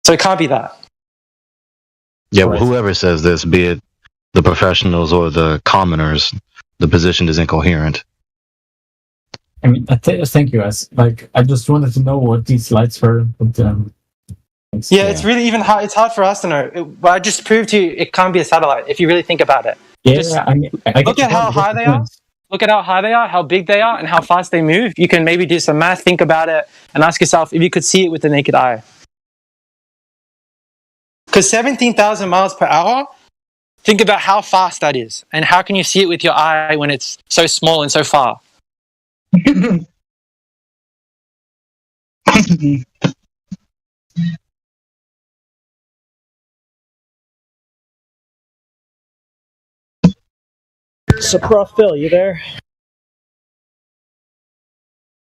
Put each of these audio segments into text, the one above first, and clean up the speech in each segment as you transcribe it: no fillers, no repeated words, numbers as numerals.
So it can't be that. Yeah, well, whoever says this, be it the professionals or the commoners, the position is incoherent. I mean, thank you, guys. Like, I just wanted to know what these lights were. But, it's really even hard. It's hard for us to know. But I just proved to you it can't be a satellite if you really think about it. I mean, look at how high they are. Look at how high they are, how big they are, and how fast they move. You can maybe do some math, think about it, and ask yourself if you could see it with the naked eye. Because 17,000 miles per hour, think about how fast that is. And how can you see it with your eye when it's so small and so far? So, Prof. Phil, you there?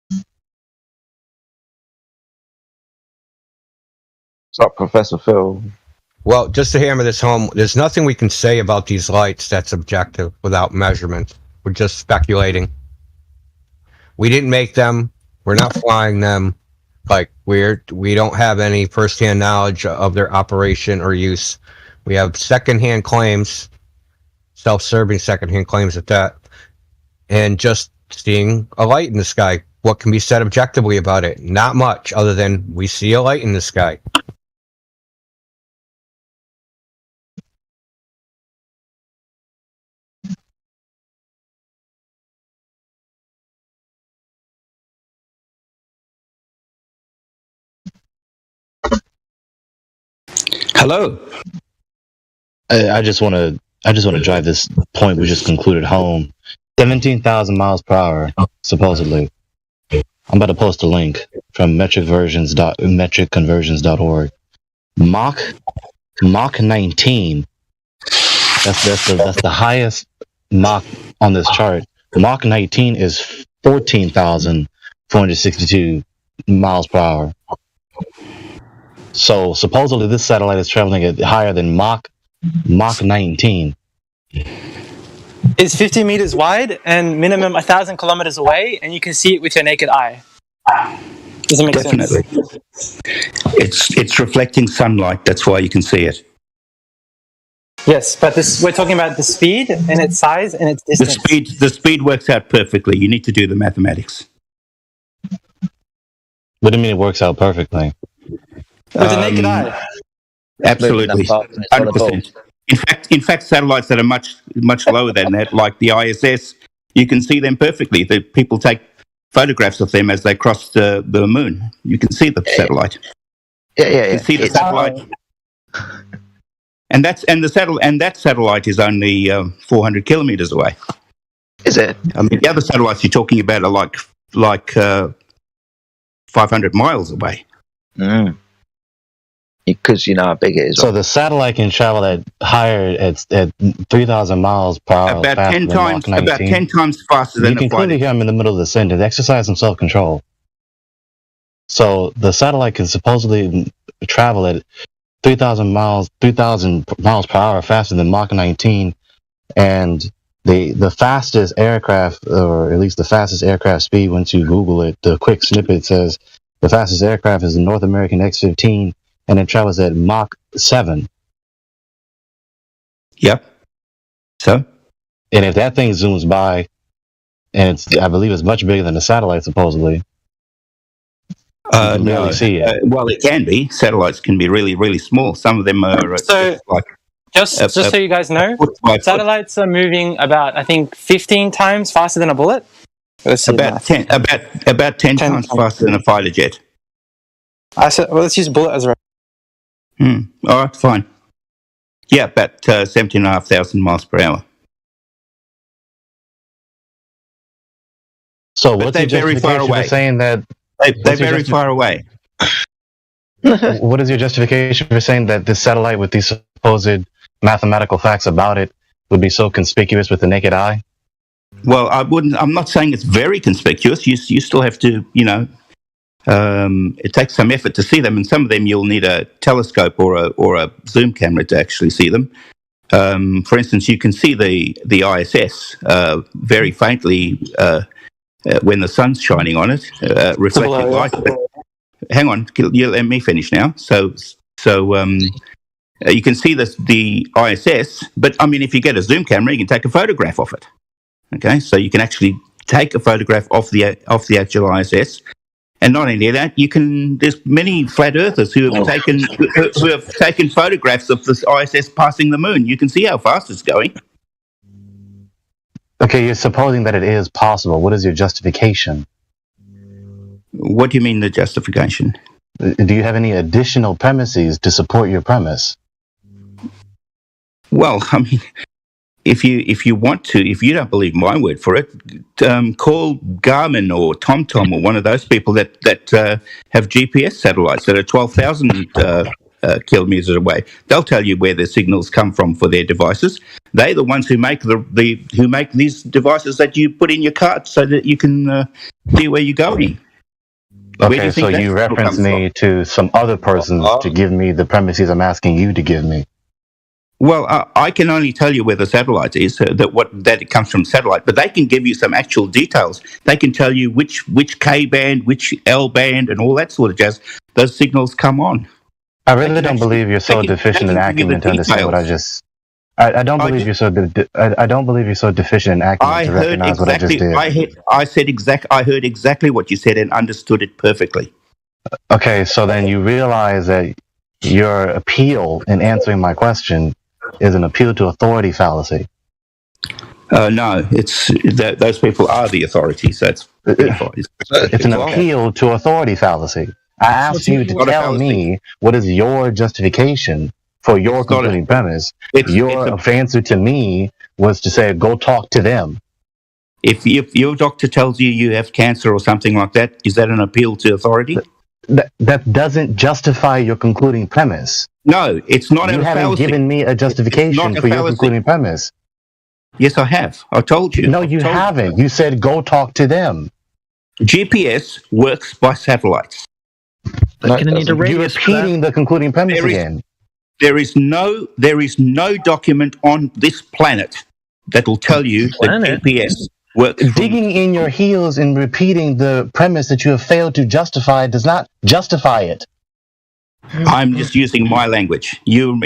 What's up, Professor Phil? Well, just to hammer this home, there's nothing we can say about these lights that's objective without measurement. We're just speculating. We didn't make them. We're not flying them. Like, we don't have any firsthand knowledge of their operation or use. We have secondhand claims, self-serving secondhand claims at that, and just seeing a light in the sky. What can be said objectively about it? Not much, other than we see a light in the sky. Hello. I just want to drive this point we just concluded home. 17,000 miles per hour, supposedly. I'm about to post a link from metricconversions.org. Mach 19. That's the highest Mach on this chart. Mach 19 is 14,462 miles per hour. So supposedly this satellite is traveling at higher than Mach 19. It's 50 meters wide and minimum 1,000 kilometers away, and you can see it with your naked eye. Does it make sense? It's reflecting sunlight. That's why you can see it. Yes, but we're talking about the speed and its size and its distance. The speed works out perfectly. You need to do the mathematics. What do you mean it works out perfectly? With the naked eye. Absolutely, 100%. In fact, satellites that are much lower than that, like the ISS, you can see them perfectly. The people take photographs of them as they cross the moon. You can see the satellite. Yeah. You can see the satellite. And that satellite is only 400 kilometers away. Is it? I mean, the other satellites you're talking about are like 500 miles away. Because you know how big it is. So the satellite can travel at 3,000 miles per hour. About 10 times faster than you can clearly hear him in the middle of the sentence. Exercise some self-control. So the satellite can supposedly travel at 3,000 miles per hour faster than Mach 19, and the fastest aircraft, or at least the fastest aircraft speed, once you Google it, the quick snippet says the fastest aircraft is the North American X-15, and it travels at Mach 7. Yep. So? And if that thing zooms by, and I believe it's much bigger than the satellite, supposedly. No, see it. Well, it can be. Satellites can be really, really small. Some of them are just so you guys know, satellites are moving about, I think, 15 times faster than a bullet. About 10 times faster than a fighter jet. I said, well, let's use bullet as a. All right, fine. Yeah, about 17,500 miles per hour. So what's your justification for saying that? They're very far away. What is your justification for saying that this satellite with these supposed mathematical facts about it would be so conspicuous with the naked eye? Well, I'm not saying it's very conspicuous. You still have to, it takes some effort to see them, and some of them you'll need a telescope or a zoom camera to actually see them. For instance, you can see the ISS very faintly when the sun's shining on it, reflecting light. But hang on, you let me finish now. So So you can see the ISS, but I mean, if you get a zoom camera, you can take a photograph of it. Okay, so you can actually take a photograph of the actual ISS, and not only that, there's many flat earthers who have taken photographs of this ISS passing the moon. You can see how fast it's going. Okay, you're supposing that it is possible. What is your justification? What do you mean the justification? Do you have any additional premises to support your premise? Well, I mean, if you want to, if you don't believe my word for it, call Garmin or TomTom or one of those people that have GPS satellites that are 12,000 kilometers away. They'll tell you where their signals come from for their devices. They're the ones who make who make these devices that you put in your cart so that you can see where you're going. Okay, so you reference me to some other persons to give me the premises I'm asking you to give me. Well, I can only tell you where the satellite is, that it comes from satellite, but they can give you some actual details. They can tell you which K band, which L band, and all that sort of jazz. Those signals come on. I really don't believe you're so deficient in acumen to understand what I just. I don't believe you're so. I don't believe you're so deficient in acumen to recognize what I just did. I heard exactly what you said and understood it perfectly. Okay, so then you realize that your appeal in answering my question is an appeal to authority fallacy. No, it's those people are the authorities. It's an appeal to authority fallacy. I asked you to tell me what is your justification for your concluding premise. Your answer to me was to say, go talk to them. If your doctor tells you have cancer or something like that, is that an appeal to authority? That doesn't justify your concluding premise. No, it's not. You haven't given me a justification for your concluding premise. Yes, I have. I told you. No, you haven't. You said go talk to them. GPS works by satellites. But you're repeating the concluding premise again. There is no document on this planet that will tell you that GPS works. Digging in your heels and repeating the premise that you have failed to justify does not justify it. I'm just using my language. You're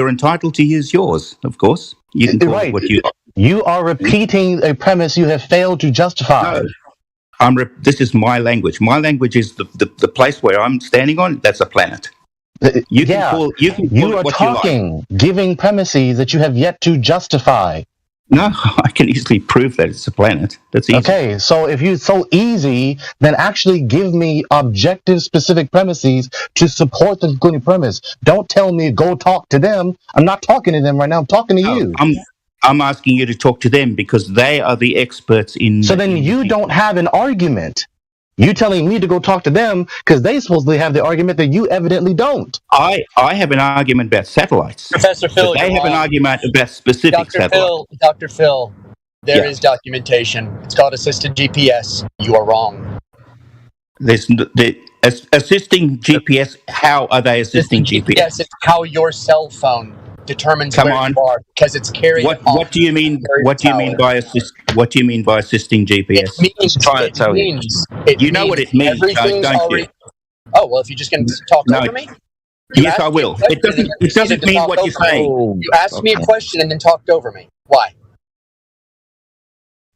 entitled to use yours, of course. You can call it what you. You are repeating a premise you have failed to justify. No, this is my language. My language is the place where I'm standing on. That's a planet. You are talking, giving premises that you have yet to justify. No, I can easily prove that it's a planet. That's easy. Okay, so if it's so easy, then actually give me objective, specific premises to support the concluding premise. Don't tell me go talk to them. I'm not talking to them right now. I'm talking to you. I'm asking you to talk to them because they are the experts in. So then you don't have an argument. You telling me to go talk to them because they supposedly have the argument that you evidently don't. I have an argument about satellites. Professor Phil, they have an argument about specific satellites. Dr. Phil, there is documentation. It's called assisted GPS. You are wrong. Assisting GPS. How are they assisting GPS? Yes, it's how your cell phone determines where you are because it's carrying. What do you mean? What do you mean by assisting GPS? It means you know what it means, don't you? Oh well, if you're just going to talk over me. Yes, I will. It doesn't mean what you're saying. You asked me a question and then talked over me. Why?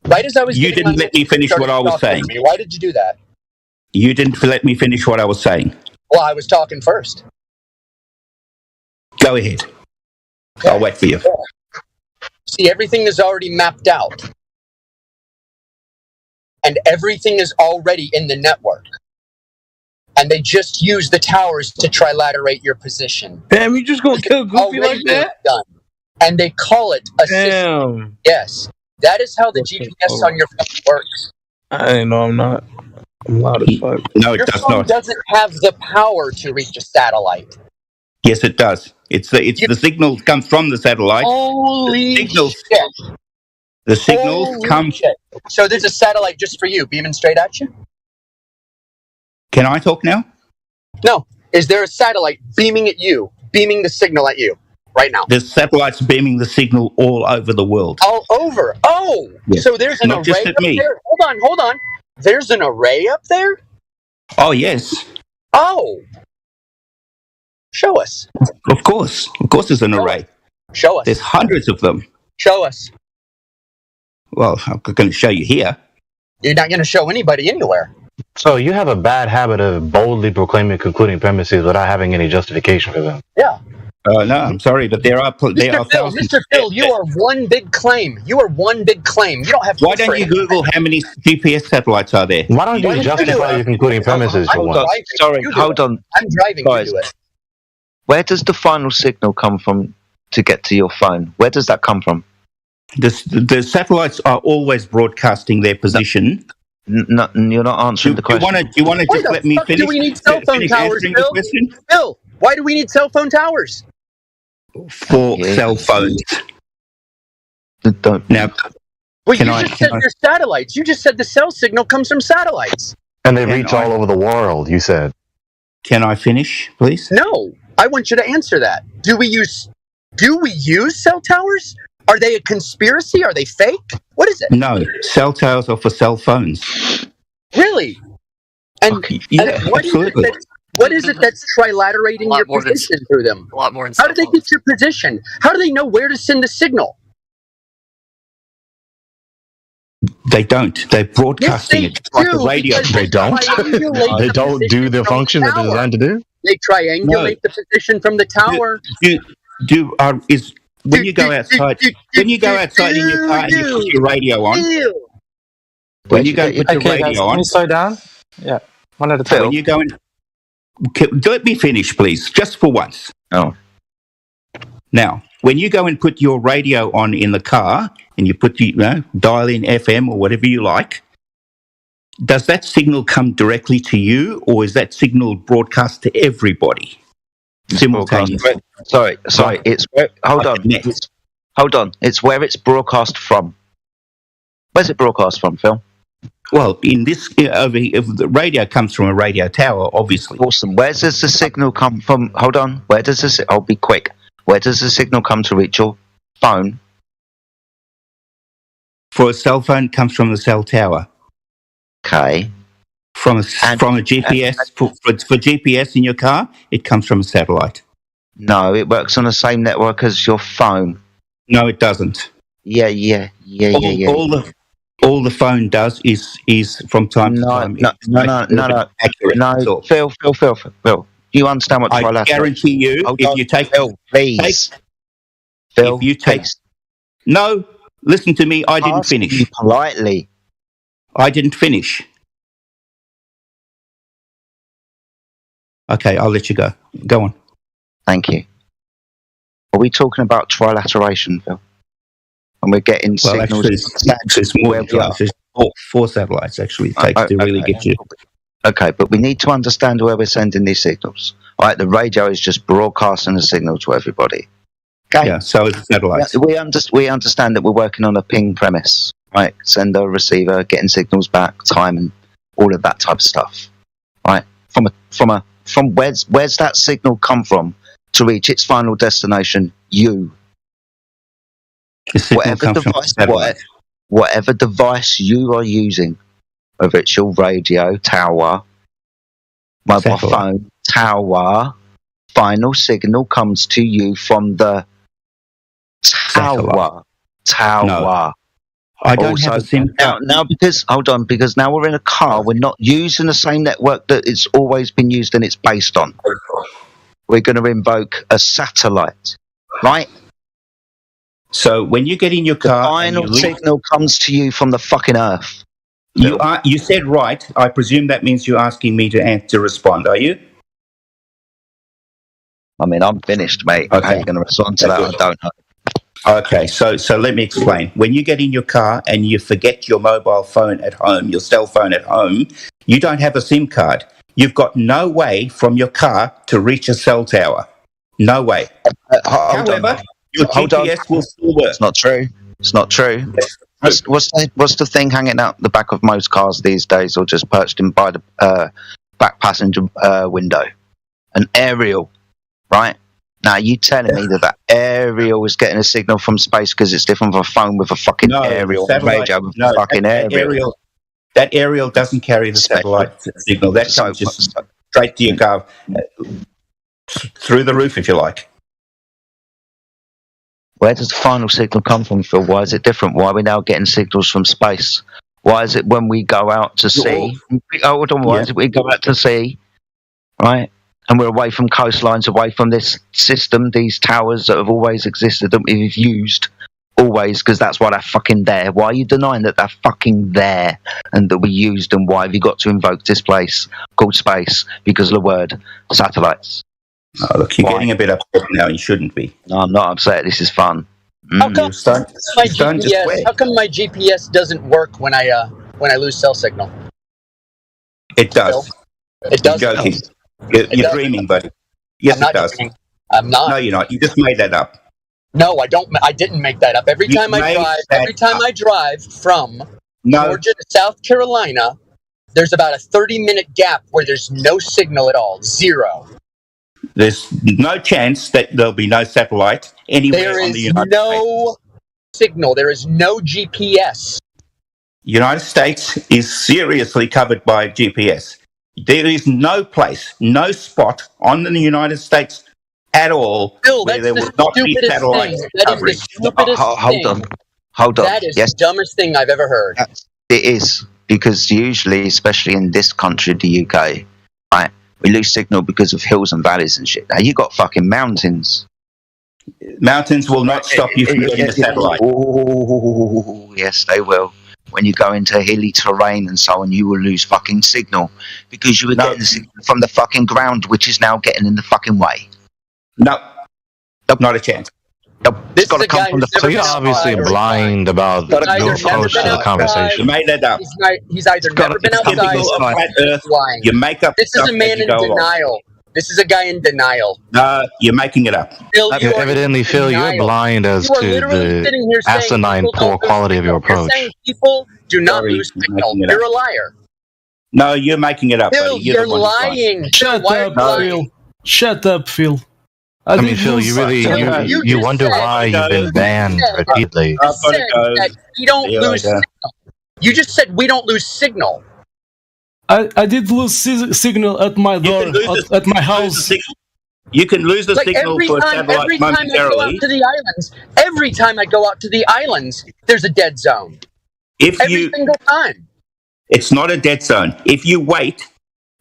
Right as I was. You didn't let me finish what I was saying. Why did you do that? You didn't let me finish what I was saying. Well, I was talking first. Go ahead. Okay. I'll wait for you. See, everything is already mapped out. And everything is already in the network. And they just use the towers to trilaterate your position. Damn, you just gonna kill Goofy like that? Done. And they call it a system. Yes. That is how the GPS on your phone works. I didn't know. I'm not. I'm loud as fuck. No, it does not. Your phone doesn't have the power to reach a satellite. Yes, it does. The signal comes from the satellite. Holy shit. The signals come. Shit. So there's a satellite just for you, beaming straight at you? Can I talk now? No. Is there a satellite beaming at you, beaming the signal at you right now? There's satellites beaming the signal all over the world. All over? Oh! Yes. So there's an array up there? Hold on. There's an array up there? Oh, yes. Oh! Show us. Of course, there's an array. Show us. There's hundreds of them. Show us. Well, I'm going to show you here. You're not going to show anybody anywhere. So you have a bad habit of boldly proclaiming concluding premises without having any justification for them. Yeah. No, I'm sorry, but there are thousands. Mr. Phil, you are one big claim. You are one big claim. You don't have. Why don't you Google how many GPS satellites are there? Why don't you justify your concluding premises for once? Sorry, hold on. I'm driving. Guys, you do it. Where does the final signal come from to get to your phone? Where does that come from? The satellites are always broadcasting their position. No, you're not answering the question. Do you want to just let me finish? Do we need cell phone towers, Phil? Phil, why do we need cell phone towers? For cell phones. Now, well, you just said they're satellites. You just said the cell signal comes from satellites. And they reach all over the world, you said. Can I finish, please? No, I want you to answer that. Do we use cell towers? Are they a conspiracy? Are they fake? What is it? No, cell towers are for cell phones. Really? And, yeah, and what absolutely. What is it that's trilaterating your position through them? A lot more. How do they get your position? How do they know where to send the signal? They don't. They're broadcasting it like a radio. They don't. They don't do the function that they're designed to do. They triangulate the position from the tower. When you go outside in your car and you put your radio on. When you go put your radio on. Can you slow down? Yeah, one at a time. When you go in. Let me finish, please, just for once. Oh. Now, when you go and put your radio on in the car and you put dial in FM or whatever you like, does that signal come directly to you, or is that signal broadcast to everybody simultaneously? Sorry. It's hold on. It's where it's broadcast from. Where's it broadcast from, Phil? Well, in this, if the radio comes from a radio tower, obviously. Awesome. Where does the signal come from? Hold on. I'll be quick. Where does the signal come to reach your phone? For a cell phone, it comes from the cell tower. Okay. From a GPS, for GPS in your car, it comes from a satellite. No, it works on the same network as your phone. No, it doesn't. Yeah. All the phone does is from time to time. No. Accurate. Phil. Do you understand what trilateral? I guarantee you, if you take Phil, please. Phil, if you take no, listen to me. I didn't finish. You politely. I didn't finish. Okay, I'll let you go. Go on. Thank you. Are we talking about trilateration, Phil? And we're getting signals. There's more than there's four satellites actually to really get you. Okay, but we need to understand where we're sending these signals. All right, the radio is just broadcasting a signal to everybody. Okay. Yeah, so it's satellites. We understand that we're working on a ping premise, right? Sender, receiver, getting signals back, time, and all of that type of stuff. Right? From where's that signal come from to reach its final destination? You. Whatever device you are using, whether it's your radio, tower, mobile phone, tower, final signal comes to you from the tower. No. I don't have a SIM card. Now, because now we're in a car, we're not using the same network that it's always been used and it's based on. We're going to invoke a satellite, right? So when you get in your car, the final signal comes to you from the fucking Earth. You said right. I presume that means you're asking me to respond. Are you? I mean, I'm finished, mate. Okay. How are you going to respond to that? I don't know. Okay, so let me explain. When you get in your car and you forget your mobile phone at home, your cell phone at home, you don't have a SIM card. You've got no way from your car to reach a cell tower. No way. However, your GPS will still work. It's not true. It's not true. What's the thing hanging out the back of most cars these days, or just perched in by the back passenger window? An aerial, right? Now, you telling me that aerial is getting a signal from space because it's different from a phone with a fucking aerial radio with a fucking aerial? That aerial doesn't carry the satellite signal. That comes just straight to your car. through the roof, if you like. Where does the final signal come from, Phil? Why is it different? Why are we now getting signals from space? Why is it when we go out to sea? Hold on, why is it we go out to sea, right? And we're away from coastlines, away from this system, these towers that have always existed, that we've used always, because that's why they're fucking there. Why are you denying that they're fucking there and that we used them? Why have you got to invoke this place called space because of the word satellites? Oh, look, you're getting a bit upset now. You shouldn't be. No, I'm not upset. This is fun. How come how come my GPS doesn't work when I lose cell signal? It does. It does. You're joking. You're dreaming, buddy. Yes, it does. Joking. I'm not. No, you're not. You just made that up. No, I don't. I didn't make that up. Every time I drive from Georgia to South Carolina, there's about a 30-minute gap where there's no signal at all. Zero. There's no chance that there'll be no satellite anywhere on the United States. There is no signal. There is no GPS. United States is seriously covered by GPS. There is no place, no spot on the United States at all where there would not be satellite coverage. Hold on. That is the dumbest thing I've ever heard. It is, because usually, especially in this country, the UK, right, we lose signal because of hills and valleys and shit. Now, you got fucking mountains. Mountains will not stop you from getting a satellite. Oh, yes, they will. When you go into hilly terrain and so on, you will lose fucking signal because you were getting the signal from the fucking ground, which is now getting in the fucking way. No, not a chance. It's got to come from the. So you're obviously blind about your approach to the conversation. You made that up. He's either never been outside or flat Earth. lying. You make up. This is a man in denial. This is a guy in denial. No, you're making it up. Phil, Evidently, Phil, you're blind as to the asinine poor quality of your approach. You're saying people do not lose signal. You're a liar. No, you're making it up. Phil, buddy. you're lying. Shut up, Phil. Shut up, Phil. I mean, Phil, you really you wonder why you've been banned repeatedly. You said that we don't lose signal. You just said we don't lose signal. I did lose signal at my door, at my house. You can lose the signal for a satellite momentarily. Every time I go out to the islands, there's a dead zone. Every single time. It's not a dead zone. If you wait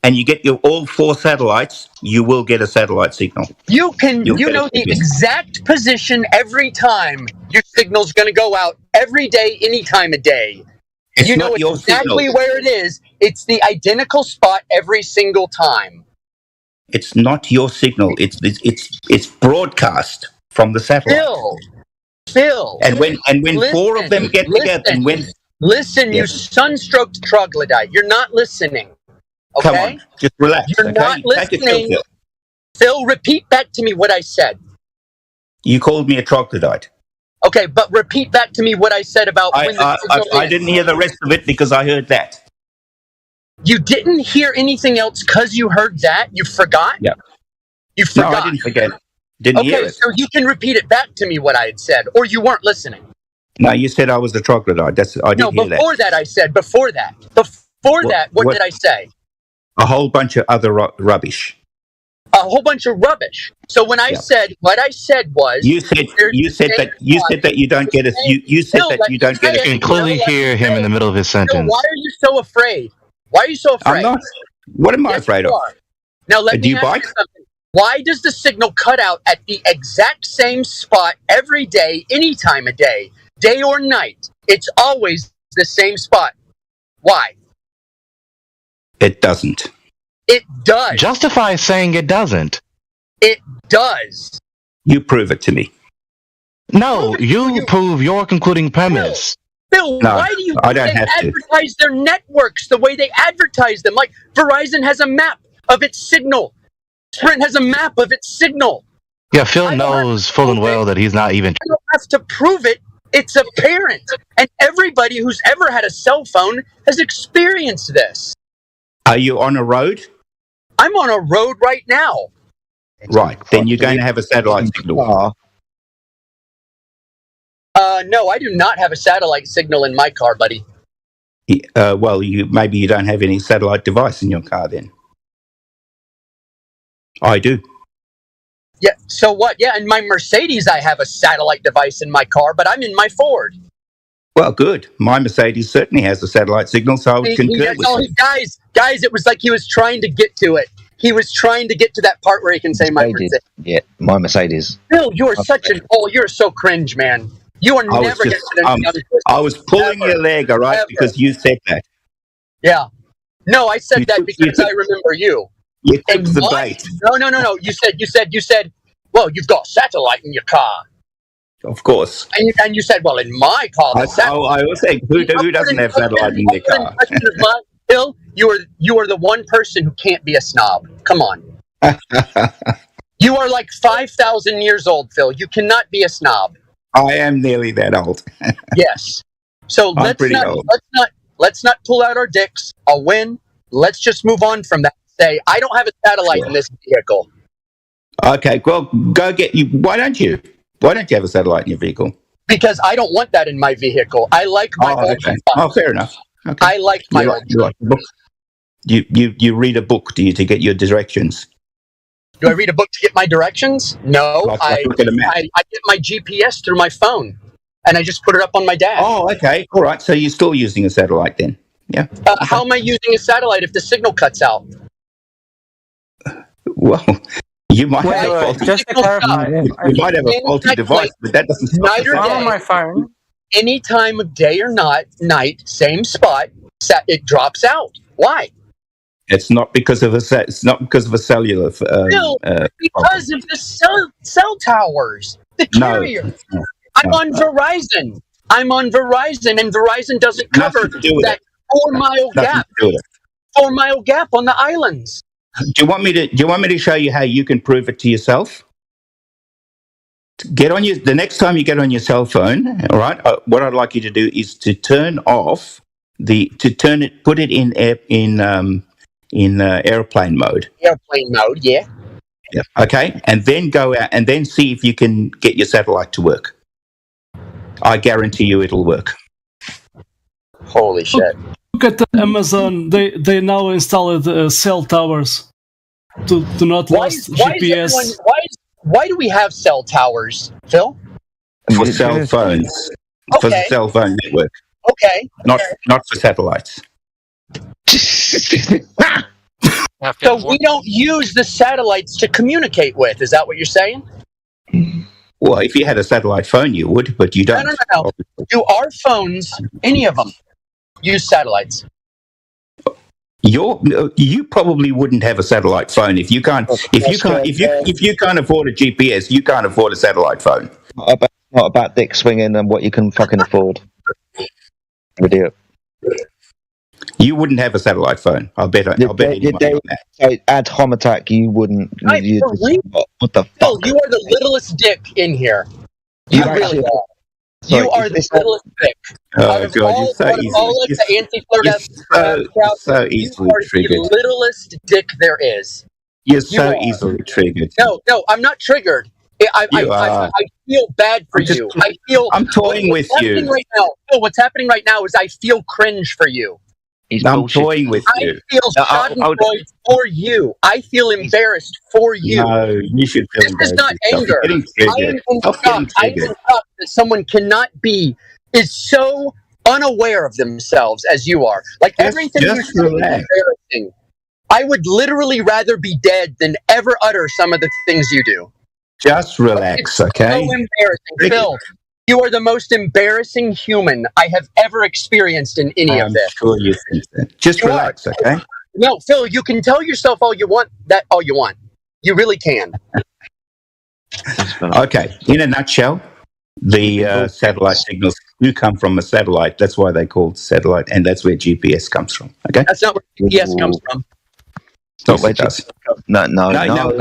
and you get your all 4 satellites, you will get a satellite signal. You know the exact position every time your signal's going to go out every day, any time of day. It's you know exactly where it is. It's the identical spot every single time. It's not your signal. It's broadcast from the satellite. Phil. And when 4 of them get together, and when you sunstroked troglodyte, you're not listening. Okay? Come on, just relax. You're not listening. Phil, repeat back to me what I said. You called me a troglodyte. Okay, but repeat back to me what I said about when the signal I didn't hear the rest of it because I heard that. You didn't hear anything else because you heard that? You forgot? Yeah. You forgot? No, I didn't forget. Didn't hear it. Okay, so you can repeat it back to me what I had said, or you weren't listening. No, you said I was a troglodyte. I didn't hear that. Before that I said, before that, what did I say? A whole bunch of other rubbish. A whole bunch of rubbish. So when I said, what I said was, you said that you don't get a. You said that you don't get a. You can clearly hear him in the middle of his sentence. Why are you so afraid? Why are you so afraid? I'm not. What am I afraid of? Now let me ask you something. Why does the signal cut out at the exact same spot every day, any time of day, day or night? It's always the same spot. Why? It doesn't. It does. Justify saying it doesn't. It does. You prove it to me. No, you prove your concluding premise. Phil, no, why do you I don't have advertise their networks the way they advertise them? Like Verizon has a map of its signal. Sprint has a map of its signal. Yeah, Phil knows full and well that he's not even. I don't have to prove it. It's apparent. And everybody who's ever had a cell phone has experienced this. Are you on a road? I'm on a road right now. Right. Then you're going to have a satellite signal. No, I do not have a satellite signal in my car, buddy. Well, maybe you don't have any satellite device in your car then. I do. Yeah. So what? Yeah. In my Mercedes, I have a satellite device in my car, but I'm in my Ford. Well, good. My Mercedes certainly has a satellite signal, so I would concur with you. Guys, it was like he was trying to get to it. He was trying to get to that part where he can say my Mercedes. Yeah, my Mercedes. Bill, you are such an you're so cringe, man. You are never going to. I was pulling your leg, all right, because you said that. Yeah. No, I said that because I remember you. You took the bait. No. You said. Well, you've got satellite in your car. Of course. And you said, well, in my car, I was saying, who doesn't have satellite in their car? Bill, you are the one person who can't be a snob. Come on. You are like 5,000 years old, Phil. You cannot be a snob. I am nearly that old. Yes. So let's not pull out our dicks. I'll win. Let's just move on from that. Say, I don't have a satellite in this vehicle. Okay, well, go get you. Why don't you? Why don't you have a satellite in your vehicle? Because I don't want that in my vehicle. I like my old okay. Oh, fair enough. Okay. I like my old book. You read a book, do you, to get your directions? Do I read a book to get my directions? No, I get my GPS through my phone, and I just put it up on my dash. Oh, okay. All right. So you're still using a satellite then? Yeah. Okay. How am I using a satellite if the signal cuts out? Well, you might have a faulty device, but that doesn't stop night or day, on my phone. Any time of day or night, same spot, it drops out. Why? It's not because of a cellular. No, because of the cell towers, the carrier. No. I'm on Verizon, and Verizon doesn't cover that 4-mile gap. 4-mile gap on the islands. Do you want me to show you how you can prove it to yourself? The next time you get on your cell phone, all right. What I'd like you to do is to put it in airplane mode. Airplane mode, yeah. Yeah. Okay, and then go out and then see if you can get your satellite to work. I guarantee you it'll work. Holy shit! Look at Amazon. They now installed cell towers to not lose GPS. Why do we have cell towers, Phil? For cell phones. Okay. For the cell phone network. Okay. Not for satellites. So we don't use the satellites to communicate with. Is that what you're saying? Well, if you had a satellite phone, you would, but you don't. No. Do our phones, any of them, use satellites? You probably wouldn't have a satellite phone if you can't afford a GPS. You can't afford a satellite phone. Not about dick swinging and what you can fucking afford. Idiot. You wouldn't have a satellite phone. I'll bet any money on that. So ad hom attack, you wouldn't. What the fuck? Phil, you are the littlest dick in here. You really are. You are the littlest dick. Oh, God, you're so easily triggered. The littlest dick there is. You're so easily triggered. No, I'm not triggered. I feel bad for you. I'm toying with you. Right now, Phil, what's happening right now is I feel cringe for you. I'm toying with you. I feel schadenfreude for you. I feel embarrassed for you. No, you should feel embarrassed. This is not anger. I am shocked that someone is so unaware of themselves as you are. Like everything you're saying is embarrassing. I would literally rather be dead than ever utter some of the things you do. Just relax, okay? So embarrassing, Phil. You are the most embarrassing human I have ever experienced in any of this. I'm sure you think that. Just relax, okay? No, Phil, you can tell yourself all you want. You really can. Okay, in a nutshell, the satellite signals do come from a satellite. That's why they're called satellite, and that's where GPS comes from, okay? That's not where GPS comes from. Yes, it does. No.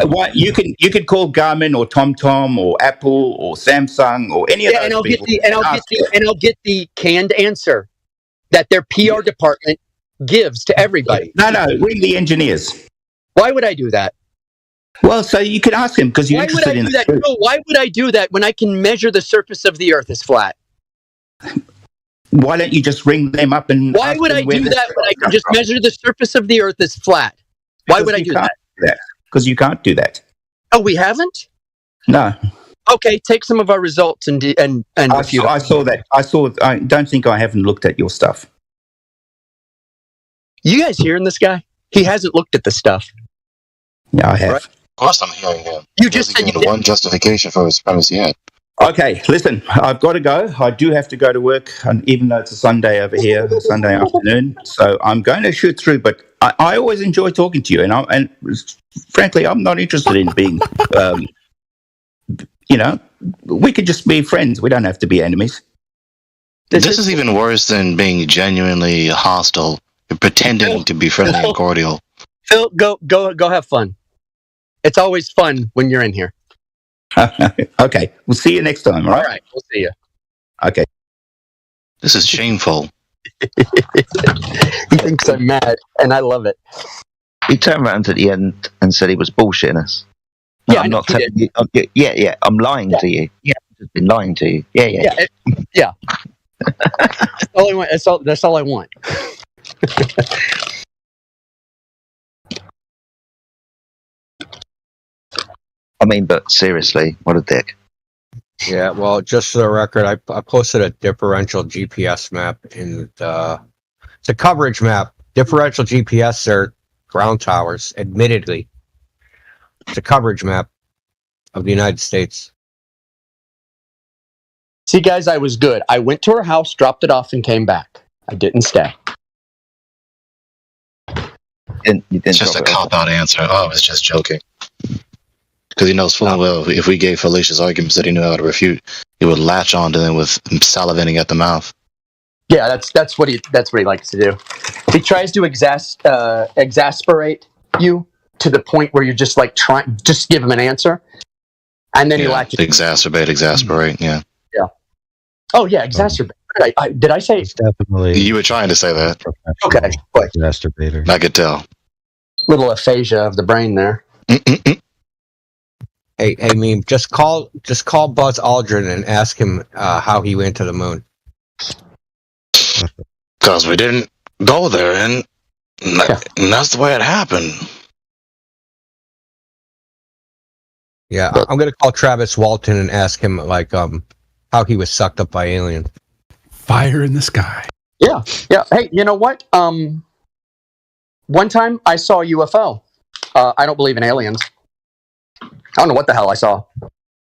Why, you can call Garmin or TomTom or Apple or Samsung or any of those people. I'll get the canned answer that their PR department gives to everybody. No, ring the engineers. Why would I do that? Well, so you can ask them because you're interested in that. Why would I do that when I can measure the surface of the Earth is flat? Why don't you just ring them up and? Why would I do that when I can just measure the surface of the Earth is flat? Why would I do that? Because you can't do that. Oh, we haven't? No. Okay, take some of our results and I saw that. I don't think I haven't looked at your stuff. You guys hearing this guy? He hasn't looked at the stuff. Yeah, I have. Of course, I'm hearing him. You just said the one justification for his supremacy yet. Okay, listen, I've got to go. I do have to go to work, and even though it's a Sunday over here, Sunday afternoon. So I'm going to shoot through, but I always enjoy talking to you, and frankly, I'm not interested in being, we could just be friends. We don't have to be enemies. This is even worse than being genuinely hostile. You're pretending to be friendly and cordial. Phil, go have fun. It's always fun when you're in here. Okay, we'll see you next time, all right? All right, we'll see you. Okay. This is shameful. He thinks I'm mad, and I love it. He turned around at the end and said he was bullshitting us. Yeah, I'm not telling you. Yeah. I'm lying to you. Yeah, I've just been lying to you. Yeah. That's all I want. That's all I want. I mean, but seriously, what a dick. Yeah, well, just for the record, I posted a differential GPS map in the... It's a coverage map. Differential GPS are ground towers, admittedly. It's a coverage map of the United States. See, guys, I was good. I went to her house, dropped it off, and came back. I didn't stay. You didn't It's just a cop-out answer. Oh, I was just joking. Because he knows full and well, if we gave fallacious arguments that he knew how to refute, he would latch on to them with salivating at the mouth. Yeah, that's what he likes to do. He tries to exasperate you to the point where you're just like just give him an answer, and then he latches. Exasperate. Yeah. Yeah. Oh yeah, exacerbate. Did I say? It's definitely. You were trying to say that. Okay. Exacerbator. I could tell. Little aphasia of the brain there. Hey, Meme, just call Buzz Aldrin and ask him how he went to the moon. Because we didn't go there, and that's the way it happened. Yeah, I'm gonna call Travis Walton and ask him how he was sucked up by aliens. Fire in the sky. Yeah. Hey, you know what? One time I saw a UFO. I don't believe in aliens. I don't know what the hell I saw.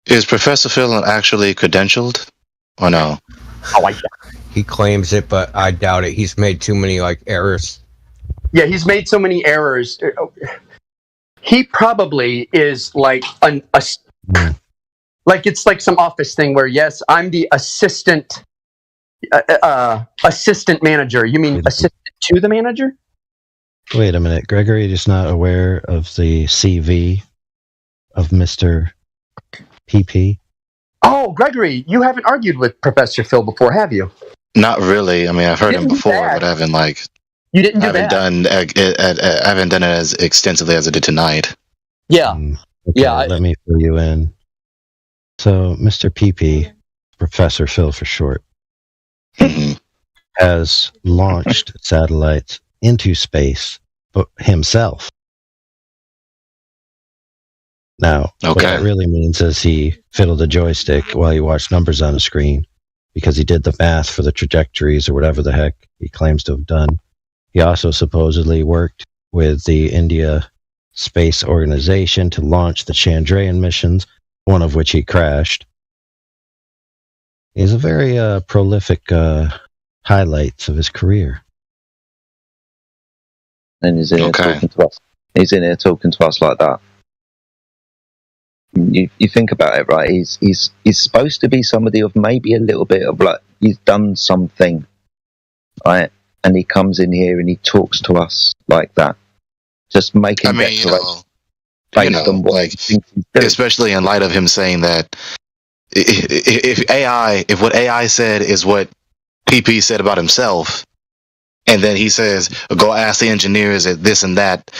Is Professor Phil actually credentialed, or no? Oh, He claims it, but I doubt it. He's made too many errors. Yeah, he's made so many errors. He probably is like it's like some office thing where yes, I'm the assistant manager. You mean assistant to the manager? Wait a minute, Gregory is not aware of the CV of Mr. PP. Oh, Gregory, you haven't argued with Professor Phil before, have you? Not really. I mean, I've heard him before, but I haven't You didn't do I haven't done it as extensively as I did tonight. Yeah. Okay, let me fill you in. So, Mr. PP, Professor Phil for short, has launched satellites into space himself. Now, what that really means is he fiddled a joystick while he watched numbers on a screen because he did the math for the trajectories or whatever the heck he claims to have done. He also supposedly worked with the India Space Organization to launch the Chandrayaan missions, one of which he crashed. He's a very prolific highlights of his career. And he's in here talking to us. He's in here talking to us like that. You think about it, right? He's supposed to be somebody of maybe a little bit of he's done something, right? And he comes in here and he talks to us like that, just making declarations based on what especially in light of him saying that if what AI said is what PP said about himself, and then he says, go ask the engineers at this and that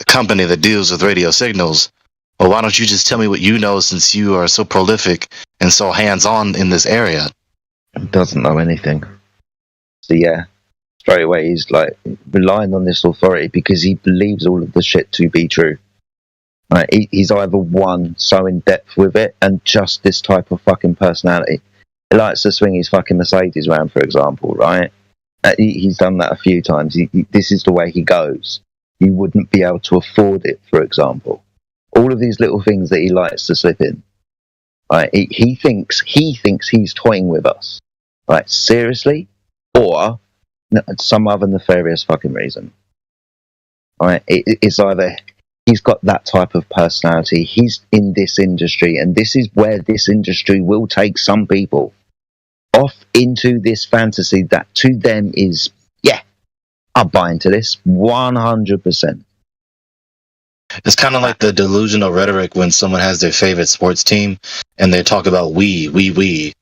company that deals with radio signals. Well, why don't you just tell me what you know since you are so prolific and so hands-on in this area? He doesn't know anything. So yeah, straight away he's relying on this authority because he believes all of the shit to be true. Right? He's either one so in depth with it and just this type of fucking personality. He likes to swing his fucking Mercedes around, for example, right? He's done that a few times. This is the way he goes. You wouldn't be able to afford it, for example. All of these little things that he likes to slip in. Right? He thinks he's toying with us. Right? Seriously? Or some other nefarious fucking reason. Right? It's either he's got that type of personality, he's in this industry, and this is where this industry will take some people off into this fantasy that to them is, yeah, I'll buy into this 100%. It's kind of like the delusional rhetoric when someone has their favorite sports team and they talk about we,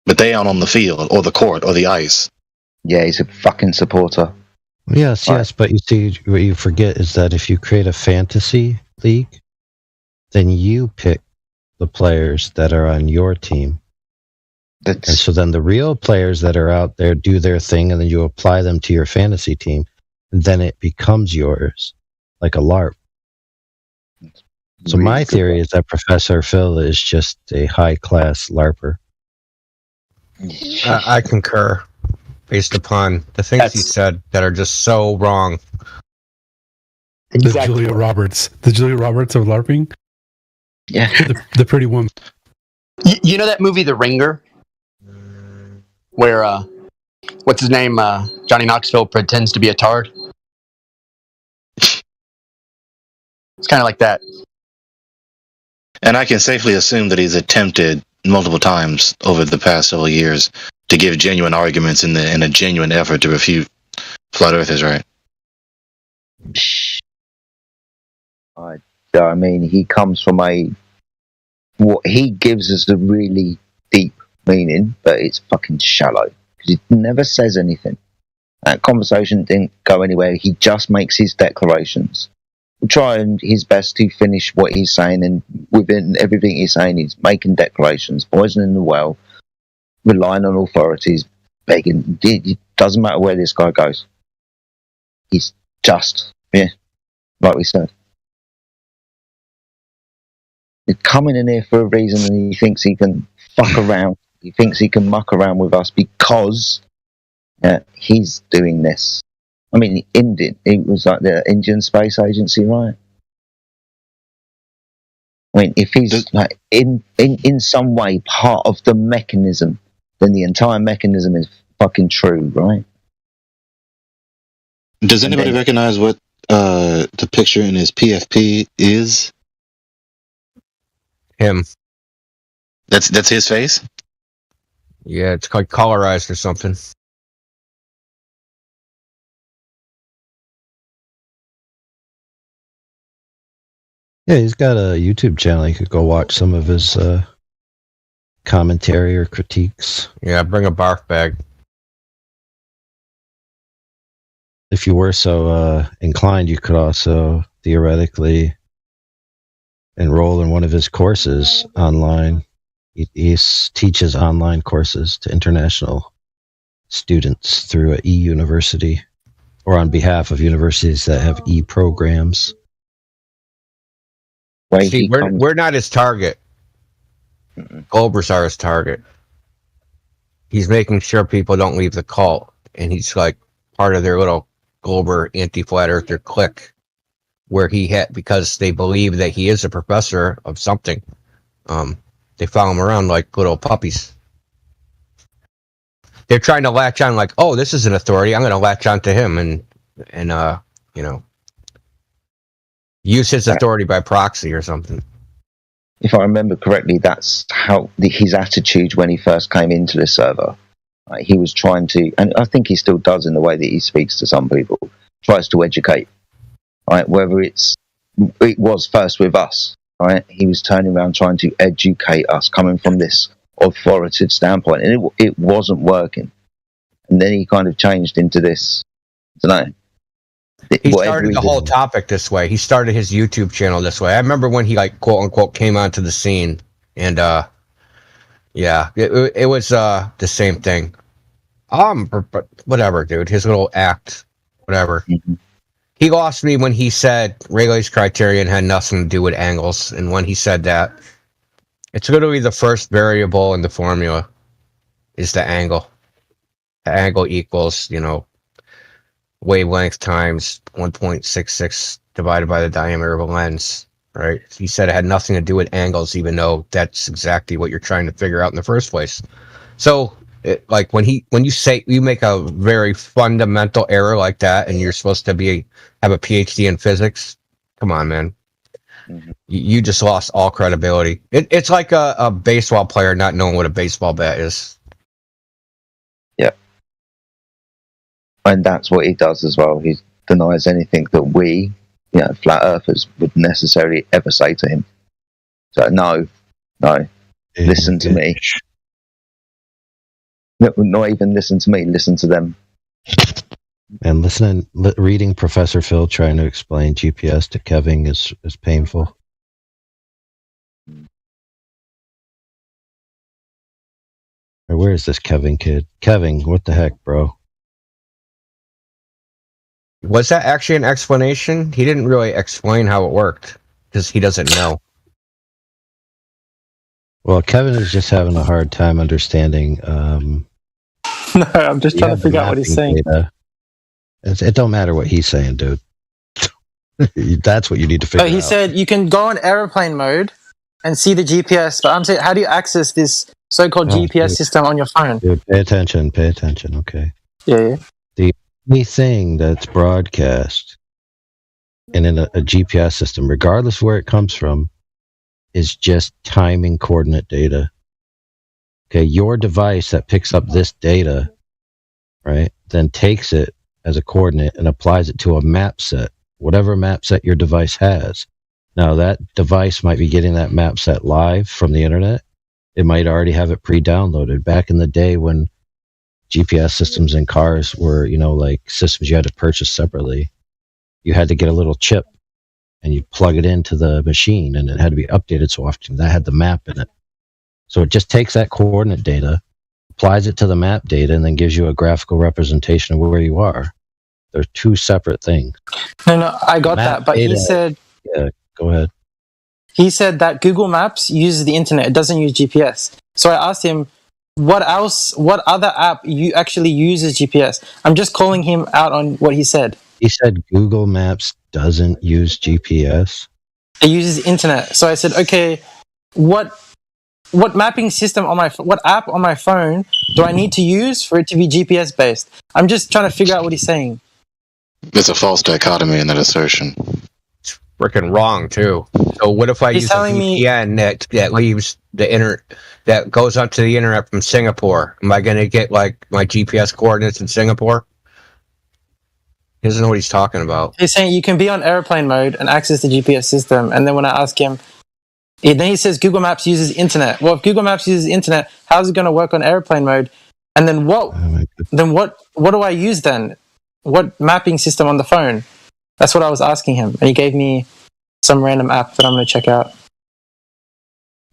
but they aren't on the field or the court or the ice. Yeah, he's a fucking supporter. Yes, but you see, what you forget is that if you create a fantasy league, then you pick the players that are on your team. And so then the real players that are out there do their thing, and then you apply them to your fantasy team, and then it becomes yours, like a LARP. So my theory is that Professor Phil is just a high-class LARPer. I concur, based upon the things he said that are just so wrong. The Julia Roberts of LARPing. Yeah, the pretty woman. You know that movie, The Ringer, where what's his name? Johnny Knoxville pretends to be a tard. It's kind of like that. And I can safely assume that he's attempted multiple times over the past several years to give genuine arguments in a genuine effort to refute flat earthers, right? I mean, he comes from what he gives us a really deep meaning, but it's fucking shallow because he never says anything. That conversation didn't go anywhere. He just makes his declarations. Trying his best to finish what he's saying, and within everything he's saying, he's making declarations, poisoning the well, relying on authorities, begging. It doesn't matter where this guy goes. He's just, like we said. He's coming in here for a reason, and he thinks he can fuck around. He thinks he can muck around with us because he's doing this. I mean, it was like the Indian Space Agency, right? I mean, if he's like in some way part of the mechanism, then the entire mechanism is fucking true, right? Does anybody recognize what the picture in his PFP is? Him. That's his face? Yeah, it's like colorized or something. Yeah, he's got a YouTube channel. You could go watch some of his commentary or critiques. Yeah, bring a barf bag. If you were so inclined, you could also theoretically enroll in one of his courses online. He teaches online courses to international students through an e-university or on behalf of universities that have e-programs. See, we're not his target. Globers are his target. He's making sure people don't leave the cult, and he's like part of their little Glober anti-flat earther clique, where because they believe that he is a professor of something. They follow him around like little puppies. They're trying to latch on, like, oh, this is an authority. I'm going to latch on to him and use his authority by proxy or something. If I remember correctly, that's how his attitude when he first came into the server. He was trying to, and I think he still does in the way that he speaks to some people, tries to educate. Right, whether it was first with us. Right, he was turning around trying to educate us, coming from this authoritative standpoint, and it wasn't working. And then he kind of changed into this. I don't know. He started the whole topic this way. He started his YouTube channel this way. I remember when he, like, quote unquote, came onto the scene, and it was the same thing. But whatever, dude. His little act, whatever. Mm-hmm. He lost me when he said Rayleigh's criterion had nothing to do with angles, and when he said that, it's literally the first variable in the formula is the angle. The angle equals, wavelength times 1.66 divided by the diameter of a lens, right? He said it had nothing to do with angles, even though that's exactly what you're trying to figure out in the first place. So, when you say you make a very fundamental error like that, and you're supposed to have a PhD in physics, come on, man. Mm-hmm. You just lost all credibility. It's like a baseball player not knowing what a baseball bat is. Yeah. And that's what he does as well. He denies anything that we, flat earthers, would necessarily ever say to him. So, no, listen to me. No, not even listen to me, listen to them. And reading Professor Phil trying to explain GPS to Kevin is painful. Where is this Kevin kid? Kevin, what the heck, bro? Was that actually an explanation? He didn't really explain how it worked because he doesn't know. Well, Kevin is just having a hard time understanding. No, I'm just trying to figure out what he's saying. It don't matter what he's saying, dude. That's what you need to figure out. He said you can go on airplane mode and see the GPS, but I'm saying, how do you access this so-called GPS system on your phone? Dude, pay attention, okay? Yeah. The only thing that's broadcast in a GPS system, regardless of where it comes from, is just timing coordinate data. Okay, your device that picks up this data, right, then takes it as a coordinate and applies it to a map set, whatever map set your device has. Now, that device might be getting that map set live from the internet. It might already have it pre-downloaded. Back in the day when GPS systems in cars were, like systems you had to purchase separately, you had to get a little chip and you plug it into the machine, and it had to be updated so often. That had the map in it. So it just takes that coordinate data, applies it to the map data, and then gives you a graphical representation of where you are. They're two separate things. No, I got that, but he said... Yeah, go ahead. He said that Google Maps uses the internet. It doesn't use GPS. So I asked him, what other app actually uses GPS? I'm just calling him out on what he said. He said Google Maps doesn't use GPS? It uses the internet. So I said, okay, what mapping system what app on my phone do I need to use for it to be GPS based? I'm just trying to figure out what he's saying. There's a false dichotomy in that assertion. It's freaking wrong too. So what if I use a VPN that leaves the that goes onto the internet from Singapore? Am I going to get like my GPS coordinates in Singapore? He doesn't know what he's talking about. He's saying you can be on airplane mode and access the GPS system, and then when I ask him, then he says Google Maps uses internet. Well, if Google Maps uses internet, how's it going to work on airplane mode? And then what do I use then? What mapping system on the phone? That's what I was asking him, and he gave me some random app that I'm going to check out.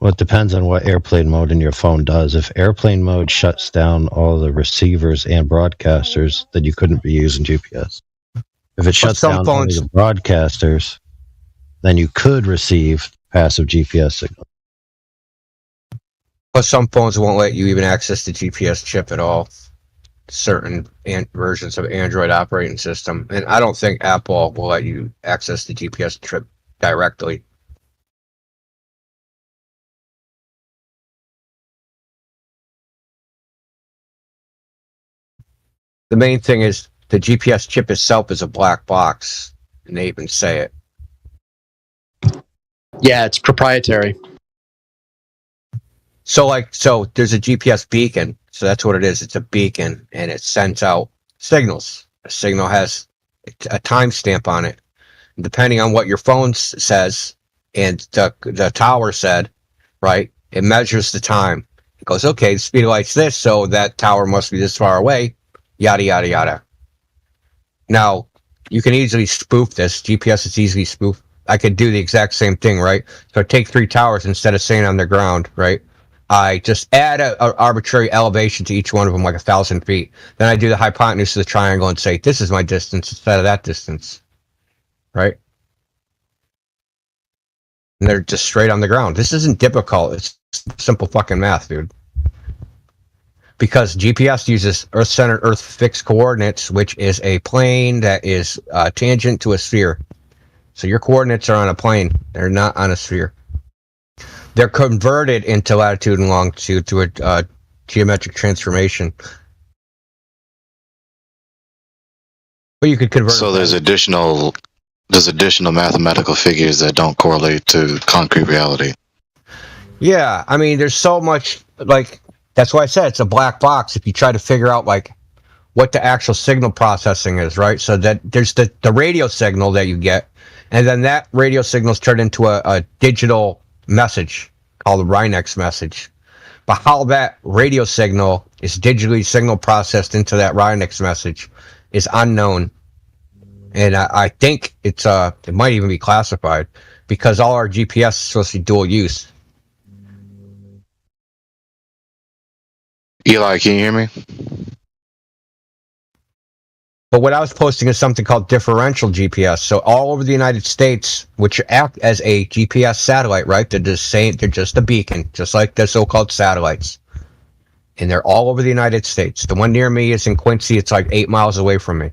Well, it depends on what airplane mode in your phone does. If airplane mode shuts down all the receivers and broadcasters, then you couldn't be using GPS. If it shuts down only the broadcasters, then you could receive passive GPS signal. But some phones won't let you even access the GPS chip at all. Certain versions of Android operating system, and I don't think Apple will let you access the GPS chip directly. The main thing is the GPS chip itself is a black box, and they even say it. Yeah, it's proprietary. So there's a GPS beacon. So that's what it is. It's a beacon, and it sends out signals. A signal has a timestamp on it. And depending on what your phone says and the tower said, right, it measures the time. It goes, okay, the speed of light's this, so that tower must be this far away, yada, yada, yada. Now, you can easily spoof this. GPS is easily spoofed. I could do the exact same thing, right? So I take 3 towers instead of saying on the ground, right? I just add an arbitrary elevation to each one of them, like 1,000 feet. Then I do the hypotenuse of the triangle and say, this is my distance instead of that distance. right? And they're just straight on the ground. This isn't difficult. It's simple fucking math, dude. Because GPS uses Earth-centered, Earth-fixed coordinates, which is a plane that is tangent to a sphere. So your coordinates are on a plane. They're not on a sphere. They're converted into latitude and longitude through a geometric transformation. But you could convert. So there's additional mathematical figures that don't correlate to concrete reality. Yeah, I mean, there's so much, like, that's why I said it's a black box if you try to figure out, like, what the actual signal processing is, right? So that there's the radio signal that you get, and then that radio signal is turned into a digital message called the Rhinex message. But how that radio signal is digitally signal processed into that Rhinex message is unknown. And I think it might even be classified because all our GPS is supposed to be dual use. Eli, can you hear me? But what I was posting is something called differential GPS. So all over the United States, which act as a GPS satellite, right? They're just a beacon, just like the so-called satellites. And they're all over the United States. The one near me is in Quincy. It's like 8 miles away from me.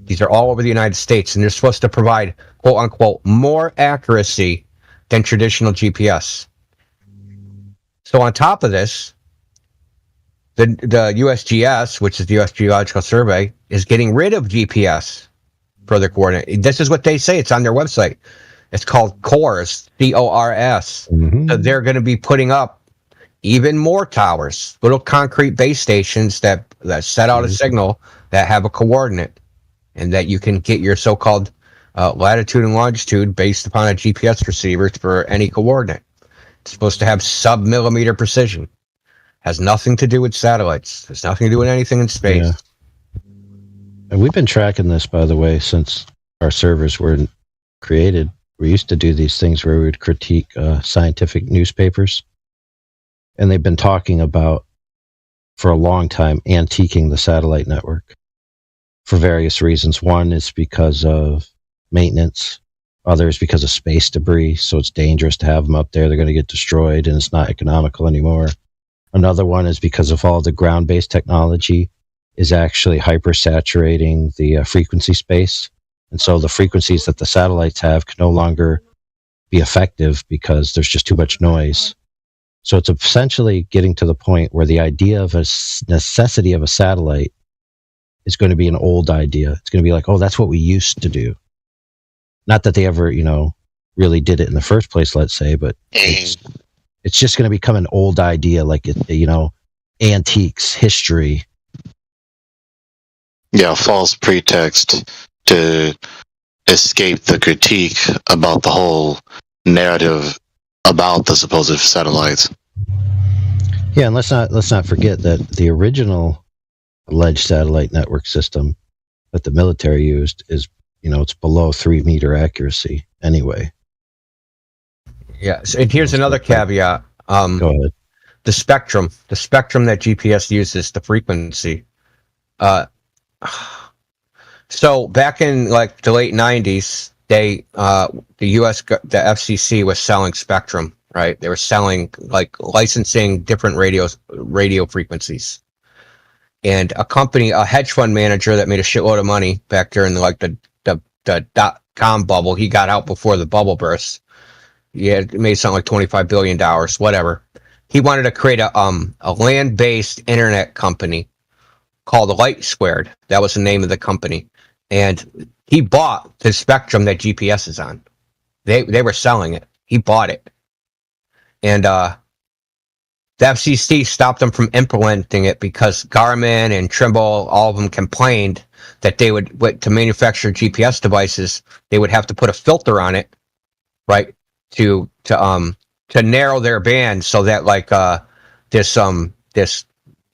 These are all over the United States, and they're supposed to provide, quote unquote, more accuracy than traditional GPS. So on top of this, the USGS, which is the U.S. Geological Survey, is getting rid of GPS for their coordinate. This is what they say. It's on their website. It's called CORS, C-O-R-S. Mm-hmm. So they're going to be putting up even more towers, little concrete base stations that set out a signal that have a coordinate, and that you can get your so-called latitude and longitude based upon a GPS receiver for any coordinate. It's supposed to have sub-millimeter precision. Has nothing to do with satellites. Has nothing to do with anything in space. Yeah. And we've been tracking this, by the way, since our servers were created. We used to do these things where we would critique scientific newspapers. And they've been talking about, for a long time, antiquing the satellite network for various reasons. One is because of maintenance. Others because of space debris. So it's dangerous to have them up there. They're going to get destroyed and it's not economical anymore. Another one is because of all the ground-based technology is actually hypersaturating the frequency space. And so the frequencies that the satellites have can no longer be effective because there's just too much noise. So it's essentially getting to the point where the idea of a necessity of a satellite is going to be an old idea. It's going to be like, oh, that's what we used to do. Not that they ever, really did it in the first place, let's say, but it's just going to become an old idea, like, antiques, history. Yeah, false pretext to escape the critique about the whole narrative about the supposed satellites. Yeah, and let's not forget that the original alleged satellite network system that the military used is, it's below 3 meter accuracy anyway. Yeah, so, and here's another caveat. Go ahead. The spectrum that GPS uses, the frequency. So back in like the late 90s, the FCC was selling spectrum, right? They were selling, like, licensing different radio frequencies. And a hedge fund manager that made a shitload of money back during the dot-com bubble, he got out before the bubble burst. Yeah, it made something like $25 billion, whatever. He wanted to create a land-based internet company called Light Squared. That was the name of the company. And he bought the spectrum that GPS is on. They were selling it. He bought it. And the FCC stopped them from implementing it because Garmin and Trimble, all of them complained that they would, to manufacture GPS devices, they would have to put a filter on it, right? To narrow their band so that, like, this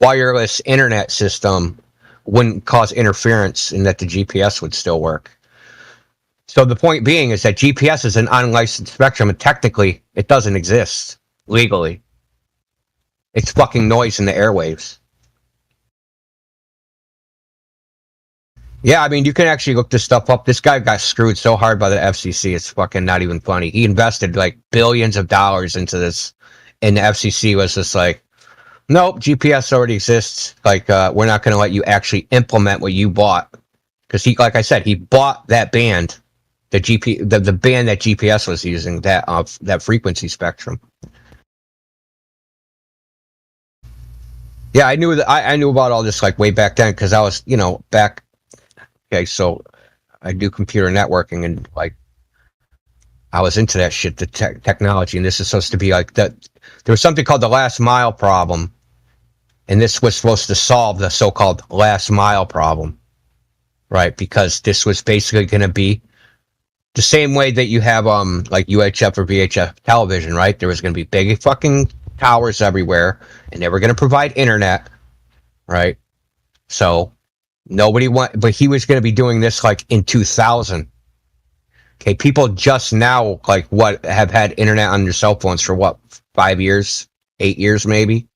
wireless internet system wouldn't cause interference and that the GPS would still work. So the point being is that GPS is an unlicensed spectrum, and technically it doesn't exist legally. It's fucking noise in the airwaves. Yeah, I mean, you can actually look this stuff up. This guy got screwed so hard by the FCC, it's fucking not even funny. He invested like billions of dollars into this, and the FCC was just like, nope, GPS already exists. Like, we're not going to let you actually implement what you bought. Because he, like I said, he bought that band, the band that GPS was using, that frequency spectrum. Yeah, I knew that. I knew about all this like way back then because I was, back. Okay, so I do computer networking and like I was into that shit, the technology, and this is supposed to be like that. There was something called the last mile problem, and this was supposed to solve the so-called last mile problem, right? Because this was basically going to be the same way that you have like UHF or VHF television, right? There was going to be big fucking towers everywhere, and they were going to provide internet, right? So nobody but he was going to be doing this like in 2000. Okay, people just now like have had internet on their cell phones for 5 years, 8 years maybe.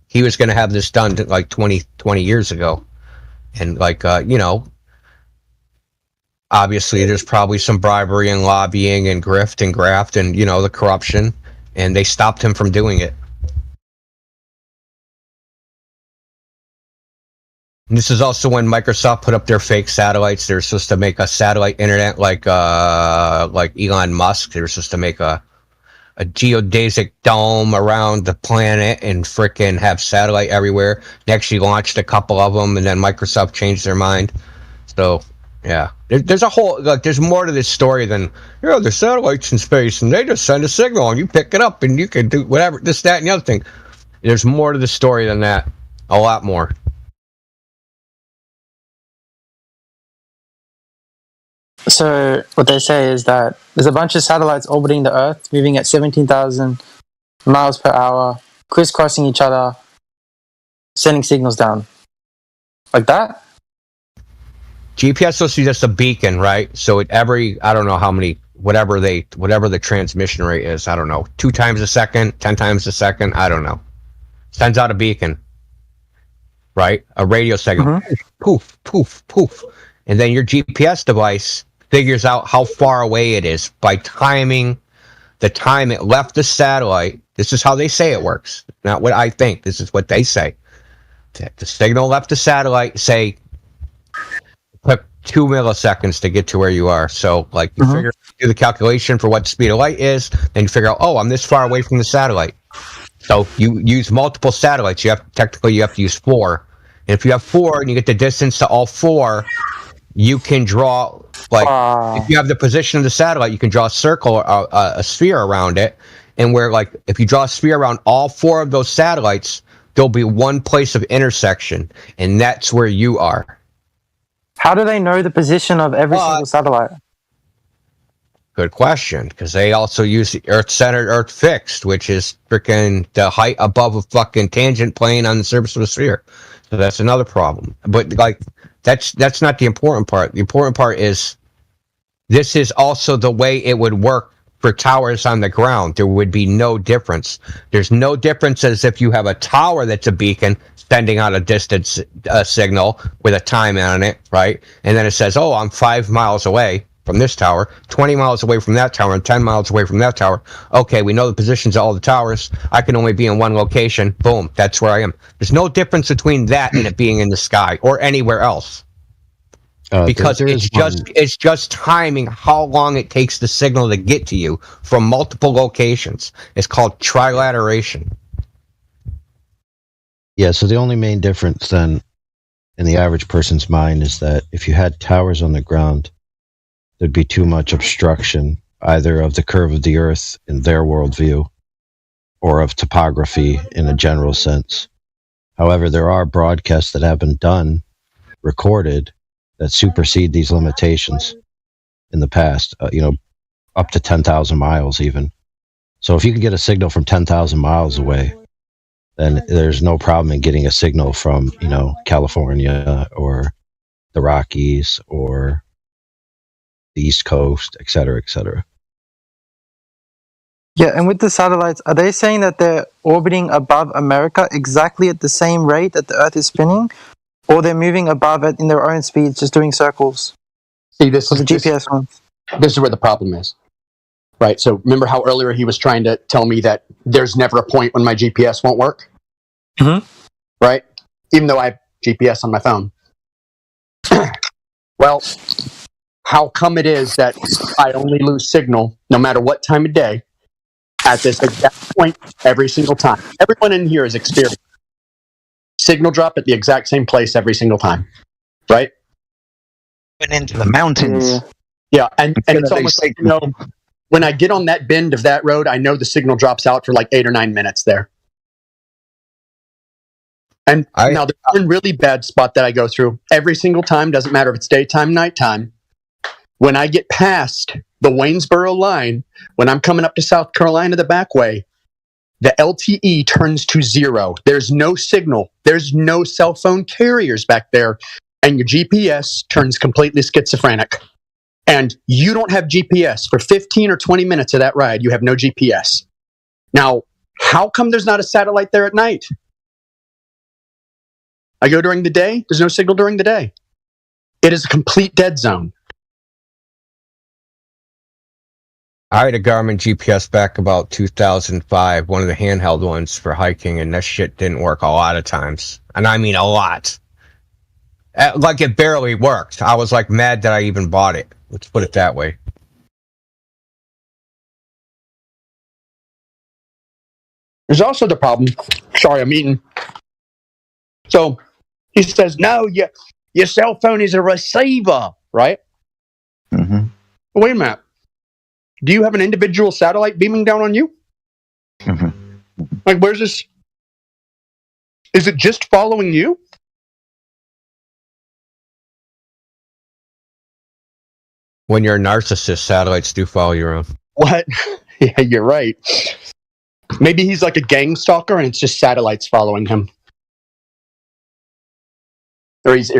He was going to have this done like 20 years ago, and like obviously there's probably some bribery and lobbying and grift and graft and the corruption, and they stopped him from doing it. And this is also when Microsoft put up their fake satellites. They were supposed to make a satellite internet like Elon Musk. They were supposed to make a geodesic dome around the planet and frickin' have satellite everywhere. They actually launched a couple of them, and then Microsoft changed their mind. So, yeah. There's a whole, there's more to this story than, there's satellites in space, and they just send a signal, and you pick it up, and you can do whatever, this, that, and the other thing. There's more to the story than that. A lot more. So what they say is that there's a bunch of satellites orbiting the Earth, moving at 17,000 miles per hour, crisscrossing each other, sending signals down. Like that? GPS is just a beacon, right? So at every, I don't know how many, whatever the transmission rate is, I don't know, 2 times a second, 10 times a second, I don't know. Sends out a beacon, right? A radio signal. Mm-hmm. Poof, poof, poof. And then your GPS device figures out how far away it is by timing the time it left the satellite. This is how they say it works, not what I think. This is what they say. The signal left the satellite, say, took 2 milliseconds to get to where you are. So, like, you do the calculation for what the speed of light is, then you figure out, I'm this far away from the satellite. So you use multiple satellites. You have to use 4. And if you have 4 and you get the distance to all 4, you can draw, if you have the position of the satellite, you can draw a circle, a sphere around it. And where, like, if you draw a sphere around all 4 of those satellites, there'll be one place of intersection, and that's where you are. How do they know the position of every single satellite? Good question, because they also use the Earth-centered, Earth-fixed, which is freaking the height above a fucking tangent plane on the surface of a sphere. So that's another problem. But, like, that's not the important part. The important part is this is also the way it would work for towers on the ground. There would be no difference. There's no difference as if you have a tower that's a beacon sending out a distance signal with a time on it, right? And then it says, I'm 5 miles away from this tower, 20 miles away from that tower, and 10 miles away from that tower. Okay, we know the positions of all the towers. I can only be in one location. Boom, that's where I am. There's no difference between that and it being in the sky or anywhere else. Because it's just timing how long it takes the signal to get to you from multiple locations. It's called trilateration. Yeah, so the only main difference then in the average person's mind is that if you had towers on the ground, there'd be too much obstruction, either of the curve of the Earth in their worldview or of topography in a general sense. However, there are broadcasts that have been done, recorded, that supersede these limitations in the past, up to 10,000 miles even. So if you can get a signal from 10,000 miles away, then there's no problem in getting a signal from, California or the Rockies or the East Coast, et cetera, et cetera. Yeah, and with the satellites, are they saying that they're orbiting above America exactly at the same rate that the Earth is spinning? or they're moving above it in their own speeds, just doing circles. See, this For is the GPS ones. this is where the problem is, right? So remember how earlier he was trying to tell me that there's never a point when my GPS won't work, right? Even though I have GPS on my phone. Well, how come it is that I only lose signal no matter what time of day at this exact point every single time? Everyone in here has experienced signal drop at the exact same place every single time, right? Went into the mountains. Yeah, and it's gonna almost like, when I get on that bend of that road, I know the signal drops out for like 8 or 9 minutes there. And now there's one really bad spot that I go through every single time, doesn't matter if it's daytime, nighttime. When I get past the Waynesboro line, when I'm coming up to South Carolina the back way, the LTE turns to 0. There's no signal. There's no cell phone carriers back there. And your GPS turns completely schizophrenic. And you don't have GPS for 15 or 20 minutes of that ride. You have no GPS. Now, how come there's not a satellite there at night? I go during the day. There's no signal during the day. It is a complete dead zone. I had a Garmin GPS back about 2005, one of the handheld ones for hiking, and that shit didn't work a lot of times. And I mean a lot. Like, it barely worked. I was like mad that I even bought it. Let's put it that way. There's also the problem. Sorry, I'm eating. So he says, no, your cell phone is a receiver, right? Mm-hmm. Wait a minute. Do you have an individual satellite beaming down on you? Mm-hmm. Like, where's this? Is it just following you? When you're a narcissist, satellites do follow you around. What? Yeah, you're right. Maybe he's like a gang stalker and it's just satellites following him. Or he's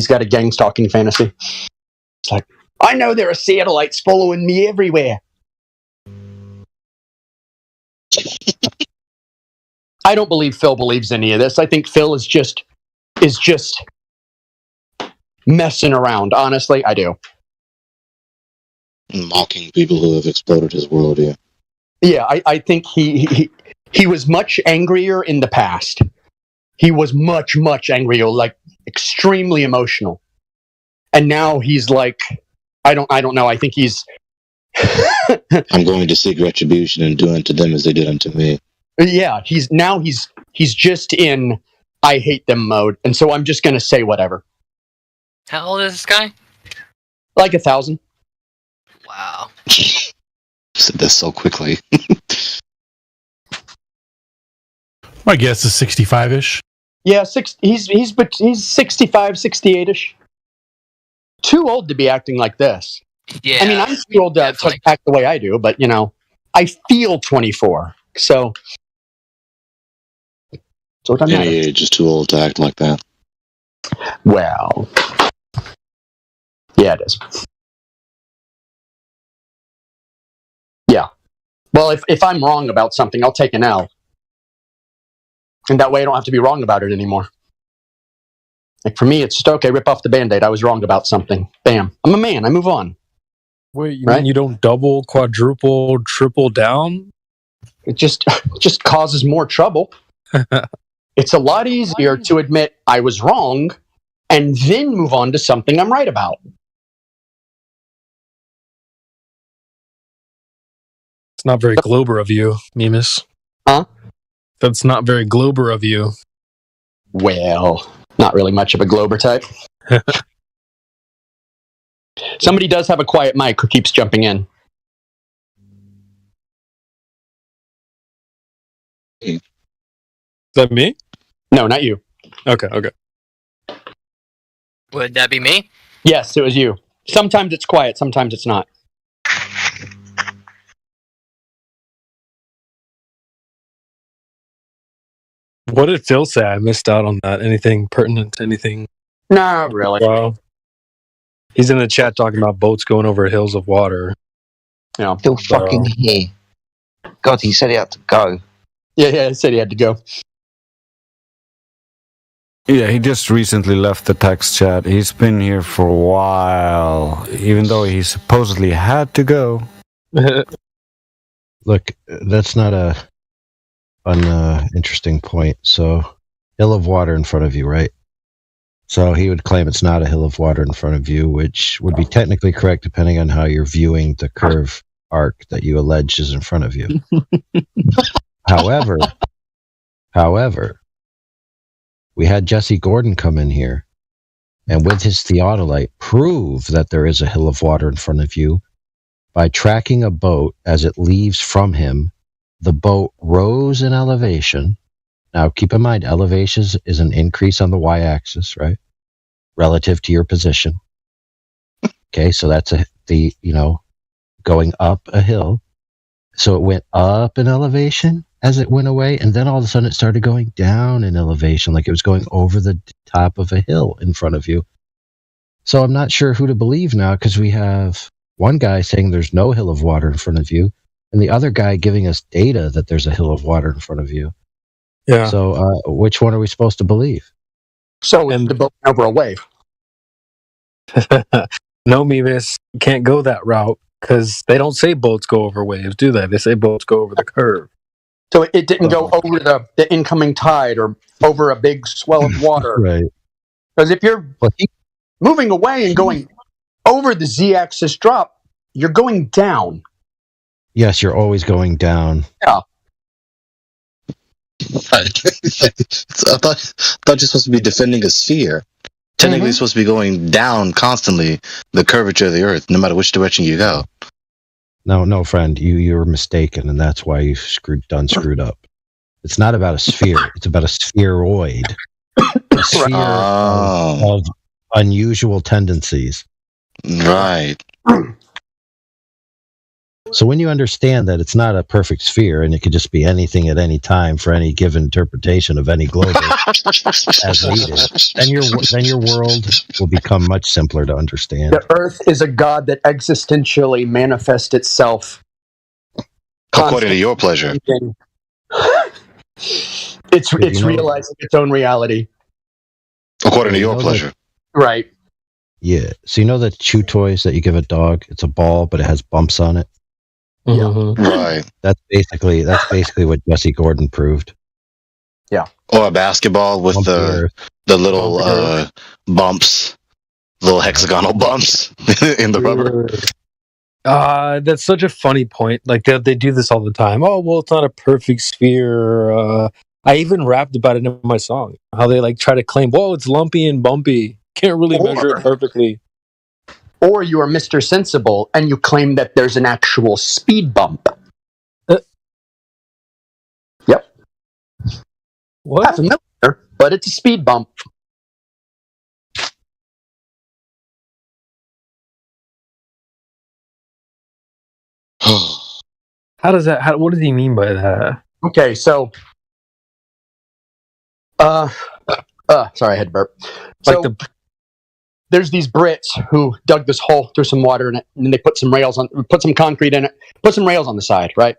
got a gang stalking fantasy. It's like, I know there are satellites following me everywhere. I don't believe Phil believes any of this. I think Phil is just messing around. Honestly, I do. Mocking people who have exploded his world, yeah. Yeah, I think he was much angrier in the past. He was much angrier, like extremely emotional. And now he's like, I don't know. I think he's I'm going to seek retribution and do unto them as they did unto me. Yeah, he's just in I hate them mode, and so I'm just gonna say whatever. How old is this guy? Like 1,000. Wow. Said this so quickly. My guess is 65-ish. Yeah, he's 65, 68-ish. Too old to be acting like this. Yeah. I mean, I'm too old to act the way I do, but I feel 24. So what I'm Any age is too old to act like that. Well, yeah, it is. Yeah. Well, if I'm wrong about something, I'll take an L. And that way I don't have to be wrong about it anymore. Like, for me, it's just, okay, rip off the Band-Aid. I was wrong about something. Bam. I'm a man. I move on. Wait, you mean you don't double, quadruple, triple down? It just causes more trouble. It's a lot easier to admit I was wrong and then move on to something I'm right about. It's not very Glober of you, Mimus. Huh? That's not very Glober of you. Well, not really much of a Glober type. Somebody does have a quiet mic who keeps jumping in. Is that me? No, not you. Okay. Would that be me? Yes, it was you. Sometimes it's quiet, sometimes it's not. What did Phil say? I missed out on that. Anything pertinent? Anything? Not really. Wow. He's in the chat talking about boats going over hills of water. Yeah. Still fucking here. God, he said he had to go. Yeah, he said he had to go. Yeah, he just recently left the text chat. He's been here for a while, even though he supposedly had to go. Look, that's not an interesting point. So, hill of water in front of you, right? So he would claim it's not a hill of water in front of you, which would be technically correct depending on how you're viewing the curve arc that you allege is in front of you. However, we had Jesse Gordon come in here and with his theodolite prove that there is a hill of water in front of you by tracking a boat as it leaves from him. The boat rose in elevation. Now, keep in mind, elevation is an increase on the y-axis, right? Relative to your position. Okay, so that's going up a hill. So it went up in elevation as it went away, and then all of a sudden it started going down in elevation, like it was going over the top of a hill in front of you. So I'm not sure who to believe now, because we have one guy saying there's no hill of water in front of you, and the other guy giving us data that there's a hill of water in front of you. Yeah. So which one are we supposed to believe? So the boat went over a wave. No, Mevis, you can't go that route because they don't say boats go over waves, do they? They say boats go over the curve. So it didn't go over the incoming tide or over a big swell of water. Right. Because if you're moving away and going over the z-axis drop, you're going down. Yes, you're always going down. Yeah. I thought you're supposed to be defending a sphere. Technically, you're supposed to be going down constantly, the curvature of the Earth, no matter which direction you go. No, friend, you're mistaken, and that's why you done screwed up. It's not about a sphere; it's about a spheroid, a sphere of unusual tendencies. Right. So when you understand that it's not a perfect sphere and it could just be anything at any time for any given interpretation of any globe as needed, then your world will become much simpler to understand. The Earth is a god that existentially manifests itself according to your pleasure. It's realizing its own reality. According to your pleasure. Right. Yeah. So you know the chew toys that you give a dog? It's a ball, but it has bumps on it. Yeah. Right. That's basically what Jesse Gordon proved. Yeah. Or a basketball with the little bumps, little hexagonal bumps in the rubber. That's such a funny point. Like they do this all the time. Oh, well, it's not a perfect sphere. I even rapped about it in my song. How they try to claim, whoa, it's lumpy and bumpy. Can't really measure it perfectly. Or you are Mr. Sensible and you claim that there's an actual speed bump. Yep. What? Half a millimeter, but it's a speed bump. How does that? What does he mean by that? Okay, so, sorry, I had to burp. So, there's these Brits who dug this hole, threw some water in it, and then they put some concrete in it, put some rails on the side, right?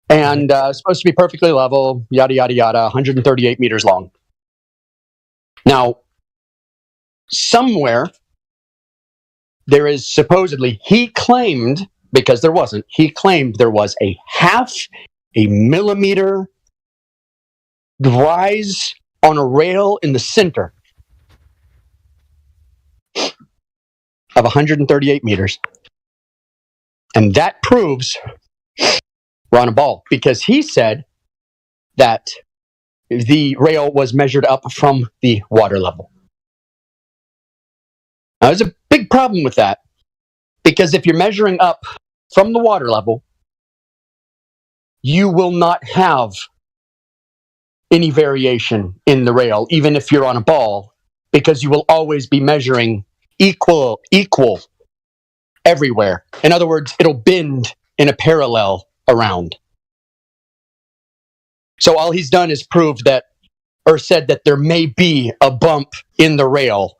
And it's supposed to be perfectly level, yada, yada, yada, 138 meters long. Now, somewhere, there is supposedly, he claimed, because there wasn't, he claimed there was a 0.5 millimeter rise on a rail in the center of 138 meters. And that proves we're on a ball, because he said that the rail was measured up from the water level. Now, there's a big problem with that, because if you're measuring up from the water level, you will not have any variation in the rail, even if you're on a ball, because you will always be measuring equal everywhere. In other words, it'll bend in a parallel around. So all he's done is prove that, or said that there may be a bump in the rail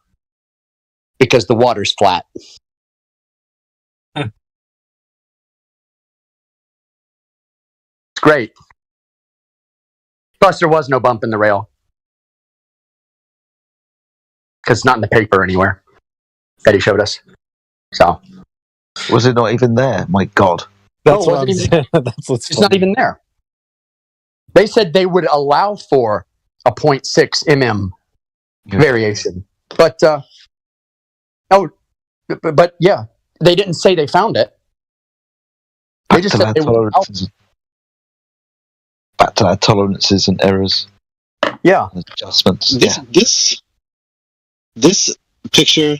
because the water's flat. It's great. Plus, there was no bump in the rail. because it's not in the paper anywhere that he showed us. So, was it not even there? My God, That's No, what it wasn't even- That's what's it's not funny. even there. They said they would allow for a 0.6 mm variation, but but yeah, they didn't say they found it. They just said they would allow. Back to our tolerances and errors. Yeah, and adjustments. This picture,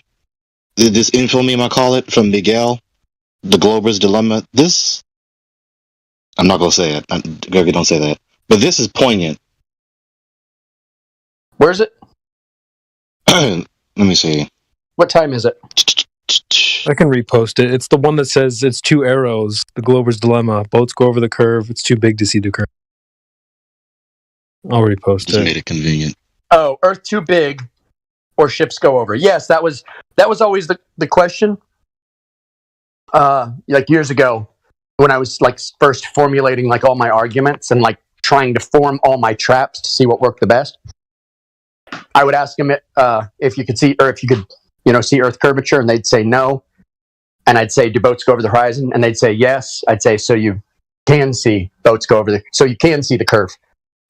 this info meme I call it, from Miguel, the Glober's Dilemma. This, I'm not gonna say it. Gregory, don't say that. But this is poignant. Where is it? Let me see. What time is it? I can repost it. It's the one that says it's two arrows, the Glober's Dilemma. Boats go over the curve. It's too big to see the curve. I'll repost Just it. made it convenient. Oh, Earth too big, or ships go over. Yes, that was always the question. Like years ago, when I was like first formulating like all my arguments and like trying to form all my traps to see what worked the best, I would ask them if you could see, or if you could, see Earth curvature, and they'd say no. And I'd say, do boats go over the horizon? And they'd say yes. I'd say, so you can see boats go over so you can see the curve.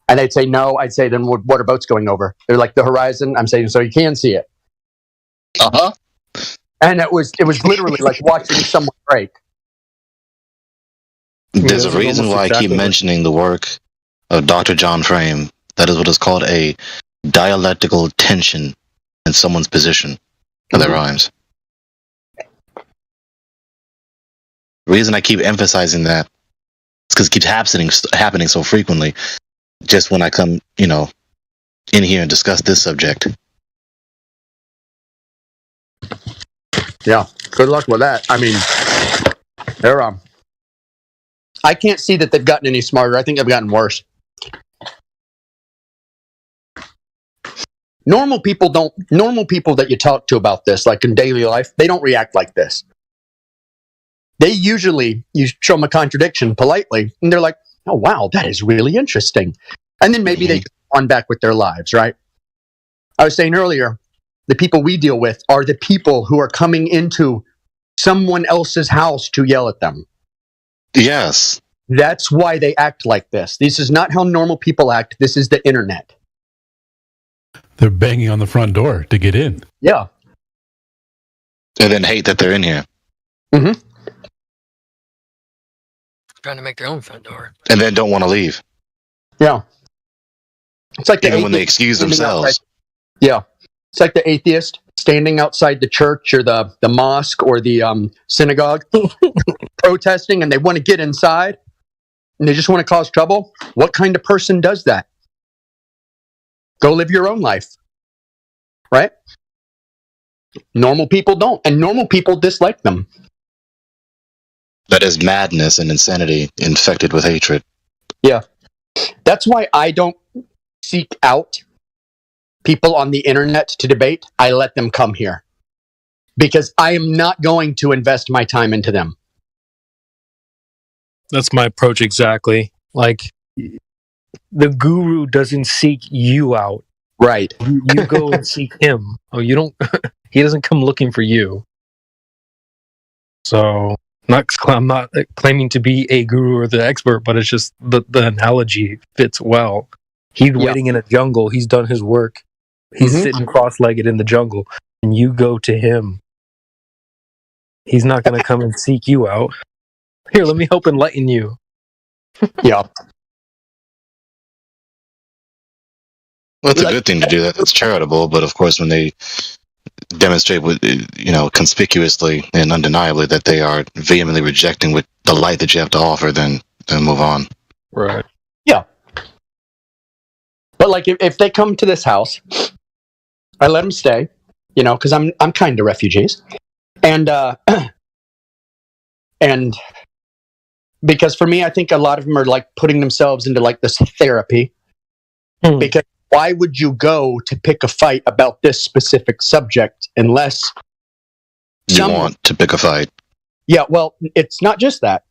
And they'd say no. I'd say, then what are boats going over? They're like the horizon. I'm saying, so you can see it. And it was literally like watching someone break. There's a reason why I keep mentioning the work of Dr. John Frame. That is what is called a dialectical tension in someone's position. That rhymes. The reason I keep emphasizing that is because it keeps happening so frequently. Just when I come, in here and discuss this subject. Yeah, good luck with that. I mean, they're I can't see that they've gotten any smarter. I think they've gotten worse. Normal people that you talk to about this, like in daily life, they don't react like this. They usually, you show them a contradiction politely, and they're like, oh, wow, that is really interesting. And then maybe they go on back with their lives, right? I was saying earlier, the people we deal with are the people who are coming into someone else's house to yell at them. Yes. That's why they act like this. This is not how normal people act. This is the internet. They're banging on the front door to get in. Yeah. And then hate that they're in here. Mm-hmm. Trying to make their own front door. And then don't want to leave. Yeah. It's like even when they excuse themselves. Yeah. It's like the atheist standing outside the church or the mosque or the synagogue protesting, and they want to get inside and they just want to cause trouble. What kind of person does that? Go live your own life. Right? Normal people don't. And normal people dislike them. That is madness and insanity infected with hatred. Yeah. That's why I don't seek out people on the internet to debate. I let them come here. Because I am not going to invest my time into them. That's my approach exactly. Like, the guru doesn't seek you out. Right. You go and seek him. Oh, you don't... he doesn't come looking for you. So... I'm not claiming to be a guru or the expert, but it's just the analogy fits well. He's waiting in a jungle. He's done his work. He's sitting cross-legged in the jungle, and you go to him. He's not going to come and seek you out. Here, let me help enlighten you. Yeah. Well, it's a good thing to do that. It's charitable, but of course, when they demonstrate, conspicuously and undeniably that they are vehemently rejecting with the light that you have to offer, then move on. Right. Yeah. But like, if they come to this house, I let them stay, because I'm kind to refugees, and and because for me, I think a lot of them are like putting themselves into like this therapy. Because why would you go to pick a fight about this specific subject unless you want to pick a fight? Yeah, well, it's not just that.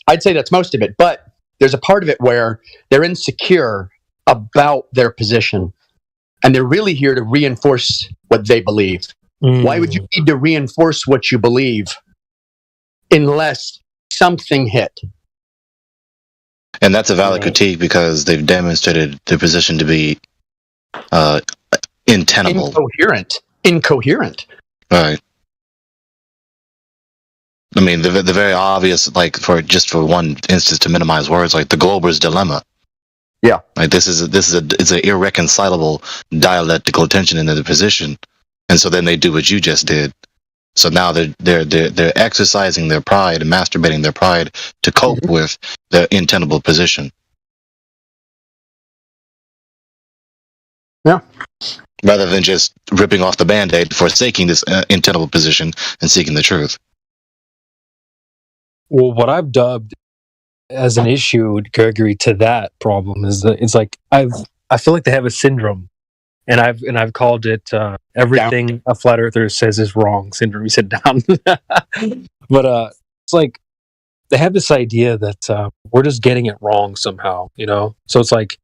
I'd say that's most of it, but there's a part of it where they're insecure about their position. And they're really here to reinforce what they believe. Why would you need to reinforce what you believe unless something hit? And that's a valid critique because they've demonstrated their position to be untenable. Incoherent. Right. I mean, the very obvious, like for one instance to minimize words, like the Glober's dilemma. Yeah. Like it's an irreconcilable dialectical tension in their position, and so then they do what you just did. So now they're exercising their pride and masturbating their pride to cope with their untenable position. Yeah. Rather than just ripping off the Band-Aid, forsaking this untenable position and seeking the truth. Well, what I've dubbed as an issue, Gregory, to that problem is that it's like I feel like they have a syndrome, and I've called it everything a flat earther says is wrong syndrome. You said down, but it's like they have this idea that we're just getting it wrong somehow, you know. So it's like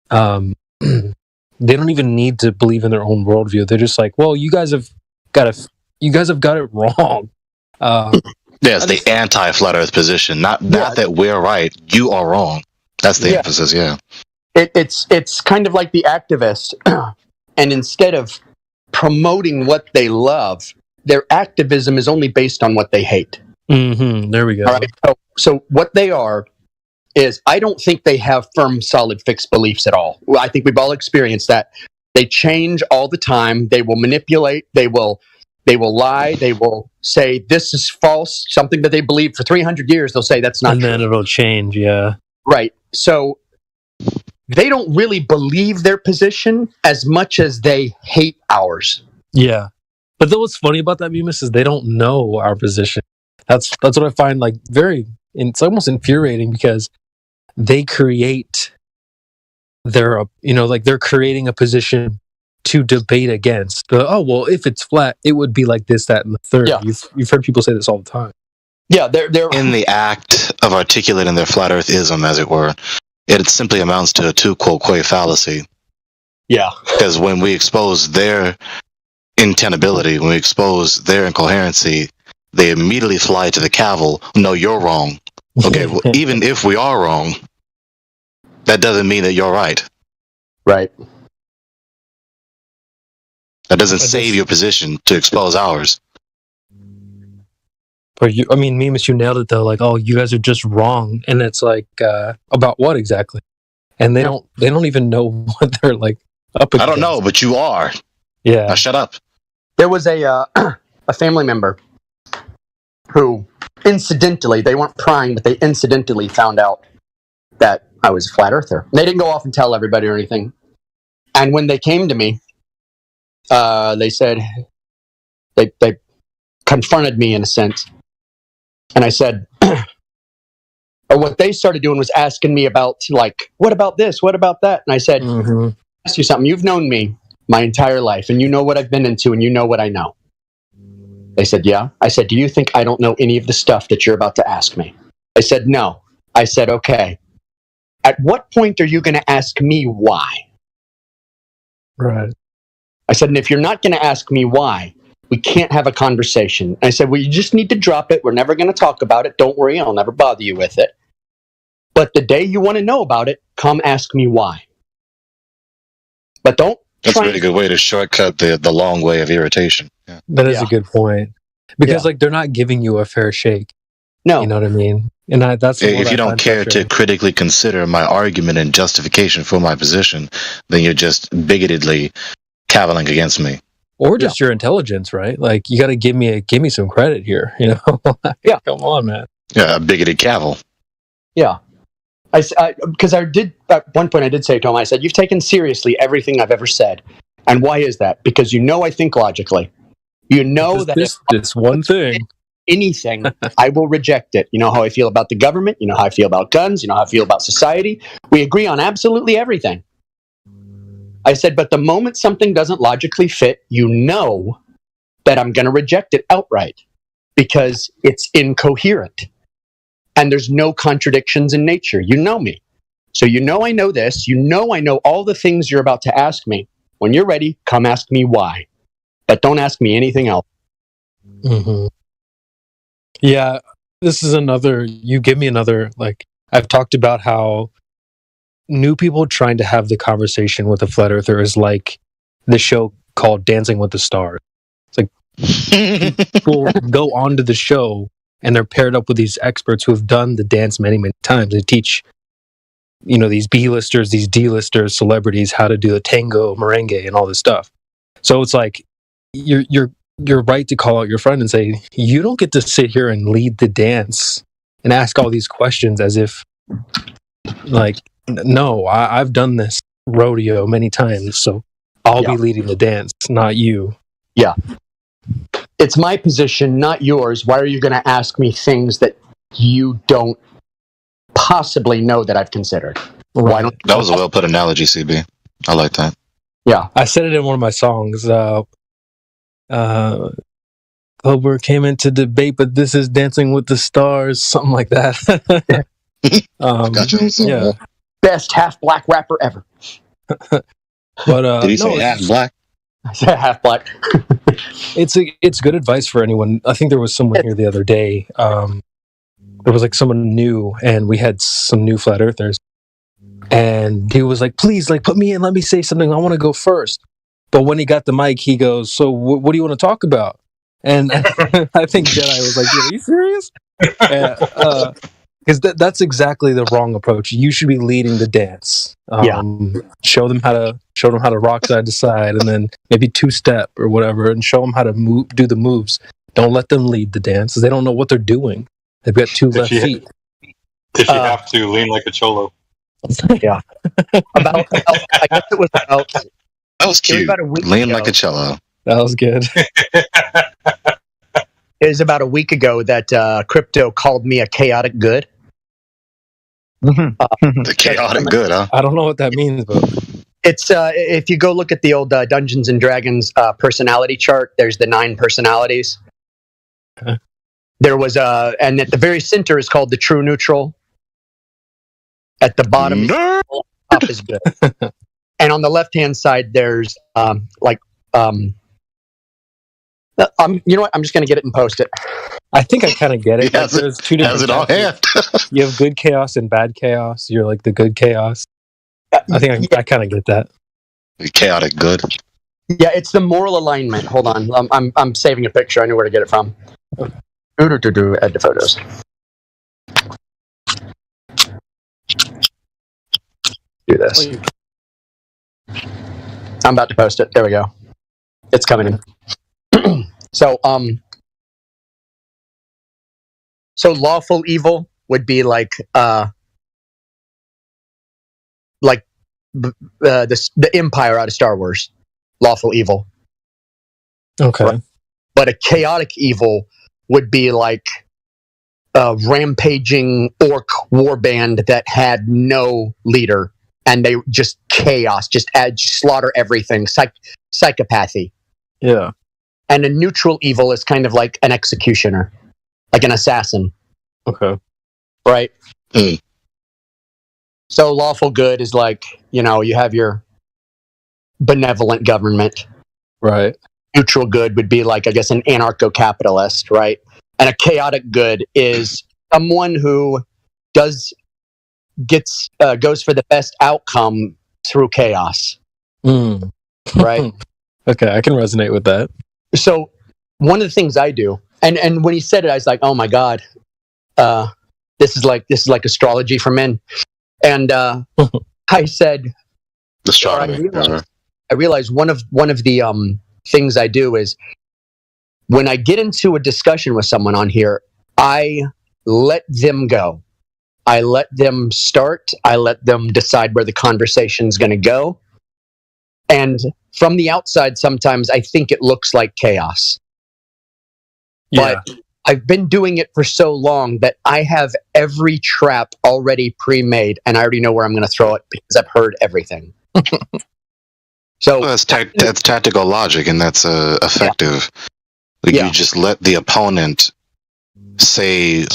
they don't even need to believe in their own worldview. They're just like, well, you guys have got it wrong. Yes, the anti-flat Earth position. Not that we're right, you are wrong. That's the emphasis. Yeah, it's kind of like the activist, and instead of promoting what they love, their activism is only based on what they hate. There we go. All right. So what they are is, I don't think they have firm, solid, fixed beliefs at all. I think we've all experienced that. They change all the time. They will manipulate. They will lie. They will say this is false, something that they believe for 300 years. They'll say that's not and true. Then it'll change. Yeah. Right. So they don't really believe their position as much as they hate ours. Yeah. But then what's funny about that, Bemis, is they don't know our position. That's what I find like it's almost infuriating, because they create they're creating a position to debate against. Well, if it's flat, it would be like this, that, and the third. Yeah. You've heard people say this all the time. Yeah, they're in the act of articulating their flat earthism, as it were, it simply amounts to a tu quoque fallacy. Yeah. Because when we expose their untenability, when we expose their incoherency, they immediately fly to the cavil. No, you're wrong. Okay, well, even if we are wrong, that doesn't mean that you're right. Right. That doesn't save your position to expose ours. But Mimas, you nailed it though. Like, oh, you guys are just wrong, and it's like about what exactly? And they don't even know what they're like up against. I don't know, but you are. Yeah. Now shut up. There was a family member who incidentally, they weren't prying, but they incidentally found out that I was a flat earther. They didn't go off and tell everybody or anything. And when they came to me, they said, they confronted me in a sense. And I said, or what they started doing was asking me about, like, what about this? What about that? And I said, ask you something. You've known me my entire life, and you know what I've been into, and you know what I know. They said, yeah. I said, do you think I don't know any of the stuff that you're about to ask me? I said, no. I said, okay. At what point are you going to ask me why? Right. I said, and if you're not going to ask me why, we can't have a conversation. I said, well, you just need to drop it. We're never going to talk about it. Don't worry. I'll never bother you with it. But the day you want to know about it, come ask me why. But don't. That's a really good way to shortcut the long way of irritation. Yeah. That is a good point. Because they're not giving you a fair shake. No. You know what I mean? And that's if you don't care to critically consider my argument and justification for my position, then you're just bigotedly caviling against me. Or just your intelligence, right? Like, you got to give me some credit here, you know? Yeah. Come on, man. Yeah, a bigoted cavil. Yeah. Because I did, at one point I did say to him, I said, you've taken seriously everything I've ever said. And why is that? Because you know I think logically. You know that this one thing, anything, I will reject it. You know how I feel about the government. You know how I feel about guns. You know how I feel about society. We agree on absolutely everything. I said, but the moment something doesn't logically fit, you know that I'm going to reject it outright because it's incoherent. And there's no contradictions in nature. You know me. So you know I know this. You know I know all the things you're about to ask me. When you're ready, come ask me why. But don't ask me anything else. Mm-hmm. Yeah, this is another. You give me another. Like I've talked about how new people trying to have the conversation with a flat earther is like the show called Dancing with the Stars. It's like people go onto the show and they're paired up with these experts who have done the dance many, many times. They teach, these B-listers, these D-listers, celebrities how to do the tango, merengue, and all this stuff. So it's like you're right to call out your friend and say, you don't get to sit here and lead the dance and ask all these questions as if, like, no, I've done this rodeo many times, so I'll be leading the dance, not you. Yeah. It's my position, not yours. Why are you going to ask me things that you don't possibly know that I've considered? Right. Why don't That was a well put analogy, CB. I like that. Yeah. I said it in one of my songs. Cobra came into debate, but this is Dancing with the Stars, something like that. Gotcha. Yeah. Best half black rapper ever. But did he say half black? I said half black. It's good advice for anyone. I think there was someone here the other day. There was like someone new, and we had some new flat earthers, and he was like, "Please, like, put me in. Let me say something. I want to go first." But when he got the mic, he goes, "So what do you want to talk about?" And I think Jedi was like, "Are you serious?" Because that's exactly the wrong approach. You should be leading the dance. Show them how to rock side to side, and then maybe two-step or whatever, and show them how to do the moves. Don't let them lead the dance. They don't know what they're doing. They've got two left feet. Did you have to lean like a cholo? Yeah. I guess it was about. That was cute. About a week lean ago. like a cello. That was good. It was about a week ago that Crypto called me a chaotic good. The chaotic good, huh? I don't know what that means, but it's if you go look at the old Dungeons and Dragons personality chart, there's the 9 personalities. Okay. There was and at the very center is called the true neutral. At the bottom, top is good, and on the left hand side, there's you know what? I'm just going to get it and post it. I think I kind of get it. There's two different. Has it all hand. You have good chaos and bad chaos. You're like the good chaos. I think I kind of get that. Chaotic good. Yeah, it's the moral alignment. Hold on, I'm saving a picture. I know where to get it from. Add to photos. Do this. I'm about to post it. There we go. It's coming in. So lawful evil would be like the Empire out of Star Wars. Lawful evil. Okay. Right? But a chaotic evil would be like a rampaging orc warband that had no leader, and they just chaos, just slaughter everything, psychopathy. Yeah. And a neutral evil is kind of like an executioner, like an assassin. Okay. Right? So lawful good is like, you have your benevolent government. Right. Neutral good would be like, I guess, an anarcho-capitalist, right? And a chaotic good is someone who goes for the best outcome through chaos. Right? Okay, I can resonate with that. So one of the things I do, and when he said it, I was like, oh my God, this is like astrology for men. And I said, astronomy. I realized one of the things I do is when I get into a discussion with someone on here, I let them go. I let them start. I let them decide where the conversation's going to go. And from the outside, sometimes I think it looks like chaos. Yeah. But I've been doing it for so long that I have every trap already pre-made, and I already know where I'm going to throw it because I've heard everything. So that's tactical logic, and that's effective. Yeah. You just let the opponent say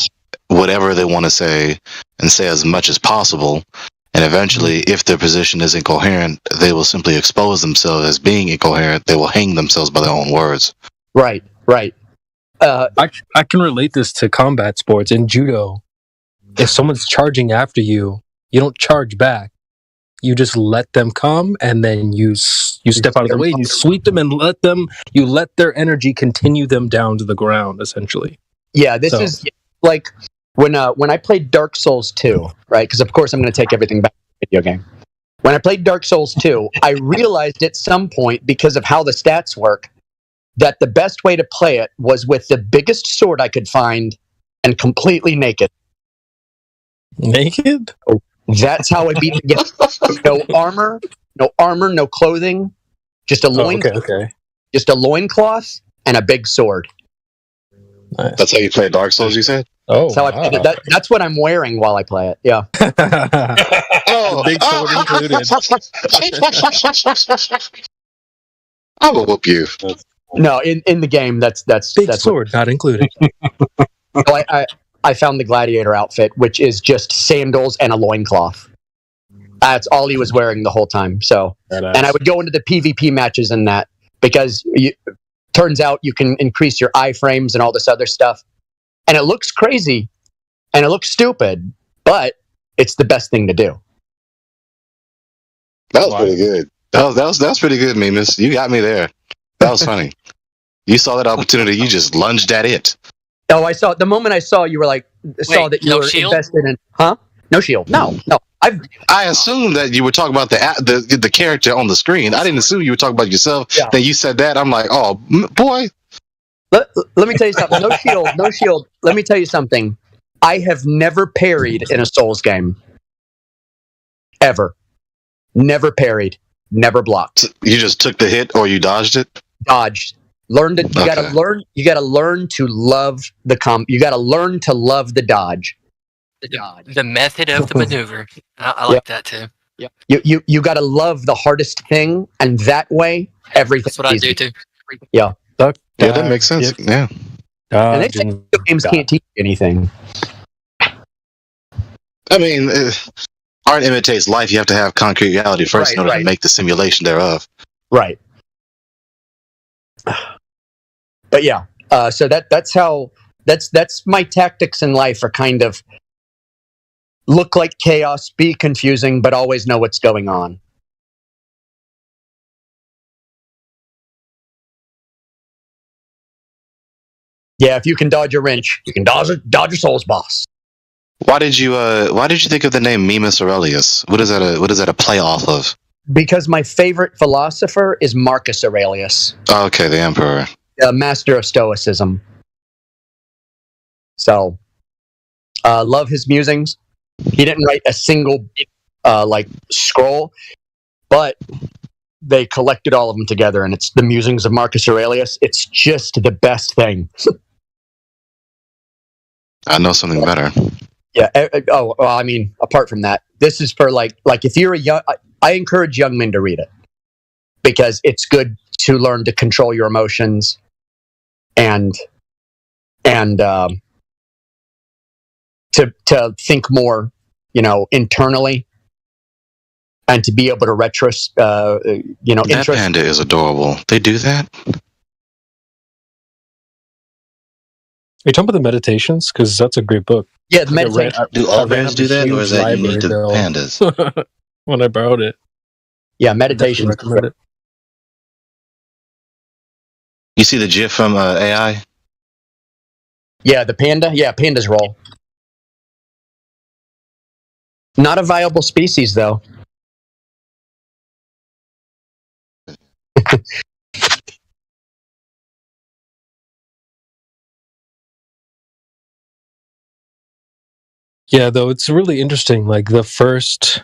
whatever they want to say, and say as much as possible, And eventually, if their position is incoherent, they will simply expose themselves as being incoherent. They will hang themselves by their own words. Right. I can relate this to combat sports. In judo, if someone's charging after you, you don't charge back. You just let them come, and then you step out of the way and you sweep them and let their energy continue them down to the ground, essentially. Yeah, this is like when I played Dark Souls 2, right? Because of course I'm going to take everything back to the video game. When I played Dark Souls 2, I realized at some point, because of how the stats work, that the best way to play it was with the biggest sword I could find and completely naked. Naked? That's how I beat the game. No armor, no clothing, just a just a loincloth and a big sword. Nice. That's how you play Dark Souls, you said? Oh, that's how I play it. That's what I'm wearing while I play it. Yeah. Big sword included. I will whoop you. No, in the game, that's big sword not included. So I found the gladiator outfit, which is just sandals and a loincloth. That's all he was wearing the whole time. So, and I would go into the PvP matches in that because turns out you can increase your iframes and all this other stuff, and it looks crazy and it looks stupid, but it's the best thing to do. That was pretty good. That was pretty good, Mimus. You got me there. That was funny. You saw that opportunity. You just lunged at it. Oh, I saw. The moment I saw you were like, saw that you were invested in. Huh? No shield. No. I assumed that you were talking about the character on the screen. I didn't assume you were talking about yourself. Yeah. Then you said that. I'm like, oh boy. Let me tell you something. No shield. No shield. Let me tell you something. I have never parried in a Souls game. Ever. Never parried. Never blocked. You just took the hit, or you dodged it. Dodged. Learned it. You gotta learn. You gotta learn to love the You gotta learn to love the dodge. The method of the maneuver. I like that too. Yeah. You gotta love the hardest thing, and that way everything. That's what I do too. Yeah. Yeah, that makes sense. Yeah. And they say video games can't teach you anything. I mean, art imitates life. You have to have concrete reality first in order to make the simulation thereof. Right. But yeah, so that's how that's my tactics in life are kind of look like chaos, be confusing, but always know what's going on. Yeah, if you can dodge a wrench, you can dodge a Souls boss. Why did you think of the name Mimus Aurelius? What is that a play off of? Because my favorite philosopher is Marcus Aurelius. Oh, okay, the emperor. Master of Stoicism. So, love his musings. He didn't write a single scroll, but they collected all of them together, and it's the musings of Marcus Aurelius. It's just the best thing. I know something better. Yeah. Well, I mean, apart from that, this is for like if you're a young. I encourage young men to read it because it's good to learn to control your emotions and to think more, internally, and to be able to That panda is adorable. They do that. Are you talking about the meditations? Because that's a great book. Yeah, the meditations. Do all bears do that, or is that unique to pandas? When I borrowed it. Yeah, meditation. Recommend it. You see the GIF from AI? Yeah, the panda. Yeah, pandas roll. Not a viable species, though. Yeah, though it's really interesting. Like the first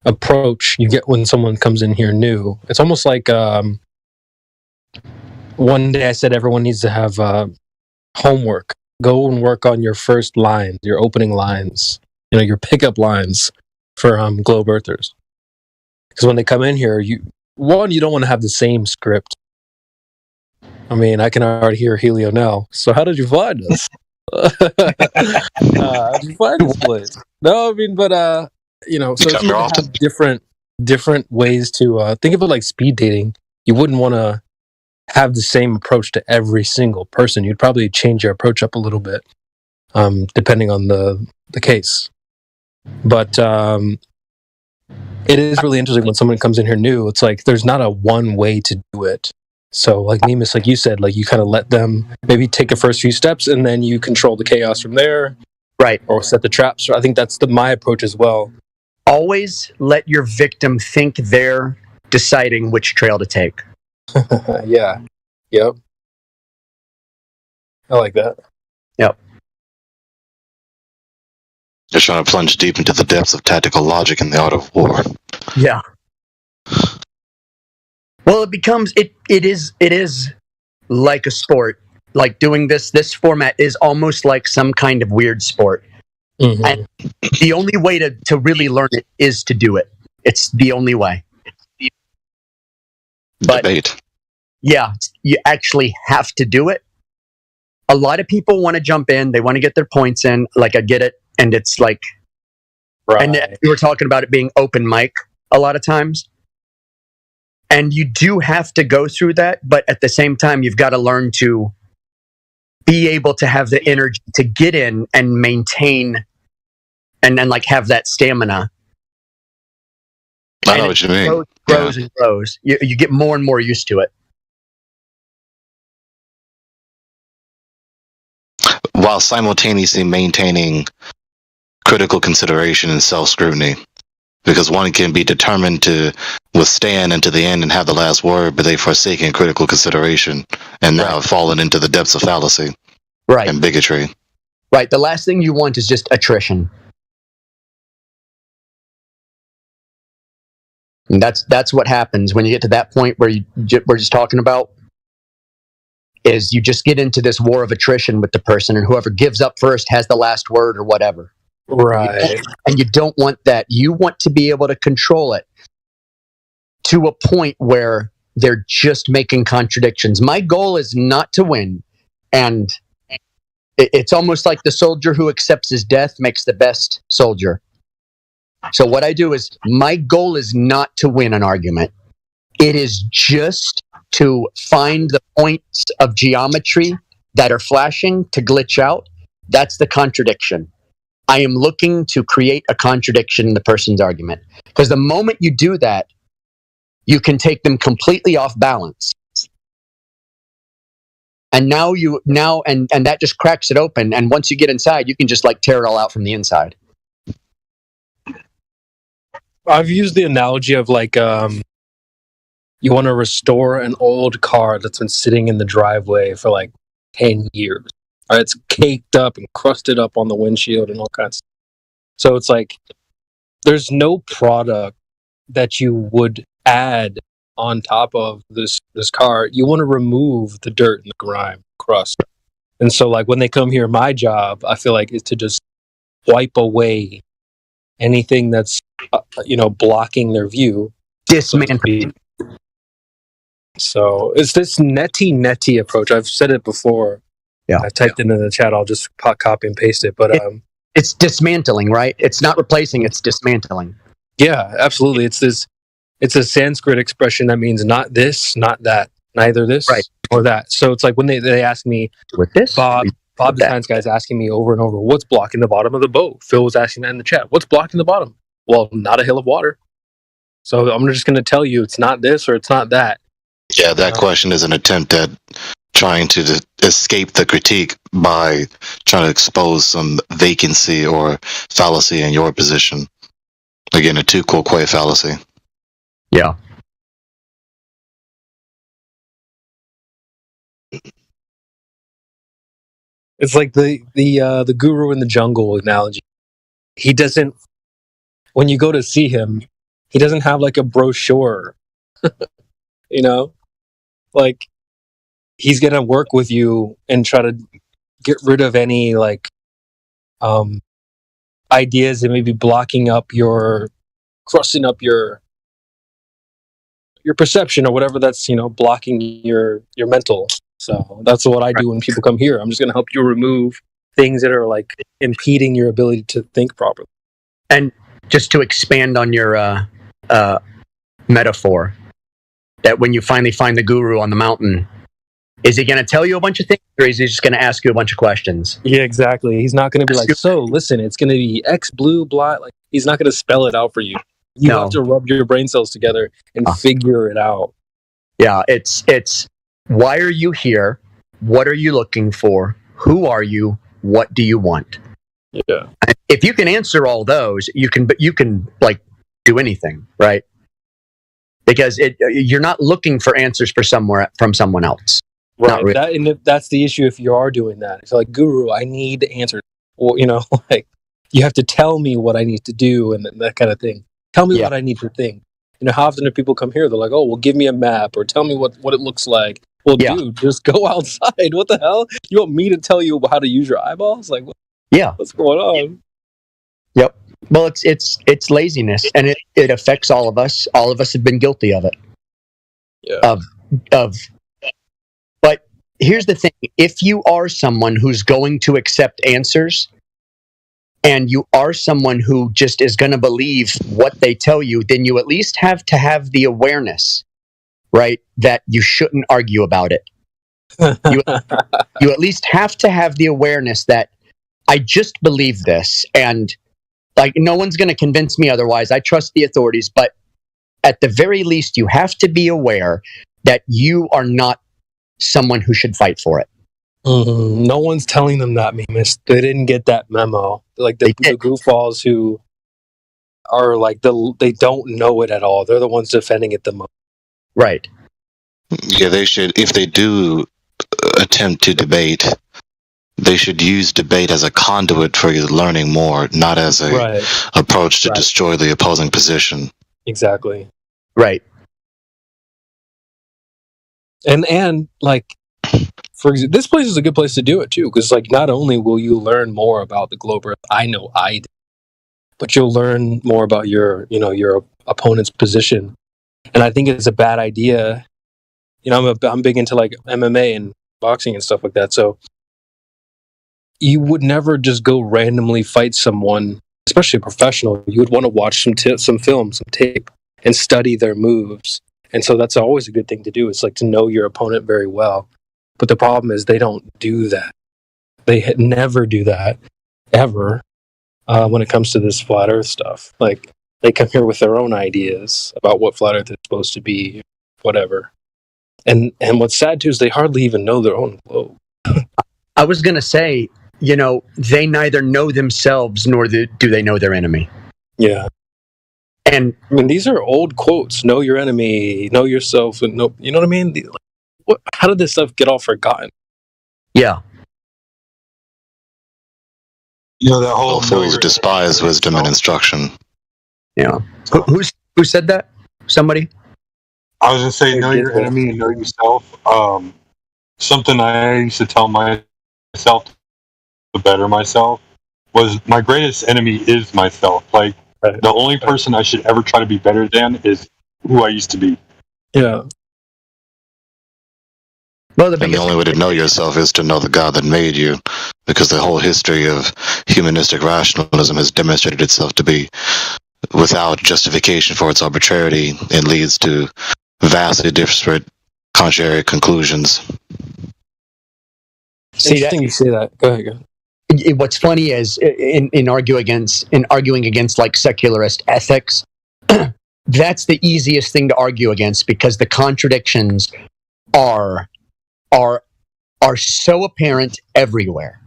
approach you get when someone comes in here new. It's almost like one day I said everyone needs to have homework. Go and work on your first lines, your opening lines, your pickup lines for Globe Earthers. Because when they come in here, you don't want to have the same script. I mean, I can already hear Helio now. So how did you find us? Find this place. No, I mean, but so if you have different ways to think of it like speed dating, you wouldn't want to have the same approach to every single person. You'd probably change your approach up a little bit, depending on the case. But it is really interesting when someone comes in here new. It's like there's not a one way to do it. So, like Nemus, like you said, like you kind of let them maybe take the first few steps, and then you control the chaos from there, right? Or set the traps. So I think that's my approach as well. Always let your victim think they're deciding which trail to take. Yeah. Yep. I like that. Yep. They're trying to plunge deep into the depths of tactical logic and the art of war. Yeah. Well, it is like a sport. Like doing this format is almost like some kind of weird sport. Mm-hmm. And the only way to really learn it is to do it. It's the only way. But debate. Yeah, you actually have to do it. A lot of people want to jump in. They want to get their points in. Like, I get it. And it's like, right. And we were talking about it being open mic a lot of times. And you do have to go through that. But at the same time, you've got to learn to be able to have the energy to get in and maintain and then like have that stamina. I know what you mean. Grows and grows. You get more and more used to it. While simultaneously maintaining critical consideration and self-scrutiny. Because one can be determined to withstand unto the end and have the last word, but they've forsaken critical consideration and now have fallen into the depths of fallacy and bigotry. Right. The last thing you want is just attrition. And that's what happens when you get to that point where we're just talking about is you just get into this war of attrition with the person, and whoever gives up first has the last word or whatever. Right. And you don't want that. You want to be able to control it to a point where they're just making contradictions. My goal is not to win. And it's almost like the soldier who accepts his death makes the best soldier. So what I do is my goal is not to win an argument. It is just to find the points of geometry that are flashing to glitch out. That's the contradiction. I am looking to create a contradiction in the person's argument. Because the moment you do that, you can take them completely off balance. And and that just cracks it open. And once you get inside, you can just like tear it all out from the inside. I've used the analogy of like, you want to restore an old car that's been sitting in the driveway for like 10 years. Right? It's caked up and crusted up on the windshield and all kinds of stuff. So it's like, there's no product that you would add on top of this car. You want to remove the dirt and the grime, crust. And so like when they come here, my job, I feel like, is to just wipe away anything that's, blocking their view. Dismantle. So it's this netty approach. I've said it before. Yeah. I typed it in the chat. I'll just copy and paste it. But it's dismantling, right? It's not replacing, it's dismantling. Yeah, absolutely. It's a Sanskrit expression that means not this, not that, neither this or that. So it's like when they ask me, with this, Bob the science guy's asking me over and over, what's blocking the bottom of the boat? Phil was asking that in the chat. What's blocking the bottom? Well, not a hill of water. So I'm just going to tell you it's not this or it's not that. Yeah, that question is an attempt at trying to escape the critique by trying to expose some vacancy or fallacy in your position. Again, a tu quoque fallacy. Yeah. It's like the guru in the jungle analogy. He doesn't, when you go to see him, he doesn't have like a brochure. Like he's gonna work with you and try to get rid of any like ideas that may be blocking up crossing up your perception or whatever that's blocking your mental. So that's what I do when people come here. I'm just gonna help you remove things that are like impeding your ability to think properly. And just to expand on your metaphor, that when you finally find the guru on the mountain, is he going to tell you a bunch of things, or is he just going to ask you a bunch of questions? Yeah, exactly. He's not going to be like, so listen, it's going to be X blue black. Like, he's not going to spell it out for you. You have to rub your brain cells together and figure it out. Yeah, it's why are you here? What are you looking for? Who are you? What do you want? Yeah. And if you can answer all those, you can like do anything, right? Because you're not looking for answers from someone else. Right. Really. That's the issue if you are doing that. It's like, guru, I need answers. Well, like you have to tell me what I need to do and that kind of thing. Tell me what I need to think. How often do people come here? They're like, oh, well, give me a map or tell me what it looks like. Well, dude, just go outside. What the hell? You want me to tell you how to use your eyeballs? Like, what's going on? Yep. Well, it's laziness, and it affects all of us. All of us have been guilty of it. Yeah. But here's the thing: if you are someone who's going to accept answers, and you are someone who just is going to believe what they tell you, then you at least have to have the awareness, right, that you shouldn't argue about it. You at least have to have the awareness that I just believe this, and like no one's going to convince me otherwise. I trust the authorities, but at the very least, you have to be aware that you are not someone who should fight for it. Mm-hmm. No one's telling them that, Mimus. They didn't get that memo. Like the goofballs who are like they don't know it at all. They're the ones defending it the most. Right. Yeah, they should. If they do attempt to debate, they should use debate as a conduit for you learning more, not as a approach to destroy the opposing position. Exactly. Right. And like, for example, this place is a good place to do it too, because like not only will you learn more about the globe Earth, I know I did, but you'll learn more about your opponent's position. And I think it's a bad idea. I'm big into like MMA and boxing and stuff like that. So you would never just go randomly fight someone, especially a professional. You would want to watch some film, some tape, and study their moves. And so that's always a good thing to do. It's like to know your opponent very well. But the problem is they don't do that. They never do that, ever, when it comes to this flat Earth stuff. Like, they come here with their own ideas about what flat Earth is supposed to be, whatever. And what's sad, too, is they hardly even know their own globe. I was going to say, they neither know themselves nor do they know their enemy. Yeah. And I mean, these are old quotes. Know your enemy, know yourself, and know, you know what I mean? How did this stuff get all forgotten? Yeah. That whole fools despise wisdom and instruction. Yeah. Who said that? Somebody? I was going to say, know your enemy and know yourself. Something I used to tell myself to better myself was my greatest enemy is myself. Like, the only person I should ever try to be better than is who I used to be. Yeah. Well, and the only way to know yourself is to know the God that made you, because the whole history of humanistic rationalism has demonstrated itself to be without justification for its arbitrarity and leads to vastly disparate, contrary conclusions. Interesting you say that. Go ahead. What's funny is in arguing against like secularist ethics, that's the easiest thing to argue against because the contradictions are so apparent everywhere.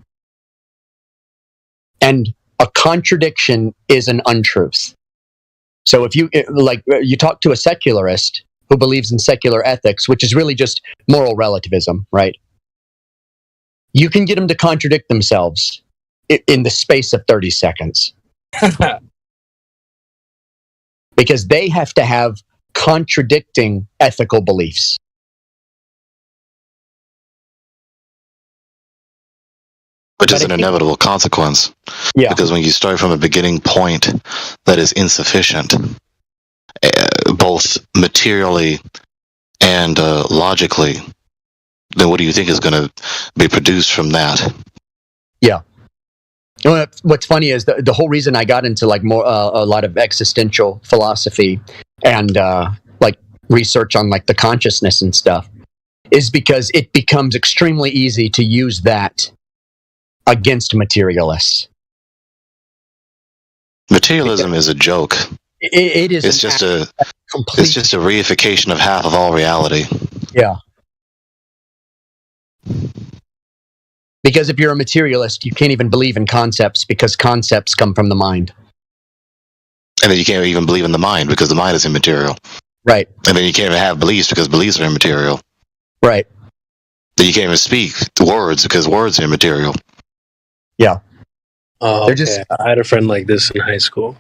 And a contradiction is an untruth. So if you talk to a secularist who believes in secular ethics, which is really just moral relativism, right? You can get them to contradict themselves in the space of 30 seconds. Because they have to have contradicting ethical beliefs. Which is an inevitable consequence. Yeah. Because when you start from a beginning point that is insufficient, both materially and logically, then what do you think is going to be produced from that? Yeah. You know, what's funny is the whole reason I got into like more a lot of existential philosophy and like research on like the consciousness and stuff is because it becomes extremely easy to use that against materialists. Materialism is a joke. It is. It's just a reification of half of all reality. Yeah. Because if you're a materialist, you can't even believe in concepts because concepts come from the mind. And then you can't even believe in the mind because the mind is immaterial. Right. And then you can't even have beliefs because beliefs are immaterial. Right. Then you can't even speak words because words are immaterial. Yeah. Oh, They're just. I had a friend like this in high school.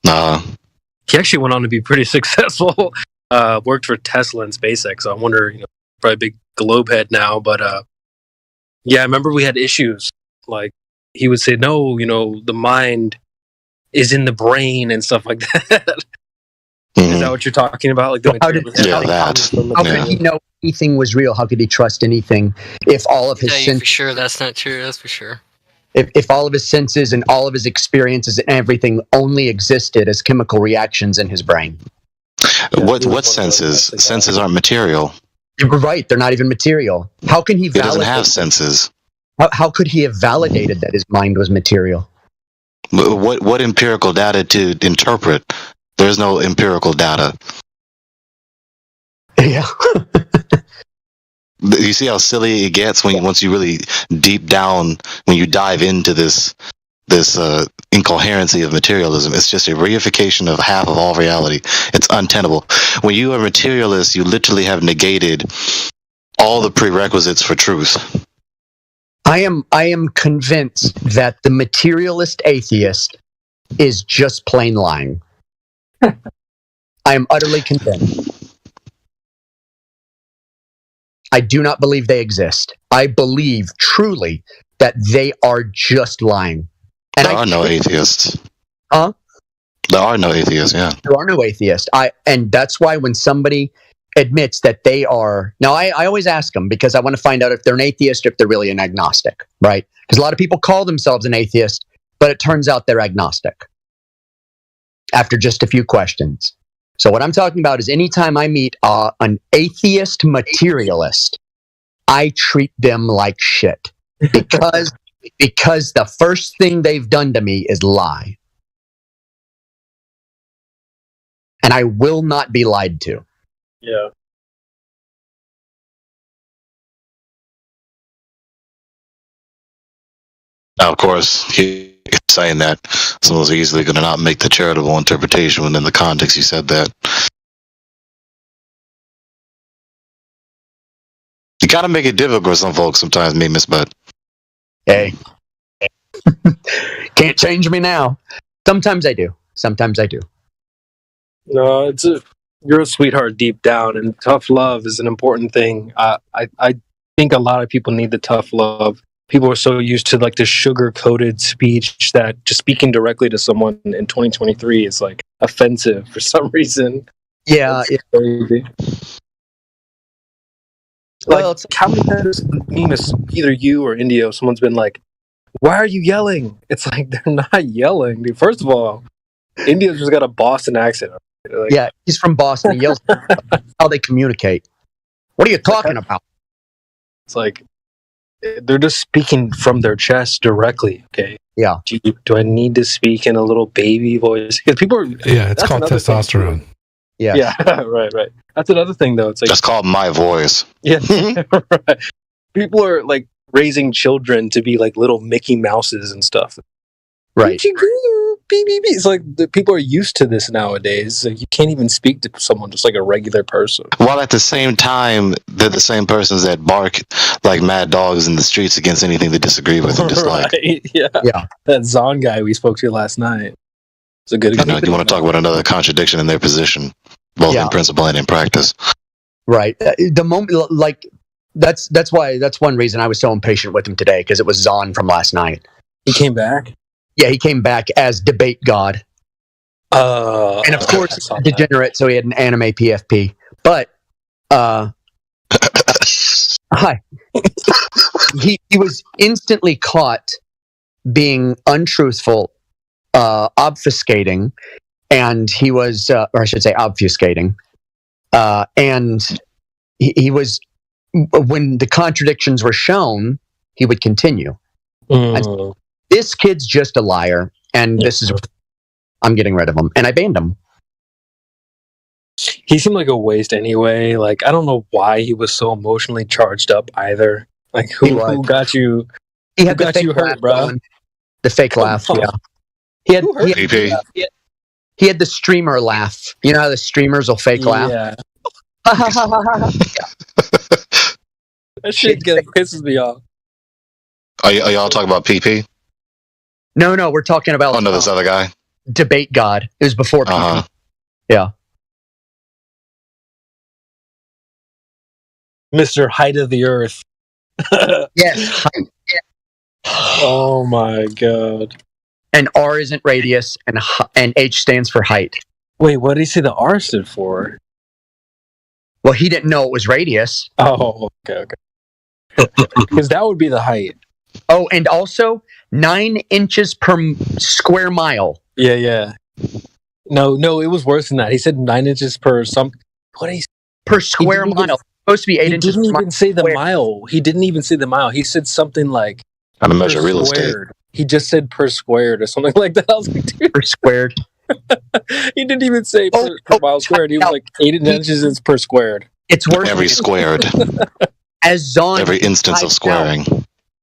He actually went on to be pretty successful. Worked for Tesla and SpaceX. So I wonder, probably a big globe head now, but yeah, I remember we had issues. Like he would say, no, the mind is in the brain and stuff like that. Is that what you're talking about? Like how could he know anything was real? How could he trust anything if all of his senses? For sure, that's not true. That's for sure. If all of his senses and all of his experiences and everything only existed as chemical reactions in his brain. What senses? Senses aren't material. You're right. They're not even material. How can he validate? He doesn't have senses. How could he have validated that his mind was material? What empirical data to interpret? There's no empirical data. Yeah. You see how silly it gets once you really deep down, when you dive into this incoherency of materialism. It's just a reification of half of all reality. It's untenable. When you are a materialist, you literally have negated all the prerequisites for truth. I am convinced that the materialist atheist is just plain lying. I am utterly convinced. I do not believe they exist. I believe truly that they are just lying. And there are no atheists. Huh? There are no atheists, yeah. There are no atheists. And that's why when somebody admits that they are... Now, I always ask them because I want to find out if they're an atheist or if they're really an agnostic, right? Because a lot of people call themselves an atheist, but it turns out they're agnostic after just a few questions. So what I'm talking about is anytime I meet an atheist materialist, I treat them like shit because the first thing they've done to me is lie. And I will not be lied to. Yeah. Now, of course, he saying that someone's easily going to not make the charitable interpretation within the context you said that. You gotta make it difficult for some folks sometimes, me, Miss Bud. Hey. Can't change me now. Sometimes I do. Sometimes I do. No, you're a sweetheart deep down, and tough love is an important thing. I think a lot of people need the tough love. People are so used to like the sugar-coated speech that just speaking directly to someone in 2023 is like offensive for some reason. Yeah. Crazy. Like, how many times, either you or Indio, someone's been like, why are you yelling? It's like, they're not yelling, dude. First of all, Indio's just got a Boston accent. Like, yeah, he's from Boston. He yells how they communicate. What are you talking about? It's like, they're just speaking from their chest directly, okay? Yeah. Do I need to speak in a little baby voice? Because people are... Yeah, it's called testosterone. Yeah. Yeah, right. That's another thing, though. It's like... That's called my voice. Yeah, right. People are, like, raising children to be, like, little Mickey Mouses and stuff. Right. It's like, people are used to this nowadays. Like, you can't even speak to someone just like a regular person. While at the same time, they're the same persons that bark like mad dogs in the streets against anything they disagree with and dislike. Right, yeah. That Zon guy we spoke to last night. It's a good example. You want to talk about another contradiction in their position, both in principle and in practice. Right. The moment, like, that's one reason I was so impatient with him today, because it was Zon from last night. He came back? Yeah, he came back as debate god. And of course, he's a degenerate, so he had an anime PFP. But, hi. He was instantly caught being untruthful, obfuscating, and he was, or I should say, obfuscating, and he was, when the contradictions were shown, he would continue. And this kid's just a liar, and this is, I'm getting rid of him, and I banned him. He seemed like a waste anyway. Like, I don't know why he was so emotionally charged up either. Like, who got you? He had the fake laugh, bro. The fake laugh, yeah. He had the streamer laugh. You know how the streamers will fake laugh? Yeah. That shit pisses me off. Are y'all talking about PP? No, we're talking about this other guy. Debate God. It was before PP. Yeah. Mr. Height of the Earth. Yes. Oh my god. And R isn't radius, and H stands for height. Wait, what did he say the R stood for? Well, he didn't know it was radius. Oh, okay. Because that would be the height. Oh, and also 9 inches per square mile. Yeah. No, it was worse than that. He said 9 inches per some. What is per square mile? Supposed to be 8 inches. He didn't even say the mile. He didn't even say the mile. He said something like how to measure real estate. He just said per squared or something like that. I was like, dude. Per squared. He didn't even say per mile squared. He was like 8 inches is per squared. It's worse. Every squared. As Zon, every instance of squaring.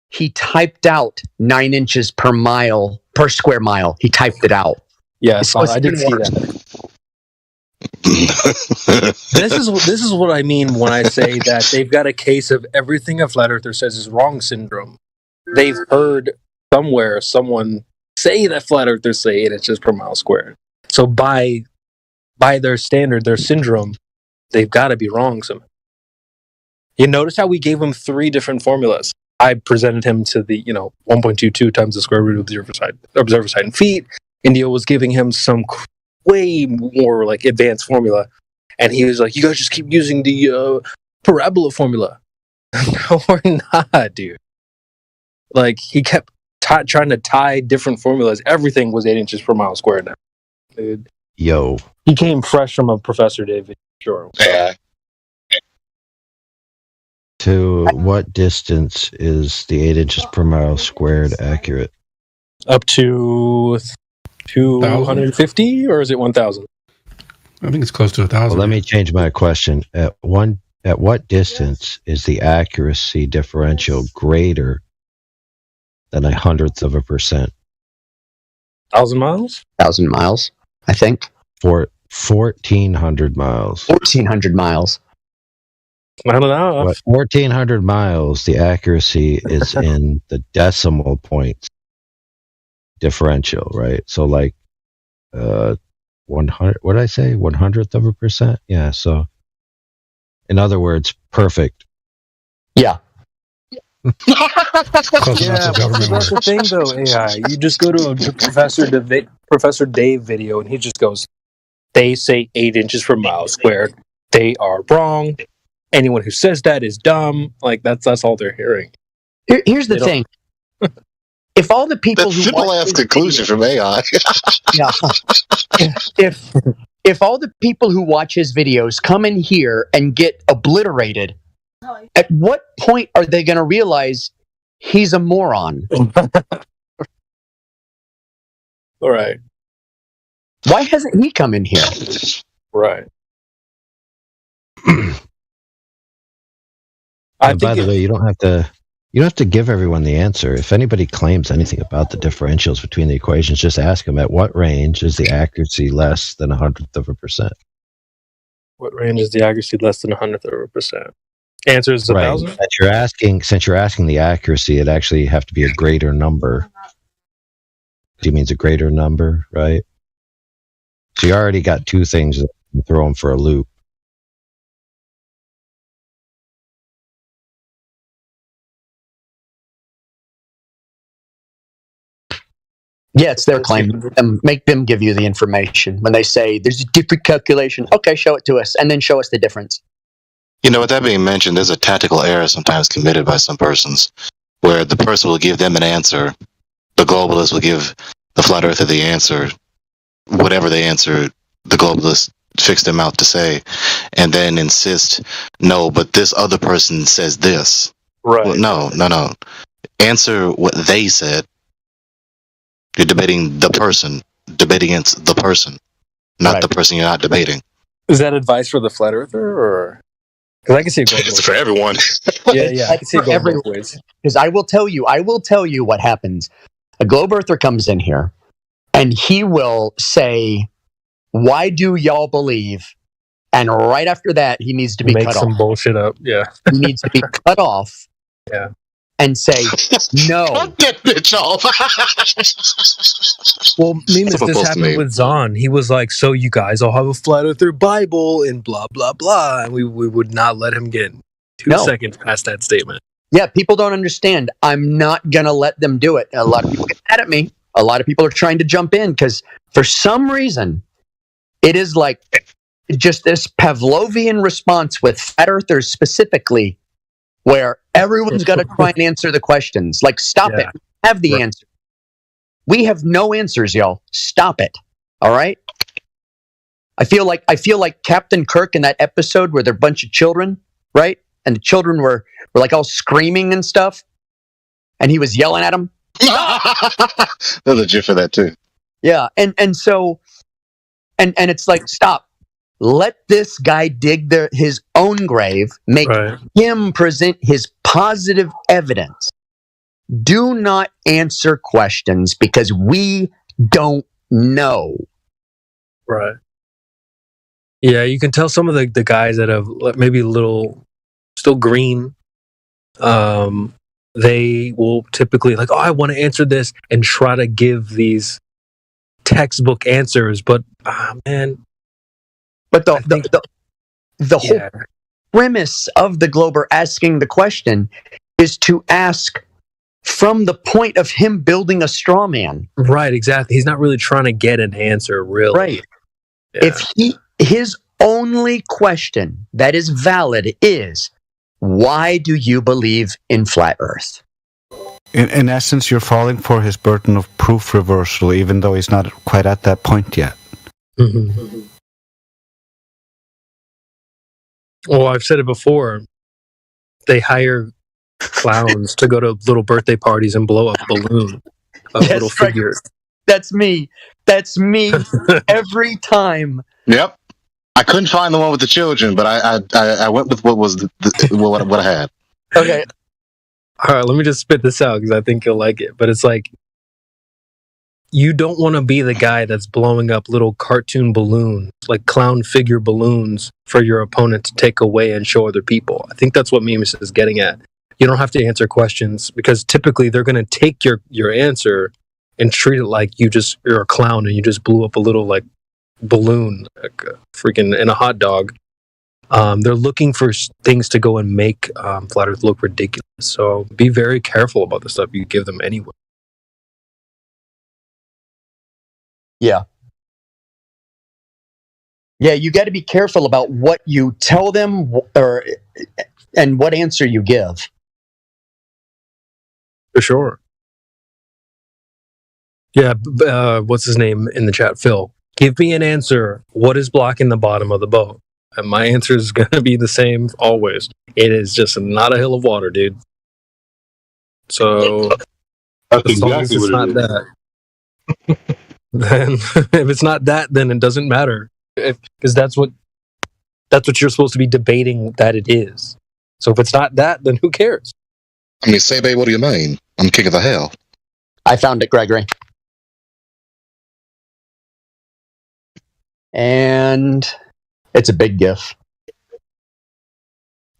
He typed out 9 inches per mile per square mile. He typed it out. Yes, I did see that. This is what I mean when I say that they've got a case of everything a flat earther says is wrong syndrome. They've heard somewhere someone say that flat earthers say 8 inches per mile squared. So by their standard, their syndrome, they've got to be wrong somehow. You notice how we gave him 3 different formulas. I presented him to the 1.22 times the square root of the observer's height in feet. Indio was giving him some way more like advanced formula, and he was like, "You guys just keep using the parabola formula." No, we're not, dude. Like he kept trying to tie different formulas. Everything was 8 inches per mile squared now, dude. Yo, he came fresh from a Professor David. Sure. Yeah. To what distance is the 8 inches per mile squared accurate? Up to 250, or is it 1,000? I think it's close to 1,000. Well, let me change my question. At what distance is the accuracy differential greater than 1/100%? 1,000 miles? 1,000 miles, I think. For 1,400 miles. 1,400 miles. I don't know. But 1,400 miles, the accuracy is in the decimal points differential, right? So like 100, what did I say? 1/100%? Yeah, so in other words, perfect. Yeah. That's the thing though, AI. You just go to a Professor Dave video and he just goes, they say 8 inches per mile squared. They are wrong. Anyone who says that is dumb. Like that's all they're hearing. Here's the thing. If all the people who ask conclusions from AI. Yeah. If all the people who watch his videos come in here and get obliterated, at what point are they going to realize he's a moron? All right. Why hasn't he come in here? Right. By the way, you don't have to give everyone the answer. If anybody claims anything about the differentials between the equations, just ask them at what range is the accuracy less than 1/100%? What range is the accuracy less than 1/100%? Answer is 1,000. Since you're asking the accuracy, it actually have to be a greater number. It means a greater number, right? So you already got 2 things that can throw them for a loop. Yeah, it's their claim. Make them give you the information. When they say there's a different calculation, okay, show it to us, and then show us the difference. You know, with that being mentioned, there's a tactical error sometimes committed by some persons where the person will give them an answer the globalists will give the flat earther the answer, whatever the answer the globalists fix them out to say, and then insist, no, but this other person says this. Right. Well, no. Answer what they said. You're debating the person. Debate against the person, not the person you're not debating. Is that advice for the flat earther, or because I can see it going It's for everyone. Yeah, I can see it going both ways. Because I will tell you what happens. A globe earther comes in here, and he will say, "Why do y'all believe?" And right after that, he needs to be Make cut some off. bullshit up. Yeah. He needs to be cut off. Yeah. And say no. Cut that bitch off. Well, Mimas, That's this supposed to happened mean. with Zahn. He was like, "So you guys all have a flat earther Bible and blah blah blah," and we would not let him get 2 seconds past that statement. Yeah, people don't understand. I'm not gonna let them do it. A lot of people get mad at me. A lot of people are trying to jump in because for some reason, it is like just this Pavlovian response with flat earthers specifically, where everyone's got to try and answer the questions. Like, stop it. We have the answer. We have no answers, y'all. Stop it. All right. I feel like Captain Kirk in that episode where they're a bunch of children, right? And the children were like all screaming and stuff, and he was yelling at them. There's a GIF for that too. Yeah, and so it's like, stop. Let this guy dig his own grave. Make him present his positive evidence. Do not answer questions because we don't know. Right. Yeah, you can tell some of the guys that have maybe a little still green. They will typically like, oh, I want to answer this and try to give these textbook answers, but man. But the whole premise of the Glober asking the question is to ask from the point of him building a straw man. Right, exactly. He's not really trying to get an answer, really. Right. Yeah. If his only question that is valid is, why do you believe in flat Earth? In essence, you're falling for his burden of proof reversal, even though he's not quite at that point yet. Mm-hmm. Well, I've said it before. They hire clowns to go to little birthday parties and blow up balloon of little figures. That's me. That's me every time. Yep. I couldn't find the one with the children, but I went with what was what I had. Okay. All right, let me just spit this out because I think you'll like it. But it's like, you don't want to be the guy that's blowing up little cartoon balloons, like clown figure balloons, for your opponent to take away and show other people. I think that's what Mimas is getting at. You don't have to answer questions because typically they're going to take your answer and treat it like you're a clown and you just blew up a little like balloon, like freaking in a hot dog. They're looking for things to go and make Flat Earth look ridiculous. So be very careful about the stuff you give them anyway. Yeah. Yeah, you got to be careful about what you tell them and what answer you give. For sure. Yeah, what's his name in the chat? Phil. Give me an answer. What is blocking the bottom of the boat? And my answer is going to be the same always. It is just not a hill of water, dude. So, that's as long as exactly it's what not it is. that, then if it's not that, then it doesn't matter. Because that's what you're supposed to be debating that it is. So if it's not that, then who cares? I mean, Sebe, what do you mean? I'm king of the hell. I found it, Gregory. And it's a big GIF.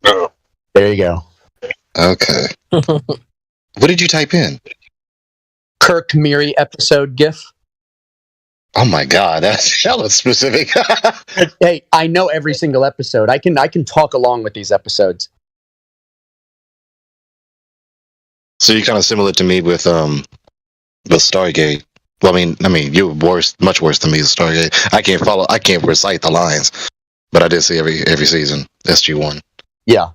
Oh. There you go. Okay. What did you type in? Kirk Miri episode GIF. Oh my God, that's hella specific. Hey, I know every single episode. I can talk along with these episodes. So you're kind of similar to me with Stargate. Well, I mean, you're much worse than me with Stargate. I can't recite the lines, but I did see every season. SG-1. Yeah.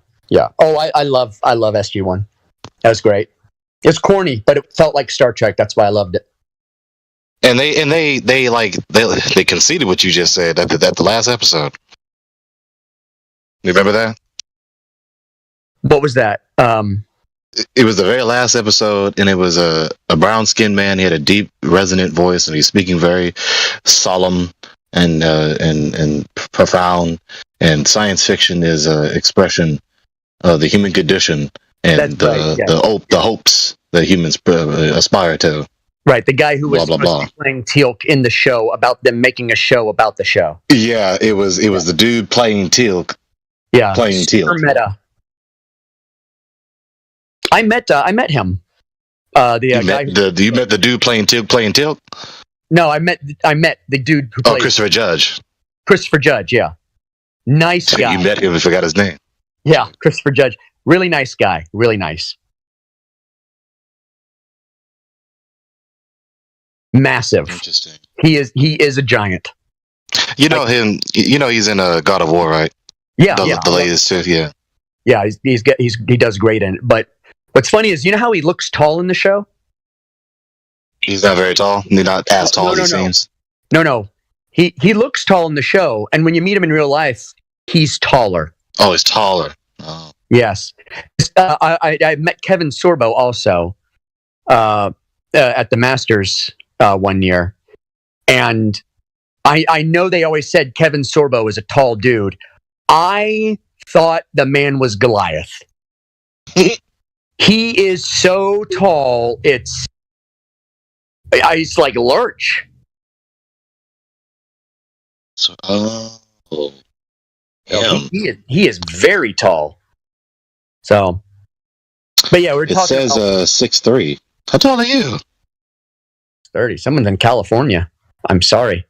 Oh, I love SG-1. That was great. It's corny, but it felt like Star Trek. That's why I loved it. And they conceded what you just said at the last episode. You remember that? What was that? It was the very last episode, and it was a brown-skinned man. He had a deep, resonant voice, and he's speaking very solemn and profound. And science fiction is an expression of the human condition and the hopes that humans aspire to. Right, the guy who was blah, blah, supposed to be playing Teal'c in the show about them making a show about the show. Yeah, it was the dude playing Teal'c. Yeah, playing super Teal'c. meta. I met him. You met the dude playing Teal'c? No, I met the dude who played Christopher Judge. Christopher Judge, yeah. Nice guy. You met him and forgot his name. Yeah, Christopher Judge. Really nice guy. Really nice. Massive. Interesting. He is a giant. You know him. You know he's in God of War, right? Yeah, the latest too. Yeah. Yeah, he does great in it. But what's funny is, you know how he looks tall in the show? He's not very tall. He's not as tall as he seems. No. He looks tall in the show, and when you meet him in real life, he's taller. Oh, he's taller. Oh. Yes. I met Kevin Sorbo also at the Masters 1 year, and I know they always said Kevin Sorbo is a tall dude. I thought the man was Goliath. He is so tall, it's like Lurch. So, he is very tall. So, but yeah, we're talking. It says 6'3". How tall are you? 30. Someone's in California. I'm sorry.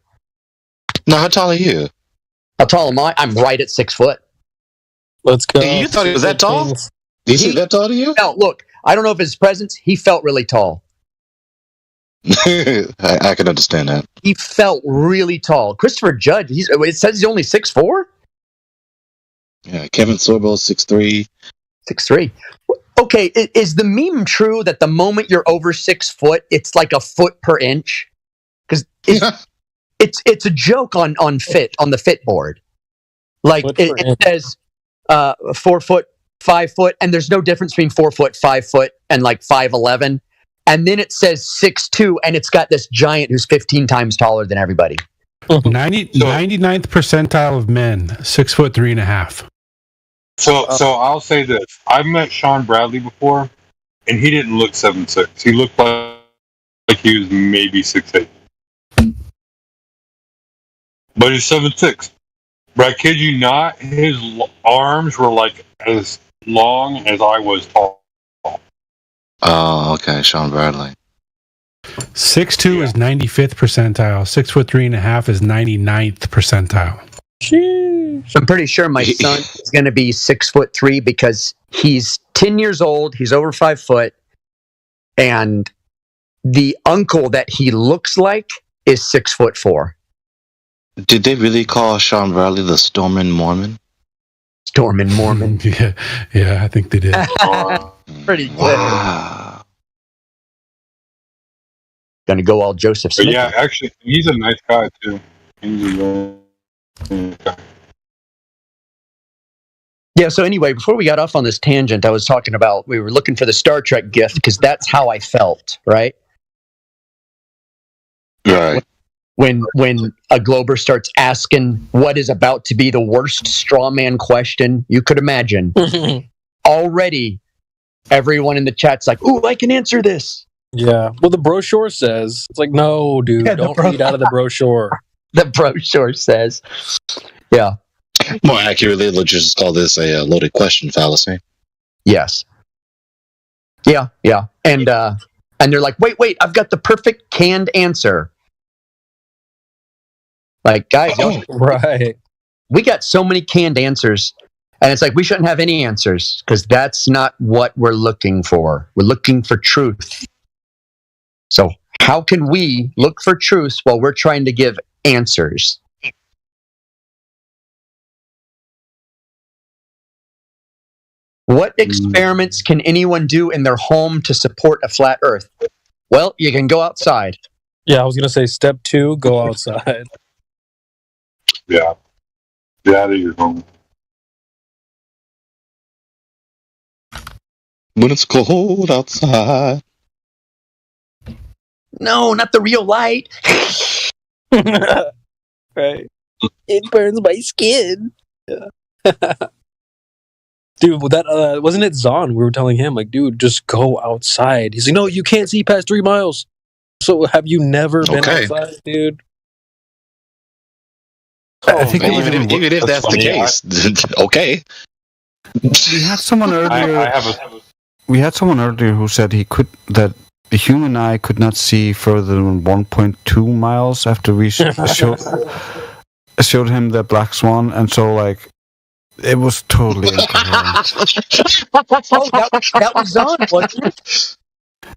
No, how tall are you? How tall am I? I'm right at 6 foot. Let's go. You thought he was that tall? Did he see that tall to you? No, look, I don't know if his presence, he felt really tall. I can understand that. He felt really tall. Christopher Judge, it says he's only 6'4"? Yeah, Kevin Sorbo, 6'3". 6'3". Okay, is the meme true that the moment you're over 6 foot, it's like a foot per inch? Because it's a joke on the fit board. Like it says 4 foot, 5 foot, and there's no difference between 4 foot, 5 foot, and like 5'11". And then it says 6'2", and it's got this giant who's 15 times taller than everybody. 99th percentile of men, 6'3.5". So I'll say this: I've met Sean Bradley before, and he didn't look 7'6". He looked like he was maybe 6'8". But he's 7'6". But I kid you not, his arms were like as long as I was tall. Oh, okay, Sean Bradley. 6'2" is 95th percentile. 6'3.5" is 99th percentile. Sheesh. I'm pretty sure my son is going to be 6'3" because he's 10 years old. He's over 5 foot, and the uncle that he looks like is 6'4". Did they really call Sean Bradley the Stormin' Mormon? Stormin' Mormon. yeah, I think they did. Pretty good. Wow. Gonna go all Joseph Smith. But yeah, actually, he's a nice guy too. He's a nice guy. Yeah, so anyway, before we got off on this tangent, I was talking about, we were looking for the Star Trek gift because that's how I felt, right? Right. When a Glober starts asking what is about to be the worst straw man question you could imagine, already everyone in the chat's like, "Ooh, I can answer this." Yeah. Well, the brochure says, it's like, no, dude, don't read out of the brochure. The brochure says. Yeah. More accurately, let's just call this a loaded question fallacy. Yes. Yeah. And they're like, wait, I've got the perfect canned answer. Like, guys, right. We got so many canned answers, and it's like, we shouldn't have any answers because that's not what we're looking for. We're looking for truth. So how can we look for truth while we're trying to give answers? What experiments can anyone do in their home to support a flat Earth? Well, you can go outside. Yeah, I was gonna say step 2, go outside. Yeah. Get out of your home. When it's cold outside. No, not the real light. Right. It burns my skin. Yeah. Dude, that wasn't it Zahn? We were telling him, like, dude, just go outside. He's like, no, you can't see past 3 miles. So have you never been outside, dude? I think even if that's the case, okay. We had someone earlier. We had someone earlier who said that the human eye could not see further than 1.2 miles after we showed him the black swan, and so like it was totally incoherent. That was Zahn, wasn't it?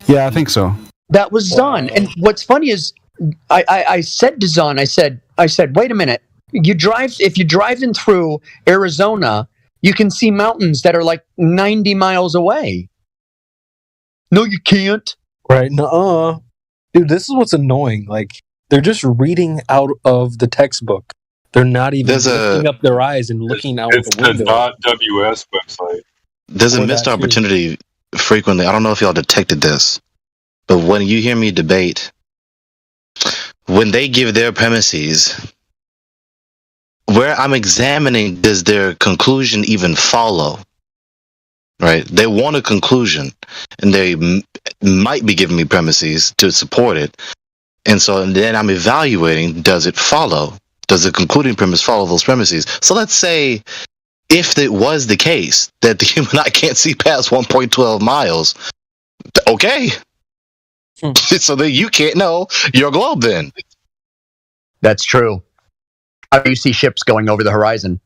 Yeah, I think so. That was Zahn. And what's funny is, I said to Zahn, I said, wait a minute. If you're driving through Arizona, you can see mountains that are like 90 miles away. No, you can't. Right? Nuh-uh. Dude, this is what's annoying. Like, they're just reading out of the textbook. They're not even lifting up their eyes and looking out the window. It's the .ws website. There's a missed opportunity frequently. I don't know if y'all detected this, but when you hear me debate, when they give their premises, where I'm examining, does their conclusion even follow? Right? They want a conclusion, and they might be giving me premises to support it. And so then I'm evaluating, does it follow? Does the concluding premise follow those premises? So let's say if it was the case that the human eye can't see past 1.12 miles, okay. So then you can't know your globe then. That's true. How do you see ships going over the horizon?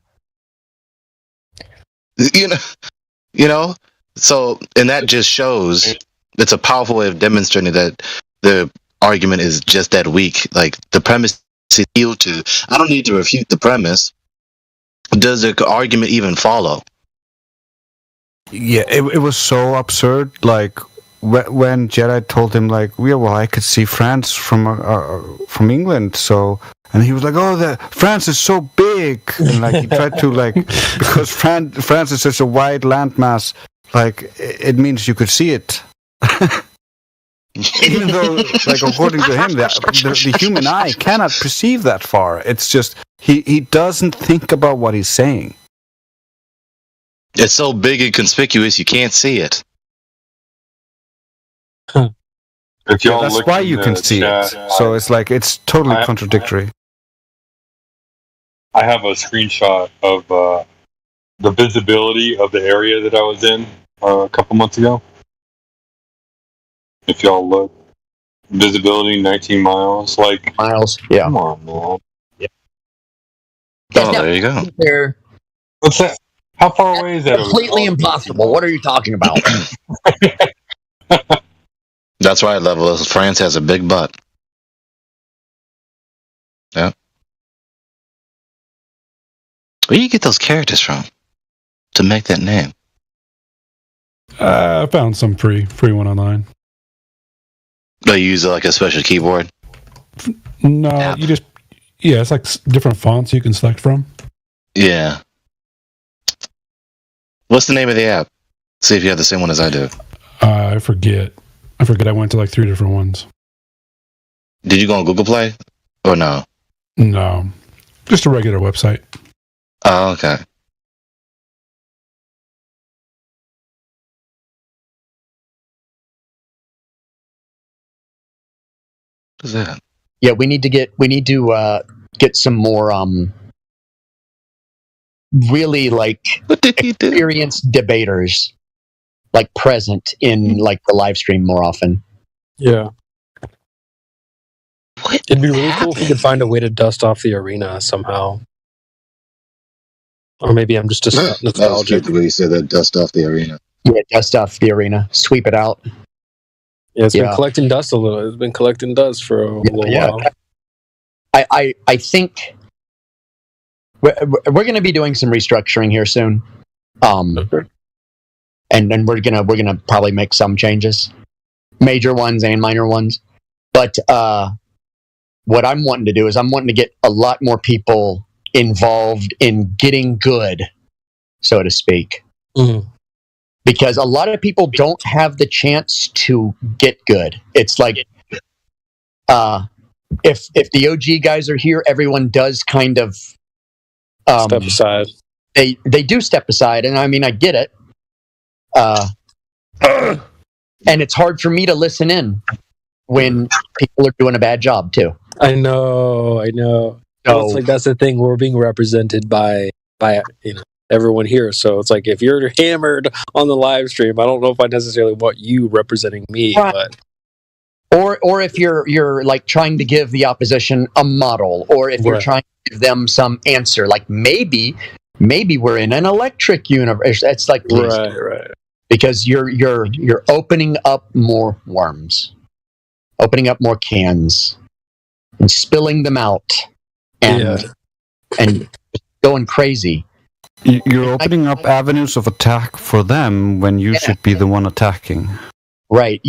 You know, so, and that just shows, it's a powerful way of demonstrating that the argument is just that weak. Like, the premise is yield to, I don't need to refute the premise. Does the argument even follow? Yeah, it was so absurd. Like, when Jedi told him, like, yeah, well, I could see France from England, so... And he was like, "Oh, France is so big," and like he tried to like because France is such a wide landmass, like it means you could see it. Even though, like according to him, the human eye cannot perceive that far. It's just he doesn't think about what he's saying. It's so big and conspicuous you can't see it. If y'all that's look why in you the can see chat, it. So it's like it's totally contradictory. I have a screenshot of the visibility of the area that I was in a couple months ago. If y'all look, visibility 19 miles, like miles. Yeah. Come on, man. Yeah. Oh, there you go. There. What's that? How far away is that? Completely impossible. What are you talking about? That's right, Level. France has a big butt. Yeah. Where do you get those characters from to make that name? I found some free one online. Do you use like a special keyboard? No, you just it's like different fonts you can select from. Yeah. What's the name of the app? See if you have the same one as I do. I forget. I went to like 3 different ones. Did you go on Google Play or no? No, just a regular website. Oh, okay. What is that? Yeah, we need to get some more really like experienced debaters like present in like the live stream more often. Yeah. It'd be really cool if we could find a way to dust off the arena somehow. Or maybe I'm just nostalgic. That was cute the way you said that, dust off the arena. Yeah, dust off the arena. Sweep it out. Yeah, it's been collecting dust a little. It's been collecting dust for a little while. I think we're going to be doing some restructuring here soon. and we're gonna probably make some changes, major ones and minor ones. But what I'm wanting to do is I'm wanting to get a lot more people involved in getting good, so to speak. Mm-hmm. Because a lot of people don't have the chance to get good. It's like if the OG guys are here, everyone does kind of step aside. They do step aside, and I mean I get it. And it's hard for me to listen in when people are doing a bad job too. I know. So it's like that's the thing. We're being represented by everyone here. So it's like if you're hammered on the live stream, I don't know if I necessarily want you representing me, but or if you're like trying to give the opposition a model, or if you're trying to give them some answer, like maybe we're in an electric universe. It's like please, right. Because you're opening up more worms, opening up more cans, and spilling them out, and going crazy. You're opening up avenues of attack for them when you should be the one attacking. Right.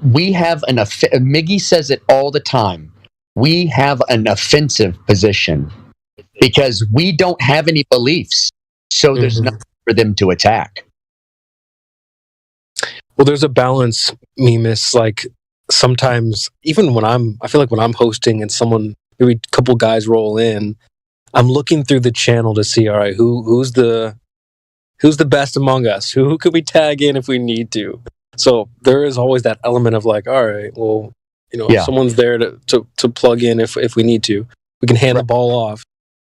We have Miggy says it all the time. We have an offensive position because we don't have any beliefs. So there's nothing for them to attack. Well, there's a balance, Mimus. Like sometimes, even I feel like when I'm hosting and maybe a couple guys roll in, I'm looking through the channel to see, all right, who's the best among us? Who could we tag in if we need to? So there is always that element of like, all right, well, someone's there to plug in if we need to. We can hand the ball off.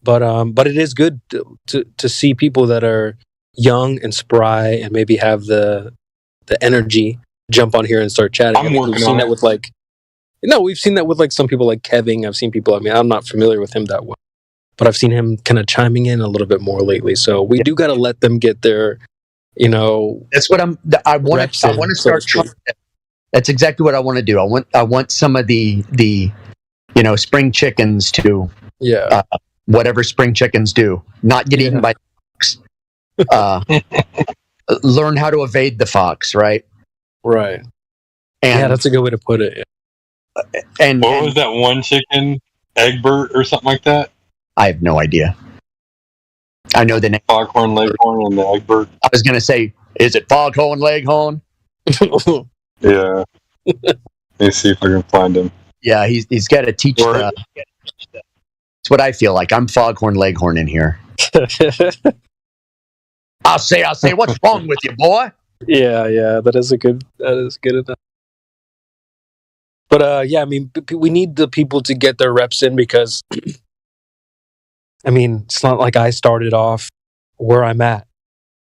But it is good to see people that are young and spry and maybe have the energy jump on here and start chatting. We've seen that with we've seen that with like some people like Kevin. I've seen people. I mean, I'm not familiar with him that well, but I've seen him kind of chiming in a little bit more lately. So we do got to let them get their, That's what I want to start trying. That's exactly what I want to do. I want some of the spring chickens to whatever spring chickens do, not get eaten by fox. Learn how to evade the fox, right? Right. And that's a good way to put it. And what was that one chicken? Egbert or something like that? I have no idea. I know the name. Foghorn Leghorn and the Egbert. I was going to say, is it Foghorn Leghorn? Yeah. Let me see if I can find him. Yeah, he's got to teach. It's what I feel like. I'm Foghorn Leghorn in here. I'll say, what's wrong with you, boy? Yeah, that is good enough. But I mean, we need the people to get their reps in because, I mean, it's not like I started off where I'm at,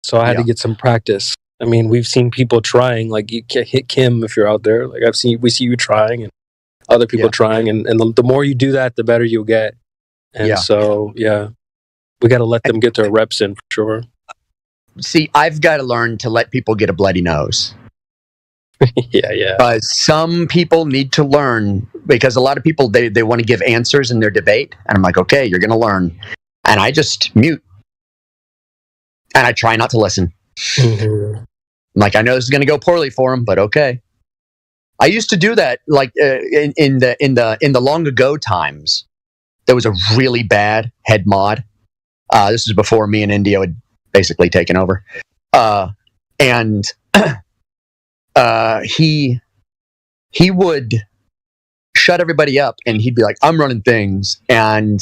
so I had to get some practice. I mean, we've seen people trying, like you can hit Kim if you're out there. Like we see you trying, and other people trying, and the more you do that, the better you'll get. And so, we got to let them get their reps in for sure. See, I've got to learn to let people get a bloody nose. Yeah. But some people need to learn, because a lot of people, they want to give answers in their debate. And I'm like, okay, you're going to learn. And I just mute. And I try not to listen. Mm-hmm. Like, I know this is going to go poorly for them, but okay. I used to do that, like in the long ago times. There was a really bad head mod. This is before me and Indio had basically taken over. And he would shut everybody up, and he'd be like, I'm running things. And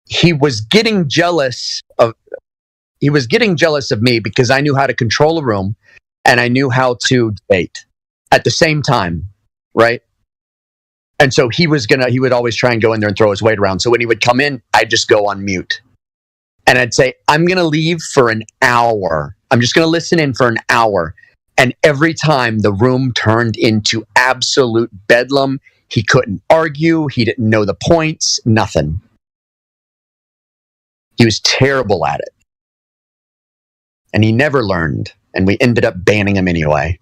he was getting jealous of me because I knew how to control a room and I knew how to debate at the same time, right? And so he would always try and go in there and throw his weight around. So when he would come in, I'd just go on mute. And I'd say, I'm going to leave for an hour. I'm just going to listen in for an hour. And every time the room turned into absolute bedlam. He couldn't argue. He didn't know the points. Nothing. He was terrible at it. And he never learned. And we ended up banning him anyway.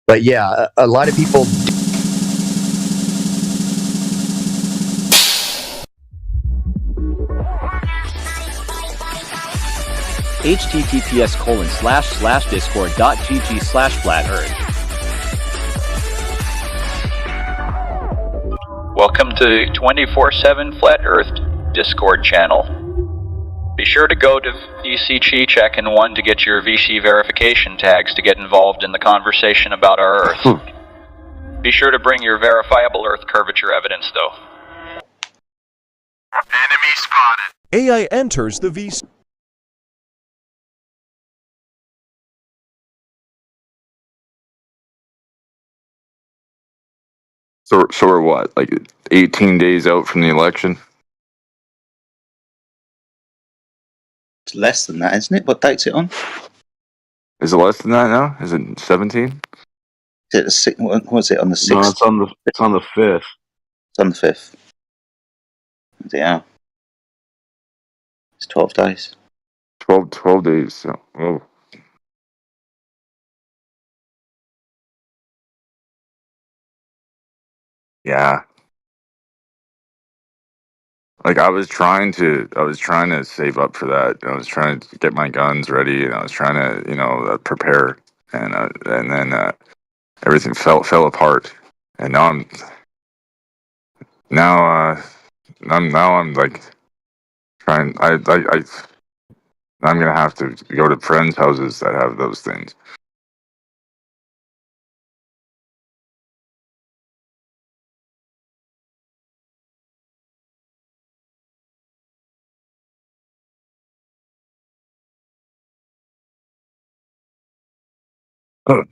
But yeah, a lot of people... https://discord.gg/flat-earth. Welcome to 24/7 Flat Earth Discord channel. Be sure to go to VC Chi Check and 1 to get your VC verification tags to get involved in the conversation about our Earth. Be sure to bring your verifiable Earth curvature evidence, though. Enemy spotted. AI enters the VC. So we're what, like 18 days out from the election? It's less than that, isn't it? What date's it on? Is it less than that now? Is it 17? Is it what was it on the 6th? No, it's on the 5th. It's on the 5th. Yeah. It's 12 days. 12 days. So, oh. Yeah. Like I was trying to save up for that. I was trying to get my guns ready, and I was trying to, prepare, and then everything fell apart, and now I'm like trying. I'm gonna have to go to friends' houses that have those things. Oh.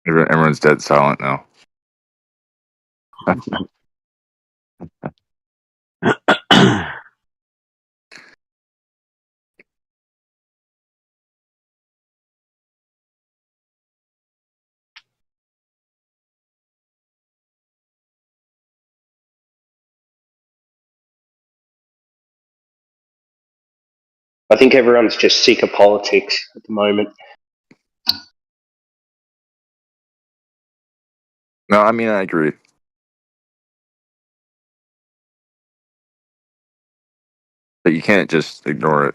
Everyone's dead silent now. I think everyone's just sick of politics at the moment. No, I mean, I agree. But you can't just ignore it.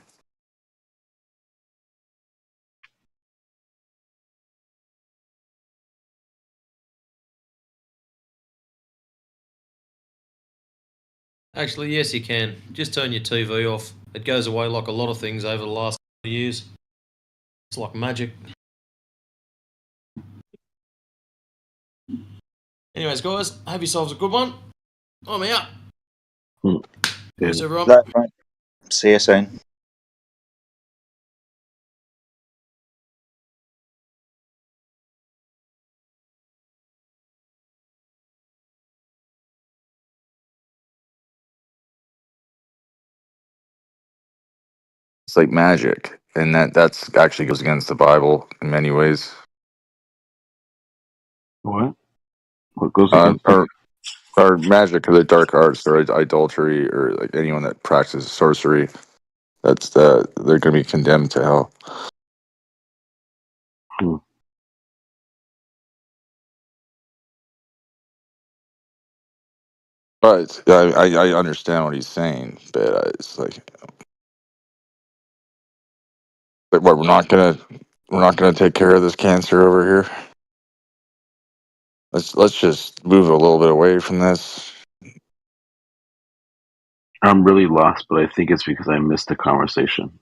Actually, yes, you can. Just turn your TV off. It goes away like a lot of things over the last years. It's like magic. Anyways, guys, have yourselves a good one. I'm out. Thanks, everyone. Right. See you soon. It's like magic, and that's actually goes against the Bible in many ways. What? What goes against or magic, or the dark arts, or idolatry, or like anyone that practices sorcery? They're going to be condemned to hell. But I understand what he's saying, but it's like what, we're not gonna take care of this cancer over here. Let's just move a little bit away from this. I'm really lost, but I think it's because I missed the conversation.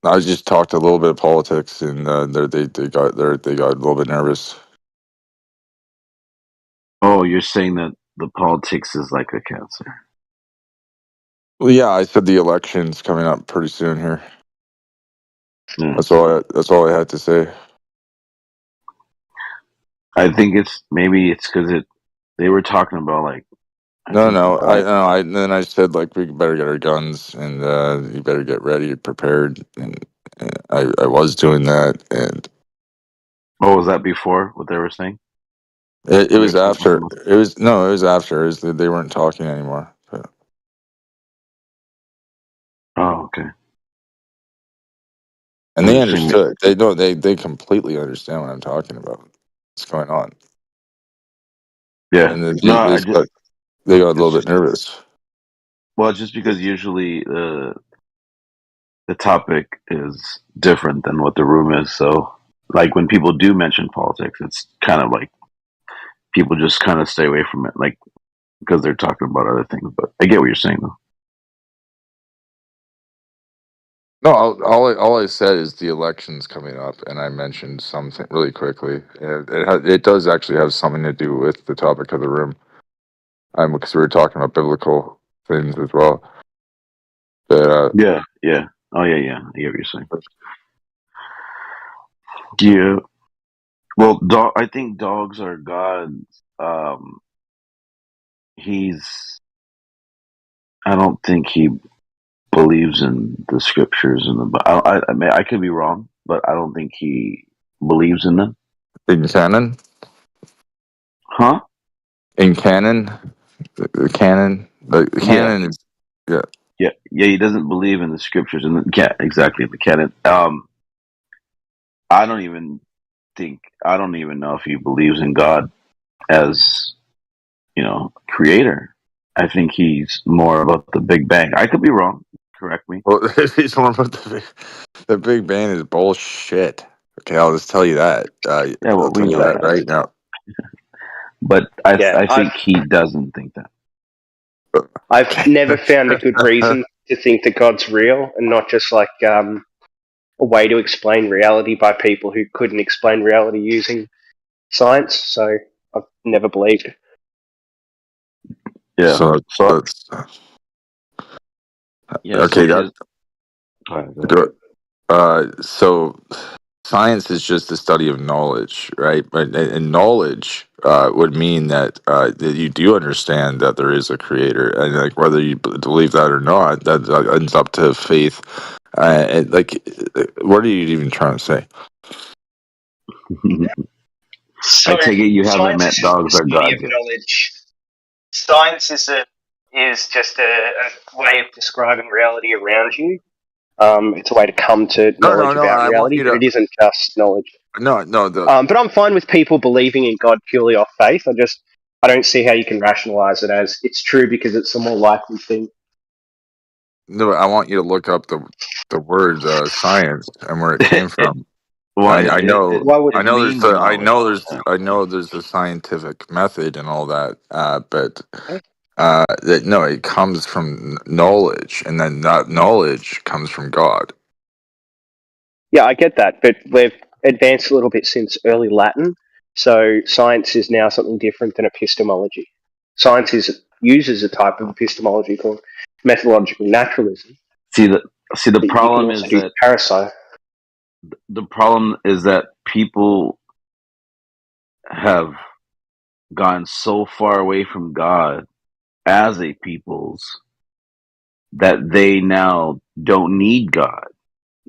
I just talked a little bit of politics, and they got a little bit nervous. Oh, you're saying that the politics is like a cancer. Well, yeah, I said the election's coming up pretty soon here. That's all I had to say. I think it's because they were talking about like No. Then I said like we better get our guns and you better get ready, prepared, and I was doing that, and Oh, was that before what they were saying? it was after. It was after. It was, they weren't talking anymore. But. Oh, okay. And they understood. They know. They completely understand what I'm talking about. What's going on? Yeah. And then No, they got a little bit nervous. Well, just because usually the topic is different than what the room is. So, like when people do mention politics, it's kind of like people just kind of stay away from it, like because they're talking about other things. But I get what you're saying, though. No, all I said is the election's coming up, and I mentioned something really quickly. It does actually have something to do with the topic of the room, because we were talking about biblical things as well. But, yeah. Oh, yeah. I get what you're saying. Yeah. Well, I think dogs are gods. I don't think he believes in the scriptures and the. I mean, I could be wrong, but I don't think he believes in them. in canon, Huh? in canon, the canon is Yeah. He doesn't believe in the scriptures, and exactly the canon. I don't even know if he believes in God as creator. I think he's more about the Big Bang. I could be wrong. Correct me. Well, he's more about the Big Bang is bullshit. Okay, I'll just tell you that. I'll tell you that right now. But I think he doesn't think that. I've never found a good reason to think that God's real and not just like a way to explain reality by people who couldn't explain reality using science. So I've never believed. Yeah. So okay. So science is just the study of knowledge, right? And knowledge would mean that you do understand that there is a creator, and like whether you believe that or not, that ends up to faith. And like, what are you even trying to say? So, I take it you haven't met dogs or gods yet. Knowledge. Science is just a way of describing reality around you. It's a way to come to knowledge about reality, but it isn't just knowledge. No. But I'm fine with people believing in God purely off faith. I don't see how you can rationalize it as it's true because it's a more likely thing. No, I want you to look up the word science and where it came from. I know there's a scientific method and all that, but no, it comes from knowledge, and then that knowledge comes from God. Yeah, I get that, but we've advanced a little bit since early Latin, so science is now something different than epistemology. Science uses a type of epistemology called methodological naturalism. See the problem is that parasite. The problem is that people have gone so far away from God as a peoples that they now don't need God.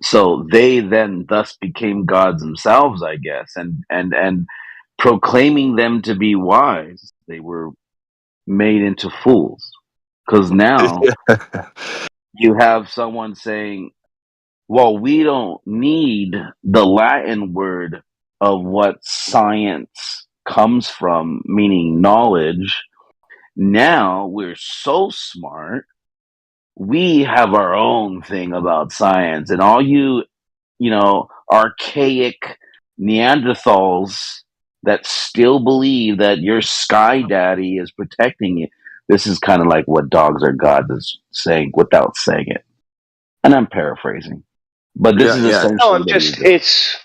So they then thus became gods themselves, I guess, and proclaiming them to be wise, they were made into fools. Because now you have someone saying, well, we don't need the Latin word of what science comes from, meaning knowledge. Now we're so smart, we have our own thing about science, and all you archaic Neanderthals that still believe that your sky daddy is protecting you. This is kind of like what Dogs Are God is saying without saying it. And I'm paraphrasing. But this is essentially it's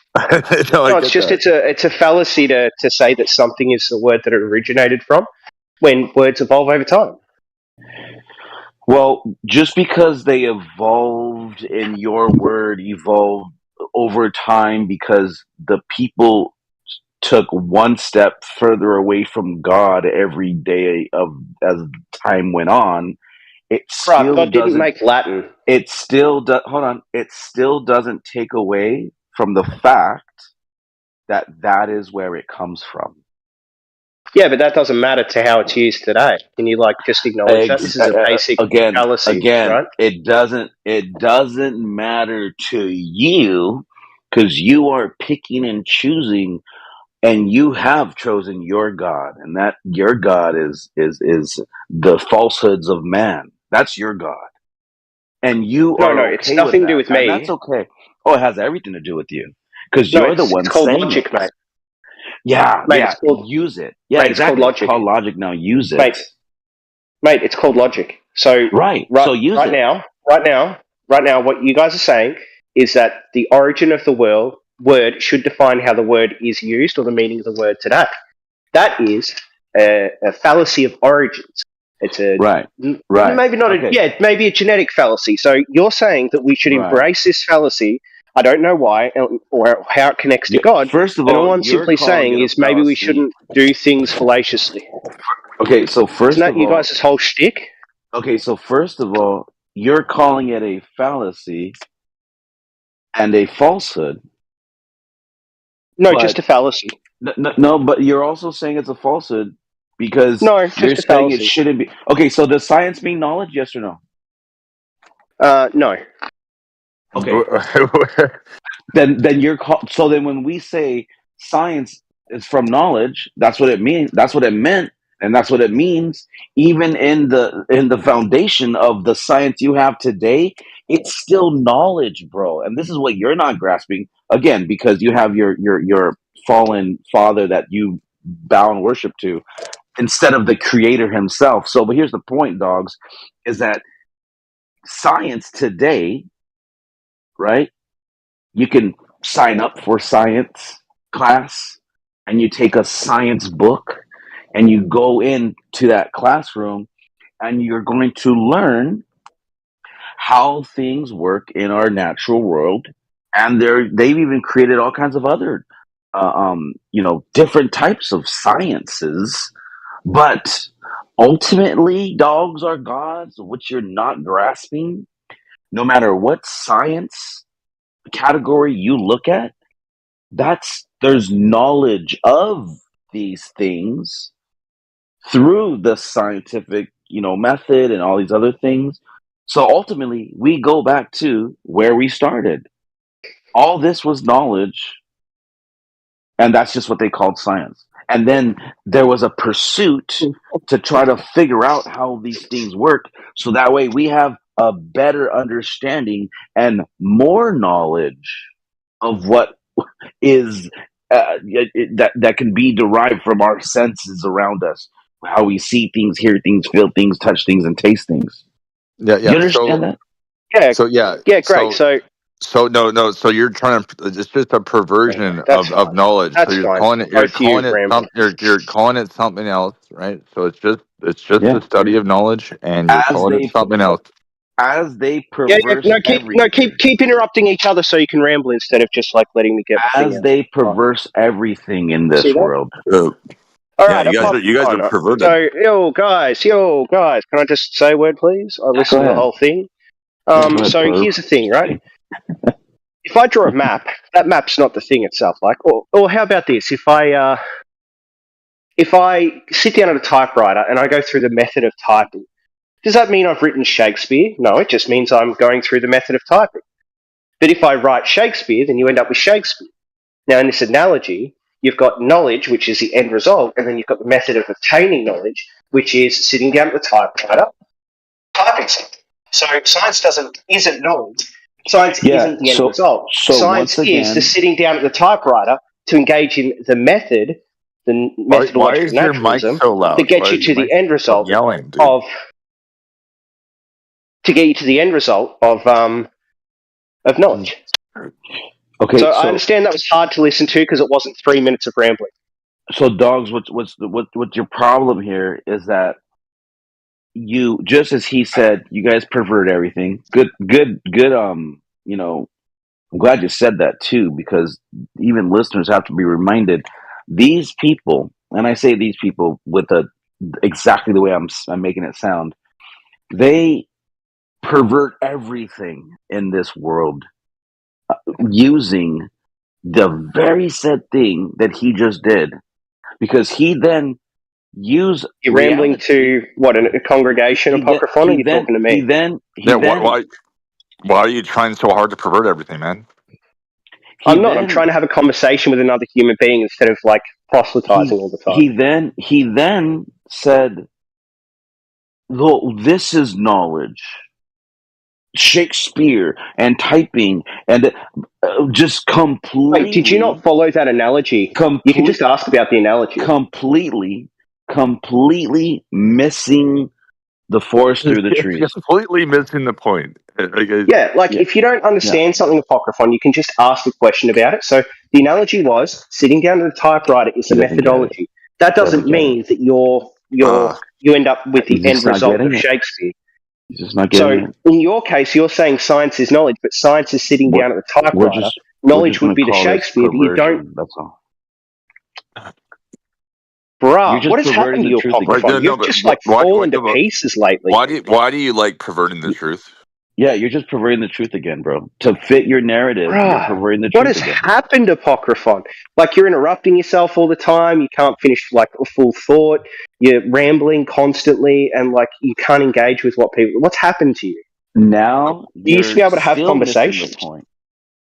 a fallacy to say that something is the word that it originated from when words evolve over time. Well, just because they evolved and your word evolved over time because the people took one step further away from God every day as time went on, it still God didn't doesn't make Latin. It still hold on. It still doesn't take away from the fact that is where it comes from. Yeah, but that doesn't matter to how it's used today. Can you just acknowledge that? This is a basic fallacy, right? It doesn't matter to you because you are picking and choosing, and you have chosen your God, and that your God is the falsehoods of man. That's your God, and you are okay it's nothing to do with me. And that's okay. Oh, it has everything to do with you because you're the one it's called saying logic, it. mate. Yeah, Mate, yeah. Use it. Yeah, mate, exactly. It's called logic now. Use it. Mate, it's called logic. So so use it. Right now, what you guys are saying is that the origin of the word should define how the word is used or the meaning of the word today. That is a fallacy of origins. It's a maybe not maybe a genetic fallacy. So you're saying that we should embrace this fallacy. I don't know why or how it connects to God. First of and all, I'm simply saying is maybe we shouldn't do things fallaciously. Okay, so first Isn't that of all, you guys' whole shtick? Okay, so first of all, you're calling it a fallacy and a falsehood. No, just a fallacy. No, but you're also saying it's a falsehood because you're saying fallacy. It shouldn't be. Okay, so does science mean knowledge? Yes or no? No. Okay. then you're so then when we say science is from knowledge, that's what it means. That's what it meant, and that's what it means. Even in the foundation of the science you have today, it's still knowledge, bro. And this is what you're not grasping again because you have your fallen father that you bow and worship to instead of the creator himself. So, but here's the point, dogs, is that science today, right? You can sign up for science class and you take a science book and you go into that classroom and you're going to learn how things work in our natural world. And they've even created all kinds of other, different types of sciences. But ultimately, dogs are gods, which you're not grasping. No matter what science category you look at, there's knowledge of these things through the scientific, method and all these other things. So ultimately, we go back to where we started. All this was knowledge, and that's just what they called science. And then there was a pursuit to try to figure out how these things work, so that way we have a better understanding and more knowledge of what is that can be derived from our senses around us, how we see things, hear things, feel things, touch things, and taste things. Yeah. You understand that? Yeah. So yeah. Yeah. Great. So no. So you're trying to. It's just a perversion of knowledge. That's so you're fine. calling it. You're calling it something else, right? So it's just the study of knowledge, and you're calling it something else. As they perverse keep interrupting each other so you can ramble instead of just letting me get my thing out. They perverse everything in this world. All right, you guys are perverted. So, yo guys, can I just say a word, please? I listened to the whole thing. So here's the thing, right? If I draw a map, that map's not the thing itself. Or how about this? If I sit down at a typewriter and I go through the method of typing, does that mean I've written Shakespeare? No, it just means I'm going through the method of typing. But if I write Shakespeare, then you end up with Shakespeare. Now, in this analogy, you've got knowledge, which is the end result, and then you've got the method of obtaining knowledge, which is sitting down at the typewriter, typing something. So science isn't knowledge. Science isn't the end result. So science is the sitting down at the typewriter to engage in the method, the methodological why is your mic naturalism, so loud? to get you to the end result of knowledge. Okay, so I understand that was hard to listen to because it wasn't 3 minutes of rambling. So, dogs, what's your problem here is that you, just as he said, you guys pervert everything. Good. I'm glad you said that too, because even listeners have to be reminded These people, and I say these people with exactly the way I'm making it sound, they pervert everything in this world using the very said thing that he just did, because he then used. You're rambling to what, a congregation apocryphon, or you're talking to me? Why are you trying so hard to pervert everything, man? I'm not. I'm trying to have a conversation with another human being instead of like proselytizing all the time. He then said, "Well, this is knowledge." Shakespeare and typing and just completely. Wait, did you not follow that analogy? You can just ask about the analogy. Completely missing the forest through the trees. Completely missing the point. If you don't understand something apocryphon, you can just ask a question about it. So the analogy was sitting down at a typewriter is a methodology. That doesn't mean that you end up with the end result of Shakespeare. He's just not getting it. In your case, you're saying science is knowledge, but science is sitting down at the typewriter. Knowledge would be the Shakespeare, but you don't. That's all. Bruh, what has happened to your apocryphon? You've just fallen to pieces lately. Why do you like perverting the truth? Yeah, you're just perverting the truth again, bro. To fit your narrative, you're perverting the truth. What has happened to apocryphon? Like, you're interrupting yourself all the time. You can't finish like a full thought. You're rambling constantly, and like you can't engage with what people. What's happened to you? Now you used to be able to have conversations.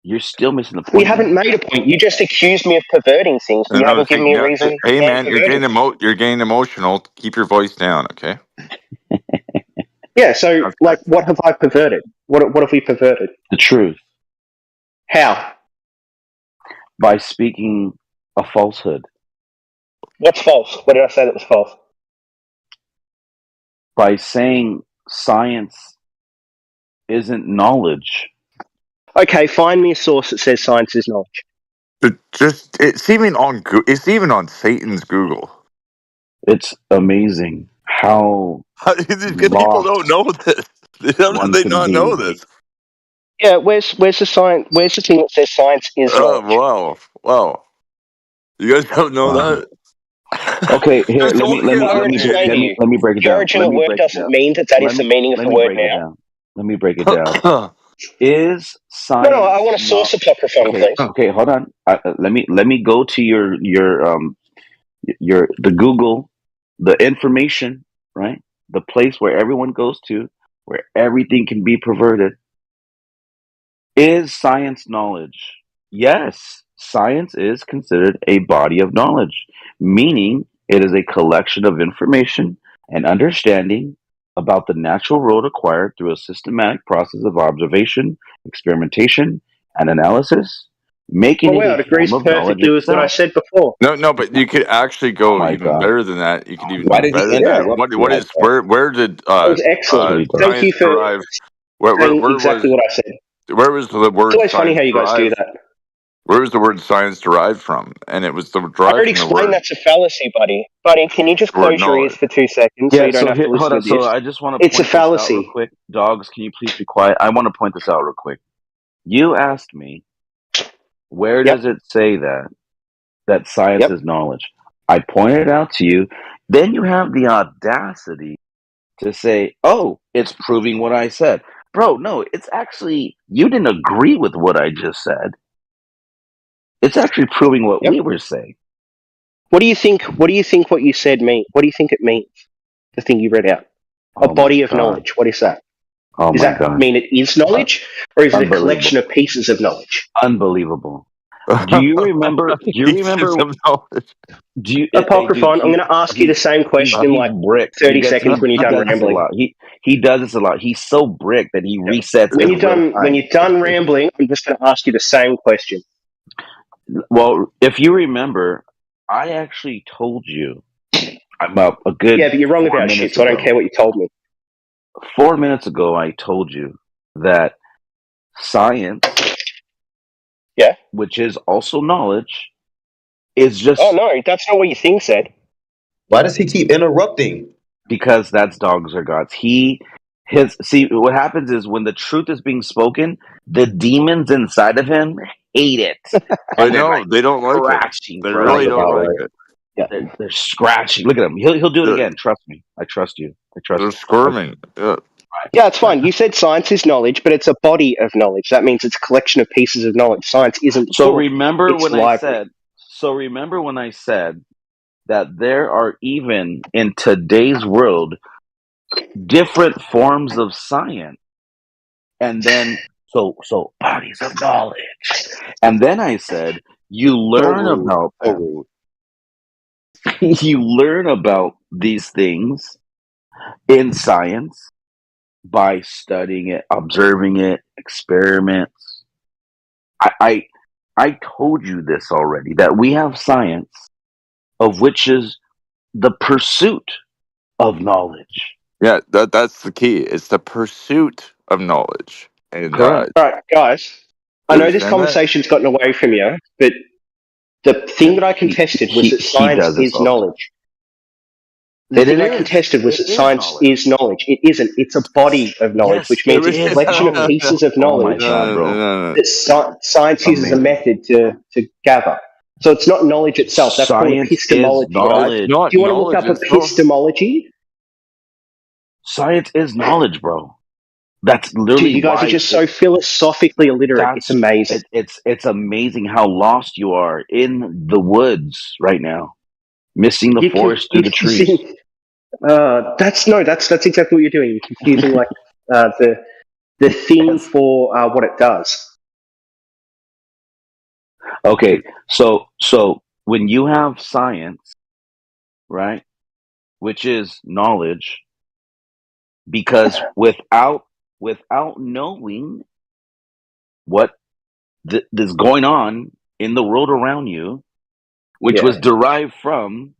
You're still missing the point. We haven't made a point. You just accused me of perverting things. You haven't given me a reason. Hey man, you're getting emotional. Keep your voice down, okay? Yeah. So, like, what have I perverted? What have we perverted? The truth. How? By speaking a falsehood. What's false? What did I say that was false? By saying science isn't knowledge. Okay, find me a source that says science is knowledge. It's even on Satan's Google. It's amazing how people don't know this. They not know this. Yeah, where's the science? Where's the thing that says science is knowledge? Wow. You guys don't know that? Okay, here let me break it down. The origin of the word doesn't mean that is the meaning of the word now. Let me break it down. Is science? No, I want a source apocryphon, please. Okay, hold on. Let me go to your the Google, the information, right? The place where everyone goes to, where everything can be perverted. Is science knowledge? Yes, science is considered a body of knowledge, meaning it is a collection of information and understanding about the natural world acquired through a systematic process of observation, experimentation, and analysis, making it a agrees form of knowledge perfectly with what I said before. No, but you could actually go even better than that. You could even do better than that. Where did that was excellent. Thank you for saying exactly what I said. Where was the word? It's always funny how you guys do that. Where was the word science derived from? And it was derived. I already explained that's a fallacy, buddy. Buddy, can you just close your ears for 2 seconds so you don't have to listen to this? So I just want to. It's a fallacy. Real quick, dogs. Can you please be quiet? I want to point this out real quick. You asked me, where does it say that science is knowledge? I pointed it out to you. Then you have the audacity to say, "Oh, it's proving what I said." Bro, no, it's actually, you didn't agree with what I just said. It's actually proving what we were saying. What do you think what you said means? What do you think it means? The thing you read out. A body of knowledge. What is that? Does that mean it is knowledge? Or is it a collection of pieces of knowledge? Unbelievable. Do you remember Apocryphon, I'm going to ask you the same question in like 30 seconds when you're done rambling. He does this a lot. He's so brick that he resets. When you're done rambling, I'm just going to ask you the same question. Well, if you remember, I actually told you about a good. Yeah, but you're wrong about shit, so I don't care what you told me. 4 minutes ago, I told you that science, which is also knowledge, is just. Oh no, that's not what your thing said. Why does he keep interrupting? Because that's dogs are gods. See, what happens is when the truth is being spoken, the demons inside of him hate it. I And they're know like they don't like it. scratching, They bro. really don't like it. Yeah, they're scratching. Look at him. He'll do it They're, again. Trust me. I trust you. I trust they're you. squirming. Yeah. Yeah, it's fine. You said science is knowledge, but it's a body of knowledge. That means it's a collection of pieces of knowledge. Science isn't So book, remember it's when library. I said that there are even in today's world different forms of science, and then so bodies of knowledge, and then I said you learn about them. You learn about these things in science by studying it, observing it, experiments. I told you this already, that we have science, of which is the pursuit of knowledge. Yeah, that's the key. It's the pursuit of knowledge. And Correct. All right, guys. I you know this understand that? conversation's gotten away from you, but the thing that I contested was that he science does this is all the time. knowledge. The thing I contested was that science is knowledge. It isn't. It's a body of knowledge, Yes, which means it's a it is collection of knowledge. pieces of Oh my knowledge god, bro. that science uses a Amazing. method to gather. So it's not knowledge itself. That's called Science is epistemology. knowledge. Do you want to look up epistemology? Science is knowledge, bro. That's literally Dude, you guys why are just so philosophically illiterate. It's amazing. It's amazing how lost you are in the woods right now, missing the forest through the trees. That's exactly what you're doing. You're confusing like the thing for what it does. Okay, so when you have science, right, which is knowledge, because without knowing what is going on in the world around you, which was derived from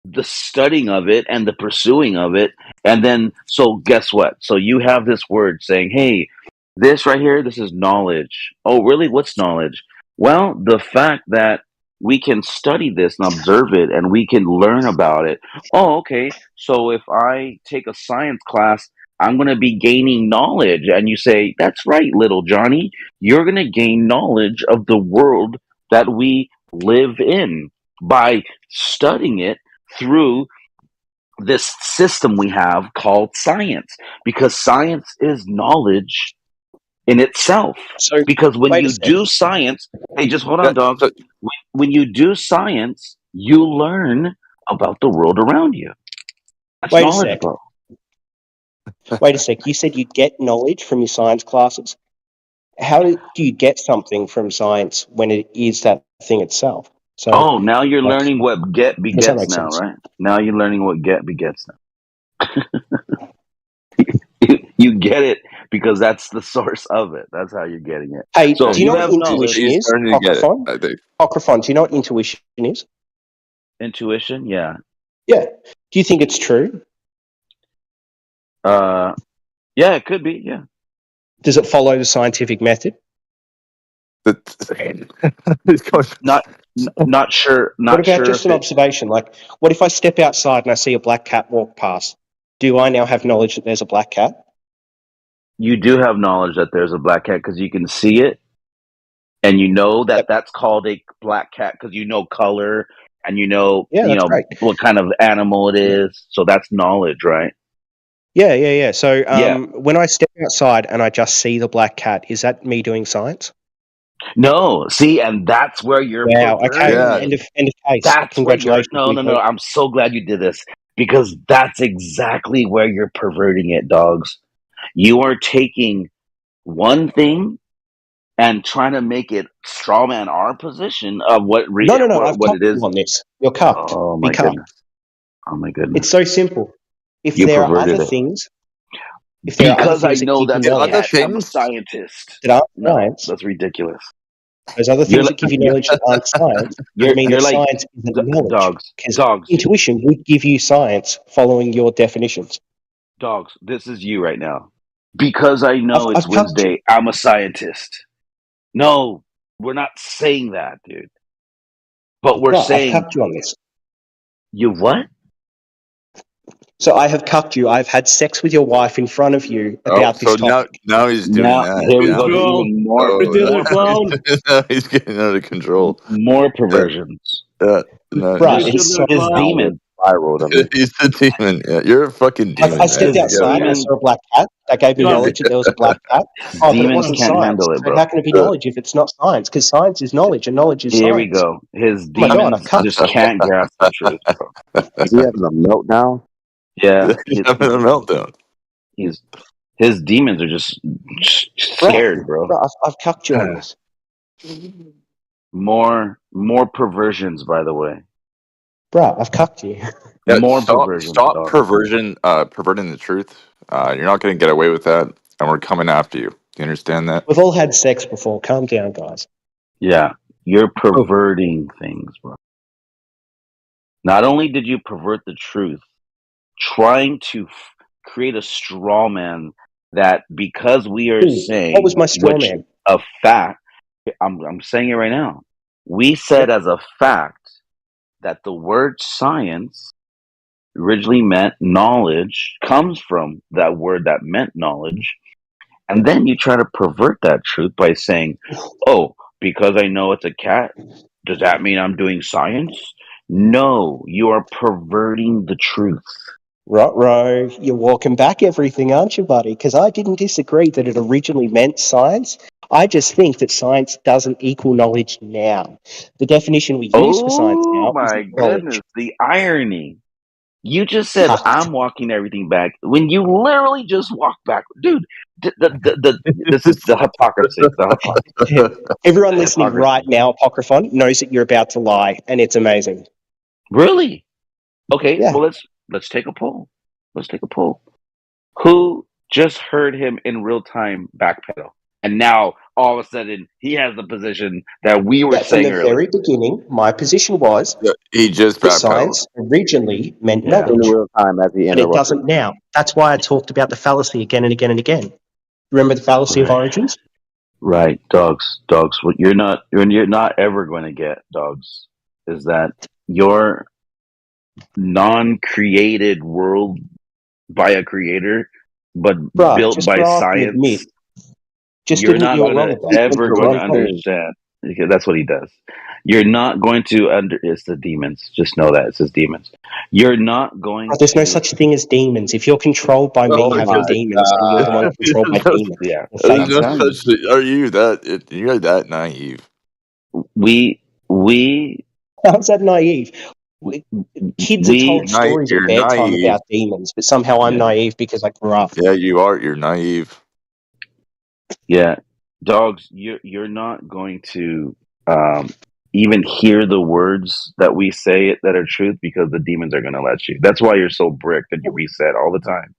the studying of it and the pursuing of it, and then so guess what? So you have this word saying, "Hey, this right here, this is knowledge." Oh, really? What's knowledge? Well, the fact that we can study this and observe it and we can learn about it. Oh, okay. So if I take a science class, I'm going to be gaining knowledge. And you say, that's right, little Johnny. You're going to gain knowledge of the world that we live in by studying it through this system we have called science, because science is knowledge in itself. So because when you do science, hey, just hold on, dogs. When you do science, you learn about the world around you. That's Wait a knowledge, sec. bro. Wait a sec. You said you get knowledge from your science classes. How do you get something from science when it is that thing itself? So, Oh, now you're learning what get does that begets make now, sense? right? Now you're learning what get begets now. You get it because that's the source of it. That's how you're getting it. Hey, So do you know have what knowledge. intuition is? Ocrophon? Ocrophon, do you know what intuition is? Intuition, yeah. Yeah. Do you think it's true? Yeah, it could be. Yeah. Does it follow the scientific method? Not sure. Not What about sure just if an observation? Like, what if I step outside and I see a black cat walk past? Do I now have knowledge that there's a black cat? you do have knowledge that there's a black cat because you can see it, and you know that that's called a black cat because you know color and you know right. what kind of animal it is. So that's knowledge, right? Yeah. So when I step outside and I just see the black cat, is that me doing science? No, see, and that's where you're. Wow. Okay. End of case. That's Congratulations. where you're, no. I'm so glad you did this because that's exactly where you're perverting it, dogs. You are taking one thing and trying to make it strawman our position of what No. I've what cucked it is. you on this. You're cucked. Oh Be my cucked. goodness! Oh my goodness! It's so simple. If You there are perverted other it. things, if there are Because other I things know that give that's you a knowledge, cat, I'm a scientist. that aren't No, science, that's ridiculous. those other things that give you knowledge that aren't science, You're mean that like science isn't knowledge. Because dogs. intuition would give you science following your definitions. Dogs, this is you right now. Because I know it's I've cucked you. Wednesday, I'm a scientist. No, we're not saying that, dude. But we're No, saying I've cucked you on this. you what? So I have cucked you. I've had sex with your wife in front of you about so this topic. now he's doing Now, that. here we yeah. go to even more. Now he's getting out of control. More perversions. Yeah. No, Right, no. it's so His demon. He's the demon. Yeah, you're a fucking demon. I stepped man. outside and I demon- saw a black cat. That gave me knowledge that there was a black cat. Oh, but it Demons wasn't can't science. handle it, So bro. how can it be knowledge if it's not science? Because science is knowledge and knowledge is Here we science. go. His Oh my God, demons I've cut. just can't grasp the truth, bro. Is he having a meltdown? Yeah, He's having a meltdown. His demons are just scared, bro. I've cucked you on this. More perversions, by the way. Bro, I've cucked you. Yeah, More stop, perversions. stop dog. perverting the truth. You're not going to get away with that, and we're coming after you. Do you understand that? We've all had sex before. Calm down, guys. Yeah, you're perverting things, bro. Not only did you pervert the truth, trying to create a straw man that because we are saying What was my straw which man? a fact, I'm saying it right now. We said as a fact that the word science originally meant knowledge, comes from that word that meant knowledge, and then you try to pervert that truth by saying, oh, because I know it's a cat, does that mean I'm doing science? No, you are perverting the truth. Ruh-roh, you're walking back everything, aren't you, buddy? Because I didn't disagree that it originally meant science. I just think that science doesn't equal knowledge now. The definition we use for science now Oh my is knowledge. goodness, the irony. You just said I'm walking everything back when you literally just walked back. Dude, this is the hypocrisy. The hypocrisy. Everyone listening right now, Apocryphon, knows that you're about to lie, and it's amazing. Really? Okay, Yeah. well let's take a poll. Let's take a poll. Who just heard him in real time backpedal? And now all of a sudden he has the position that we were From saying the earlier. very beginning, my position was He just that backpedaled. science originally meant In knowledge, real time as he but it interrupted. doesn't now. That's why I talked about the fallacy again and again and again. Remember the fallacy of origins? Right, dogs. What you're not ever going to get, dogs, is that your non-created world by a creator, but Bruh, built just by grow up and science. admit. Just You're admit not you were going wrong to about it. ever You're going to wrong. understand. Because that's what he does. You're not going to it's the demons. Just know that it's his demons. You're not going. But there's no such thing as demons. If you're controlled by me having demons, then you're the one controlled by demons. Yeah, Well, There's no such- Are you that? You're that naive? we how's that naive? Kids are told stories You're at bedtime naive. about demons, but somehow I'm naive because I grew up. Yeah, you are. You're naive. Yeah, dogs. You're not going to even hear the words that we say that are truth because the demons are going to let you. That's why you're so bricked and you reset all the time.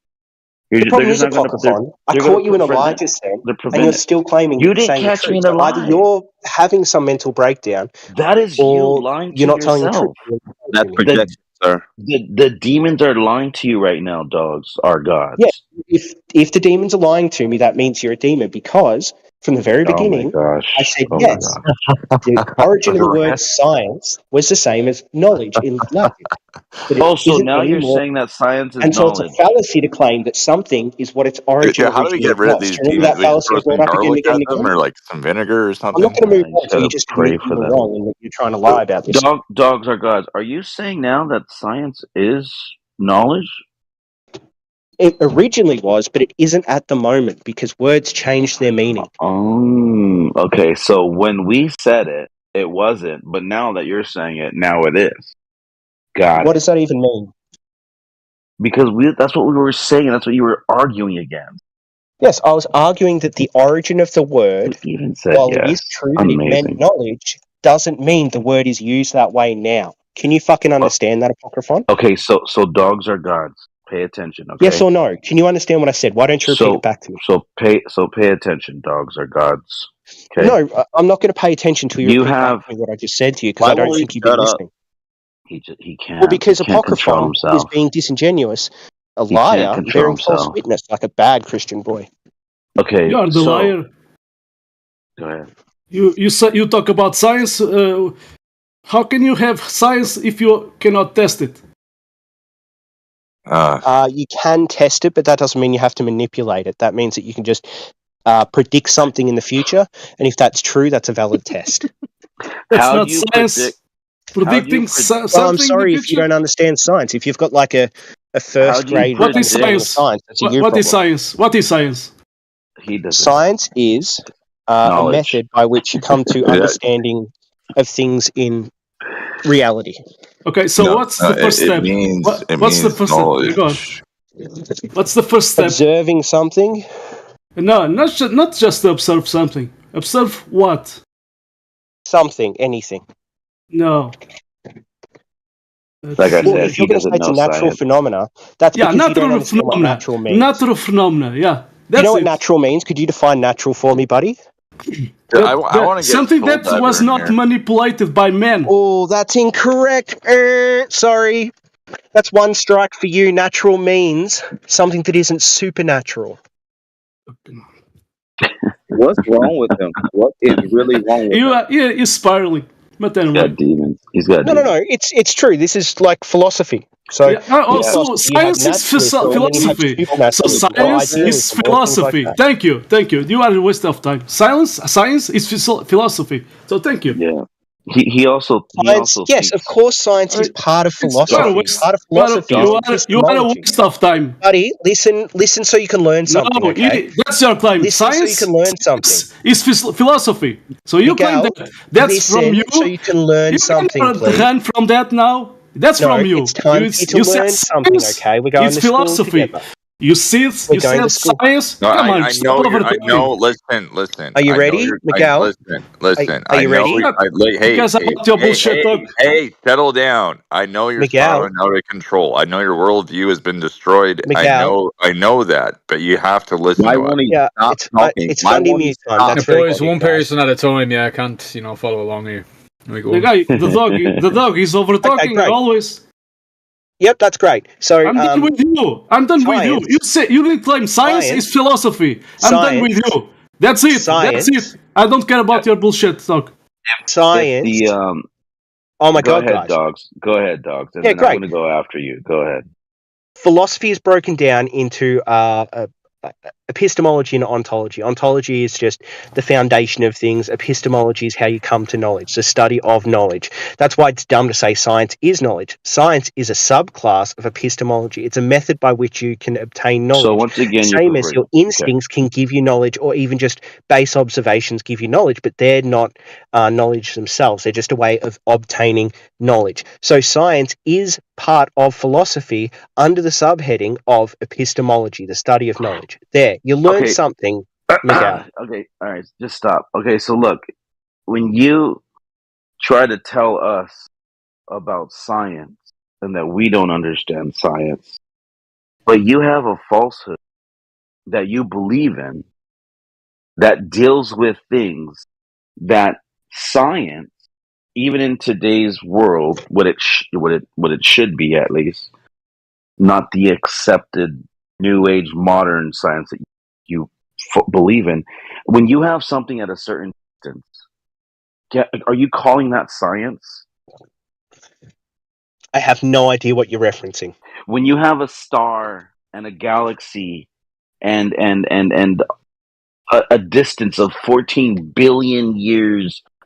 The problem is, Apocryphon, I caught you in a lie just then, and you're still claiming You you're didn't saying the catch me truth. in a So either lie. you're having some mental breakdown, That is you or lying you're to not telling the truth. yourself. That's projection, sir. The demons are lying to you right now, dogs. Our gods. Yeah, if the demons are lying to me, that means you're a demon because from the very Oh my beginning, gosh. I said Oh my yes. The origin of the word science was the same as knowledge in Latin. But it Oh, so isn't now you're anymore. saying that science is And so knowledge. it's a fallacy to claim that something is what its origin Yeah, how do we originally get rid of was. these Do you remember demons? that We just fallacy throw I brought some up again garlic and again at and them, again? or like some vinegar or I'm something. not going to move You on until you gotta just pray admit for you were them. wrong and that you're trying to lie about this. Dogs are gods. Are you saying now that science is knowledge? It originally was, but it isn't at the moment because words change their meaning. Okay. So when we said it, it wasn't. But now that you're saying it, now it is. Got What it. does that even mean? Because that's what we were saying. That's what you were arguing against. Yes, I was arguing that the origin of the word, You even said while it yes. is true that it meant Amazing. knowledge, doesn't mean the word is used that way now. Can you fucking understand that, Apocryphon? Okay. So dogs are gods. Pay attention. Okay. Yes or no? Can you understand what I said? Why don't you repeat it back to me? So pay attention. Dogs are gods. Okay. No, I'm not going to pay attention to you You repeat have- back to me what I just said to you because Why I don't won't think he you've been shut up? listening. He can't. Well, because he can't control Apocryphon is himself. being disingenuous, a He liar, can't control bearing false himself. witness like a bad Christian boy. Okay. You are the so, liar. Go ahead. You talk about science. How can you have science if you cannot test it? You can test it, but that doesn't mean you have to manipulate it. That means that you can just predict something in the future, and if that's true, that's a valid test. That's How not do you science. predict? Predicting Well, I'm something sorry in the if you future. don't understand science. If you've got like a first do you grade What is understanding of science? science, that's a you What is problem. science? What is science? He doesn't. Science is a Knowledge. method by which you come to understanding of things in reality. Okay, so what's the first step? What's the first step? Go on. What's the first step? Observing something. No, not just observe something. Observe what? Something, anything. No. Like I Well, said, if you're going to say it's a natural phenomena, that's Yeah, because you don't natural understand what phenomena. natural means. Natural phenomena. Yeah, Do you know what it. natural means? Could you define natural for me, buddy? Something that was not manipulated by men. Oh, that's incorrect. Sorry. That's one strike for you. Natural means something that isn't supernatural. What's wrong with him? What is really wrong with him? You're spiraling. But He's anyway. got demons. He's got No. It's true. This is like philosophy. So also, science is philosophy. So science is philosophy. Thank you. You are a waste of time. Science is philosophy. So thank you. Yeah. He also science, yes, of course, science is part of philosophy. Part of philosophy. You are a waste of time, buddy. Listen, so you can learn something. No, okay? That's your claim. Listen Science so you can learn something. Is philosophy. So you Miguel, claim that's listen from you. so you can learn something. Please. Run from that now. That's no, from you. It's time for you to learn something. Okay, we're going it's to school philosophy. together. You said science. No, Come on, I know. Listen. Are you ready, Miguel? Listen. Are you ready? Because about your bullshit talk. Hey, settle down. I know you're spiraling out of control. I know your worldview has been destroyed. Miguel. I know that, but you have to listen Why to won't us. he stop talking? It's Sunday mute time. That's boys, one person at a time. Yeah, I can't, follow along here. The dog is over talking always. Yep, that's great. So I'm done with you. I'm done with you. You didn't claim science is philosophy. I'm done with you. That's it. That's it. I don't care about your bullshit talk. Science. Oh my God, guys. Go ahead, dogs. And yeah, then great. I'm going to go after you. Go ahead. Philosophy is broken down into epistemology and ontology. Ontology is just the foundation of things. Epistemology is how you come to knowledge, the study of knowledge. That's why it's dumb to say science is knowledge. Science is a subclass of epistemology. It's a method by which you can obtain knowledge. So once again, same as your instincts can give you knowledge, or even just base observations give you knowledge, but they're not knowledge themselves. They're just a way of obtaining knowledge. So science is part of philosophy under the subheading of epistemology, the study of knowledge. There, you learn something, Miguel. Okay, all right, just stop. Okay, so look, when you try to tell us about science and that we don't understand science, but you have a falsehood that you believe in that deals with things that science, even in today's world, what it should be at least, not the accepted new age modern science that you believe in. When you have something at a certain distance, are you calling that science? I have no idea what you're referencing. When you have a star and a galaxy and a distance of 14 billion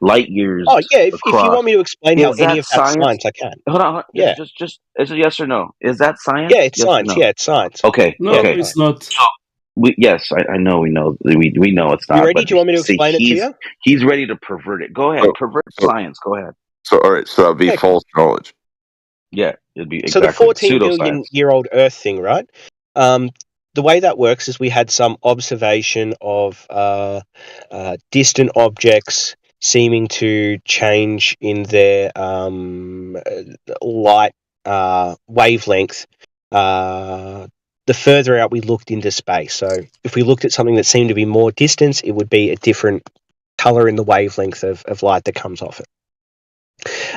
light years. Oh yeah, if you want me to explain how any of that's science, I can. Hold on. Yeah. Just is it yes or no? Is that science? Yeah, it's science. No? Yeah, it's science. Okay. No, okay. It's not. So, yes, I know. We know. We know it's not. You ready? Do you want me to explain it to you? He's ready to pervert it. Go ahead. Pervert science. Go ahead. So all right. So that'd be false knowledge. Yeah, it'd be exactly. So the 14 billion year old Earth thing, right? The way that works is we had some observation of distant objects seeming to change in their light wavelength. The further out we looked into space. So if we looked at something that seemed to be more distance, it would be a different color in the wavelength of light that comes off it.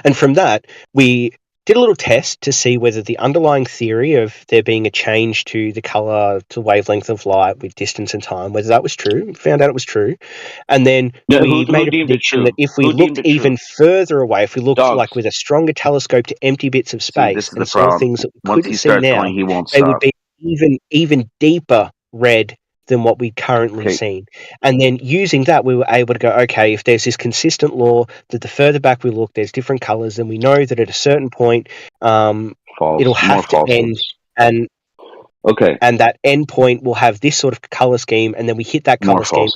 And from that, we did a little test to see whether the underlying theory of there being a change to the color, to wavelength of light with distance and time, whether that was true. Found out it was true. And then we made a prediction that if we looked even further away, if we looked like with a stronger telescope to empty bits of space and saw things that we couldn't see now, they would be even deeper red than what we'd currently seen. And then using that, we were able to go, okay, if there's this consistent law that the further back we look, there's different colors, then we know that at a certain point, it'll have to end. And and that end point will have this sort of color scheme, and then we hit that color scheme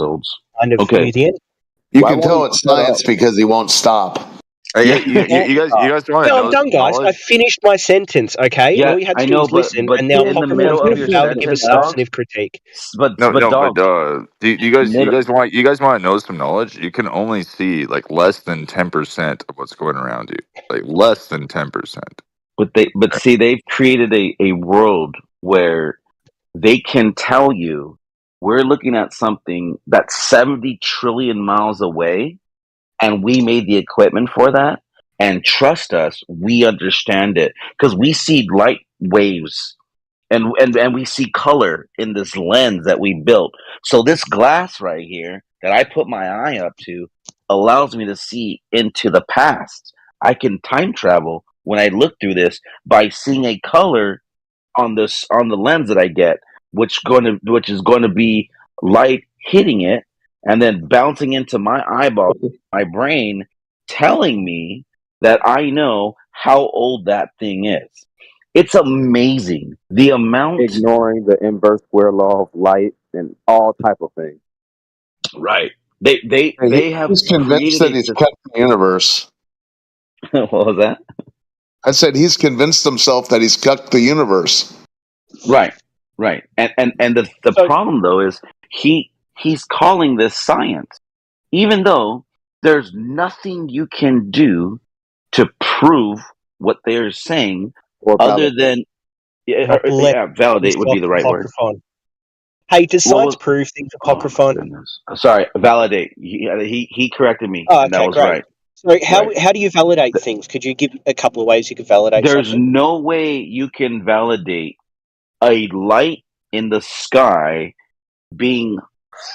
kind of near the end. You can tell it's science because he won't stop. You guys want to No, know I'm done, guys. I finished my sentence, okay? Yeah, all you had to I do know, was listen, but and now in the middle of your give a sentence, substantive critique. But do you guys Middle- you guys want to know some knowledge? You can only see like less than 10% of what's going around you. Like less than 10%. But see, they've created a world where they can tell you we're looking at something that's 70 trillion miles away, and we made the equipment for that. And trust us, we understand it because we see light waves and we see color in this lens that we built. So this glass right here that I put my eye up to allows me to see into the past. I can time travel when I look through this by seeing a color on the lens that I get, which is going to be light hitting it and then bouncing into my eyeball, my brain, telling me that I know how old that thing is. It's amazing the amount. Ignoring the inverse square law of light and all type of things. Right. They have. He's convinced that he's cut the universe. What was that? I said he's convinced himself that he's cut the universe. Right. And the problem though is he's calling this science, even though there's nothing you can do to prove what they're saying other than validate would be the right word. Hey, does science prove things apocryphon? Sorry, validate. He corrected me. Oh, okay, and that was great. right. So how do you validate things? Could you give a couple of ways you could validate There's something? no way you can validate a light in the sky being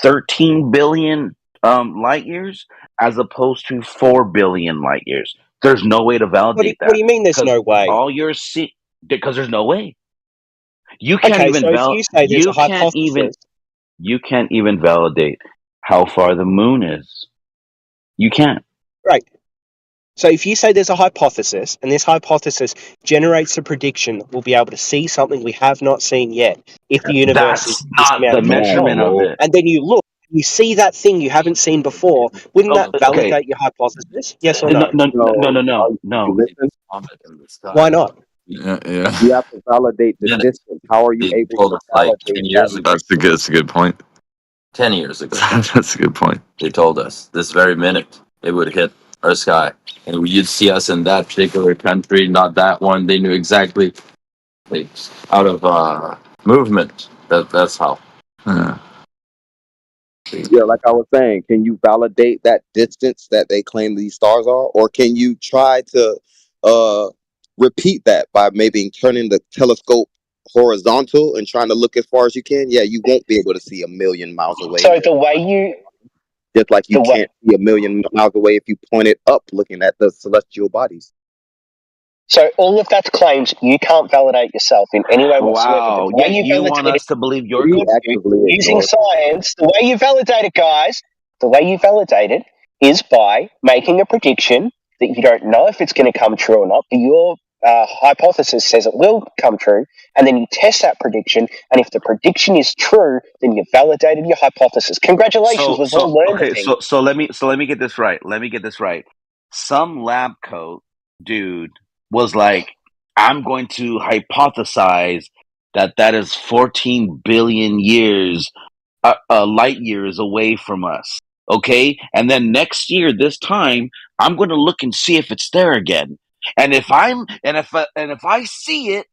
13 billion light years as opposed to 4 billion light years. There's no way to validate that. What do you mean there's no way? All you're seeing, because there's no way. You can't even so if you say there's a hypothesis, you can't even validate how far the moon is. You can't. Right. So if you say there's a hypothesis, and this hypothesis generates a prediction that we'll be able to see something we have not seen yet, if the universe That's is not the measurement of it. and then you look, you see that thing you haven't seen before, wouldn't that validate your hypothesis? Yes or no? No. Why not? Yeah. You have to validate the distance. How are you able to validate 10 years ago. That's a good point. 10 years ago. That's a good point. They told us this very minute it would hit our sky. And you'd see us in that particular country, not that one. They knew exactly, like, out of movement. That's how. Yeah, like I was saying, can you validate that distance that they claim these stars are? Or can you try to repeat that by maybe turning the telescope horizontal and trying to look as far as you can? Yeah, you won't be able to see a million miles away. So the way you... Just like you can't see a million miles away if you point it up looking at the celestial bodies. So all of that's claims you can't validate yourself in any way whatsoever. Wow. The way You want us to believe your using science, the way you validate it, guys, the way you validate it is by making a prediction that you don't know if it's going to come true or not, but your hypothesis says it will come true, and then you test that prediction, and if the prediction is true, then you've validated your hypothesis. Congratulations, we've all learned the thing. So let me get this right. Some lab coat dude was like, I'm going to hypothesize that is 14 billion years, light years away from us. Okay, and then next year, this time, I'm going to look and see if it's there again. And if I see it,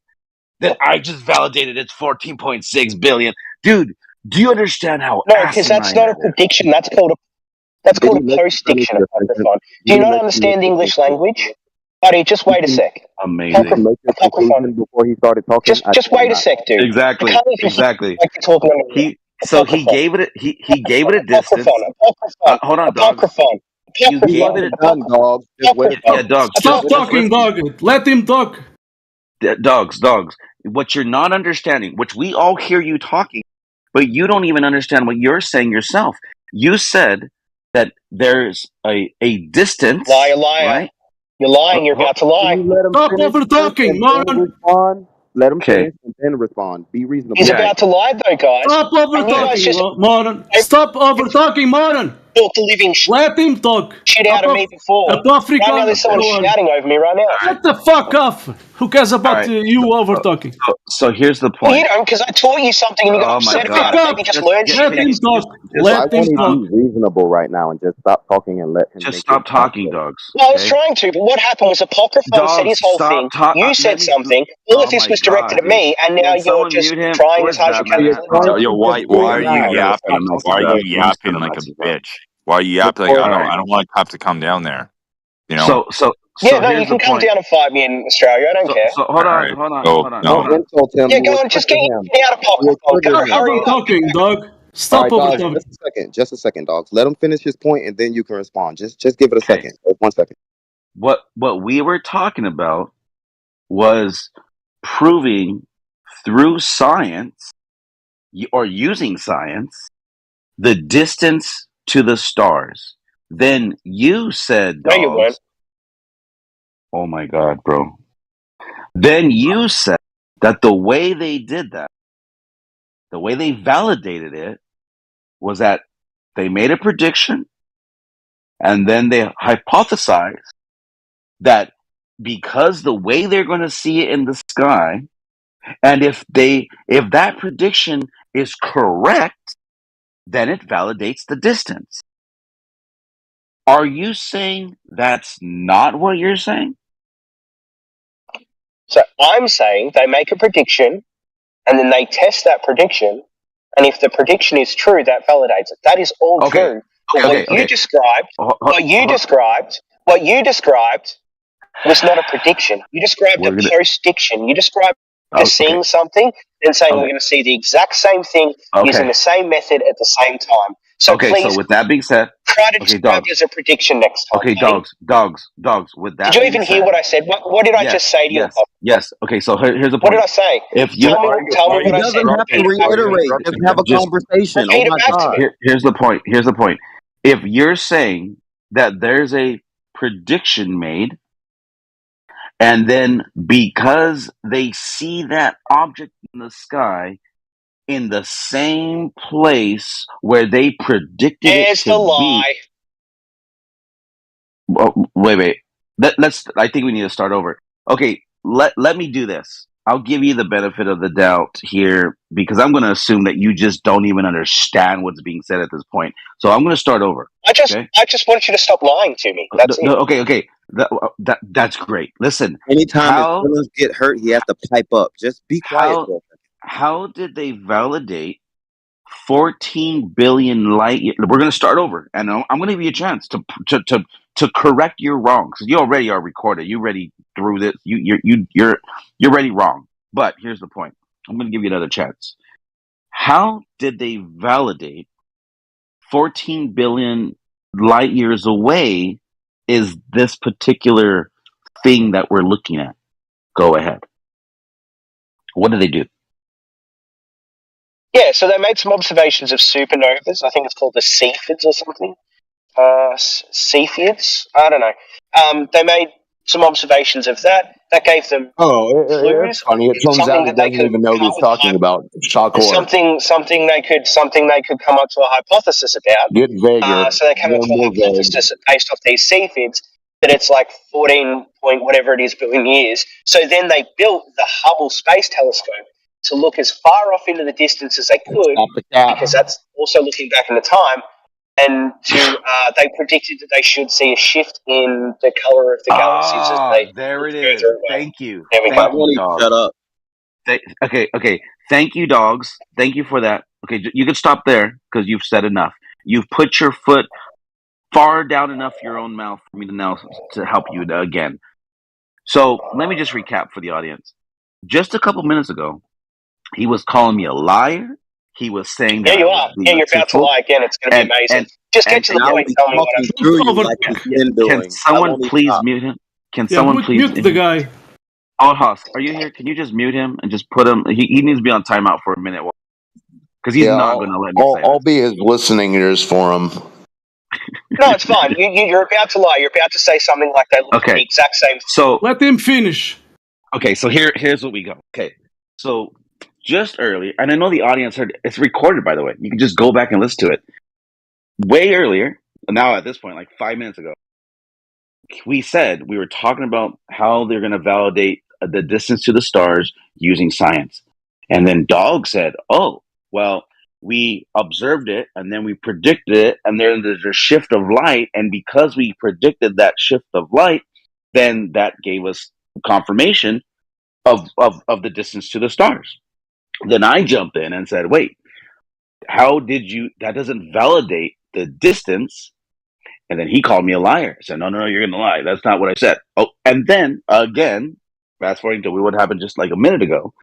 then I just validated it's 14.6 billion. Dude, do you understand how? No, because that's not a prediction. That's called a post-diction. Do you not understand the English language? Buddy, just wait a sec. Amazing. Make your conclusion before he started talking. Just wait a sec, dude. Exactly. You can't even Exactly. like you're talking on He gave it. He gave it a distance. Hold on, dogs. Apocryphon. You gave it a done, dog. yeah, dogs. Stop just talking, listen. dog. Let him talk. Dogs. What you're not understanding, which we all hear you talking, but you don't even understand what you're saying yourself. You said that there's a distance. Liar. Right? You're lying. You're about to lie. Stop over talking, moron. Let him finish and then respond. Be reasonable. He's about to lie, though, guys. Stop over And you guys just talking, moron. Stop over talking, moron. built the living Let him talk. shit out of me before. Right now, there's someone shouting over me right now. Get the fuck off. Who cares about you over talking? So here's the Well, point. you don't, because I taught you something and you got upset about it. Maybe just learn shit. Let him talk. Let him talk. Be reasonable right now and just stop talking and let him. Just stop talking, dogs. Well, I was trying to, but what happened was Apocryphon said his whole thing. You said something. All of this was directed at me, and now you're just trying as hard as you can. Yo, why are you yapping? Why are you yapping like a bitch? Why are you yapping? I don't want Cop to come down there. You know. So yeah, no, you can come down and fight me in Australia. I don't care. So hold on. Yeah, go on, just get out of Apocryphon. Stop talking, dog. Stop over dogs, talking. just a second, dogs. Let him finish his point and then you can respond. Just give it a second. 1 second. What we were talking about was proving through science or using science the distance to the stars. Then you said, no, you weren't. Oh my God, bro. Then you said that the way they did that, the way they validated it, was that they made a prediction and then they hypothesized that because the way they're going to see it in the sky, and if that prediction is correct, then it validates the distance. Are you saying that's not what you're saying? So I'm saying they make a prediction and then they test that prediction, and if the prediction is true, that validates it. That is all true. What you described was not a prediction. You described a post-diction. You described seeing something and saying we're going to see the exact same thing using the same method at the same time. So please, so with that being said, try to describe it as a prediction next time. Okay, dogs. With that, did you even hear what I said? What did I just say to you? Yes. Okay, so here's the point. What did I say? If you tell me what I said. He doesn't have to reiterate. Just have a conversation. Oh my God. Here's the point. If you're saying that there's a prediction made, and then because they see that object in the sky in the same place where they predicted it to lie. Wait. I think we need to start over. Okay, let me do this. I'll give you the benefit of the doubt here because I'm going to assume that you just don't even understand what's being said at this point. So I'm going to start over. I just want you to stop lying to me. That's it. Okay. That's great. Listen, anytime his feelings get hurt, he has to pipe up. Just be quiet. How did they validate 14 billion light years? We're going to start over, and I'm going to give you a chance to correct your wrongs because you already are recorded. You already through this. You're already wrong. But here's the point. I'm going to give you another chance. How did they validate 14 billion light years away is this particular thing that we're looking at? Go ahead. What did they do? Yeah, so they made some observations of supernovas. I think it's called the Cepheids or something. Cepheids? I don't know. They made some observations of that. That gave them it's funny. It turns out he doesn't even know what he's talking about. Shock horror. Something they could come up to a hypothesis about. Get vaguer. So they came up to a hypothesis based off these Cepheids that it's like 14 point whatever it is billion years. So then they built the Hubble Space Telescope to look as far off into the distance as they could, because that's also looking back in the time. And they predicted that they should see a shift in the color of the galaxies as they. There it is. Thank you. There we go. Shut up. Okay. Thank you, dogs. Thank you for that. Okay, you can stop there because you've said enough. You've put your foot far down enough your own mouth for me to now to help you again. So let me just recap for the audience. Just a couple minutes ago, he was calling me a liar. He was saying that Yeah, you I was are. being Yeah, you're about to truthful. lie again. It's going to be amazing. Just get to the Now point. he's Tell me what talking I'm. through you like he's been Can doing. Why someone won't he please stop? mute him? Can Yeah, someone please mute the guy. Oh, Haas, are you here? Can you just mute him and just put him? He needs to be on timeout for a minute because he's Yeah, not going to let me say I'll be his listening ears for him. No, it's fine. You're about to lie. You're about to say something like they look Okay. the exact same. So let him finish. Okay, so here's what we go. Okay, so just earlier, and I know the audience heard it's recorded, by the way. You can just go back and listen to it. Way earlier, now at this point, like 5 minutes ago, we were talking about how they're going to validate the distance to the stars using science, and then Dog said, "Oh, well, we observed it, and then we predicted it, and then there's a shift of light, and because we predicted that shift of light, then that gave us confirmation." Of the distance to the stars. Then I jumped in and said, wait, how did you, that doesn't validate the distance. And then he called me a liar. I said, no, you're going to lie. That's not what I said. Oh, and then again, fast forwarding to what happened just like a minute ago,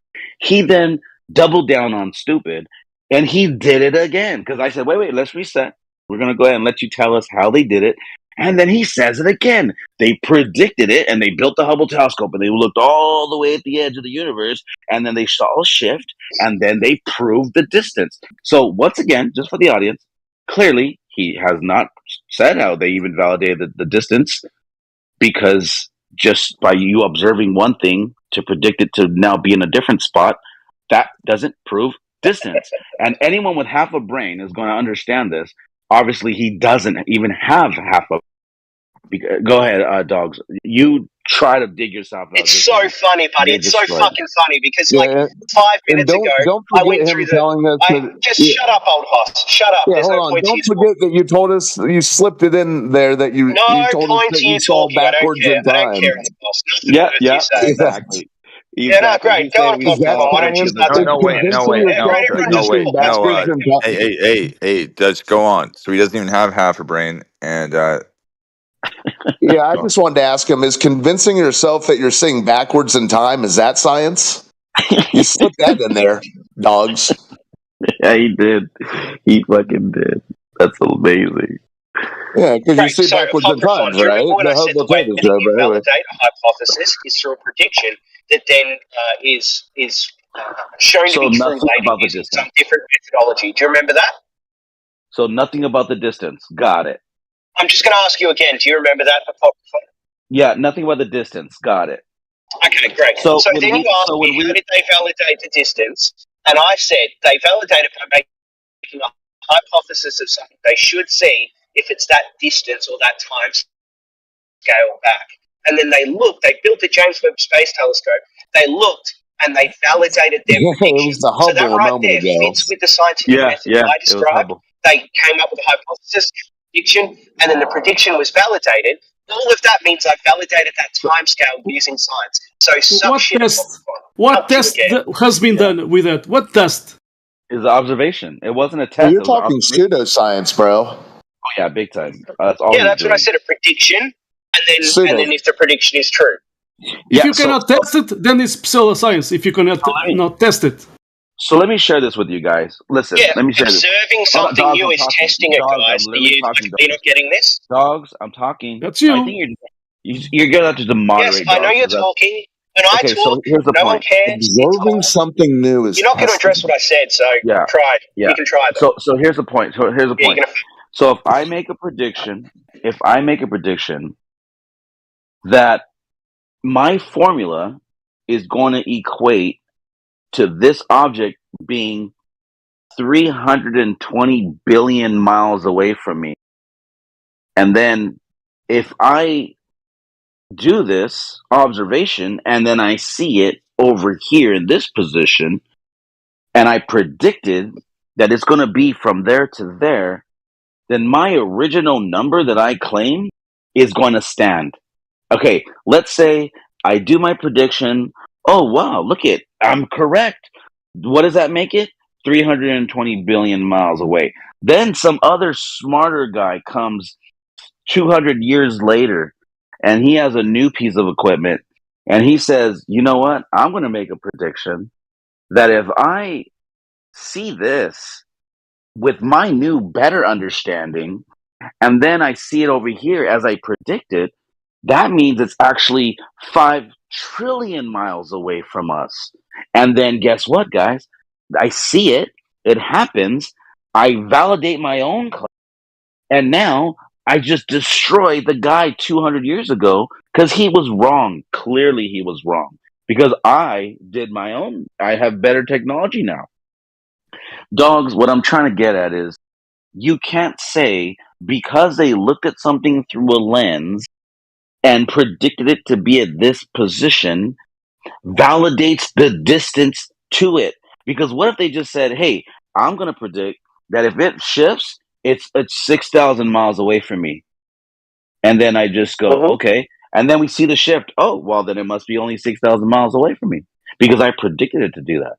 he then doubled down on stupid and he did it again. Because I said, wait, let's reset. We're going to go ahead and let you tell us how they did it. And then he says it again. They predicted it and they built the Hubble telescope and they looked all the way at the edge of the universe and then they saw a shift and then they proved the distance. So once again, just for the audience, clearly he has not said how they even validated the distance because just by you observing one thing to predict it to now be in a different spot, that doesn't prove distance. And anyone with half a brain is going to understand this. Obviously, he doesn't even have half a. Go ahead, Dogs. You try to dig yourself out. It's so funny, buddy. It's so fucking funny because like 5 minutes don't ago, forget I went him through the. telling us that. Shut up, old hoss. Shut up. Yeah, There's hold no on. point to you Don't forget that you told us you slipped it in there that you told us that you saw backwards in time. I don't care. Yeah, exactly. Yeah, no, great. Go on, Fox. Why don't you start No, wait. Hey, just go on. So he doesn't even have half a brain, and Yeah, I just wanted to ask him: is convincing yourself that you're seeing backwards in time, is that science? You slipped that in there, Dogs. Yeah, he did. He fucking did. That's amazing. Yeah, because you see backwards in time, do you right? remember when I said the way that you but anyway. validate a hypothesis is through a prediction that then is shown to be true later using some different methodology? Do you remember that? So nothing about the distance. Got it. I'm just going to ask you again. Do you remember that apocrypha? Yeah, nothing about the distance. Got it. Okay, great. So then you asked me, how did they validate the distance? And I said they validated by making a hypothesis of something they should see if it's that distance or that time scale back. And then they built the James Webb Space Telescope. They looked and they validated their predictions. The Hubble so that right there fits with the scientific method I described. They came up with a hypothesis, prediction, and then the prediction was validated. All of that means I validated that time scale using science. So what test has been done with that? What test? Is observation. It wasn't a test. You're talking pseudoscience, bro. Oh yeah, big time. That's all. Yeah, that's what I said. A prediction, and then if the prediction is true. If you cannot test it, then it's pseudoscience. If you cannot not test it. So let me share this with you guys. Listen, let me share this. Observing something new is testing it, guys. You're not getting this? Dogs, I'm talking. That's you. I think you're going to have to moderate. Yes, I know you're talking. When I talk, so here's the no point. one cares. Observing something new is. You're not going to address what I said, so try. Yeah. You can try that. So here's the point. So if I make a prediction, that my formula is going to equate to this object being 320 billion miles away from me. And then if I do this observation and then I see it over here in this position, and I predicted that it's going to be from there to there, then my original number that I claim is going to stand. Okay, let's say I do my prediction. Oh, wow, look it. I'm correct. What does that make it? 320 billion miles away. Then some other smarter guy comes 200 years later, and he has a new piece of equipment, And he says, you know what? I'm going to make a prediction that if I see this with my new, better understanding, and then I see it over here as I predicted, that means it's actually 5 trillion miles away from us. And then guess what, guys? I see it. It happens. I validate my own claim. And now I just destroy the guy 200 years ago because he was wrong. Clearly, he was wrong because I did my own. I have better technology now. Dogs, what I'm trying to get at is you can't say because they looked at something through a lens and predicted it to be at this position validates the distance to it. Because what if they just said, hey, I'm going to predict that if it shifts, it's 6,000 miles away from me. And then I just go, okay. And then we see the shift. Oh, well, then it must be only 6,000 miles away from me because I predicted it to do that.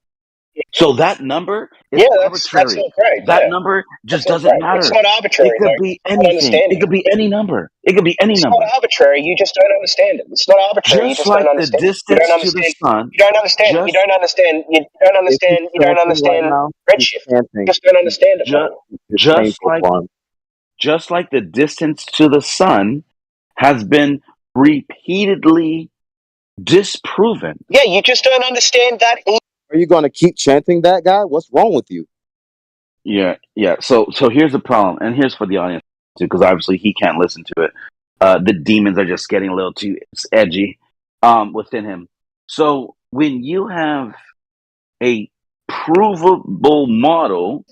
So that number is that's arbitrary. not great. That number just doesn't matter. It's not arbitrary. It could be anything. It could be any number. It could be any It's number. not arbitrary. You just don't understand it. It's not arbitrary. You Just just like don't the understand. You distance don't to the understand. sun. You don't understand. You Just don't understand. You don't understand. You don't understand redshift. You just don't understand it. Just like the distance to the sun has been repeatedly disproven. Yeah, you just don't understand that. Are you going to keep chanting that guy? What's wrong with you? Yeah. So here's the problem, and here's for the audience too, because obviously he can't listen to it. The demons are just getting a little too edgy within him. So when you have a provable model,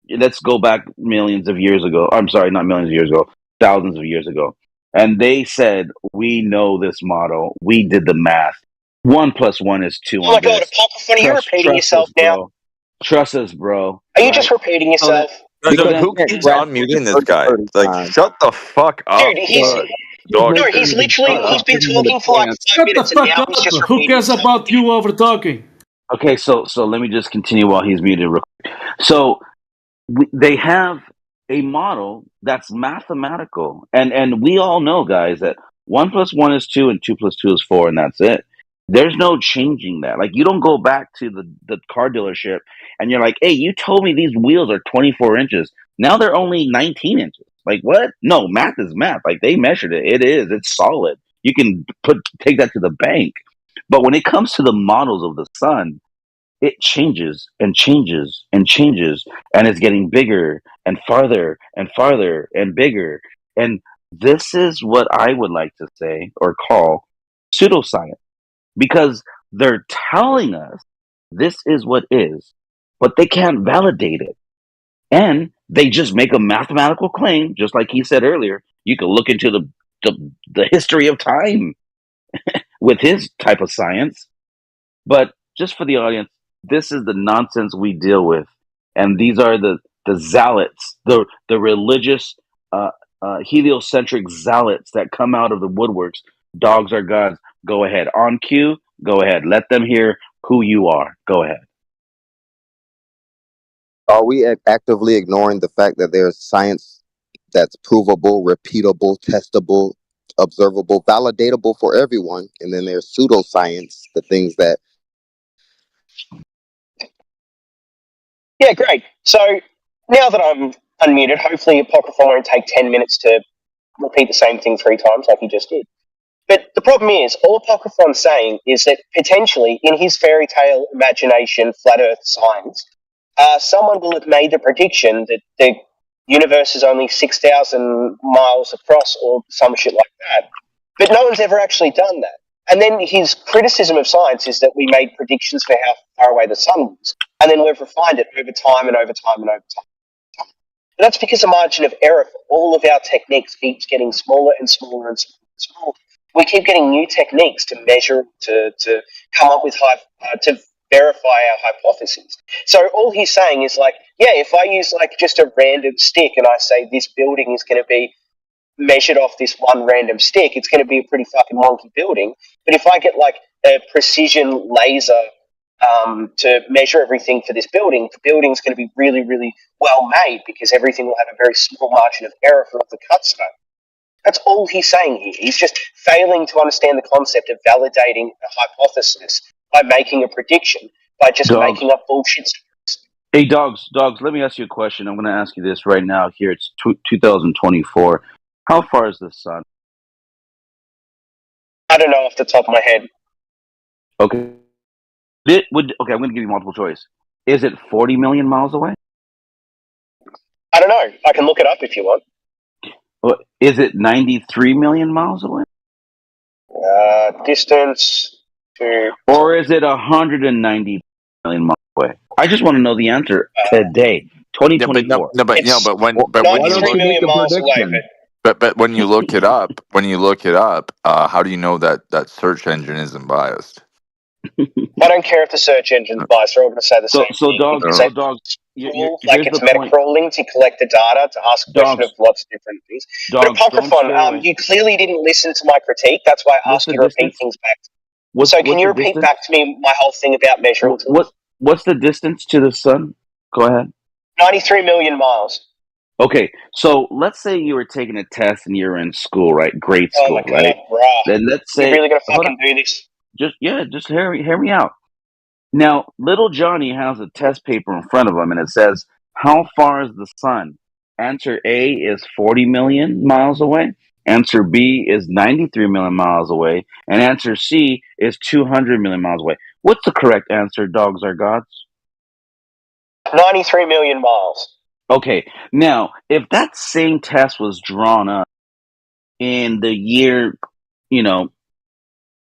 let's go back millions of years ago. I'm sorry, not millions of years ago, thousands of years ago. And they said, we know this model. We did the math. 1 + 1 is 2. Oh my God, Apocryphon, you're repeating yourself now. Trust us, bro. Are you just repeating yourself? Who keeps on muting this guy? Like, shut the fuck up. Dude, he's literally he's been talking for like 5 Shut the minutes and fuck now up. he's just Who cares about you over talking? Okay, so let me just continue while he's muted real quick. So they have a model that's mathematical, and we all know, guys, that 1 + 1 is 2 and 2 + 2 is 4, and that's it. There's no changing that. Like, you don't go back to the car dealership and you're like, hey, you told me these wheels are 24 inches. Now they're only 19 inches. Like, what? No, math is math. Like, they measured it. It is. It's solid. You can take that to the bank. But when it comes to the models of the sun, it changes and changes and changes, and it's getting bigger and farther and farther and bigger. And this is what I would like to say or call pseudoscience, because they're telling us this is what is, but they can't validate it. And they just make a mathematical claim, just like he said earlier. You can look into the history of time with his type of science. But just for the audience, this is the nonsense we deal with. And these are the zealots, the religious, heliocentric zealots that come out of the woodworks. Dogs are gods. Go ahead. On cue, go ahead. Let them hear who you are. Go ahead. Are we actively ignoring the fact that there's science that's provable, repeatable, testable, observable, validatable for everyone, and then there's pseudoscience, the things that... Yeah, great. So now that I'm unmuted, hopefully Apocryphon won't take 10 minutes to repeat the same thing 3 times like he just did. But the problem is, all Apocryphon's saying is that potentially, in his fairy tale imagination, flat Earth science, someone will have made the prediction that the universe is only 6,000 miles across or some shit like that. But no one's ever actually done that. And then his criticism of science is that we made predictions for how far away the sun was, and then we've refined it over time and over time and over time. And that's because the margin of error for all of our techniques keeps getting smaller and smaller and smaller and smaller. We keep getting new techniques to measure, to come up with to verify our hypotheses. So all he's saying is like, yeah, if I use like just a random stick and I say this building is going to be measured off this one random stick, it's going to be a pretty fucking wonky building. But if I get like a precision laser to measure everything for this building, the building's going to be really, really well made because everything will have a very small margin of error for the cut stone. That's all he's saying here. He's just failing to understand the concept of validating a hypothesis by making a prediction, by just Dogs. making up bullshit stories. Hey, dogs, let me ask you a question. I'm going to ask you this right now. Here, it's 2024. How far is the sun? I don't know off the top of my head. Okay. Okay, I'm going to give you multiple choice. Is it 40 million miles away? I don't know. I can look it up if you want. Is it 93 million miles away? Distance to... Or is it 190 million miles away? I just want to know the answer today, 2024. But when you look it up, how do you know that search engine isn't biased? I don't care if the search engine's biased. They're all going to say the same thing. Dogs. Like it's meta-crawling to collect the data to ask a question of lots of different things. But Apocryphon, you clearly didn't listen to my critique. That's why I asked you to repeat things back. So can you repeat back to me my whole thing about measuring? What's the distance to the sun? Go ahead. 93 million miles. Okay, so let's say you were taking a test and you're in school, right? Grade school, right? Then let's say you're really going to fucking do this. Just hear me out. Now, little Johnny has a test paper in front of him, and it says, "How far is the sun?" Answer A is 40 million miles away. Answer B is 93 million miles away, and answer C is 200 million miles away. What's the correct answer? Dogs are gods. 93 million miles. Okay, now if that same test was drawn up in the year,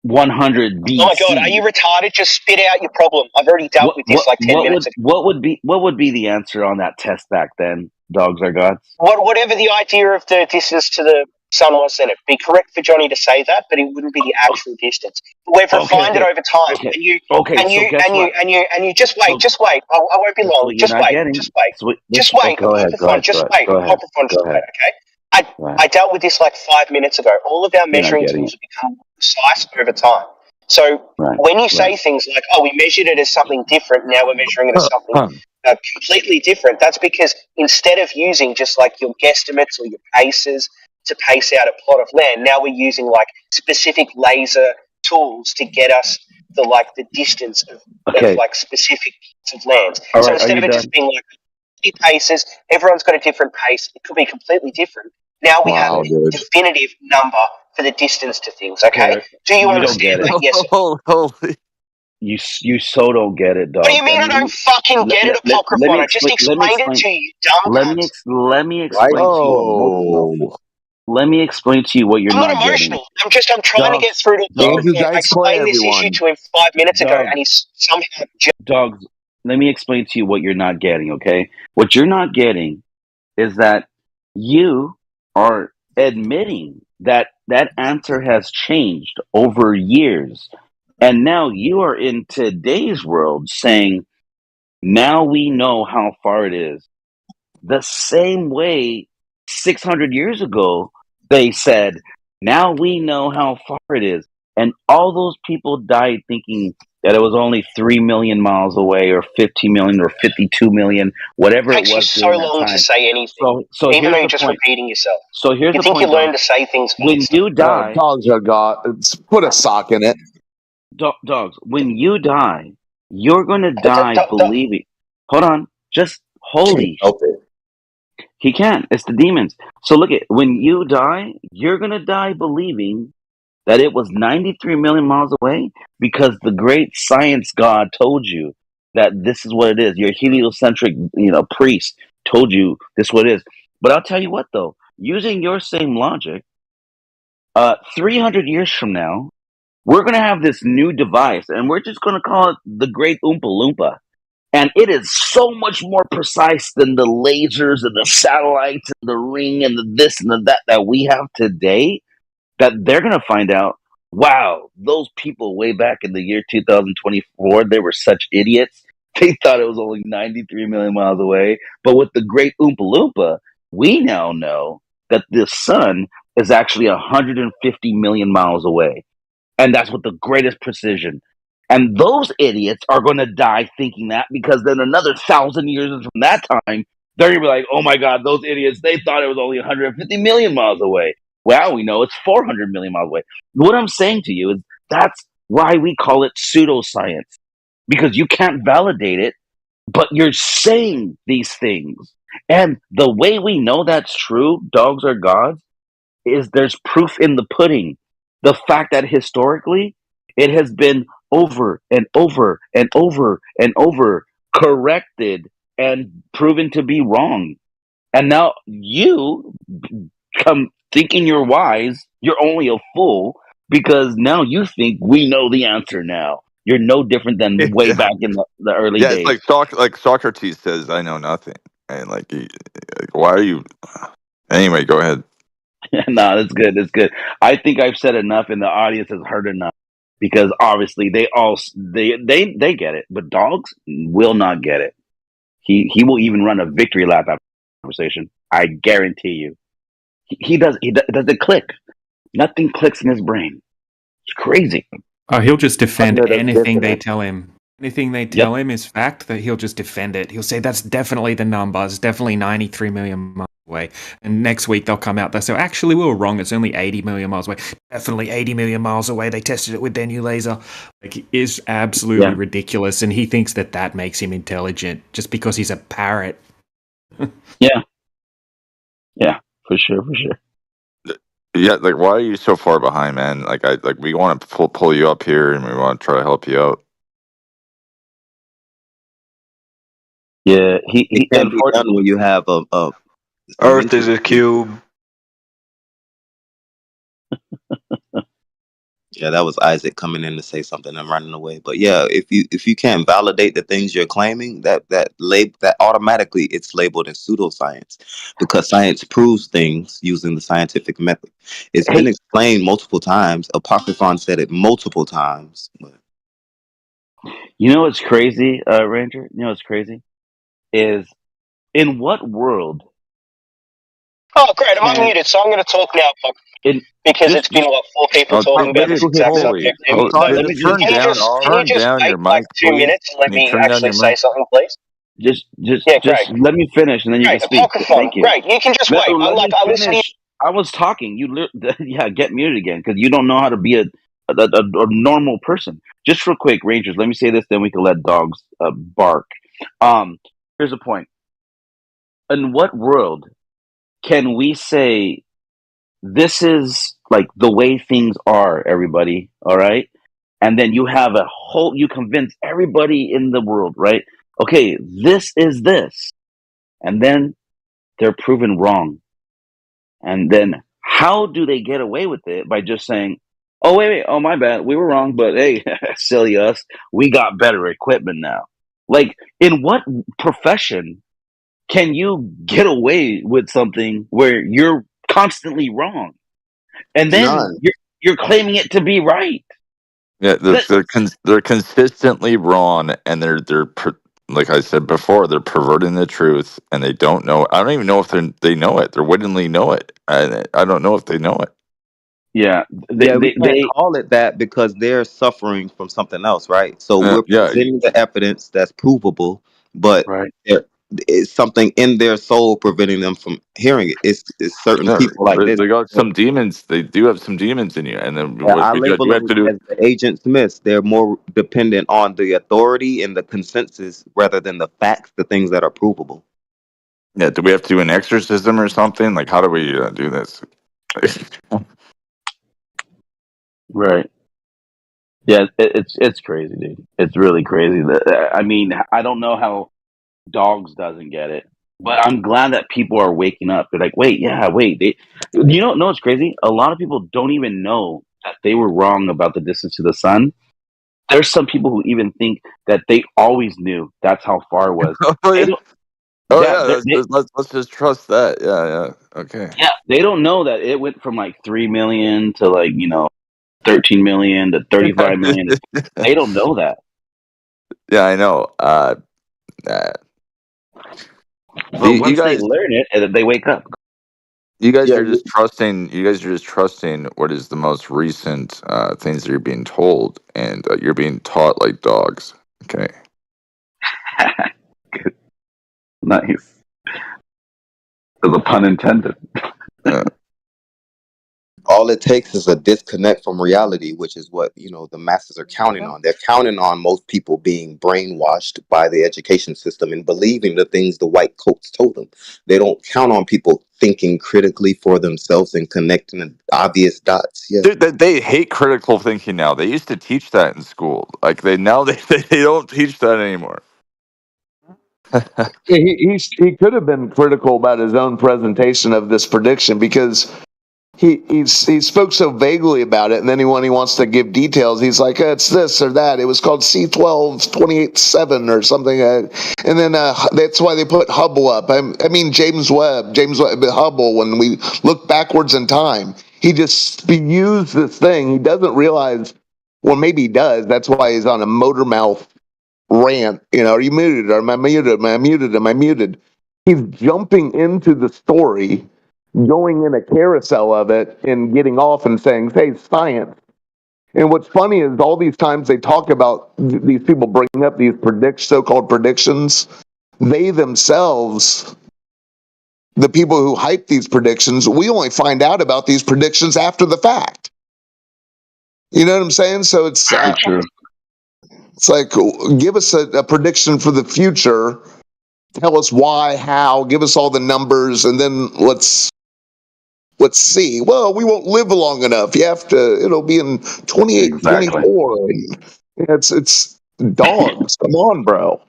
100 BC. Oh my god, are you retarded? Just spit out your problem. I've already dealt with this 10 minutes ago. What would be the answer on that test back then? Dogs are gods. Whatever the idea of the distance to the sun was, then it'd be correct for Johnny to say that, but it wouldn't be the actual distance. We've refined it over time, and you just wait. I won't be long. Just wait. Okay. I dealt with this 5 minutes ago. All of our measuring tools have become precise over time. So when you say things like, "Oh, we measured it as something different, now we're measuring it as something completely different," that's because instead of using just your guesstimates or your paces to pace out a plot of land, now we're using specific laser tools to get us the distance of specific plots of land. So instead of it just being 50 paces, everyone's got a different pace. It could be completely different. Now we have a definitive number for the distance to things. Okay, do you understand that? Yes. Holy. You so don't get it, dog. What do you mean I don't fucking get it, Apocryphon? I just explained it to you, dumb. Let me explain to you. Let me explain to you what you're not emotional. Getting. I'm trying to get through to I explained this issue to him 5 minutes ago, and he's somehow... Dogs, let me explain to you what you're not getting, okay? What you're not getting is that you are admitting that that answer has changed over years. And now you are in today's world saying, now we know how far it is. The same way 600 years ago, they said, now we know how far it is. And all those people died thinking that it was only 3 million miles away or 50 million or 52 million, whatever it was. It takes you so long to say anything, so even though you're just repeating yourself. So here's you the think point, you learn to say things when you die. Dogs are God. Put a sock in it. Dogs, when you die, you're going to die believing. Hold on. Just holy. He can't. It's the demons. So look at when you die, you're going to die believing that it was 93 million miles away because the great science God told you that this is what it is. Your heliocentric, priest told you this is what it is. But I'll tell you what, though, using your same logic, 300 years from now, we're going to have this new device, and we're just going to call it the Great Oompa Loompa. And it is so much more precise than the lasers and the satellites and the ring and the this and the that we have today, that they're going to find out, wow, those people way back in the year 2024, they were such idiots. They thought it was only 93 million miles away. But with the Great Oompa Loompa, we now know that the sun is actually 150 million miles away. And that's with the greatest precision. And those idiots are going to die thinking that, because then another 1,000 years from that time, they're going to be like, oh my God, those idiots, they thought it was only 150 million miles away. Well, we know it's 400 million miles away. What I'm saying to you is that's why we call it pseudoscience, because you can't validate it, but you're saying these things. And the way we know that's true, dogs are gods, is there's proof in the pudding. The fact that historically it has been over and over and over and over corrected and proven to be wrong. And now you come thinking you're wise, you're only a fool because now you think we know the answer now. You're no different than way back in the early Yeah, it's days. like Socrates says, "I know nothing," and like, why are you? Anyway, go ahead. No, that's good. That's good. I think I've said enough, and the audience has heard enough because obviously they get it, but dogs will not get it. He will even run a victory lap after the conversation. I guarantee you. He does. It doesn't click. Nothing clicks in his brain. It's crazy. Oh, he'll just defend Under the anything they disconnect. tell him. Anything they tell him is fact, that he'll just defend it. He'll say that's definitely the number. It's definitely 93 million miles away. And next week they'll come out. They'll say, actually, we were wrong. It's only 80 million miles away. Definitely 80 million miles away. They tested it with their new laser. Like, it is absolutely ridiculous. And he thinks that that makes him intelligent just because he's a parrot. Yeah. Yeah, for sure, for sure. Yeah, like, why are you so far behind, man? Like, we want to pull you up here, and we want to try to help you out. Yeah, it can be done when you have a Earth is a cube. Yeah, that was Isaac coming in to say something and running away. But yeah, if you can't validate the things you're claiming, that automatically it's labeled as pseudoscience, because science proves things using the scientific method. It's been explained multiple times. Apocryphon said it multiple times. But You know what's crazy, Ranger? You know what's crazy? Is in what world? Oh, great. I'm unmuted, so I'm going to talk now, Pop, because it's been, what, 4 people talking about this exact subject. Can you just wait like 2 minutes and let me actually say something, please? Just Yeah, great. let me finish, and then you Great. can speak. Apocryphon. Thank you. Great. You can just wait. I listen to you. I was talking. Yeah, get muted again because you don't know how to be a normal person. Just real quick, Rangers. Let me say this, then we can let dogs bark. Here's the point. In what world can we say this is like the way things are, everybody? All right, and then you have you convince everybody in the world, right? Okay, this is this, and then they're proven wrong. And then how do they get away with it? By just saying, oh, wait, oh, my bad, we were wrong, but hey, silly us, we got better equipment now. Like, in what profession can you get away with something where you're constantly wrong? And then you're claiming it to be right. Yeah, they're consistently wrong, and they're like I said before, they're perverting the truth, and they don't know. I don't even know if they know it. They wittingly know it. I don't know if they know it. Yeah, we can't call it that because they're suffering from something else, right? So we're presenting the evidence that's provable, but it's something in their soul preventing them from hearing it. It's certain people like this. They got some demons. They do have some demons in you, and then I label them as the Agent Smiths. They're more dependent on the authority and the consensus rather than the facts, the things that are provable. Yeah, do we have to do an exorcism or something? Like, how do we do this? Right. Yeah, it's crazy, dude. It's really crazy. I mean, I don't know how dogs doesn't get it, but I'm glad that people are waking up. They're like, wait. You know what's crazy? A lot of people don't even know that they were wrong about the distance to the sun. There's some people who even think that they always knew that's how far it was. Let's just trust that. Yeah. Okay. Yeah, they don't know that it went from like 3 million to 13 million to 35 million. They don't know that. Yeah, I know. But once they learn it, they wake up. You guys are just trusting. You guys are just trusting what is the most recent things that you're being told, and you're being taught like dogs. Okay. Nice. The pun intended. all it takes is a disconnect from reality, which is what the masses are counting on. They're counting on most people being brainwashed by the education system and believing the things the white coats told them. They don't count on people thinking critically for themselves and connecting the obvious dots. Yeah. Dude, they hate critical thinking now. They used to teach that in school. Like they don't teach that anymore. He could have been critical about his own presentation of this prediction because he spoke so vaguely about it, and then when he wants to give details, he's like, it's this or that. It was called C12 28-7 or something, and then that's why they put Hubble up. I mean James Webb, Hubble. When we look backwards in time, he just used this thing. He doesn't realize. Well, maybe he does. That's why he's on a motor mouth rant. Are you muted? Am I muted? Am I muted? Am I muted? He's jumping into the story, going in a carousel of it, and getting off and saying, "Hey, science." And what's funny is all these times they talk about these people bringing up these so-called predictions, they themselves, the people who hype these predictions, we only find out about these predictions after the fact. You know what I'm saying? So it's true. It's like, give us a prediction for the future. Tell us why, how, give us all the numbers, and then let's see. Well, we won't live long enough. It'll be in 28, Exactly. 24. It's dogs. Come on, bro.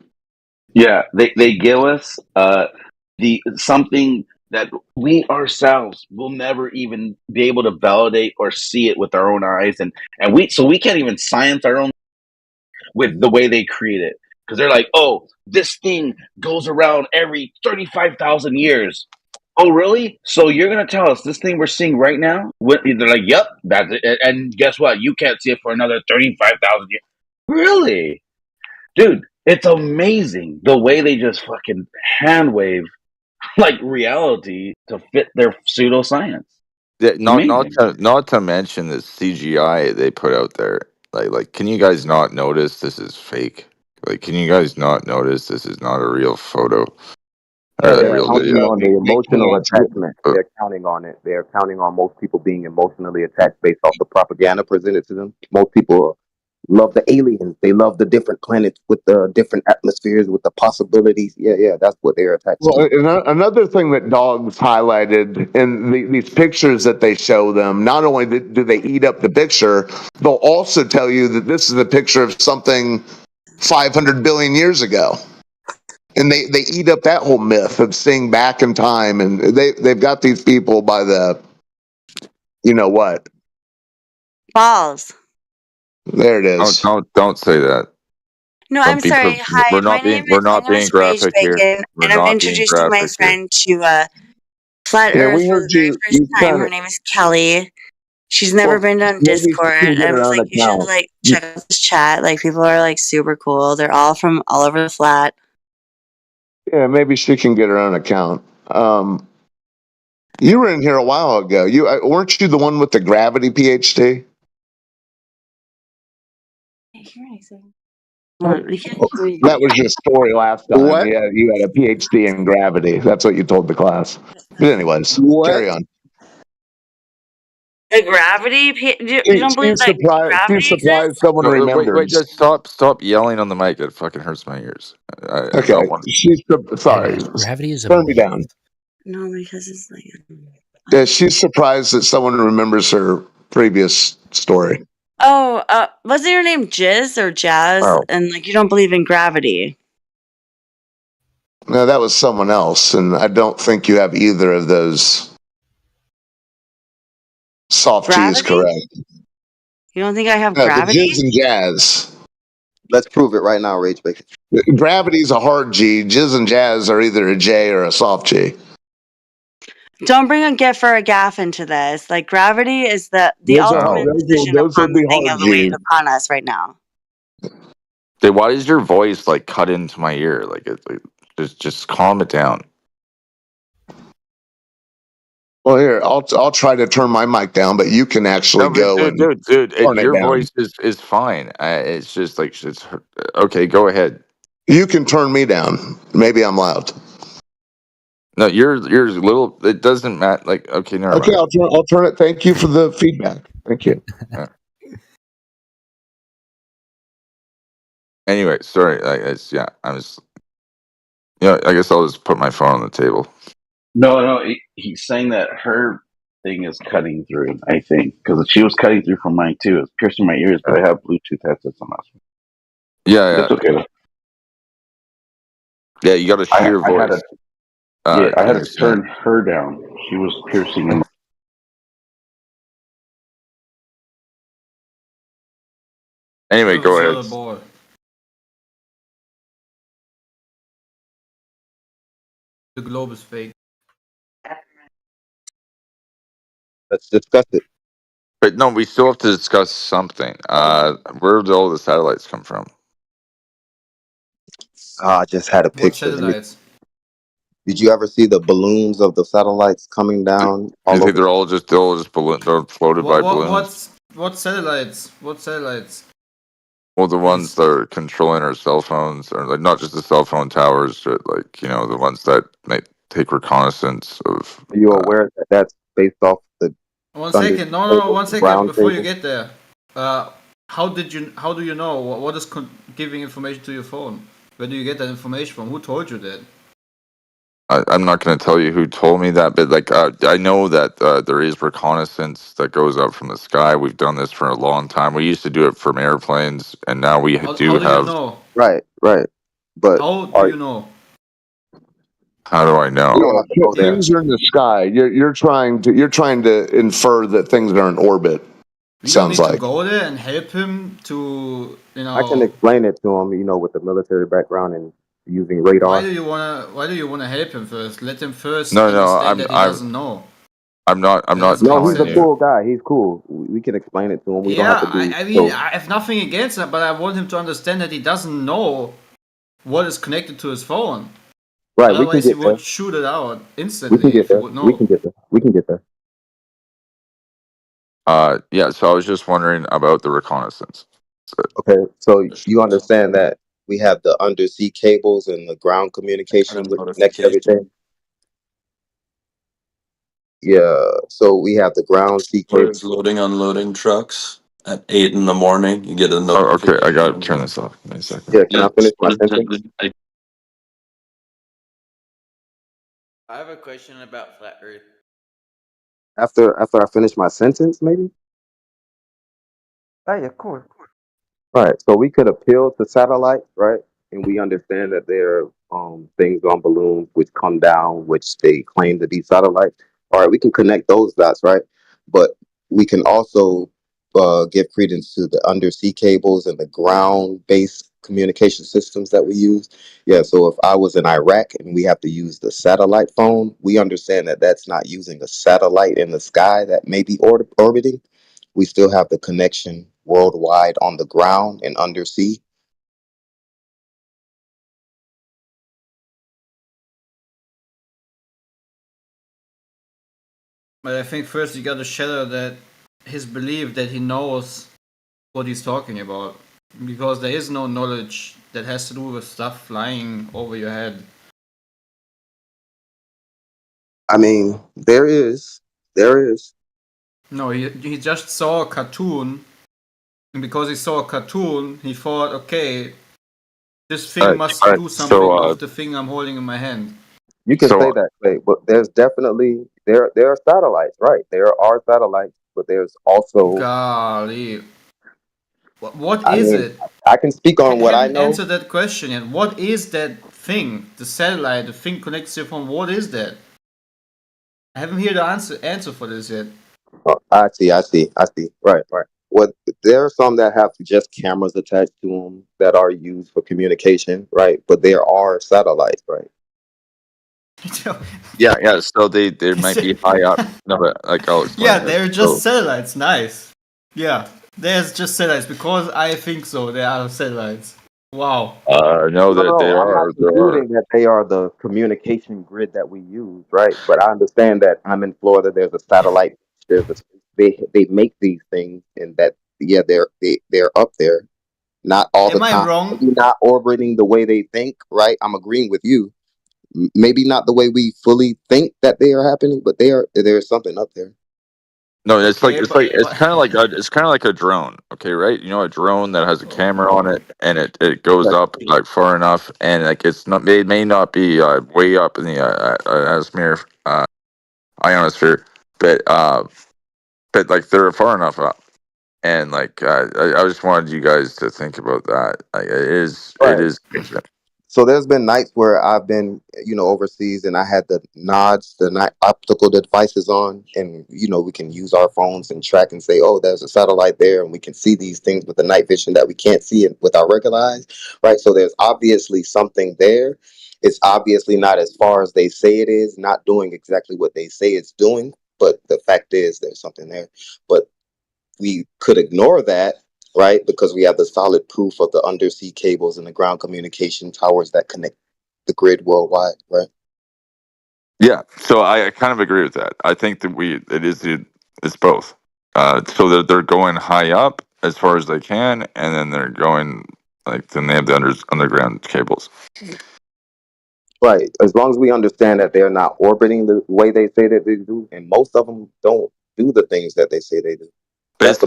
Yeah, they give us something that we ourselves will never even be able to validate or see it with our own eyes, and we can't even science our own with the way they create it, because they're like, oh, this thing goes around every 35,000 years. Oh, really? So you're gonna tell us this thing we're seeing right now? They're like, yep, that's it. And guess what? You can't see it for another 35,000 years. Really, dude? It's amazing the way they just fucking hand wave like reality to fit their pseudoscience. Yeah, not to mention the CGI they put out there. Like, can you guys not notice this is fake? Like, can you guys not notice this is not a real photo or a real Counting video? on the emotional attachment. They're counting on it. They're counting on most people being emotionally attached based off the propaganda presented to them. Most people love the aliens. They love the different planets with the different atmospheres, with the possibilities. Yeah, that's what they're attached Well, to. another thing that dogs highlighted in these pictures that they show them, not only do they eat up the picture, they'll also tell you that this is a picture of something 500 billion years ago. And they eat up that whole myth of seeing back in time. And they've got these people by the, you know what? Balls. There it is. Don't say that. No, I'm sorry. Hi, my name is being graphic here. Bacon, and I'm introducing my friend to Flat Earth for the very first time. Her name is Kelly. She's never been on Discord. I was like, you should check out this chat. Like, people are super cool. They're all from all over the flat. Yeah, maybe she can get her own account. You were in here a while ago. Weren't you the one with the gravity PhD? That was your story last time. What? Yeah, you had a PhD in gravity. That's what you told the class. But anyways, carry on. The gravity? You don't believe that gravity She's surprised someone remembers. Wait, just stop yelling on the mic. It fucking hurts my ears. Okay, she's sorry. Gravity is a turn me down. No, because it's Yeah, she's surprised that someone remembers her previous story. Oh, wasn't your name Jizz or Jazz? Oh. And you don't believe in gravity. No, that was someone else, and I don't think you have either of those soft G's correct. You don't think I have No, gravity? the Jizz and Jazz. Let's prove it right now, Rage Bacon. Gravity's a hard G. Jizz and Jazz are either a J or a soft G. Don't bring a GIF or a gaff into this. Gravity is the ultimate decision upon the thing of the weight upon us right now. Dude, why does your voice cut into my ear? Just calm it down. Well, here I'll try to turn my mic down, but you can actually Dude, turn it your down. voice is fine. It's just it's okay. Go ahead. You can turn me down. Maybe I'm loud. No, yours a little. It doesn't matter. Like, okay, never Okay, mind. I'll turn it. Thank you for the feedback. Thank you. Anyway, sorry. I was. Yeah, I guess I'll just put my phone on the table. No, he's saying that her thing is cutting through. I think because she was cutting through from mine too. It's piercing my ears, but I have Bluetooth headsets on my. Yeah. That's okay though. Yeah, you got to share your voice. I had to turn her down. She was piercing in my. Anyway, go ahead. The globe is fake. Let's discuss it. But no, we still have to discuss something. Where did all the satellites come from? I just had a What picture. satellites? Did you ever see the balloons of the satellites coming down You all think over? they're all just balloon? They're floated by balloons. What satellites? What satellites? Well, the ones that are controlling our cell phones, or like not just the cell phone towers, but like the ones that take reconnaissance of. Are you aware that that's based off the? One second. No. 1 second. ground Before you cable? get there, how do you know what is giving information to your phone? Where do you get that information from? Who told you that? I'm not going to tell you who told me that, but like I know that there is reconnaissance that goes up from the sky. We've done this for a long time. We used to do it from airplanes, and now we How do do have. you know? Right. But How do you know? How do I know? Things are in the sky. You're trying to infer that things are in orbit. We don't Sounds need to like. go there and help him to I can explain it to him, with the military background and using radar. Why do you wanna help him first? Let him first No, understand that he doesn't know. I'm not No, telling he's a you. cool guy. He's cool. We can explain it to him. We don't have to do. I mean, I have nothing against that, but I want him to understand that he doesn't know what is connected to his phone. Right, Otherwise, he we can get would there. shoot it out We instantly can get if he there. would know. We can get there. We can get there. Yeah. So I was just wondering about the reconnaissance. Okay, so you understand that we have the undersea cables and the ground communication which connects everything. Yeah, so we have the ground sea cables. Loading, unloading trucks at 8 in the morning. You get a Oh, okay. I got to turn this off. Give me a second. Yeah, can I finish my sentence? I have a question about flat Earth. After I finish my sentence, maybe. Oh yeah, cool. Right. So we could appeal to satellites, right? And we understand that there are things on balloons which come down, which they claim to be satellites. All right, we can connect those dots, right? But we can also give credence to the undersea cables and the ground-based communication systems that we use. Yeah. So if I was in Iraq and we have to use the satellite phone, we understand that that's not using a satellite in the sky that may be orbiting. We still have the connection worldwide on the ground and undersea. But I think first you gotta shatter that his belief that he knows what he's talking about. Because there is no knowledge that has to do with stuff flying over your head. I mean, there is. No, he just saw a cartoon, and because he saw a cartoon, he thought, okay, this thing must do something with the thing I'm holding in my hand. You can say that, but there's definitely there are satellites, right? There are satellites, but there's also. Golly, what is it? I can speak on what I know. Answer that question yet. What is that thing? The satellite, the thing connects to your phone. What is that? I haven't heard the answer for this yet. Oh, I see. Right. Well, there are some that have just cameras attached to them that are used for communication, right? But there are satellites, right? Yeah. So they might be high up. No, but like I'll explain. Yeah, they're just satellites. Nice. Yeah, there's just satellites because I think so. There are satellites. Wow. No, that they are. I'm not disputing that they are the communication grid that we use, right? But I understand that I'm in Florida. There's a satellite. They make these things, and that they're up there. Not all the time. Am I wrong? Maybe not orbiting the way they think, right? I'm agreeing with you. Maybe not the way we fully think that they are happening, but there's something up there. No, it's kind of like a drone. Okay, right? You know, a drone that has a camera on it, and it goes up like far enough, and like it may not be way up in the ionosphere, but like they're far enough up, and like I just wanted you guys to think about that. Like it is ancient. So there's been nights where I've been, overseas, and I had the nods, the night optical devices on, and we can use our phones and track and say, oh, there's a satellite there, and we can see these things with the night vision that we can't see it with our regular eyes, right? So there's obviously something there. It's obviously not as far as they say it is, not doing exactly what they say it's doing, but the fact is there's something there. But we could ignore that, right? Because we have the solid proof of the undersea cables and the ground communication towers that connect the grid worldwide, right? Yeah, so I kind of agree with that. I think that it's both. So they're going high up as far as they can, and then they're going then they have the underground cables. Right. As long as we understand that they're not orbiting the way they say that they do, and most of them don't do the things that they say they do. But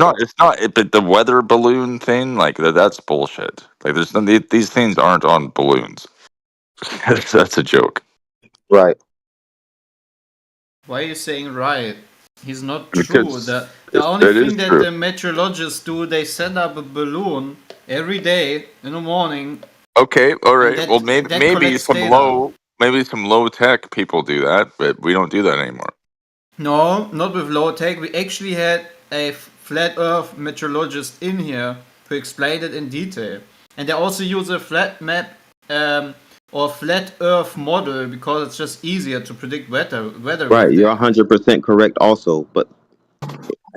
but the weather balloon thing, like that's bullshit. Like these things aren't on balloons. That's a joke. Right. Why are you saying right? He's not Because true. The only it is thing that true. the meteorologists do, they send up a balloon every day in the morning. Okay, all right. that- Well, that maybe collects some data. some low tech people do that, but we don't do that anymore. No, not with low tech. We actually had a flat Earth meteorologist in here to explain it in detail, and they also use a flat map or flat Earth model because it's just easier to predict weather. Right. You're 100% correct also, but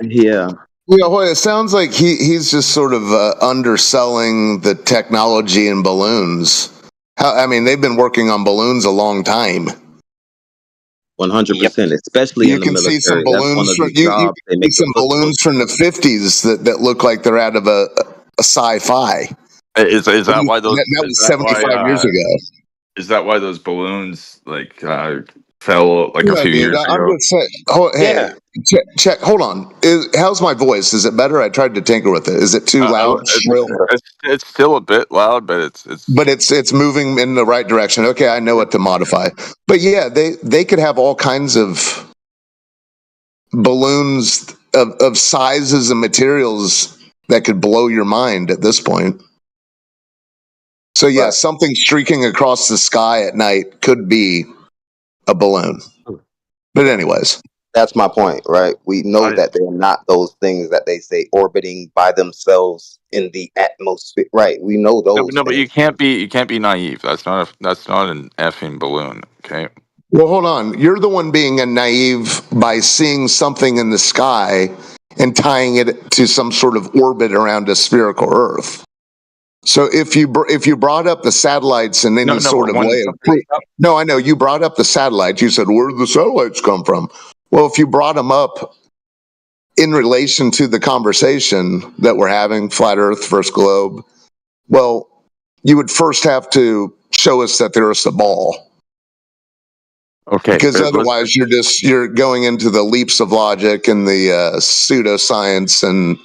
yeah. Well, it sounds like he's just sort of underselling the technology in balloons. They've been working on balloons a long time. 100%, especially in the You can military. see some That's one balloons of from the jobs they make some balloons from the 50s that look like they're out of a sci-fi. Is that why those? That was 75 years ago. Is that why those balloons fell like a few years ago? I'm just saying. Check. Hold on. How's my voice? Is it better? I tried to tinker with it. Is it too loud? Shrill? It's still a bit loud, but it's moving in the right direction. Okay, I know what to modify. But yeah, they could have all kinds of balloons of sizes and materials that could blow your mind at this point. So yeah, something streaking across the sky at night could be a balloon. But anyways, that's my point, right? We know that they're not those things that they say orbiting by themselves in the atmosphere, right? We know those. No, but you can't be naive. That's not an effing balloon, okay? Well, hold on. You're the one being a naive by seeing something in the sky and tying it to some sort of orbit around a spherical Earth. So if you brought up the satellites in any sort of way, I know you brought up the satellites. You said, where did the satellites come from? Well, if you brought them up in relation to the conversation that we're having, flat Earth versus globe, well, you would first have to show us that there's a ball. Okay. Because otherwise you're going into the leaps of logic and the pseudoscience and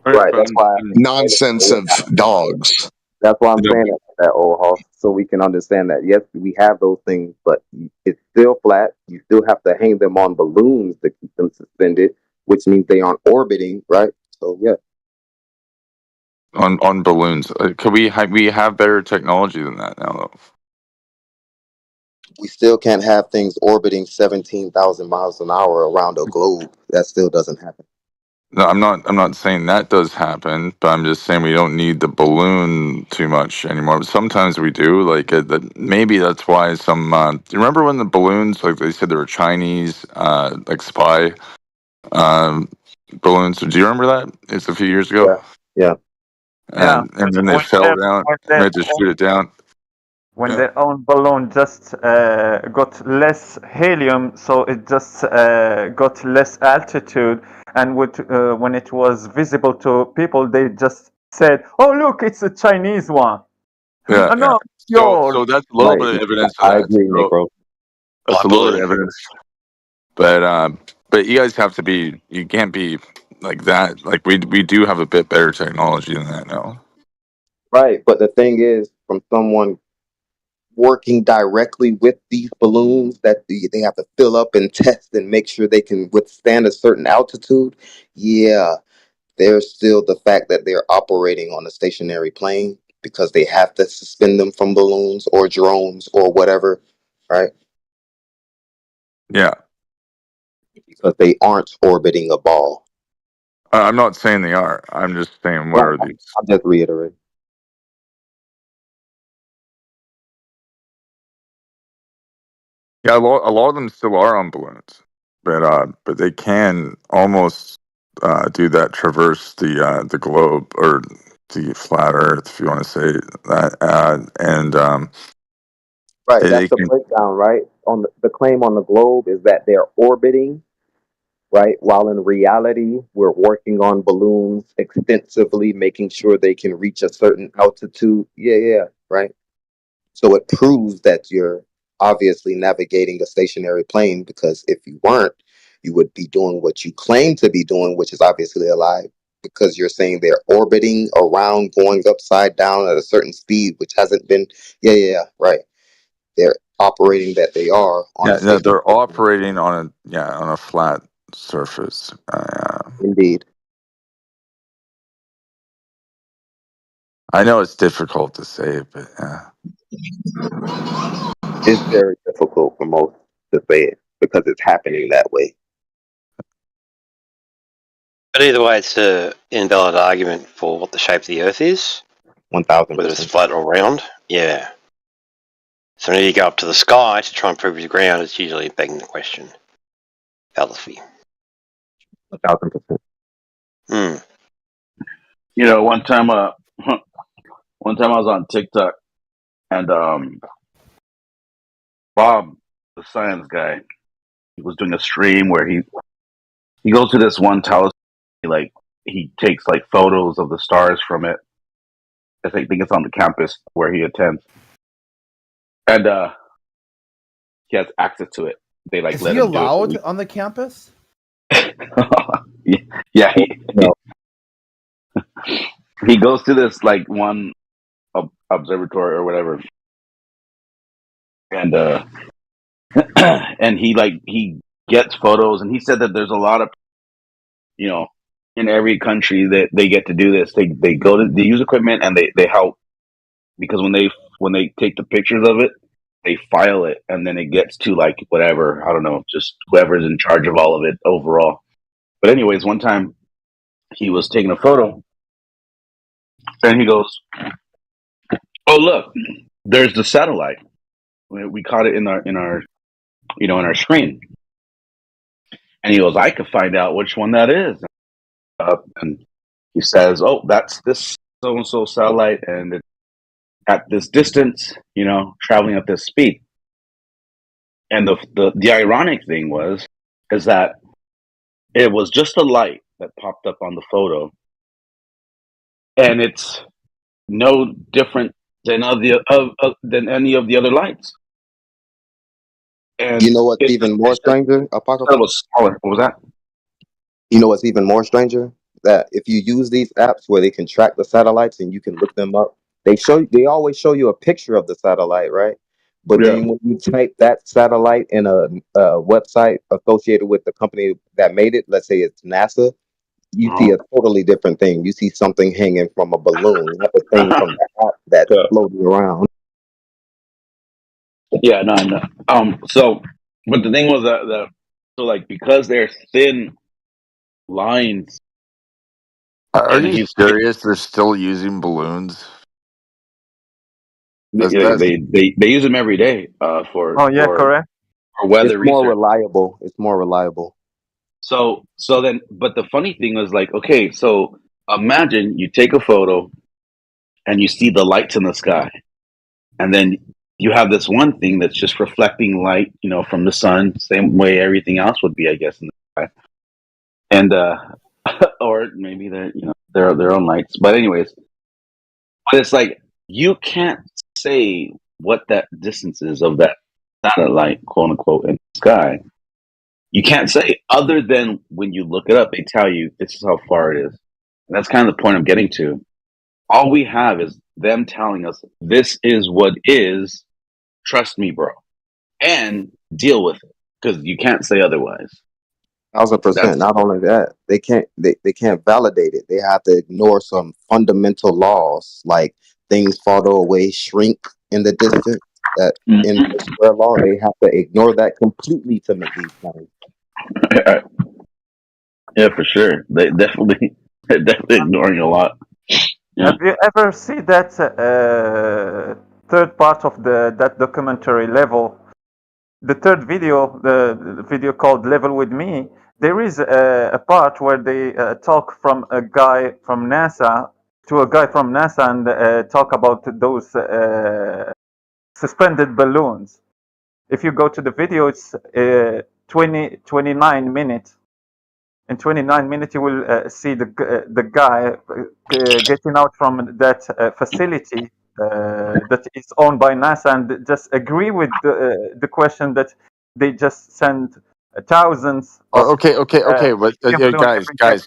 that's why nonsense of dogs. That's why I'm saying that old house, so we can understand that yes, we have those things, but it's still flat. You still have to hang them on balloons to keep them suspended, which means they aren't orbiting, right? So yeah. On balloons, could we have better technology than that now though? We still can't have things orbiting 17,000 miles an hour around a globe. That still doesn't happen. No, I'm not saying that does happen, but I'm just saying we don't need the balloon too much anymore. But sometimes we do. Like maybe that's why some. Do you remember when the balloons, like they said, they were Chinese, like spy balloons? Do you remember that? It's a few years ago. Yeah. And then they fell down. We had to shoot it down. When their own balloon just got less helium, so it just got less altitude, and when it was visible to people, they just said, "Oh, look, it's a Chinese one." Yeah, I know. So that's a little Right. bit of evidence for I that. agree, So Necro. that's a little bit of evidence. But you guys have to be. You can't be like that. Like we do have a bit better technology than that now. Right. But the thing is, from someone working directly with these balloons that they have to fill up and test and make sure they can withstand a certain altitude, yeah, there's still the fact that they're operating on a stationary plane because they have to suspend them from balloons or drones or whatever, right? Yeah. Because they aren't orbiting a ball. I'm not saying they are. I'm just saying what are these? I'll just reiterate. Yeah, a lot of them still are on balloons, but they can almost do that, traverse the globe or the flat Earth, if you want to say that, Right, they that's the can. breakdown, right? On the claim on the globe is that they're orbiting, right? While in reality, we're working on balloons extensively, making sure they can reach a certain altitude. Yeah, right. So it proves that you're obviously navigating a stationary plane because if you weren't, you would be doing what you claim to be doing, which is obviously a lie because you're saying they're orbiting around, going upside down at a certain speed, which hasn't been. Yeah, right. They're operating that they are on a No, station. they're operating on a flat surface. Indeed. I know it's difficult to say, but It's very difficult for most to say it because it's happening that way. But either way, it's an invalid argument for what the shape of the Earth is. 1000%. Whether it's flat or round. Yeah. So when you go up to the sky to try and prove it's ground, it's usually begging the question. Fallacy. 1000%. Hmm. You know, one time I was on TikTok and Bob, the science guy, he was doing a stream where he goes to this one telescope, he takes like photos of the stars from it. I think it's on the campus where he attends, and he has access to it. They Is let he him do allowed it. on the campus? Yeah, he goes to this like one observatory or whatever, and and he gets photos, and he said that there's a lot of, you know, in every country that they get to do this. They use equipment and they help, because when they take the pictures of it, they file it, and then it gets to like whatever, I don't know, just whoever's in charge of all of it overall. But anyways, one time he was taking a photo, and he goes, "Oh look, there's the satellite. We caught it in our in our screen." And he goes, "I could find out which one that is." And he says, "Oh, that's this so and so satellite, and it's at this distance, traveling at this speed." And the ironic thing is that it was just a light that popped up on the photo, and it's no different than than any of the other lights. And You know what's even more stranger, Apocrypha? It was smaller. What was that? You know what's even more stranger? That if you use these apps where they can track the satellites and you can look them up, they always show you a picture of the satellite, right? But Yeah. then when you type that satellite in a website associated with the company that made it, let's say it's NASA, you see a totally different thing. You see something hanging from a balloon, not the thing from the app that's floating around. Yeah, no. So, but the thing was that so like because they're thin lines. Are you serious? They're still using balloons? They use them every day for correct. for weather It's more research. reliable. It's more reliable. So then, but the funny thing was like, okay, so imagine you take a photo and you see the lights in the sky, and then you have this one thing that's just reflecting light, from the sun, same way everything else would be, I guess, in the sky, and or maybe they're their own lights, but anyways, but it's like you can't say what that distance is of that satellite, quote unquote, in the sky. You can't say, other than when you look it up, they tell you this is how far it is. And that's kind of the point I'm getting to. All we have is them telling us this is what is. Trust me, bro, and deal with it, because you can't say otherwise. 1,000%. Not only that, they can't validate it. They have to ignore some fundamental laws, like things farther away shrink in the distance. That in the square law, they have to ignore that completely to make these claims. Yeah, for sure. They're definitely ignoring a lot. Yeah. Have you ever seen that third part of that documentary Level? The third video, the video called Level with Me. There is a part where they talk from a guy from NASA to a guy from NASA and talk about those suspended balloons. If you go to the video, it's 29 minutes. In 29 minutes, you will see the guy getting out from that facility that is owned by NASA, and just agree with the question that they just send thousands. Okay. But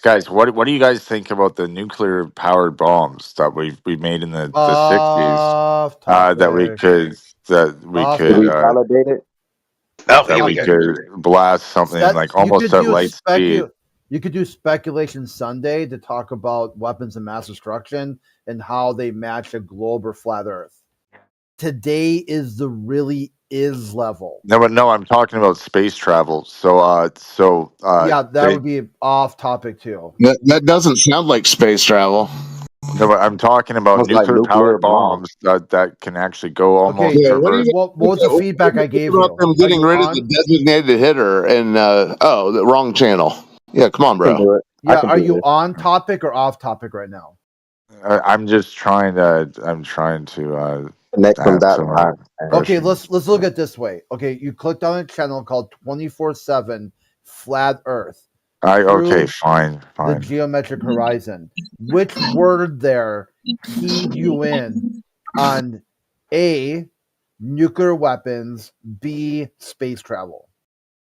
guys, what do you guys think about the nuclear powered bombs that we made in the 60s? That we could validate it. That we could blast something like almost at light speed. You could do Speculation Sunday to talk about weapons of mass destruction and how they match a globe or flat Earth. Today is the really is level. No, I'm talking about space travel. So yeah, that would be off topic too. That doesn't sound like space travel. No, but I'm talking about nuclear powered bombs that can actually go almost. Yeah, what was the feedback I gave you? Them getting rid of the designated hitter and the wrong channel. Yeah, come on, bro. Yeah, are you on topic or off topic right now? I'm trying to connect from that. Okay, let's look at it this way. Okay, you clicked on a channel called 24/7 Flat Earth. Fine. The geometric horizon. Which word there keyed you in on A, nuclear weapons, B, space travel?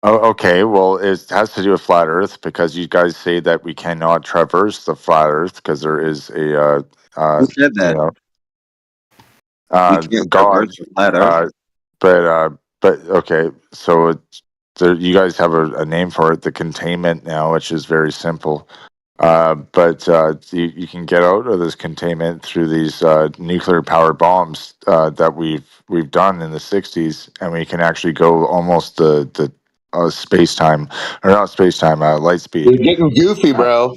Oh, okay. Well, it has to do with flat Earth because you guys say that we cannot traverse the flat Earth because there is a who said that? God. But okay. So you guys have a name for it, the containment now, which is very simple. But you can get out of this containment through these nuclear powered bombs that we've done in the 60s, and we can actually go almost the space-time, or not space-time, light speed. You're getting goofy, bro.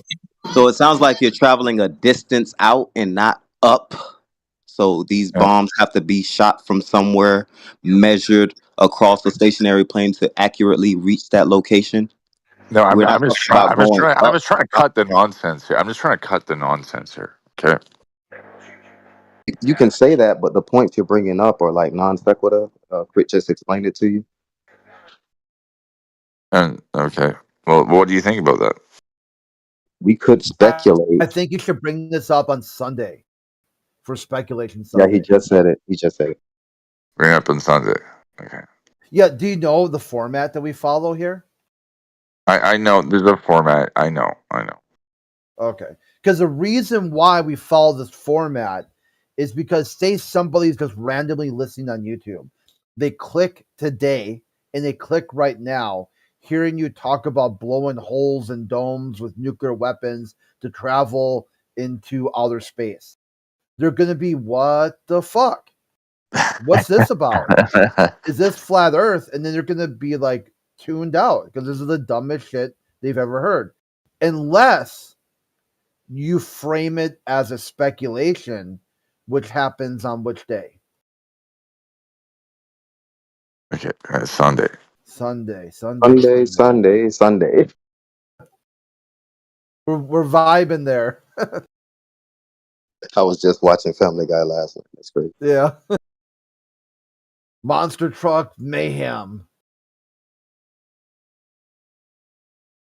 So it sounds like you're traveling a distance out and not up. So these bombs have to be shot from somewhere, measured across the stationary plane to accurately reach that location. No, I'm just trying to cut the nonsense here. Okay. You can say that, but the points you're bringing up are like non sequitur. Crit just explained it to you. And okay, well, what do you think about that? We could speculate. I think you should bring this up on Sunday for Speculation Sunday. Yeah, he just said it. Bring it up on Sunday. Okay. Yeah, do you know the format that we follow here? I know there's a format. I know. Okay, because the reason why we follow this format is because say somebody's just randomly listening on YouTube, they click today and they click right now, hearing you talk about blowing holes in domes with nuclear weapons to travel into outer space. They're going to be, what the fuck? What's this about? Is this flat Earth? And then they're going to be like tuned out because this is the dumbest shit they've ever heard. Unless you frame it as a speculation, which happens on which day? Okay, Sunday. Sunday. We're vibing there. I was just watching Family Guy last night. That's great. Yeah. Monster truck mayhem.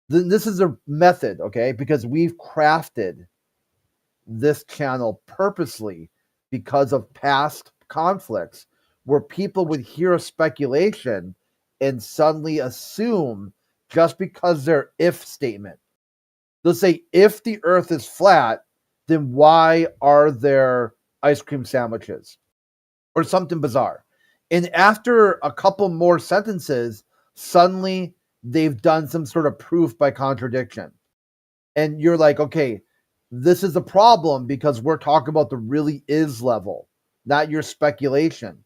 This is a method, okay? Because we've crafted this channel purposely because of past conflicts where people would hear a speculation and suddenly assume just because their if statement. They'll say, if the earth is flat, then why are there ice cream sandwiches? Or something bizarre. And after a couple more sentences, suddenly they've done some sort of proof by contradiction. And you're like, okay, this is a problem because we're talking about the really is level, not your speculation.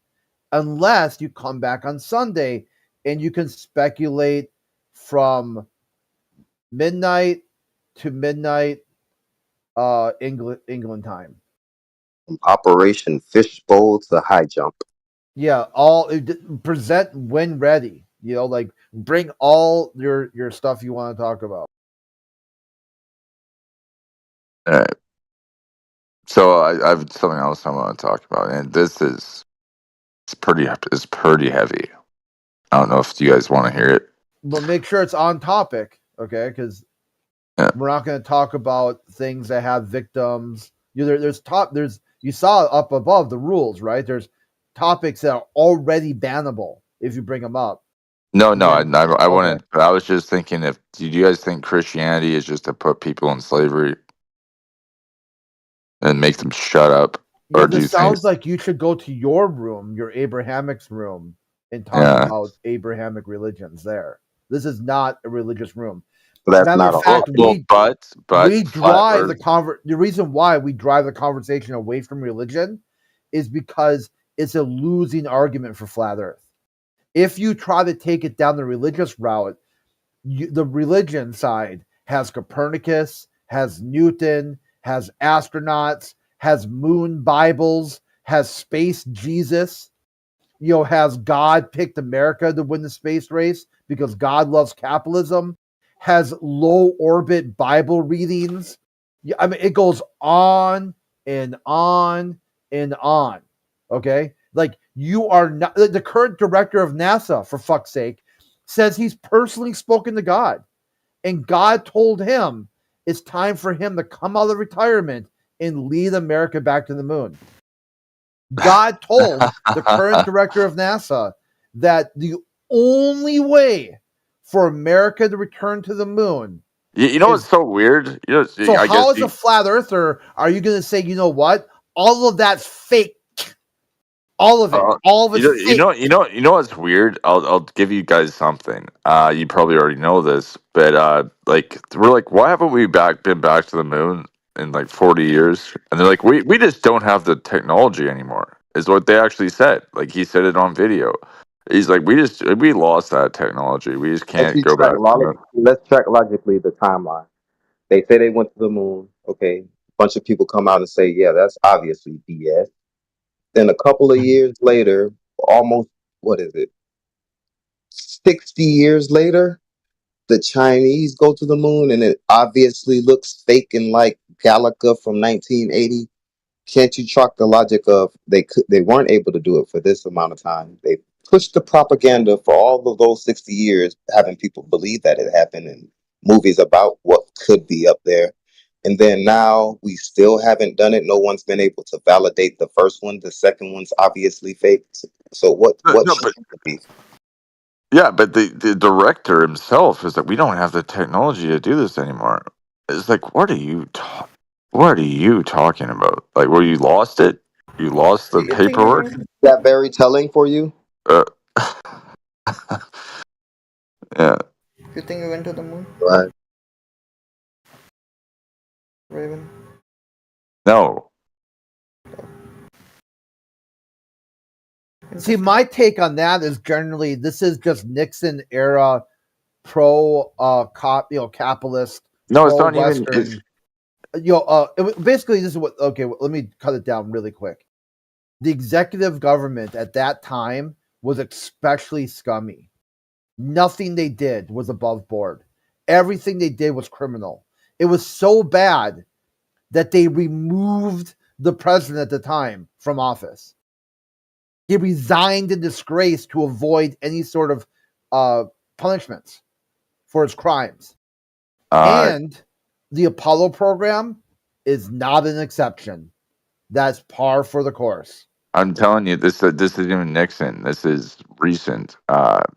Unless you come back on Sunday and you can speculate from midnight to midnight England time. Operation Fishbowl to high jump. Yeah, present when ready. Like bring all your stuff you want to talk about. All right. So I have something else I want to talk about, and it's pretty heavy. I don't know if you guys want to hear it. But make sure it's on topic, okay? Because we're not going to talk about things that have victims. There's you saw up above the rules, right? There's topics that are already bannable if you bring them up. No, I wouldn't. I was just thinking, do you guys think Christianity is just to put people in slavery and make them shut up? Yeah, this sounds like you should go to your room, your Abrahamics room, and talk about Abrahamic religions there. This is not a religious room. That's not a fact, but we drive the reason why we drive the conversation away from religion is because it's a losing argument for flat Earth. If you try to take it down the religious route, the religion side has Copernicus, has Newton, has astronauts, has moon Bibles, has space Jesus, has God picked America to win the space race because God loves capitalism, has low orbit Bible readings. I mean, it goes on and on and on. Okay? Like, you are not the current director of NASA, for fuck's sake, says he's personally spoken to God. And God told him it's time for him to come out of retirement and lead America back to the moon. God told the current director of NASA that the only way for America to return to the moon. You know what's so weird? So how as a flat earther are you going to say, you know what? All of that's fake. All of it. All of it's fake. You know what's weird? I'll give you guys something. You probably already know this, but we're like, why haven't we been back to the moon in like 40 years? And they're like, we just don't have the technology anymore. Is what they actually said. Like, he said it on video. He's like, we lost that technology. We just can't go back. Let's track logically the timeline. They say they went to the moon. Okay, a bunch of people come out and say, yeah, that's obviously BS. Then a couple of years later, almost, 60 years later, the Chinese go to the moon and it obviously looks fake and like Galaga from 1980. Can't you track the logic of they weren't able to do it for this amount of time? They pushed the propaganda for all of those 60 years, having people believe that it happened in movies about what could be up there. And then now we still haven't done it. No one's been able to validate the first one. The second one's obviously fake. So what should it be? Yeah, but the director himself is like, we don't have the technology to do this anymore. It's like, what are you talking about? Like, well, you lost it? You lost the paperwork? Is that very telling for you? Yeah. You think we went to the moon? Right. Raven? No. See, my take on that is generally this is just Nixon era capitalist. No, it's not even. Basically, this is what. Okay, let me cut it down really quick. The executive government at that time was especially scummy. Nothing they did was above board. Everything they did was criminal. It was so bad that they removed the president at the time from office. He resigned in disgrace to avoid any sort of punishments for his crimes. And the Apollo program is not an exception. That's par for the course. I'm telling you, this isn't even Nixon. This is recent.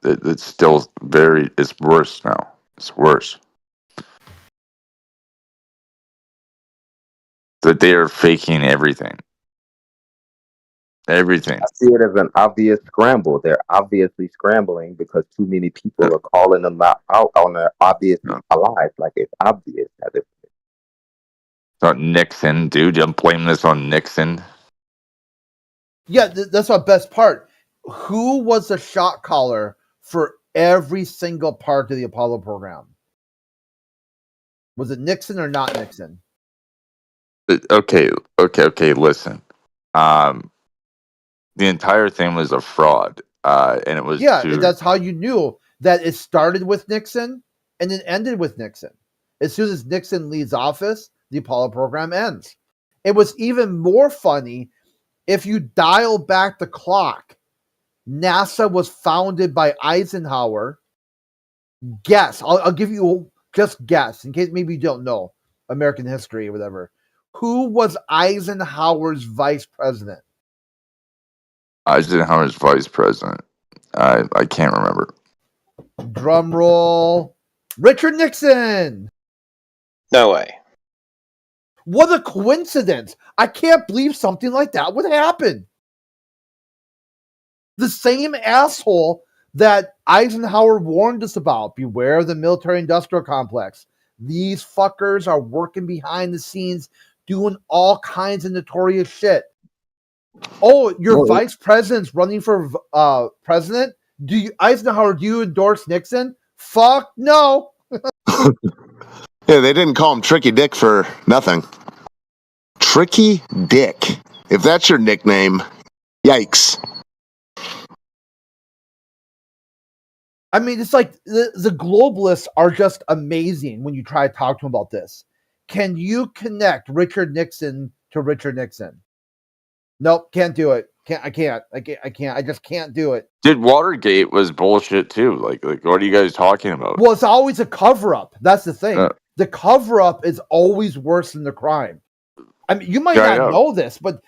It's still very. It's worse now. It's worse. That they are faking everything. Everything. I see it as an obvious scramble. They're obviously scrambling because too many people are calling them out on their obvious lies. Like it's obvious that it's not Nixon, dude. I'm blaming this on Nixon. Yeah, that's our best part. Who was the shot caller for every single part of the Apollo program? Was it Nixon or not Nixon? Okay. Listen, the entire thing was a fraud, and it was that's how you knew that it started with Nixon and it ended with Nixon. As soon as Nixon leaves office, the Apollo program ends. It was even more funny if you dial back the clock. NASA was founded by Eisenhower. Guess. I'll give you just guess in case maybe you don't know American history or whatever. Who was Eisenhower's vice president? Eisenhower's vice president. I can't remember. Drum roll. Richard Nixon. No way. What a coincidence. I can't believe something like that would happen. The same asshole that Eisenhower warned us about. Beware of the military-industrial complex. These fuckers are working behind the scenes doing all kinds of notorious shit. Oh, your vice president's running for president? Eisenhower, do you endorse Nixon? Fuck no. Yeah, they didn't call him Tricky Dick for nothing. Tricky Dick. If that's your nickname, yikes. I mean, it's like the globalists are just amazing when you try to talk to them about this. Can you connect Richard Nixon to Richard Nixon? Nope, can't do it. I can't. I just can't do it. Dude, Watergate was bullshit too. Like what are you guys talking about? Well, it's always a cover-up. That's the thing. The cover-up is always worse than the crime. I mean, you might not know this, but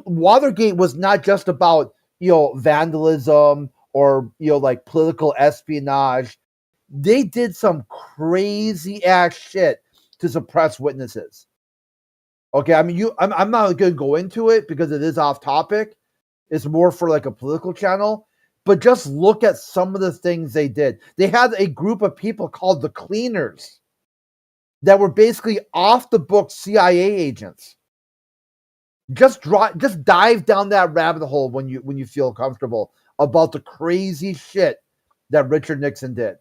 Watergate was not just about, vandalism or, like political espionage. They did some crazy ass shit to suppress witnesses. Okay, I mean, I'm not going to go into it because it is off topic. It's more for like a political channel. But just look at some of the things they did. They had a group of people called the Cleaners that were basically off the book CIA agents. Just dive down that rabbit hole when you feel comfortable about the crazy shit that Richard Nixon did.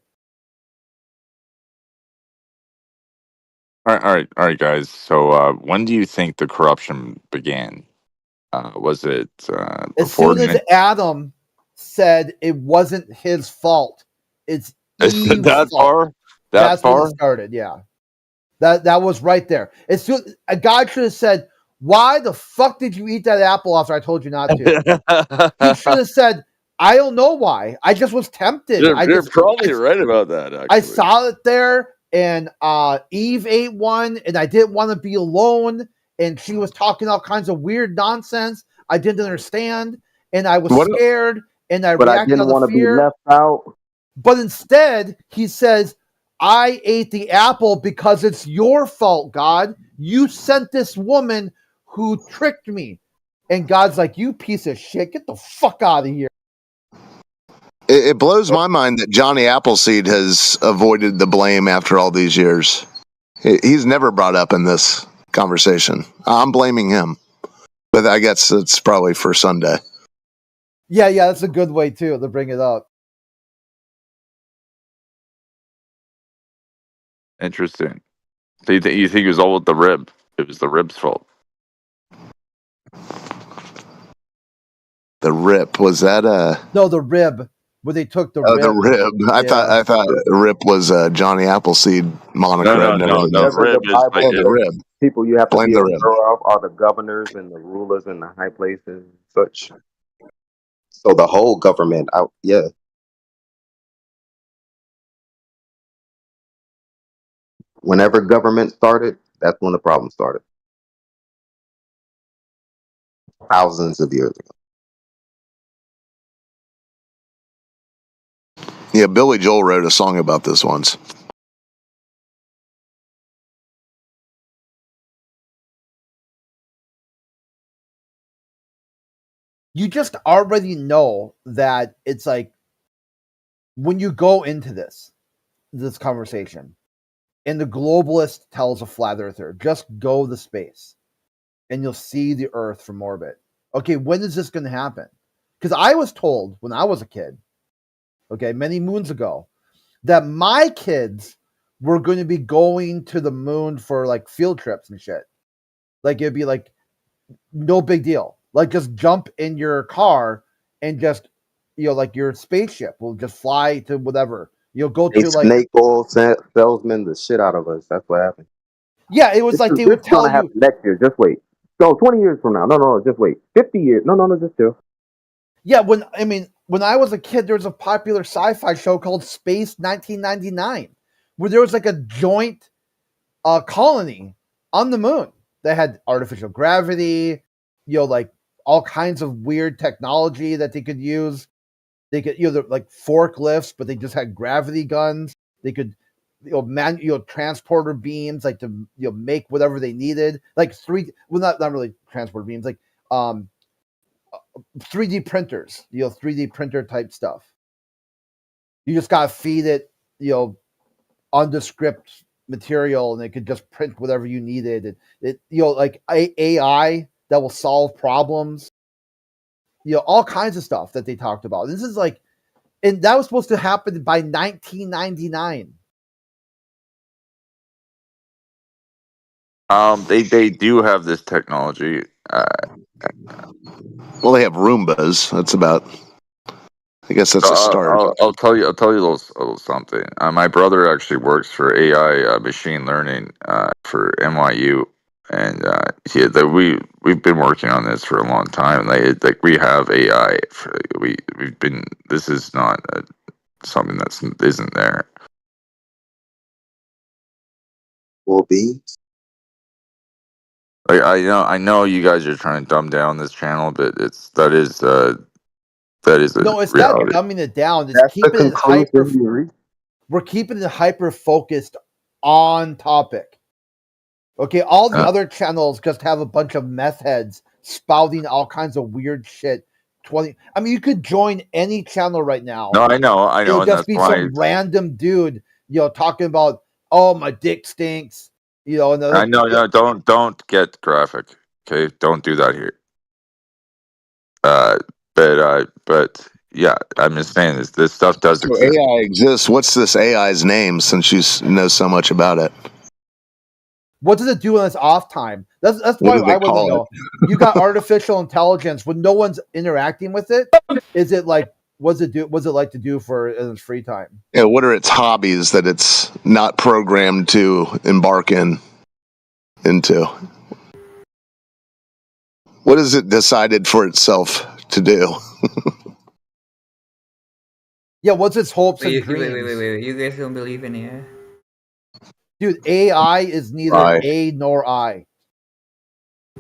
All right, guys. So, when do you think the corruption began? Was it as soon as Adam said it wasn't his fault? It's Eve's that fault. far? That's when it started. Yeah, that was right there. As soon a guy should have said, "Why the fuck did you eat that apple after I told you not to?" He should have said, "I don't know why. I just was tempted." You're probably right about that. Actually, I saw it there. And Eve ate one, and I didn't want to be alone. And she was talking all kinds of weird nonsense I didn't understand, and I was scared, and I reacted out of fear. Be left out. But instead, he says, "I ate the apple because it's your fault, God. You sent this woman who tricked me." And God's like, "You piece of shit, get the fuck out of here." It blows my mind that Johnny Appleseed has avoided the blame after all these years. He's never brought up in this conversation. I'm blaming him, but I guess it's probably for Sunday. Yeah, that's a good way too to bring it up. Interesting. So you think it was all with the rib? It was the rib's fault. The rip, was that No, the rib. Where they took the rib. The rib. I thought rip was Johnny Appleseed moniker. No. Rib is like the rib. People you have to Blame be the aware rib. of are the governors and the rulers and the high places and such. So the whole government out, yeah. Whenever government started, that's when the problem started. Thousands of years ago. Yeah, Billy Joel wrote a song about this once. You just already know that it's like when you go into this conversation, and the globalist tells a flat earther, just go to space, and you'll see the Earth from orbit. Okay, when is this going to happen? Because I was told when I was a kid, okay, many moons ago, that my kids were going to be going to the moon for like field trips and shit. Like it'd be like no big deal. Like just jump in your car and just, like your spaceship will just fly to whatever. You'll go They to like snake oil salesman the shit out of us. That's what happened. Yeah, it was like they would tell gonna you happen next year. Just wait. No, 20 years from now. No, just wait. 50 years. No, just chill. Yeah, when I was a kid, there was a popular sci-fi show called Space 1999, where there was like a joint colony on the moon that had artificial gravity, like all kinds of weird technology that they could use. They could, like forklifts, but they just had gravity guns. They could, transporter beams, like to, make whatever they needed, like not really transporter beams, like 3D printers, 3D printer type stuff. You just gotta feed it, nondescript material, and it could just print whatever you needed. It like AI that will solve problems. All kinds of stuff that they talked about. This is like, and that was supposed to happen by 1999. They do have this technology. Well, they have Roombas. That's about. I guess that's a start. I'll tell you a little something. My brother actually works for AI machine learning for NYU, and we've been working on this for a long time. Like we have AI. We've been. This is not something that isn't there. Will be. Like I know you guys are trying to dumb down this channel, but that is a No, it's reality. not dumbing it down. It's keeping it hyper. We're keeping it hyper focused on topic. Okay, all the other channels just have a bunch of meth heads spouting all kinds of weird shit. You could join any channel right now. No, I know. It'll And just that's be why some random dude, talking about, oh, my dick stinks. And I know. No, don't get graphic. Okay, don't do that here. But yeah, I'm just saying this stuff does So exist. AI exists. What's this AI's name? Since you know so much about it. What does it do when it's off time? That's why I want to know. You got artificial intelligence when no one's interacting with it. Is it like, what's it do? What's it like to do for its free time? Yeah, what are its hobbies that it's not programmed to embark into? What has it decided for itself to do? Yeah, what's its hopes and dreams? Wait. You guys don't believe in AI? Dude, AI is neither A nor I.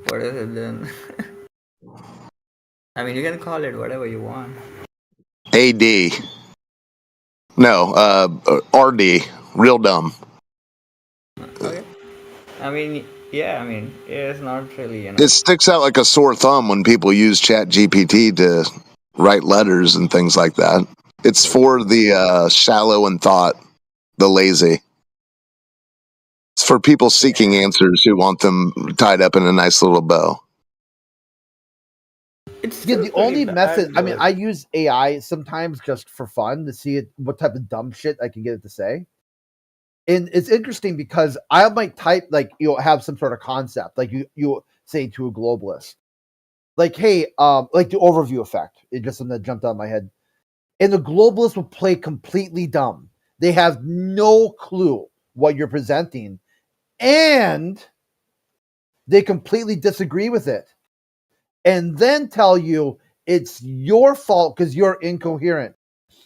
What is it then? You can call it whatever you want. AD. No, RD. Real dumb. Okay. It's not really, It sticks out like a sore thumb when people use ChatGPT to write letters and things like that. It's for the shallow in thought, the lazy. It's for people seeking answers who want them tied up in a nice little bow. Yeah, the only method. I use AI sometimes just for fun to see what type of dumb shit I can get it to say. And it's interesting because I might type have some sort of concept, like you say to a globalist, like, hey, like the overview effect. It just something that jumped out of my head. And the globalist will play completely dumb. They have no clue what you're presenting, and they completely disagree with it, and then tell you it's your fault because you're incoherent.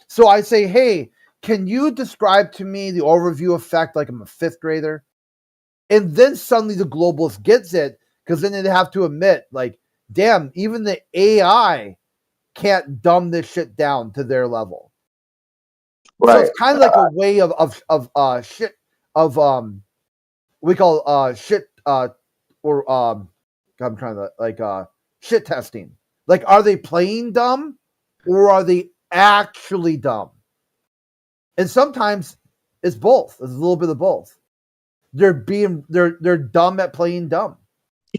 So I say, hey, can you describe to me the overview effect like I'm a fifth grader? And then suddenly the globalist gets it, because then they have to admit, like, damn, even the AI can't dumb this shit down to their level. So it's kind of like a way of shit of we call shit or I'm trying to like shit testing. Like, are they playing dumb or are they actually dumb? And sometimes it's both. It's a little bit of both. They're dumb at playing dumb.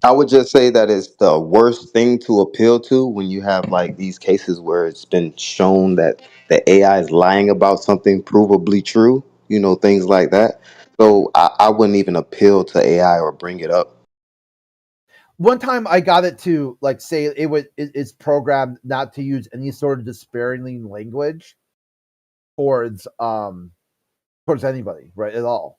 I would just say that it's the worst thing to appeal to when you have like these cases where it's been shown that the AI is lying about something provably true, things like that. So I wouldn't even appeal to AI or bring it up. One time I got it to like say it's programmed not to use any sort of disparaging language towards anybody, right, at all.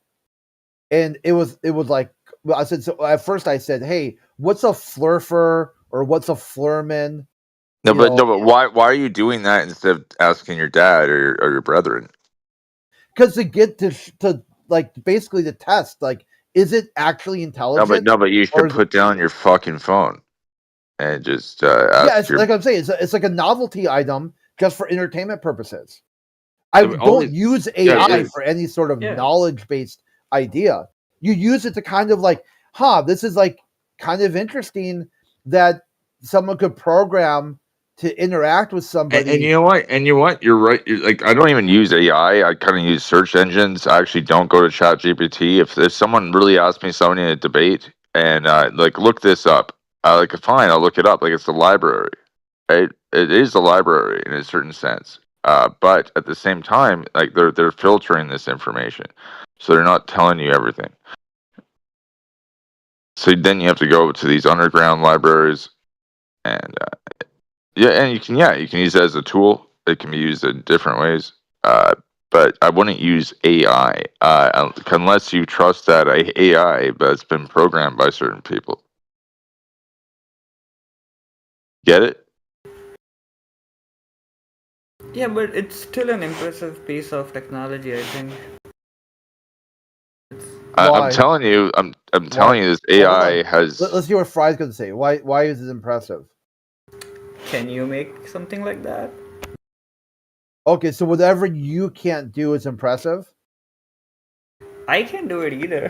And it was like, I said, so at first I said, hey, what's a flurfer or what's a flurman? No, but why are you doing that instead of asking your dad or your brethren? Because to get to like basically the test, like, is it actually intelligent? No, but you should put down your fucking phone and just ask like I'm saying, it's like a novelty item just for entertainment purposes. I don't use AI for any sort of knowledge-based idea. You use it to kind of like, this is like kind of interesting that someone could program to interact with somebody. And you know what? You're right. Like, I don't even use AI. I kind of use search engines. I actually don't go to ChatGPT. If someone really asks me something in a debate and like, look this up, like, fine, I'll look it up. Like, it's the library, right? It is a library in a certain sense. But at the same time, like, they're filtering this information, so they're not telling you everything. So then you have to go to these underground libraries, and and you can use it as a tool. It can be used in different ways. But I wouldn't use AI unless you trust that AI that's been programmed by certain people. Get it? Yeah, but it's still an impressive piece of technology, I think. I'm telling you, I'm telling you, this AI has. Let's see what Fry's going to say. Why is it impressive? Can you make something like that? Okay, so whatever you can't do is impressive. I can't do it either.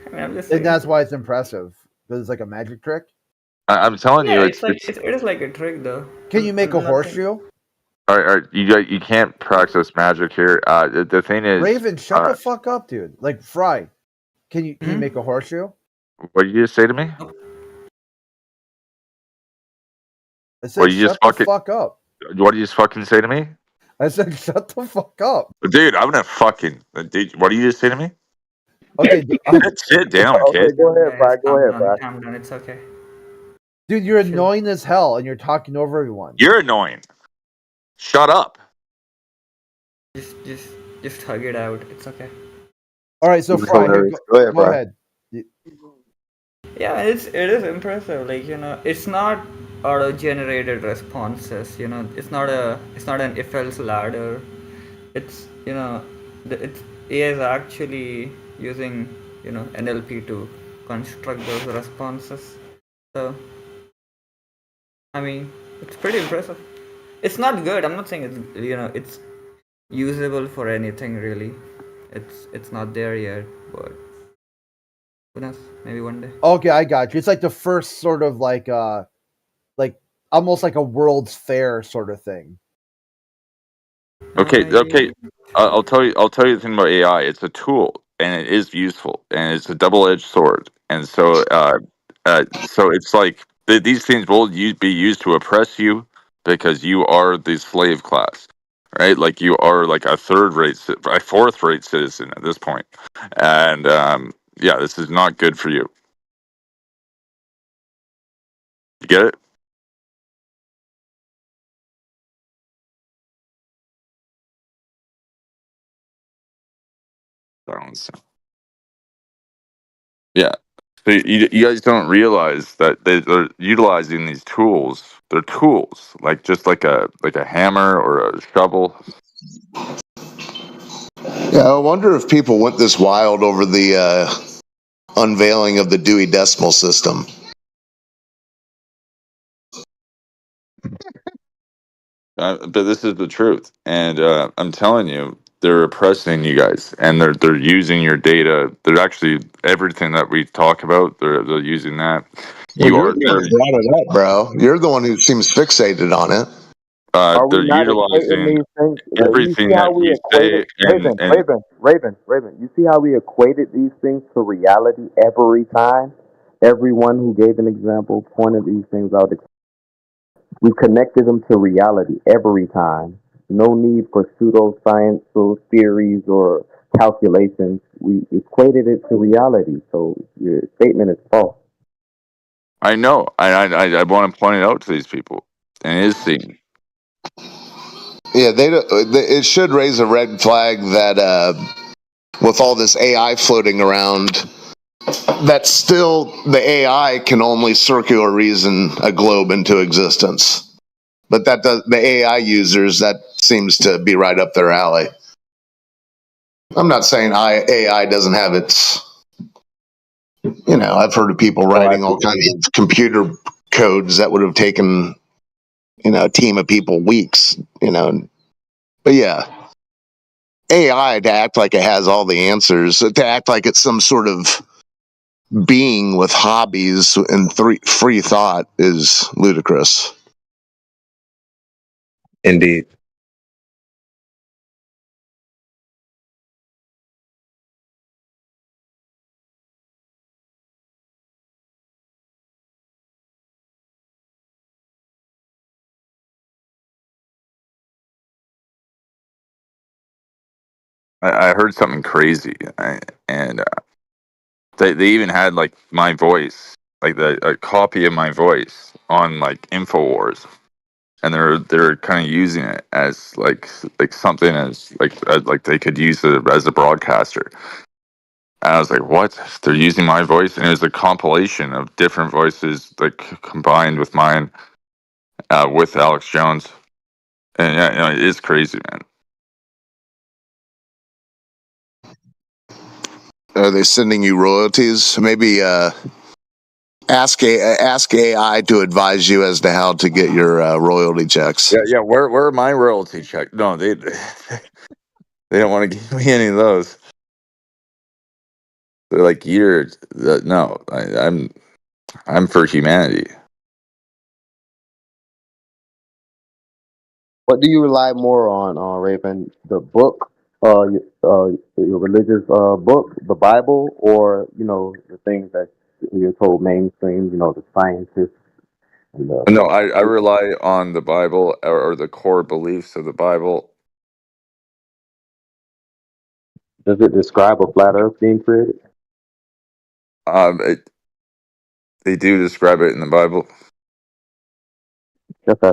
I mean, I'm just saying. And that's why it's impressive, because it's like a magic trick. I'm telling you, it is like a trick, though. Can you make a horseshoe? All right, you can't practice magic here. The thing is, Raven, shut the fuck up, dude. Like, Fry, can you make a horseshoe? What did you just say to me? I said, shut the fuck up. What did you just fucking say to me? I said, shut the fuck up. Dude, I'm gonna fucking. Dude, what did you just say to me? Okay, sit down, kid. Go ahead, Fry. Go ahead, Fry. I'm done. It's okay. Dude, you're annoying as hell, and you're talking over everyone. You're annoying. Shut up. Just hug it out. It's okay. All right, so Fry, go ahead. Yeah, it is impressive. Like, it's not auto-generated responses. It's not an if-else ladder. It's it's AI is actually using NLP to construct those responses. So, I mean, it's pretty impressive. It's not good. I'm not saying it's it's usable for anything really. It's not there yet, but who knows? Maybe one day. Okay, I got you. It's like the first sort of like almost like a World's Fair sort of thing. Okay. I'll tell you the thing about AI. It's a tool, and it is useful, and it's a double-edged sword. And so, so it's like these things will be used to oppress you because you are the slave class, right? Like, you are like a fourth-rate citizen at this point, and this is not good for you. You get it? Yeah. So you guys don't realize that they're utilizing these tools. They're tools, just like a hammer or a shovel. Yeah, I wonder if people went this wild over the unveiling of the Dewey Decimal System. But this is the truth, and I'm telling you, they're oppressing you guys, and they're using your data. They're actually everything that we talk about. They're using that. Well, you're the one who brought it up, bro. You're the one who seems fixated on it. Are we They're not equating utilizing these things? You everything see how that we you equated say, and Raven. You see how we equated these things to reality every time? Everyone who gave an example pointed these things out. We connected them to reality every time. No need for pseudoscience or theories or calculations. We equated it to reality. So your statement is false. I know. I want to point it out to these people, and it is seen. Yeah, it should raise a red flag that with all this AI floating around, that still the AI can only circular reason a globe into existence. But that does the AI users, that seems to be right up their alley. I'm not saying AI doesn't have its, I've heard of people writing all kinds of computer codes that would have taken, a team of people weeks, But yeah, AI to act like it has all the answers, to act like it's some sort of being with hobbies and free thought is ludicrous. Indeed. I heard something crazy, and they even had like my voice, like a copy of my voice on like Infowars, and they're kind of using it as like something as like they could use it as a broadcaster. And I was like, what? They're using my voice, and it was a compilation of different voices like combined with mine, with Alex Jones, and yeah, it is crazy, man. Are they sending you royalties? Maybe ask AI to advise you as to how to get your royalty checks. Yeah. Where are my royalty checks? No, they don't want to give me any of those. They're like, no, I'm for humanity. What do you rely more on, Raven? The book, your religious book, the Bible, or the things that you're told mainstream, the scientists and the. No, I rely on the Bible or the core beliefs of the Bible. Does it describe a flat Earth being created? They do describe it in the Bible. Okay.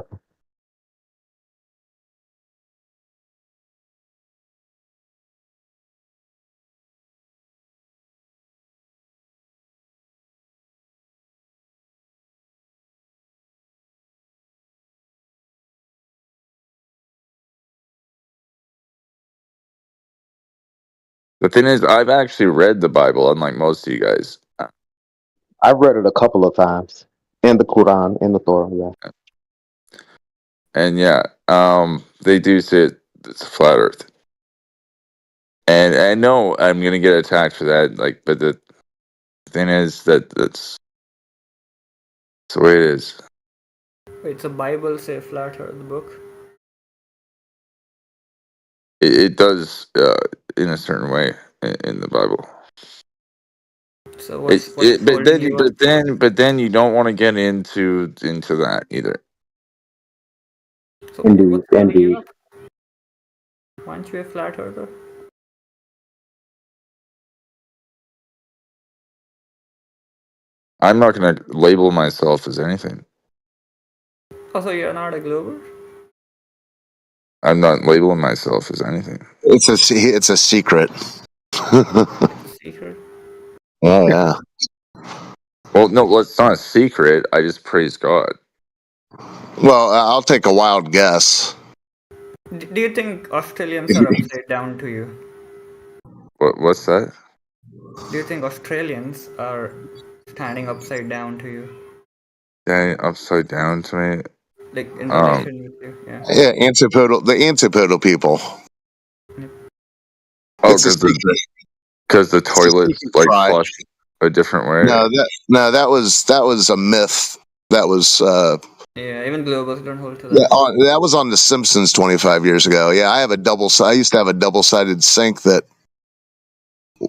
The thing is, I've actually read the Bible, unlike most of you guys. I've read it a couple of times in the Quran, in the Torah. Yeah. And yeah, they do say it's a flat Earth. And I know I'm gonna get attacked for that, but the thing is that's the way it is. It's a Bible say flat Earth book. It does in a certain way in the Bible. So but then you don't want to get into that either. So Indeed. Why aren't you a flat earther? I'm not going to label myself as anything. Oh, so you're not a glober? I'm not labeling myself as anything. It's a secret. Secret. Oh yeah. Well, no, it's not a secret. I just praise God. Well, I'll take a wild guess. Do you think Australians are upside down to you? What's that? Do you think Australians are standing upside down to you? Standing upside down to me? Like in relation with you, yeah. Yeah, the antipodal people. Oh, It's a secret. because the It's a toilets secret like fry. flush a different way. That was a myth. That was Yeah, even globals don't hold to yeah, that. that was on The Simpsons 25 years ago. Yeah, I used to have a double-sided sink that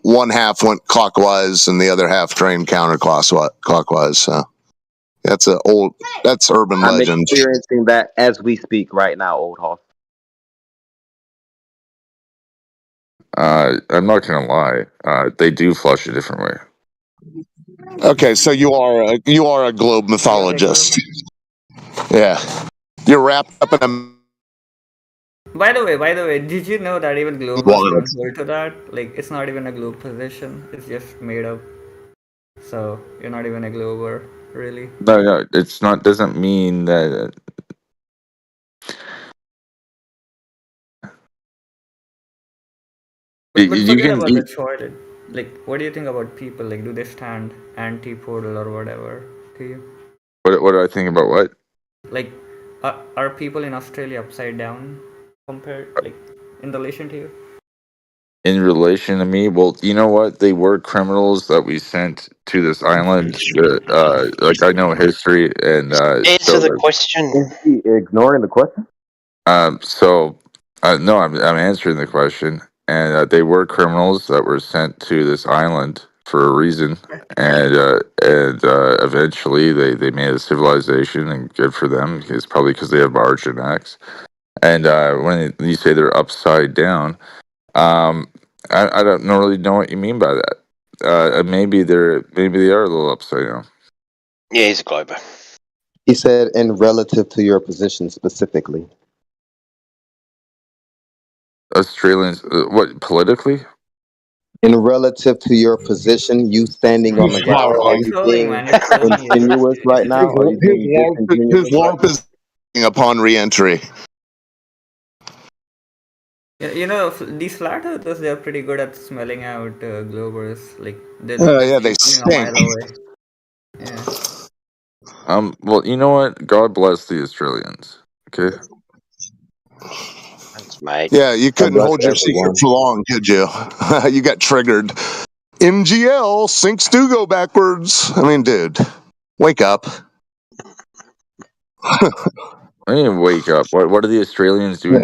one half went clockwise and the other half drained counterclockwise. So that's urban I'm legend. experiencing that as we speak right now, Old Hoss. I'm not gonna lie. They do flush a different way. Okay, so you are a globe mythologist. Yeah, you're wrapped up in a. By the way, did you know that even globals don't hold to that? Like, it's not even a globe position. It's just made up. So you're not even a glober, really. No, it's not. Doesn't mean that. But You forget can. about the toilet. Like, what do you think about people? Like, do they stand anti-portal or whatever to you? What do I think about what? Like, are people in Australia upside down compared, like, in relation to you? In relation to me, well, you know what? They were criminals that we sent to this island. Like I know history, and Answer the question. Is he ignoring the question? No, I'm answering the question, and they were criminals that were sent to this island for a reason, and eventually they made a civilization, and good for them. It's probably because they have our genetics. And when you say they're upside down, I don't really know what you mean by that. Maybe they are a little upside down. Yeah, he's a glober. He said, in relative to your position specifically. Australians, what politically? In relative to your position, you standing on the ground, are you being insinuous right now? Are you being disingenuous? His LARP is upon re-entry. Yeah, you know, these flat earthers, they're pretty good at smelling out globers. Like, they're They coming a stink. mile away. Yeah. Well, you know what? God bless the Australians. Okay. Thanks, mate. Yeah, you couldn't hold your secret for long, could you? You got triggered. MGL sinks do go backwards. I mean, dude, wake up. I didn't wake up. What do the Australians do?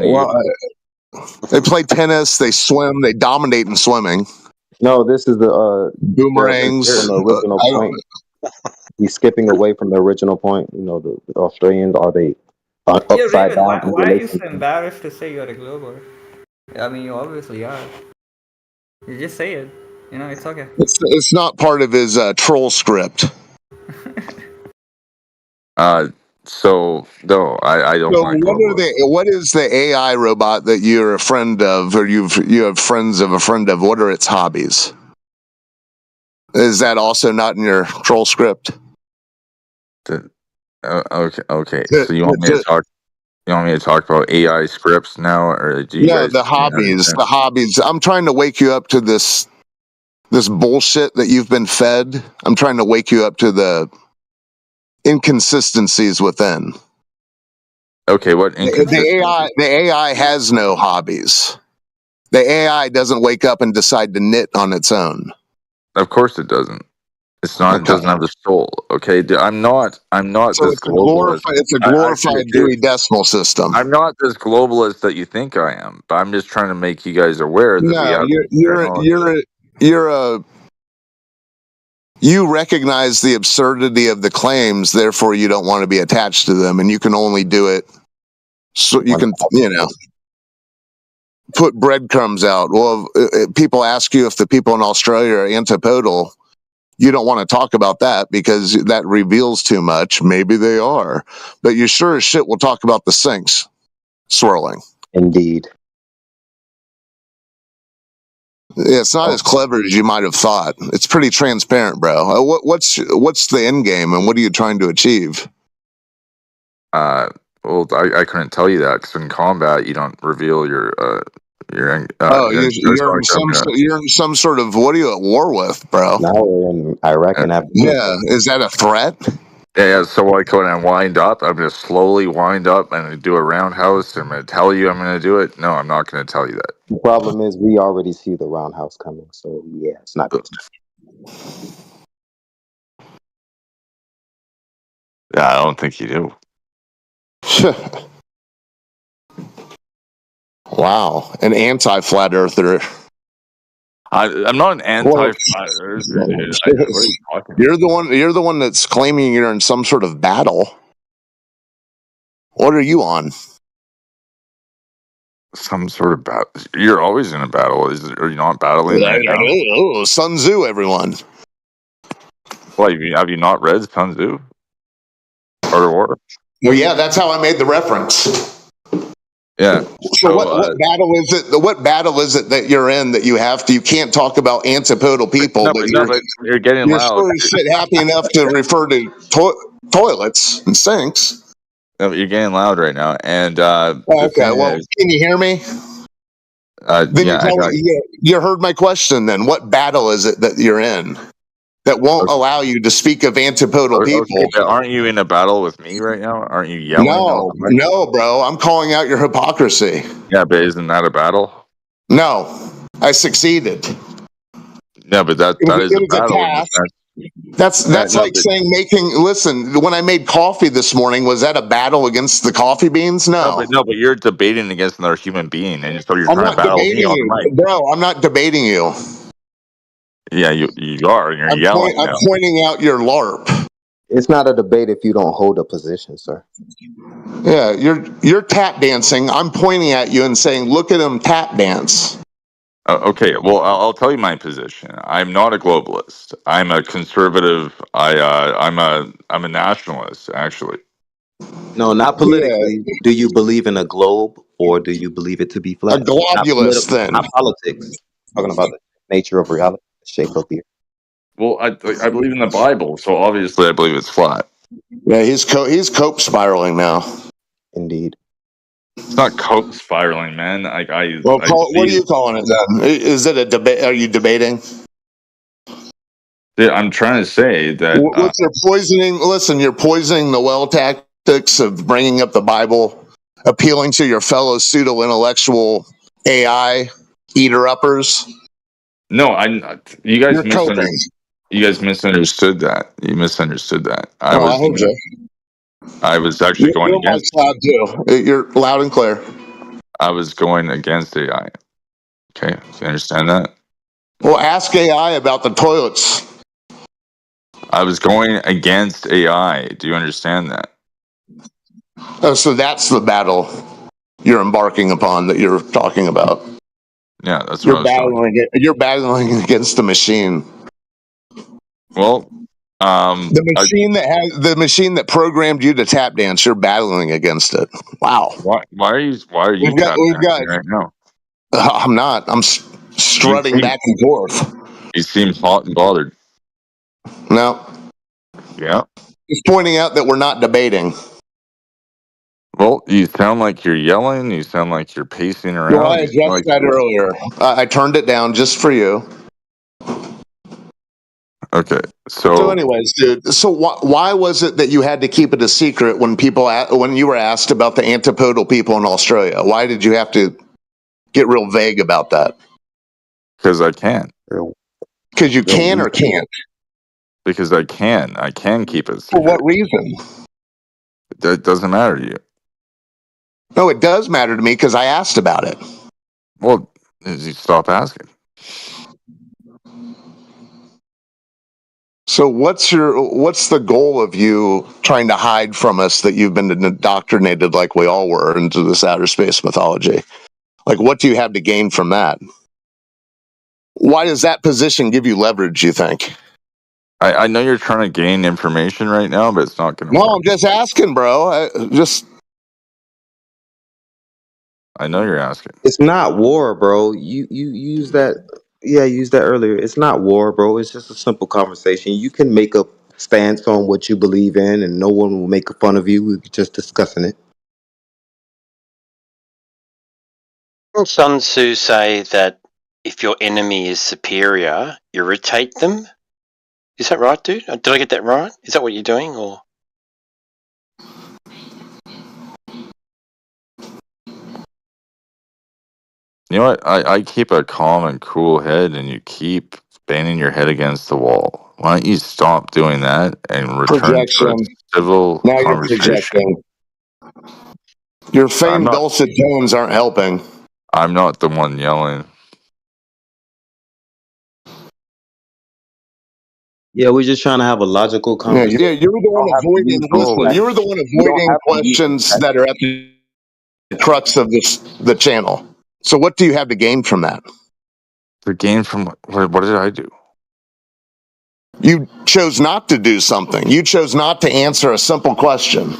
They play tennis. They swim. They dominate in swimming. No, this is the boomerangs. The original point. He's skipping away from the original point. You know, the Australians, are they upside down? Why are you so embarrassed to say you're a glober? I mean, you obviously are. You just say it. You know, it's okay. It's not part of his troll script. So no, I don't. So what is the AI robot that you're a friend of, or you have friends of a friend of? What are its hobbies? Is that also not in your troll script? Okay. So you want me to talk? You want me to talk about AI scripts now, or do you guys? The hobbies. I'm trying to wake you up to this bullshit that you've been fed. I'm trying to wake you up to the inconsistencies within. Okay, what the AI has no hobbies. The AI doesn't wake up and decide to knit on its own. Of course it doesn't. It's not. It doesn't have a soul. Okay, I'm not. So this globalist. It's a glorified Dewey Decimal System. I'm not this globalist that you think I am, but I'm just trying to make you guys aware that you recognize the absurdity of the claims, therefore you don't want to be attached to them, and you can only do it so you can, put breadcrumbs out. Well, if people ask you if the people in Australia are antipodal, you don't want to talk about that because that reveals too much. Maybe they are, but you sure as shit will talk about the sinks swirling. Indeed. Yeah, it's not as clever as you might have thought. It's pretty transparent, bro. What's the end game, and what are you trying to achieve? Well, I couldn't tell you that because in combat you don't reveal your. You're in some sort of, what are you at war with, bro? Now we're in Iraq and Afghanistan. Yeah, is that a threat? Yeah, so like when I wind up, I'm going to slowly wind up. I'm going to do a roundhouse. I'm going to tell you I'm going to do it. No, I'm not going to tell you that. The problem is we already see the roundhouse coming, so yeah, it's not good. Yeah, I don't think you do. Wow, an anti-flat earther. I'm not an anti-flat earther, dude. What are you talking about? You're the one that's claiming you're in some sort of battle. What are you on? Some sort of battle. You're always in a battle. Are you not battling right now? Oh, Sun Tzu, everyone. Well, have you not read Sun Tzu? Art of War? Well, yeah, that's how I made the reference. Yeah. So what battle is it? What battle is it that you're in that you have to? You can't talk about antipodal people, but you're getting you're loud. sure shit happy enough to refer to toilets and sinks. No, you're getting loud right now, and okay. Well, can you hear me? Then yeah, you heard my question. Then what battle is it that you're in that won't allow you to speak of antipodal people? Okay, but aren't you in a battle with me right now? Aren't you yelling? No, bro. I'm calling out your hypocrisy. Yeah, but isn't that a battle? No, I succeeded. Yeah, but that is a battle. That's like saying listen, when I made coffee this morning, was that a battle against the coffee beans? No. No, but you're debating against another human being, and so you're I'm trying not to battle me debating on you, the mic. bro. I'm not debating you. Yeah, you are. And you're yelling. I'm pointing out your LARP. It's not a debate if you don't hold a position, sir. Yeah, you're tap dancing. I'm pointing at you and saying, "Look at him tap dance." Okay, well, I'll tell you my position. I'm not a globalist. I'm a conservative. I'm a nationalist, actually. No, not politically. Yeah. Do you believe in a globe, or do you believe it to be flat? A globulist, then. Not politics. I'm talking about the nature of reality, the shape of the earth. Well, I believe in the Bible, so obviously I believe it's flat. Yeah, he's cope spiraling now. Indeed. It's not cope spiraling, man. What are you calling it then? Is it a debate? Are you debating? Yeah, I'm trying to say that. What's your poisoning? Listen, you're poisoning the well tactics of bringing up the Bible, appealing to your fellow pseudo intellectual AI eater uppers. No, you guys misunderstood. You guys misunderstood that. You misunderstood that. I was actually going against. Loud too. You're loud and clear. I was going against AI. Okay, you understand that? Well, ask AI about the toilets. I was going against AI. Do you understand that? Oh, so that's the battle you're embarking upon that you're talking about. Yeah, that's what you're battling against the machine. Well, the machine that programmed you to tap dance, you're battling against it. Wow. Why are you tap dancing right now? I'm not. I'm strutting back and forth. You seem hot and bothered. No. Yeah. Just pointing out that we're not debating. Well, you sound like you're yelling. You sound like you're pacing around. Well, I addressed that earlier. I turned it down just for you. Okay, so anyways, dude. So why was it that you had to keep it a secret when you were asked about the antipodal people in Australia? Why did you have to get real vague about that? Because I can. Because you can or can't? Because I can. I can keep it For secret. what reason? That doesn't matter to you. No, it does matter to me because I asked about it. Well, you stop asking. So what's the goal of you trying to hide from us that you've been indoctrinated like we all were into this outer space mythology? Like, what do you have to gain from that? Why does that position give you leverage, you think? I know you're trying to gain information right now, but it's not going to work. No, I'm just asking, bro. I know you're asking. It's not war, bro. You use that. Yeah, I used that earlier. It's not war, bro. It's just a simple conversation. You can make a stance on what you believe in, and no one will make fun of you. We're just discussing it. Didn't Sun Tzu say that if your enemy is superior, irritate them? Is that right, dude? Did I get that right? Is that what you're doing, or? You know what? I keep a calm and cool head, and you keep banging your head against the wall. Why don't you stop doing that and return to a Projection. civil Now you're conversation? projecting. Your I'm famed not. dulcet tones aren't helping. I'm not the one yelling. Yeah, we're just trying to have a logical Yeah, conversation. you're the You one don't have to use avoiding. the Listen, exact. you're the one You don't avoiding have to use the questions exact. that are at the crux of the channel. So, what do you have to gain from that? The gain from what did I do? You chose not to do something. You chose not to answer a simple question.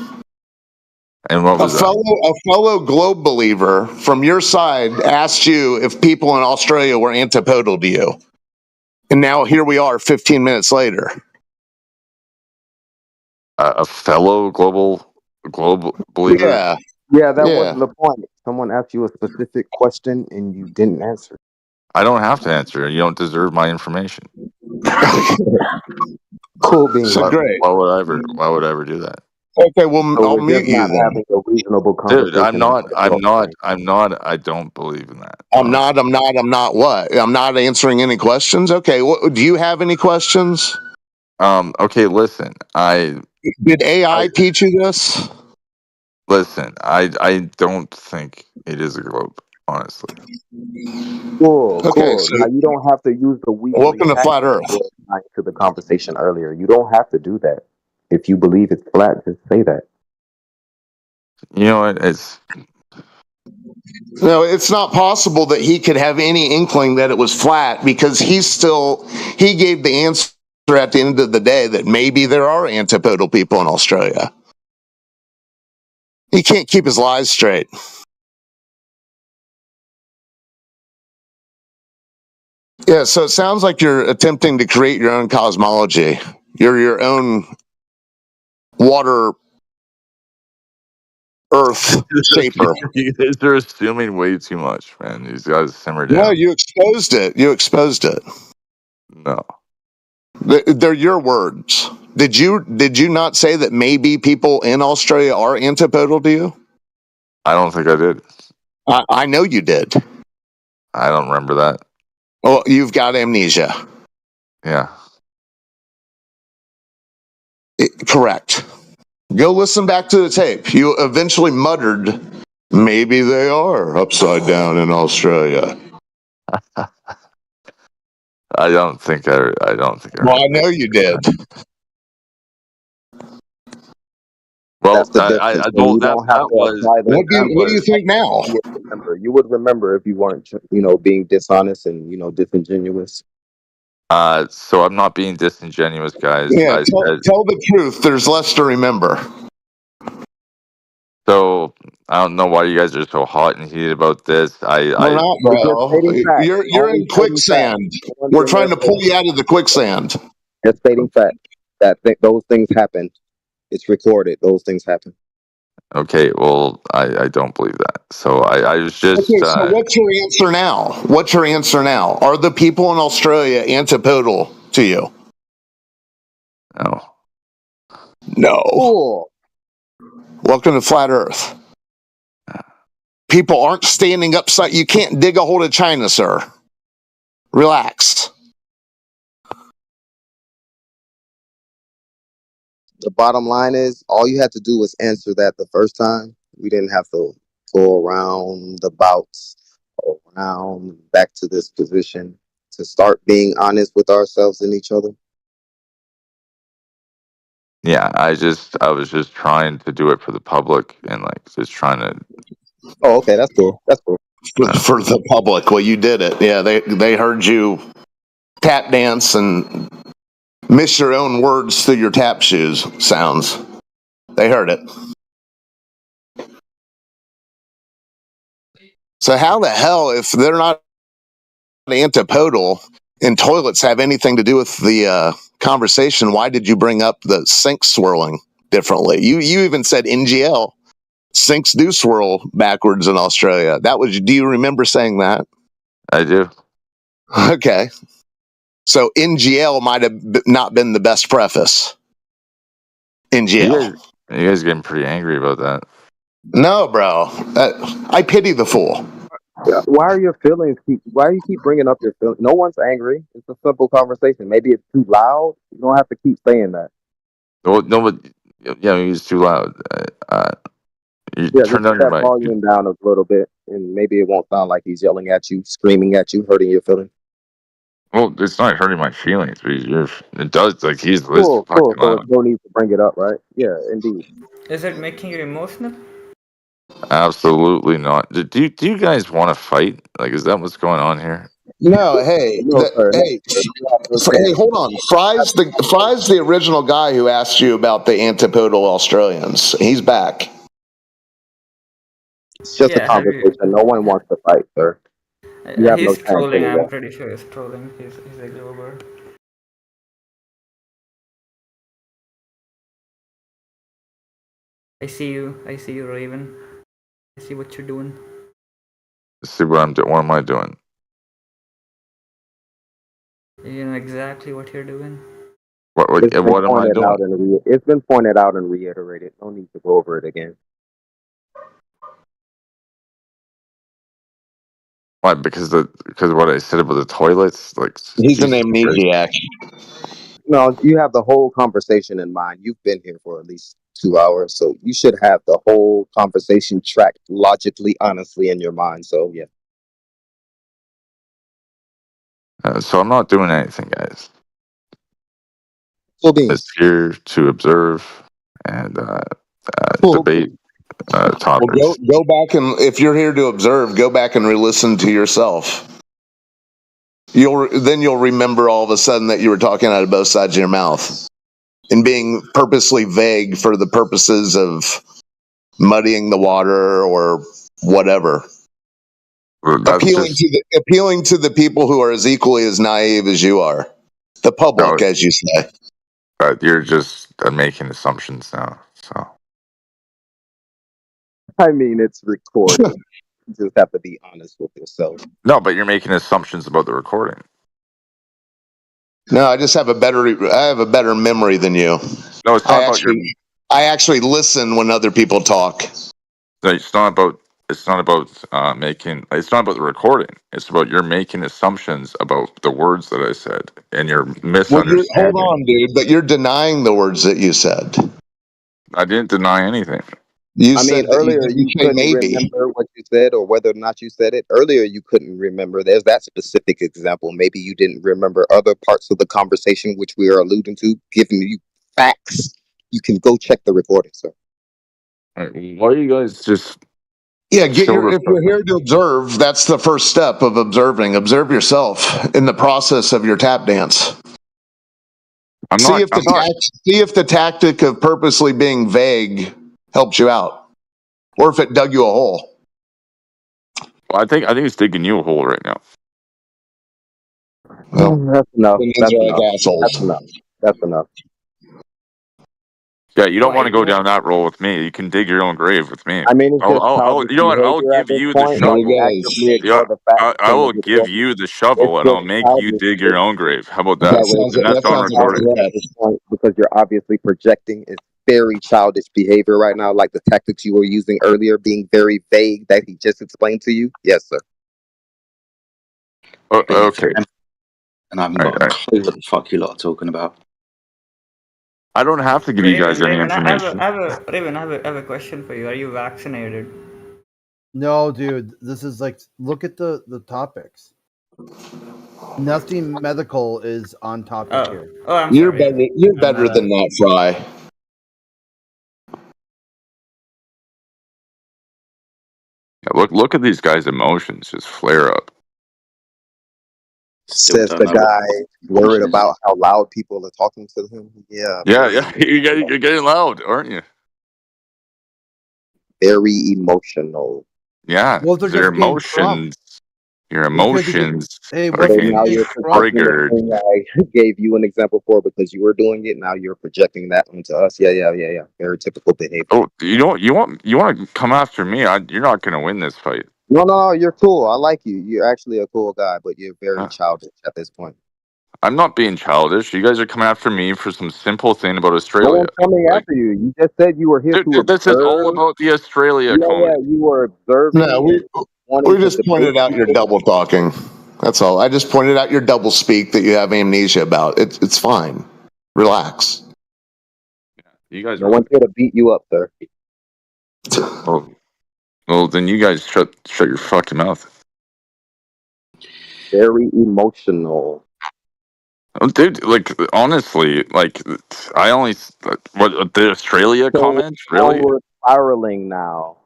And what was that? A fellow globe believer from your side asked you if people in Australia were antipodal to you, and now here we are, 15 minutes later. A fellow global believer. Yeah, that Yeah. wasn't the point. Someone asked you a specific question and you didn't answer. I don't have to answer. You don't deserve my information. Cool beans. So great. Why would I ever do that? Okay, well, So I'll we're mute just you not then. having a reasonable conversation. Dude, I'm not. about I don't believe in that. I'm not what? I'm not answering any questions? Okay, do you have any questions? Okay, listen. Did AI teach you this? Listen, I don't think it is a globe, honestly. Cool, Okay, cool. so Now you don't have to use the weakling welcome to Flat Earth. to the conversation earlier. You don't have to do that. If you believe it's flat, just say that. You know what? No, it's not possible that he could have any inkling that it was flat because he gave the answer at the end of the day that maybe there are antipodal people in Australia. He can't keep his lies straight. Yeah, so it sounds like you're attempting to create your own cosmology. You're your own water earth shaper. You guys are assuming way too much, man. These guys simmer down. No, you exposed it. You exposed it. No. They're your words. Did you not say that maybe people in Australia are antipodal to you? I don't think I did. I know you did. I don't remember that. Oh, you've got amnesia. Yeah. Correct. Go listen back to the tape. You eventually muttered, maybe they are upside down in Australia. I don't think I Well, I know you did. Well, That's the difference. You don't have to apply the What do you think now? You would remember if you weren't, being dishonest and disingenuous. So I'm not being disingenuous, guys. Yeah, tell the truth. There's less to remember. So I don't know why you guys are so hot and heated about this. We're not, bro. You're in quicksand. We're trying to pull you out of the quicksand. Just stating fact that those things happen. It's recorded. Those things happen. Okay, well, I don't believe that. So I was just. Okay, so what's your answer now? What's your answer now? Are the people in Australia antipodal to you? No. No. Cool. Welcome to Flat Earth. People aren't standing upside. You can't dig a hole to China, sir. Relax. The bottom line is, all you had to do was answer that the first time. We didn't have to go around the bouts, around back to this position to start being honest with ourselves and each other. Yeah, I was just trying to do it for the public and just trying to. Oh, okay, that's cool. That's cool. For the public, well, you did it. Yeah, they heard you tap dance and miss your own words through your tap shoes sounds. They heard it. So how the hell, if they're not antipodal and toilets have anything to do with the conversation, why did you bring up the sink swirling differently? You even said NGL. Sinks do swirl backwards in Australia. Do you remember saying that? I do. Okay. So NGL might have not been the best preface. NGL. You guys getting pretty angry about that. No, bro. I pity the fool. Why are your feelings why do you keep bringing up your feelings? No one's angry. It's a simple conversation. Maybe it's too loud. You don't have to keep saying that. No, but yeah, he's too loud. You Yeah, turn just down put your that mic. volume down a little bit, and maybe it won't sound like he's yelling at you, screaming at you, hurting your feelings. Well, it's not hurting my feelings, but it does. Like he's Cool. fucking So loud. no need to bring it up, right? Yeah, indeed. Is it making you emotional? Absolutely not. Do you guys want to fight? Like, is that what's going on here? No, hey, No, sir. No, hey, sir. You have to say hey, hold on. Fry's the original guy who asked you about the antipodal Australians. He's back. it's just a Yeah, have you? conversation. No one wants to fight, sir. You have no He's chance trolling. I'm anyway. pretty sure he's trolling. He's a Glober. I see you, Raven. I see what you're doing. Let's see what I'm doing. What am I doing? You know exactly what you're doing. What It's been am I pointed out doing? it's been pointed out and reiterated. No need to go over it again. Why? Because of what I said about the toilets. Like He's an Jesus Christ. amnesiac. No, you have the whole conversation in mind. You've been here for at least 2 hours, so you should have the whole conversation tracked logically, honestly in your mind. So yeah. So I'm not doing anything, guys. Full beans. It's here to observe and debate topics. Well, go back and if you're here to observe, go back and re-listen to yourself. You'll remember all of a sudden that you were talking out of both sides of your mouth and being purposely vague for the purposes of muddying the water or whatever. Well, appealing to the people who are as equally as naive as you are, the public, as you say. But you're just making assumptions now. So I mean, it's recorded. You just have to be honest with yourself. no, but you're making assumptions about the recording. No, I just have a better memory than you. No, it's not about I actually listen when other people talk. No, it's not about making. It's not about the recording. It's about you're making assumptions about the words that I said, and you're misunderstanding. Hold on, dude, but you're denying the words that you said. I didn't deny anything. You I said mean, earlier you couldn't remember what you said or whether or not you said it. Earlier you couldn't remember. There's that specific example. Maybe you didn't remember other parts of the conversation which we are alluding to, giving you facts. You can go check the recording, sir. All right, why are you guys just? Yeah, if you're here to observe, that's the first step of observing. Observe yourself in the process of your tap dance. See if the tactic of purposely being vague helped you out, or if it dug you a hole. Well, I think it's digging you a hole right now. Well, that's enough. That's enough. Assholes. That's enough. That's enough. Yeah, you don't want to go down that road with me. You can dig your own grave with me. I mean, it's just you know what? I'll give you the shovel. I will give you the shovel, and I'll make you dig your own grave. How about that? And that's on recording. At this point, because you're obviously projecting. It's very childish behavior right now, like the tactics you were using earlier, being very vague that he just explained to you. Yes, sir. Okay. And I haven't got a clue what the fuck you lot are talking about. I don't have to give you guys any information. Raven, I have a question for you. Are you vaccinated? No, dude. This is like, look at the topics. Nothing medical is on topic here. Oh, I'm You're sorry. better. You're better than that, Fry. Yeah, look at these guys' emotions just flare up. Says the guy worried about how loud people are talking to him. Yeah. Yeah. You're getting loud, aren't you? Very emotional. Yeah. Well, they're their just being emotions. Your emotions Hey, are what now you're triggered. I gave you an example for because you were doing it. Now you're projecting that onto us. Yeah. Very typical behavior. Oh, you want to come after me? You're not going to win this fight. No, you're cool. I like you. You're actually a cool guy, but you're very childish at this point. I'm not being childish. You guys are coming after me for some simple thing about No Australia. one's coming after you. You just said you were here to observe. This is all about the Australia. Yeah, you were observing. No, We just pointed out your double talking. That's all. I just pointed out your double speak that you have amnesia about. It's fine. Relax. You guys No one's here to beat you up, sir. Well, then you guys shut your fucking mouth. Very emotional. Oh, dude, like honestly, like I only what the Australia comments really. We're spiraling now.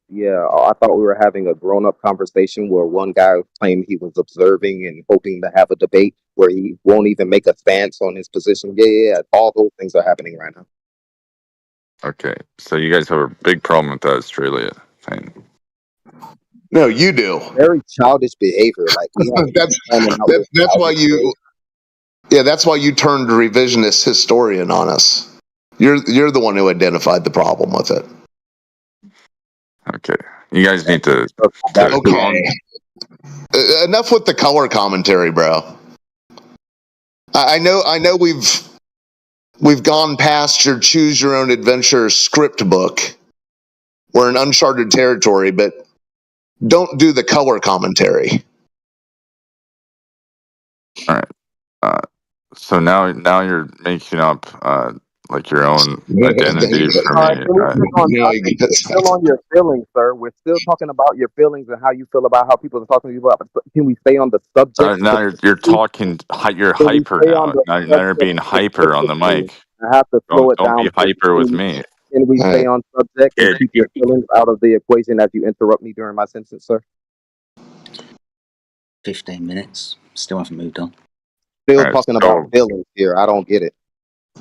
Yeah, I thought we were having a grown-up conversation where one guy claimed he was observing and hoping to have a debate where he won't even make a stance on his position. Yeah, all those things are happening right now. Okay, so you guys have a big problem with that Australia thing. No, you do. Very childish behavior. Like that's why you. Yeah, that's why you turned revisionist historian on us. You're the one who identified the problem with it. Okay, you guys need to. Okay. Enough with the color commentary, bro. I know we've gone past your choose your own adventure script book. We're in uncharted territory, but don't do the color commentary. All right. So now you're making up like your own identity for me. We're still on your feelings, sir. We're still talking about your feelings and how you feel about how people are talking to you about. Can we stay on the subject? Now you're talking. You're hyper now. Now you're being hyper on the mic. I have to slow it down. Don't be hyper with me. Can we stay on subject and keep your feelings out of the equation as you interrupt me during my sentence, sir? 15 minutes. Still haven't moved on. Still talking about feelings here. I don't get it.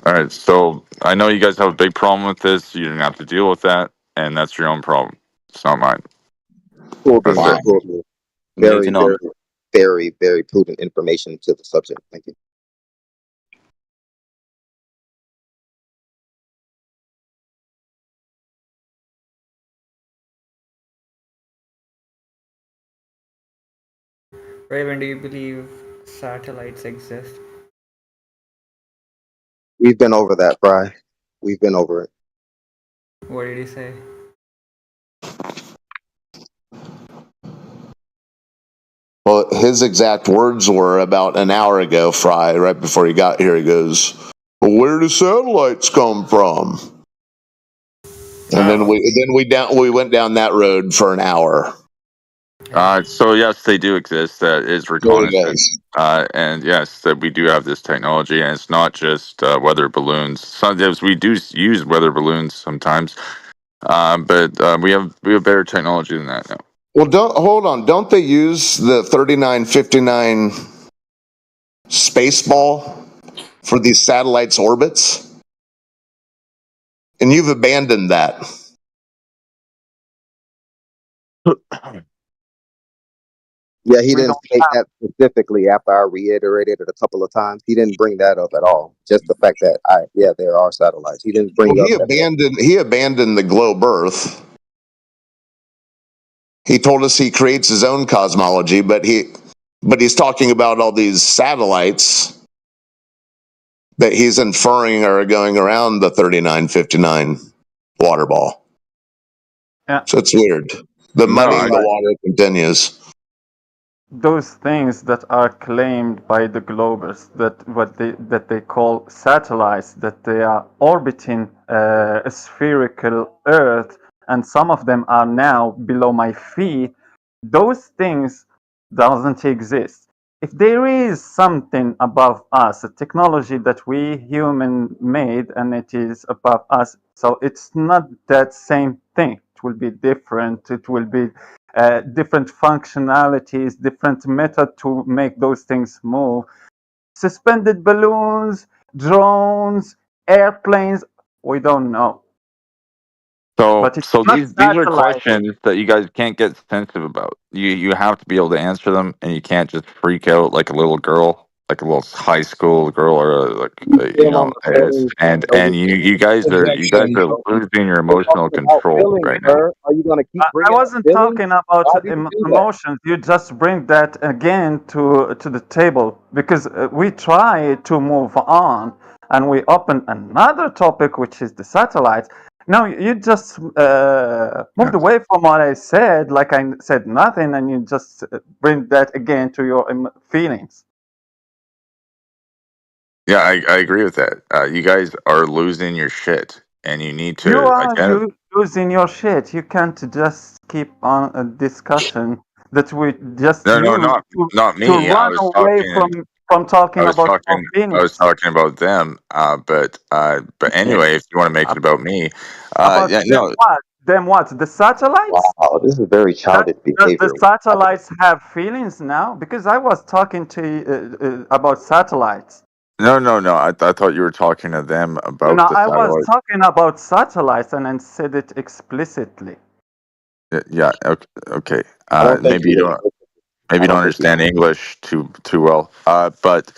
All right, so I know you guys have a big problem with this. You didn't have to deal with that, and that's your own problem. It's not mine. Very, very, very, very prudent information to the subject. Thank you. Raven, do you believe satellites exist? We've been over that, Fry. We've been over it. What did he say? Well, his exact words were about an hour ago, Fry, right before he got here. He goes, "Where do satellites come from?" And then we went down that road for an hour. So yes, they do exist. That is reconnaissance, and yes, that we do have this technology, and it's not just weather balloons. Sometimes we do use weather balloons sometimes, but we have better technology than that now. Well, hold on. Don't they use the 3959 space ball for these satellites' orbits? And you've abandoned that. Yeah, he didn't say that specifically after I reiterated it a couple of times. He didn't bring that up at all. Just the fact that there are satellites. He didn't bring up he abandoned the globe Earth. He told us he creates his own cosmology, but he's talking about all these satellites that he's inferring are going around the 3959 water ball. Yeah. So it's weird. The money in the water continues. Those things that are claimed by the globers, that they call satellites, that they are orbiting a spherical Earth, and some of them are now below my feet. Those things doesn't exist. If there is something above us, a technology that we human made, and it is above us, so it's not that same thing. It will be different. It will be different functionalities, different method to make those things move. Suspended balloons, drones, airplanes, we don't know. So these are questions that you guys can't get sensitive about. You have to be able to answer them, and you can't just freak out like a little girl, like a little high school girl, or and you guys are losing your emotional control right now. Are you gonna keep I wasn't talking about emotions. You just bring that again to the table because we try to move on and we open another topic, which is the satellites. No, you just moved away from what I said, like I said nothing, and you just bring that again to your feelings. Yeah, I agree with that. You guys are losing your shit, and you need You to are identify. losing your shit. You can't just keep on a discussion that we just No, use not to me. run away from talking about our I was feelings. talking about them. But anyway, if you want to make it about me, About yeah, them no, what? Them what? The satellites? Wow, this is very childish Does the behavior. satellites have feelings now? Because I was talking to you about satellites. no. I thought you were talking to them No, about the I was satellite. talking about satellites and I said it explicitly. Yeah. Okay. I don't think Maybe he you is. don't. Maybe I you don't don't think he is. understand English too well. But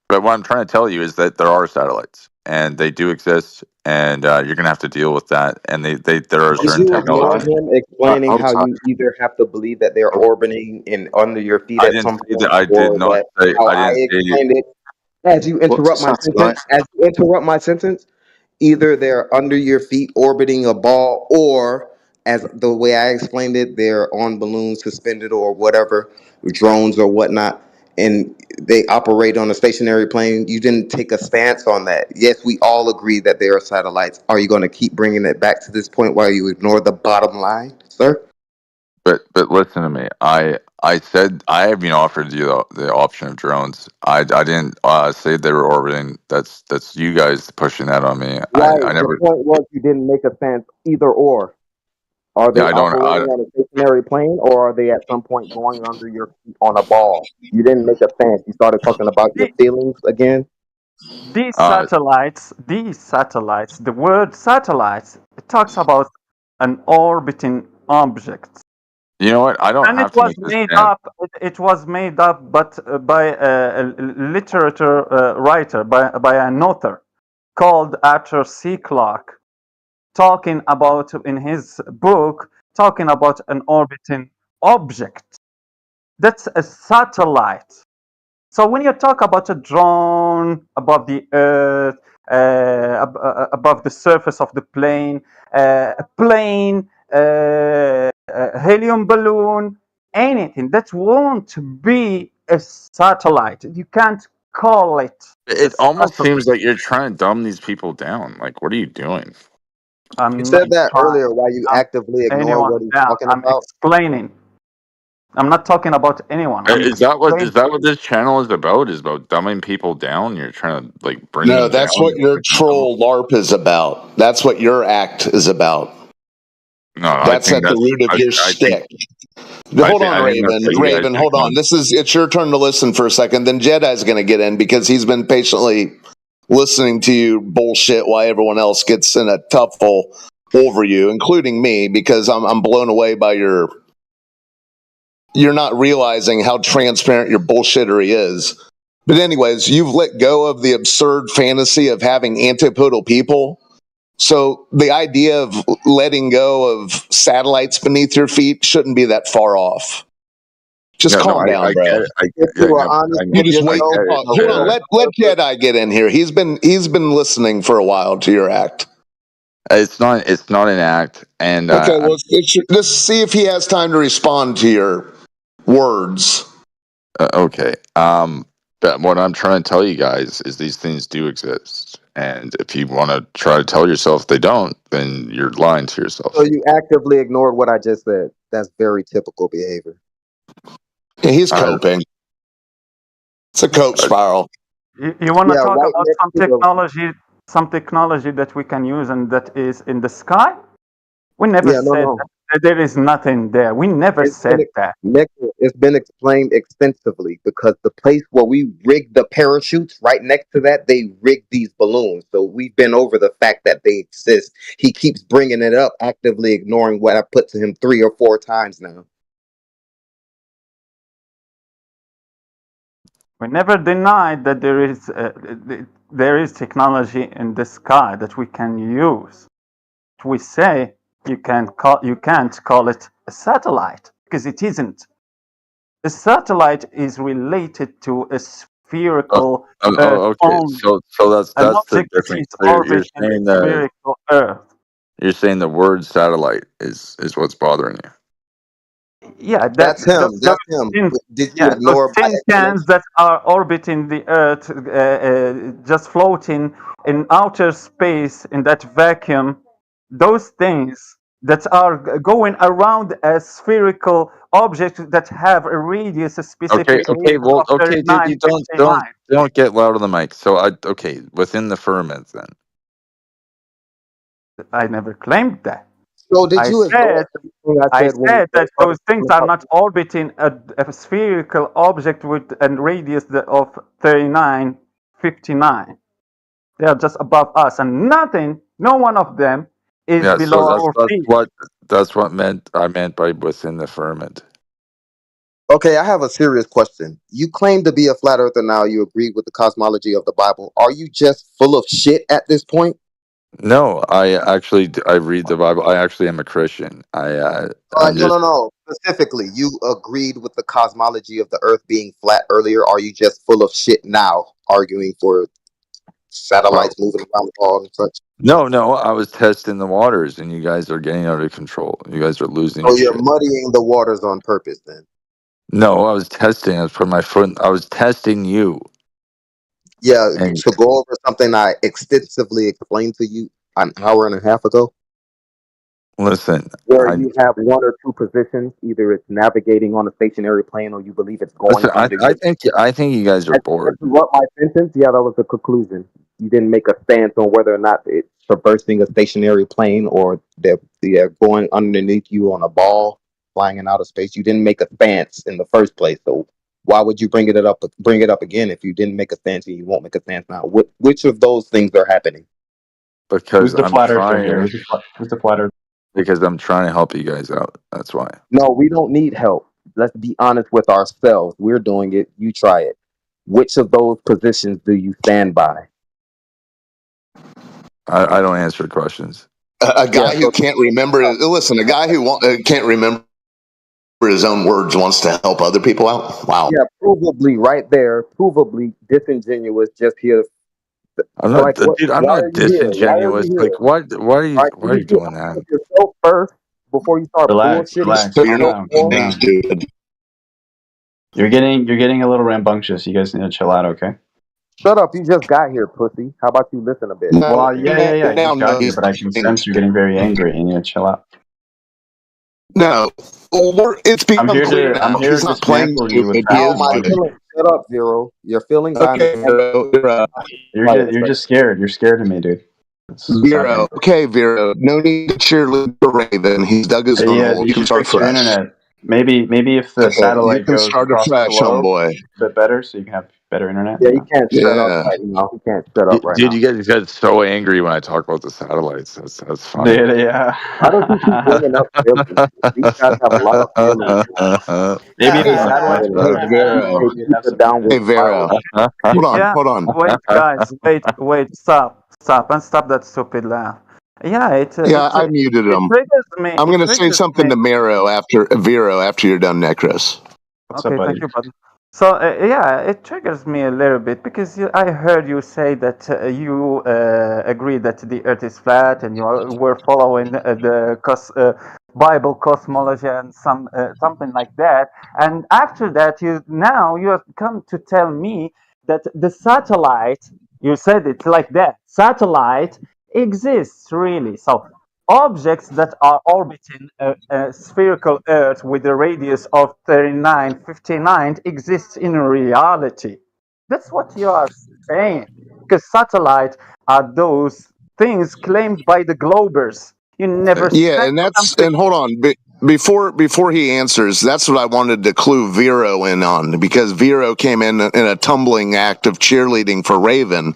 what I'm trying to tell you is that there are satellites, and they do exist, and you're gonna have to deal with that. And there are Did certain you ignore technologies. him explaining I'm how sorry. you either have to believe that they're orbiting and under your feet I at didn't some say that. point, I did or not that say. how I I didn't say. explained it as you What's a interrupt my sentence? satellite? As you interrupt my sentence, either they're under your feet orbiting a ball, or as the way I explained it, they're on balloons suspended or whatever, drones or whatnot, and they operate on a stationary plane. You didn't take a stance on that. Yes, we all agree that there are satellites. Are you going to keep bringing it back to this point while you ignore the bottom line, sir? But listen to me. I said I have offered you the option of drones. I didn't say they were orbiting. That's you guys pushing that on me. Right. I The never. point was you didn't make a stance either or. Are Yeah, they I don't. operating on a stationary plane, or are they at some point going under your feet on a ball? You didn't make a stance. You started talking about your feelings again. These satellites, the word satellites, it talks about an orbiting object. You know what? I don't And it have to was make this made stand. up. It was made up, but by a literature writer, by an author called Arthur C. Clarke, talking about in his book, talking about an orbiting object. That's a satellite. So when you talk about a drone above the earth, above the surface of the plane, a plane, a helium balloon, anything that won't be a satellite. You can't call it. It almost seems like you're trying to dumb these people down. Like, what are you doing? You I'm not said that trying earlier. Why you to dumb actively ignore what anyone he's down. talking I'm about? explaining. I'm not talking about anyone. I'm Is that what explaining. this channel is about? Is about dumbing people down? You're trying to like bring No, them down. that's what your troll LARP is about. That's what your act is about. No, That's at the root of your shtick. Hold on, I think that's what you guys Raven, do. hold on. It's your turn to listen for a second. Then Jedi's going to get in because he's been patiently listening to you bullshit while everyone else gets in a tuffle over you, including me, because I'm blown away by you're not realizing how transparent your bullshittery is. But anyways, you've let go of the absurd fantasy of having antipodal people. So the idea of letting go of satellites beneath your feet shouldn't be that far off. Just calm down, bro. You just wait. Hold on. Let Jedi get in here. He's been listening for a while to your act. It's not an act. And okay, well, just see if he has time to respond to your words. Okay. But what I'm trying to tell you guys is these things do exist. And if you want to try to tell yourself they don't, then you're lying to yourself. So you actively ignored what I just said. That's very typical behavior. Yeah, he's coping. It's a cope spiral. You want to talk about some technology that we can use and that is in the sky? We never said that there is nothing there. We never said that. It's been explained extensively because the place where we rigged the parachutes, right next to that, they rigged these balloons. So we've been over the fact that they exist. He keeps bringing it up, actively ignoring what I put to him 3 or 4 times now. We never denied that there is technology in the sky that we can use. We say you can't call it a satellite because it isn't. A satellite is related to a spherical okay. So that's the difference. So you're saying that spherical Earth. You're saying the word satellite is what's bothering you. Yeah, That's him. That's him. Did you those ignore my tin cans explanation? that are orbiting the Earth, just floating in outer space in that vacuum, those things that are going around a spherical object that have a radius, a specific Okay, radius well, of okay, dude, 39, you don't 59. get loud on the mic. So okay, within the firmament then. I never claimed that. So did I you ignore said everything I said when we that first started those things talking are about not orbiting a spherical object with a radius of 39, 59. They are just above us, and no one of them is Yeah, so below our feet. that's what I meant by within the firmament. Okay, I have a serious question. You claim to be a flat earther now. You agreed with the cosmology of the Bible. Are you just full of shit at this point? No, I read the Bible. I actually am a Christian. I'm No, just no, no. Specifically, you agreed with the cosmology of the Earth being flat earlier. Are you just full of shit now, arguing for well, satellites moving around the ball and such? no. I was testing the waters, and you guys are getting out of control. You guys are losing So your you're shit. muddying the waters on purpose, then? No, I was testing. I was putting my foot. I was testing you. Yeah, And to go over something I extensively explained to you an hour and a half ago, listen, where you have one or two positions. Either it's navigating on a stationary plane, or you believe it's going listen. under I your. think you guys are As bored. to what my sentence? Yeah, that was the conclusion. You didn't make a stance on whether or not it's traversing a stationary plane or they're going underneath you on a ball flying in outer space. You didn't make a stance in the first place. So why would you bring it up again if you didn't make a stance and you won't make a stance now? Which of those things are happening? Because I'm trying. Who's the flat earther? Because I'm trying to help you guys out. That's why. No, we don't need help. Let's be honest with ourselves. We're doing it. You try it. Which of those positions do you stand by? I don't answer questions. A guy who can't remember. Listen, a guy who can't remember his own words wants to help other people out. Wow. Yeah, provably right there, provably disingenuous. Just here. I'm not, Like, dude. I'm why are not you here? Why are disingenuous. you here? Like, what? Why are you? Right? Why are you Did you doing that? ask yourself first before you start Relax, bullshitting? So you're calm not down. stupid. You're getting a little rambunctious. You guys need to chill out, okay? Shut up! You just got here, pussy. How about you listen a bit? Well, yeah. You just got here, but I can sense you're getting very angry, and you need to chill out. No, it's become clear now. I'm here He's to not playing dismantle you with stupid. He is My stupid. feelings. Shut up, Zero. Your feelings. Okay, You're just scared. You're scared of me, dude. Vero. Okay, Vero. No need to cheerlead for Raven. He's dug his own hole. You can start fix your fresh. internet. Maybe if the satellite you can goes start across the afresh, globe homeboy. a bit better, so you can have better internet. Yeah, he can't shut Yeah. up right now. He can't shut up right Dude, now. you guys get so angry when I talk about the satellites. That's funny. Yeah. Why don't you keep bringing up feelings? These guys have a lot of feelings. Maybe the satellites Hey, Vero. Hey, Vero. Hold on. Wait, guys, wait, stop, and stop that stupid laugh. Yeah, I muted him. triggers me. I'm going to say something to Vero after you're done, Necros. Okay, thank you, brother. So it triggers me a little bit because I heard you say that you agree that the Earth is flat and you were following the Bible cosmology and something like that. And after that, you have come to tell me that the satellite. You said it like that. Satellite exists really. So objects that are orbiting a spherical Earth with a radius of 39, 59 exists in reality. That's what you are saying. Because satellites are those things claimed by the Globers. You never Yeah, said and hold on. Before he answers, that's what I wanted to clue Vero in on, because Vero came in a tumbling act of cheerleading for Raven.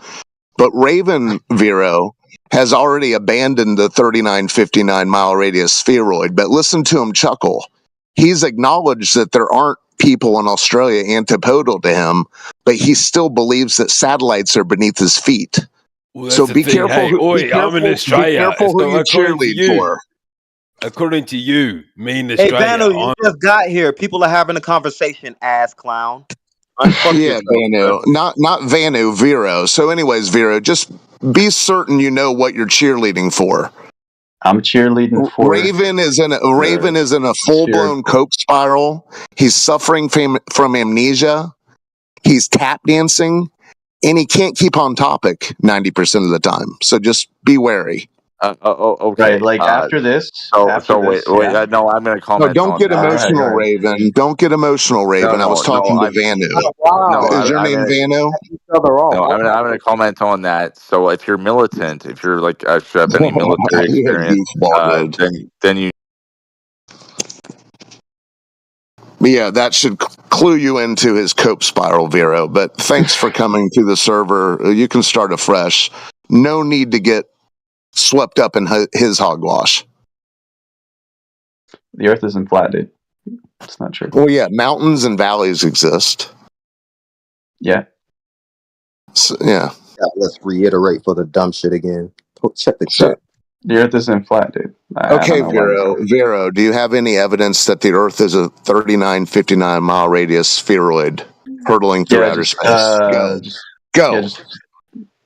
But Raven, Vero, has already abandoned the 39, 59 mile radius spheroid. But listen to him chuckle. He's acknowledged that there aren't people in Australia antipodal to him, but he still believes that satellites are beneath his feet. Well, so be careful. I'm in Australia. Be careful who you according to cheerlead you, for. According to you, me in Hey, Australia. Vano, you just got here. People are having a conversation, ass clown. Yeah, Vanu. Not Vanu, Vero. So anyways, Vero, just be certain you know what you're cheerleading for. I'm cheerleading for Raven is in a full blown coke spiral. He's suffering from amnesia. He's tap dancing, and he can't keep on topic 90% of the time. So just be wary. Okay. Right, like after this. So this, wait. yeah. No, I'm going to No, comment. don't on get that. emotional, Raven. Don't get emotional, Raven. I was talking to Vanu. Is your name Vanu? No, I'm going to comment on that. So if you're militant, if you're like actually have any military You're a experience, goofball, dude. then you. Yeah, that should clue you into his cope spiral, Vero. But thanks for coming to the server. You can start afresh. No need to get swept up in his hogwash. The Earth isn't flat, dude. It's not true. Well, yeah, mountains and valleys exist. Yeah. So, yeah. Let's reiterate for the dumb shit again. Check the chat. The Earth isn't flat, dude. Okay, Vero, do you have any evidence that the Earth is a 39, 59-mile radius spheroid hurtling through outer space? Go.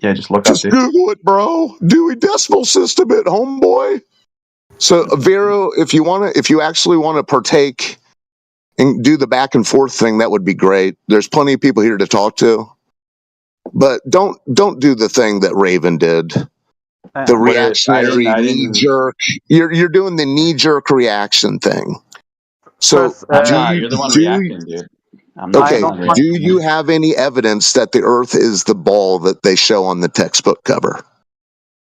Just look Just up, dude. Google it, bro. Dewey Decimal System it, homeboy. So, Vero, if you actually want to partake and do the back and forth thing, that would be great. There's plenty of people here to talk to. But don't do the thing that Raven did. The reactionary knee jerk. You're doing the knee jerk reaction thing. So you're the one reacting, dude. Okay. Do you have any evidence that the Earth is the ball that they show on the textbook cover?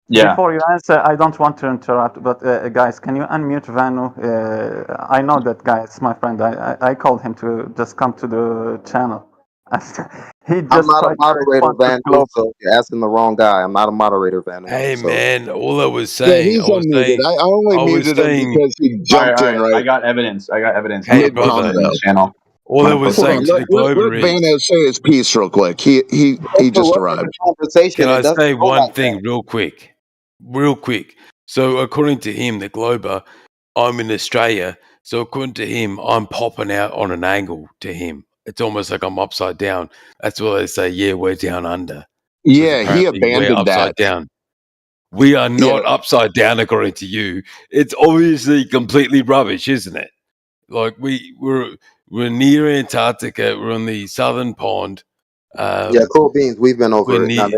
Yeah. Before you answer, I don't want to interrupt, but guys, can you unmute Vanu? I know that guy. It's my friend. I called him to just come to the channel. I'm not a moderator, Vanu, so you're asking the wrong guy. I'm not a moderator, Vanu. Hey, man, all I was Yeah, saying, he's unmuted. I only muted him because he jumped in, right? I got evidence. Hey, brother. Channel. All I was saying to the Glober let Vano say his piece real quick. He just arrived. Can I say one thing real quick? Real quick. So according to him, the Glober, I'm in Australia. So according to him, I'm popping out on an angle to him. It's almost like I'm upside down. That's why they say, yeah, we're down under. Yeah, he Apparently we're abandoned upside that. down. We are not upside down according to you. It's obviously completely rubbish, isn't it? Like we're near Antarctica. We're on the southern pond. Cool beans. We've been over it. Now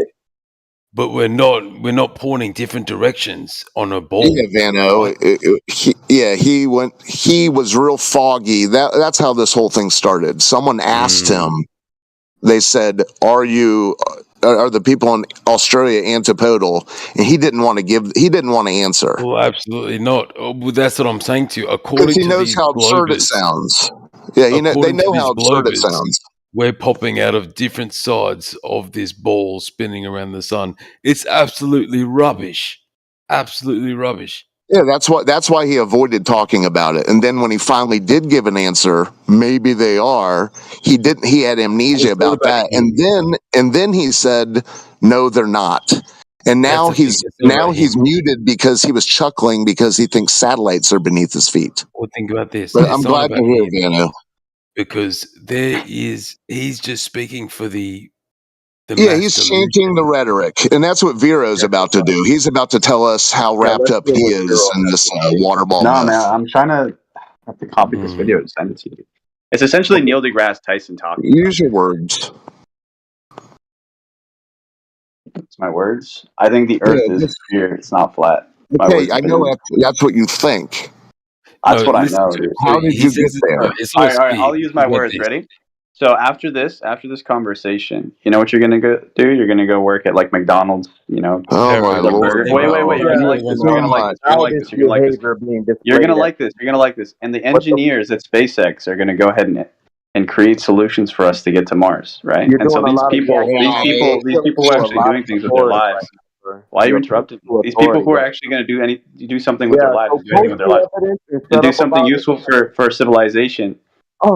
but we're not pointing different directions on a ball. Yeah, Vano. He was real foggy. That's how this whole thing started. Someone asked him. They said, "Are the people in Australia antipodal?" And he didn't want to answer. Well, absolutely not. Well, that's what I'm saying to you. Because he knows how absurd it sounds. Yeah, they know how absurd it sounds. We're popping out of different sides of this ball spinning around the sun. It's absolutely rubbish. Absolutely rubbish. Yeah, that's why he avoided talking about it. And then when he finally did give an answer, maybe they are, he had amnesia about that. And then he said, no, they're not. And now he's muted because he was chuckling because he thinks satellites are beneath his feet. Well, think about this. But I'm glad to hear, Vano. Because he's just speaking for the he's chanting the rhetoric, and that's what Vero's about to do. He's about to tell us how wrapped up he is in this waterball. No, man, I'm trying to have to copy this video and send it to you. It's essentially Neil deGrasse Tyson talking. Use your words. It's my words. I think the Earth is a sphere. It's not flat. Okay, I know that's what you think. That's what I know. Dude. How did you get there? All right, I'll use my words. Ready? So after this conversation, you know what you're gonna go do? You're gonna go work at like McDonald's, you know. Oh my Lord! Wait! You're gonna like this. You're gonna like this. You're gonna like this. You're gonna like this. You're gonna like this. And the engineers at SpaceX are gonna go ahead and create solutions for us to get to Mars, right? And so these people who are actually doing things with their lives. Why are you interrupting? These people who are actually going to do something with their lives, do anything with their lives, and do something useful for civilization.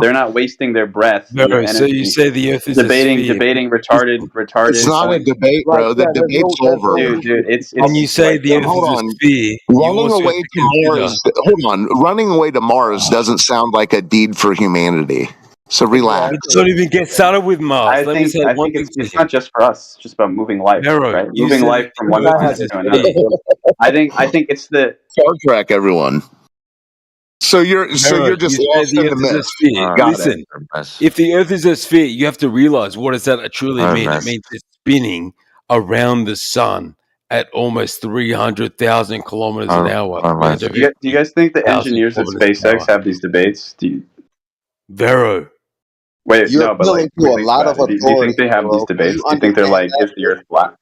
They're not wasting their breath. So you say the Earth is debating retarded. It's not a debate, bro. The debate's over, dude. It's when you say the Earth is a sphere. Running away to Mars. Hold on, running away to Mars doesn't sound like a deed for humanity. So relax. Let's not even get started with Mars. I Let me think say one thing it's not just for us. It's just about moving life, Vero, right? you Moving said life that from the one Earth planet is to a another. I think it's the Star Trek, everyone. So you're just you lost said the in the Earth is a myth. sphere. Got Listen, if the Earth is a sphere, you have to realize what does that truly mean? It means it's spinning around the sun at almost 300,000 kilometers an hour. Do you guys think the engineers at SpaceX have these debates? Vero. Wait, You're no, but appealing like, to a lot of do you think authority, they have these bro. Can you debates? Do you think they're understand like, that? is the Earth flat?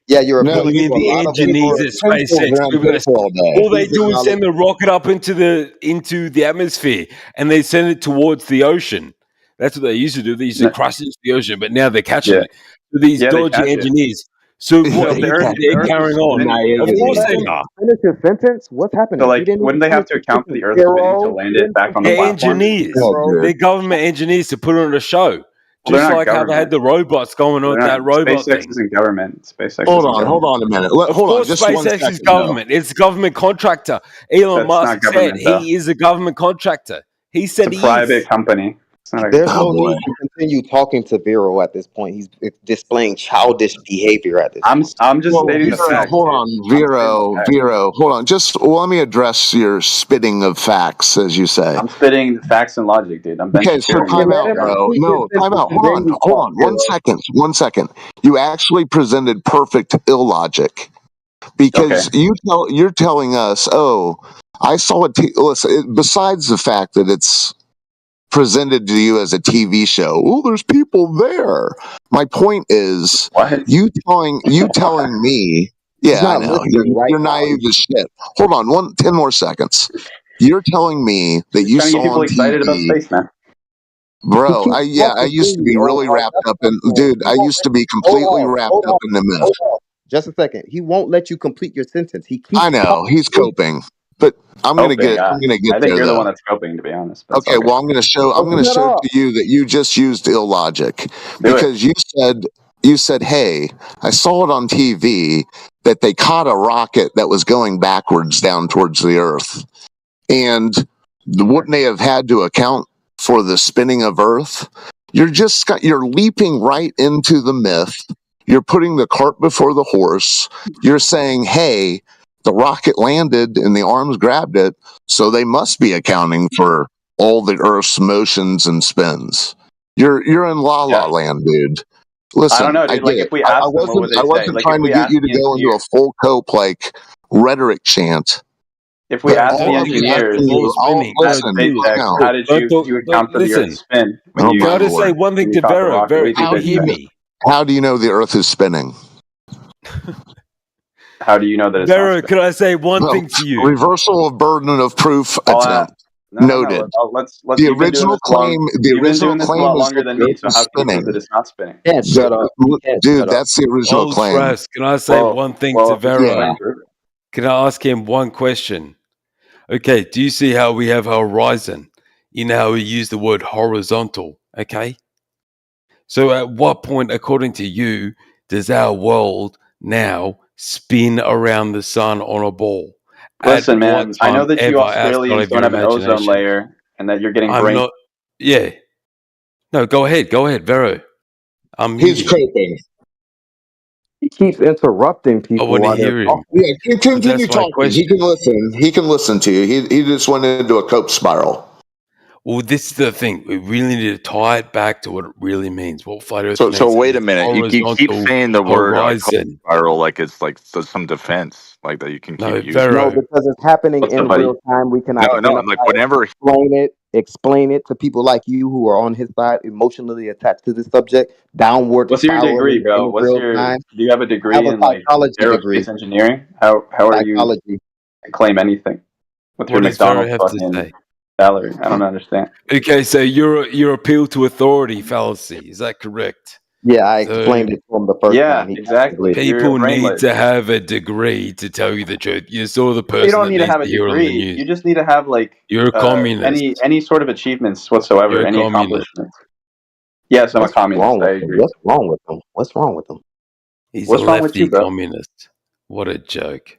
Yeah, you're No, appealing You mean to a the lot of engineers authority. at SpaceX? around People Earth all day. all they Please do is send acknowledge. the rocket up into the atmosphere, and they send it towards the ocean. That's what they used to do. They used to crush into the ocean, but now they're catching it. So these Yeah, they dodgy catch it. engineers. So No, what? the Earth They're is carrying on. spinning. Of course they are. Finish his sentence. What's happening? So He like, didn't wouldn't even they have finish to his account for the sentence. Earth spinning to land it back on the They're platform? engineers. They're government engineers to put on a show. Well, they're Just not like how they had government. the robots going on with that robot SpaceX thing. isn't government. SpaceX Hold isn't on government. a minute. Of Hold on, course, just 1 SpaceX is second. though. government. It's a government contractor. Elon That's Musk not said government, though. he is a government contractor. He It's said a he is. private company. It's not a There's no boy. need to continue talking to Vero at this point. He's displaying childish behavior at this point. I'm just Well, stating the facts. hold on, Vero, hold on. Just let me address your spitting of facts, as you say. I'm spitting facts and logic, dude. I'm Ben Okay, so Shapiro. time out, bro. No, time out. Hold on. 1 second. You actually presented perfect illogic because you're telling us, oh, I saw it. Listen, besides the fact that it's presented to you as a TV show, oh, there's people there. My point is, you telling me. Yeah, I know. You're naive as shit. Hold on, 10 more seconds. You're telling me that you Trying to saw get people on excited about TV, space, man. bro. I used to be really wrapped up in, dude. I used to be completely wrapped up in the myth. Just a second. He won't let you complete your sentence. He keeps I know talking. he's coping, but I'm gonna get I there think you're the though. one that's coping, to be honest. But Okay, well, I'm going to show to you that you just used illogic because you said, "Hey, I saw it on TV that they caught a rocket that was going backwards down towards the Earth, and wouldn't they have had to account for the spinning of Earth?" You're leaping right into the myth. You're putting the cart before the horse. You're saying, "Hey, the rocket landed and the arms grabbed it, so they must be accounting for all the Earth's motions and spins." You're in la la land, dude. Listen, I don't know, dude. Like, if we I ask them, what would they I say? wasn't Like, trying if to we get ask you to the go into a engineers, full cope like rhetoric chant. if we But ask the all I'm engineers asking you, at SpaceX, how did you account for the Listen, Earth's spin when Oh you my Can I just say lord! one thing when to you caught the Vero? rocket? Vero, What do you think can you they'd hear say? me? How do you know the Earth is spinning? How do you know that it's not Vero, spinning? can I say one Well, thing to you? reversal of burden of proof attempt. Noted. Let's. The You've been doing original this long. claim. You've been doing this a lot longer than me. So how can you prove spinning. that it's not spinning? Dude, that's the original Old claim. Trask, can I say one thing to if it's Vero? spinning, prove it. Can I ask him one question? Okay, do you see how we have horizon? You know how we use the word horizontal, okay? So at what point, according to you, does our world now spin around the sun on a ball? Listen, At man. what I know time that you ever outside Australians of don't your have an ozone imagination? layer, and that you're getting I'm brain. not. Yeah. No, go ahead, Vero. I'm He's muted. coping. He keeps interrupting I people want to while they're hear him. talking. Yeah, But continue that's my talking. He question. can listen. He can listen to you. He just went into a cope spiral. Well, this is the thing. We really need to tie it back to what it really means. What flat Earth So means. wait a It's minute. You keep horizontal saying the word horizon. spiral like it's like some defense, like that you can No, keep using. No, Vero. because it's happening What's up, in buddy? real time. We can No, identify like it, whenever. explain it to people like you who are on his side, emotionally attached to this subject, downward What's your degree, spiraling bro? in What's real your? time. Do you have a I have degree a in like psychology degree. aerospace engineering? How are you Psychology. claim anything with your What does Vero McDonald's have to fucking say? salary? I don't understand. Okay, so your appeal to authority fallacy, is that correct? Yeah, I So explained it to him the first Yeah, time. He exactly. You're people need brainless. to have a degree to tell you the truth. You're sort of the You person don't that need to needs have a to hear it on the degree. news. You just need to have like You're a communist. any sort of achievements whatsoever, You're a any communist. accomplishments. Yes, I'm a What's communist. wrong I with him? agree. What's wrong with him? What's wrong with him? He's What's a wrong with you, lefty bro? communist. What a joke.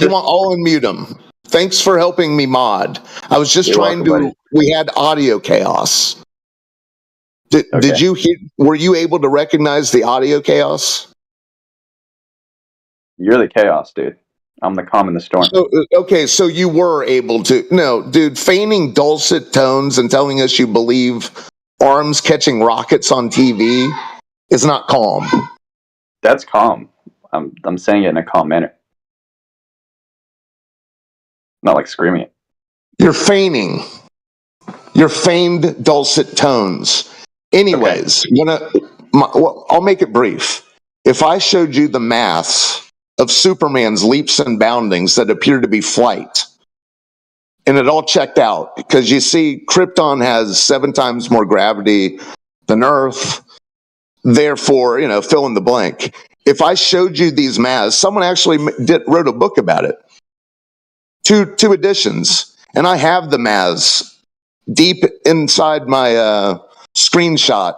You want all unmute them. Thanks for helping me mod. I was just trying to. We had audio chaos. Did you hear? Were you able to recognize the audio chaos? You're the chaos, dude. I'm the calm in the storm. So, okay, so you were able to. No, dude, feigning dulcet tones and telling us you believe arms catching rockets on TV is not calm. That's calm. I'm saying it in a calm manner. Not like screaming it. You're feigning. You're feigned dulcet tones. Anyways, I'll make it brief. If I showed you the maths of Superman's leaps and boundings that appear to be flight, and it all checked out, because you see, Krypton has 7 times more gravity than Earth, therefore, fill in the blank. If I showed you these maths, someone actually wrote a book about it. Two editions, and I have the maths deep inside my screenshot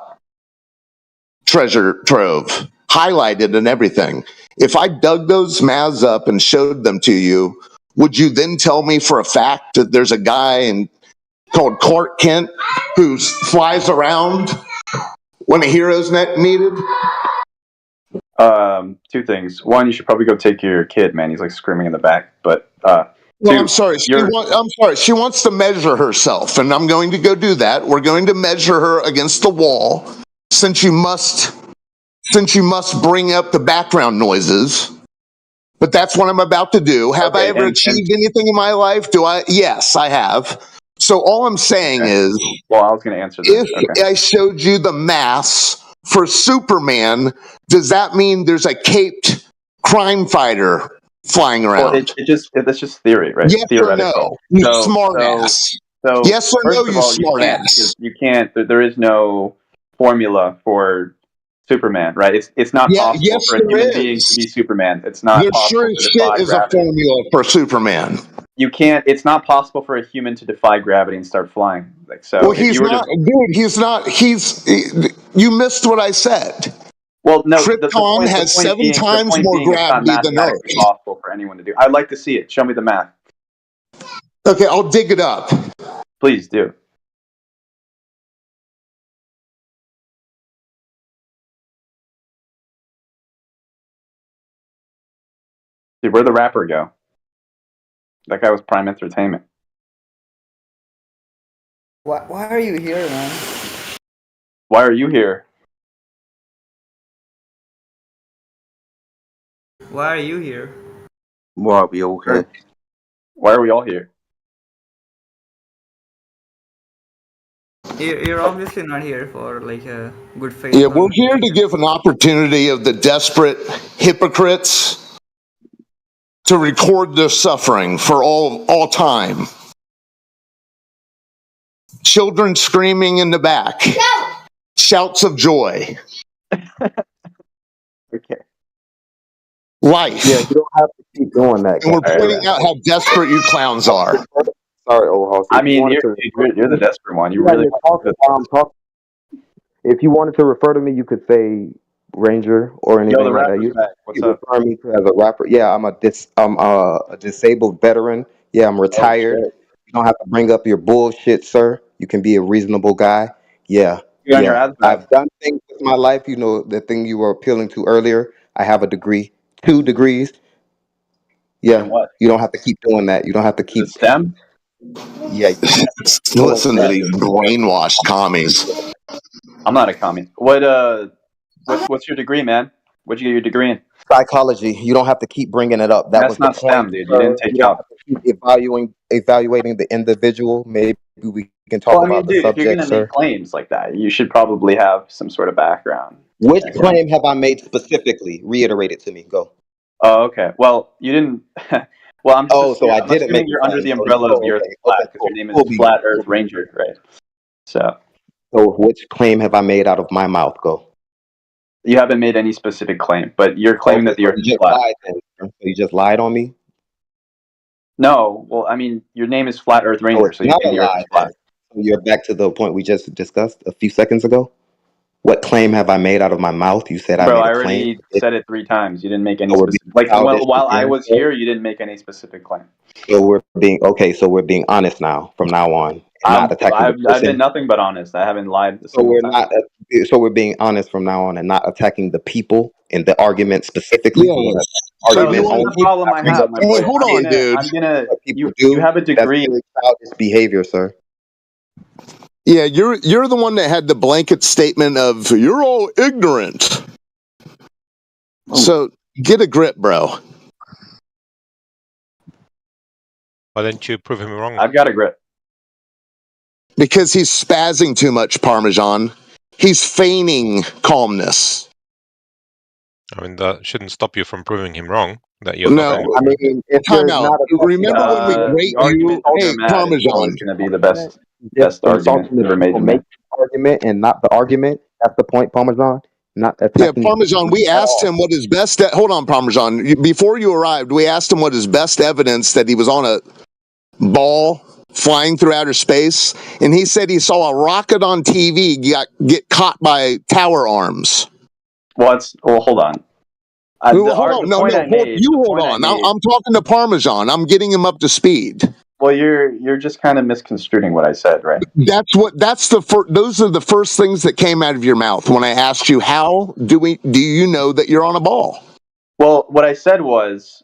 treasure trove, highlighted and everything. If I dug those maths up and showed them to you, would you then tell me for a fact that there's a guy called Clark Kent who flies around when a hero's needed? 2 things. One, you should probably go take care of your kid, man. He's like screaming in the back. But well, I'm sorry. She wants to measure herself, and I'm going to go do that. We're going to measure her against the wall, since you must bring up the background noises. But that's what I'm about to do. Have I ever achieved anything in my life? Yes, I have. So all I'm saying is, well, I was going to answer this. If I showed you the maths for Superman, does that mean there's a caped crime fighter flying around? Well, that's just theory, right? Yes or no? You smart ass. So yes or no, you smart ass. You can't. There is no formula for Superman, right? It's not possible for a human being to be Superman. It's not there possible sure to shit defy is gravity. a formula for Superman. You can't. It's not possible for a human to defy gravity and start flying. Like so. Well, he's not, dude. He's not. You missed what I said. Well, no. Krypton has 7 times more gravity than Earth. It's not possible for anyone to do. I'd like to see it. Show me the math. Okay, I'll dig it up. Please do. Dude, where'd the rapper go? That guy was prime entertainment. Why are you here, man? Why are you here? Why are you here? Why are we all here? Why are we all here? You're obviously not here for like a good faith. Yeah, we're here to give an opportunity of the desperate hypocrites to record their suffering for all time. Children screaming in the back. Shouts of joy. Okay. Life. Yeah, you don't have to keep doing that. And we're pointing out how desperate you clowns are. Sorry, old house. I mean, you're the desperate one. You really. If you wanted to refer to me, you could say Ranger or anything Yo, the like that. rapper's You back. What's you up? refer me to as a rapper. Yeah, I'm a disabled veteran. Yeah, I'm retired. You don't have to bring up your bullshit, sir. You can be a reasonable guy. Yeah. You're on your ass back. I've done things with my life. You know, the thing you were appealing to earlier. I have a degree, 2 degrees. Yeah. And what? You don't have to keep doing that. You don't have to keep. STEM? Yeah. Listen to these brainwashed commies. I'm not a commie. What's your degree, man? What'd you get your degree in? Psychology. You don't have to keep bringing it up. That's not STEM, dude. You didn't take don't have to keep evaluating the individual. Maybe we can talk about the dude, if subject, you're gonna sir. make claims like that, you should probably have some sort of background. Which claim have I made specifically? Reiterate it to me. Go. Oh, okay. Well, you didn't. Well, I'm just. So I I'm didn't make assuming you're a under claim. the umbrella of the Earth is flat because cool. your name is Flat Earth Ranger, right? So which claim have I made out of my mouth? Go. you haven't made any specific claim, but you're claiming that the Earth is flat. Lied, then. You just lied on me. No, well, I mean, your name is Flat Earth Ranger, so you're Not a saying the Earth lie. is flat. So you're back to the point we just discussed a few seconds ago. What claim have I made out of my mouth? You said Bro, I made I a already claim. said it 3 times. You didn't make any So we're specific. being Like childish while I again, was sir? here, you didn't make any specific claim. So we're being honest now from now on. Not attacking the I've person. been nothing but honest. I haven't lied. So we're being honest from now on and not attacking the people in the argument specifically. Yes. argument. This is the problem I have, my boy. Hold on, dude. You have a degree. That's really childish behavior, sir. Yeah, you're the one that had the blanket statement of "you're all ignorant." So get a grip, bro. Why didn't you prove him wrong? I've got a grip. Because he's spazzing too much, Parmesan. He's feigning calmness. I mean, that shouldn't stop you from proving him wrong. That you're No, not I mean, time out. Remember when we rate you? Hey, Parmesan. Going to be the best argument ever made to me. Argument and not the argument. That's the point, Parmesan. Not attacking. Yeah, Parmesan. We asked him what his best. Hold on, Parmesan. Before you arrived, we asked him what his best evidence that he was on a ball flying through outer space, and he said he saw a rocket on TV get caught by tower arms. Well, hold on. Hold on. Hold on. I'm talking to Parmesan. I'm getting him up to speed. Well, you're just kind of misconstruing what I said, right? Those are the first things that came out of your mouth when I asked you, how do you know that you're on a ball? Well, what I said was,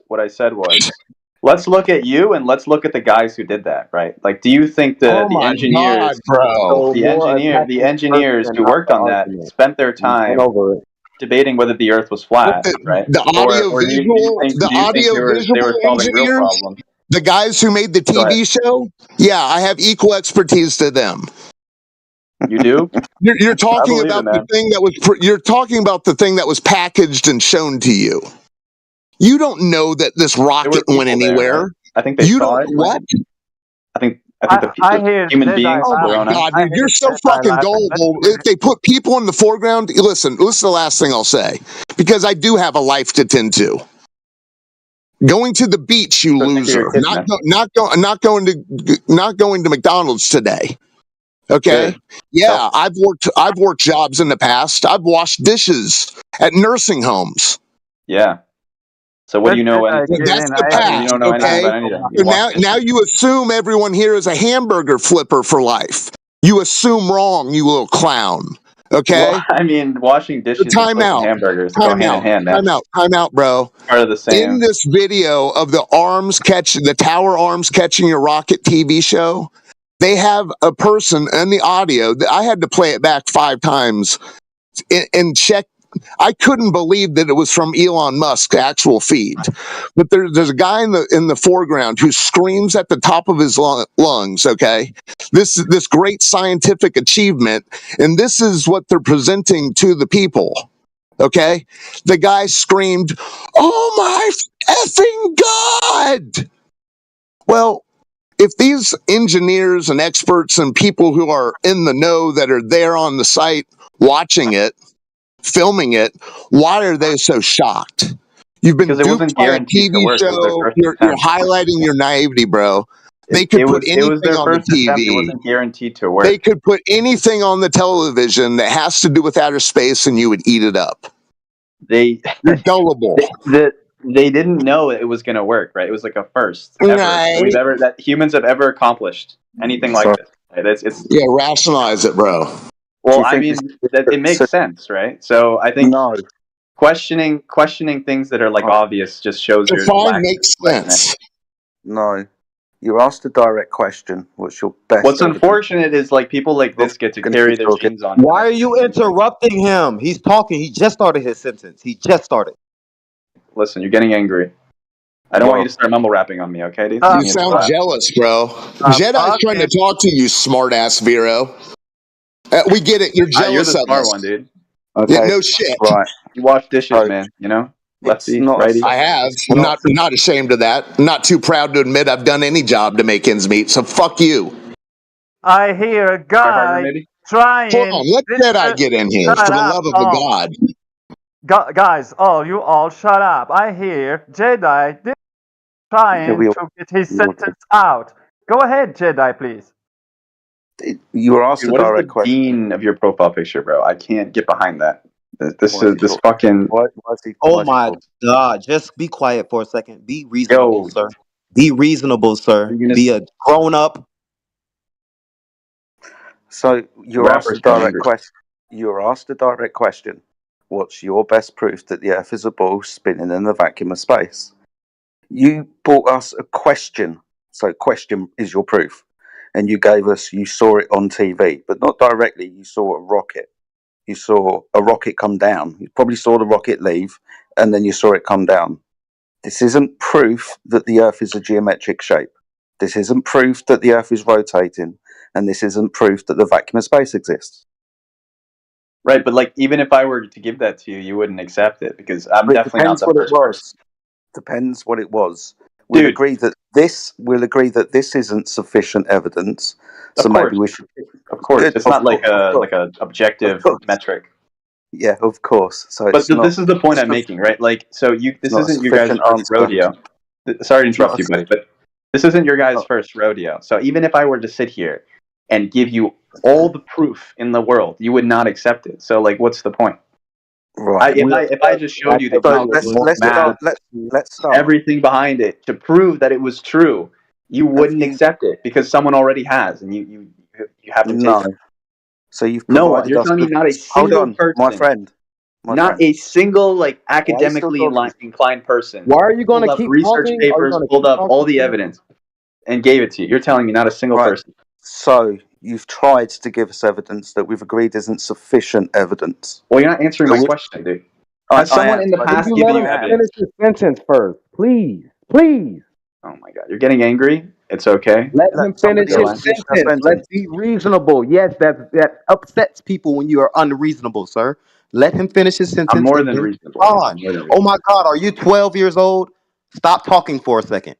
let's look at you and let's look at the guys who did that, right? Like, do you think the engineers, the engineers who worked on that spent their time debating whether the Earth was flat, right? The audio-visual engineers, the guys who made the TV show, yeah, I have equal expertise to them. You do? You're talking about the thing that was. You're talking about the thing that was packaged and shown to you. You don't know that this rocket went anywhere. There, right? I think they saw it. What? I think the human beings. Oh my God, dude, you're so fucking gullible. If they put people in the foreground, listen to the last thing I'll say, because I do have a life to tend to. Going to the beach, you loser. Not going to McDonald's today. Okay. Good. Yeah, I've worked jobs in the past. I've washed dishes at nursing homes. Yeah. So what do you know? That's the past. You don't know anything about anything. So now you assume everyone here is a hamburger flipper for life. You assume wrong, you little clown. Okay. Well, I mean, washing dishes and hamburgers go hand in hand. Time out, bro. Part of the same. In this video of the tower arms catching a rocket TV show, they have a person in the audio. I had to play it back 5 times and check. I couldn't believe that it was from Elon Musk's actual feed. But there's a guy in the foreground who screams at the top of his lungs, okay? This great scientific achievement, and this is what they're presenting to the people, okay? The guy screamed, "Oh my effing God!" Well, if these engineers and experts and people who are in the know that are there on the site watching it, filming it, why are they so shocked? You've been duped by a TV show. You're highlighting your naivety, bro. They could put anything on the TV. It wasn't guaranteed to work. They could put anything on the television that has to do with outer space, and you would eat it up. You're gullible. They didn't know it was going to work, right? It was like a first ever that humans have ever accomplished anything like this. Right? Yeah, rationalize it, bro. Well, I mean, it makes sense, right? So I think questioning things that are like obvious just shows your lack makes sense. No, you're asked a direct question. What's your best? What's unfortunate is like people like this get to carry their genes on. Why are you interrupting him? He's talking. He just started his sentence. He just started. Listen, you're getting angry. I don't want you to start mumble rapping on me, okay, dude? You sound jealous, bro. Jedi's trying to talk to you, smart ass Vero. We get it. You're jealous you're the of smart us. one, dude. Okay. Yeah, no shit. Right. You wash dishes, man. You know, lefty, righty. I have. I'm not ashamed of that. I'm not too proud to admit I've done any job to make ends meet. So fuck you. I hear a guy trying. Hold on. Let Jedi get in here for the love of the God. Guys, you all shut up. I hear Jedi trying to get his sentence out. Go ahead, Jedi, please. You were asked a direct question. What is the dean of your profile picture, bro? I can't get behind that. This fucking. Oh my God! Just be quiet for a second. Be reasonable, sir. Be reasonable, sir. Be a grown up. So you're asked a direct question. You're asked a direct question. what's your best proof that the Earth is a ball spinning in the vacuum of space? You brought us a question. So question is your proof. And you saw it on TV, but not directly. You saw a rocket. You saw a rocket come down. You probably saw the rocket leave, and then you saw it come down. This isn't proof that the Earth is a geometric shape. This isn't proof that the Earth is rotating, and this isn't proof that the vacuum of space exists. Right, but like, even if I were to give that to you, you wouldn't accept it because I'm definitely not the first person. Depends what it was. We'll agree that this isn't sufficient evidence. So maybe we should. Of course, it's not like a objective metric. Yeah, of course. So, but this is the point I'm making, right? Like, so this isn't your guys' first rodeo. Sorry to interrupt you, buddy, but this isn't your guys' first rodeo. So even if I were to sit here and give you all the proof in the world, you would not accept it. So, like, what's the point? Right. If I just showed you the let's start everything behind it to prove that it was true, you wouldn't accept it because someone already has, and you have to take it. So you've you're telling me not a single person, my friend, a single like academically inclined person. Why are you going to keep research talking? papers, pulled up all the evidence, and gave it to you? You're telling me not a single person. So you've tried to give us evidence that we've agreed isn't sufficient evidence. Well, you're not answering my question, dude. Has someone in the past given you evidence? Finish the sentence first, please. Oh my God, you're getting angry. It's okay. Let him finish his sentence. Let's be reasonable. Yes, that upsets people when you are unreasonable, sir. Let him finish his sentence. I'm more than reasonable. Oh my God, are you 12 years old? Stop talking for a second.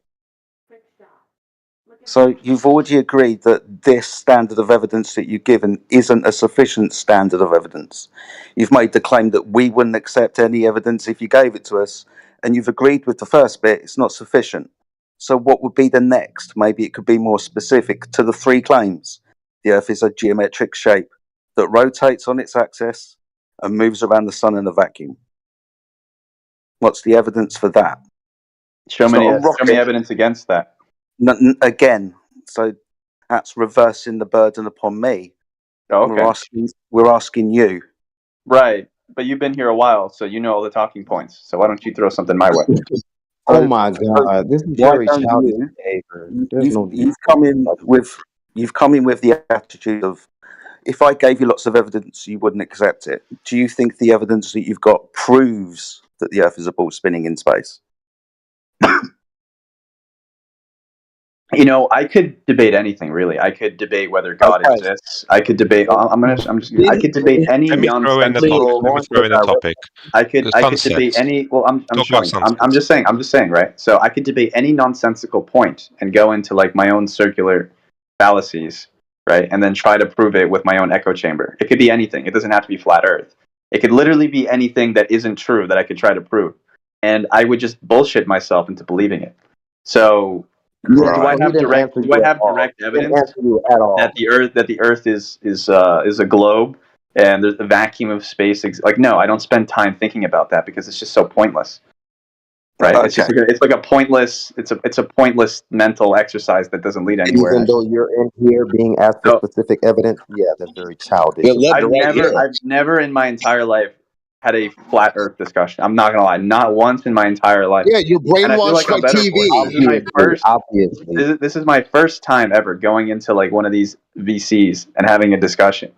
So you've already agreed that this standard of evidence that you've given isn't a sufficient standard of evidence. You've made the claim that we wouldn't accept any evidence if you gave it to us, and you've agreed with the first bit, it's not sufficient. So what would be the next? Maybe it could be more specific to the three claims. The Earth is a geometric shape that rotates on its axis and moves around the sun in a vacuum. What's the evidence for that? Show me evidence against that. Again, so that's reversing the burden upon me. Oh, okay. We're asking you. Right, but you've been here a while, so you know all the talking points. So why don't you throw something my way? Oh my God, this is very childish behavior. You've come in with the attitude of, if I gave you lots of evidence, you wouldn't accept it. Do you think the evidence that you've got proves that the Earth is a ball spinning in space? You know, I could debate anything really. I could debate whether God exists. I could debate. I could debate any nonsensical. Let me throw in a topic. I could debate any. Well, I'm just saying, right? So I could debate any nonsensical point and go into like my own circular fallacies, right? And then try to prove it with my own echo chamber. It could be anything. It doesn't have to be flat Earth. It could literally be anything that isn't true that I could try to prove, and I would just bullshit myself into believing it. So. Do I have direct evidence that the Earth is a globe and there's a vacuum of space? Like, no, I don't spend time thinking about that because it's just so pointless. Right? Okay. It's like a pointless. It's a pointless mental exercise that doesn't lead anywhere. Even though you're in here being asked for specific evidence, yeah, that's very childish. I've never in my entire life had a flat Earth discussion. I'm not gonna lie, not once in my entire life. Yeah, you're brainwashed by TV. This is my first time ever going into like one of these VCs and having a discussion.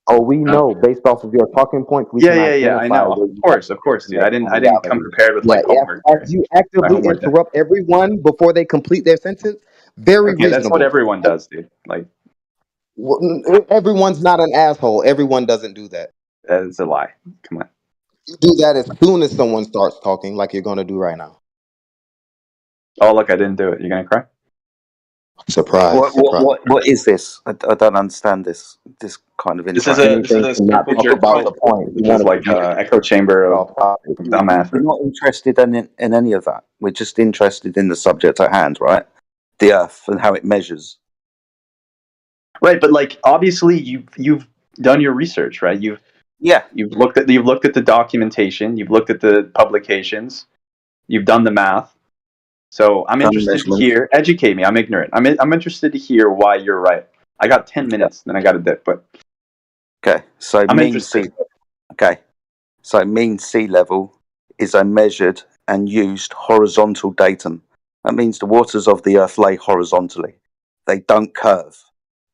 Oh, we know based off of your talking points. Yeah. I know. Of course, dude. I didn't come prepared with like homework. As you actively interrupt everyone before they complete their sentence, very reasonable. That's what everyone does, dude. Like, everyone's not an asshole. Everyone doesn't do that. That's a lie. Come on. You do that as soon as someone starts talking, like you're going to do right now. Oh, look, I didn't do it. You're going to cry? Surprise. What is this? I don't understand this kind of interaction. This is a stupid jerk about the point. This is like an echo chamber of dumbass. We're not interested in any of that. We're just interested in the subject at hand, right? The Earth and how it measures. Right, but like obviously you've done your research, right? You've looked at the documentation, you've looked at the publications, you've done the math. So I'm interested to hear. Educate me. I'm ignorant. I'm interested to hear why you're right. I got 10 minutes, then I got a dip. But okay, so I'm interested. Okay, So mean sea level is a measured and used horizontal datum. That means the waters of the Earth lay horizontally. They don't curve.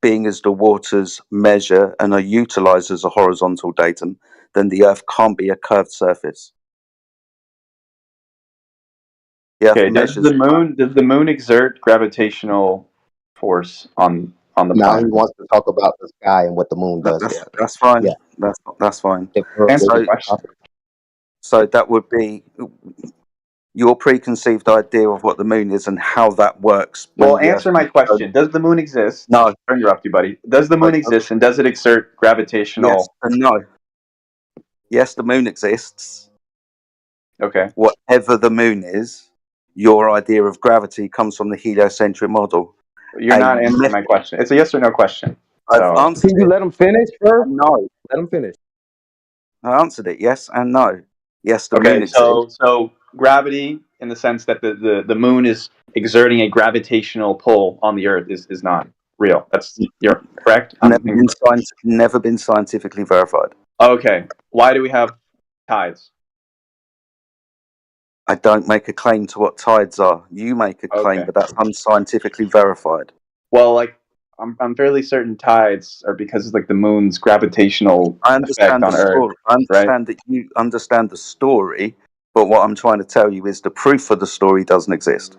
Being as the waters measure and are utilized as a horizontal datum, then the Earth can't be a curved surface. The Earth Okay. Does measures. the moon exert gravitational force on the Now he planet? wants to talk about the sky and what the moon does. That's fine. Yeah. That's fine. Answer the question. So that would be your preconceived idea of what the moon is and how that works. Well, answer my question. Does the moon exist? No. I'll interrupt you, buddy. Does the moon exist, and does it exert gravitational? Yes and no. Yes, the moon exists. Okay. Whatever the moon is, your idea of gravity comes from the heliocentric model. You're not answering my question. It's a yes or no question. Can you let him finish first? No. Let him finish. I answered it yes and no. Yes, the moon Okay, exists. so gravity, in the sense that the moon is exerting a gravitational pull on the Earth, is not real. You're correct. Never been scientifically verified. Okay, why do we have tides? I don't make a claim to what tides are. You make a claim, but that's unscientifically verified. Well, like I'm fairly certain tides are because of like the moon's gravitational effect on Earth. I understand that you understand the story, but what I'm trying to tell you is the proof for the story doesn't exist.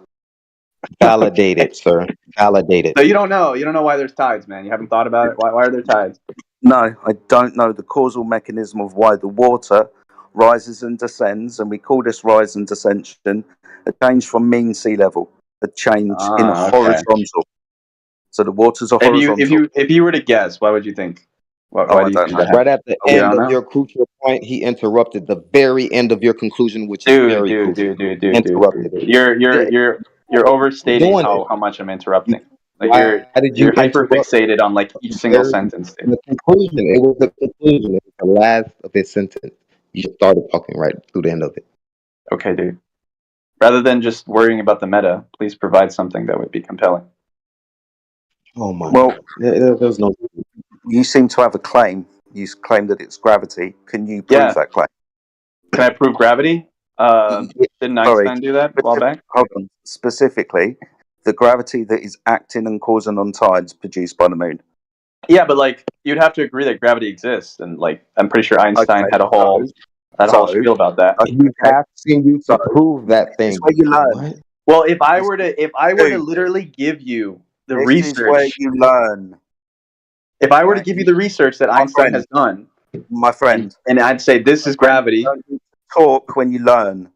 Validate it, sir. Validate it. So you don't know why there's tides, man. You haven't thought about it. Why are there tides? No, I don't know the causal mechanism of why the water rises and descends, and we call this rise and descension a change from mean sea level, a change in horizontal. So the waters are horizontal. If you were to guess, what would you think? Why do you think that Right at the happened? end of your crucial point, he interrupted the very end of your conclusion, which is very crucial. Dude. You're overstating how much I'm interrupting. Like you're hyper fixated on like each single sentence. Dude. The conclusion. It was the conclusion. It was the last of his sentence. You started talking right through the end of it. Okay, dude. Rather than just worrying about the meta, please provide something that would be compelling. Oh my. Well, there's no. You seem to have a claim. You claim that it's gravity. Can you prove that claim? Can I prove gravity? Didn't Einstein do that a while back? Hold on. Specifically, the gravity that is acting and causing on tides produced by the moon. Yeah, but like you'd have to agree that gravity exists, and like I'm pretty sure Einstein had a whole spiel about that. You have seen you to prove that thing. It's where you learn. Well, if I were to literally give you the research, is where you learn. If I were to give you the research that Einstein has done, my friend, and I'd say this is gravity. Talk when you learn.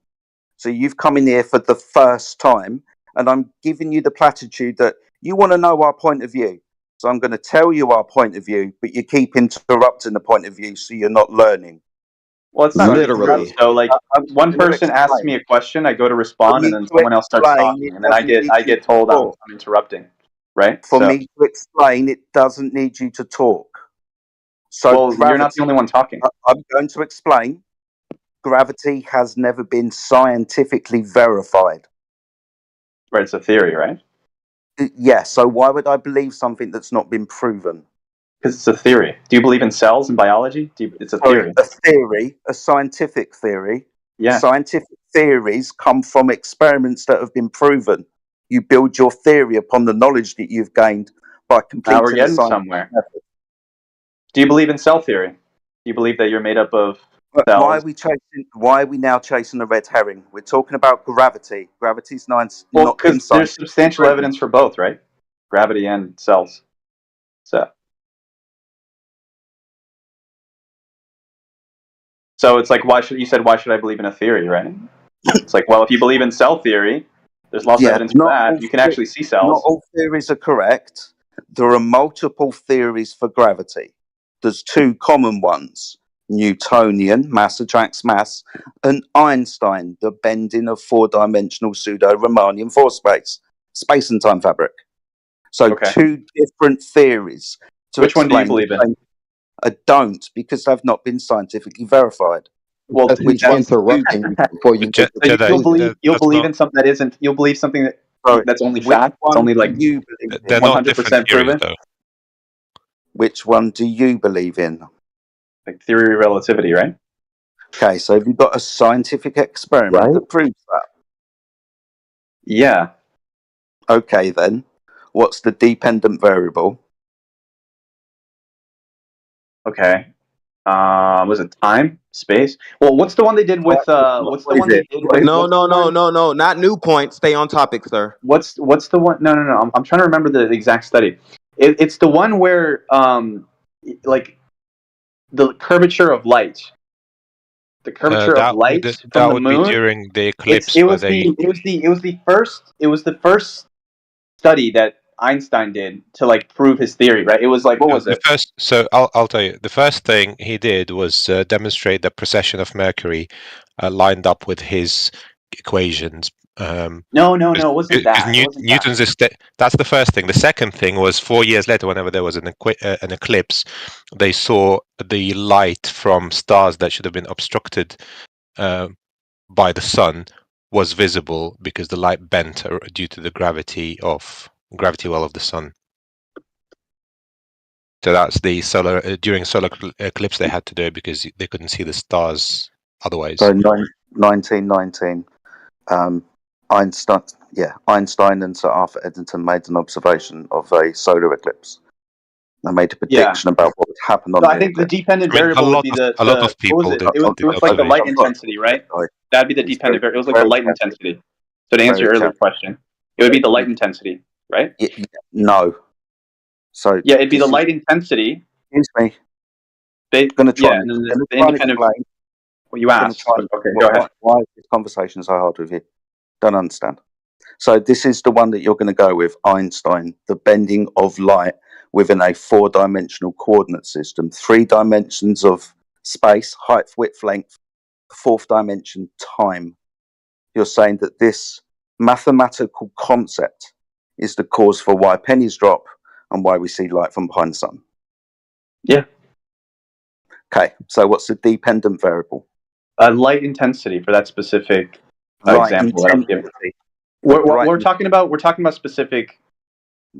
So you've come in here for the first time, and I'm giving you the platitude that you want to know our point of view. So I'm going to tell you our point of view, but you keep interrupting the point of view, so you're not learning. Well, it's not literally. So, like, one person asks me a question, I go to respond, and then someone else starts talking, and then I get told I'm interrupting. Right? For me to explain, it doesn't need you to talk. So you're not the only one talking. I'm going to explain. Gravity has never been scientifically verified. Right, it's a theory, right? Yeah, so why would I believe something that's not been proven? Because it's a theory. Do you believe in cells and biology? It's a theory. A theory, a scientific theory. Yeah. Scientific theories come from experiments that have been proven. You build your theory upon the knowledge that you've gained by completing now we're getting somewhere. Method. Do you believe in cell theory? Do you believe that you're made up of cells? Why are we now chasing the red herring? We're talking about gravity. Gravity's not because there's substantial evidence for both, right? Gravity and cells. So it's like, why should I believe in a theory, right? It's like, well, if you believe in cell theory, there's lots of evidence for that. You can actually see cells. Not all theories are correct. There are multiple theories for gravity. There's two common ones. Newtonian, mass attracts mass, and Einstein, the bending of four-dimensional pseudo-Riemannian force space and time fabric. So two different theories. Which one do you believe in? I don't, because they've not been scientifically verified. Well, which one's interrupting before you so you'll believe in something that isn't. You'll believe something that's only fact. It's only like you they're not different theories, though. Which one do you believe in? Like theory of relativity, right? Okay, so have you got a scientific experiment that proves that? Yeah. Okay, then. What's the dependent variable? Okay. Was it time, space? Well, what's the one they did with? What's the one they did with? No, what's the one- no. Not new point. Stay on topic, sir. What's the one? No. I'm trying to remember the exact study. It's the one where like the curvature of light. The curvature of light that from the would be moon. during the It eclipse where was they. the first study that Einstein did to like prove his theory, right? It was like, what was The it? first, so I'll tell you. The first thing he did was demonstrate the precession of Mercury lined up with his equations. No, it wasn't that. It wasn't Newton's that's the first thing. The second thing was 4 years later, whenever there was an eclipse, they saw the light from stars that should have been obstructed by the sun was visible because the light bent due to the gravity well of the sun. So that's the solar during solar eclipse they had to do it because they couldn't see the stars otherwise. So 1919, Einstein and Sir Arthur Eddington made an observation of a solar eclipse. They made a prediction about what would happen on So the I think the eclipse. dependent variable would be a lot of people what was it? did It was like the light intensity, right? That'd be the It's dependent very- variable. It was like the light very intensity. So to answer your very earlier question, it would be the light intensity, right? No. So Yeah, it'd be the this is- light intensity. Excuse me. They, Gonna try. yeah, and then gonna the try and independent. explain. Well, you Gonna asked. try- Okay, go ahead. Why is this conversation so hard with you? Don't understand. So this is the one that you're going to go with, Einstein, the bending of light within a 4-dimensional coordinate system, 3 dimensions of space, height, width, length, 4th dimension, time. You're saying that this mathematical concept is the cause for why pennies drop and why we see light from behind the sun. Yeah. Okay, so what's the dependent variable? Light intensity for that specific Light example. that I was given. intensity. We're talking about specific.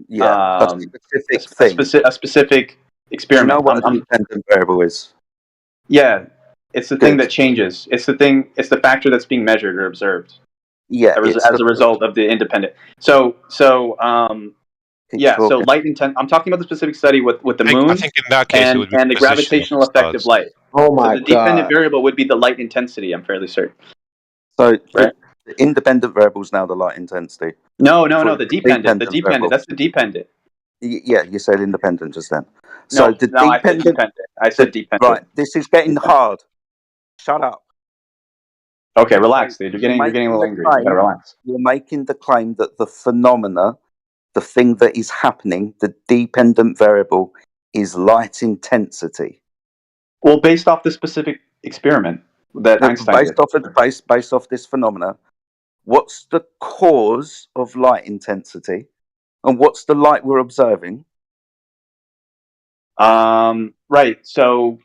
Yeah, a specific thing. A specific experiment. Do you know what a dependent variable is? Yeah, it's the thing that changes. It's the factor that's being measured or observed. Yeah, as a result of the independent. So light intent. I'm talking about the specific study with the moon. I think in that case it would be and the gravitational effect of light. Oh my so the dependent God. variable would be the light intensity. I'm fairly certain. So the independent variable is now the light intensity. No. The dependent. The dependent. That's the dependent. Yeah, you said independent just then. No, I said dependent. I said dependent. Right, this is getting hard. Shut up. Okay, relax, dude. You're getting a little angry. You gotta relax. You're making the claim that the phenomena, the thing that is happening, the dependent variable is light intensity. Well, based off the specific experiment that Einstein did. Based off this phenomena, what's the cause of light intensity, and what's the light we're observing? Right. So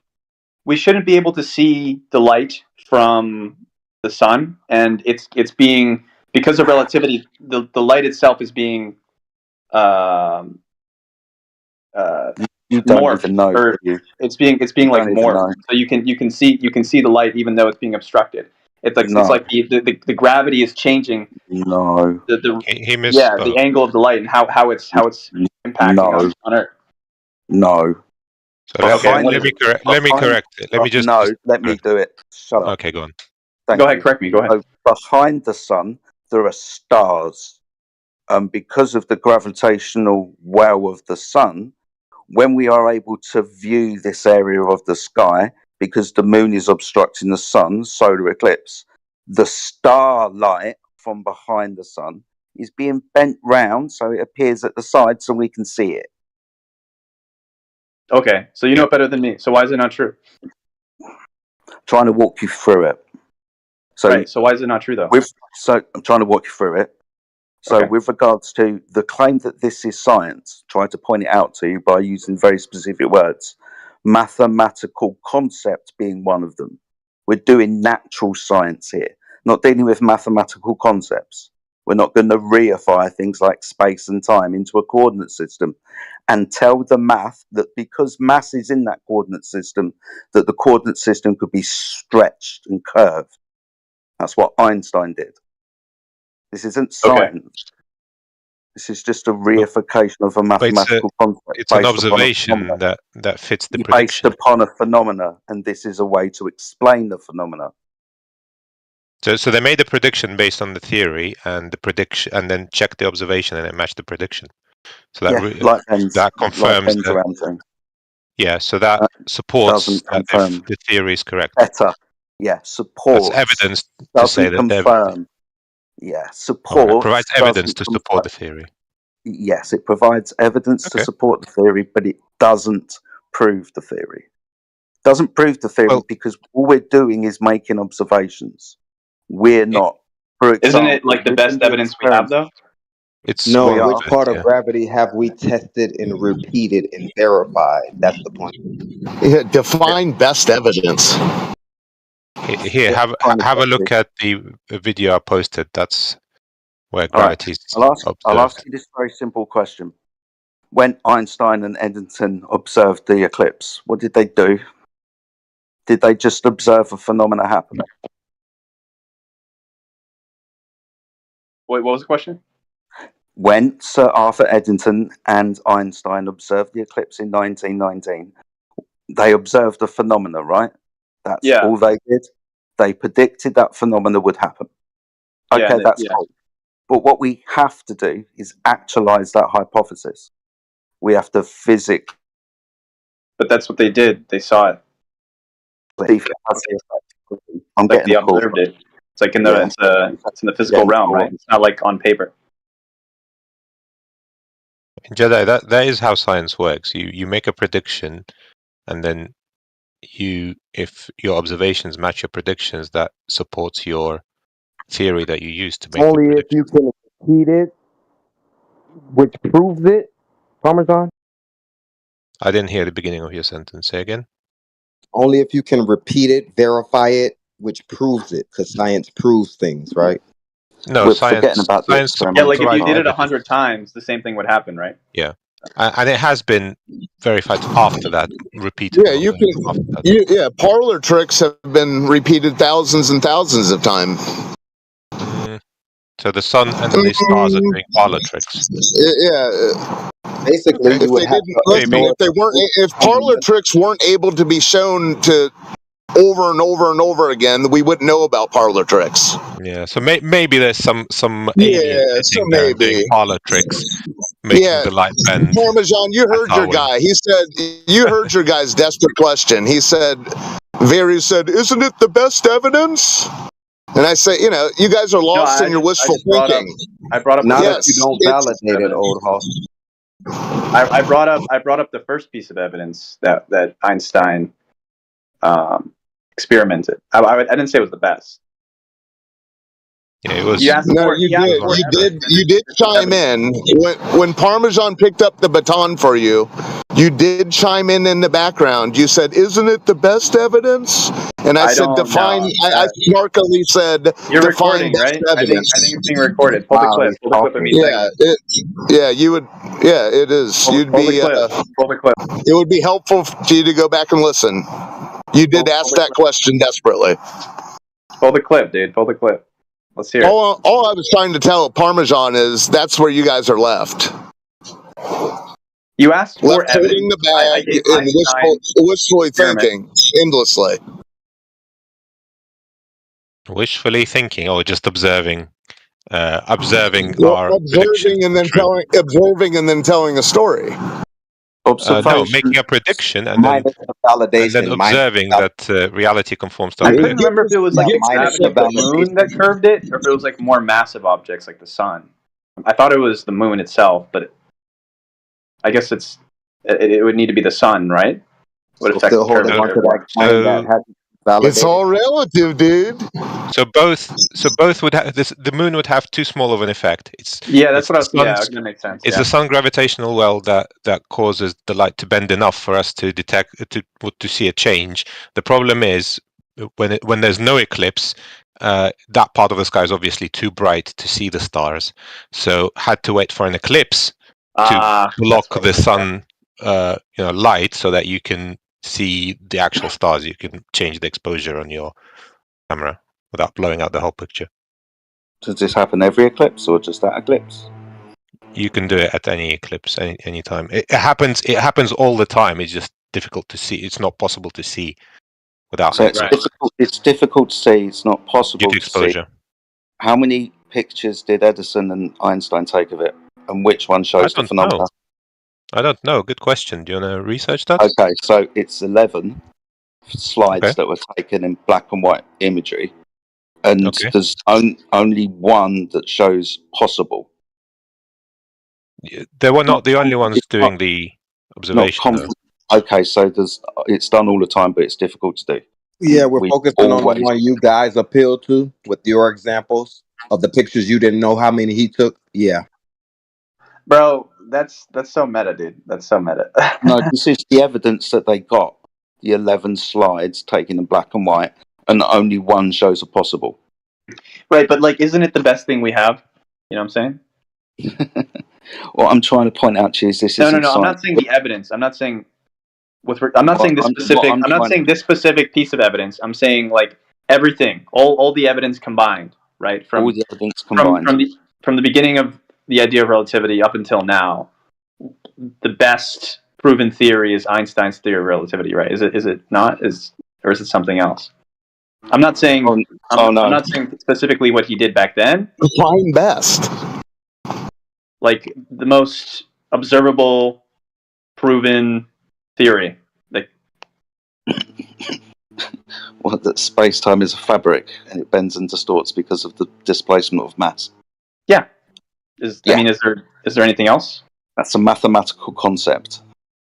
we shouldn't be able to see the light from the sun, and it's being, because of relativity, the light itself is being you don't morphed, even know. or it's being like morphed. So you can see the light even though it's being obstructed. It's like it's like the gravity is changing. No. He missed. The angle of the light and how it's impacting on Earth. No. So let me correct it. Let me just. No, let me do it. Shut up. Okay, go on. Thank Go ahead, you. correct me. Go ahead. So behind the sun, there are stars. Because of the gravitational well of the sun, when we are able to view this area of the sky, because the moon is obstructing the sun, solar eclipse, the starlight from behind the sun is being bent round so it appears at the side so we can see it. Okay, so you know it better than me. So why is it not true? Trying to walk you through it. So, right, so why is it not true though? So I'm trying to walk you through it. So with regards to the claim that this is science, try to point it out to you by using very specific words. Mathematical concept being one of them. We're doing natural science here, not dealing with mathematical concepts. We're not going to reify things like space and time into a coordinate system and tell the math that because mass is in that coordinate system, that the coordinate system could be stretched and curved. That's what Einstein did. This isn't science. This is just a reification of a mathematical concept. It's an observation that fits the prediction. Based upon a phenomena, and this is a way to explain the phenomena. So they made a prediction based on the theory and the prediction, and then checked the observation, and it matched the prediction. So that that confirms that. Yeah, so that supports that the theory is correct. Better, yeah, supports. That's evidence to say that confirm. Yeah, support. It provides evidence to support the theory. Yes, it provides evidence to support the theory, but it doesn't prove the theory. Doesn't prove the theory because all we're doing is making observations. We're not. For example, isn't it like the best evidence we have, though? It's no. Which part of gravity have we tested and repeated and verified? That's the point. Yeah, define best evidence. Here, have a look at the video I posted. That's where gravity is observed. I'll ask you this very simple question. When Einstein and Eddington observed the eclipse, what did they do? Did they just observe a phenomena happen? Wait, what was the question? When Sir Arthur Eddington and Einstein observed the eclipse in 1919, they observed a phenomena, right? That's all they did. They predicted that phenomena would happen. Okay, that's cool. But what we have to do is actualize that hypothesis. We have to physically. But that's what they did. They saw it. I'm like they observed it. It's like in the it's in the physical realm, right? It's not like on paper. Jedi, that is how science works. You make a prediction, and then if your observations match your predictions, that supports your theory that you use to make. Only if you can repeat it, which proves it, Parmesan. I didn't hear the beginning of your sentence. Say again. Only if you can repeat it, verify it, which proves it, because science proves things, right? No, science. Yeah, like if you did it 100 times, the same thing would happen, right? Yeah, and it has been verified after that, repeated. Yeah, you can. Yeah, parlor tricks have been repeated thousands and thousands of times. So the sun and the stars are doing parlor tricks. Yeah. Basically, if parlor tricks weren't able to be shown to over and over and over again, we wouldn't know about parlor tricks. Yeah, so maybe there's some alien sitting there doing parlor tricks, making the light bend. Parmesan, you heard your guy. He said you heard your guy's desperate question. He said, "Very said, isn't it the best evidence?" And I say, you guys are lost in your wishful thinking. I brought up not if you don't validate it, old hoss. I brought up the first piece of evidence that Einstein experimented. I didn't say it was the best. Yeah, it was. You did chime in when Parmesan picked up the baton for you. You did chime in the background. You said, "Isn't it the best evidence?" And I said, "Define." I snarkily said, "You're define recording, best right? evidence." I think it's being recorded. Pull the clip. Pull the clip of me. You would. Yeah, it is. You'd be. Pull the clip. It would be helpful to you to go back and listen. You did ask that question desperately. Pull the clip, dude. Pull the clip. Let's hear it. All I was trying to tell Parmesan is that's where you guys are left. You asked for left holding the bag and wishfully thinking endlessly. Wishfully thinking, or just observing? Observing and then telling a story. No, making a prediction and then observing that reality conforms to. I couldn't remember if it was like the moon that curved it, or if it was like more massive objects like the sun. I thought it was the moon itself, but I guess it would need to be the sun, right? Would affect the curvature. It's all relative, dude. So both would have this. The moon would have too small of an effect. That's what I was. Yeah, it's gonna make sense. It's the sun gravitational well that causes the light to bend enough for us to detect to see a change. The problem is when there's no eclipse, that part of the sky is obviously too bright to see the stars, so had to wait for an eclipse to block the sun light so that you can see the actual stars. You can change the exposure on your camera without blowing out the whole picture. Does this happen every eclipse or just that eclipse? You can do it at any eclipse, any time. It happens all the time. It's just difficult to see. It's not possible to see without. So it's difficult to see. It's not possible due to exposure. See. How many pictures did Edison and Einstein take of it, and which one shows the phenomena? I don't know. Good question. Do you want to research that? Okay, so it's 11 slides that were taken in black and white imagery, and there's only one that shows possible. They were not the only ones doing the observation. Okay, so it's done all the time, but it's difficult to do. Yeah, we're focusing on the one you guys appeal to with your examples of the pictures you didn't know how many he took. Yeah. Bro, that's so meta, dude. That's so meta. No, this is the evidence that they got. The 11 slides taken in black and white, and only one shows a possible. Right, but like, isn't it the best thing we have? You know what I'm saying? What I'm trying to point out to you is this. No. I'm not saying the evidence. I'm not saying I'm not saying this specific. I'm not saying this specific piece of evidence. I'm saying like everything, all the evidence combined, right? All the evidence combined from the beginning of the idea of relativity up until now, the best proven theory is Einstein's theory of relativity, right? Is it not? Or is it something else? I'm not saying. I'm not saying specifically what he did back then. Define best. Like the most observable, proven theory. Like, well, that space-time is a fabric and it bends and distorts because of the displacement of mass. Yeah. I mean, is there anything else? That's a mathematical concept.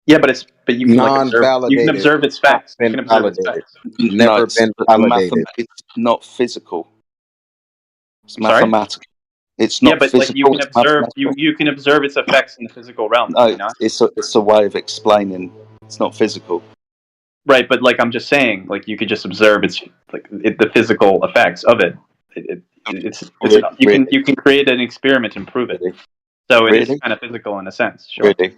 Yeah, but you can observe its facts. You can observe its facts. Never been validated. It's not physical. It's mathematical. It's not. Yeah, but like you can observe, you can observe its effects in the physical realm. No, it's a way of explaining. It's not physical. Right, but like I'm just saying, like you could just observe the physical effects of it. You can create an experiment and prove it. So it is kind of physical in a sense. Sure. Really?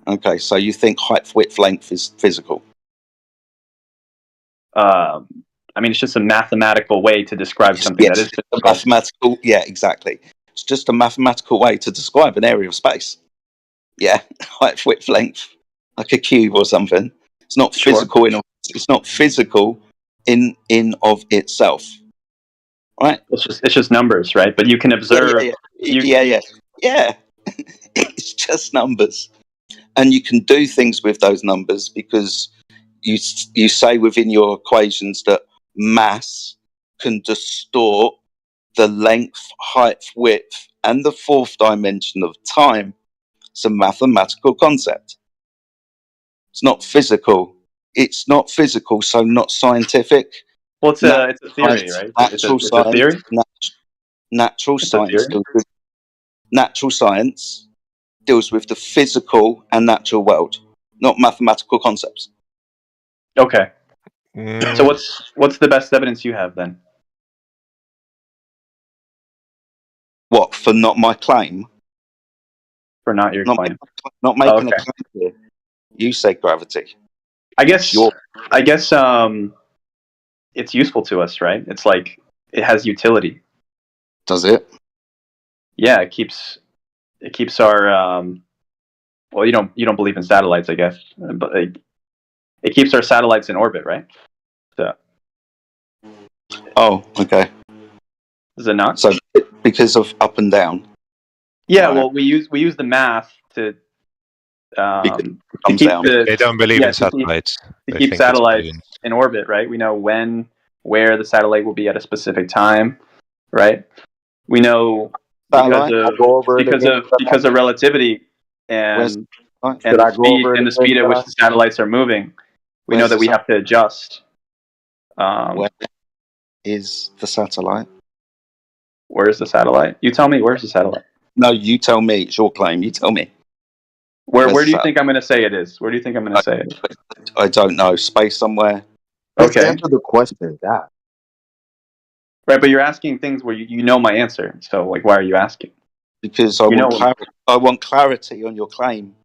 Okay, so you think height, width, length is physical? I mean, it's just a mathematical way to describe something that is physical. Mathematical. Yeah, exactly. It's just a mathematical way to describe an area of space. Yeah, height, width, length, like a cube or something. It's not physical. It's not physical in of itself. Right? It's just numbers, right? But you can observe. Yeah. It's just numbers, and you can do things with those numbers because you say within your equations that mass can distort the length, height, width, and the fourth dimension of time. It's a mathematical concept. It's not physical. It's not physical, so not scientific. Well, it's a theory, right? Natural science. A theory? Natural science deals with the physical and natural world, not mathematical concepts. Okay. So what's the best evidence you have then? What, for not my claim? For not your claim. Not making a claim here. You say gravity. I guess it's useful to us, right? It's like it has utility. Does it? Yeah, it keeps our well, you don't believe in satellites, I guess, but it keeps our satellites in orbit, right? So. Oh, okay. Is it not? So because of up and down. Yeah, well, we use the math to keep they don't believe in satellites. To keep satellites in orbit, right? We know where the satellite will be at a specific time, right? We know because of relativity and the speed at which the satellites are moving. We know that we have to adjust. Where is the satellite? Where's the satellite? You tell me. Where's the satellite? No, you tell me. It's your claim. You tell me. Where do you think I'm going to say it is? Where do you think I'm going to say it? I don't know. Space somewhere. Okay. Answer the question. God. Right, but you're asking things where you know my answer. So, like, why are you asking? Because I want clarity on your claim.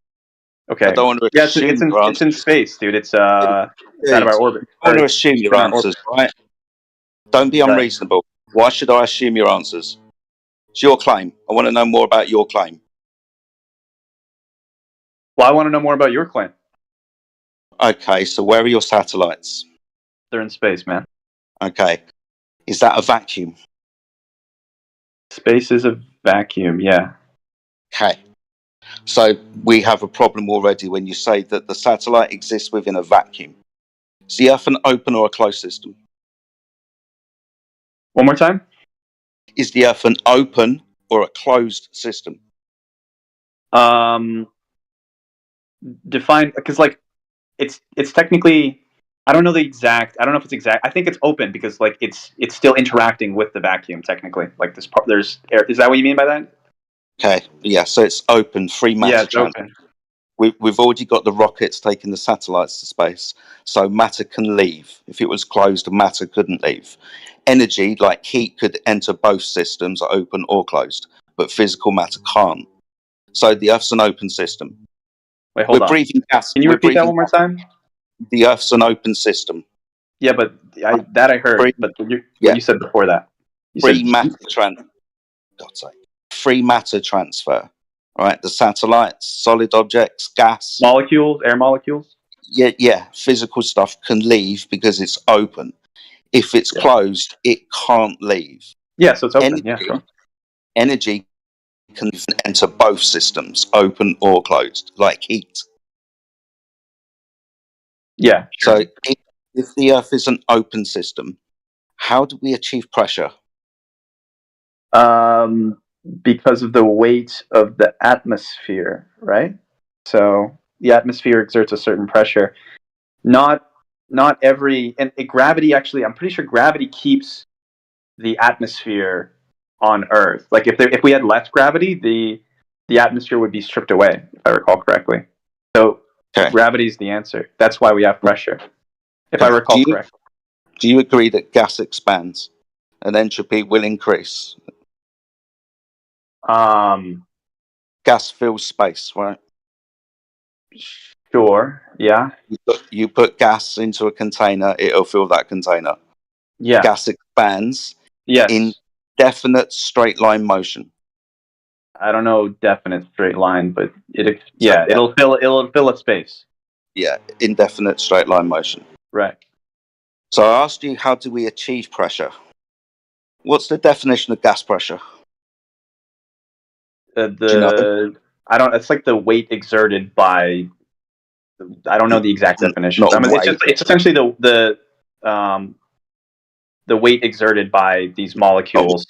Okay. I don't want to assume your it's in answers. space, dude. It's out of our orbit. I want to assume your answers, right? Don't be unreasonable. Why should I assume your answers? It's your claim. I want to know more about your claim. Well, I want to know more about your claim. Okay, so where are your satellites? They're in space, man. Okay. Is that a vacuum? Space is a vacuum, yeah. Okay. So we have a problem already when you say that the satellite exists within a vacuum. Is the Earth an open or a closed system? One more time? Is the Earth an open or a closed system? Define, because like it's technically, I don't know if it's exact. I think it's open because like it's still interacting with the vacuum technically. Like there's air. Is that what you mean by that? Okay, yeah, so it's open, free matter Yeah, it's transfer. open. We've already got the rockets taking the satellites to space, so matter can leave. If it was closed, matter couldn't leave. Energy, like heat, could enter both systems, open or closed, but physical matter can't. So the Earth's an open system. Wait, hold We're on. breathing gas. Can you repeat that one more time? The Earth's an open system. Yeah, but I heard. But what you said before that, you free said matter God's sake, free matter transfer. Right, the satellites, solid objects, gas, molecules, air molecules. Yeah, physical stuff can leave because it's open. If it's closed, it can't leave. Yeah, so it's open. Sure. Energy can enter both systems, open or closed, like heat. Yeah. Sure. So if the Earth is an open system, how do we achieve pressure? Because of the weight of the atmosphere, right? So the atmosphere exerts a certain pressure. Not every, and gravity actually, I'm pretty sure gravity keeps the atmosphere on Earth. Like if we had less gravity, the atmosphere would be stripped away, if I recall correctly. So gravity is the answer. That's why we have pressure, if I recall correctly. Do you agree that gas expands and entropy will increase? Gas fills space, right? Sure. Yeah. You put gas into a container, it'll fill that container. Yeah. Gas expands. Yes. In definite straight line motion. I don't know definite straight line, but it'll fill a space. Yeah, indefinite straight line motion. Right. So I asked you, how do we achieve pressure? What's the definition of gas pressure? Do you know? It's like the weight exerted by. I don't know the exact definition. It's essentially the weight exerted by these molecules.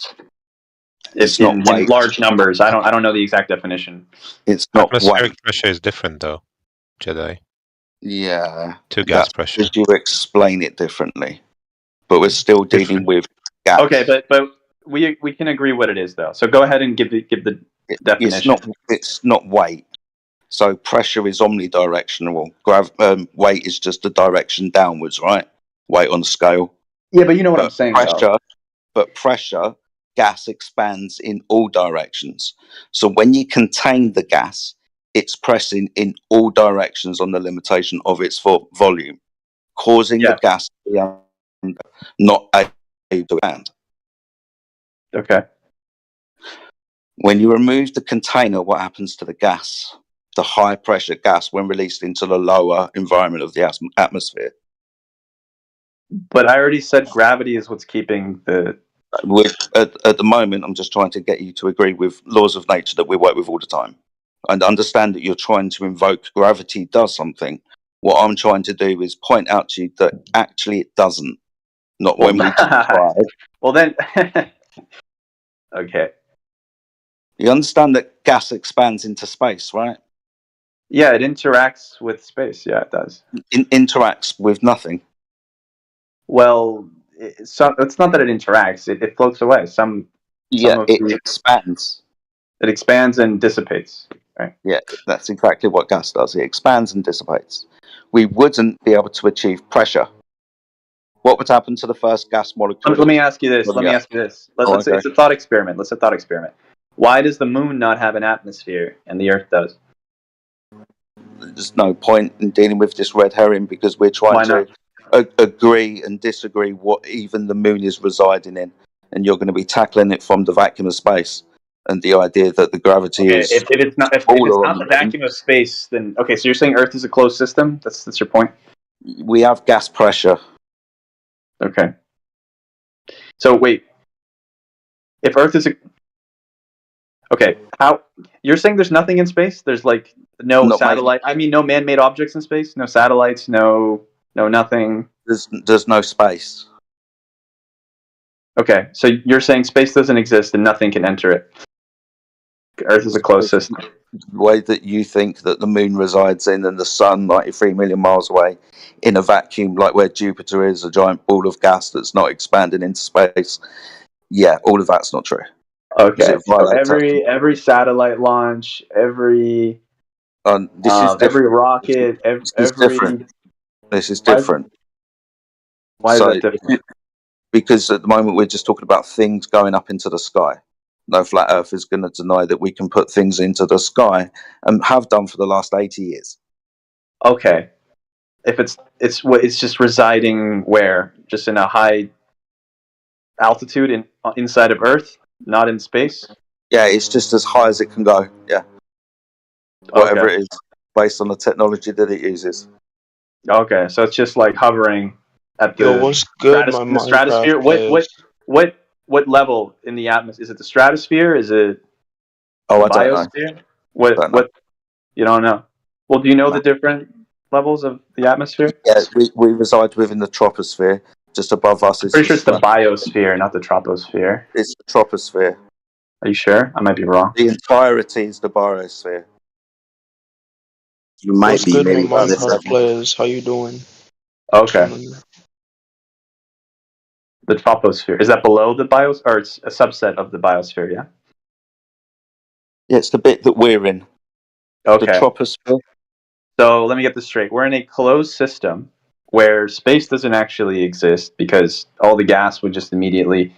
It's in large numbers. I don't know the exact definition. It's not atmospheric pressure is different though, Jedi. Yeah. To gas pressure. You explain it differently, but we're still dealing with gas. Okay, but we can agree what it is though. So go ahead and give the definition. It's not weight. So pressure is omnidirectional. Weight is just a direction downwards, right? Weight on scale. Yeah, but you know what I'm saying. Pressure, gas expands in all directions. So when you contain the gas, it's pressing in all directions on the limitation of its volume, causing the gas to be not able to expand. Okay. When you remove the container, what happens to the gas? The high pressure gas when released into the lower environment of the atmosphere. But I already said gravity is what's keeping the. At the moment, I'm just trying to get you to agree with laws of nature that we work with all the time. And understand that you're trying to invoke gravity does something. What I'm trying to do is point out to you that actually it doesn't. Not when we try. Well then, okay. You understand that gas expands into space, right? Yeah, it interacts with space. Yeah, it does. Interacts with nothing. Well, it's not that it interacts. It floats away. It expands. It expands and dissipates. Right. Yeah, that's exactly what gas does. It expands and dissipates. We wouldn't be able to achieve pressure What would happen to the first gas molecule? Let me ask you this. Okay. It's a thought experiment. Let's a thought experiment. Why does the moon not have an atmosphere and the Earth does? There's no point in dealing with this red herring because we're trying to agree and disagree what even the moon is residing in, and you're going to be tackling it from the vacuum of space and the idea that the gravity is. If it's not the vacuum of space, then okay. So you're saying Earth is a closed system? That's your point. We have gas pressure. Okay. So wait, if Earth is how you're saying there's nothing in space? There's like no satellite. I mean, no man-made objects in space. No satellites. No nothing. There's no space. Okay, so you're saying space doesn't exist and nothing can enter it. Earth is a closed system. The way that you think that the moon resides in and the sun 93 million miles away in a vacuum, like where Jupiter is, a giant ball of gas that's not expanding into space. Yeah, all of that's not true. Okay, so every satellite launch, every rocket, This is different. Why is that different? Because at the moment we're just talking about things going up into the sky. No flat Earth is going to deny that we can put things into the sky and have done for the last 80 years. Okay, if it's just residing where, just in a high altitude inside of Earth, not in space. Yeah, it's just as high as it can go. Yeah, whatever it is, based on the technology that it uses. Okay, so it's just like hovering at the stratosphere. What level in the atmosphere? Is it the stratosphere? Is it biosphere? What? You don't know. Well, do you know the different levels of the atmosphere? Yes, we reside within the troposphere. Just above us is. Pretty sure it's the biosphere, not the troposphere. It's the troposphere. Are you sure? I might be wrong. The entirety is the biosphere. You might be maybe Minecraft players. How you doing? Okay. The troposphere, is that below the biosphere, or it's a subset of the biosphere? Yeah. Yeah, it's the bit that we're in. Okay. The troposphere. So let me get this straight. We're in a closed system where space doesn't actually exist because all the gas would just immediately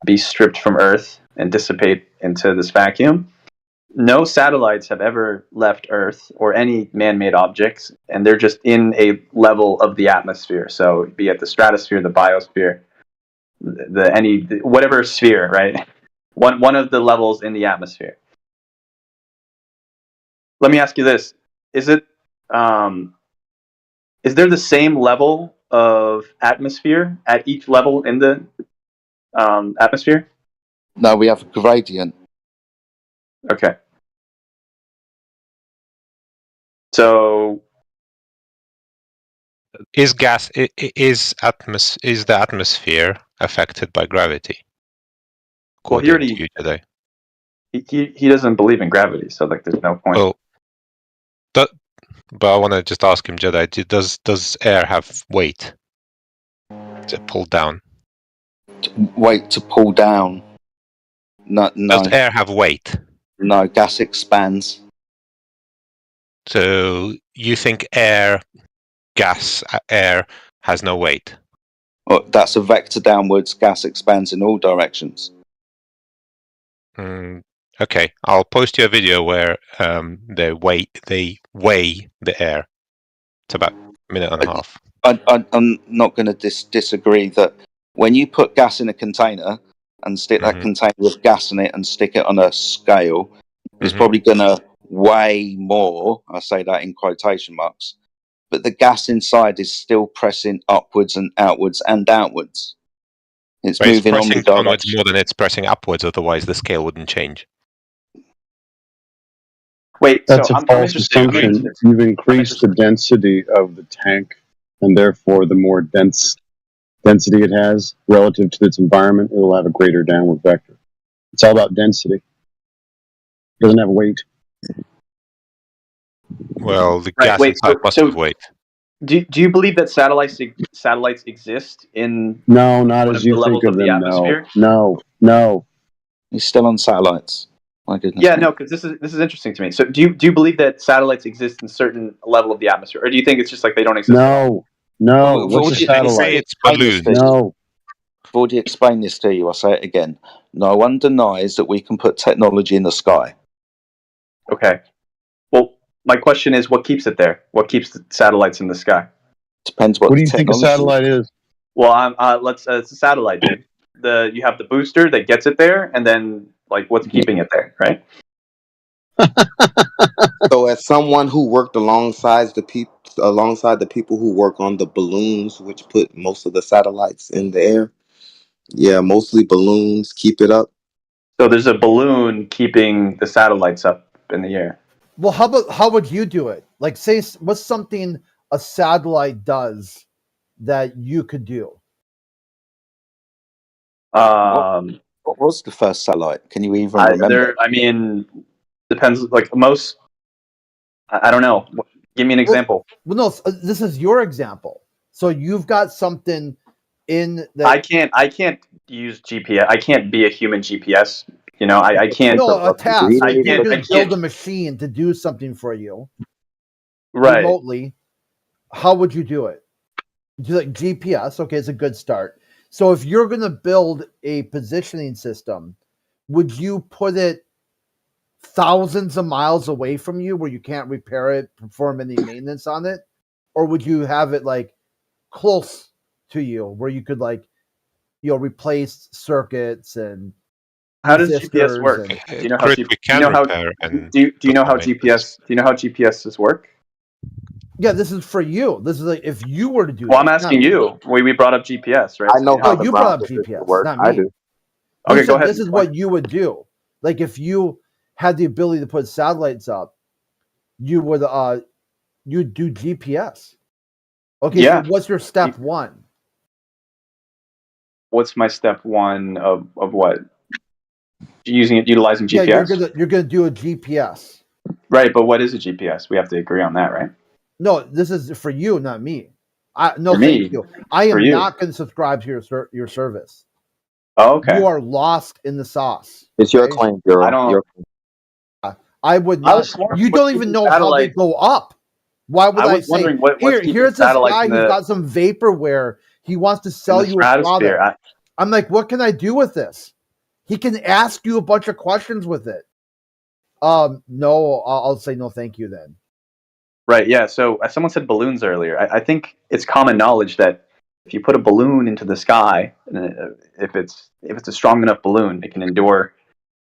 be stripped from Earth and dissipate into this vacuum. No satellites have ever left Earth or any man-made objects, and they're just in a level of the atmosphere. So be it the stratosphere, the biosphere, whatever sphere, right? One of the levels in the atmosphere. Let me ask you this: is there the same level of atmosphere at each level in the atmosphere? No, we have a gradient. Okay. So is the atmosphere affected by gravity? Well, he already today. He doesn't believe in gravity, so like there's no point. Oh, but I want to just ask him, Jedi. Does air have weight to pull down? Weight to pull down? No. Does air have weight? No, gas expands. So you think air has no weight? Well, that's a vector downwards. Gas expands in all directions. Okay, I'll post you a video where they weigh the air. It's about a minute and a half. I'm not going to disagree that when you put gas in a container and stick that container with gas in it and stick it on a scale, it's probably going to weigh more. I say that in quotation marks, but the gas inside is still pressing upwards and outwards and outwards. It's moving on the downwards more than it's pressing upwards. Otherwise, the scale wouldn't change. Wait, that's a false assumption. You've increased the density of the tank, and therefore, the more density it has relative to its environment, it will have a greater downward vector. It's all about density. It doesn't have weight. Well, the gas inside must have weight. Do you believe that satellites exist in? No, not as you think of them. No. He's still on satellites. My goodness. Yeah, no, because this is interesting to me. So, do you believe that satellites exist in a certain level of the atmosphere, or do you think it's just like they don't exist? No, I've what's a already satellite? It's explained this to balloons. you. No. I've already explained this to you. I'll say it again. No one denies that we can put technology in the sky. Okay. Well, my question is, what keeps it there? What keeps the satellites in the sky? Depends what What the do you think a technology satellite is? Well, it's a satellite, dude. You have the booster that gets it there, and then like what's keeping it there, right? So, as someone who worked alongside the people who work on the balloons, which put most of the satellites in the air, yeah, mostly balloons keep it up. So there's a balloon keeping the satellites up in the air. Well, how would you do it? Like, say, what's something a satellite does that you could do? What was the first satellite? Can you even remember? I mean, depends. Like most, I don't know. Give me an example. Well, no, this is your example. So you've got something in that. I can't use GPS. I can't be a human GPS. You know, I can't. No, a task. I You're going can't. to build a machine to do something for you, right, remotely. How would you do it? Do like GPS? Okay, it's a good start. So if you're going to build a positioning system, would you put it thousands of miles away from you where you can't repair it, perform any maintenance on it? Or would you have it like close to you where you could like, replace circuits and how does GPS work? Do you know how GPSs work? Yeah, this is for you. This is like if you were to do. Well, I'm asking you. We brought up GPS, right? I know how you brought up GPS, not me. I do. Okay, go ahead. This is what you would do. Like if you had the ability to put satellites up, you would you'd do GPS. Okay, yeah. So what's your step one? What's my step one of what? Utilizing GPS? Yeah, you're gonna do a GPS. Right, but what is a GPS? We have to agree on that, right? No, this is for you, not me. Thank you. I am not going to subscribe to your service. Oh, okay. You are lost in the sauce. It's your claim, Bureau. I would not. You don't even know how they go up. Why would I say? Here's this guy who's got some vaporware. He wants to sell you a product. I'm like, what can I do with this? He can ask you a bunch of questions with it. No, I'll say no, thank you then. Right. Yeah. So someone said balloons earlier. I think it's common knowledge that if you put a balloon into the sky, if it's a strong enough balloon, it can endure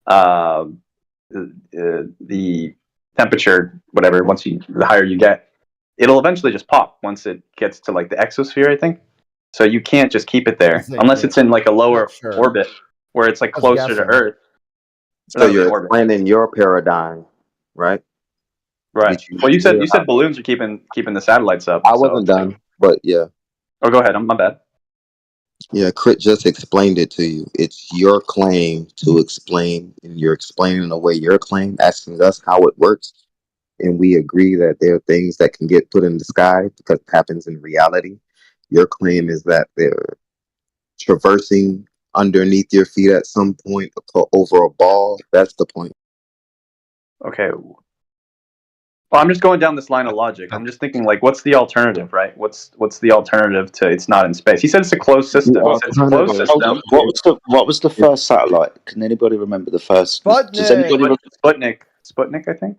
the temperature, whatever. The higher you get, it'll eventually just pop once it gets to like the exosphere, I think. So you can't just keep it there unless it's in like a lower orbit where it's like closer to Earth. So you're explaining your paradigm, right? Right. Well, you said balloons are keeping the satellites up. I wasn't done, but yeah. Oh, go ahead. My bad. Yeah, Crit just explained it to you. It's your claim to explain, and you're explaining away your claim, asking us how it works, and we agree that there are things that can get put in the sky because it happens in reality. Your claim is that they're traversing underneath your feet at some point over a ball. That's the point. Okay. Well, I'm just going down this line of logic. I'm just thinking, like, what's the alternative, right? What's the alternative to it's not in space? He said it's a closed system. He said it's a closed system. What was the first satellite? Can anybody remember the first? Does anybody Sputnik, I think.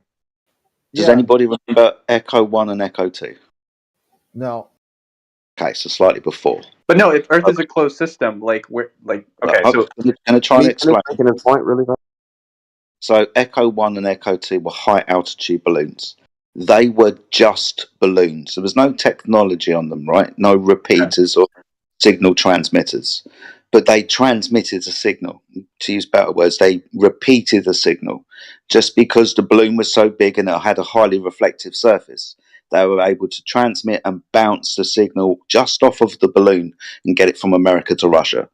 Does anybody remember Echo 1 and Echo 2? No. Okay, so slightly before. But no, if Earth is a closed system, like we're like okay, so can I try and explain? Making a point really fast. So Echo 1 and Echo 2 were high altitude balloons. They were just balloons. There was no technology on them, right? No repeaters or signal transmitters. But they transmitted a signal. To use better words, they repeated a signal. Just because the balloon was so big and it had a highly reflective surface, they were able to transmit and bounce the signal just off of the balloon and get it from America to Russia.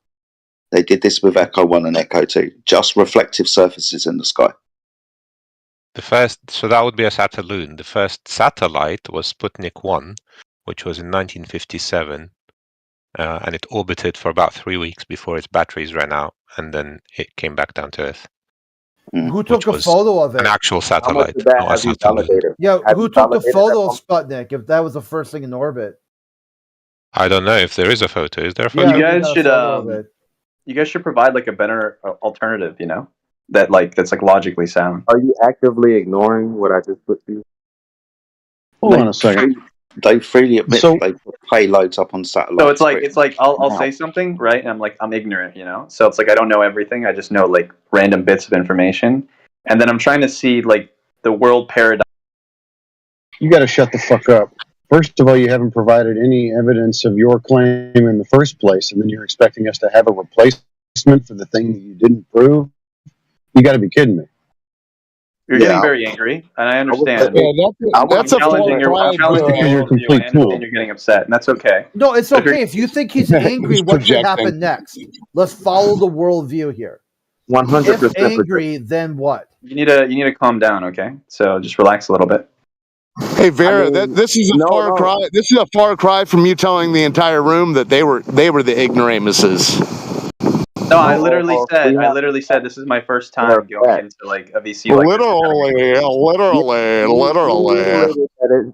They did this with Echo 1 and Echo 2. Just reflective surfaces in the sky. So that would be a Satelloon. The first satellite was Sputnik 1, which was in 1957, and it orbited for about 3 weeks before its batteries ran out, and then it came back down to Earth. Who took a photo of it? An actual satellite, not a Satelloon. Yeah, who took the photo of Sputnik if that was the first thing in orbit? I don't know if there is a photo. Is there a photo? Yeah, You we guys got a should photo of it. you guys should provide like a better alternative, you know, that's like logically sound. Are you actively ignoring what I just put to you? Hold on a second. They freely admit So- they put payloads up on satellites. So it's like I'll Wow. say something, right? And I'm ignorant, you know? So it's like I don't know everything. I just know like random bits of information. And then I'm trying to see like the world paradigm. You got to shut the fuck up. First of all, you haven't provided any evidence of your claim in the first place, and then you're expecting us to have a replacement for the thing that you didn't prove? You got to be kidding me. You're getting very angry, and I understand. that's I'm challenging your worldview, and you're getting upset, and that's okay. No, it's But if you're- okay. If you think he's angry, He's what should projecting. happen next? Let's follow the worldview here. 100%. If angry, then what? You need to calm down, okay? So just relax a little bit. Hey Vera, I mean, this is a no, far no. cry. This is a far cry from you telling the entire room that they were the ignoramuses. No, I literally said this is my first time going into like a VC like Literally.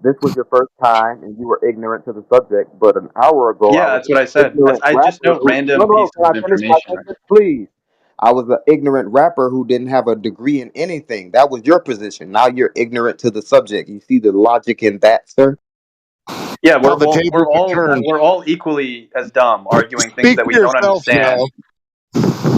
This was your first time, and you were ignorant to the subject. But an hour ago, Yeah, that's what I said. I just know random pieces can I of finish my information. sentence, please? I was an ignorant rapper who didn't have a degree in anything. That was your position. Now you're ignorant to the subject. You see the logic in that, sir? Yeah, Well, the tables are turned. we're all equally as dumb, arguing things Speak that we for don't yourself, understand. Joe.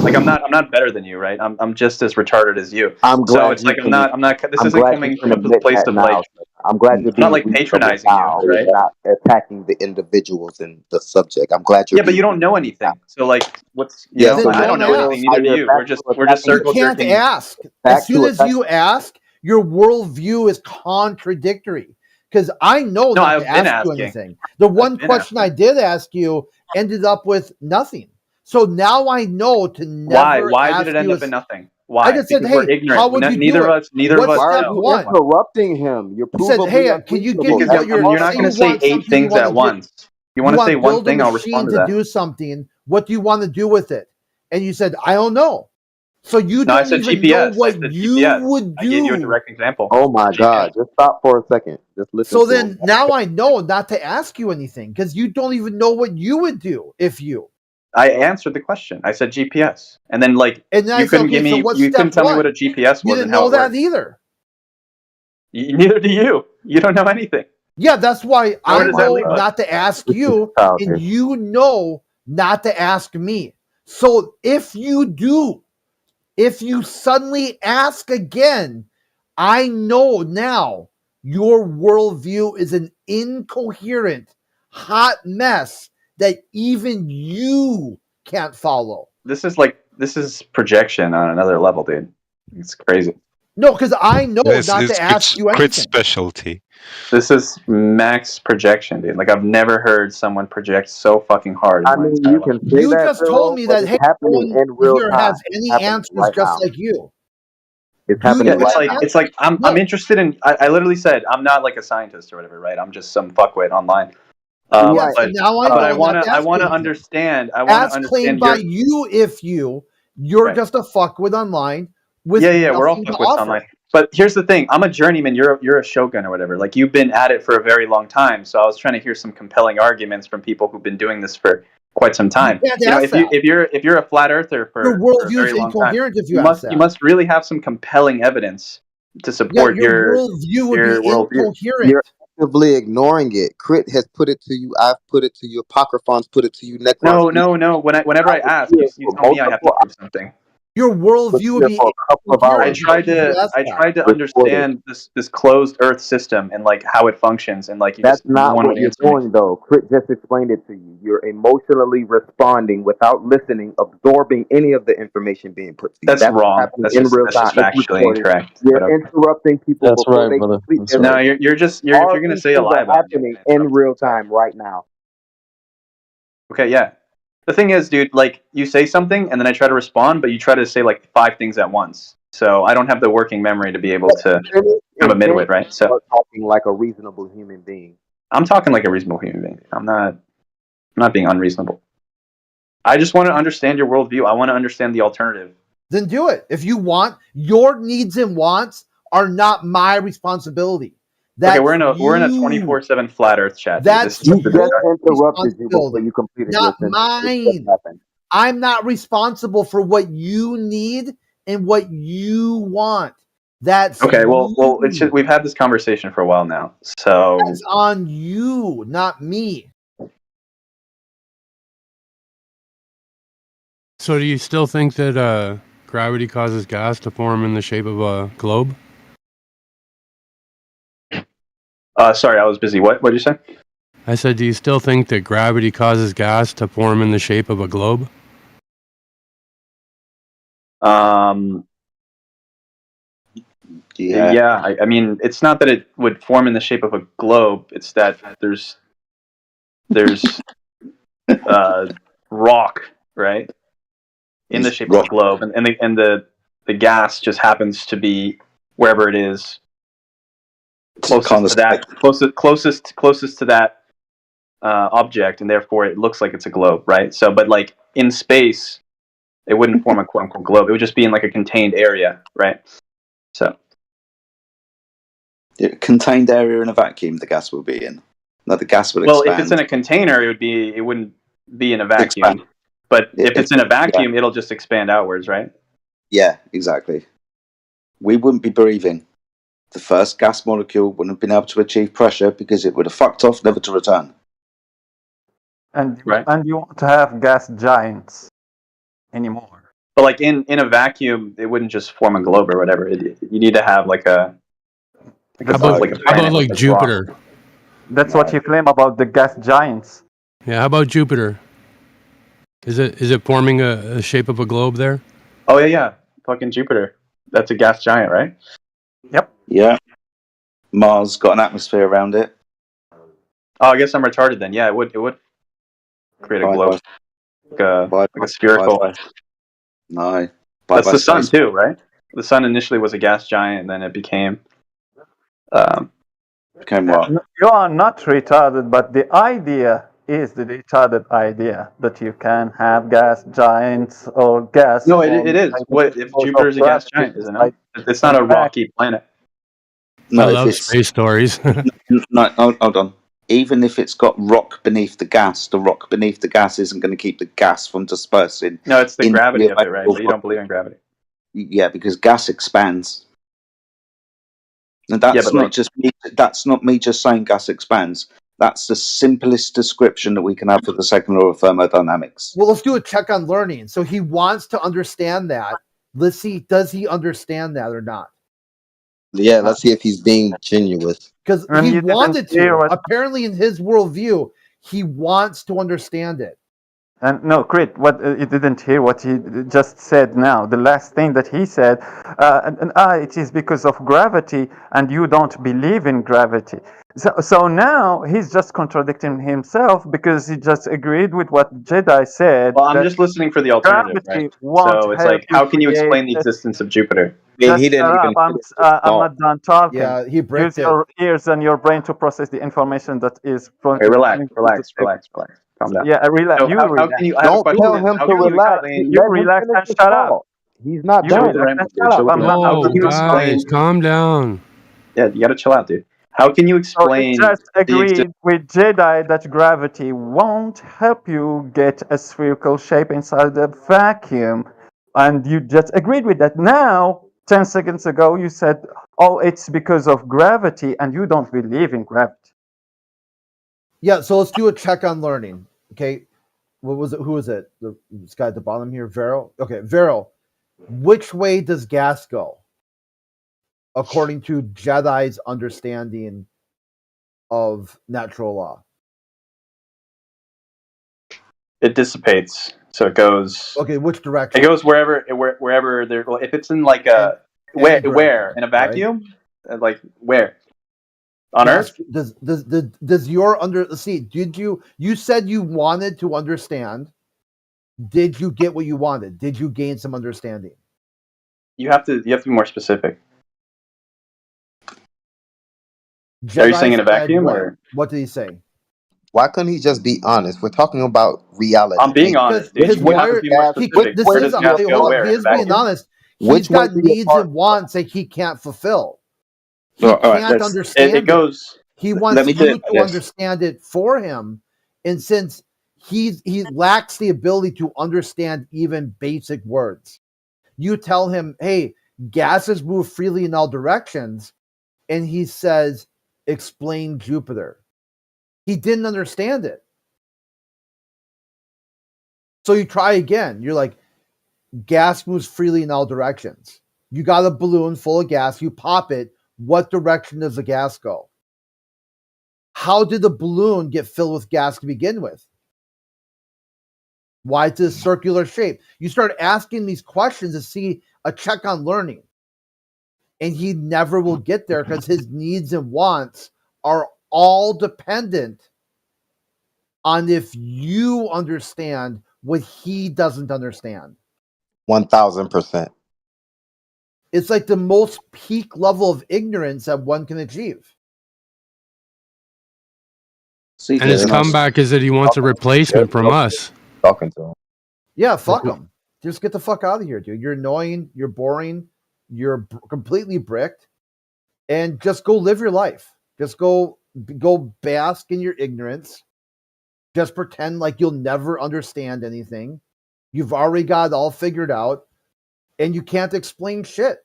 Like I'm not better than you, right? I'm just as retarded as you. I'm glad So it's you like can- I'm not. This I'm isn't glad coming you from can a admit place that of now, like. sir. I'm glad you're I'm not being like reasonable patronizing now. you, right? You're not attacking the individuals in the subject. I'm glad you're. Yeah, but you being don't know anything. So like, what's Yes, I I don't know do. anything. Neither do you. We're just You circle can't jerking. ask. As soon as you ask, your worldview is contradictory. Because I know No, not I've to been ask you asking. anything. The one been question I did ask you ended up with nothing. So now I know to never Why ask did it end you up in nothing? Why? I just said, Because we're hey, ignorant. how would you Neither do of it? us. Neither of What's us Why are step you one? interrupting him? You're He said, provably hey, can you give me unreasonable. what you're You're not going to say 8 things at once. You want to say one build thing, a I'll machine respond to to that. do something. What do you want to do with it? And you said, I don't know. So you No, I don't said even GPS. know I what said you GPS. would I gave you a do. direct example. Oh my God! Just stop for a second. Just listen. So to then him. now I know not to ask you anything because you don't even know what you would do if you. I answered the question. I said GPS, and then like And then I you said, couldn't okay, give me. so what's You couldn't step tell me one? what a GPS You was didn't and how know it that worked. either. Neither do you. You don't know anything. Yeah, that's why So where I does that know leave us? not to ask you, childish. and you know not to ask me. So if you do, if you suddenly ask again, I know now your worldview is an incoherent, hot mess that even you can't follow. This is projection on another level, dude. It's crazy. No, because I know It's not to ask you Crit's anything. specialty. This is max projection, dude. Like I've never heard someone project so fucking hard. I mean, you can say You that, just Phil, told me but that, it's hey, happening no in one real here time. has It's any happening answers right just now. like you. It's Do happening you right have now. It's like I'm interested in. I literally said I'm not like a scientist or whatever, right? I'm just some fuckwit online. Yes, But and now I but know I not want to to ask you anything. understand. I want As to claimed understand by your. you, if you're Right. just a fuckwit online with Yeah, we're all nothing to fuckwits offer. online. But here's the thing: I'm a journeyman. You're a shogun or whatever. Like you've been at it for a very long time. So I was trying to hear some compelling arguments from people who've been doing this for quite some time. can't You know, ask if you're a flat earther Your for a worldview very is long time, incoherent if you you ask must that. really have some compelling evidence to Yeah, support your your worldview would be worldview. incoherent. You're actively ignoring it. Crit has put it to you. I've put it to you. Apocryphon's put it to you. Necron's. No. Whenever I ask, you tell me I have to prove something. Your worldview would be for a couple of incoherent. hours. I tried to understand this closed Earth system and like how it functions, and like That's no not one what would you're answer me. doing, though. Crit just explained it to you. You're emotionally responding without listening, absorbing any of the information being put to you. That's wrong. happening That's in just real time. It's factually recorded. incorrect. You're but okay. interrupting people That's before right, they brother. complete That's their. No, you're if you're All gonna these say a things lie are about me, I'm happening gonna in interrupt real time right now. Okay, yeah. The thing is, dude, like you say something and then I try to respond, but you try to say like 5 things at once. So I don't have the working memory to be able to. I'm a midwit, right? So You're talking like a reasonable human being. I'm talking like a reasonable human being. I'm not being unreasonable. I just want to understand your worldview. I want to understand the alternative. Then do it. If you want, your needs and wants are not my responsibility. Okay, we're in a 24/7 flat Earth chat. That's you your responsibility, not mine. I'm not responsible for what you need and what you want. That's okay. Well, it's just, we've had this conversation for a while now, so that's on you, not me. So, do you still think that gravity causes gas to form in the shape of a globe? Sorry, I was busy. What did you say? I said, do you still think that gravity causes gas to form in the shape of a globe? Yeah. I mean, it's not that it would form in the shape of a globe. It's that there's rock, right, in the shape of a globe, and the gas just happens to be wherever it is closest to that object, and therefore it looks like it's a globe, right? So, but like in space, it wouldn't form a quote unquote globe. It would just be in like a contained area, right? So, contained area in a vacuum, the gas will be in. No, the gas will well, expand. if it's in a container, it wouldn't be in a vacuum. Expand. But if it's in a vacuum, it'll just expand outwards, right? Yeah, exactly. We wouldn't be breathing. The first gas molecule wouldn't have been able to achieve pressure because it would have fucked off, never to return. And you want to have gas giants anymore. But like in a vacuum, it wouldn't just form a globe or whatever. You need to have like a how about Jupiter? Rock. That's what you claim about the gas giants. Yeah, how about Jupiter? Is it forming a shape of a globe there? Oh yeah, fucking Jupiter. That's a gas giant, right? Yep. Yeah. Mars got an atmosphere around it. Oh, I guess I'm retarded then. Yeah, it would create a globe, like a spherical. No, that's the sun too, right? The sun initially was a gas giant, and then it became. Became what? You are not retarded, but the idea is the retarded idea that you can have gas giants or gas. No, it is. What if Jupiter is a gas giant? Isn't it? It's not a rocky planet. No, I love space stories. No, hold on. Even if it's got rock beneath the gas isn't going to keep the gas from dispersing. No, it's the gravity of it, right? But you don't believe in gravity. Yeah, because gas expands. And that's that's not me just saying gas expands. That's the simplest description that we can have for the second law of thermodynamics. Well, let's do a check on learning. So he wants to understand that. Let's see, does he understand that or not? Yeah, let's see if he's being genuine. Because he wanted to. Apparently, in his worldview, he wants to understand it. And no, Crit, you didn't hear what he just said now. The last thing that he said, it is because of gravity, and you don't believe in gravity. So now he's just contradicting himself because he just agreed with what Jedi said. Well, I'm just listening for the alternative, right? So it's like, how can you explain the existence of Jupiter? He didn't even. I'm not done talking. Yeah, he breaks Use your ears and your brain to process the information that is from. Okay, relax. Calm down. Yeah, relax. So how can you? Don't tell him to relax. You relax and shut up. He's not done. Guys, calm down. Yeah, you gotta chill out, dude. How can you explain? So just agreed with Jedi that gravity won't help you get a spherical shape inside the vacuum, and you just agreed with that. Now, 10 seconds ago, you said, "Oh, it's because of gravity," and you don't believe in gravity. Yeah, so let's do a check on learning. Okay, what was it? Who was it? This guy at the bottom here, Vero. Okay, Vero. Which way does gas go? According to Jedi's understanding of natural law, it dissipates. So it goes. Okay, which direction? It goes wherever there. If it's in like a where in a vacuum, right? Like where on Earth? Does your did you said you wanted to understand? Did you get what you wanted? Did you gain some understanding? You have to be more specific. Jedi, are you saying in a vacuum or what did he say? Why couldn't he just be honest? We're talking about reality. I'm being honest. He is being honest. He's got needs and wants that he can't fulfill. He can't understand it goes. He wants you to understand it for him, and since he lacks the ability to understand even basic words, you tell him, "Hey, gases move freely in all directions," and he says, "Explain Jupiter." He didn't understand it. So you try again. You're like, gas moves freely in all directions. You got a balloon full of gas. You pop it. What direction does the gas go? How did the balloon get filled with gas to begin with? Why it's a circular shape? You start asking these questions to see a check on learning. And he never will get there because his needs and wants are all dependent on if you understand what he doesn't understand. 1000%. It's like the most peak level of ignorance that one can achieve. And his comeback is that he wants a replacement from us. Talking to him. Yeah, fuck him. Just get the fuck out of here, dude. You're annoying. You're boring. You're completely bricked. And just go live your life. Just go bask in your ignorance. Just pretend like you'll never understand anything. You've already got it all figured out. And you can't explain shit.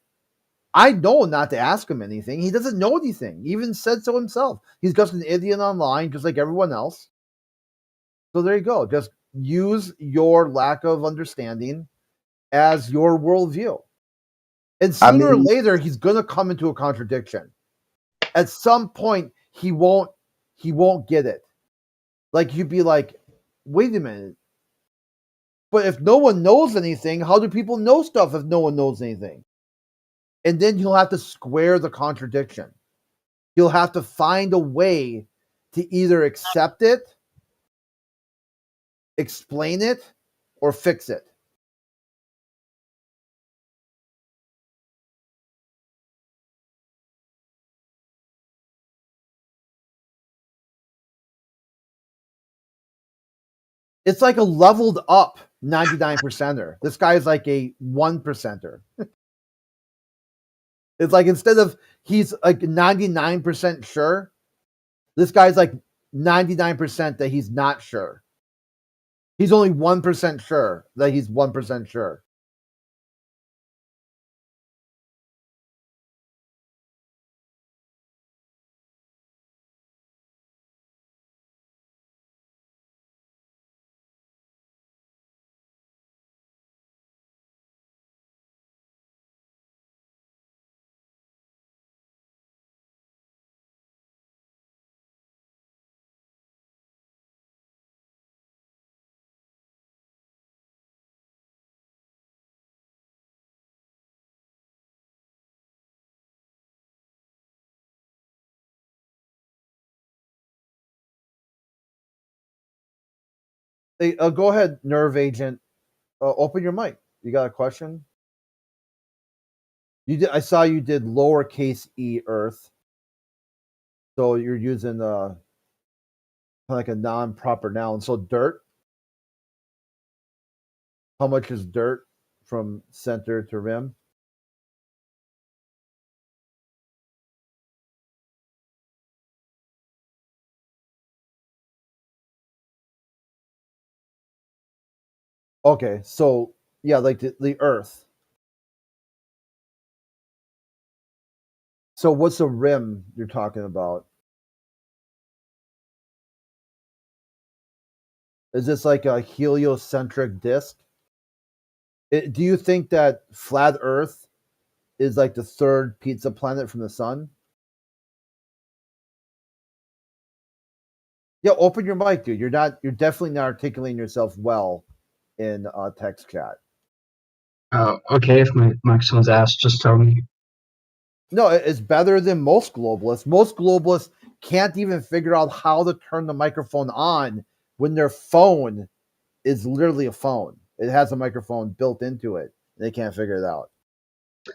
I know not to ask him anything. He doesn't know anything. He even said so himself. He's just an idiot online, just like everyone else. So there you go. Just use your lack of understanding as your worldview. And sooner or later, he's going to come into a contradiction. At some point, he won't get it. Like, you'd be like, wait a minute. But if no one knows anything, how do people know stuff if no one knows anything? And then he'll have to square the contradiction. He'll have to find a way to either accept it, explain it, or fix it. It's like a leveled up 99%er. This guy is like a 1%er. It's like instead of he's like 99% sure, this guy's like 99% that he's not sure. He's only 1% sure that he's 1% sure. Hey, go ahead, Nerve Agent. Open your mic. You got a question? You did. I saw you did lowercase e Earth. So you're using like a non-proper noun. So dirt. How much is dirt from center to rim? Okay, so yeah, like the Earth. So what's the rim you're talking about? Is this like a heliocentric disk? Do you think that flat Earth is like the third pizza planet from the sun? Yeah, open your mic, dude. You're definitely not articulating yourself well in text chat. Okay, if my microphone's asked, just tell me. No, it's better than most globalists. Most globalists can't even figure out how to turn the microphone on when their phone is literally a phone. It has a microphone built into it. They can't figure it out.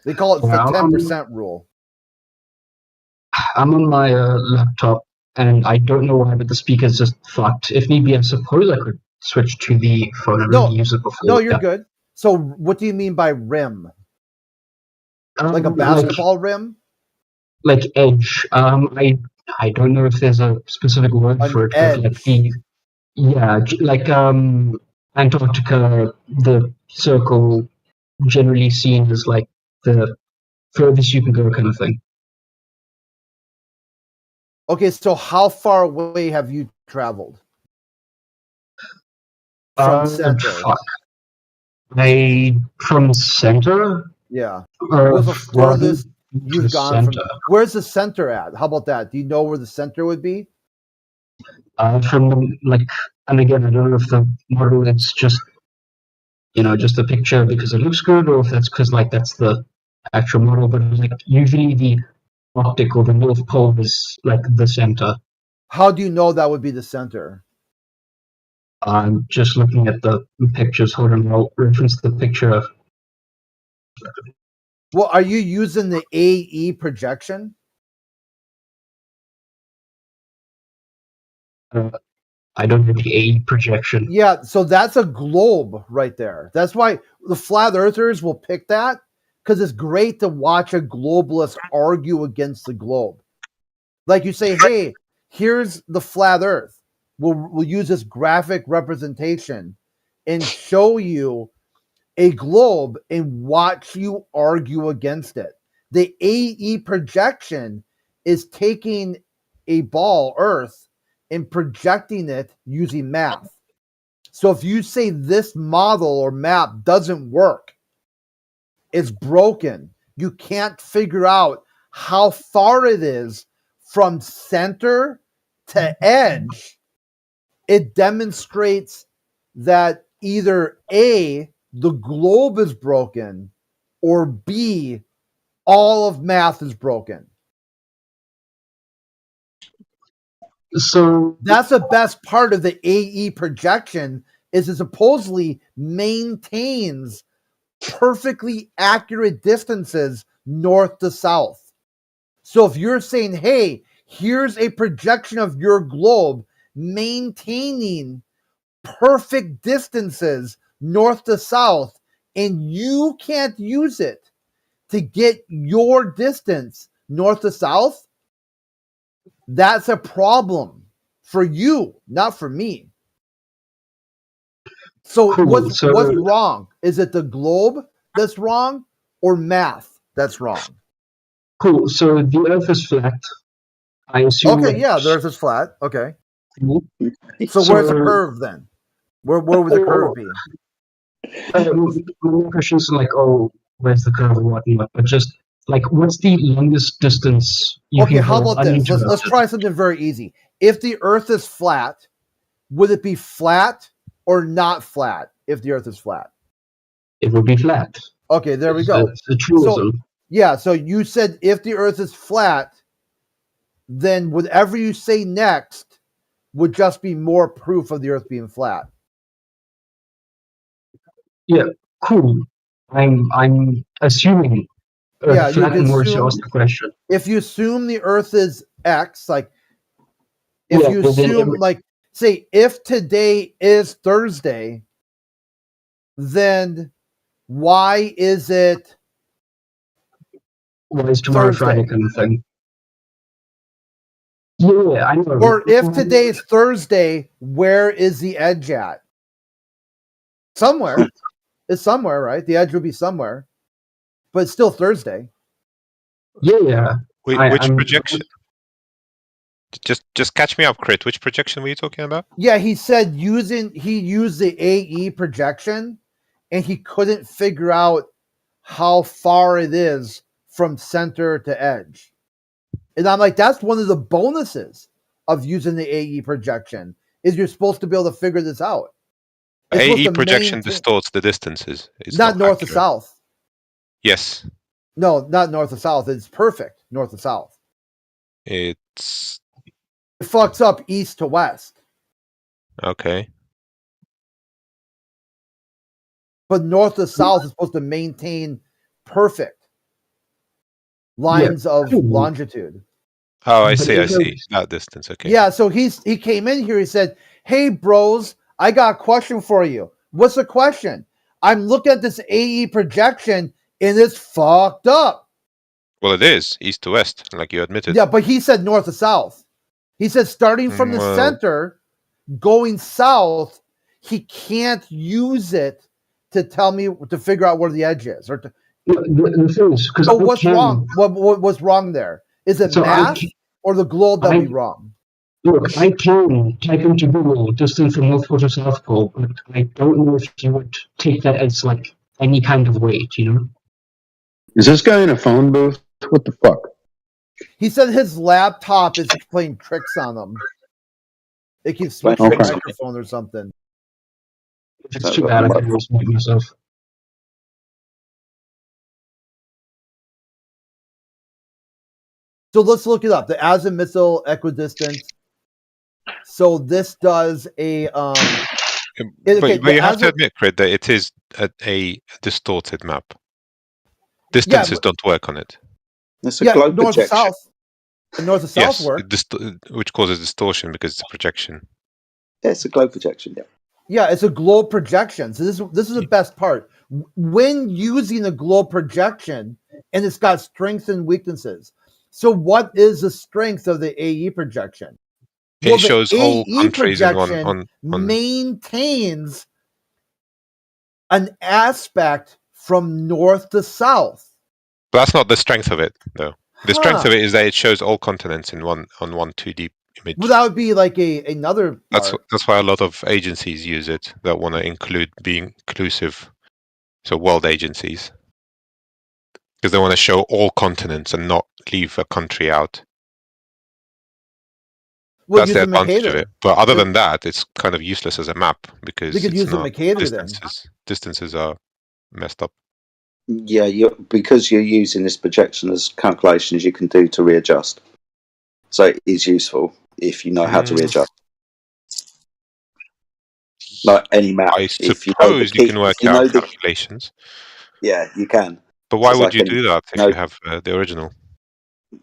They call it the 10% rule. I'm on my laptop, and I don't know why, but the speaker's just fucked. If need be, I suppose I could switch to the phone and use it before. No, you're good. So what do you mean by rim? Like a basketball rim? like edge. I don't know if there's a specific word for it, but like like Antarctica, the circle generally seen as like the furthest you can go kind of thing. Okay, so how far away have you traveled from center? From the center? Yeah. Where's the furthest you've gone from? Where's the center at? How about that? Do you know where the center would be? From like, and again, I don't know if the model is just just a picture because it looks good, or if that's because like that's the actual model. But like usually the Arctic or the North Pole is like the center. How do you know that would be the center? I'm just looking at the pictures. Hold on, I'll reference the picture. Well, are you using the AE projection? I don't have the AE projection. Yeah, so that's a globe right there. That's why the flat earthers will pick that, because it's great to watch a globalist argue against the globe. Like you say, hey, here's the flat earth. We'll use this graphic representation and show you a globe and watch you argue against it. The AE projection is taking a ball, Earth, and projecting it using math. So if you say this model or map doesn't work, it's broken, you can't figure out how far it is from center to edge, it demonstrates that either A, the globe is broken, or B, all of math is broken. So that's the best part of the AE projection, is it supposedly maintains perfectly accurate distances north to south. So if you're saying, hey, here's a projection of your globe maintaining perfect distances north to south, and you can't use it to get your distance north to south, that's a problem for you, not for me. So what's wrong? Is it the globe that's wrong, or math that's wrong? Cool. So the Earth is flat. I assume. Okay, yeah, the Earth is flat. Okay. So where's the curve then? Where would the curve be? My question is like, where's the curve and whatnot? But just like, what's the longest distance you can go? How about this? Let's try something very easy. If the Earth is flat, would it be flat or not flat if the Earth is flat? It would be flat. Okay, there we go. It's a truism. So you said if the Earth is flat, then whatever you say next would just be more proof of the Earth being flat. Yeah, cool. I'm assuming. You can more assume, to ask the question. if you assume the Earth is X, like if you assume, like, say, if today is Thursday, then why is it? Why is tomorrow Friday kind of thing? Yeah, I know. Or if today is Thursday, where is the edge at? Somewhere. It's somewhere, right? The edge will be somewhere, but it's still Thursday. Yeah. Which projection? Just catch me up, Crit. Which projection were you talking about? Yeah, he said he used the AE projection, and he couldn't figure out how far it is from center to edge. And I'm like, that's one of the bonuses of using the AE projection, is you're supposed to be able to figure this out. AE projection distorts the distances. It's not north to accurate. south. Yes. No, not north to south. It's perfect north to south. It fucks up east to west. Okay. But north to south is supposed to maintain perfect lines of longitude. Oh, I see. That distance. Okay. Yeah, so he came in here. He said, "Hey, bros, I got a question for you." What's the question? I'm looking at this AE projection and it's fucked up. Well, it is east to west, like you admitted. Yeah, but he said north to south. He said starting from the Well- center, going south, he can't use it to tell me to figure out where the edge is. Or to, The thing is, because so what's wrong? What's wrong there? Is it So I math or the globe that be wrong? Look, I can type into Google distance from North Pole to South Pole, but I don't know if you would take that as like any kind of weight, you know? Is this guy in a phone booth? What the fuck? He said his laptop is playing tricks on him. It keeps switching Okay. the microphone or something. If it's too bad, I can always mute myself. So let's look it up. The azimuthal equidistant. So this does a But you have to admit, Crit, that it is a distorted map. Distances don't work on it. It's a globe north to projection. south. The north to south Yes, work. which causes distortion because it's a projection. Yeah, it's a globe projection. Yeah. Yeah, it's a globe projection. So this is the best part. When using a globe projection, and it's got strengths and weaknesses. So what is the strength of the AE projection? It shows the all AE countries in projection on maintains an aspect from north to south. But that's not the strength of it, though. The strength Huh. of it is that it shows all continents in one 2D image. Well, that would be like another That's part. that's why a lot of agencies use it that want to be inclusive. So world agencies, because they want to show all continents and not leave a country out. Well, That's the use a advantage of Mercator. it. But other than that, it's kind of useless as a map because They could it's use a not Mercator then. distances are messed up. Yeah, because you're using this projection as calculations you can do to readjust. So it is useful if you know how to readjust. Like any map. I if you know the suppose you can key- work if you know out the- calculations. Yeah, you can. But why Just would like you any- do that if no. you have the original?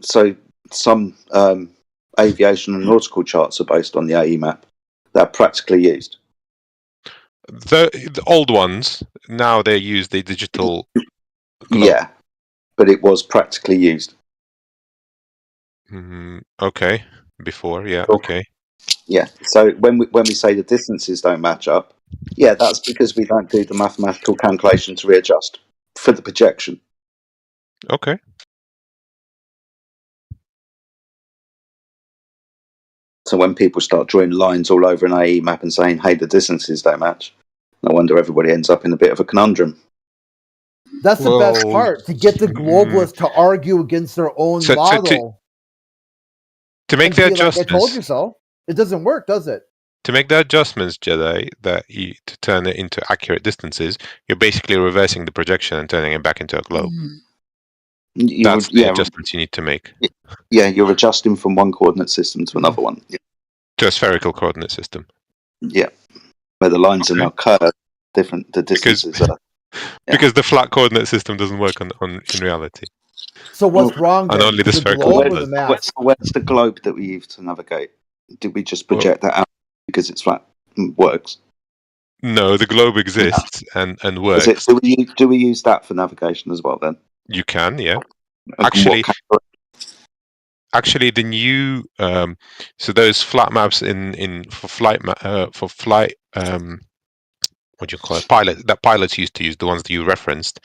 So some aviation and nautical charts are based on the AE map. They're practically used. The old ones, now they use the digital. Yeah, but it was practically used. Okay, before, yeah, okay. Yeah. So when we say the distances don't match up, yeah, that's because we don't do the mathematical calculation to readjust for the projection. Okay. So when people start drawing lines all over an AE map and saying, "Hey, the distances don't match," no wonder everybody ends up in a bit of a conundrum. That's the best part, to get the globalists to argue against their own So- so model. To make and the be like, I told adjustments, you so. It doesn't work, does it? to make the adjustments, Jedi, to turn it into accurate distances, you're basically reversing the projection and turning it back into a globe. That's the adjustments you need to make Yeah, you're adjusting from one coordinate system to another one. Yeah, to a spherical coordinate system. yeah. Where the lines are now curved, different. The distances are. Because the flat coordinate system doesn't work on in reality. So what's wrong? And then? only the The spherical globe or does. the map? Where's the globe that we use to navigate? Did we just project that out because it's flat? Works. No, the globe exists and works. Is it, do we use that for navigation as well? Then You can, yeah. Actually, Actually, the new so those flat maps for flight what do you call it, pilots used to use, the ones that you referenced,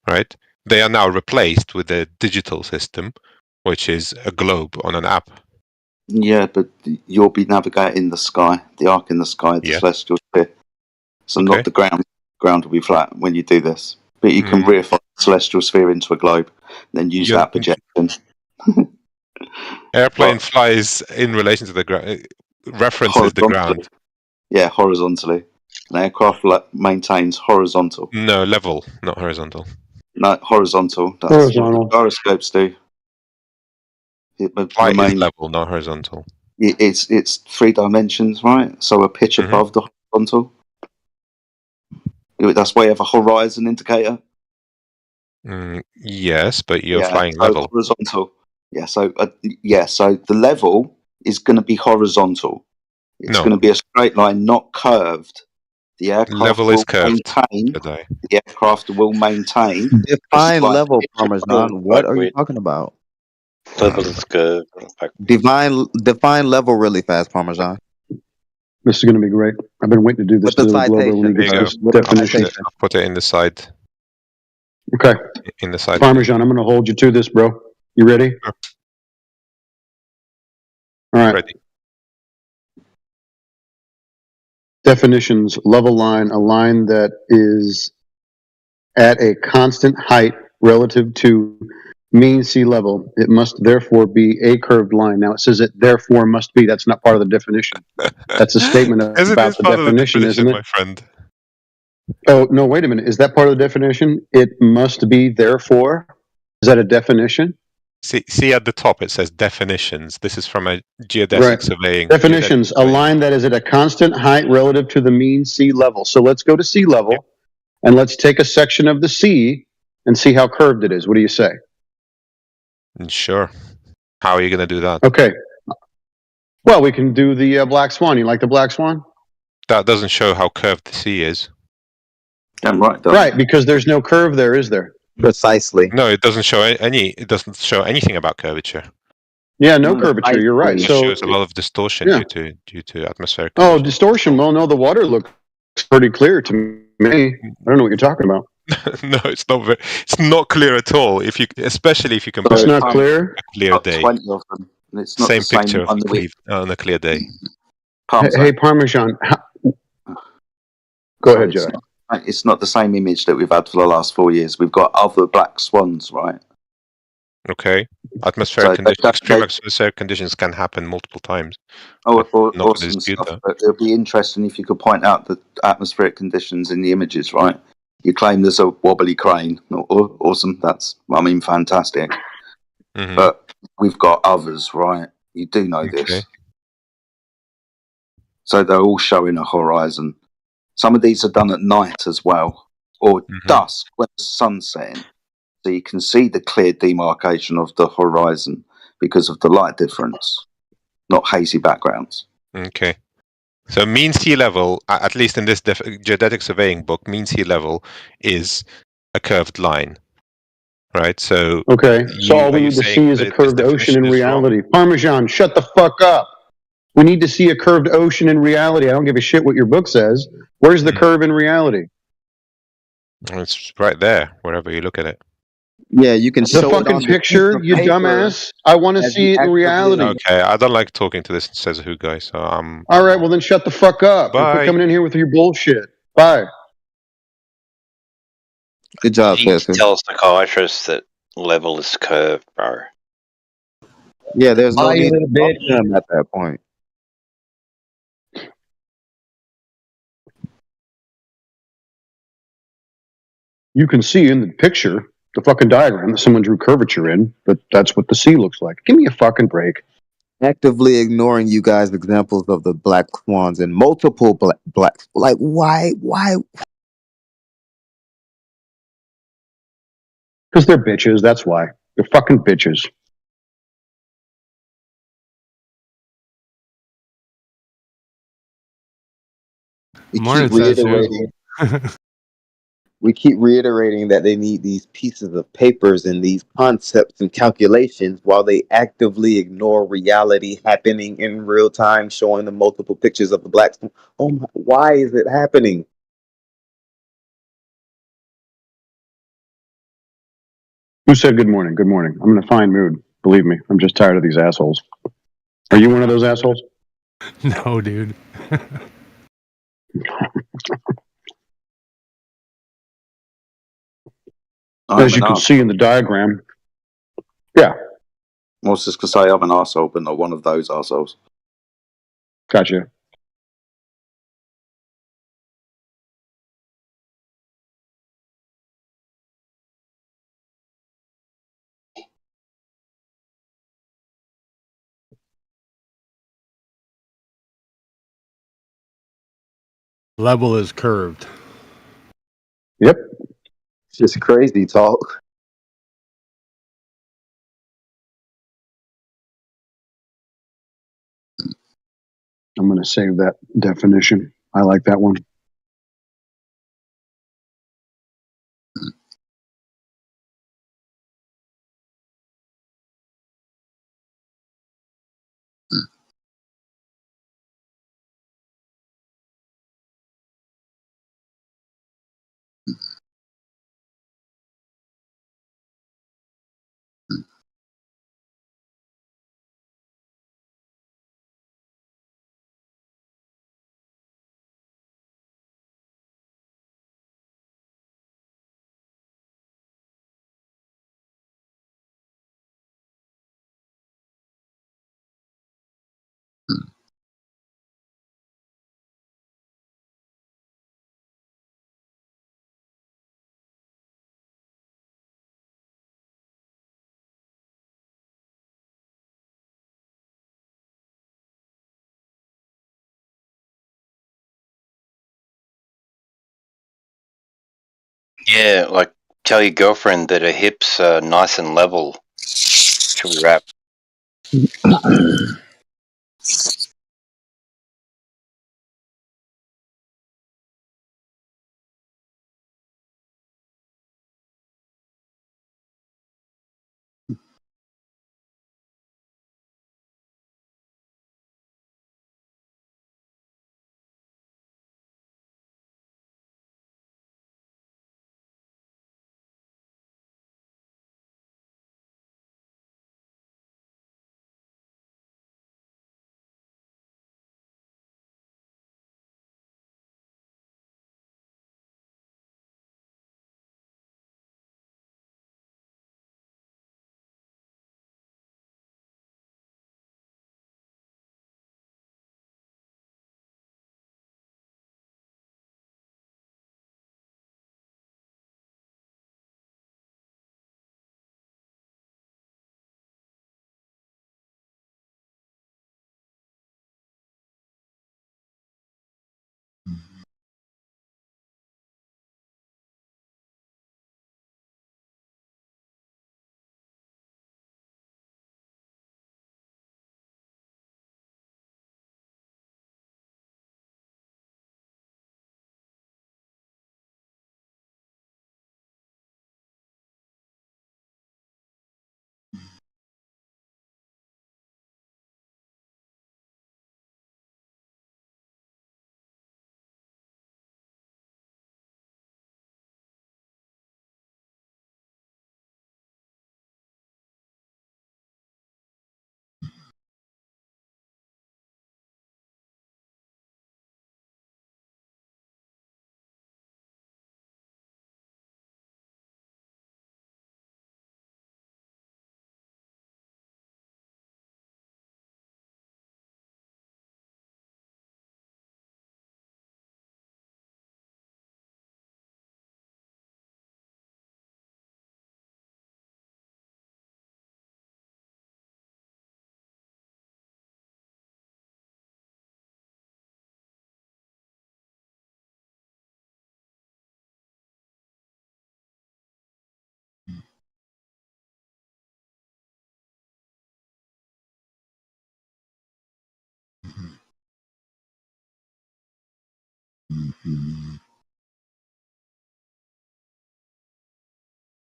right? They are now replaced with a digital system, which is a globe on an app. yeah, but you'll be navigating the sky, the arc in the sky, the celestial sphere. So not the ground. Ground will be flat when you do this, but you can reify the celestial sphere into a globe, then use that projection. Airplane flies in relation to the ground, references the ground. Yeah, horizontally. An aircraft maintains horizontal. No, level, not horizontal. No, horizontal. That's Horizontal. what the gyroscopes do. Flight is level, not horizontal. It's 3 dimensions, right? So a pitch above the horizontal. That's why you have a horizon indicator. Yes, but you're flying so level. horizontal. Yeah, so so the level is going to be horizontal. It's going to be a straight line, not curved. The aircraft Level will is curved. maintain. Jedi. The aircraft will maintain. Define Like, level, It's Parmesan. What are you talking about? level is curved. Define level really fast, Parmesan. This is going to be great. I've been waiting to do this With the to Globo when he citation. gets There you this go. With the definition. citation. I'll put it in the side. Okay, In the side. Parmesan, I'm going to hold you to this, bro. You ready? Sure. All right. Ready. Definitions: level line, a line that is at a constant height relative to mean sea level. It must therefore be a curved line. Now it says it therefore must be. That's not part of the definition. That's a statement Isn't about this the part of the definition, isn't definition, it? my friend? Oh, no, wait a minute. Is that part of the definition? It must be therefore? Is that a definition? See at the top it says definitions. This is from a geodetic Right. surveying. Definitions: a line that is at a constant height relative to the mean sea level. So let's go to sea level and let's take a section of the sea and see how curved it is. What do you say? Sure. How are you going to do that? Okay. Well, we can do the black swan. You like the black swan? That doesn't show how curved the sea is. Damn right. Right, because there's no curve there, is there? Precisely. No, it doesn't show any. It doesn't show anything about curvature. Yeah, no curvature. You're right. It just So shows a lot of distortion yeah. due to atmospheric. Oh, distortion. Well, no, the water looks pretty clear to me. I don't know what you're talking about. No, it's not. It's not clear at all. Especially if you compare It's it not to clear. a clear day. 20 of them. And it's not Same the same picture one that we. on a clear day. Hey, Parmesan. Go ahead, Jedi. It's not the same image that we've had for the last 4 years. We've got other black swans, right? Okay. Atmospheric conditions, extreme atmospheric conditions can happen multiple times. Oh, Not gonna awesome dispute stuff. that. But it'll be interesting if you could point out the atmospheric conditions in the images, right? You claim there's a wobbly crane. Awesome. That's, fantastic. Mhm. But we've got others, right? You do know this. So they're all showing a horizon. Some of these are done at night as well, or dusk when the sun's setting. So you can see the clear demarcation of the horizon because of the light difference, not hazy backgrounds. Okay. So mean sea level, at least in this geodetic surveying book, mean sea level is a curved line, right? So Okay, so all we need to saying see is a that this curved ocean in definition is wrong? reality. Parmesan, shut the fuck up. We need to see a curved ocean in reality. I don't give a shit what your book says. Where's the curve in reality? It's right there, wherever you look at it. Yeah, you can The show it fucking on the picture, piece of you paper dumbass. I want to as see you it in actively- reality. Okay, I don't like talking to this Says Who guy, so I'm. All right, well then shut the fuck up and quit Bye. coming in here with your bullshit. Bye. Good job, You Spencer. tell a psychiatrist that level is curved, bro. Yeah, there's no Bye, you need to little talk bitch. to him at that point. You can see in the picture, the fucking diagram that someone drew curvature in, but that's what the sea looks like. Give me a fucking break. Actively ignoring you guys' examples of the black swans and multiple black. Like, why? Because they're bitches, that's why. They're fucking bitches. We Morning, keep Sasu. reiterating. We keep reiterating that they need these pieces of papers and these concepts and calculations while they actively ignore reality happening in real time, showing them multiple pictures of the black swan. Oh my, why is it happening? Who said good morning? Good morning. I'm in a fine mood. Believe me, I'm just tired of these assholes. Are you one of those assholes? No, dude. As you can see in the diagram. Yeah. I was just going to say I'm an arsehole, but not one of those arseholes. Gotcha. Level is curved. Yep. It's just crazy talk. I'm going to save that definition. I like that one. Yeah, like tell your girlfriend that her hips are nice and level. She'll be wrapped.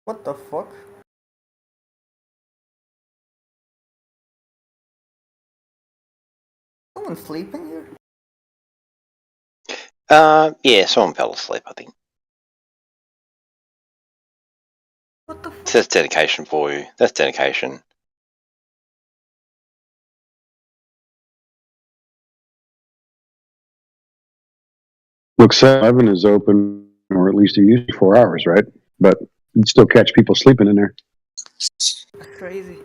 What the fuck? Someone sleeping here? Yeah, someone fell asleep, I think. What the fuck? That's dedication for you. That's dedication. Look, 7-Eleven is open, or at least it used to be 4 hours, right? But you'd still catch people sleeping in there. Crazy.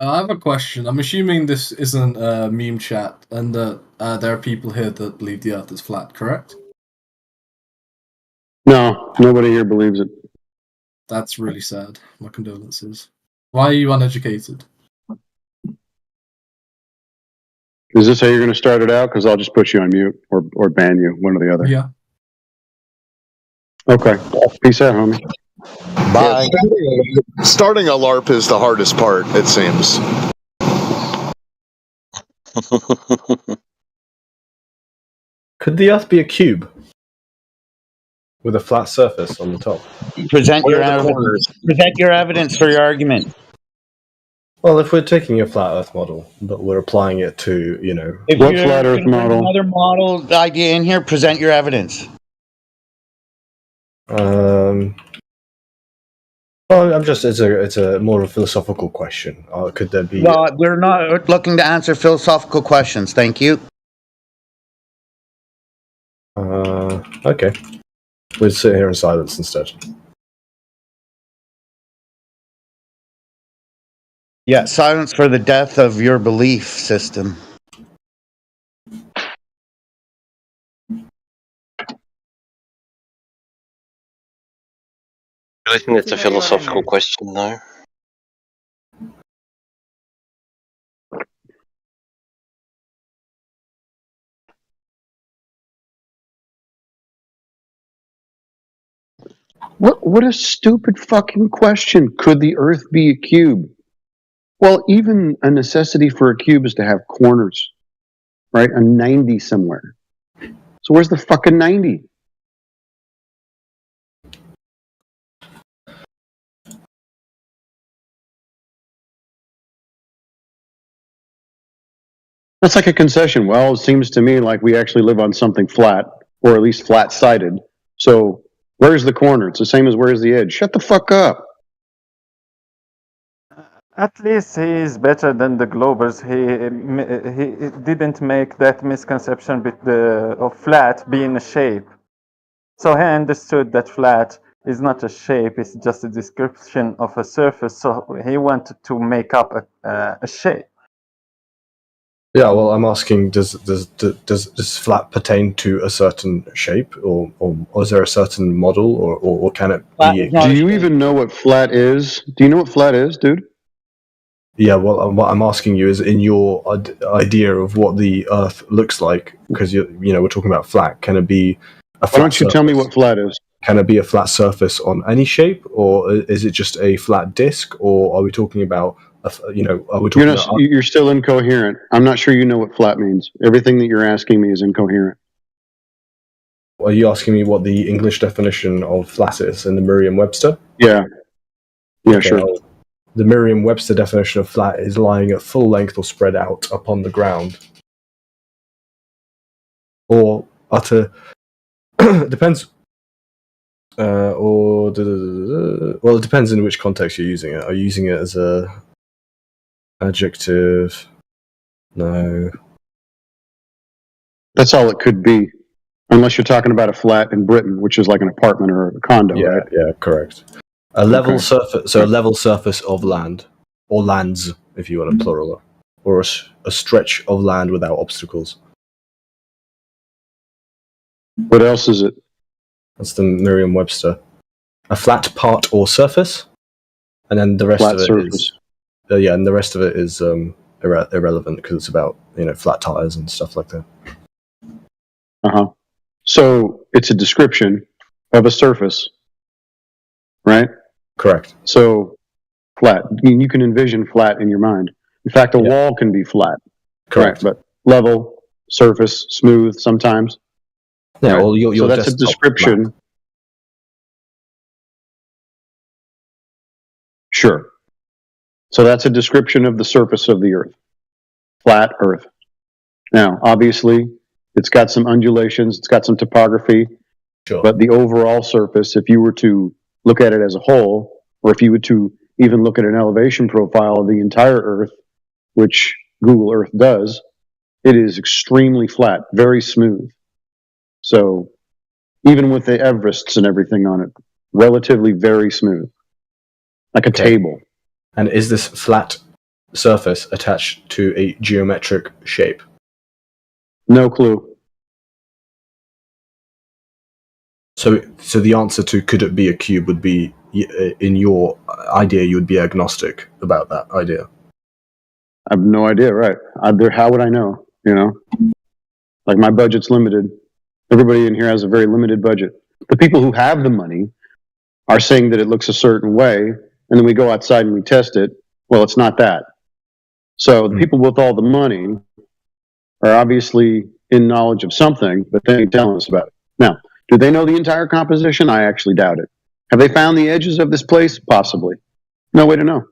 I have a question. I'm assuming this isn't a meme chat, and that there are people here that believe the Earth is flat. Correct? No, nobody here believes it. That's really sad. My condolences. Why are you uneducated? Is this how you're going to start it out? Because I'll just put you on mute or ban you, one or the other. Yeah. Okay. Peace out, homie. Bye. Starting a LARP is the hardest part, it seems. Could the Earth be a cube with a flat surface on the top? Present Where your are the evidence. corners? Present your evidence for your argument. Well, if we're taking a flat Earth model, but we're applying it to, If you're gonna bring another model idea in here, present your evidence. Well, it's a more of a philosophical question. Could there be? Well, we're not looking to answer philosophical questions. Thank you. Okay. We'll sit here in silence instead. Yeah, silence for the death of your belief system. I think it's a philosophical question, though. What a stupid fucking question. Could the Earth be a cube? Well, even a necessity for a cube is to have corners, right? A 90 somewhere. So where's the fucking 90? That's like a concession. Well, it seems to me like we actually live on something flat, or at least flat-sided. So where's the corner? It's the same as where's the edge. Shut the fuck up. At least he is better than the Globers. He didn't make that misconception of flat being a shape. So he understood that flat is not a shape, it's just a description of a surface. So he wanted to make up a shape. Yeah, well, I'm asking: does flat pertain to a certain shape, or is there a certain model, or can it be? Do you even know what flat is? Do you know what flat is, dude? Yeah, well, what I'm asking you is, in your idea of what the Earth looks like, because we're talking about flat. Can it be a flat? Why don't you tell me what flat is? Can it be a flat surface on any shape, or is it just a flat disk, or are we talking about? Are we talking You're still incoherent. I'm not sure you know what flat means. Everything that you're asking me is incoherent. Are you asking me what the English definition of flat is in the Merriam-Webster? Yeah. Yeah, sure. The Merriam-Webster definition of flat is lying at full length or spread out upon the ground. Or utter... depends... well, it depends in which context you're using it. Are you using it as a adjective? No. That's all it could be. Unless you're talking about a flat in Britain, which is like an apartment or a condo, right? Yeah, correct. A level surface, so a level surface of land, or lands, if you want a plural, or a stretch of land without obstacles. What else is it? That's the Merriam-Webster. A flat part or surface, and then the rest Flat of it surface. is and the rest of it is irrelevant because it's about flat tires and stuff like that. So it's a description of a surface, right? Correct. So flat. You can envision flat in your mind. In fact, a wall can be flat. Correct. Right? But level, surface, smooth sometimes. Yeah. Right? Well, your so that's a desktop description. map. Sure. So that's a description of the surface of the Earth. Flat Earth. Now, obviously, it's got some undulations, it's got some topography, Sure. but the overall surface, if you were to look at it as a whole, or if you were to even look at an elevation profile of the entire Earth, which Google Earth does, it is extremely flat, very smooth. So even with the Everests and everything on it, relatively very smooth, like a table. And is this flat surface attached to a geometric shape? No clue. So the answer to could it be a cube would be, in your idea, you would be agnostic about that idea. I have no idea, right? How would I know? You know, like my budget's limited. Everybody in here has a very limited budget. The people who have the money are saying that it looks a certain way, and then we go outside and we test it. Well, it's not that. So the people with all the money are obviously in knowledge of something, but they ain't telling us about it. Now, do they know the entire composition? I actually doubt it. Have they found the edges of this place? Possibly. No way to know.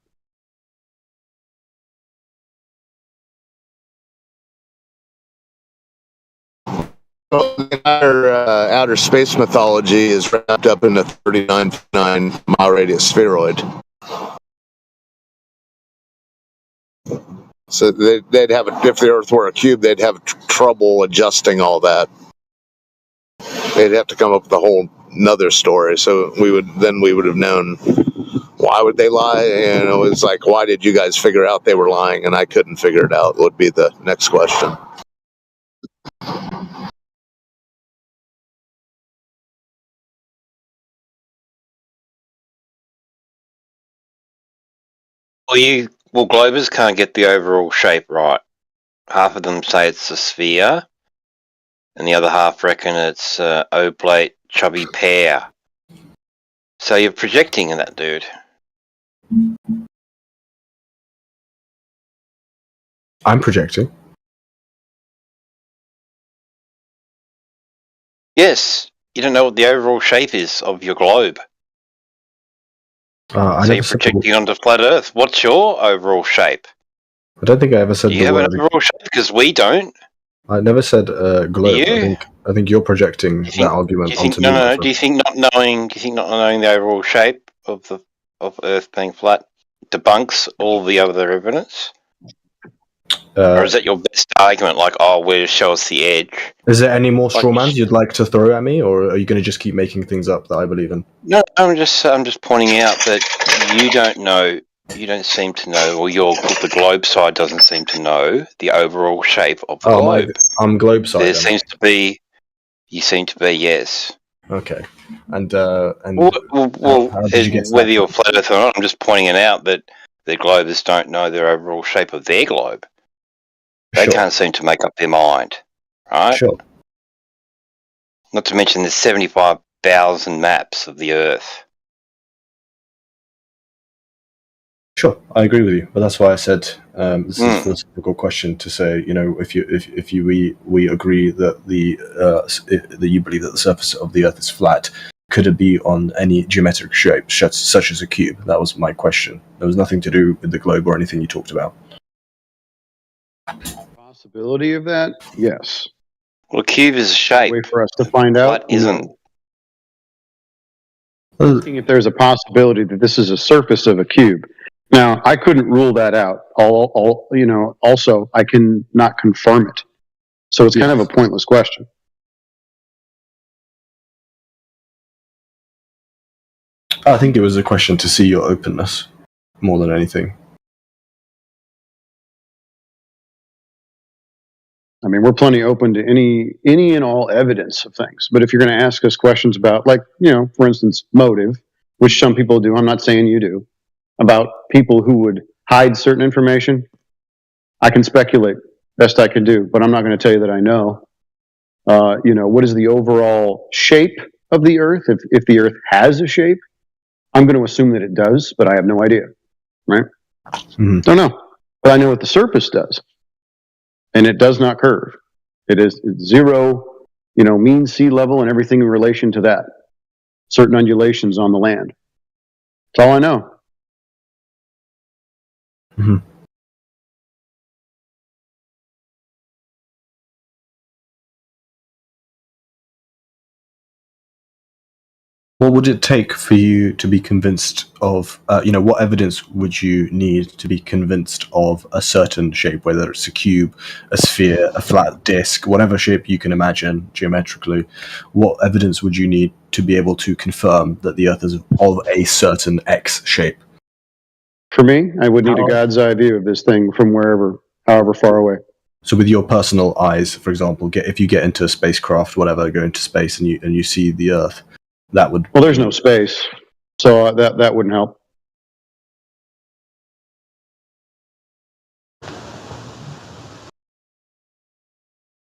Well, the entire outer space mythology is wrapped up in a 39.9 mile radius spheroid. So they'd have, if the Earth were a cube, they'd have trouble adjusting all that. They'd have to come up with a whole another story. So we would have known why would they lie. And it was like, why did you guys figure out they were lying? And I couldn't figure it out. Would be the next question. Well, Globers can't get the overall shape right. Half of them say it's a sphere, and the other half reckon it's oblate, chubby pear. So you're projecting in that, dude. I'm projecting. Yes, you don't know what the overall shape is of your globe. So you're projecting onto flat Earth. What's your overall shape? I don't think I ever said Do the you have word. an overall shape? Because we don't. I never said globe. You? I think you're projecting that argument onto me. No. Do you think not knowing the overall shape of Earth being flat debunks all the other evidence? Or is that your best argument? Like, well, show us the edge. Is there any more strawmans you'd like to throw at me, or are you going to just keep making things up that I believe in? No, I'm just pointing out that you don't know. You don't seem to know, or the globe side doesn't seem to know the overall shape of the globe. I'm globe side. There seems to be. You seem to be, yes. Okay, and whether you're flat Earth or not, I'm just pointing it out that the globers don't know their overall shape of their globe. They can't seem to make up their mind, right? Sure. Not to mention there's 75,000 maps of the Earth. Sure, I agree with you, but that's why I said this is a philosophical question to say, if we agree that that you believe that the surface of the Earth is flat, could it be on any geometric shape, such as a cube? That was my question. There was nothing to do with the globe or anything you talked about. Possibility of that? Yes. Well, a cube is a shape. Wait for us to find out. Flat isn't. Looking if there's a possibility that this is a surface of a cube. Now, I couldn't rule that out. Also, I can not confirm it. So it's kind of a pointless question. I think it was a question to see your openness more than anything. I mean, we're plenty open to any and all evidence of things. But if you're going to ask us questions about, for instance, motive, which some people do, I'm not saying you do, about people who would hide certain information, I can speculate best I can do, but I'm not going to tell you that I know. What is the overall shape of the Earth? If the Earth has a shape, I'm going to assume that it does, but I have no idea, right? Mm-hmm. Don't know, but I know what the surface does. And it does not curve. It's zero, mean sea level and everything in relation to that. Certain undulations on the land. That's all I know. Mm-hmm. What would it take for you to be convinced of, what evidence would you need to be convinced of a certain shape, whether it's a cube, a sphere, a flat disk, whatever shape you can imagine geometrically? What evidence would you need to be able to confirm that the Earth is of a certain X shape? For me, I would need a God's eye view of this thing from however far away. So with your personal eyes, for example, if you get into a spacecraft, whatever, go into space, and you see the Earth, that would. Well, there's no space, so that wouldn't help.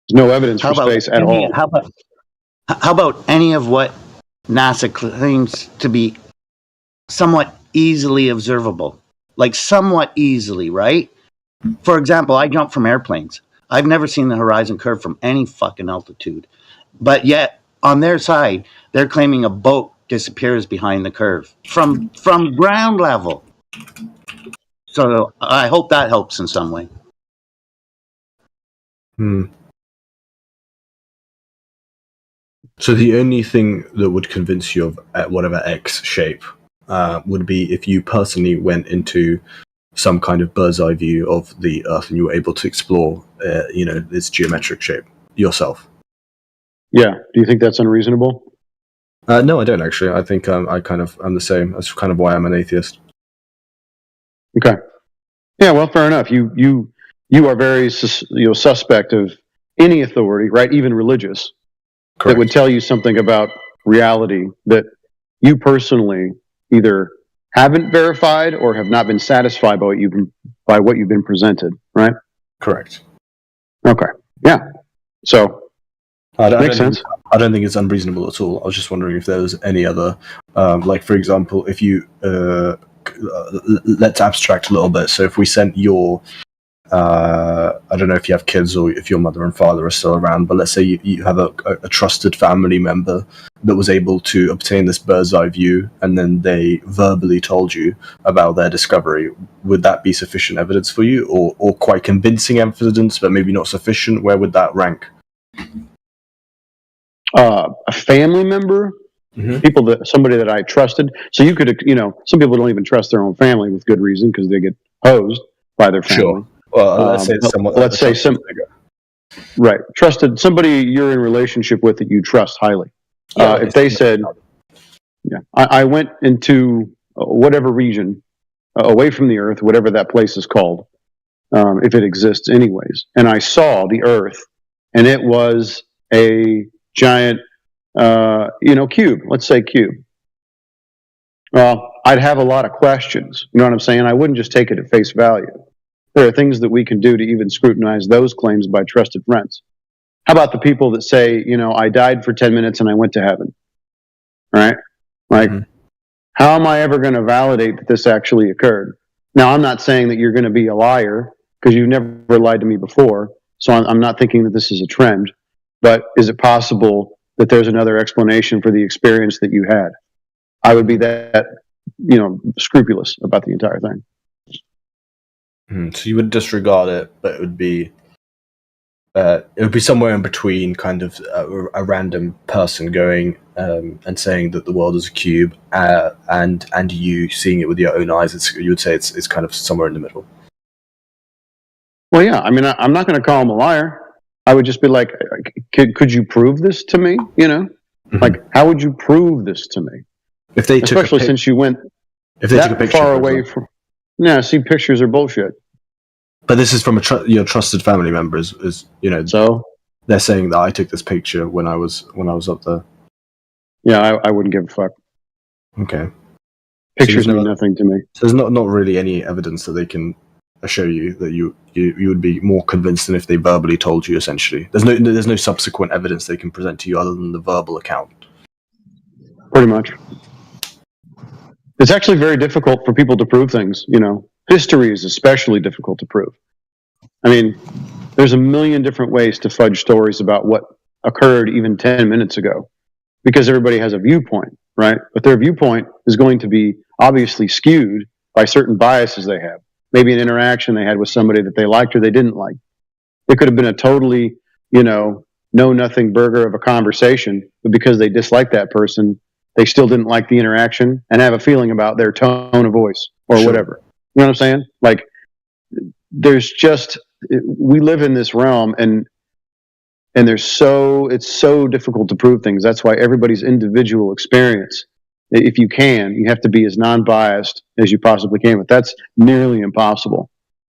There's no evidence for space at all. How about any of what NASA claims to be somewhat easily observable? Like somewhat easily, right? For example, I jump from airplanes. I've never seen the horizon curve from any fucking altitude. But yet, on their side, they're claiming a boat disappears behind the curve from ground level. So I hope that helps in some way. So the only thing that would convince you of whatever X shape would be if you personally went into some kind of bird's eye view of the Earth and you were able to explore, its geometric shape yourself. Yeah. Do you think that's unreasonable? No, I don't actually. I think I'm the same. That's kind of why I'm an atheist. Okay. Yeah. Well, fair enough. You are very suspect of any authority, right? Even religious, that would tell you something about reality that you personally either haven't verified or have not been satisfied by what you've been presented, right? Correct. Okay. Yeah. So makes sense. I don't think it's unreasonable at all. I was just wondering if there was any other, like for example, if you let's abstract a little bit. So if we sent your I don't know if you have kids or if your mother and father are still around, but let's say you have a trusted family member that was able to obtain this bird's eye view and then they verbally told you about their discovery. Would that be sufficient evidence for you or quite convincing evidence, but maybe not sufficient? Where would that rank? A family member, somebody that I trusted. So you could, some people don't even trust their own family with good reason because they get hosed by their family. Sure. Well, let's say right, trusted somebody you're in relationship with that you trust highly. If they said, I went into whatever region away from the Earth, whatever that place is called, if it exists anyways, and I saw the Earth, and it was a giant, cube. Let's say cube. Well, I'd have a lot of questions. You know what I'm saying? I wouldn't just take it at face value. There are things that we can do to even scrutinize those claims by trusted friends. How about the people that say, I died for 10 minutes and I went to heaven? Right? Like, how am I ever going to validate that this actually occurred? Now, I'm not saying that you're going to be a liar because you've never lied to me before. So I'm not thinking that this is a trend. But is it possible that there's another explanation for the experience that you had? I would be that, scrupulous about the entire thing. So you would disregard it, but it would be somewhere in between, kind of a random person going and saying that the world is a cube, and you seeing it with your own eyes. You would say it's kind of somewhere in the middle. Well, yeah. I mean, I'm not going to call him a liar. I would just be like, could you prove this to me? Like, how would you prove this to me? If they took especially since you went that far away from. Yeah, see, pictures are bullshit. But this is from your trusted family members, So they're saying that I took this picture when I was up there. Yeah, I wouldn't give a fuck. Okay. Pictures mean nothing to me. So there's not really any evidence that they can show you that you would be more convinced than if they verbally told you. Essentially, there's no subsequent evidence they can present to you other than the verbal account. Pretty much. It's actually very difficult for people to prove things. History is especially difficult to prove. I mean, there's a million different ways to fudge stories about what occurred even 10 minutes ago because everybody has a viewpoint, right? But their viewpoint is going to be obviously skewed by certain biases they have. Maybe an interaction they had with somebody that they liked or they didn't like. It could have been a totally, know-nothing burger of a conversation, but because they disliked that person, they still didn't like the interaction and have a feeling about their tone of voice or whatever. You know what I'm saying? Like, we live in this realm and it's so difficult to prove things. That's why everybody's individual experience if you can. You have to be as non-biased as you possibly can, but that's nearly impossible.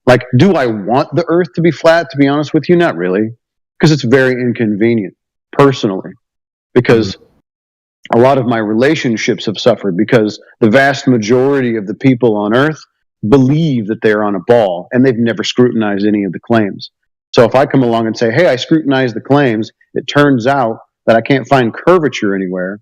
Like, do I want the Earth to be flat? To be honest with you, not really, because it's very inconvenient personally. Because a lot of my relationships have suffered because the vast majority of the people on Earth believe that they're on a ball, and they've never scrutinized any of the claims. So if I come along and say, hey, I scrutinized the claims, it turns out that I can't find curvature anywhere,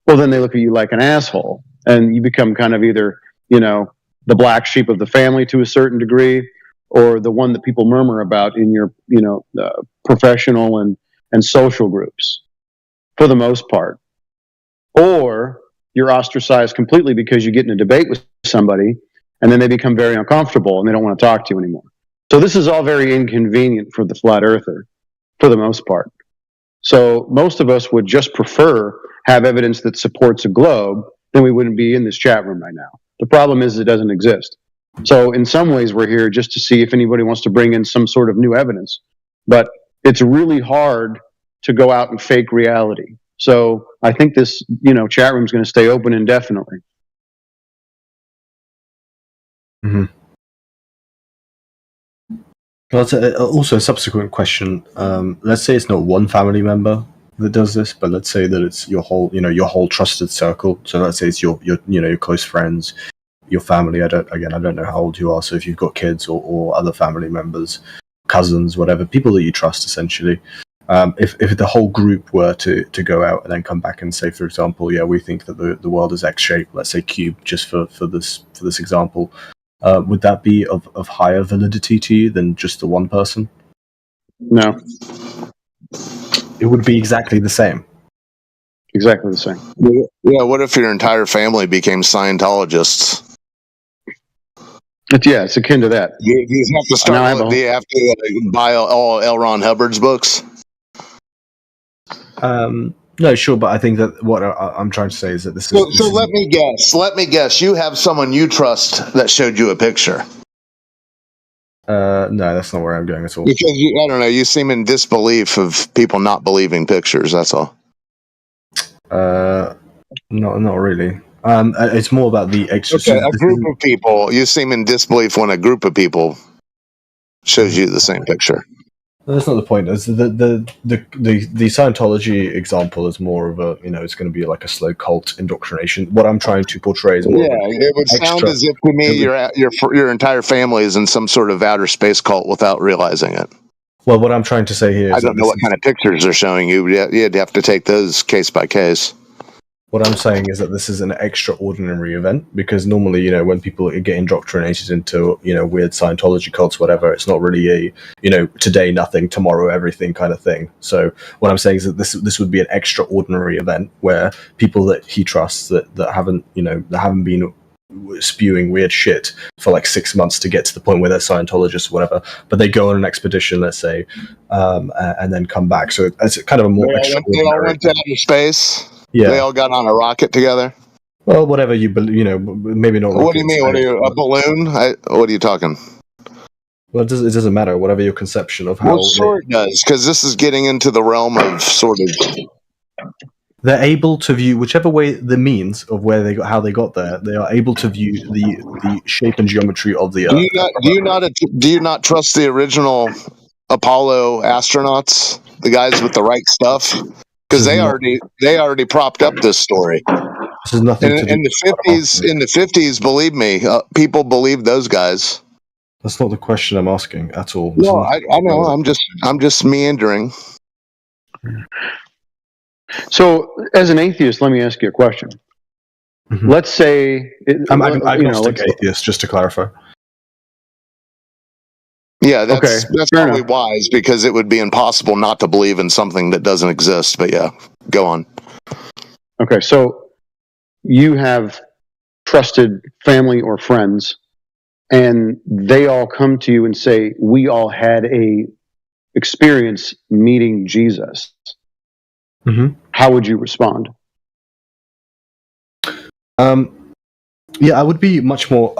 well, then they look at you like an asshole, and you become kind of either, the black sheep of the family to a certain degree, or the one that people murmur about in your, professional and social groups, for the most part. Or you're ostracized completely because you get in a debate with somebody, and then they become very uncomfortable and they don't want to talk to you anymore. So this is all very inconvenient for the flat earther, for the most part. So most of us would just prefer have evidence that supports a globe, then we wouldn't be in this chat room right now. The problem is it doesn't exist. So in some ways we're here just to see if anybody wants to bring in some sort of new evidence. But it's really hard to go out and fake reality. So I think this, chat room is going to stay open indefinitely. Mm-hmm. Well, also a subsequent question. Let's say it's not one family member that does this, but let's say that it's your whole trusted circle. So let's say it's your close friends, your family. I don't know how old you are. So if you've got kids or other family members, cousins, whatever, people that you trust, essentially. If the whole group were to go out and then come back and say, for example, we think that the world is X-shaped, let's say cube, just for this example, would that be of higher validity to you than just the one person? No. It would be exactly the same. Exactly the same. Yeah, what if your entire family became Scientologists? It's akin to that. You have to start. Do you have to buy all L. Ron Hubbard's books? No, sure, but I think that what I'm trying to say is that this is. So let me guess. Let me guess. You have someone you trust that showed you a picture. No, that's not where I'm going at all. Because I don't know. You seem in disbelief of people not believing pictures. That's all. Not really. It's more about the extra. Okay, a group of people. You seem in disbelief when a group of people shows you the same picture. That's not the point. It's the Scientology example is more of a, it's going to be like a slow cult indoctrination. What I'm trying to portray is more it would sound as if to me your entire family is in some sort of outer space cult without realizing it. Well, what I'm trying to say here is I don't know what kind of pictures they're showing you. You'd have to take those case by case. What I'm saying is that this is an extraordinary event because normally, when people get indoctrinated into, weird Scientology cults, whatever, it's not really a, today nothing, tomorrow everything kind of thing. So what I'm saying is that this would be an extraordinary event where people that he trusts that haven't been spewing weird shit for like 6 months to get to the point where they're Scientologists or whatever, but they go on an expedition, let's say, and then come back. So it's kind of a more extraordinary. They all went to outer space. Yeah. They all got on a rocket together. Well, whatever you believe, maybe not. What do you mean? What are you, a balloon? What are you talking? Well, it doesn't matter. Whatever your conception of how. Well, sure it does, because this is getting into the realm of sort of. They're able to view whichever way the means of how they got there. They are able to view the shape and geometry of the Earth. Do you not trust the original Apollo astronauts, the guys with the right stuff? Because they already propped up this story. This is nothing to do in the 50s, believe me, people believed those guys. That's not the question I'm asking at all. No, I know. I'm just meandering. So, as an atheist, let me ask you a question. Mm-hmm. Let's say I'm agnostic atheist, just to clarify. Yeah, that's probably wise because it would be impossible not to believe in something that doesn't exist. But yeah, go on. Okay, so you have trusted family or friends, and they all come to you and say, "We all had a experience meeting Jesus." Mm-hmm. How would you respond? Yeah, I would be much more.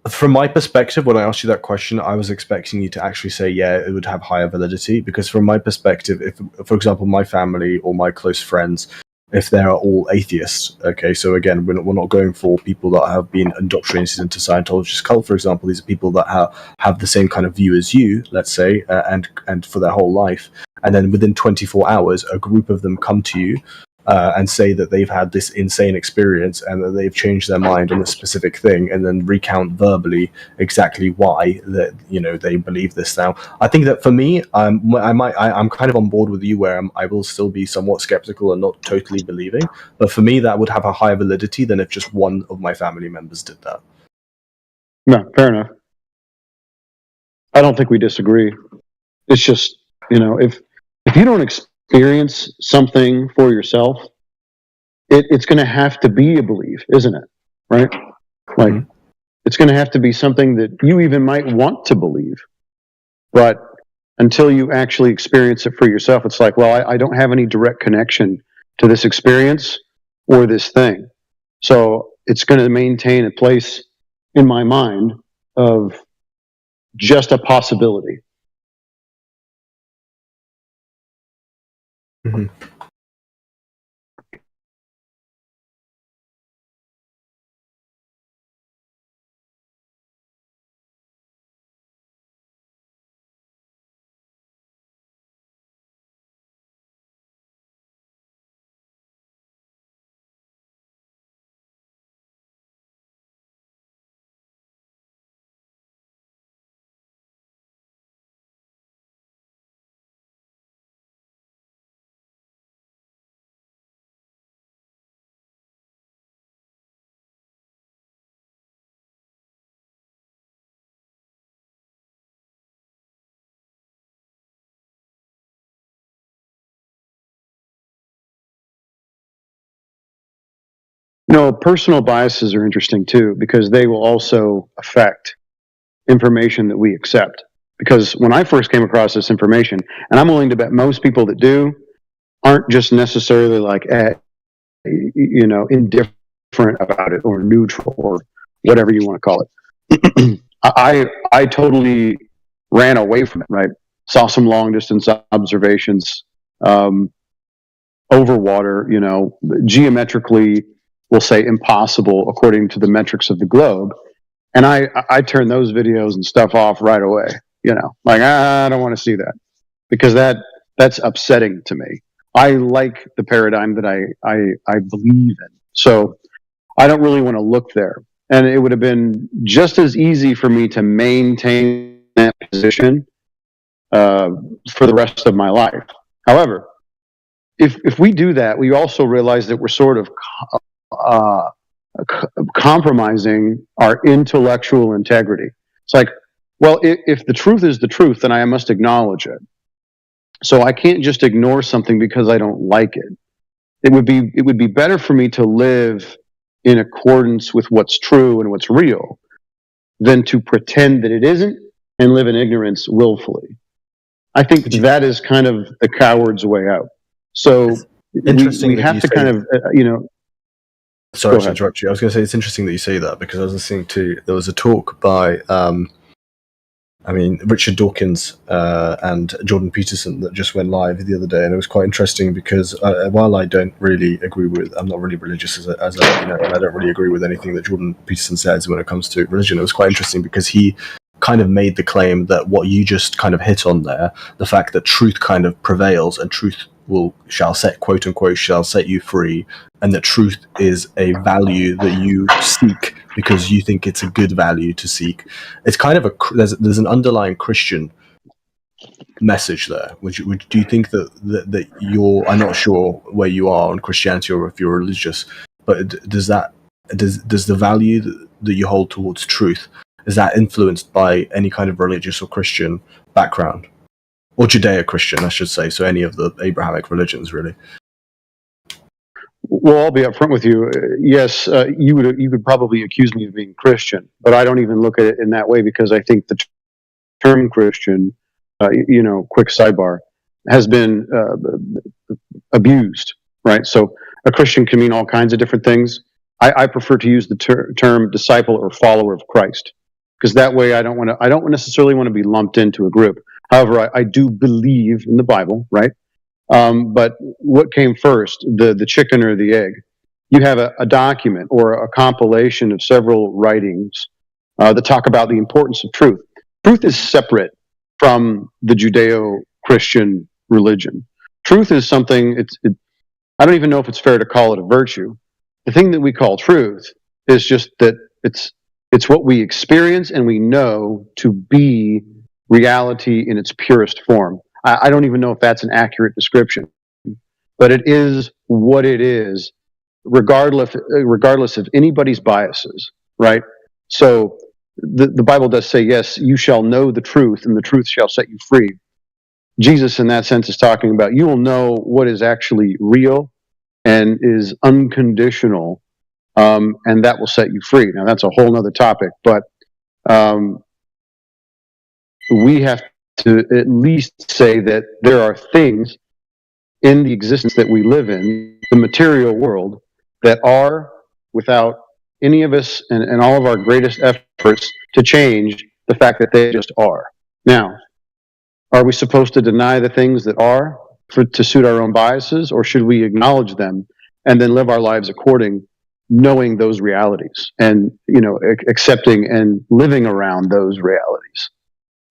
From my perspective, when I asked you that question, I was expecting you to actually say, yeah, it would have higher validity. Because from my perspective, if, for example, my family or my close friends if they are all atheists. Okay, so again, we're not going for people that have been indoctrinated into Scientologist cult, for example. These are people that have the same kind of view as you, let's say, and for their whole life. And then within 24 hours, a group of them come to you and say that they've had this insane experience and that they've changed their mind on a specific thing, and then recount verbally exactly why that they believe this now. I think that for me, I'm kind of on board with you where I will still be somewhat skeptical and not totally believing. But for me, that would have a higher validity than if just one of my family members did that. No, fair enough. I don't think we disagree. It's just, if you don't experience something for yourself, it's going to have to be a belief, isn't it? Right? Like, it's going to have to be something that you even might want to believe. But until you actually experience it for yourself, it's like, well, I don't have any direct connection to this experience or this thing. So it's going to maintain a place in my mind of just a possibility. Mm-hmm. Personal biases are interesting too, because they will also affect information that we accept. Because when I first came across this information, and I'm willing to bet most people that do aren't just necessarily like, indifferent about it or neutral or whatever you want to call it. I totally ran away from it, right? Saw some long distance observations, over water, geometrically, we'll say impossible according to the metrics of the globe. And I turned those videos and stuff off right away, like, I don't want to see that, because that's upsetting to me. I like the paradigm that I believe in. So I don't really want to look there. And it would have been just as easy for me to maintain that position for the rest of my life. However, if we do that, we also realize that we're sort of compromising our intellectual integrity. It's like, well, if the truth is the truth, then I must acknowledge it. So I can't just ignore something because I don't like it. It would be better for me to live in accordance with what's true and what's real than to pretend that it isn't and live in ignorance willfully. I think that is kind of the coward's way out. So we have to kind of, Sorry to interrupt you. I was going to say it's interesting that you say that, because I was listening to, there was a talk by, Richard Dawkins and Jordan Peterson that just went live the other day, and it was quite interesting because while I don't really agree with, I'm not really religious and I don't really agree with anything that Jordan Peterson says when it comes to religion. It was quite interesting because he kind of made the claim that what you just kind of hit on there, the fact that truth kind of prevails and truth shall set, quote unquote, shall set you free, and that truth is a value that you seek because you think it's a good value to seek. It's kind of there's an underlying Christian message there. Do you think that you're, I'm not sure where you are on Christianity or if you're religious, but does the value that you hold towards truth, is that influenced by any kind of religious or Christian background? Or Judeo-Christian, I should say, so any of the Abrahamic religions, really. Well, I'll be upfront with you. Yes, you could probably accuse me of being Christian, but I don't even look at it in that way, because I think the term Christian, quick sidebar, has been abused, right? So a Christian can mean all kinds of different things. I prefer to use the term disciple or follower of Christ, because that way I don't necessarily want to be lumped into a group. However, I do believe in the Bible, right? But what came first, the chicken or the egg? You have a document or a compilation of several writings that talk about the importance of truth. Truth is separate from the Judeo-Christian religion. Truth is something, I don't even know if it's fair to call it a virtue. The thing that we call truth is just that it's what we experience and we know to be reality in its purest form. I don't even know if that's an accurate description, but it is what it is, regardless of anybody's biases, right? So the Bible does say, yes, you shall know the truth and the truth shall set you free. Jesus, in that sense, is talking about you will know what is actually real and is unconditional, and that will set you free. Now, that's a whole nother topic, but we have to at least say that there are things in the existence that we live in, the material world, that are, without any of us and all of our greatest efforts to change the fact that they just are. Now, are we supposed to deny the things that are to suit our own biases, or should we acknowledge them and then live our lives according, knowing those realities and, accepting and living around those realities,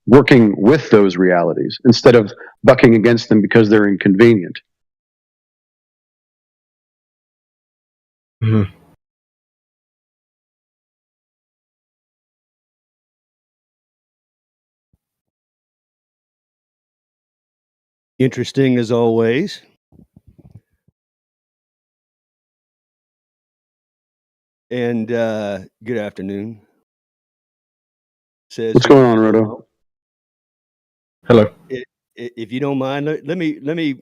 working with those realities instead of bucking against them because they're inconvenient? Mm-hmm. Interesting as always. And good afternoon. Says What's going on, Roto? Hello. If you don't mind, let me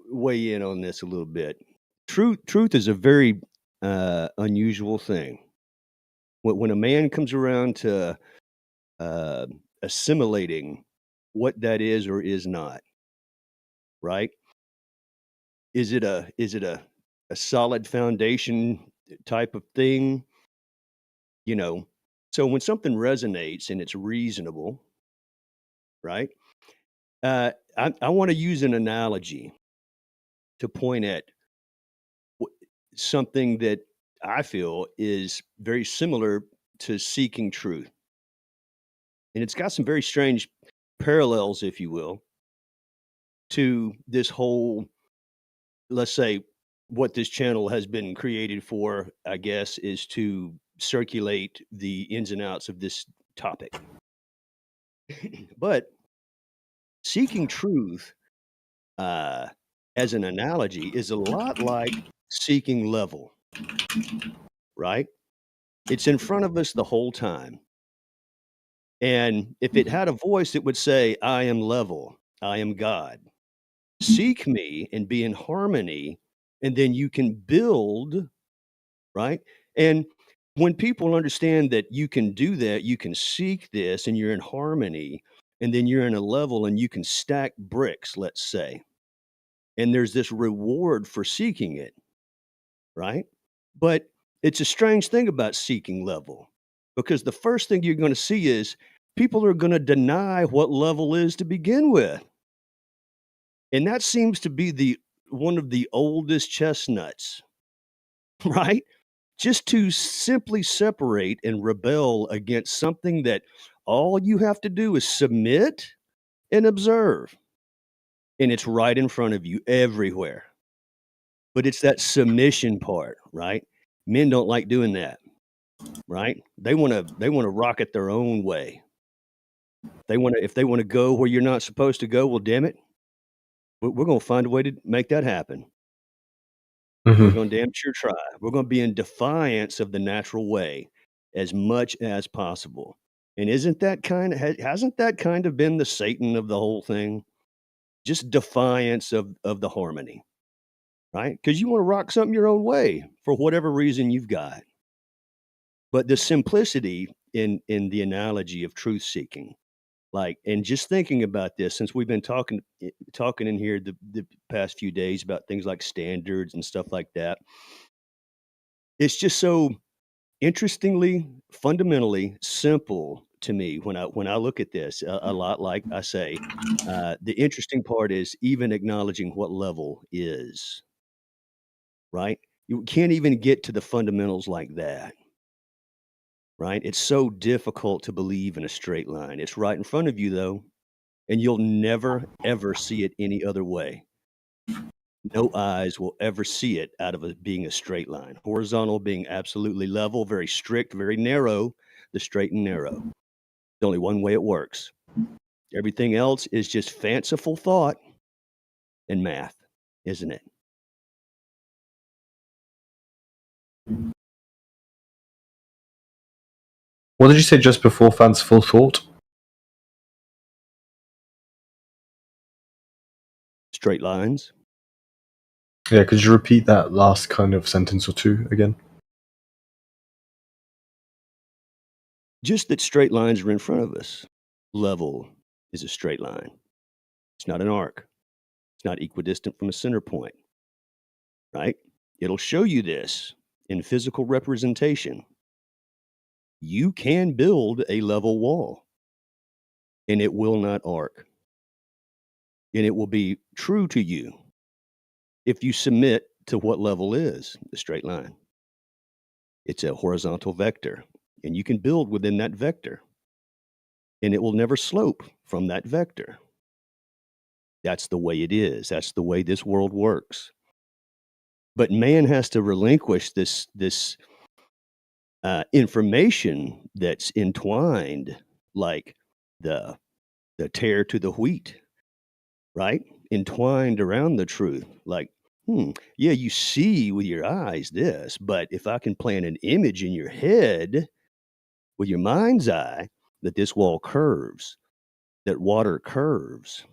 weigh in on this a little bit. Truth is a very unusual thing. When a man comes around to assimilating what that is or is not, right? Is it a solid foundation type of thing? So when something resonates and it's reasonable, right? I want to use an analogy to point at something that I feel is very similar to seeking truth. And it's got some very strange parallels, if you will, to this whole, let's say, what this channel has been created for, I guess, is to circulate the ins and outs of this topic. But seeking truth, as an analogy, is a lot like seeking level, right? It's in front of us the whole time. And if it had a voice, it would say, I am level, I am God. Seek me and be in harmony, and then you can build, right? And when people understand that you can do that, you can seek this and you're in harmony, and then you're in a level and you can stack bricks, let's say. And there's this reward for seeking it, right? But it's a strange thing about seeking level, because the first thing you're going to see is people are going to deny what level is to begin with. And that seems to be one of the oldest chestnuts, right? Just to simply separate and rebel against something that all you have to do is submit and observe. And it's right in front of you everywhere. But it's that submission part, right? Men don't like doing that, right? They want to rock it their own way. If they want to go where you're not supposed to go, well, damn it, we're going to find a way to make that happen. Mm-hmm. We're going to damn sure try. We're going to be in defiance of the natural way as much as possible. And hasn't that kind of been the Satan of the whole thing? Just defiance of the harmony, right? Because you want to rock something your own way for whatever reason you've got. But the simplicity in the analogy of truth seeking, and just thinking about this, since we've been talking in here the past few days about things like standards and stuff like that, it's just so interestingly, fundamentally simple to me when I look at this. A lot like I say, the interesting part is even acknowledging what level is, right? You can't even get to the fundamentals like that, right? It's so difficult to believe in a straight line. It's right in front of you, though, and you'll never, ever see it any other way. No eyes will ever see it out of it being a straight line. Horizontal being absolutely level, very strict, very narrow, the straight and narrow. There's only one way it works. Everything else is just fanciful thought and math, isn't it? What did you say just before fanciful thought? Straight lines. Yeah, could you repeat that last kind of sentence or two again? Just that straight lines are in front of us. Level is a straight line. It's not an arc. It's not equidistant from a center point, right? It'll show you this in physical representation. You can build a level wall, and it will not arc. And it will be true to you if you submit to what level is the straight line. It's a horizontal vector, and you can build within that vector, and it will never slope from that vector. That's the way it is. That's the way this world works. But man has to relinquish this information that's entwined, like the tear to the wheat, right? Entwined around the truth. Like, yeah, you see with your eyes this, but if I can plant an image in your head with your mind's eye that this wall curves, that water curves,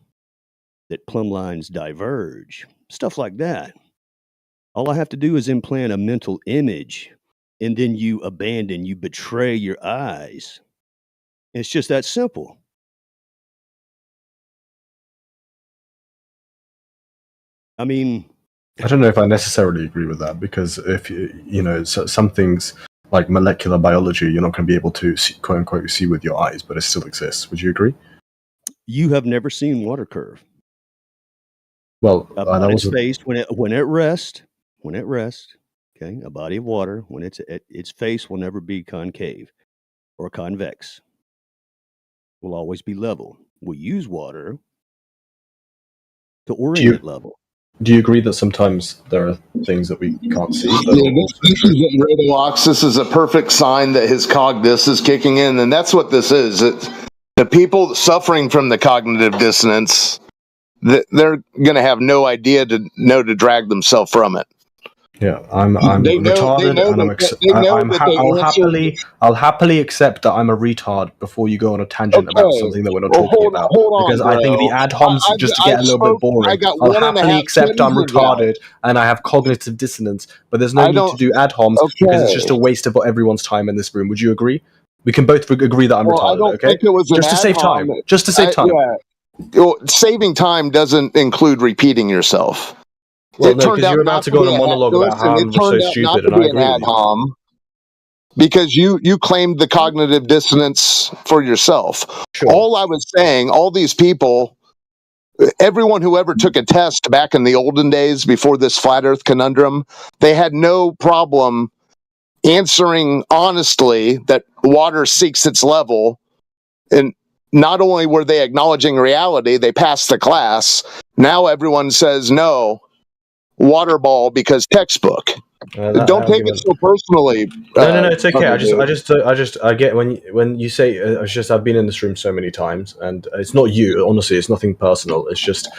that plumb lines diverge, stuff like that. All I have to do is implant a mental image, and then you abandon, you betray your eyes. It's just that simple. I mean, I don't know if I necessarily agree with that, because if you know some things like molecular biology, you're not going to be able to see, quote unquote see with your eyes, but it still exists. Would you agree? You have never seen water curve. Well, about its face when it rests, okay, a body of water when its face will never be concave or convex. Will always be level. We use water to orient level. Do you agree that sometimes there are things that we can't see? This is getting Rodalox. This is a perfect sign that his cognitus is kicking in, and that's what this is. It's the people suffering from the cognitive dissonance, they're going to have no idea to drag themselves from it. Yeah, I'm retarded, and I'll happily accept that I'm a retard before you go on a tangent about something that we're not talking about. Because I think the ad homs just to get a little bit boring. I'll happily accept I'm retarded and I have cognitive dissonance, but there's no need to do ad homs because it's just a waste of everyone's time in this room. Would you agree? We can both agree that I'm retarded. I don't okay, think it was just to save time. Just to save time. Saving time doesn't include repeating yourself. Well, no, because you're about to go on a monologue about how I'm so stupid, and I agree with you. Because you claimed the cognitive dissonance for yourself. Sure. All I was saying, all these people, everyone who ever took a test back in the olden days before this flat earth conundrum, they had no problem answering honestly that water seeks its level. And not only were they acknowledging reality, they passed the class. Now everyone says no. Water ball because textbook. Don't take it so personally. No, it's okay. I get when you say it's just I've been in this room so many times, and it's not you. Honestly, it's nothing personal. It's just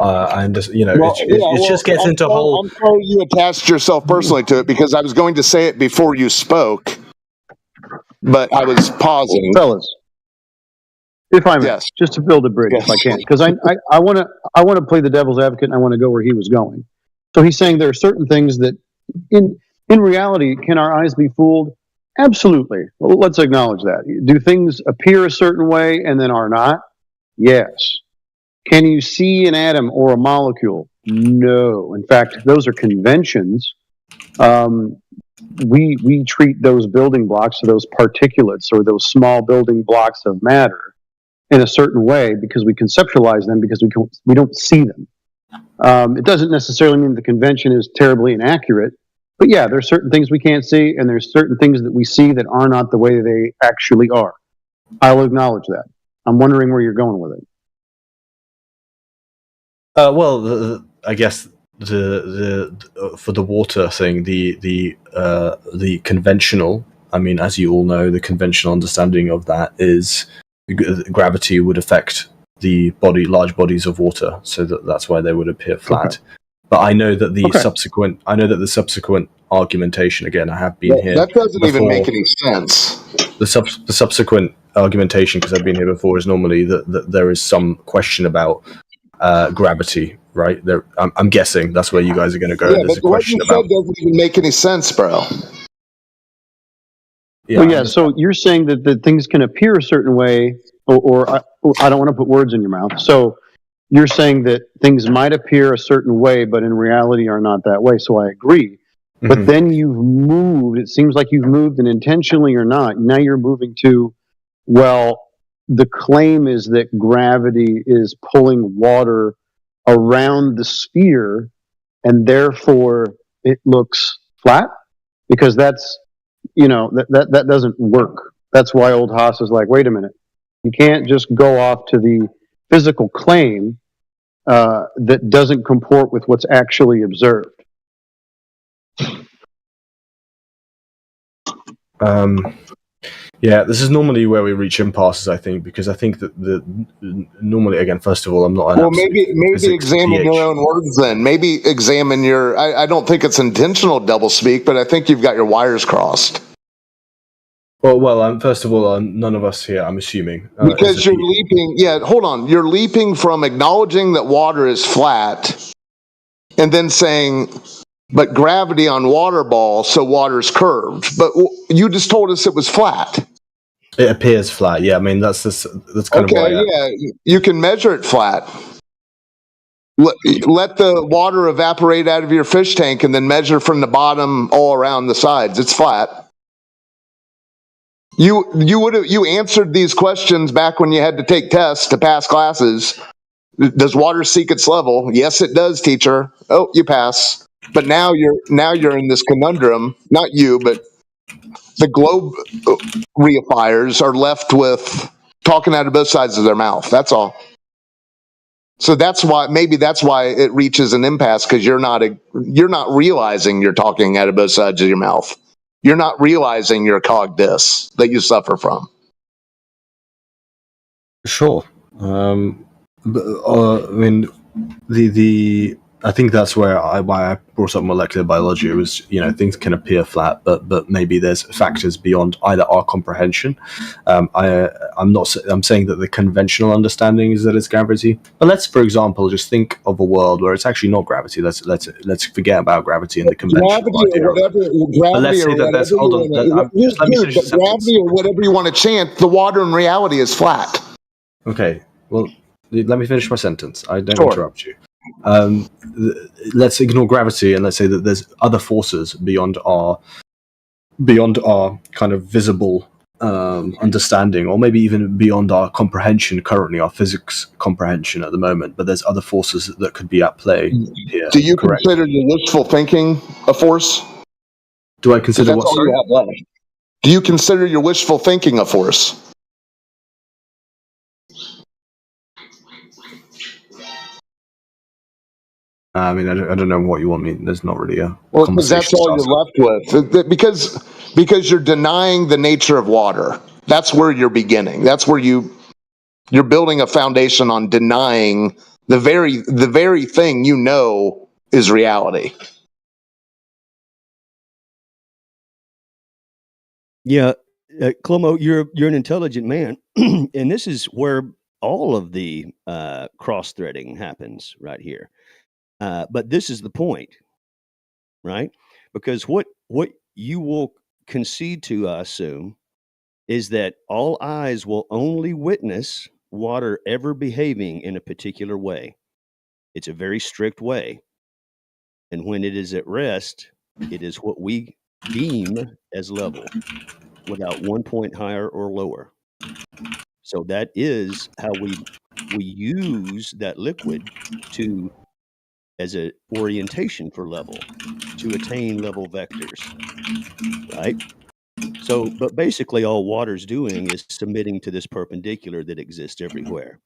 and you know, it just gets into whole. I'm sorry you attached yourself personally to it because I was going to say it before you spoke, but I was pausing, fellas. If I may, just to build a bridge, if I can, because I want to play the devil's advocate, and I want to go where he was going. So he's saying there are certain things that, in reality, can our eyes be fooled? Absolutely. Well, let's acknowledge that. Do things appear a certain way and then are not? Yes. Can you see an atom or a molecule? No. In fact, those are conventions. we treat those building blocks or those particulates or those small building blocks of matter in a certain way because we conceptualize them because we don't see them. It doesn't necessarily mean the convention is terribly inaccurate, but yeah, there's certain things we can't see, and there's certain things that we see that are not the way they actually are. I'll acknowledge that. I'm wondering where you're going with it. Well, I guess the for the water thing, the conventional. I mean, as you all know, the conventional understanding of that is gravity would affect the large bodies of water, so that's why they would appear flat. Okay. But I know that the subsequent argumentation. Again, I have been here. That doesn't even make any sense. The subsequent argumentation, because I've been here before, is normally that there is some question about gravity, right? I'm guessing that's where you guys are going to go. Yeah, but what you said doesn't even make any sense, bro. Yeah, well, yeah. So you're saying that things can appear a certain way, or I don't want to put words in your mouth. So you're saying that things might appear a certain way, but in reality are not that way. So I agree. Mm-hmm. But then you've moved. It seems like you've moved, and intentionally or not, now you're moving to, well, the claim is that gravity is pulling water around the sphere, and therefore it looks flat, because that's, that doesn't work. That's why old Haas is like, wait a minute, you can't just go off to the physical claim that doesn't comport with what's actually observed. Yeah, this is normally where we reach impasses, I think, because I think that normally, again, first of all, I'm not an well, maybe examine your own words then. Maybe examine your. I don't think it's intentional doublespeak, but I think you've got your wires crossed. Well, first of all, none of us here, I'm assuming. Because you're leaping. Yeah, hold on. You're leaping from acknowledging that water is flat, and then saying, but gravity on water ball, so water's curved. But you just told us it was flat. It appears flat. Yeah, I mean that's kind of why. Yeah, you can measure it flat. Let the water evaporate out of your fish tank, and then measure from the bottom all around the sides. It's flat. You answered these questions back when you had to take tests to pass classes. Does water seek its level? Yes, it does, teacher. Oh, you pass. But now you're in this conundrum. Not you, but the globe reifiers are left with talking out of both sides of their mouth. That's all. So that's why it reaches an impasse, because you're not realizing you're talking out of both sides of your mouth. You're not realizing your cog dis that you suffer from. Sure. I mean, I think that's why I brought up molecular biology. It was, things can appear flat, but maybe there's factors beyond either our comprehension. I'm saying that the conventional understanding is that it's gravity. But let's, for example, just think of a world where it's actually not gravity. Let's forget about gravity and the conventional idea. Gravity or whatever you want to chant, the water in reality is flat. Okay, well, let me finish my sentence. I don't interrupt you. Let's ignore gravity and let's say that there's other forces beyond our kind of visible understanding, or maybe even beyond our comprehension currently, our physics comprehension at the moment. But there's other forces that could be at play here. Do you consider your wishful thinking a force? Do I consider what? Sorry? Do you consider your wishful thinking a force? I mean, I don't know what you want me. There's not really a because that's all you're left with. Because you're denying the nature of water. That's where you're beginning. That's where you're building a foundation on denying the very thing is reality. Yeah, Clomo, you're an intelligent man, and this is where all of the cross-threading happens right here. But this is the point, right? Because what you will concede to, I assume, is that all eyes will only witness water ever behaving in a particular way. It's a very strict way. And when it is at rest, it is what we deem as level without 1 point higher or lower. So that is how we use that liquid to as an orientation for level, to attain level vectors, right? So, but basically all water's doing is submitting to this perpendicular that exists everywhere,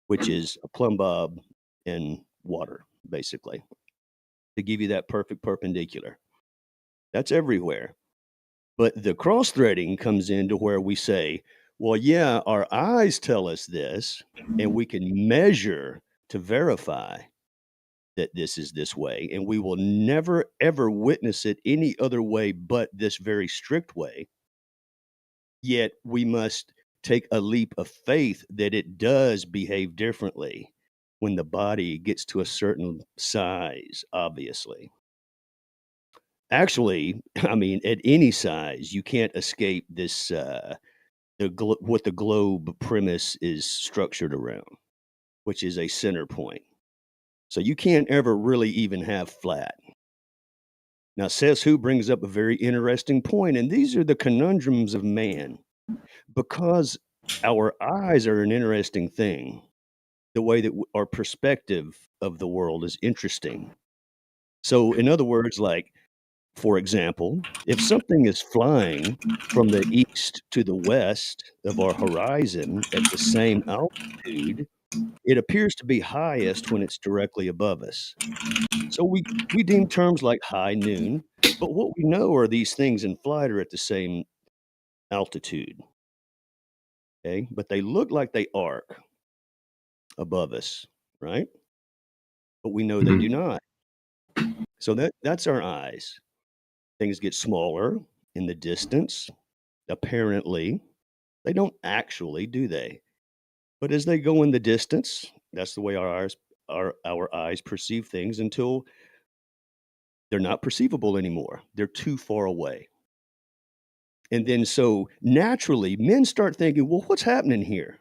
which is a plumb bob and water, basically, to give you that perfect perpendicular. That's everywhere. But the cross-threading comes into where we say, well, yeah, our eyes tell us this, and we can measure to verify that this is this way, and we will never, ever witness it any other way but this very strict way. Yet we must take a leap of faith that it does behave differently when the body gets to a certain size, obviously. Actually, I mean, at any size, you can't escape this, what the globe premise is structured around, which is a center point. So you can't ever really even have flat. Now, Says Who brings up a very interesting point, and these are the conundrums of man. Because our eyes are an interesting thing, the way that our perspective of the world is interesting. So, in other words, like, for example, if something is flying from the east to the west of our horizon at the same altitude, it appears to be highest when it's directly above us. So we deem terms like high, noon, but what we know are these things in flight are at the same altitude. Okay, but they look like they arc above us, right? But we know they do not. So that's our eyes. Things get smaller in the distance. Apparently, they don't actually, do they? But as they go in the distance, that's the way our eyes perceive things until they're not perceivable anymore. They're too far away. And then so naturally, men start thinking, well, what's happening here?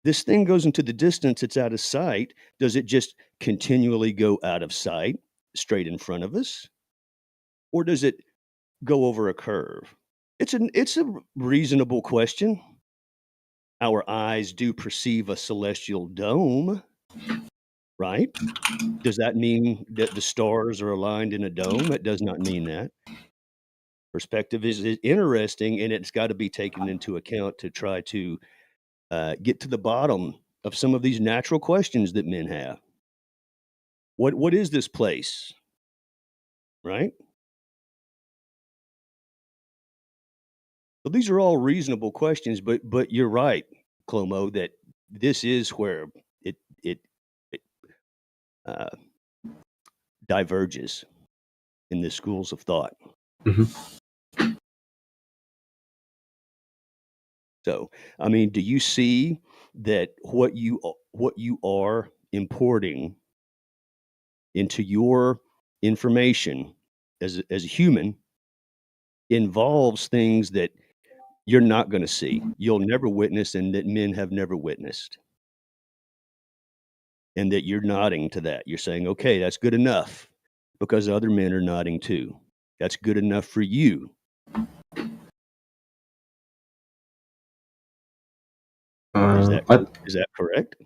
This thing goes into the distance, it's out of sight. Does it just continually go out of sight straight in front of us? Or does it go over a curve? It's a reasonable question. Our eyes do perceive a celestial dome, right? Does that mean that the stars are aligned in a dome? It does not mean that. Perspective is interesting, and it's got to be taken into account to try to get to the bottom of some of these natural questions that men have. What is this place? Right? So these are all reasonable questions, but you're right, Clomo, that this is where it diverges in the schools of thought. Mm-hmm. So, I mean, do you see that what you are importing into your information as a human involves things that you're not going to see, you'll never witness, and that men have never witnessed? And that you're nodding to that. You're saying, okay, that's good enough, because other men are nodding too. That's good enough for you. Is that correct?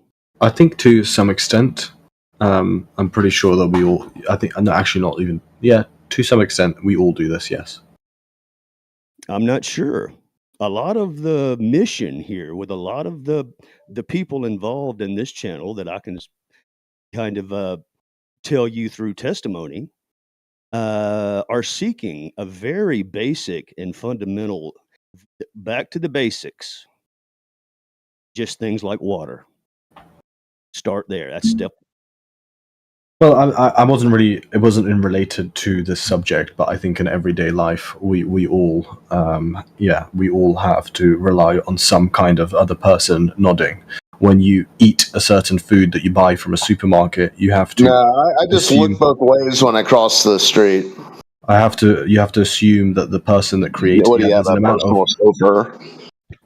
I think to some extent, I'm pretty sure that we all, I think, no, actually not even, yeah, to some extent, we all do this, yes. I'm not sure. A lot of the mission here with a lot of the people involved in this channel that I can kind of tell you through testimony are seeking a very basic and fundamental, back to the basics, just things like water. Start there. That's step. Well, I wasn't really, it wasn't in related to this subject, but I think in everyday life, we all, we all have to rely on some kind of other person nodding. When you eat a certain food that you buy from a supermarket, you have to. No, I just look both ways when I cross the street. You have to assume that the person that created What do it you have, has an a amount personal of chauffeur?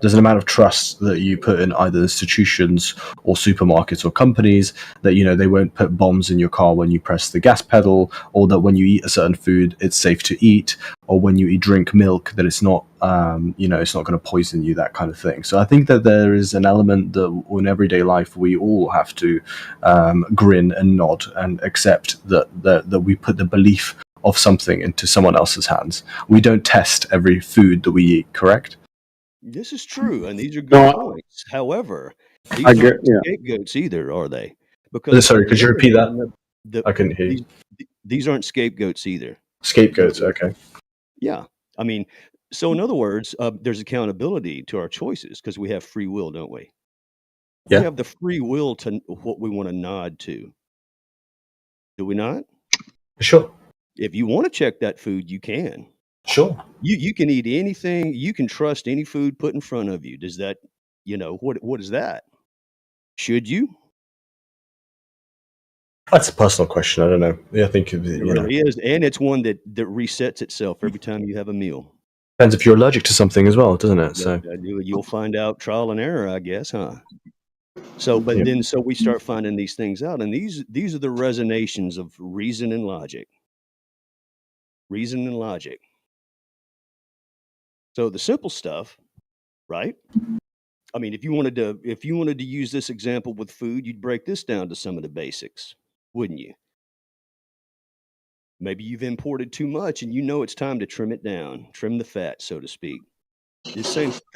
There's an amount of trust that you put in either institutions or supermarkets or companies that, you know, they won't put bombs in your car when you press the gas pedal, or that when you eat a certain food, it's safe to eat, or when you drink milk, that it's not, you know, it's not going to poison you, that kind of thing. So I think that there is an element that in everyday life we all have to grin and nod and accept that we put the belief of something into someone else's hands. We don't test every food that we eat, correct? This is true, and these are good No, points. However, I these get- aren't yeah. scapegoats either, are they? Because Sorry, on could the you other repeat that? hand, I couldn't hear you. these aren't scapegoats either. Scapegoats, okay. Yeah, I mean, so in other words, there's accountability to our choices because we have free will, don't we? Yeah. We have the free will to what we want to nod to. Do we not? Sure. If you want to check that food, you can. Sure. You can eat anything. You can trust any food put in front of you. Does that, you know, what is that? Should you? That's a personal question. I don't know. Yeah, I think It you know, really is, and it's one that resets itself every time you have a meal. depends if you're allergic to something as well, doesn't it? So You'll find out trial and error, I guess, huh? So, but Yeah. then so we start finding these things out, and these are the resonations of reason and logic. Reason and logic. So the simple stuff, right? I mean, if you wanted to use this example with food, you'd break this down to some of the basics, wouldn't you? Maybe you've imported too much and you know it's time to trim it down, trim the fat, so to speak. The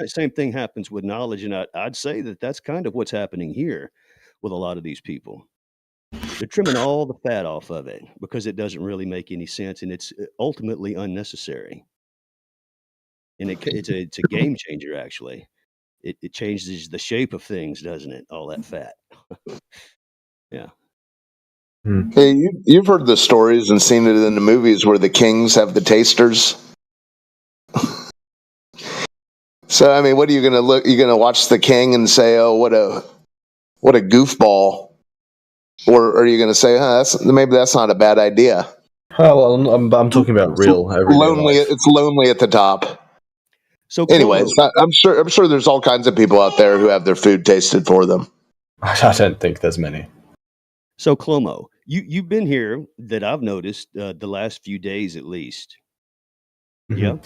same thing happens with knowledge, and I'd say that that's kind of what's happening here with a lot of these people. They're trimming all the fat off of it because it doesn't really make any sense, and it's ultimately unnecessary. And it's a game changer, actually. It changes the shape of things, doesn't it? All that fat. Yeah. Hey, you've heard the stories and seen it in the movies where the kings have the tasters. So I mean, what are you going to look? You're going to watch the king and say, "Oh, what a goofball," or are you going to say, "Huh, maybe that's not a bad idea"? Oh, well, I'm talking about real everyday Lonely. life. It's lonely at the top. So, anyways, I'm sure there's all kinds of people out there who have their food tasted for them. I don't think there's many. So, Clomo, you've been here that I've noticed the last few days at least. Mhm. Yeah.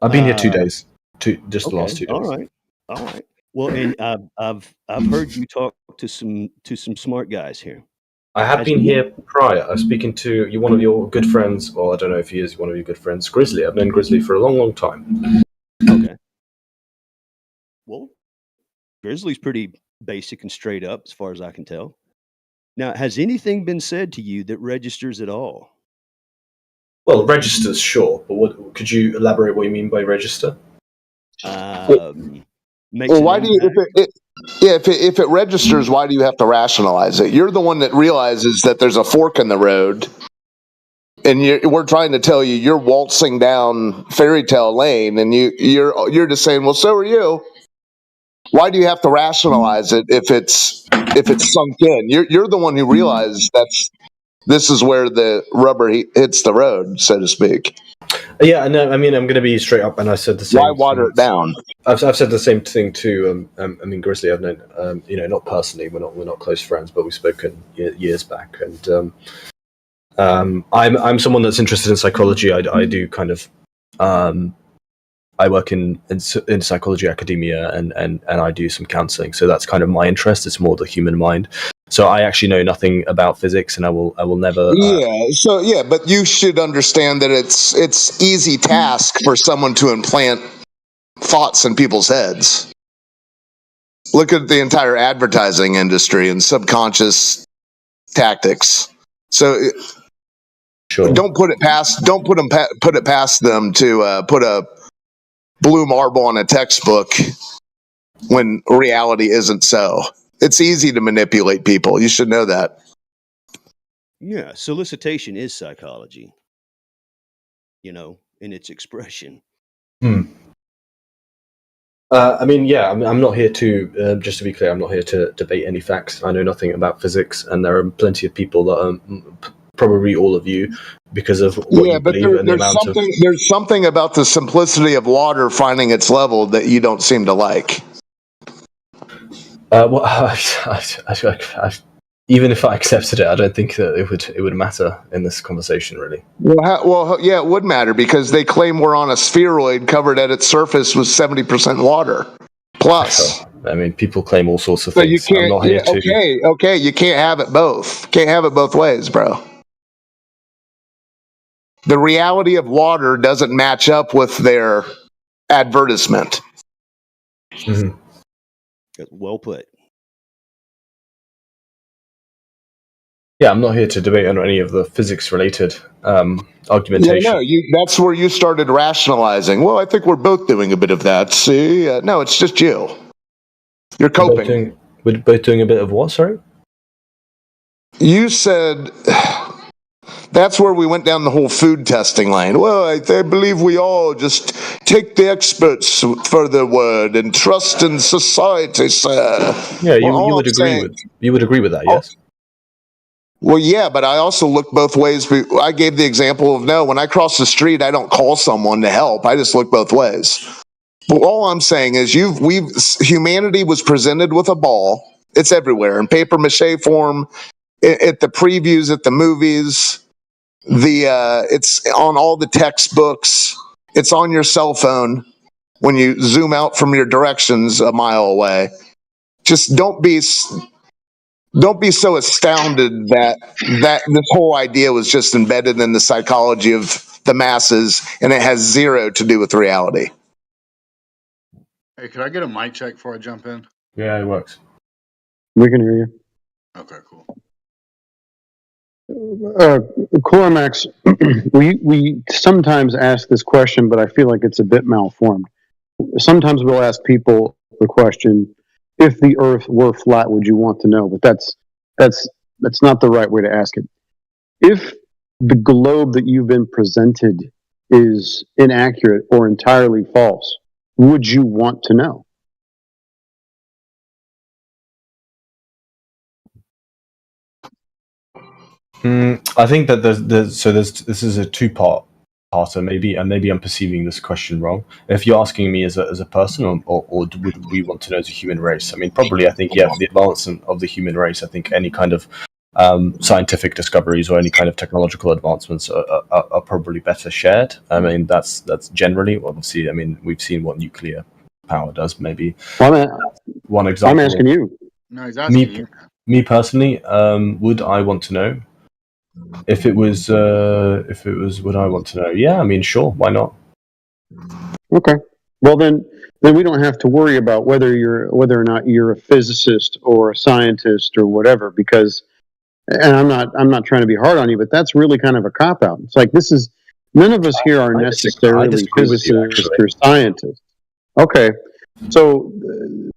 I've been here 2 days. Just the last 2 days. All right. Well, and I've heard you talk to some smart guys here. I have Has been you- here prior. I was speaking to one of your good friends, or I don't know if he is one of your good friends, Grizzly. I've known Grizzly for a long, long time. Okay. Well, Grizzly's pretty basic and straight up, as far as I can tell. Now, has anything been said to you that registers at all? Well, registers, sure, but what could you elaborate what you mean by register? Makes Well, an why do you? If it registers, why do you have to rationalize it? You're the one that realizes that there's a fork in the road, and we're trying to tell you you're waltzing down fairy tale lane, and you're just saying, well, so are you. Why do you have to rationalize it if it's sunk in? You're the one who realizes this is where the rubber hits the road, so to speak. Yeah, no, I mean, I'm going to be straight up, and I said the same. Why water it down? I've said the same thing too. I mean, Grizzly, I've known, not personally, we're not close friends, but we've spoken years back, and I'm someone that's interested in psychology. I do kind of, I work in psychology academia, and I do some counselling. So that's kind of my interest. It's more the human mind. So I actually know nothing about physics, and I will never. But you should understand that it's easy task for someone to implant thoughts in people's heads. Look at the entire advertising industry and subconscious tactics. So sure. Don't put it past them to put a blue marble on a textbook when reality isn't so. It's easy to manipulate people. You should know that. Yeah, solicitation is psychology. In its expression. I mean, yeah, I'm not here to, just to be clear, I'm not here to debate any facts. I know nothing about physics, and there are plenty of people that are probably all of you, because of what you believe and the amount of. There's something about the simplicity of water finding its level that you don't seem to like. Well, even if I accepted it, I don't think that it would matter in this conversation, really. Well, yeah, it would matter because they claim we're on a spheroid covered at its surface with 70% water plus. Sure. I mean, people claim all sorts of So things. you can't. I'm not here to. Okay, you can't have it both. Can't have it both ways, bro. The reality of water doesn't match up with their advertisement. Mm-hmm. Well put. Yeah, I'm not here to debate on any of the physics-related argumentation. Yeah, no, that's where you started rationalizing. Well, I think we're both doing a bit of that. See, no, it's just you. You're coping. We're both doing a bit of what? Sorry. You said that's where we went down the whole food testing lane. Well, I believe we all just take the experts for their word and trust in society, sir. Yeah, you would agree with that, yes? Well, yeah, but I also look both ways. I gave the example of when I cross the street, I don't call someone to help. I just look both ways. But all I'm saying is humanity was presented with a ball. It's everywhere in paper mache form, at the previews, at the movies. It's on all the textbooks. It's on your cell phone when you zoom out from your directions a mile away. Just don't be so astounded that this whole idea was just embedded in the psychology of the masses and it has zero to do with reality. Hey, could I get a mic check before I jump in? Yeah, it works. We can hear you. Okay, cool. Cormax, we sometimes ask this question, but I feel like it's a bit malformed. Sometimes we'll ask people the question, if the Earth were flat, would you want to know? But that's not the right way to ask it. If the globe that you've been presented is inaccurate or entirely false, would you want to know? I think that this is a two-parter, maybe I'm perceiving this question wrong. If you're asking me as a person, or would we want to know as a human race? I mean, probably. I think the advancement of the human race. I think any kind of scientific discoveries or any kind of technological advancements are probably better shared. I mean, that's generally, obviously. I mean, we've seen what nuclear power does. Maybe one example. I'm asking you. No, he's asking you. Me personally, would I want to know? If it was, would I want to know? Yeah, I mean, sure, why not? Okay. Well, then we don't have to worry about whether or not you're a physicist or a scientist or whatever, because, and I'm not trying to be hard on you, but that's really kind of a cop out. It's like none of us here are necessarily physicists or scientists. Okay. So,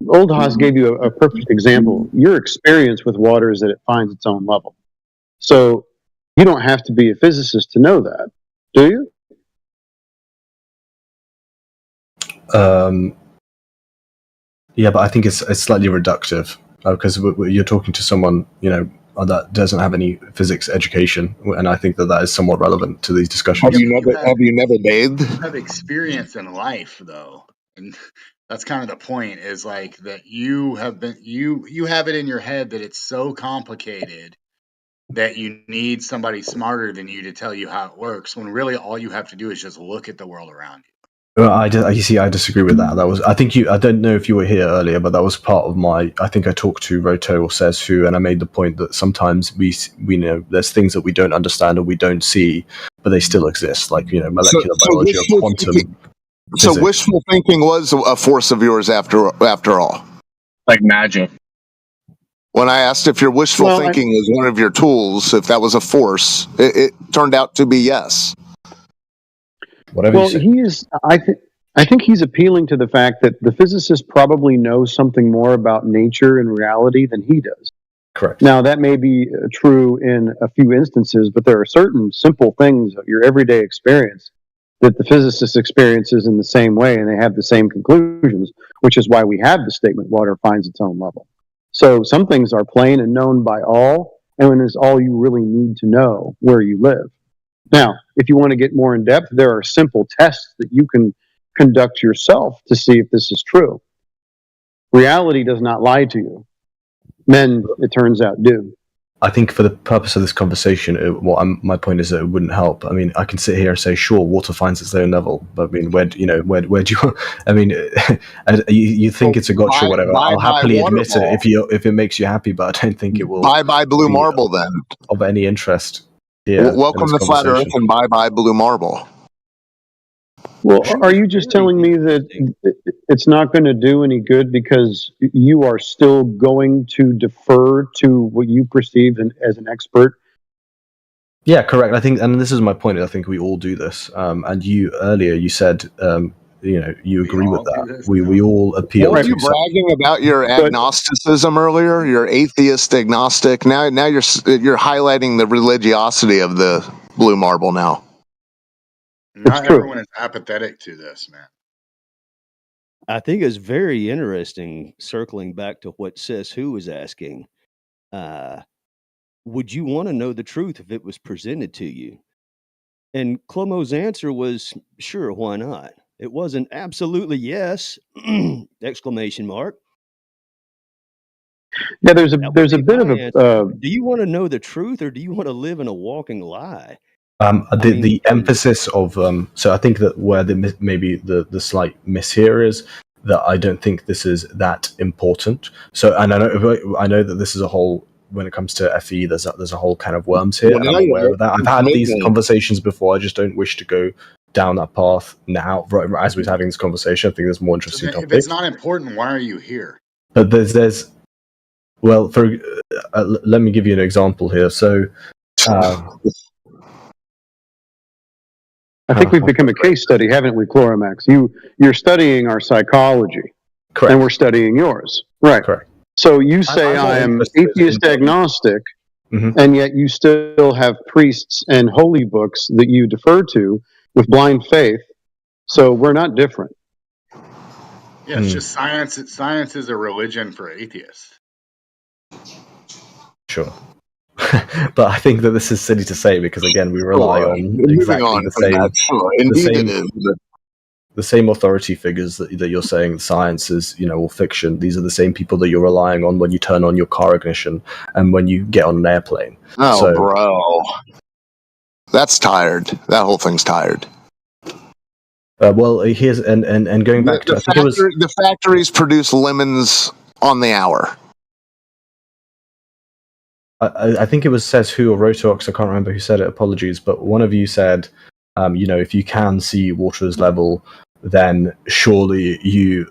Old Haas gave you a perfect example. Your experience with water is that it finds its own level. So, you don't have to be a physicist to know that, do you? Yeah, but I think it's slightly reductive because you're talking to someone that doesn't have any physics education, and I think that is somewhat relevant to these discussions. Have you never bathed? You have experience in life, though, and that's kind of the point. Is like that you have it in your head that it's so complicated that you need somebody smarter than you to tell you how it works, when really all you have to do is just look at the world around you. Well, I disagree with that. I don't know if you were here earlier, but that was part of I think I talked to Roto or Sesu, and I made the point that sometimes we know there's things that we don't understand or we don't see, but they still exist, like, molecular biology or quantum physics. So wishful thinking was a force of yours after all. Like magic. When I asked if your wishful thinking was one of your tools, if that was a force, it turned out to be yes. I think he's appealing to the fact that the physicist probably knows something more about nature and reality than he does. Correct. Now, that may be true in a few instances, but there are certain simple things of your everyday experience that the physicist experiences in the same way, and they have the same conclusions, which is why we have the statement, water finds its own level. So some things are plain and known by all, and is all you really need to know where you live. Now, if you want to get more in depth, there are simple tests that you can conduct yourself to see if this is true. Reality does not lie to you. Men, it turns out, do. I think for the purpose of this conversation, my point is that it wouldn't help. I mean, I can sit here and say, sure, water finds its own level, but I mean, where do you? I mean, you think it's a gotcha, or whatever. I'll happily admit it if it makes you happy, but I don't think it will. Bye blue marble then. Of any interest. Yeah. Welcome to Flat Earth and bye blue marble. Well, are you just telling me that it's not going to do any good because you are still going to defer to what you perceive as an expert? Yeah, correct. I think, and this is my point. I think we all do this. And you earlier, you said, you agree with that. We all appeal. Were you bragging about your agnosticism earlier? Your atheist agnostic. Now you're highlighting the religiosity of the blue marble now. Not everyone is apathetic to this, man. I think it's very interesting, circling back to what Says Who was asking. Would you want to know the truth if it was presented to you? And Clomo's answer was, sure, why not? It wasn't absolutely yes, exclamation mark. Yeah, there's a bit of a... do you want to know the truth or do you want to live in a walking lie? The emphasis of so I think that where maybe the slight miss here is that I don't think this is that important. So, and I know that this is a whole, when it comes to FE, there's a whole kind of worms here. And I'm aware of that. I've had these conversations before. I just don't wish to go down that path now. Right, as we're having this conversation, I think there's more interesting topics. If it's not important, why are you here? But there's well, for let me give you an example here. So. I think we've become a case study, haven't we, Chloromax? You're studying our psychology, correct, and we're studying yours, right? Correct. So you say I am atheist agnostic, and yet you still have priests and holy books that you defer to with blind faith. So we're not different. Yeah, it's just science. Science is a religion for atheists. Sure. But I think that this is silly to say because again we rely on exactly the same authority figures that you're saying science is all fiction. These are the same people that you're relying on when you turn on your car ignition and when you get on an airplane. Oh, bro, that's tired. That whole thing's tired. Well, here's and going back to the factories produce lemons on the hour. I think it was Says Who or Rotox, I can't remember who said it, apologies, but one of you said, if you can see water's level, then surely you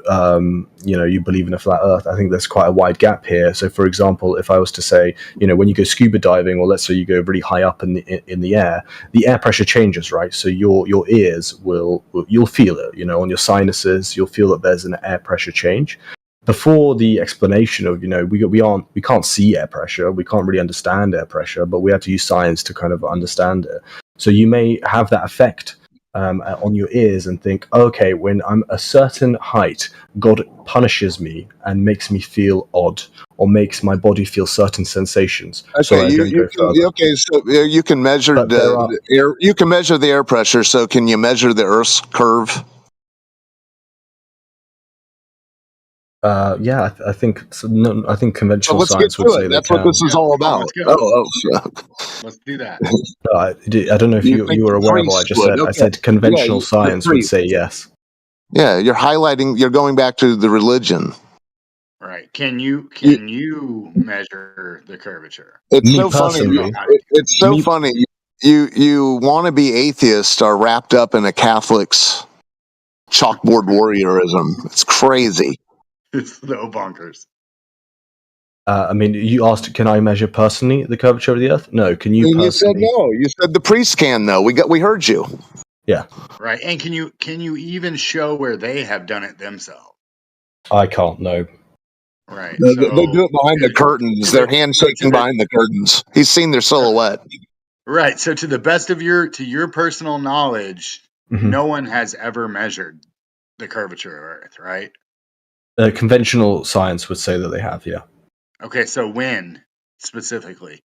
believe in a flat earth. I think there's quite a wide gap here. So for example, if I was to say, when you go scuba diving, or let's say you go really high up in the air pressure changes, right? So your ears you'll feel it, on your sinuses, you'll feel that there's an air pressure change. Before the explanation of, we can't see air pressure, we can't really understand air pressure, but we have to use science to kind of understand it. So you may have that effect on your ears and think, okay, when I'm a certain height, God punishes me and makes me feel odd or makes my body feel certain sensations. Okay, so you can measure the air. You can measure the air pressure. So can you measure the Earth's curve? I think conventional science would say that's what this is all about. Let's do that. I don't know if you were aware of what I just said. I said conventional science would say yes. Yeah, you're going back to the religion. Right. Can you measure the curvature? It's so funny. It's so funny. You want to be atheists are wrapped up in a Catholic's chalkboard warriorism. It's crazy. It's so bonkers. You asked, can I measure personally the curvature of the Earth? No. Can you? You said no. You said the priest can. Though we heard you. Yeah. Right. And can you even show where they have done it themselves? I can't. No. Right. They do it behind the curtains. They're handshaking behind the curtains. He's seen their silhouette. Right. So to the best of your personal knowledge, no one has ever measured the curvature of Earth, right? Conventional science would say that they have, yeah. Okay, so when specifically?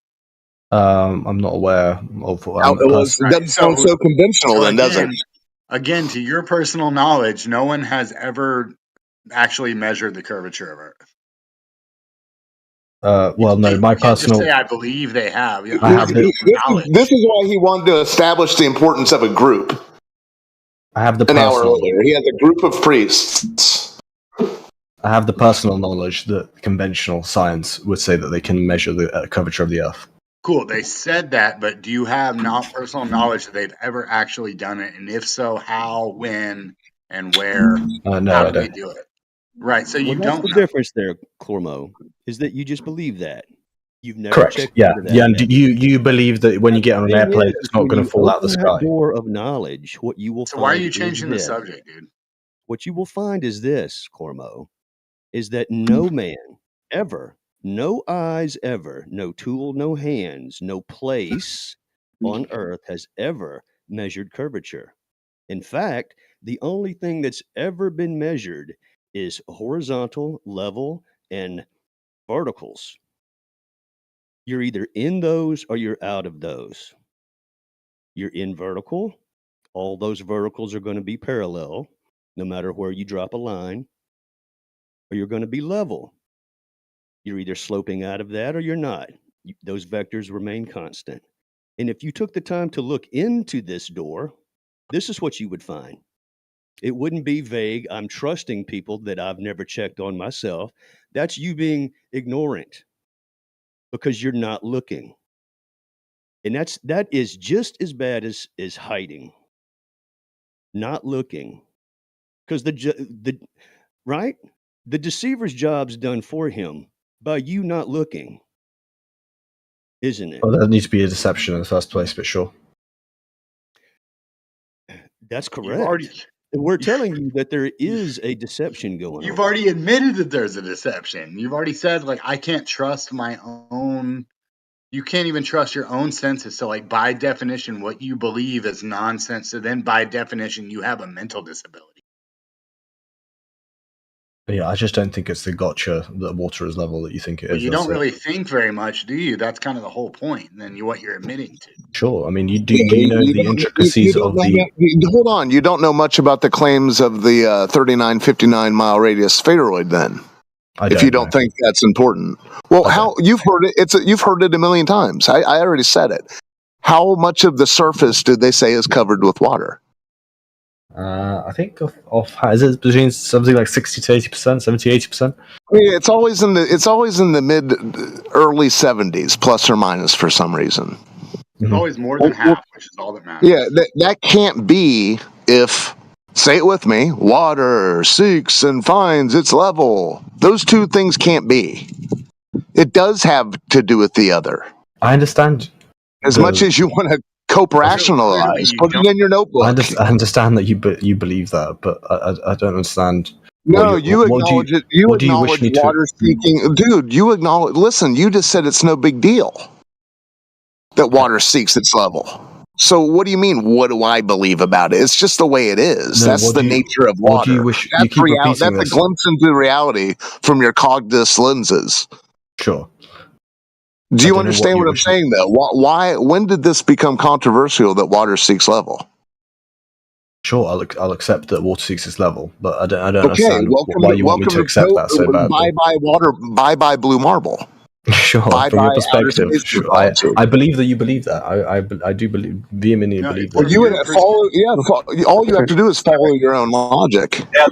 I'm not aware of. It doesn't sound so conventional, then, does it? Again, to your personal knowledge, no one has ever actually measured the curvature of Earth. Well, no, my You can't just personal. say I believe they have. You I have the. This is why he wanted to establish the importance of a group. I have the An hour personal. later, he has a group of priests. I have the personal knowledge that conventional science would say that they can measure the curvature of the Earth. Cool. They said that, but do you have personal knowledge that they've ever actually done it? And if so, how, when, and where? No, how I do they don't. do it? Right. So you Well, that's don't the know. difference there, Clormo, is that you just believe that. You've never Correct. checked Yeah. into that. Yeah. And you believe that when you get on an The thing airplane, is, it's not when going you to fall out of the open sky. that door of knowledge, what you will So find why are you is changing the this. subject, dude? What you will find is this, Cormo, is that no man ever, no eyes ever, no tool, no hands, no place on earth has ever measured curvature. In fact, the only thing that's ever been measured is horizontal, level, and verticals. You're either in those or you're out of those. You're in vertical, all those verticals are going to be parallel, no matter where you drop a line, or you're going to be level. You're either sloping out of that or you're not. Those vectors remain constant. And if you took the time to look into this door, this is what you would find. It wouldn't be vague. I'm trusting people that I've never checked on myself. That's you being ignorant because you're not looking. And that is just as bad as hiding. Not looking. Because the right? The deceiver's job's done for him by you not looking. Isn't it? Well, there needs to be a deception in the first place, but sure. That's You've correct. already We're telling you that there is a deception going you've on. already admitted that there's a deception. You've already said like I can't trust my own. You can't even trust your own senses. So like by definition, what you believe is nonsense. So then by definition, you have a mental disability. But yeah, I just don't think it's the gotcha that water is level that you think it But is. you That's don't it. really think very much, do you? That's kind of the whole point. And then what you're admitting to. Sure. I mean, do you know the intricacies don't of know the? hold on. You don't know much about the claims of the 39, 59 mile radius spheroid, then. If you don't think that's important, well, how you've heard it? You've heard it a million times. I already said it. How much of the surface did they say is covered with water? I think is it between something like 60 to 80%, 70, 80%? Yeah, it's always in the mid early 70s, plus or minus for some reason. It's always more than half, which is all that matters. Yeah, that can't be if, say it with me, water seeks and finds its level. Those two things can't be. It does have to do with the other. I understand. As much as you want to cope rationalize, put it in your notebook. I understand that you believe that, but I don't understand. No, you acknowledge it. You acknowledge water seeking. Dude, you acknowledge. Listen, you just said it's no big deal that water seeks its level. So what do you mean? What do I believe about it? It's just the way it is. No, that's the nature of what do water. you wish? That's You keep repeating that's this. a glimpse into reality from your Cognis lenses. Sure. Do I you don't know understand what I'm saying, though? Why? When did this become controversial that water seeks level? Sure, I'll accept that water seeks its level, but I don't Okay, understand why you want me to accept that so badly. Bye water. Bye blue marble. Sure, Bye from your outer perspective, space sure. mythology. I believe that you believe that. I do vehemently believe that. You would follow. Yeah, all you have to do is follow your own logic. Yeah,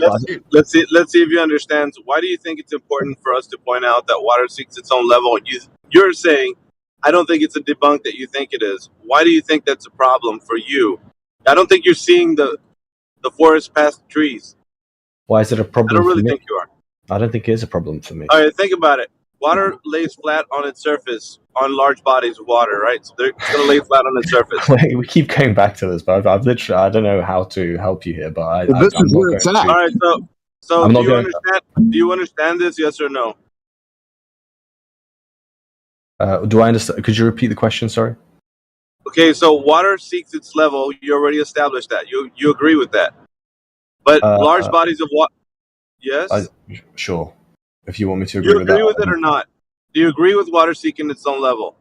let's see if you understand. Why do you think it's important for us to point out that water seeks its own level? You're saying, I don't think it's a debunk that you think it is. Why do you think that's a problem for you? I don't think you're seeing the forest past the trees. Why is it a problem? I don't really for me? think you are. I don't think it is a problem for me. All right, think about it. Water lays flat on its surface on large bodies of water, right? So it's going to lay flat on its surface. Wait, we keep going back to this, but I've literally I don't know how to help you here, but This is where it's at. All right, so I'm do not you going- understand? Do you understand this? Yes or no? Do I understand? Could you repeat the question? Sorry. Okay, so water seeks its level. You already established that. You agree with that. But large bodies of water. Yes. Sure. If you want me to agree You with that. agree with it or not? Do you agree with water seeking its own level?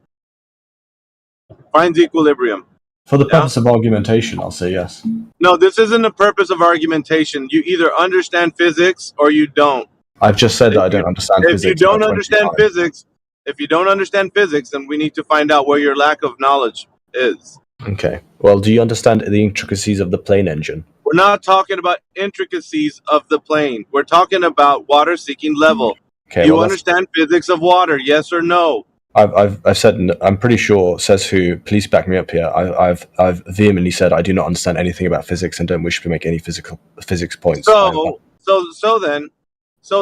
Finds equilibrium. For the purpose of argumentation, I'll say yes. No, this isn't the purpose of argumentation. You either understand physics or you don't. I've just said that I don't understand If physics. you don't about 20 understand times. physics, then we need to find out where your lack of knowledge is. Okay. Well, do you understand the intricacies of the plane engine? We're not talking about intricacies of the plane. We're talking about water seeking level. Okay, Do you well, that's- understand physics of water? Yes or no? I've said, I'm pretty sure, says who, please back me up here. I've vehemently said I do not understand anything about physics and don't wish to make any physics points. So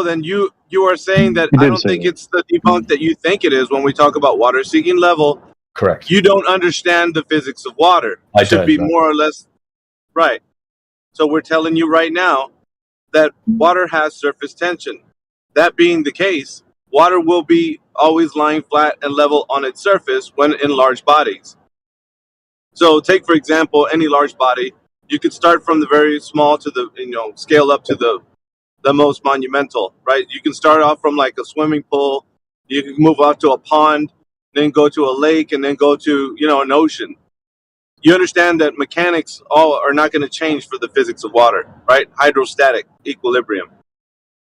then you are saying that You I did don't say think that. it's the debunk that you think it is when we talk about water seeking level. Correct. You don't understand the physics of water. I It should don't, be no. more or less right. So we're telling you right now that water has surface tension. That being the case, water will be always lying flat and level on its surface when in large bodies. So take, for example, any large body. You could start from the very small to the, scale up to the most monumental, right? You can start off from like a swimming pool. You can move out to a pond, then go to a lake, and then go to, an ocean. You understand that mechanics all are not going to change for the physics of water, right? Hydrostatic equilibrium.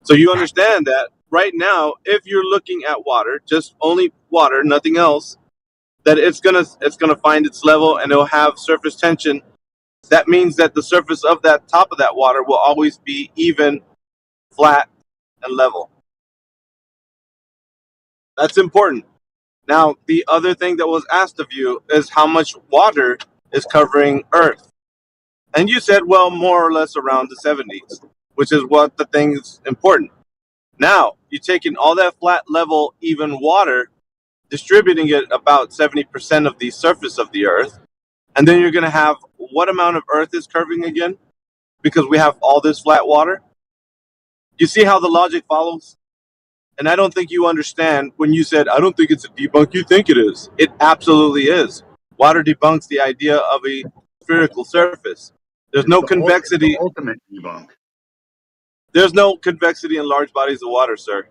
So you understand that right now, if you're looking at water, just only water, nothing else, that it's gonna find its level and it'll have surface tension. That means that the surface of that top of that water will always be even, flat, and level. That's important. Now, the other thing that was asked of you is how much water is covering Earth. And you said, well, more or less around the 70s, which is what the thing is important. Now, you're taking all that flat, level, even water, distributing it about 70% of the surface of the Earth, and then you're going to have what amount of Earth is curving again? Because we have all this flat water. You see how the logic follows? And I don't think you understand when you said, I don't think it's a debunk, you think it is. It absolutely is. Water debunks the idea of a spherical surface. There's no convexity. Ultimate debunk. There's no convexity in large bodies of water, sir.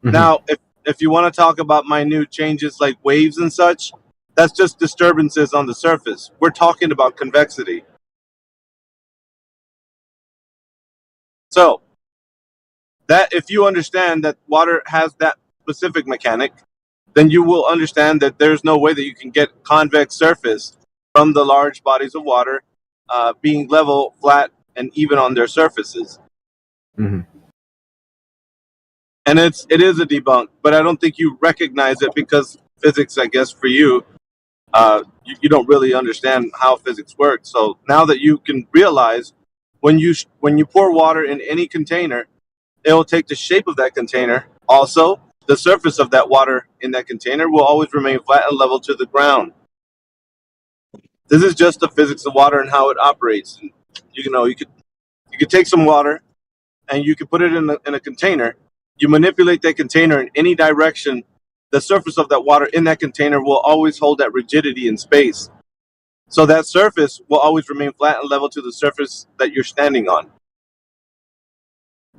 Now, if you want to talk about minute changes like waves and such, that's just disturbances on the surface. We're talking about convexity. So, that if you understand that water has that specific mechanic, then you will understand that there's no way that you can get convex surface from the large bodies of water being level, flat, and even on their surfaces. Mm-hmm. And it is a debunk, but I don't think you recognize it because physics, I guess, for you, you don't really understand how physics works. So now that you can realize when you pour water in any container, it will take the shape of that container. Also, the surface of that water in that container will always remain flat and level to the ground. This is just the physics of water and how it operates. And, you could take some water and you could put it in a container. You manipulate that container in any direction. The surface of that water in that container will always hold that rigidity in space. So that surface will always remain flat and level to the surface that you're standing on.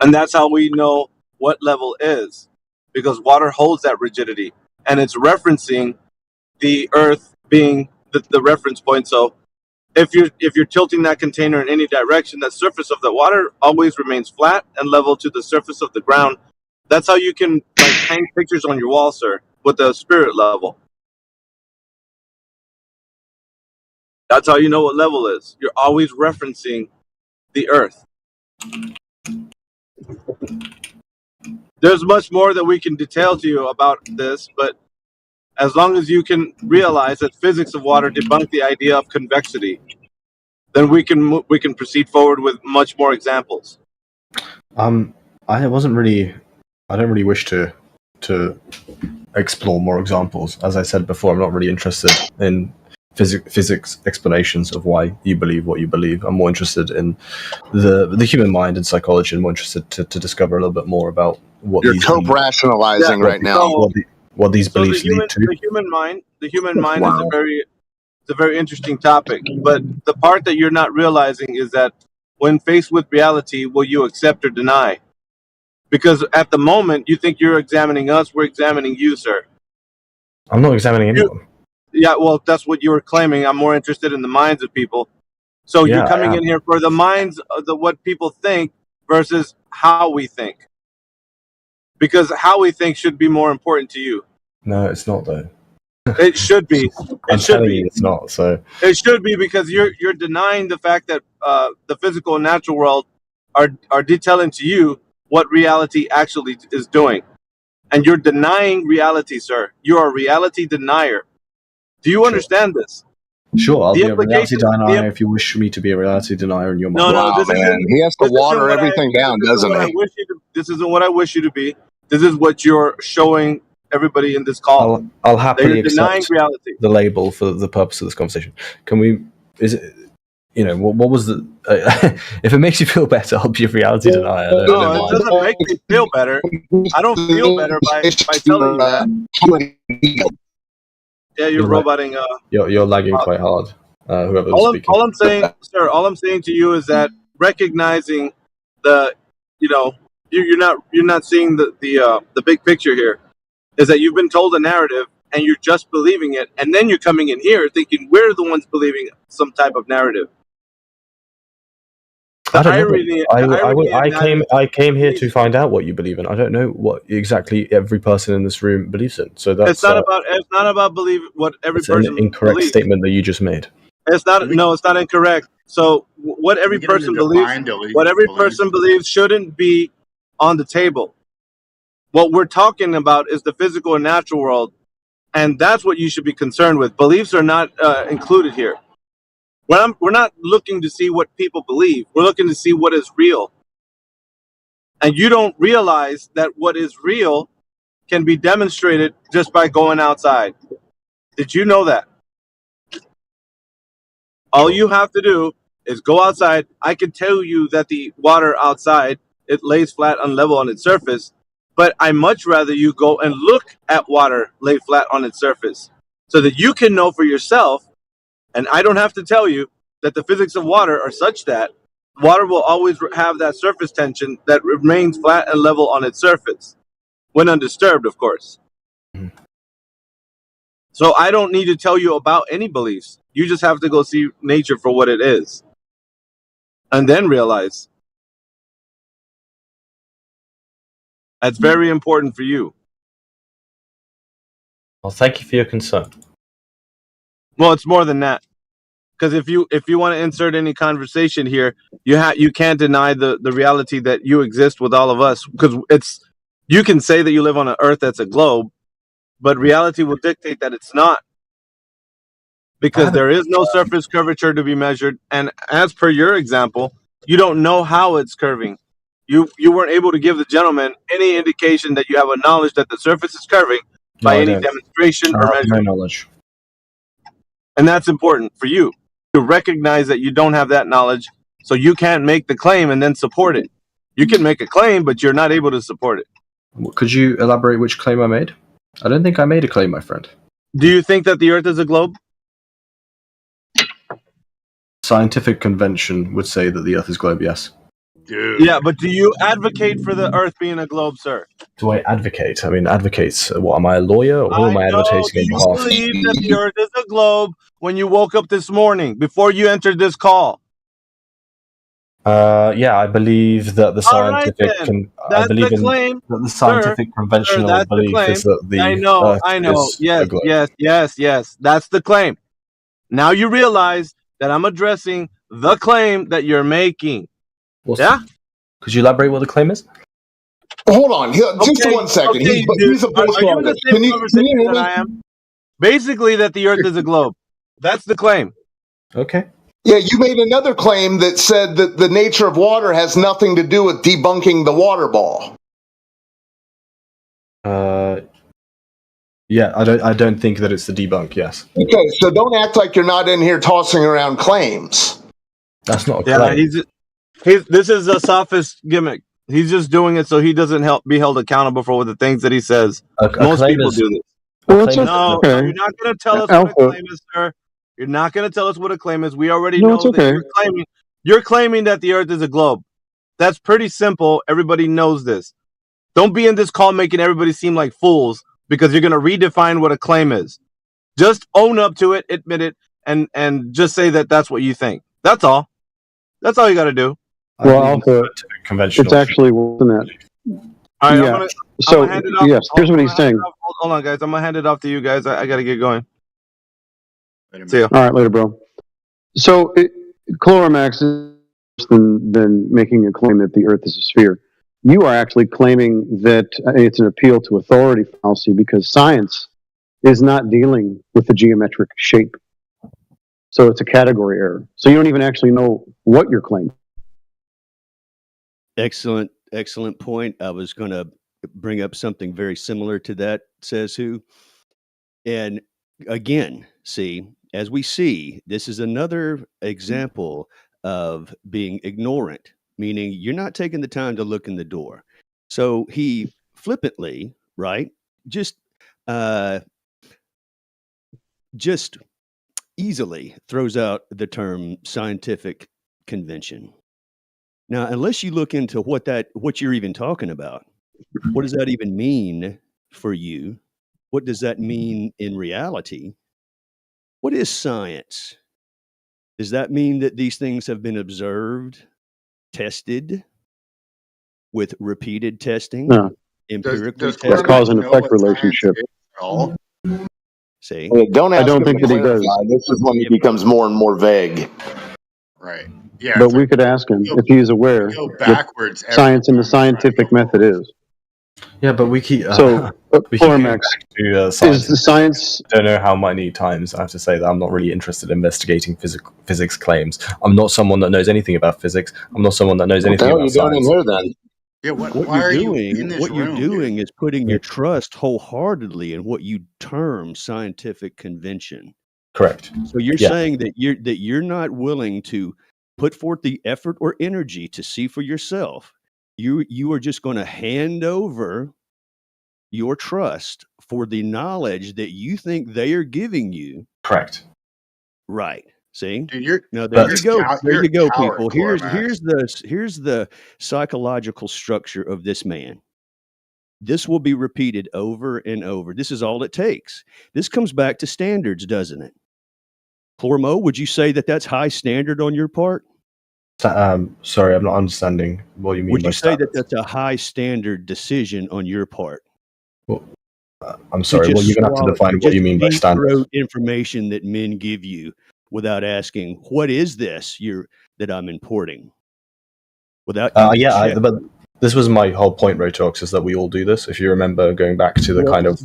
And that's how we know what level is, because water holds that rigidity, and it's referencing the Earth being the reference point. So if you're tilting that container in any direction, that surface of the water always remains flat and level to the surface of the ground. That's how you can hang pictures on your wall, sir, with the spirit level. That's how you know what level is. You're always referencing the Earth. There's much more that we can detail to you about this, but as long as you can realize that physics of water debunk the idea of convexity, then we can proceed forward with much more examples. I don't really wish to explore more examples. As I said before, I'm not really interested in physics explanations of why you believe what you believe. I'm more interested in the human mind and psychology, and more interested to discover a little bit more about what You're these cope rationalizing right now. what these beliefs lead to. The human mind is a very interesting topic. But the part that you're not realizing is that when faced with reality, will you accept or deny? Because at the moment, you think you're examining us, we're examining you, sir. I'm not examining anyone. Yeah, well, that's what you were claiming. I'm more interested in the minds of people. So Yeah, you're I coming am. in here for the minds of what people think versus how we think. Because how we think should be more important to you. No, it's not though. It should be. I'm It should telling be. you, it's not. So It should be because you're denying the fact that the physical and natural world are detailing to you what reality actually is doing, and you're denying reality, sir. You are a reality denier. Do you understand this? sure, I'll The be a reality implication. denier if you wish me to be a reality denier in your mind. No, this isn't. He has to This isn't water what everything down, this isn't doesn't what I he? wish you to. This isn't what I wish you to be. This is what you're showing everybody in this call. I'll That happily you're denying accept reality. the label for the purpose of this conversation. Can we? Is it? You know, what was the? If it makes you feel better, I'll be a reality denier. I don't No, it mind. doesn't make me feel better. I don't feel better by telling you that. Yeah, you're You're, roboting. you're lagging quite hard. Whoever's All speaking. I'm saying, sir, all I'm saying to you is that recognizing the, you're not seeing the big picture here. Is that you've been told a narrative and you're just believing it, and then you're coming in here thinking we're the ones believing some type of narrative. I don't know. irony in that I came here to find out what you believe in. I don't know what exactly every person in this room believes in. So that's it's not about believe what every it's an person incorrect believes. statement that you just made. It's not. No, it's not incorrect. So what every person believes shouldn't be on the table. What we're talking about is the physical and natural world, and that's what you should be concerned with. Beliefs are not included here. We're not looking to see what people believe. We're looking to see what is real. And you don't realize that what is real can be demonstrated just by going outside. Did you know that? All you have to do is go outside. I can tell you that the water outside, it lays flat and level on its surface, but I much rather you go and look at water lay flat on its surface so that you can know for yourself, and I don't have to tell you, that the physics of water are such that water will always have that surface tension that remains flat and level on its surface, when undisturbed, of course. So I don't need to tell you about any beliefs. You just have to go see nature for what it is. And then realize. That's very important for you. Well, thank you for your concern. Well, it's more than that. Because if you want to insert any conversation here, you can't deny the reality that you exist with all of us. Because you can say that you live on an Earth that's a globe, but reality will dictate that it's not. Because there is no surface curvature to be measured, and as per your example, you don't know how it's curving. You weren't able to give the gentleman any indication that you have a knowledge that the surface is curving by any demonstration or measurement. No knowledge. And that's important for you to recognize that you don't have that knowledge, so you can't make the claim and then support it. You can make a claim, but you're not able to support it. Could you elaborate which claim I made? I don't think I made a claim, my friend. Do you think that the Earth is a globe? Scientific convention would say that the Earth is globe, yes. Dude. Yeah, but do you advocate for the Earth being a globe, sir? Do I advocate? I mean, advocates. What, am I a lawyer, or who am I advocating Do on you behalf? believe that the Earth is a globe when you woke up this morning, before you entered this call? Yeah, I believe that the scientific. I believe that the scientific conventional belief is that the I know. Earth is a globe. Yes. That's the claim. Now you realize that I'm addressing the claim that you're making. Could you elaborate what the claim is? Hold on, just 1 second. Okay, He's a are you in the same conversation that I am? Basically, that the Earth is a globe. That's the claim. Okay. Yeah, you made another claim that said that the nature of water has nothing to do with debunking the water ball. Yeah, I don't think that it's the debunk. Yes. Okay, so don't act like you're not in here tossing around claims. That's not a claim. This is a sophist gimmick. He's just doing it so he doesn't be held accountable for the things that he says. Most people do this. No, you're not going to tell us what a claim is, sir. You're not going to tell us what a claim is. We already know that you're claiming that the Earth is a globe. That's pretty simple. Everybody knows this. Don't be in this call making everybody seem like fools because you're going to redefine what a claim is. Just own up to it, admit it, and just say that that's what you think. That's all. That's all you got to do. Well, also, conventional. it's actually worse than that. All right, Yeah. I'm gonna So hand it off. yes, here's what he's saying. Hold on, guys. I'm gonna hand it off to you guys. I gotta get going. See ya. All right, later, bro. So Chloromax is worse than making a claim that the Earth is a sphere. You are actually claiming that it's an appeal to authority fallacy because science is not dealing with the geometric shape. So it's a category error. So you don't even actually know what you're claiming. Excellent point. I was going to bring up something very similar to that, says who. And again, see, as we see, this is another example of being ignorant, meaning you're not taking the time to look in the door. So he flippantly, right, just easily throws out the term scientific convention. Now, unless you look into what you're even talking about, what does that even mean for you? What does that mean in reality? What is science? Does that mean that these things have been observed, tested with repeated testing, No. empirically That's tested? cause and effect relationship. See? Don't I ask don't him think to that he does. clarify. This is when he becomes more and more vague. Right. Yeah. But we could ask him if he is aware go what backwards every science and the scientific method is. Yeah, but we keep So, we keep going Chloromax, back to is science. the science... I don't know how many times I have to say that I'm not really interested in investigating physics claims. I'm not someone that knows anything about physics. I'm not someone that knows What the anything hell are about you doing in science. here then? Yeah. What Why are you're you in doing, this what you're room, doing dude? is putting your trust wholeheartedly in what you term scientific convention. Correct. So you're Yeah. saying that you're not willing to put forth the effort or energy to see for yourself. You are just going to hand over your trust for the knowledge that you think they are giving you. Correct. Right. See? Dude, Now there you go. There you're you go, a coward, people. Chloromax. Here's the psychological structure of this man. This will be repeated over and over. This is all it takes. This comes back to standards, doesn't it? Chlormo, would you say that that's high standard on your part? Sorry, I'm not understanding what you mean Would by you say that standards. that's a high standard decision on your part? Well, I'm sorry. To Well, just you're going to have to define what you mean by deep standards. throat information that men give you without asking, what is this that I'm importing? Without you check. But this was my whole point, Rotox, is that we all do this. If you remember going back to the kind of,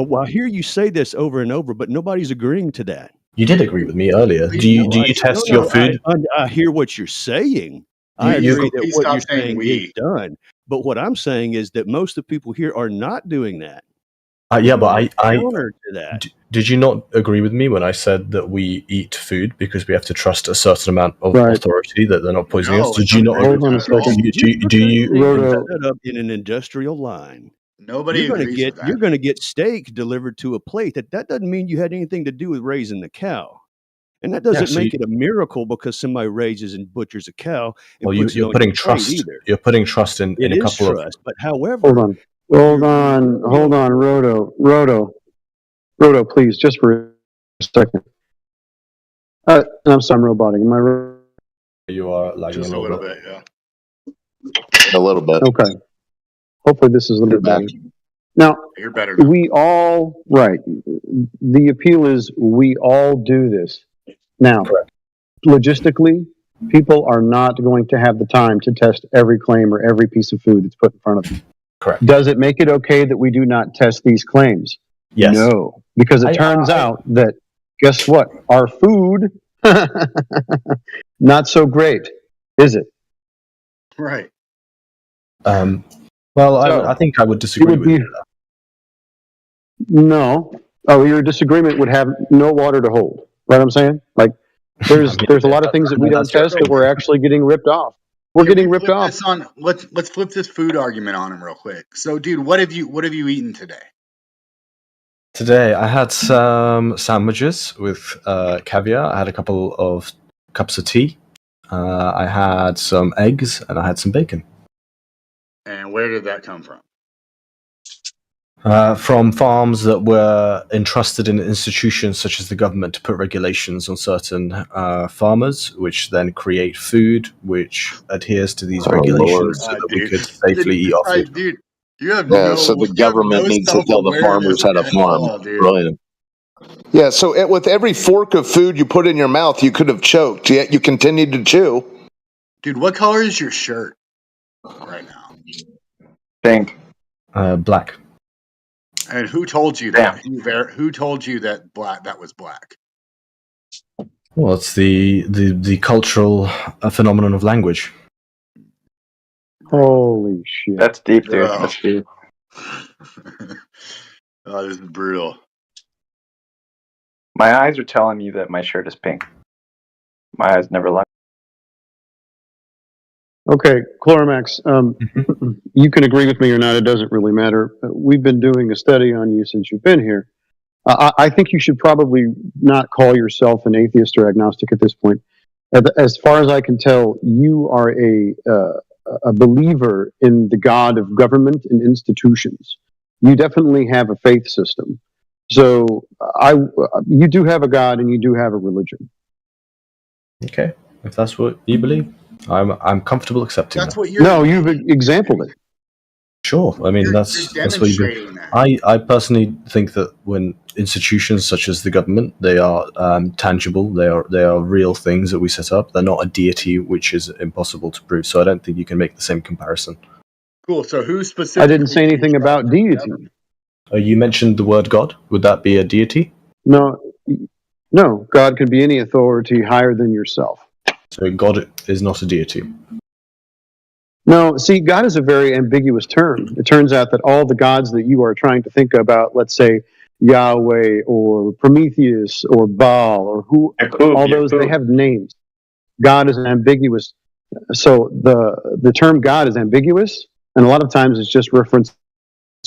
Well, I hear you say this over and over, but nobody's agreeing to that. you did agree with me earlier. Do you test your food? I hear what you're saying. I You- agree that Please what stop you're saying saying we. is done. But what I'm saying is that most of the people here are not doing that. Yeah, but I counter to that. did you not agree with me when I said that we eat food because we have to trust a certain amount of Right. authority that they're not poisoning No, us? Did you not? Hold on a second. Do you? Roto, Set up in an industrial line. Nobody You're agrees with that. going to get steak delivered to a plate. That doesn't mean you had anything to do with raising the cow. And that doesn't so make it a miracle because somebody raises and butchers a cow and Well, puts it you're on putting your plate trust. either. You're putting trust in It a is couple trust, of. but however, hold on, Roto, please, just for a second. I'm sorry, I'm roboting. Am I right? You are lagging Just a a little little bit. bit, yeah. A little bit. Okay. Hopefully this is a little bit better. Now, You're better now. we all, right. The appeal is we all do this. Now, logistically, people are not going to have the time to test every claim or every piece of food that's put in front of them. Correct. Does it make it okay that we do not test these claims? Yes. No, because it turns out that, guess what? Our food, not so great, is it? Right. Well, So, I think I would disagree with you. No. Oh, your disagreement would have no water to hold. Right what I'm saying? Like, there's a lot of things that we don't test that we're actually getting ripped off. We're getting ripped off. Let's flip this food argument on him real quick. So, dude, what have you eaten today? Today I had some sandwiches with caviar. I had a couple of cups of tea. I had some eggs and I had some bacon. And where did that come from? From farms that were entrusted in institutions such as the government to put regulations on certain farmers, which then create food which adheres to these regulations so that we could safely eat our food. Dude, you have Yeah, no, so the you have government no needs to tell the farmers self-awareness how to at farm. all, dude. Brilliant. Yeah, so with every fork of food you put in your mouth, you could have choked, yet you continued to chew. Dude, what color is your shirt right now? Pink. Black. And who told you that? Who told you that that was black? Well, it's the cultural phenomenon of language. Holy shit. That's deep, dude. Bro. That's deep. Oh, this is brutal. My eyes are telling me that my shirt is pink. My eyes never lie. Okay, Chloromax, you can agree with me or not, it doesn't really matter. We've been doing a study on you since you've been here. I think you should probably not call yourself an atheist or agnostic at this point. As far as I can tell, you are a believer in the God of government and institutions. You definitely have a faith system. So you do have a God and you do have a religion. Okay, if that's what you believe, I'm comfortable accepting That's that. what you're. No, you've exampled it. Sure, I mean You're that's what you do. demonstrating that. I personally think that when institutions such as the government, they are tangible, they are real things that we set up. They're not a deity which is impossible to prove. So I don't think you can make the same comparison. Cool. So who specifically? I didn't say anything about deity. You mentioned the word God. Would that be a deity? No, God can be any authority higher than yourself. So God is not a deity. No, see, God is a very ambiguous term. It turns out that all the gods that you are trying to think about, let's say Yahweh or Prometheus or Baal or all those, they have names. God is an ambiguous. So the term God is ambiguous, and a lot of times it's just referencing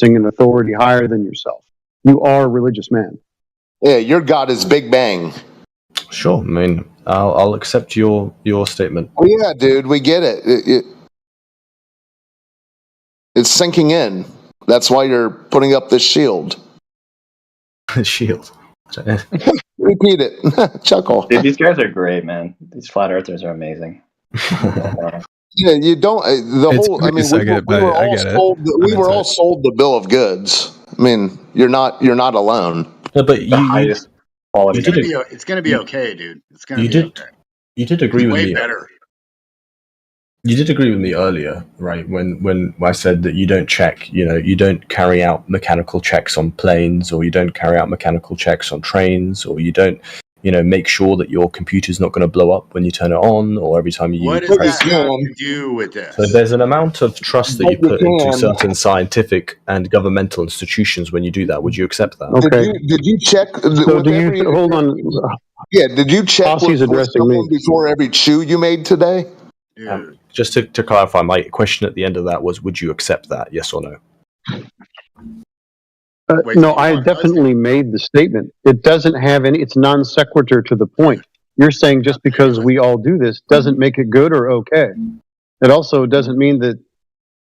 an authority higher than yourself. You are a religious man. Yeah, your God is Big Bang. Sure, I mean, I'll accept your statement. Oh yeah, dude, we get it. It's sinking in. That's why you're putting up this shield. Shield. Repeat it. Chuckle. Dude, these guys are great, man. These flat earthers are amazing. Yeah, you don't. I mean, we were all sold the bill of goods. I mean, you're not alone. No, but It's gonna be okay, dude. It's gonna be okay. You did agree It's with way me. better. You did agree with me earlier, right? When I said that you don't check, you don't carry out mechanical checks on planes, or you don't carry out mechanical checks on trains, or you don't, make sure that your computer's not going to blow up when you turn it on, or every time you. What does that have to do with this? So there's an amount of trust that you put into certain scientific and governmental institutions when you do that. Would you accept that? Okay. Did you check? So hold on? Yeah, did you check Aussie's with addressing someone me. before every chew you made today? Just to clarify, my question at the end of that was, would you accept that? Yes or no? No, I definitely made the statement. It doesn't have any. It's non sequitur to the point. You're saying just because we all do this doesn't make it good or okay. It also doesn't mean that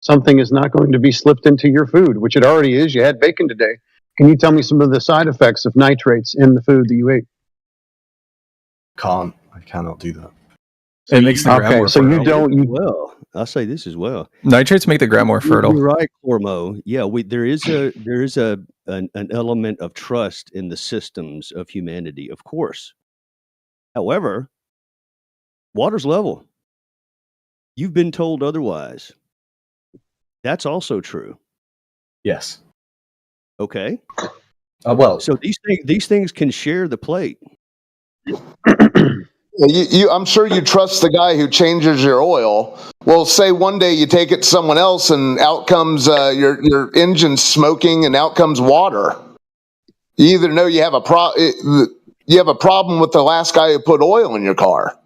something is not going to be slipped into your food, which it already is. You had bacon today. Can you tell me some of the side effects of nitrates in the food that you ate? I cannot do that. It makes the ground more so fertile. you don't. Well, I'll say this as well. Nitrates make the ground more fertile. You're right, Cormo. Yeah, there is an element of trust in the systems of humanity, of course. However, water's level. You've been told otherwise. That's also true. Yes. Okay. Well, so these things can share the plate. I'm sure you trust the guy who changes your oil. Well, say one day you take it to someone else, and out comes your engine smoking, and out comes water. You either know you have a problem with the last guy who put oil in your car.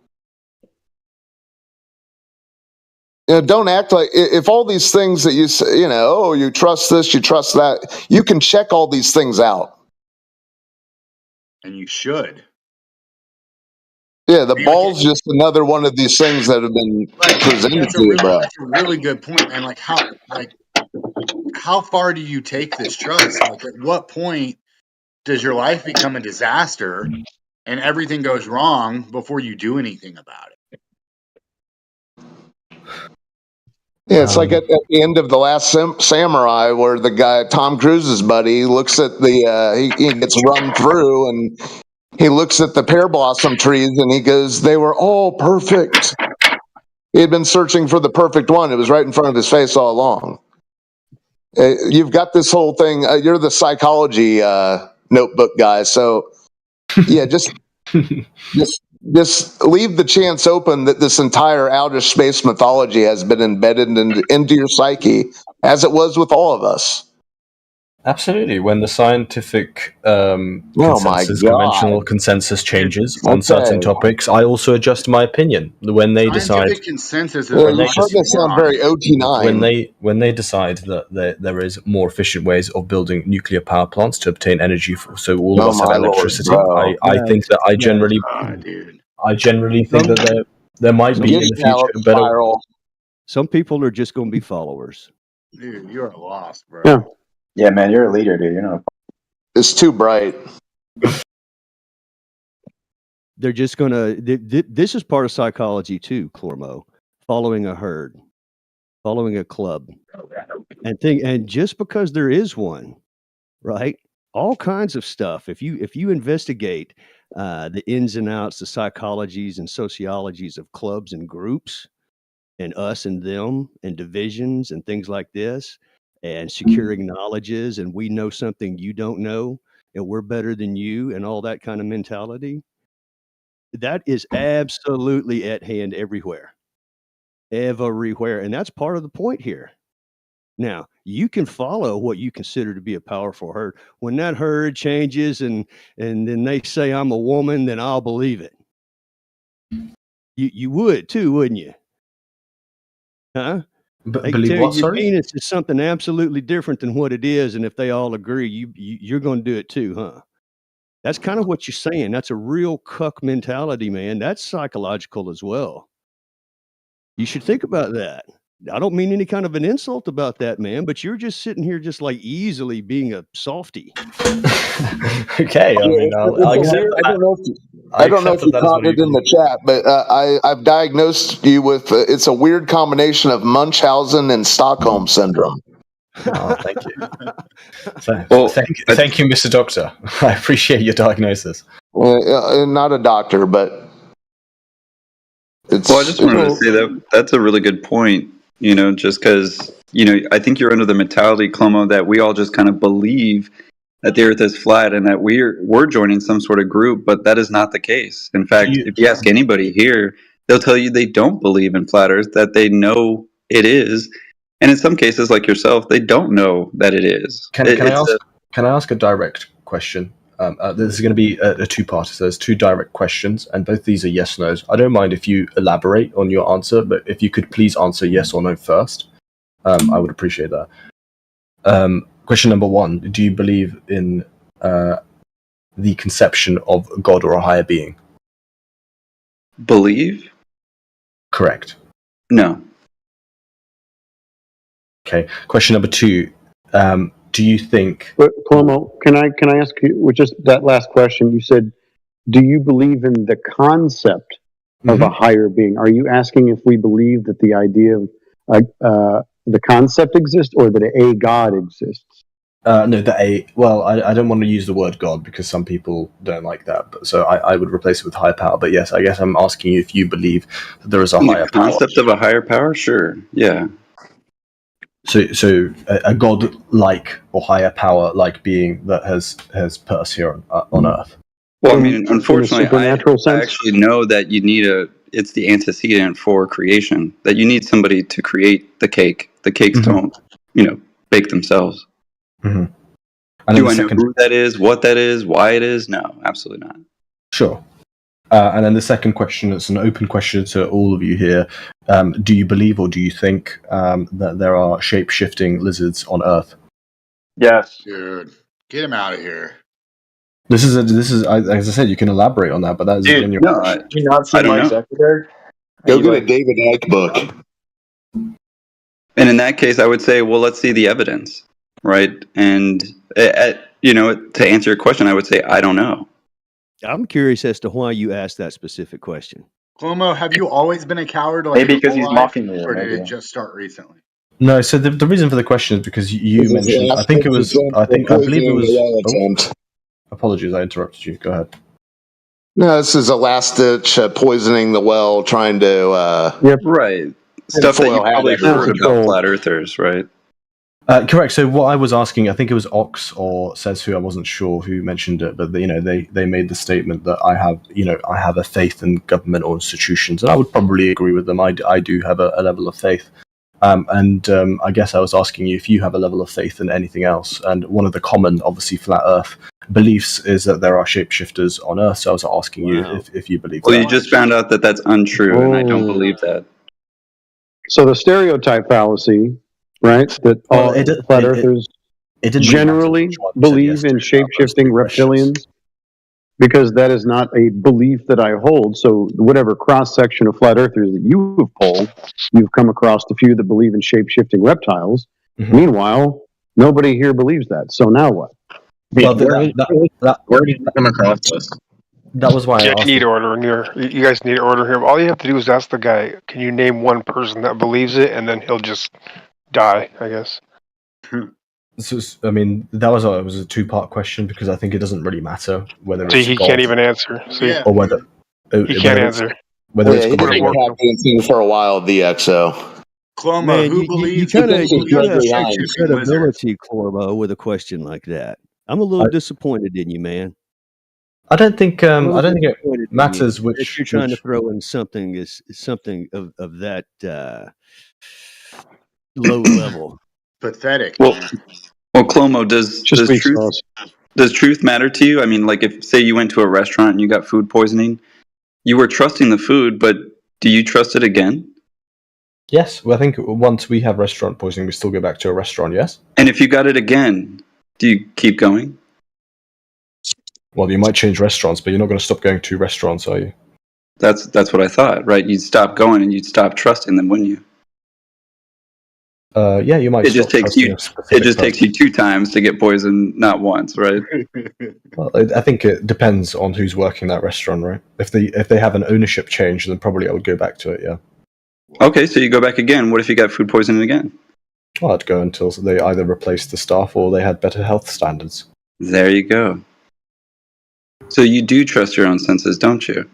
Don't act like if all these things that you say, you trust this, you trust that. You can check all these things out, and you should. Yeah, the ball's just another one of these things that have been presented to you, bro. That's a really good point, man. Like how far do you take this trust? Like, at what point does your life become a disaster and everything goes wrong before you do anything about it? Yeah, it's like at the end of The Last Samurai, where the guy, Tom Cruise's buddy, looks at the, he gets run through and he looks at the pear blossom trees and he goes, they were all perfect. He had been searching for the perfect one. It was right in front of his face all along. You've got this whole thing. You're the psychology notebook guy. So, yeah, just leave the chance open that this entire outer space mythology has been embedded into your psyche, as it was with all of us. Absolutely. When the scientific conventional consensus changes on certain topics, I also adjust my opinion. When they decide, Scientific consensus is you're starting to sound very OT9. when they decide that there is more efficient ways of building nuclear power plants to obtain energy, so all of us have electricity. I think that I generally think that there might be in the future better. Some people are just going to be followers. Dude, you are lost, bro. Yeah. Yeah, man, you're a leader, dude. You're not. It's too bright. They're just going to. This is part of psychology too, Clormo. Following a herd, following a club, and just because there is one, right? All kinds of stuff. If you investigate the ins and outs, the psychologies and sociologies of clubs and groups, and us and them, and divisions and things like this, and securing knowledges, and we know something you don't know, and we're better than you, and all that kind of mentality, that is absolutely at hand everywhere. And that's part of the point here. Now, you can follow what you consider to be a powerful herd. When that herd changes and then they say I'm a woman, then I'll believe it. You would too, wouldn't you? Huh? They Believe tell what, you your sorry? penis is something absolutely different than what it is, and if they all agree, you're going to do it too, huh? That's kind of what you're saying. That's a real cuck mentality, man. That's psychological as well. You should think about that. I don't mean any kind of an insult about that, man, but you're just sitting here just like easily being a softie. Okay, I mean, I'll accept that. I don't know if you caught it in the chat, but I've diagnosed you with it's a weird combination of Munchausen and Stockholm syndrome. Oh, thank you. Thank you, Mr. Doctor. I appreciate your diagnosis. Not a doctor, but it's. Well, I just wanted to say that that's a really good point. You know, just because I think you're under the mentality, Clomo, that we all just kind of believe that the Earth is flat and that we're joining some sort of group, but that is not the case. In fact, if you ask anybody here, they'll tell you they don't believe in flat Earth, that they know it is, and in some cases, like yourself, they don't know that it is. Can I ask a direct question? This is going to be a two-parter. So there's two direct questions, and both these are yes/nos. I don't mind if you elaborate on your answer, but if you could please answer yes or no first, I would appreciate that. Question number one: do you believe in the conception of God or a higher being? Believe? Correct. No. Okay. Question number two: do you think? Cuomo, can I ask you with just that last question? You said, "Do you believe in the concept of a higher being?" Are you asking if we believe that the idea of the concept exists, or that a God exists? No, well, I don't want to use the word God because some people don't like that. But so I would replace it with higher power. But yes, I guess I'm asking you if you believe that there is a higher power. Concept of a higher power? Sure. Yeah. So a God-like or higher power-like being that has put us here on Earth. Well, I mean, unfortunately, I actually know that you need it's the antecedent for creation, that you need somebody to create the cake. The cakes don't, bake themselves. Mm-hmm. Do I know who that is, what that is, why it is? No, absolutely not. Sure. And then the second question, it's an open question to all of you here. Do you believe or do you think that there are shape-shifting lizards on Earth? Yes. Dude, get him out of here. This is as I said, you can elaborate on that, but that is Dude, your no, question. you not see Mike Zuckerberg? Go get a David Icke book. And in that case, I would say, well, let's see the evidence. right? And to answer your question, I would say I don't know. I'm curious as to why you asked that specific question. Cuomo, have you always been a coward? Like Maybe your because whole he's life, mocking me, or did maybe. it just start recently? No, so the reason for the question is because you mentioned. I believe it was. Oh, apologies, I interrupted you. Go ahead. No, this is a last ditch poisoning the well, trying to. Right. Stuff that you probably heard about flat earthers, right? Correct. So what I was asking, I think it was Ox or Says Who, I wasn't sure who mentioned it, but they made the statement that I have a faith in government or institutions, and I would probably agree with them. I do have a level of faith. I guess I was asking you if you have a level of faith in anything else. And one of the common, obviously, flat Earth beliefs is that there are shapeshifters on Earth. So I was asking you if you believe Well, that. you just found out that that's untrue, and I don't believe that. So the stereotype fallacy, right? That flat earthers generally believe in shape-shifting reptilians, because that is not a belief that I hold. So whatever cross-section of flat earthers that you have polled, you've come across a few that believe in shape-shifting reptiles. Meanwhile, nobody here believes that. So now what? Well, where did you come across this? That was why I Yeah, asked. you need order in here. You guys need order here. All you have to do is ask the guy, can you name one person that believes it, and then he'll just die, I guess. So, I mean, that was a two-part question because I think it doesn't really matter whether See, it's he God can't even answer. See? or whether He can't answer. Whether He been captain for a while of the XO. Cuomo, Man, who you believes kind of in shake your shape-shifting lizards? credibility, Corbo, with a question like that. I'm a little disappointed in you, man. I don't think I'm a little it disappointed in you matters that which you're trying to throw in something of that low level. Pathetic. Well, Clomo, does truth matter to you? I mean, like if say you went to a restaurant and you got food poisoning, you were trusting the food, but do you trust it again? Yes, well, I think once we have restaurant poisoning, we still go back to a restaurant. Yes. And if you got it again, do you keep going? Well, you might change restaurants, but you're not going to stop going to restaurants, are you? That's what I thought, right? You'd stop going and you'd stop trusting them, wouldn't you? Yeah, you might. It just takes you 2 times to get poisoned, not once, right? Well, I think it depends on who's working that restaurant, right? If they have an ownership change, then probably I would go back to it. Yeah. Okay, so you go back again. What if you got food poisoning again? Well, I'd go until they either replaced the staff or they had better health standards. There you go. So you do trust your own senses, don't you?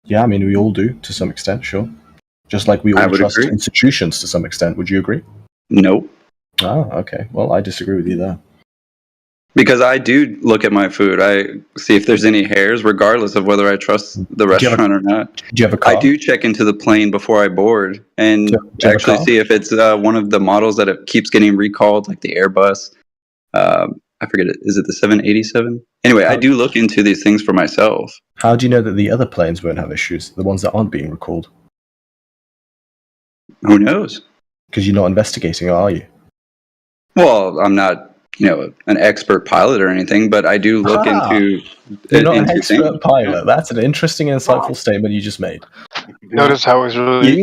Yeah, I mean, we all do to some extent, sure. Just like we all trust institutions to some extent. Would you agree? Nope. Oh, okay. Well, I disagree with you there. Because I do look at my food. I see if there's any hairs, regardless of whether I trust the restaurant or not. Do you have a car? I do check into the plane before I board and actually see if it's one of the models that it keeps getting recalled, like the Airbus. I forget it. Is it the 787? Anyway, I do look into these things for myself. How do you know that the other planes won't have issues? The ones that aren't being recalled? Who knows? Because you're not investigating, are you? Well, I'm not, an expert pilot or anything, but I do look into. You're not an into expert things. pilot. That's an interesting, insightful statement you just made. Notice how it's really.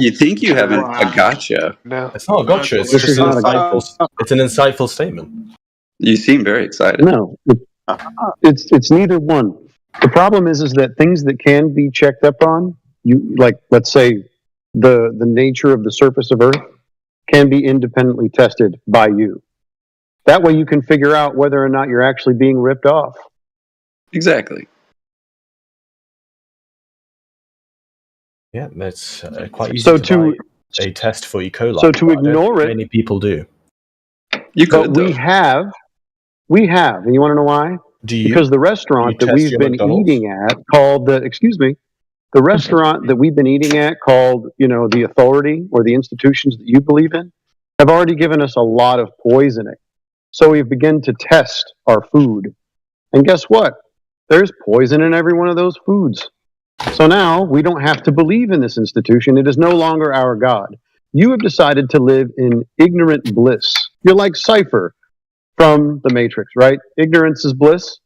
You think you have a gotcha? No, it's not a gotcha. It's This just is an not a insightful. It's an insightful statement. You seem very excited. No, it's neither one. The problem is that things that can be checked up on, let's say the nature of the surface of Earth, can be independently tested by you. That way you can figure out whether or not you're actually being ripped off. Exactly. Yeah, it's quite easy So to to- buy a test for E. coli. So to but I don't ignore think it- many people do. You But we have, and you want to know why? Do you? Because the restaurant Do you that test we've your been McDonald's? eating at called the restaurant that we've been eating at called, the authority or the institutions that you believe in, have already given us a lot of poisoning. So we've begun to test our food. And guess what? There's poison in every one of those foods. So now we don't have to believe in this institution. It is no longer our God. You have decided to live in ignorant bliss. You're like Cypher from The Matrix, right? Ignorance is bliss.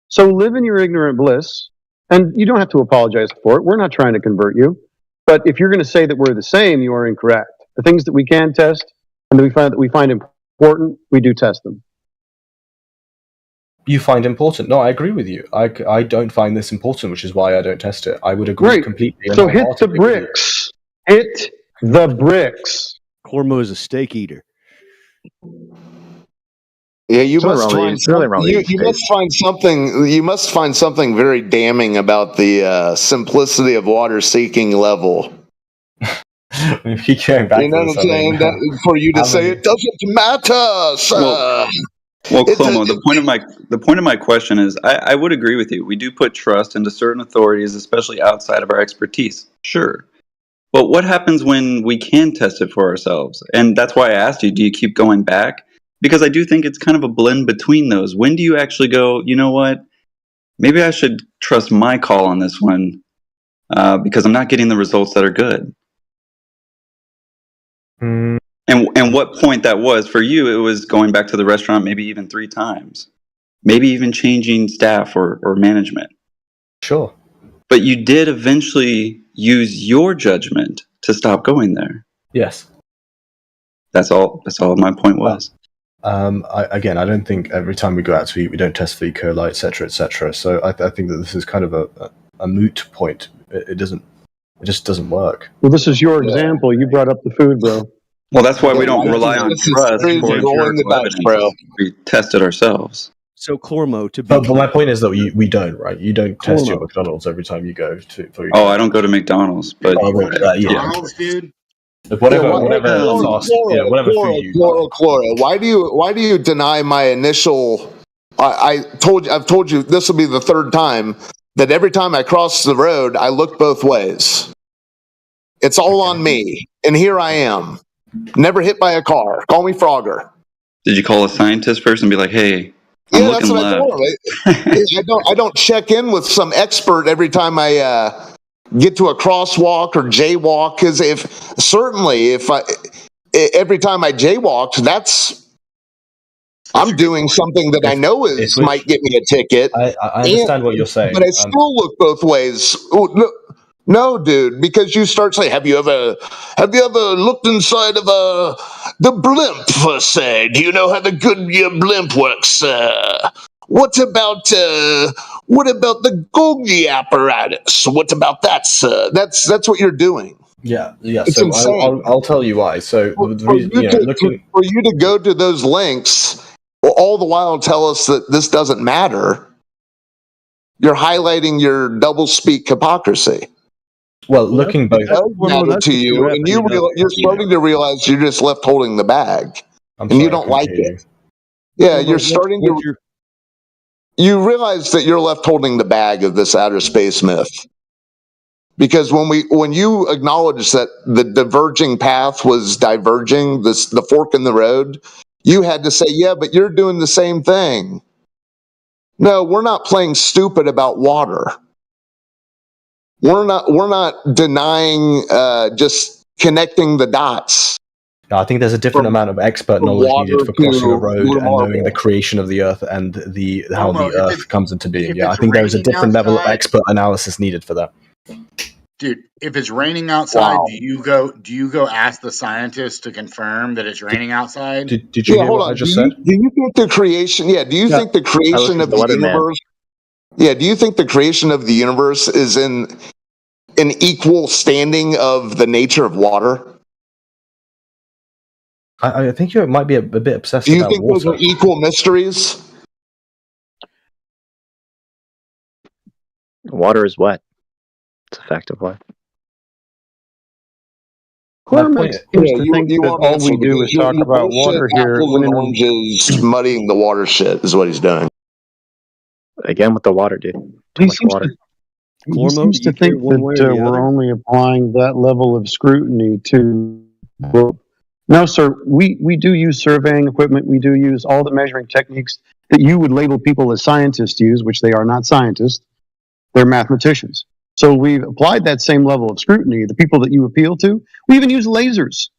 So live in your ignorant bliss, and you don't have to apologize for it. We're not trying to convert you. But if you're going to say that we're the same, you are incorrect. The things that we can test and that we find important, we do test them. You find important? No, I agree with you. I don't find this important, which is why I don't test it. I would agree completely. So hit the bricks. Hit the bricks. Cormo is a steak eater. Yeah, you Something must wrong with find you. Something wrong with you you, must find something. You must find something very damning about the simplicity of water seeking level. We keep going back. You know what I'm saying? That, for you to say it doesn't matter, sir. Well, Clomo, the point of my question is, I would agree with you. We do put trust into certain authorities, especially outside of our expertise. Sure. But what happens when we can test it for ourselves? And that's why I asked you, do you keep going back? Because I do think it's kind of a blend between those. When do you actually go, you know what? Maybe I should trust my call on this one because I'm not getting the results that are good. And what point that was for you, it was going back to the restaurant maybe even 3 times. Maybe even changing staff or management. Sure. But you did eventually use your judgment to stop going there. Yes. That's all my point was. I don't think every time we go out to eat, we don't test for E. coli, etc., etc. So I think that this is kind of a moot point. It just doesn't work. Well, this is your example. You brought up the food, bro. Well, that's why we don't rely on trust for empirical evidence. We test it ourselves. So Cormo to be. But my point is that we don't, right? You don't test your McDonald's every time you go to. For your I don't go to McDonald's, but McDonald's, dude. Whatever sauce, whatever food you. Chlora, why do you deny my initial? I've told you this will be the 3rd time that every time I cross the road, I look both ways. It's all on me, and here I am, never hit by a car. Call me Frogger. Did you call a scientist first and be like, "Hey, I'm looking left"? I don't check in with some expert every time I get to a crosswalk or jaywalk, because every time I jaywalk, I'm doing something that I know might get me a ticket. I understand what you're saying, but I still look both ways. No, dude, because you start saying, "Have you ever looked inside of the blimp per se? Do you know how the good your blimp works? What about the Golgi apparatus? What about that, sir?" That's what you're doing. Yeah. It's So insane. I'll tell you why. So For you to go to those lengths, all the while tell us that this doesn't matter, you're highlighting your double-speak hypocrisy. Well, looking both matter to you, and you're starting to realize you're just left holding the bag, and you don't like it. Yeah, you're starting to. You realize that you're left holding the bag of this outer space myth, because when you acknowledge that the diverging path was diverging, the fork in the road, you had to say, "Yeah, but you're doing the same thing." No, we're not playing stupid about water. We're not denying just connecting the dots. No, I think there's a different amount of expert knowledge needed for crossing a road and knowing the creation of the Earth and how the Earth comes into being. Yeah, I think there is a different level of expert analysis needed for that. Dude, if it's raining outside, do you go ask the scientists to confirm that it's raining outside? Did you hear what I just said? Do you think the creation? Yeah. Do you think the creation of the universe? Yeah. Do you think the creation of the universe is in an equal standing of the nature of water? I think you might be a bit obsessed Do you about think water. those are equal mysteries? Water is wet. It's a fact of life. Cormac seems to think that all we do is talk about water here. Apples and oranges muddying the watershed is what he's doing. Again with the water, dude. Too much water. He seems to think that we're only applying that level of scrutiny to. No, sir. We do use surveying equipment. We do use all the measuring techniques that you would label people as scientists use, which they are not scientists. They're mathematicians. So we've applied that same level of scrutiny. The people that you appeal to, we even use lasers,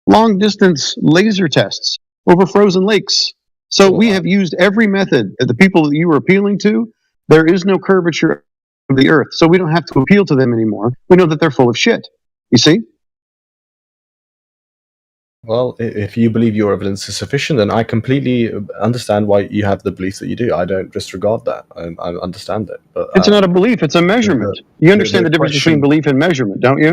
long distance laser tests over frozen lakes. So we have used every method that the people that you were appealing to. There is no curvature of the earth. So we don't have to appeal to them anymore. We know that they're full of shit. You see? Well, if you believe your evidence is sufficient, then I completely understand why you have the belief that you do. I don't disregard that. I understand it. But It's not a belief; it's a measurement. You understand the difference between belief and measurement, don't you?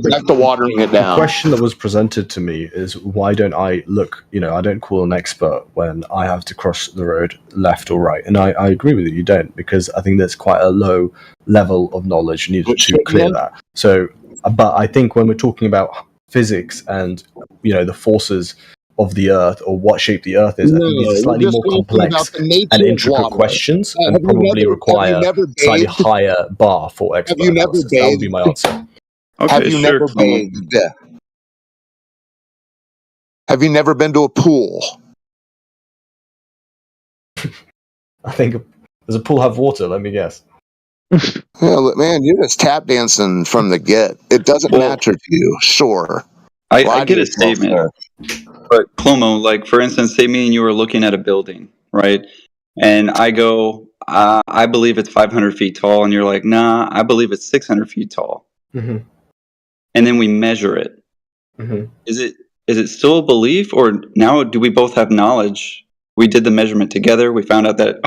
Back to watering it The down. question that was presented to me is why don't I look, I don't call an expert when I have to cross the road left or right. And I agree with you don't, because I think there's quite a low level of knowledge needed to clear that. So, but I think when we're talking about physics and, the forces of the earth or what shape the earth is, I think these are slightly more complex and intricate questions and probably require slightly higher bar for expert analysis. That would be my answer. Okay, have you never bathed? Have you never been to a pool? I think, does a pool have water? Let me guess. Yeah, man, you're just tap dancing from the get. It doesn't matter to you, sure. I get a statement, but Clomo, like for instance, say me and you were looking at a building, right? And I go, I believe it's 500 feet tall, and you're like, nah, I believe it's 600 feet tall. Mm-hmm. And then we measure it. Mm-hmm. Is it still a belief, or now do we both have knowledge? We did the measurement together. We found out that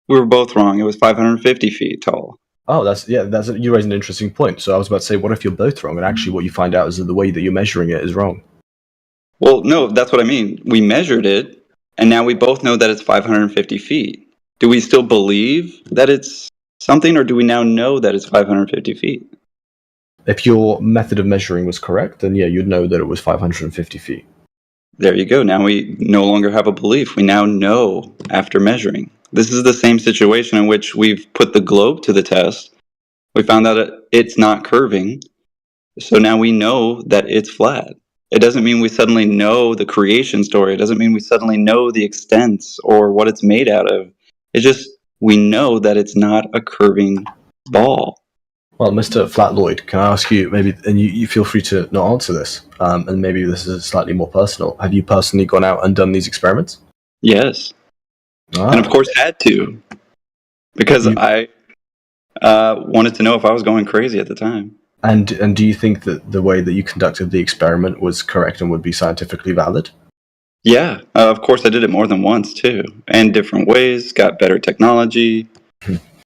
we were both wrong. It was 550 feet tall. Oh, you raise an interesting point. So I was about to say, what if you're both wrong, and actually what you find out is that the way that you're measuring it is wrong? Well, no, that's what I mean. We measured it, and now we both know that it's 550 feet. Do we still believe that it's something, or do we now know that it's 550 feet? If your method of measuring was correct, then yeah, you'd know that it was 550 feet. There you go. Now we no longer have a belief. We now know after measuring. This is the same situation in which we've put the globe to the test. We found out that it's not curving. So now we know that it's flat. It doesn't mean we suddenly know the creation story. It doesn't mean we suddenly know the extents or what it's made out of. It's just we know that it's not a curving ball. Well, Mr. Flatloyd, can I ask you maybe, and you feel free to not answer this, and maybe this is slightly more personal. Have you personally gone out and done these experiments? Yes. And of course had to, because I wanted to know if I was going crazy at the time. And do you think that the way that you conducted the experiment was correct and would be scientifically valid? Yeah, of course I did it more than once too, and different ways, got better technology.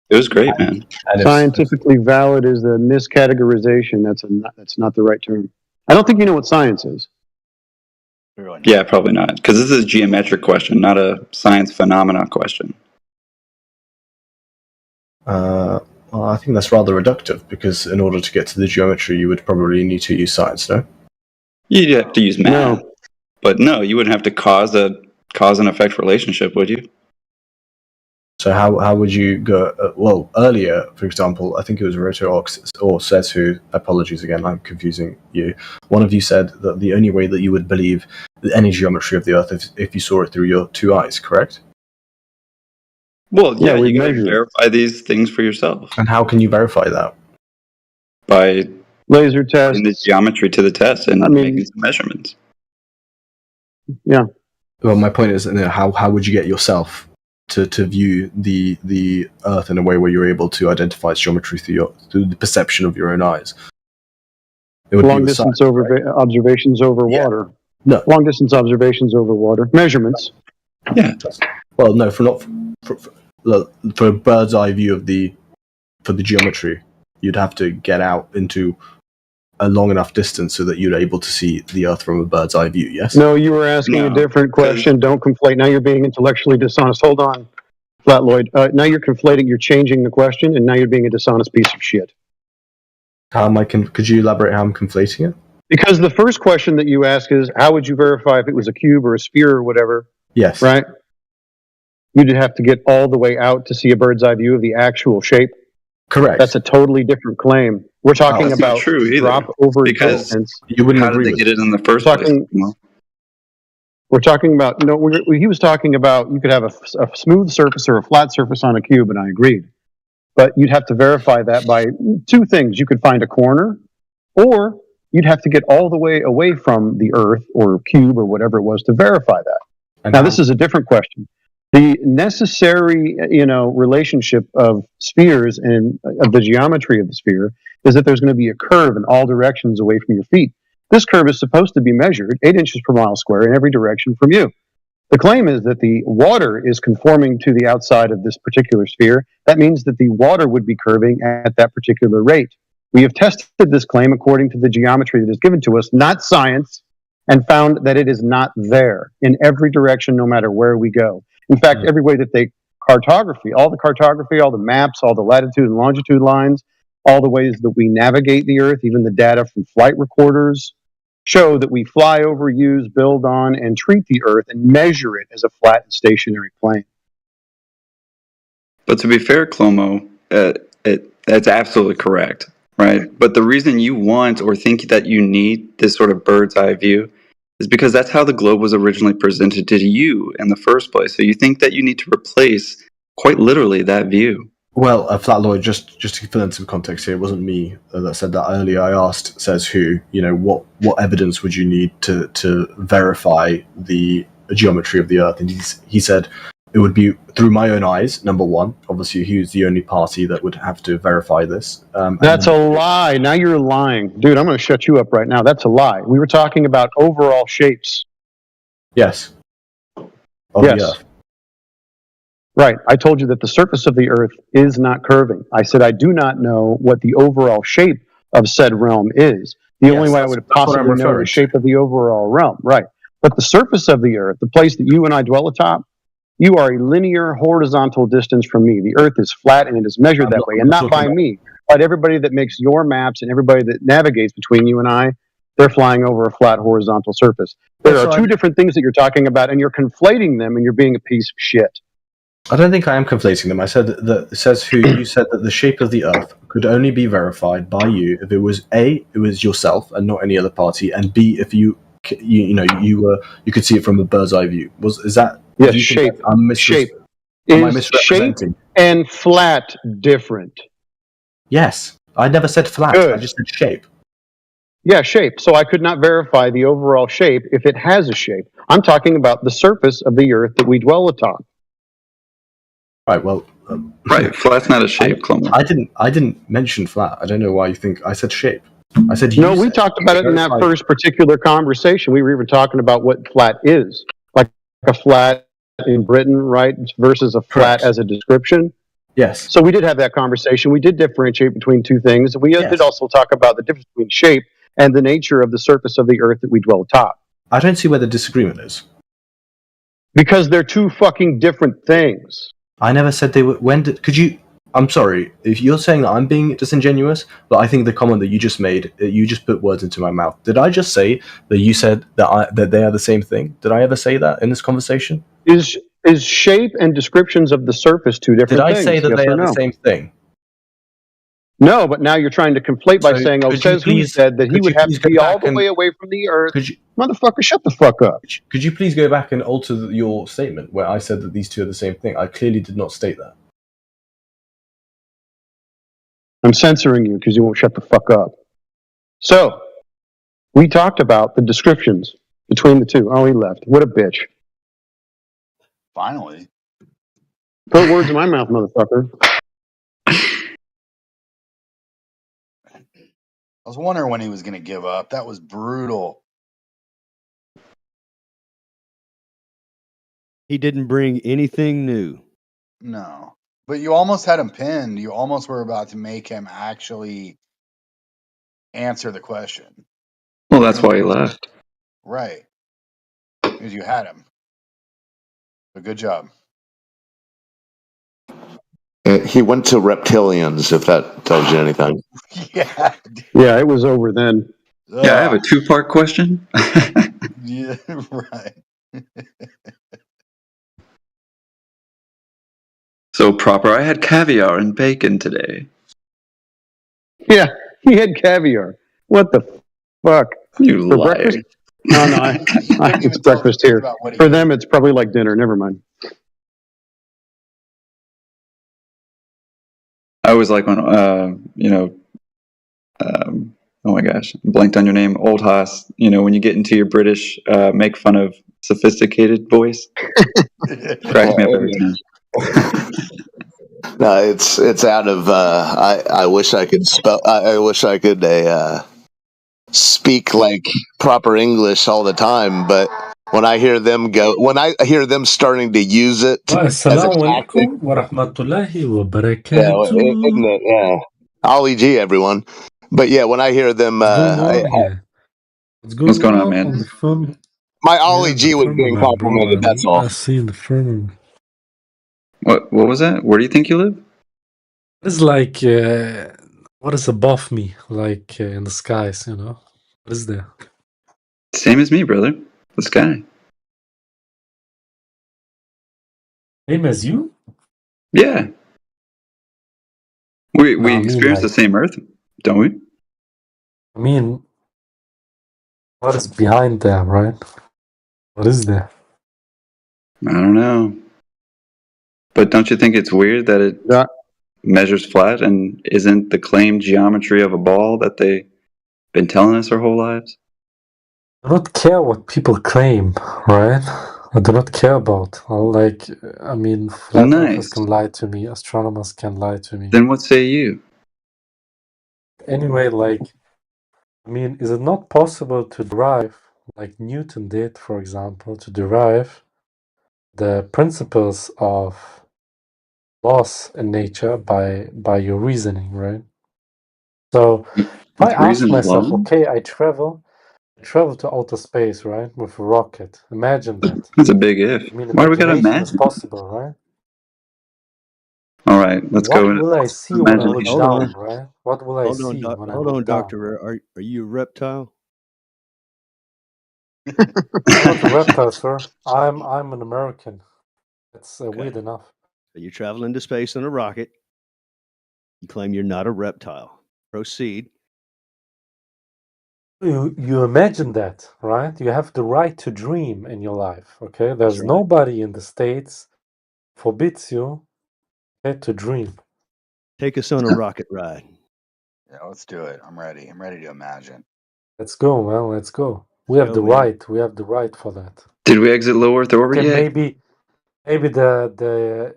It was great, man. Scientifically valid is a miscategorization. That's not the right term. I don't think you know what science is. Yeah, probably not, because this is a geometric question, not a science phenomena question. Well, I think that's rather reductive, because in order to get to the geometry, you would probably need to use science, no? You'd have to use math, but no, you wouldn't have to cause and effect relationship, would you? So how would you go? Well, earlier, for example, I think it was Roto or Setu. Apologies again, I'm confusing you. One of you said that the only way that you would believe any geometry of the Earth is if you saw it through your two eyes, correct? Well, yeah, you gotta verify these things for yourself. And how can you verify that? By laser test, the geometry to the test, and making some measurements. Yeah. Well, my point is, how would you get yourself to view the Earth in a way where you're able to identify its geometry through the perception of your own eyes? It would long distance observations over water. No. Long distance observations over water. Measurements. Yeah. Well, no, for a bird's eye view for the geometry, you'd have to get out into a long enough distance so that you're able to see the Earth from a bird's eye view, yes? No, you were asking a different question. Don't conflate. Now you're being intellectually dishonest. Hold on, Flatloyd. Now you're conflating. You're changing the question, and now you're being a dishonest piece of shit. How am I? Could you elaborate how I'm conflating it? Because the first question that you ask is, how would you verify if it was a cube or a sphere or whatever? Yes. Right? You'd have to get all the way out to see a bird's eye view of the actual shape. Correct. That's a totally different claim. We're talking that's about not true either, drop over because distance. You wouldn't how did they get it in the first place? We're talking about he was talking about you could have a smooth surface or a flat surface on a cube, and I agreed. But you'd have to verify that by two things. You could find a corner, or you'd have to get all the way away from the Earth or cube or whatever it was to verify that. Now, this is a different question. The necessary, relationship of spheres and of the geometry of the sphere is that there's going to be a curve in all directions away from your feet. This curve is supposed to be measured 8 inches per mile square in every direction from you. The claim is that the water is conforming to the outside of this particular sphere. That means that the water would be curving at that particular rate. We have tested this claim according to the geometry that is given to us, not science, and found that it is not there in every direction, no matter where we go. In fact, every way that they cartography, all the maps, all the latitude and longitude lines, all the ways that we navigate the Earth, even the data from flight recorders, show that we fly over, use, build on, and treat the Earth and measure it as a flat and stationary plane. But to be fair, Clomo, that's absolutely correct, right? But the reason you want or think that you need this sort of bird's eye view is because that's how the globe was originally presented to you in the first place. So you think that you need to replace, quite literally, that view. Well, Flat Lloyd, just to fill in some context here, it wasn't me that said that earlier. I asked, says who, what evidence would you need to verify the geometry of the Earth? And he said it would be through my own eyes, number one. Obviously, he was the only party that would have to verify this. That's a lie. Now you're lying. Dude, I'm going to shut you up right now. That's a lie. We were talking about overall shapes. Yes. Of yes. the Earth. Right. I told you that the surface of the Earth is not curving. I said I do not know what the overall shape of said realm is. The only way I would possibly know the shape of the overall realm. Right. But the surface of the Earth, the place that you and I dwell atop, you are a linear horizontal distance from me. The Earth is flat and it is measured that way. And not by me, but everybody that makes your maps and everybody that navigates between you and I, they're flying over a flat horizontal surface. There are two different things that you're talking about, and you're conflating them, and you're being a piece of shit. I don't think I am conflating them. I said that it says who you said that the shape of the Earth could only be verified by you if it was A, it was yourself and not any other party, and B, if you could see it from a bird's eye view. Is that? Yes, shape. Shape is shape and flat different. Yes, I never said flat. Good. I just said shape. Yeah, shape. So I could not verify the overall shape if it has a shape. I'm talking about the surface of the Earth that we dwell atop. Right. Well. Right. Flat's not a shape, Clomo. I didn't mention flat. I don't know why you think I said shape. I said no. We talked about it in that first particular conversation. We were even talking about what flat is, like a flat in Britain, right, versus a flat as a description. Yes. So we did have that conversation. We did differentiate between two things. We did also talk about the difference between shape and the nature of the surface of the Earth that we dwell atop. I don't see where the disagreement is. Because they're two fucking different things. I never said they were. Could you? I'm sorry if you're saying that I'm being disingenuous, but I think the comment that you just made, you just put words into my mouth. Did I just say that you said that they are the same thing? Did I ever say that in this conversation? Is shape and descriptions of the surface two different things? Did I say that they are the same thing? No, but now you're trying to conflate by saying, says who said that he would have to be all the way away from the Earth. Motherfucker, shut the fuck up. Could you please go back and alter your statement where I said that these two are the same thing? I clearly did not state that. I'm censoring you because you won't shut the fuck up. So, we talked about the descriptions between the two. Oh, he left. What a bitch. Finally. Put words in my mouth, motherfucker. I was wondering when he was going to give up. That was brutal. He didn't bring anything new. No. But you almost had him pinned. You almost were about to make him actually answer the question. Well, that's why he left. Right. Because you had him. But good job. He went to reptilians, if that tells you anything. Yeah. Yeah, it was over then. Yeah, I have a two-part question. Yeah, right. So proper, I had caviar and bacon today. Yeah, he had caviar. What the fuck? You For liar. breakfast? No, it's breakfast here. For them, it's probably like dinner. Never mind. I was like when, oh my gosh, I blanked on your name, Old Haas. When you get into your British, make fun of sophisticated voice. Cracks me up every time. No, it's out of. I wish I could spell. I wish I could speak like proper English all the time, but when I hear them starting to use it as a Assalamu tactic, alaikum wa rahmatullahi wa yeah, isn't barakatuh. it? Yeah, Ollie G, everyone. But yeah, when I hear them, What's going on here? What's What's going going on, on man? the firm? my Yeah, Ollie the G was being firmament, bro. complimented. That's I all. see the firmament. What was that? Where do you think you live? It's like what is above me, like in the skies, you know? What is there? Same as me, brother. The sky. Same as you? Yeah. We No, I mean experience the like, same Earth, don't we? I mean, what is behind there, right? What is there? I don't know. But don't you think it's weird that it measures flat and isn't the claimed geometry of a ball that they've been telling us our whole lives? I don't care what people claim, right? I do not care about. Like, I mean, flat earthers Nice. can lie to me, astronomers can lie to me. Then what say you? Anyway, like, I mean, is it not possible to derive, like Newton did, for example, to derive the principles of laws in nature by your reasoning, right? So if I With ask reason myself, alone? okay, I travel to outer space, right, with a rocket. Imagine that. That's a big if. I mean, Why do we gotta imagination is imagine? possible, right? All right, let's What go into will I see when I look imagination. down, right? What will I Hold on, see when I hold on, look down? Doctor. Are you a reptile? I'm not a reptile, sir. I'm an American. It's weird enough. So you travel into space in a rocket. You claim you're not a reptile. Proceed. You imagine that, right? You have the right to dream in your life. Okay, there's right. nobody in the States forbids you to dream. Take us on a rocket ride. Yeah, let's do it. I'm ready. I'm ready to imagine. Let's go, man. Let's go. We have Go, the man. right. We have the right for that. Did we exit low Earth orbit Okay, yet? maybe the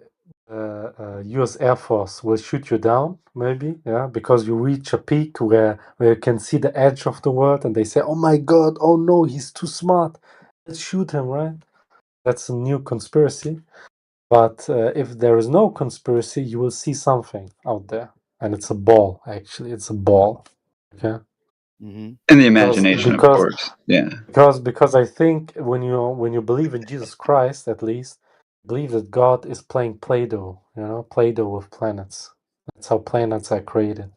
U.S. Air Force will shoot you down, maybe, yeah, because you reach a peak where you can see the edge of the world, and they say, "Oh my God, oh no, he's too smart. Let's shoot him," right? That's a new conspiracy. But if there is no conspiracy, you will see something out there, and it's a ball. Actually, it's a ball. Okay. Mm-hmm. In the imagination, of course. Yeah. Because I think when you believe in Jesus Christ, at least, believe that God is playing Play-Doh, you know, Play-Doh with planets. That's how planets are created.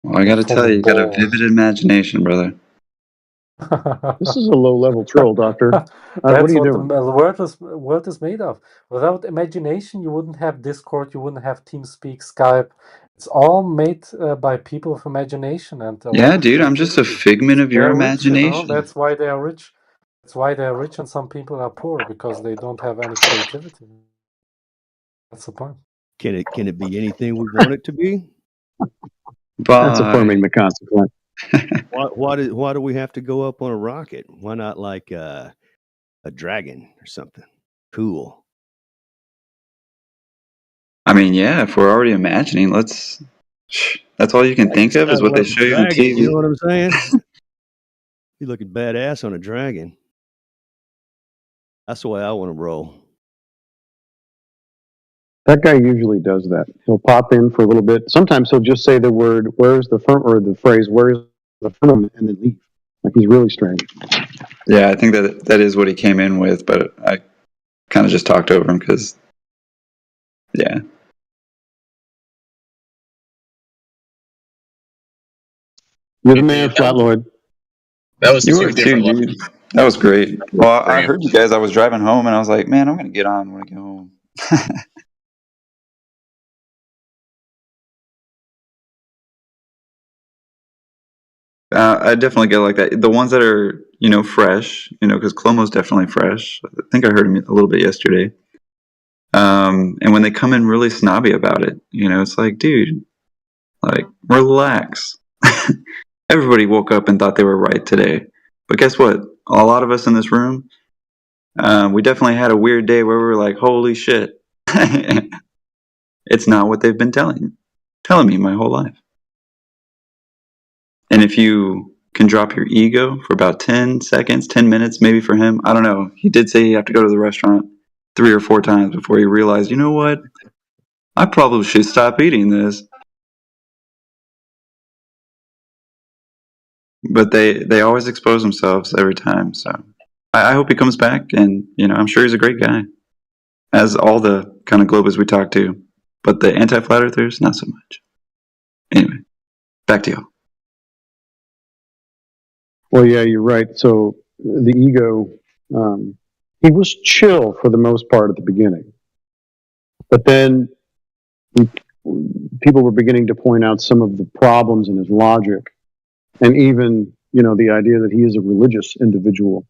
Well, I gotta tell you, you got a vivid imagination, brother. This is a low-level troll, Doctor. What That's are you what doing? the world is made of. Without imagination, you wouldn't have Discord, you wouldn't have TeamSpeak, Skype. It's all made by people with imagination and a lot Yeah, of dude, I'm just a creativity. figment of your They're rich, you know. imagination. That's why they are rich. That's why they are rich, and some people are poor because they don't have any creativity. That's the point. Can it be anything we want it to be? That's affirming the consequence. Why do we have to go up on a rocket? Why not like a dragon or something cool? I mean, yeah, if we're already imagining, that's all you can think of is what they show you on Dragon, TV. you know what I'm saying? You looking badass on a dragon. That's the way I want to roll. That guy usually does that. He'll pop in for a little bit. Sometimes he'll just say the word, "Where's the the phrase, "Where's the firmament," and then leave. Like he's really strange. Yeah, I think that is what he came in with, but I kind of just talked over him because, yeah. You're the man, Flat Lloyd. That was You two were too, different levels. dude. That was great. Well, I Graham. heard you guys. I was driving home, and I was like, man, I'm gonna get on when I get home. I definitely get like that. The ones that are, fresh, because Clomo's definitely fresh. I think I heard him a little bit yesterday. And when they come in really snobby about it, it's like, dude, like, relax. Everybody woke up and thought they were right today. But guess what? A lot of us in this room, we definitely had a weird day where we were like, holy shit. It's not what they've been telling me my whole life. And if you can drop your ego for about 10 seconds, 10 minutes, maybe for him. I don't know. He did say he had to go to the restaurant 3 or 4 times before he realized, you know what? I probably should stop eating this. But they always expose themselves every time. So I hope he comes back, and I'm sure he's a great guy, as all the kind of globers we talk to. But the anti-flat earthers, not so much. Anyway, back to you. Well, yeah, you're right. So the ego, he was chill for the most part at the beginning, but then people were beginning to point out some of the problems in his logic, and even the idea that he is a religious individual.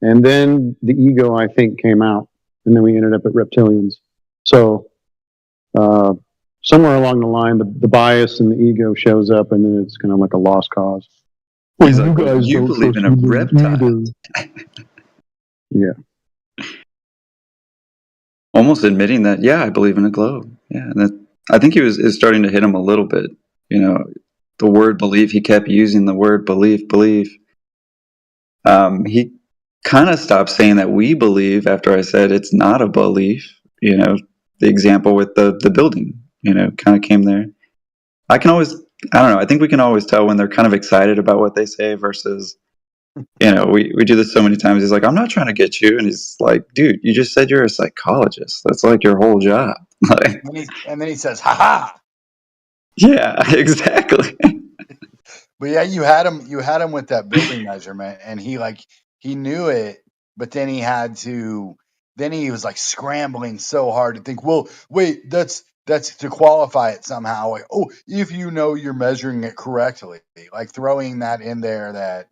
And then the ego, I think, came out, and then we ended up at reptilians. So somewhere along the line, the bias and the ego shows up, and then it's kind of like a lost cause. He's like, you believe in a reptile. Yeah. Almost admitting that, yeah, I believe in a globe. Yeah, and I think is starting to hit him a little bit. The word belief, he kept using the word belief. He kind of stopped saying that we believe after I said it's not a belief. The example with the building, kind of came there. I don't know. I think we can always tell when they're kind of excited about what they say versus, we do this so many times. He's like, I'm not trying to get you. And he's like, dude, you just said you're a psychologist. That's like your whole job. And then he says, ha ha. Yeah, exactly. But yeah, you had him with that building measurement, and he knew it, but then he was like scrambling so hard to think, well, wait, that's to qualify it somehow. Like, oh, if you're measuring it correctly, like throwing that in there, that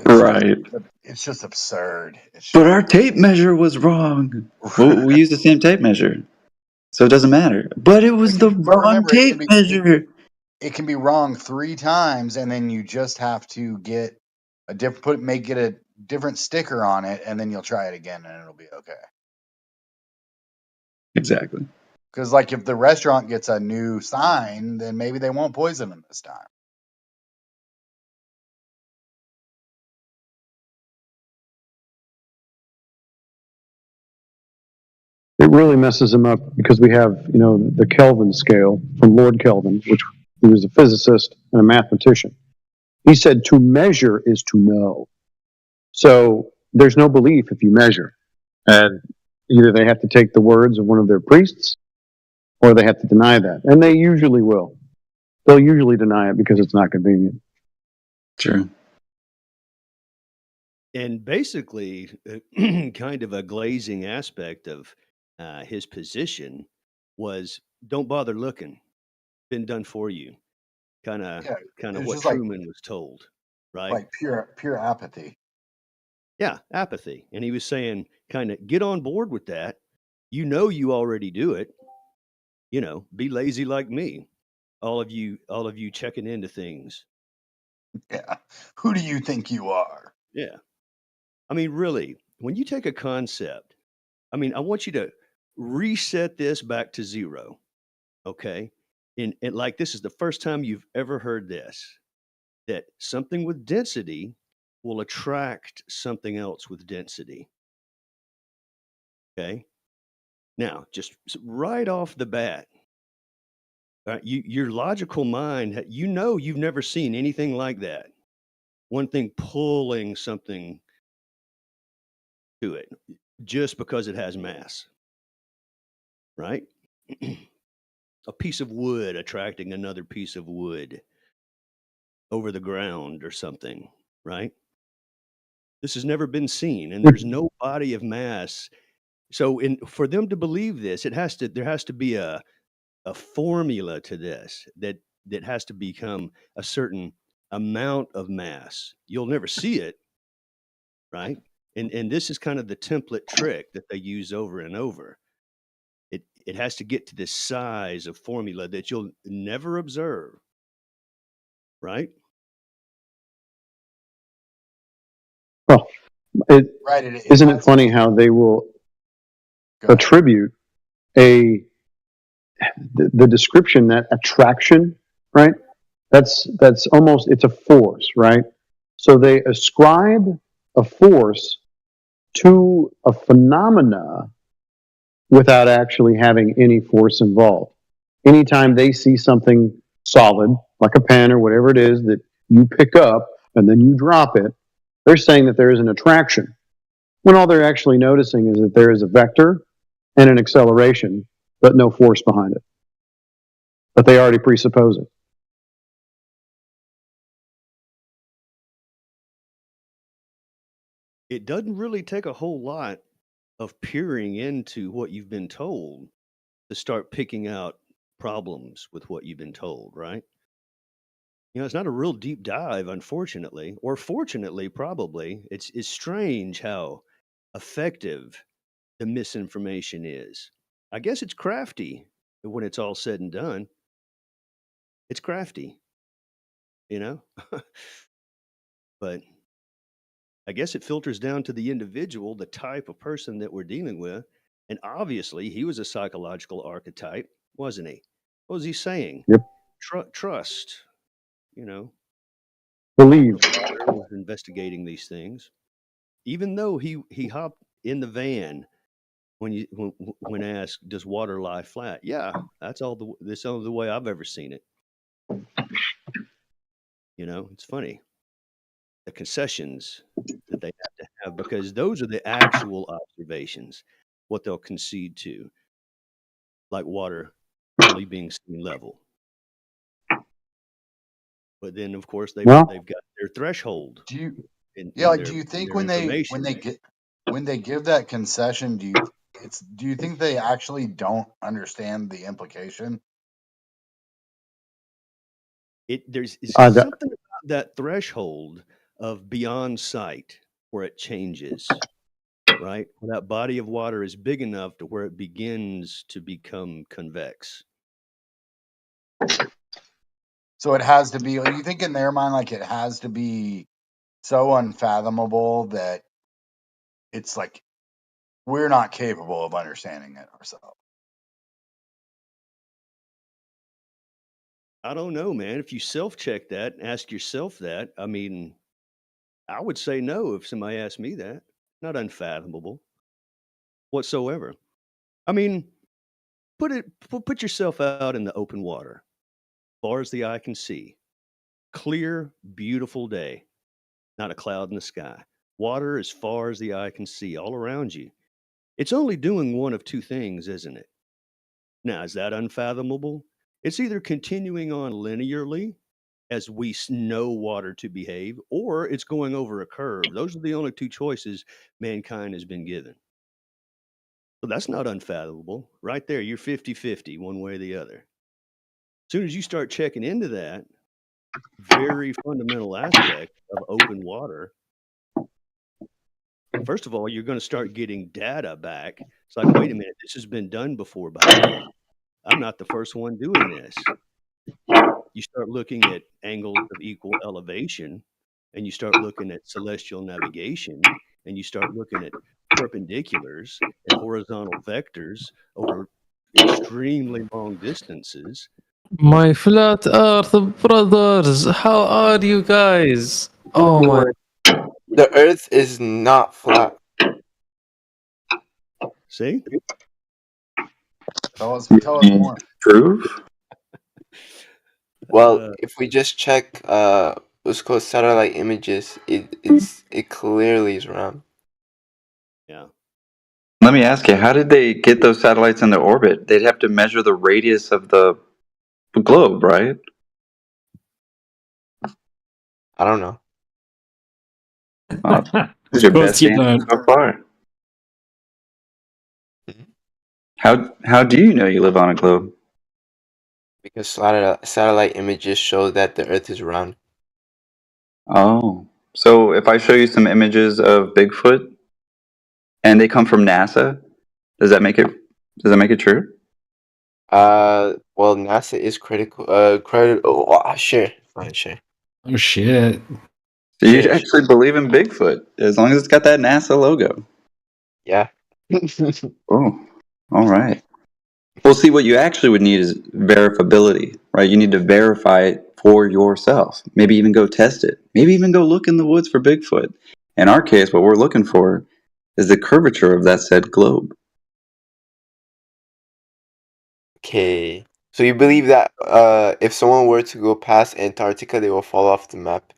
Right. It's just absurd. But our tape measure was wrong. We used the same tape measure, so it doesn't matter. But it was the wrong tape measure. It can be wrong 3 times, and then you just have to get a get a different sticker on it, and then you'll try it again, and it'll be okay. Exactly. Because, like, if the restaurant gets a new sign, then maybe they won't poison them this time. It really messes him up because we have, the Kelvin scale from Lord Kelvin, which he was a physicist and a mathematician. He said to measure is to know. So there's no belief if you measure. And either they have to take the words of one of their priests or they have to deny that. And they usually will. They'll usually deny it because it's not convenient. True. And basically, kind of a glazing aspect of his position was, don't bother looking. Been done for you. Kind of what Truman was told, right? Like pure apathy. Yeah, apathy. And he was saying, kind of get on board with that. You already do it. Be lazy like me. All of you checking into things. Yeah. Who do you think you are? Yeah. I mean, really, when you take a concept, I want you to reset this back to 0. Okay. And like, this is the first time you've ever heard this, that something with density will attract something else with density. Okay. Now, just right off the bat, your logical mind, you've never seen anything like that. One thing pulling something to it just because it has mass, right? A piece of wood attracting another piece of wood over the ground or something, right? This has never been seen, and there's no body of mass. So for them to believe this, there has to be a formula to this that has to become a certain amount of mass. You'll never see it, right? And this is kind of the template trick that they use over and over. It has to get to this size of formula that you'll never observe, right? Well, isn't it funny how they will attribute the description, that attraction, right? That's almost, it's a force, right? So they ascribe a force to a phenomena without actually having any force involved. Anytime they see something solid, like a pen or whatever it is that you pick up and then you drop it, they're saying that there is an attraction, when all they're actually noticing is that there is a vector and an acceleration, but no force behind it. But they already presuppose it. It doesn't really take a whole lot of peering into what you've been told to start picking out problems with what you've been told, right? You know, it's not a real deep dive, unfortunately, or fortunately, probably. It's strange how effective the misinformation is. I guess it's crafty when it's all said and done. It's crafty, you know? But I guess it filters down to the individual, the type of person that we're dealing with. And obviously, he was a psychological archetype, wasn't he? What was he saying? Yep. Trust, you know. Believe. Was investigating these things, even though he hopped in the van when asked, "Does water lie flat?" Yeah, that's all the way I've ever seen it. You know, it's funny the concessions that they have to have, because those are the actual observations, what they'll concede to, like water only being sea level. But then, of course, they've got their threshold. Do you? In do you think when they give that concession, do you think they actually don't understand the implication? There's something about that threshold of beyond sight where it changes, right? When that body of water is big enough to where it begins to become convex. So it has to be. You think in their mind, like it has to be so unfathomable that it's like we're not capable of understanding it ourselves. I don't know, man. If you self-check that and ask yourself that, I mean, I would say no if somebody asked me that. Not unfathomable whatsoever. I mean, put yourself out in the open water, far as the eye can see. Clear, beautiful day. Not a cloud in the sky. Water as far as the eye can see all around you. It's only doing one of two things, isn't it? Now, is that unfathomable? It's either continuing on linearly as we know water to behave, or it's going over a curve. Those are the only two choices mankind has been given. So that's not unfathomable. Right there, you're 50-50 one way or the other. As soon as you start checking into that very fundamental aspect of open water, first of all, you're going to start getting data back. It's like, wait a minute, this has been done before by me. I'm not the first one doing this. You start looking at angles of equal elevation, and you start looking at celestial navigation, and you start looking at perpendiculars and horizontal vectors over extremely long distances. My flat earth brothers, how are you guys? Oh my. The earth is not flat. See? Tell us more. Proof? Well, if we just check what's called satellite images, it clearly is round. Yeah. Let me ask you, how did they get those satellites into orbit? They'd have to measure the radius of the globe, right? I don't know. This is your best answer so far. How do you know you live on a globe? Because satellite images show that the Earth is round. Oh, so if I show you some images of Bigfoot, and they come from NASA, does that make it true? Well, NASA is critical. Sure, fine, sure. Oh shit. So you actually believe in Bigfoot, as long as it's got that NASA logo. Yeah. Oh, all right. Well, see, what you actually would need is verifiability. right? You need to verify it for yourself. Maybe even go test it. Maybe even go look in the woods for Bigfoot. In our case, what we're looking for is the curvature of that said globe. Okay. So you believe that if someone were to go past Antarctica, they will fall off the map?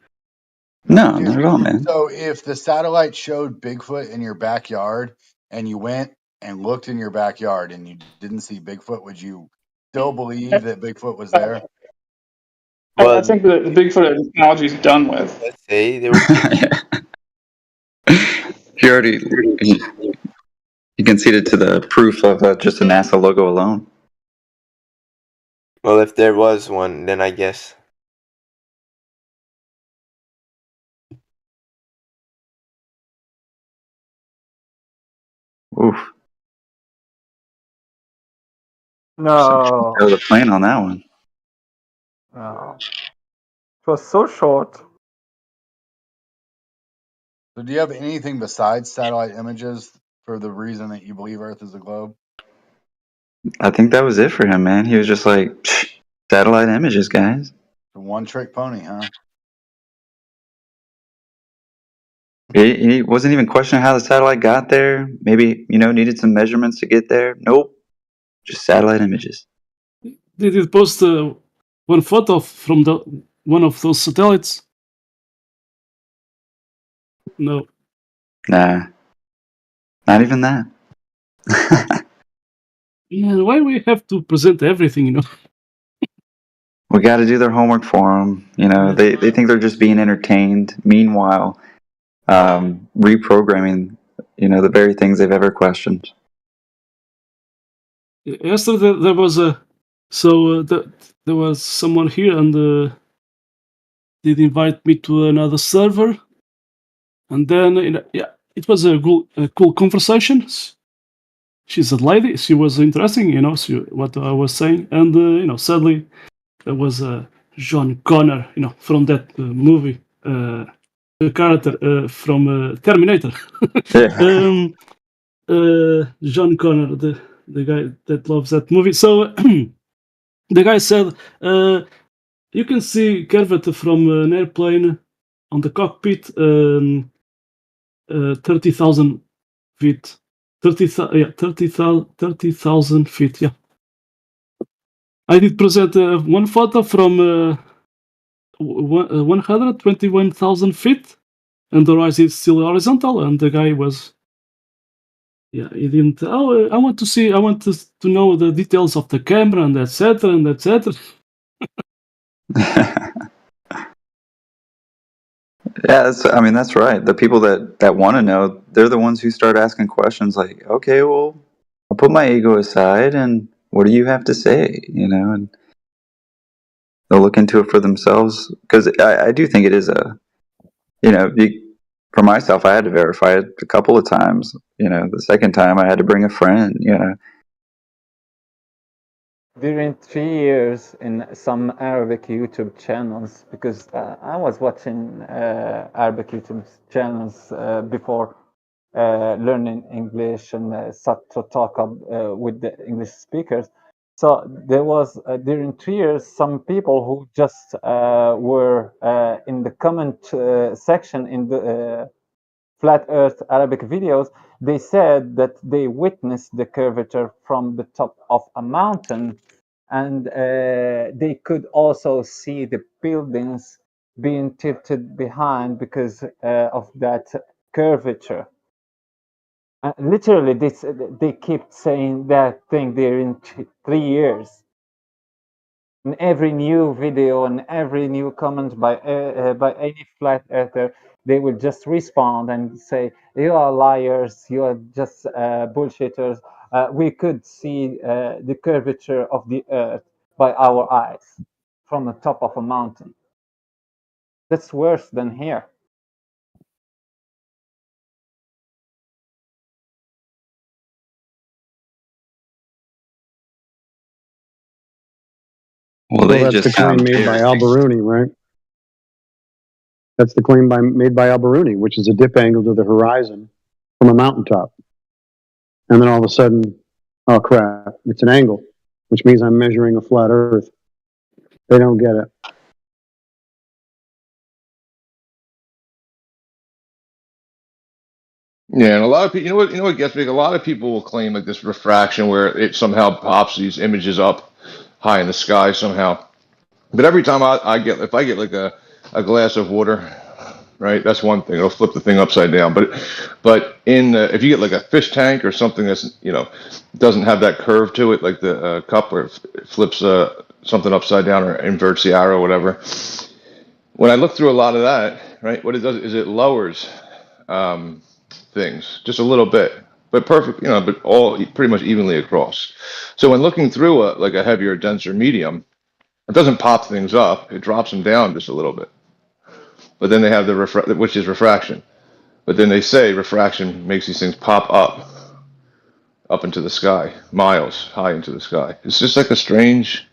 No, not at all, man. So if the satellite showed Bigfoot in your backyard and you went and looked in your backyard and you didn't see Bigfoot, would you still believe that Bigfoot was there? I think the Bigfoot analogy is done with. Let's say they were. He already he conceded to the proof of just a NASA logo alone. Well, if there was one, then I guess. Oof. No. That was a plan on that one. No. It was so short. So do you have anything besides satellite images for the reason that you believe Earth is a globe? I think that was it for him, man. He was just like, satellite images, guys. The one trick pony, huh? He wasn't even questioning how the satellite got there. Maybe, needed some measurements to get there. Nope. Just satellite images. Did it post one photo from one of those satellites? No. Nah. Not even that. Yeah, why we have to present everything, We got to do their homework for them. They think they're just being entertained. Meanwhile, reprogramming, the very things they've ever questioned. Yesterday there was there was someone here and did invite me to another server, and then it was a cool conversation. She's a lady. She was interesting, what I was saying, and sadly there was John Connor, from that movie, the character from Terminator. John Connor, the guy that loves that movie. So the guy said, you can see curvature from an airplane on the cockpit, 30,000 feet. 30,000 feet, yeah. I did present one photo from 121,000 feet, and the rise is still horizontal, and the guy was... Yeah, he didn't. Oh, I want to know the details of the camera and etc. and etc. Yeah, that's right. The people that want to know, they're the ones who start asking questions like, okay, well, I'll put my ego aside, and what do you have to say? And they'll look into it for themselves. Because I do think it is for myself, I had to verify it a couple of times. The second time I had to bring a friend, During 3 years in some Arabic YouTube channels, because I was watching Arabic YouTube channels before learning English and start to talk with the English speakers. So there was during 3 years some people who just were in the comment section in the Flat Earth Arabic videos. They said that they witnessed the curvature from the top of a mountain, and they could also see the buildings being tilted behind because of that curvature. Literally, they keep saying that thing there in 3 years. In every new video and every new comment by any flat earther, they will just respond and say, "You are liars. You are just bullshitters. We could see the curvature of the Earth by our eyes from the top of a mountain." That's worse than here. Well, that's the claim made by Al-Biruni, right? That's the claim made by Al-Biruni, which is a dip angle to the horizon from a mountaintop. And then all of a sudden, oh crap, it's an angle, which means I'm measuring a flat Earth. They don't get it. Yeah, and a lot of people, you know what gets me? A lot of people will claim like this refraction where it somehow pops these images up high in the sky somehow. But every time if I get like a glass of water, right? That's one thing. It'll flip the thing upside down. But if you get like a fish tank or something that's doesn't have that curve to it, like the cup where it flips something upside down or inverts the arrow, or whatever. When I look through a lot of that, right, what it does is it lowers things just a little bit, but perfect, but all pretty much evenly across. So when looking through a heavier, denser medium, it doesn't pop things up; it drops them down just a little bit. But then they have which is refraction. But then they say refraction makes these things pop up into the sky, miles high into the sky. It's just like a strange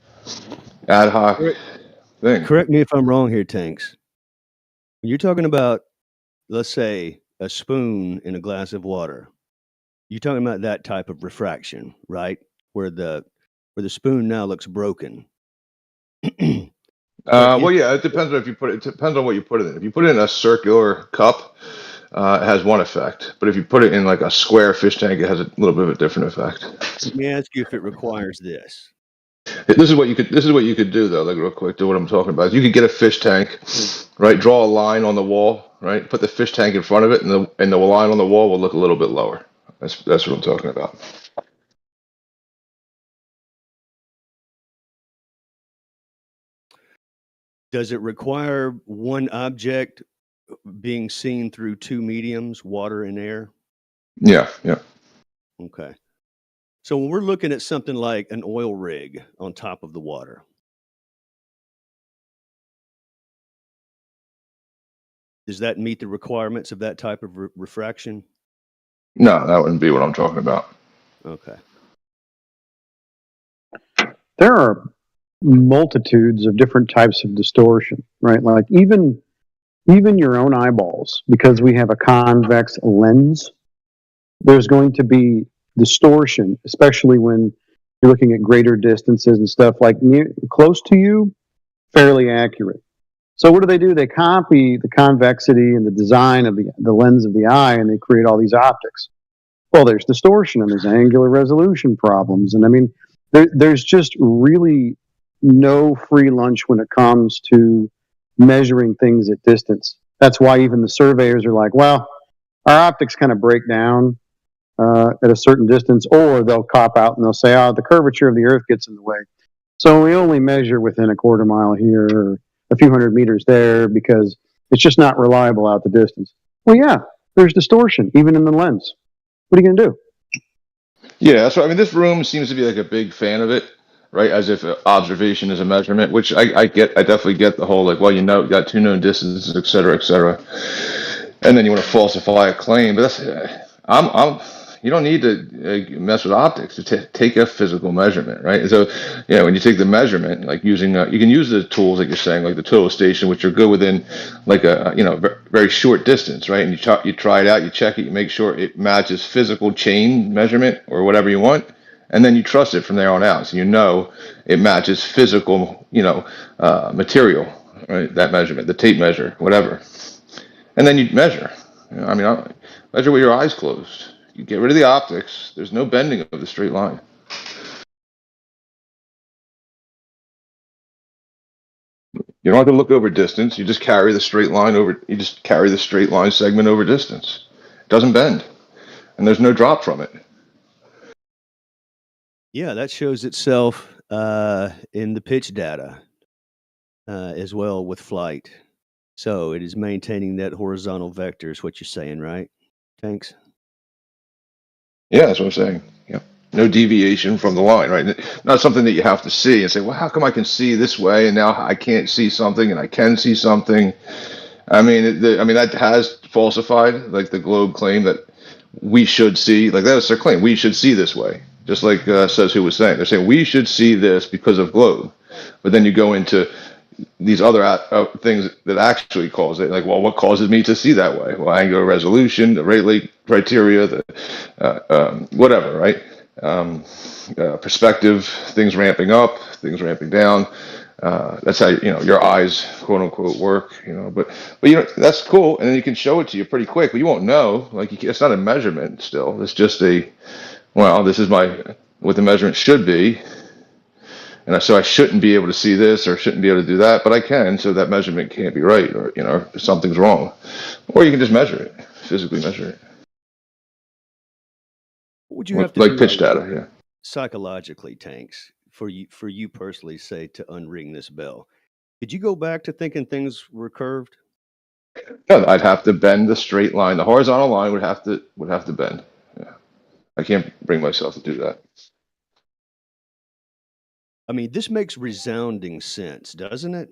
ad hoc thing. Correct me if I'm wrong here, Tanks. When you're talking about, let's say, a spoon in a glass of water, you're talking about that type of refraction, right? Where the spoon now looks broken. Well, yeah, it depends on it depends on what you put it in. If you put it in a circular cup, it has one effect. But if you put it in like a square fish tank, it has a little bit of a different effect. Let me ask you if it requires this. This is what you could do though, like real quick, do what I'm talking about. You could get a fish tank, right? Draw a line on the wall, right? Put the fish tank in front of it, and the line on the wall will look a little bit lower. That's what I'm talking about. Does it require one object being seen through two mediums, water and air? Yeah. Okay. So when we're looking at something like an oil rig on top of the water, does that meet the requirements of that type of refraction? No, that wouldn't be what I'm talking about. Okay. There are multitudes of different types of distortion, right? Like even your own eyeballs, because we have a convex lens, there's going to be distortion, especially when you're looking at greater distances and stuff. Like close to you, fairly accurate. So what do? They copy the convexity and the design of the lens of the eye, and they create all these optics. Well, there's distortion and there's angular resolution problems, and I mean, there's just really no free lunch when it comes to measuring things at distance. That's why even the surveyors are like, well, our optics kind of break down at a certain distance, or they'll cop out and they'll say, oh, the curvature of the Earth gets in the way. So we only measure within a quarter mile here or a few hundred meters there because it's just not reliable out the distance. Well, yeah, there's distortion even in the lens. What are you going to do? Yeah, so I mean, this room seems to be like a big fan of it, right? As if observation is a measurement, which I get. I definitely get the whole like, well, you got two known distances, et cetera, and then you want to falsify a claim. But that's you don't need to mess with optics to take a physical measurement, right? And so, when you take the measurement, like using you can use the tools like you're saying, like the total station, which are good within like a very short distance, right? And you try it out, you check it, you make sure it matches physical chain measurement or whatever you want, and then you trust it from there on out. So it matches physical material, right? That measurement, the tape measure, whatever, and then you measure. Measure with your eyes closed. You get rid of the optics. There's no bending of the straight line. You don't have to look over distance. You just carry the straight line over. You just carry the straight line segment over distance. It doesn't bend, and there's no drop from it. Yeah, that shows itself in the pitch data as well with flight. So it is maintaining that horizontal vector is what you're saying, right? Thanks. Yeah, that's what I'm saying. Yeah, no deviation from the line, right? Not something that you have to see and say, well, how come I can see this way and now I can't see something and I can see something? I mean, that has falsified like the Globe claim that we should see, like that was their claim. We should see this way, just like Says Who was saying. They're saying we should see this because of Globe, but then you go into these other things that actually cause it. Like, well, what causes me to see that way? Well, angular resolution, the Rayleigh criteria, the whatever, right? Perspective, things ramping up, things ramping down. That's how your eyes, quote unquote, work. But that's cool, and then you can show it to you pretty quick, but you won't know. Like it's not a measurement. Still, it's just this is what the measurement should be, and so I shouldn't be able to see this or shouldn't be able to do that, but I can. So that measurement can't be right, or something's wrong, or you can just measure it, physically measure it. What would you have to like do pitch data? Yeah. psychologically, Tanks, for you personally, say, to unring this bell? Did you go back to thinking things were curved? No, I'd have to bend the straight line. The horizontal line would have to bend. Yeah. I can't bring myself to do that. I mean, this makes resounding sense, doesn't it?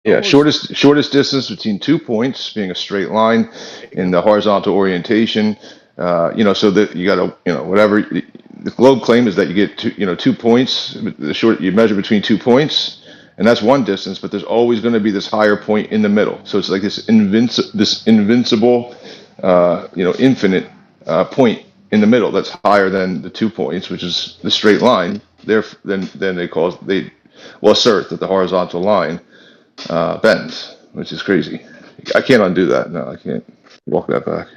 Yeah, shortest distance between 2 points being a straight line in the horizontal orientation. So that you got to, whatever the globe claim is that you get 2 points. You measure between 2 points, and that's one distance. But there's always going to be this higher point in the middle. So it's like this invincible, infinite point in the middle that's higher than the 2 points, which is the straight line. Then they will assert that the horizontal line bends, which is crazy. I can't undo that. No, I can't walk that back.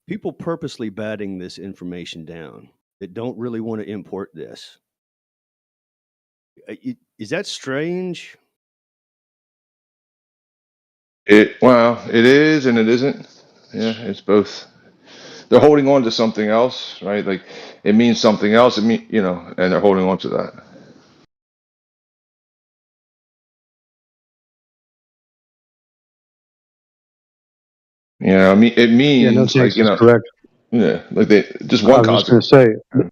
People purposely batting this information down that don't really want to import this. Is that strange? It is and it isn't. Yeah, it's both. They're holding on to something else, right? Like it means something else. And they're holding on to that. It means correct. Yeah, like just one I was concept. going to say,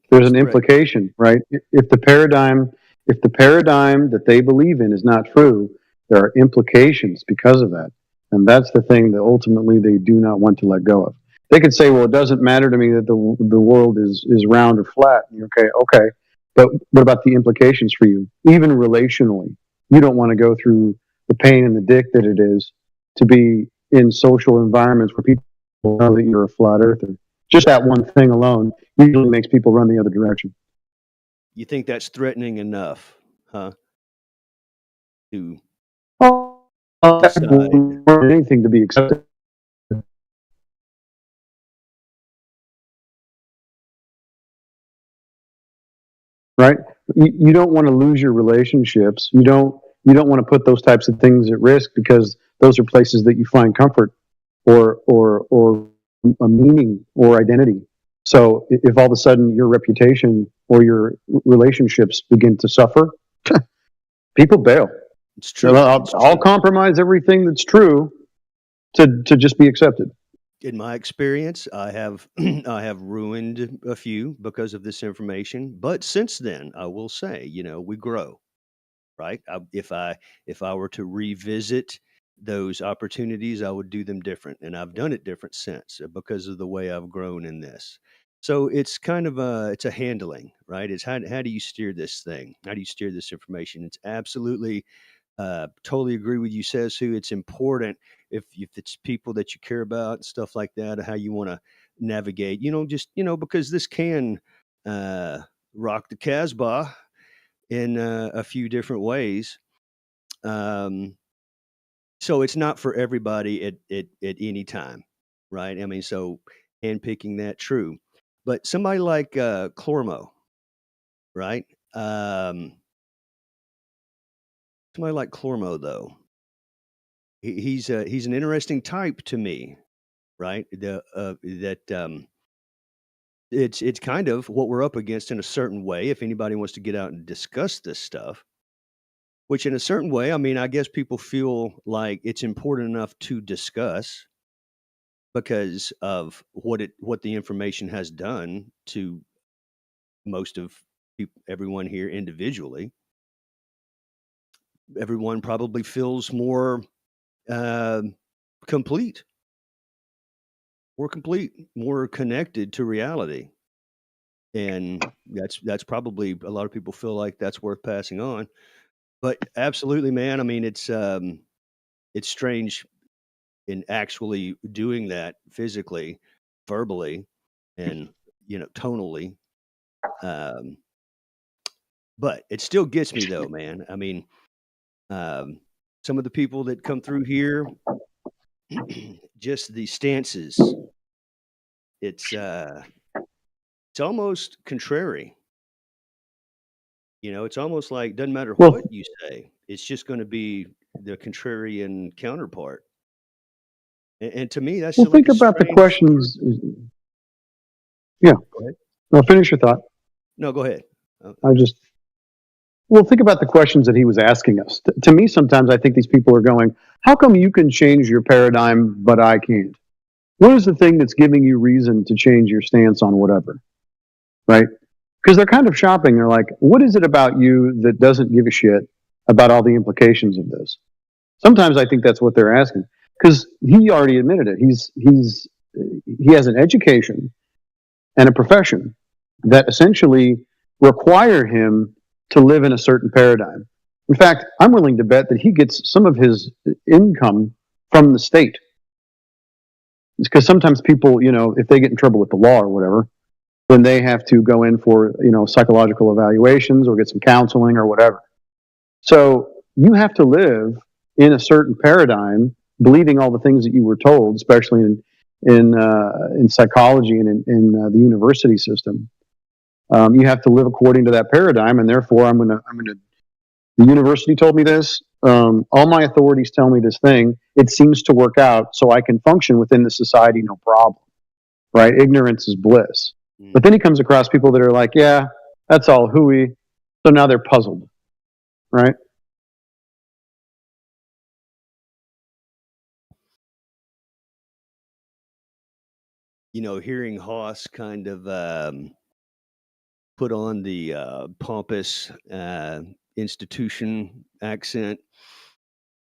there's an implication, right? If the paradigm that they believe in is not true, there are implications because of that, and that's the thing that ultimately they do not want to let go of. They could say, "Well, it doesn't matter to me that the world is round or flat." Okay, but what about the implications for you, even relationally? You don't want to go through the pain in the dick that it is to be in social environments where people know that you're a flat earther. Just that one thing alone usually makes people run the other direction. You think that's threatening enough, huh? To anything to be accepted. Right? You don't want to lose your relationships. You don't want to put those types of things at risk because those are places that you find comfort or a meaning or identity. So if all of a sudden your reputation or your relationships begin to suffer, people bail. It's true. I'll compromise everything that's true to just be accepted. In my experience, I have I have ruined a few because of this information. But since then, I will say, we grow, right? If I were to revisit those opportunities, I would do them different, and I've done it different since because of the way I've grown in this. So it's kind of it's a handling, right? It's how do you steer this thing? How do you steer this information? It's absolutely totally agree with you, Says Who. It's important if it's people that you care about and stuff like that, how you want to navigate. Because this can rock the Casbah in a few different ways. So it's not for everybody at any time, right? I mean, so handpicking that, true. But somebody like Clormo, right? Somebody like Clormo, though, he's an interesting type to me, right? It's kind of what we're up against in a certain way. If anybody wants to get out and discuss this stuff, which in a certain way, I mean, I guess people feel like it's important enough to discuss because of what the information has done to most of everyone here individually. Everyone probably feels more complete, more connected to reality, and that's probably a lot of people feel like that's worth passing on. But absolutely, man. I mean, it's strange in actually doing that physically, verbally, and tonally. But it still gets me though, man. I mean, some of the people that come through here, just the stances. It's almost contrary. You know, it's almost like doesn't matter Well, what you say, it's just going to be the contrarian counterpart. And to me, that's well, just like think a about the strange. questions. Yeah. Go ahead. No, finish your thought. No, go ahead. Well, think about the questions that he was asking us. To me, sometimes I think these people are going, how come you can change your paradigm, but I can't? What is the thing that's giving you reason to change your stance on whatever? Right? Because they're kind of shopping. They're like, what is it about you that doesn't give a shit about all the implications of this? Sometimes I think that's what they're asking. Because he already admitted it. He has an education and a profession that essentially require him to live in a certain paradigm. In fact, I'm willing to bet that he gets some of his income from the state. It's because sometimes people, you know, if they get in trouble with the law or whatever, then they have to go in for, you know, psychological evaluations or get some counseling or whatever. So you have to live in a certain paradigm, believing all the things that you were told, especially in psychology and in the university system. You have to live according to that paradigm, and therefore, the university told me this. All my authorities tell me this thing. It seems to work out, so I can function within the society, no problem. Right? Ignorance is bliss. But then he comes across people that are like, yeah, that's all hooey. So now they're puzzled. Right? You know, hearing Haas kind of put on the pompous institution accent,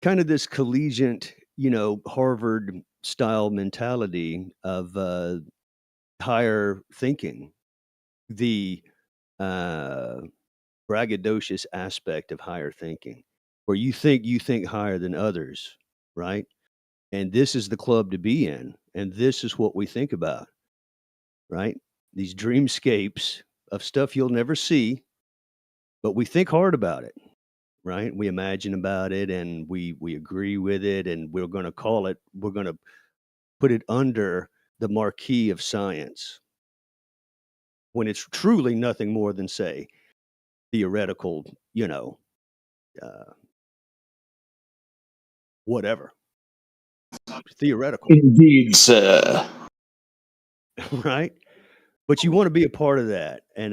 kind of this collegiate, you know, Harvard style mentality of higher thinking, the braggadocious aspect of higher thinking, where you think higher than others, right? And this is the club to be in, and this is what we think about, right? These dreamscapes of stuff you'll never see, but we think hard about it, right? We imagine about it, and we agree with it, and we're going to put it under the marquee of science, when it's truly nothing more than, say, theoretical, you know, whatever. Theoretical. Indeed, sir. Right? But you want to be a part of that. And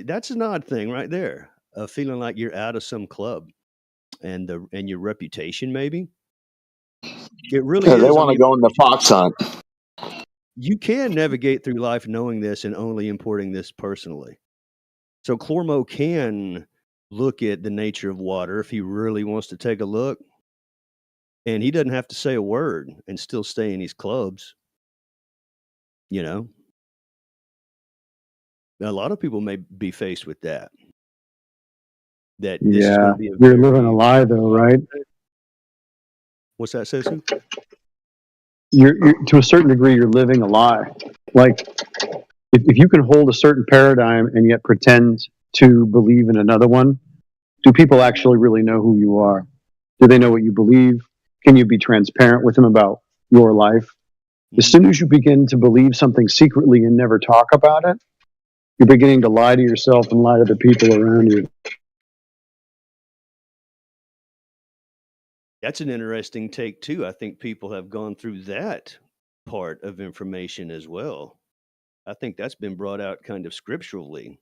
that's an odd thing right there. Feeling like you're out of some club and your reputation, maybe. It really Yeah, is. they want to go in the fox hunt. You can navigate through life knowing this and only importing this personally. So Clormo can look at the nature of water if he really wants to take a look. And he doesn't have to say a word and still stay in his clubs. You know? Now, a lot of people may be faced with that. That this is going to be a you're living a lie, though, right? What's that, Sesu? You're to a certain degree, you're living a lie. Like, if you can hold a certain paradigm and yet pretend to believe in another one, do people actually really know who you are? Do they know what you believe? Can you be transparent with them about your life? As soon as you begin to believe something secretly and never talk about it, you're beginning to lie to yourself and lie to the people around you. That's an interesting take, too. I think people have gone through that part of information as well. I think that's been brought out kind of scripturally,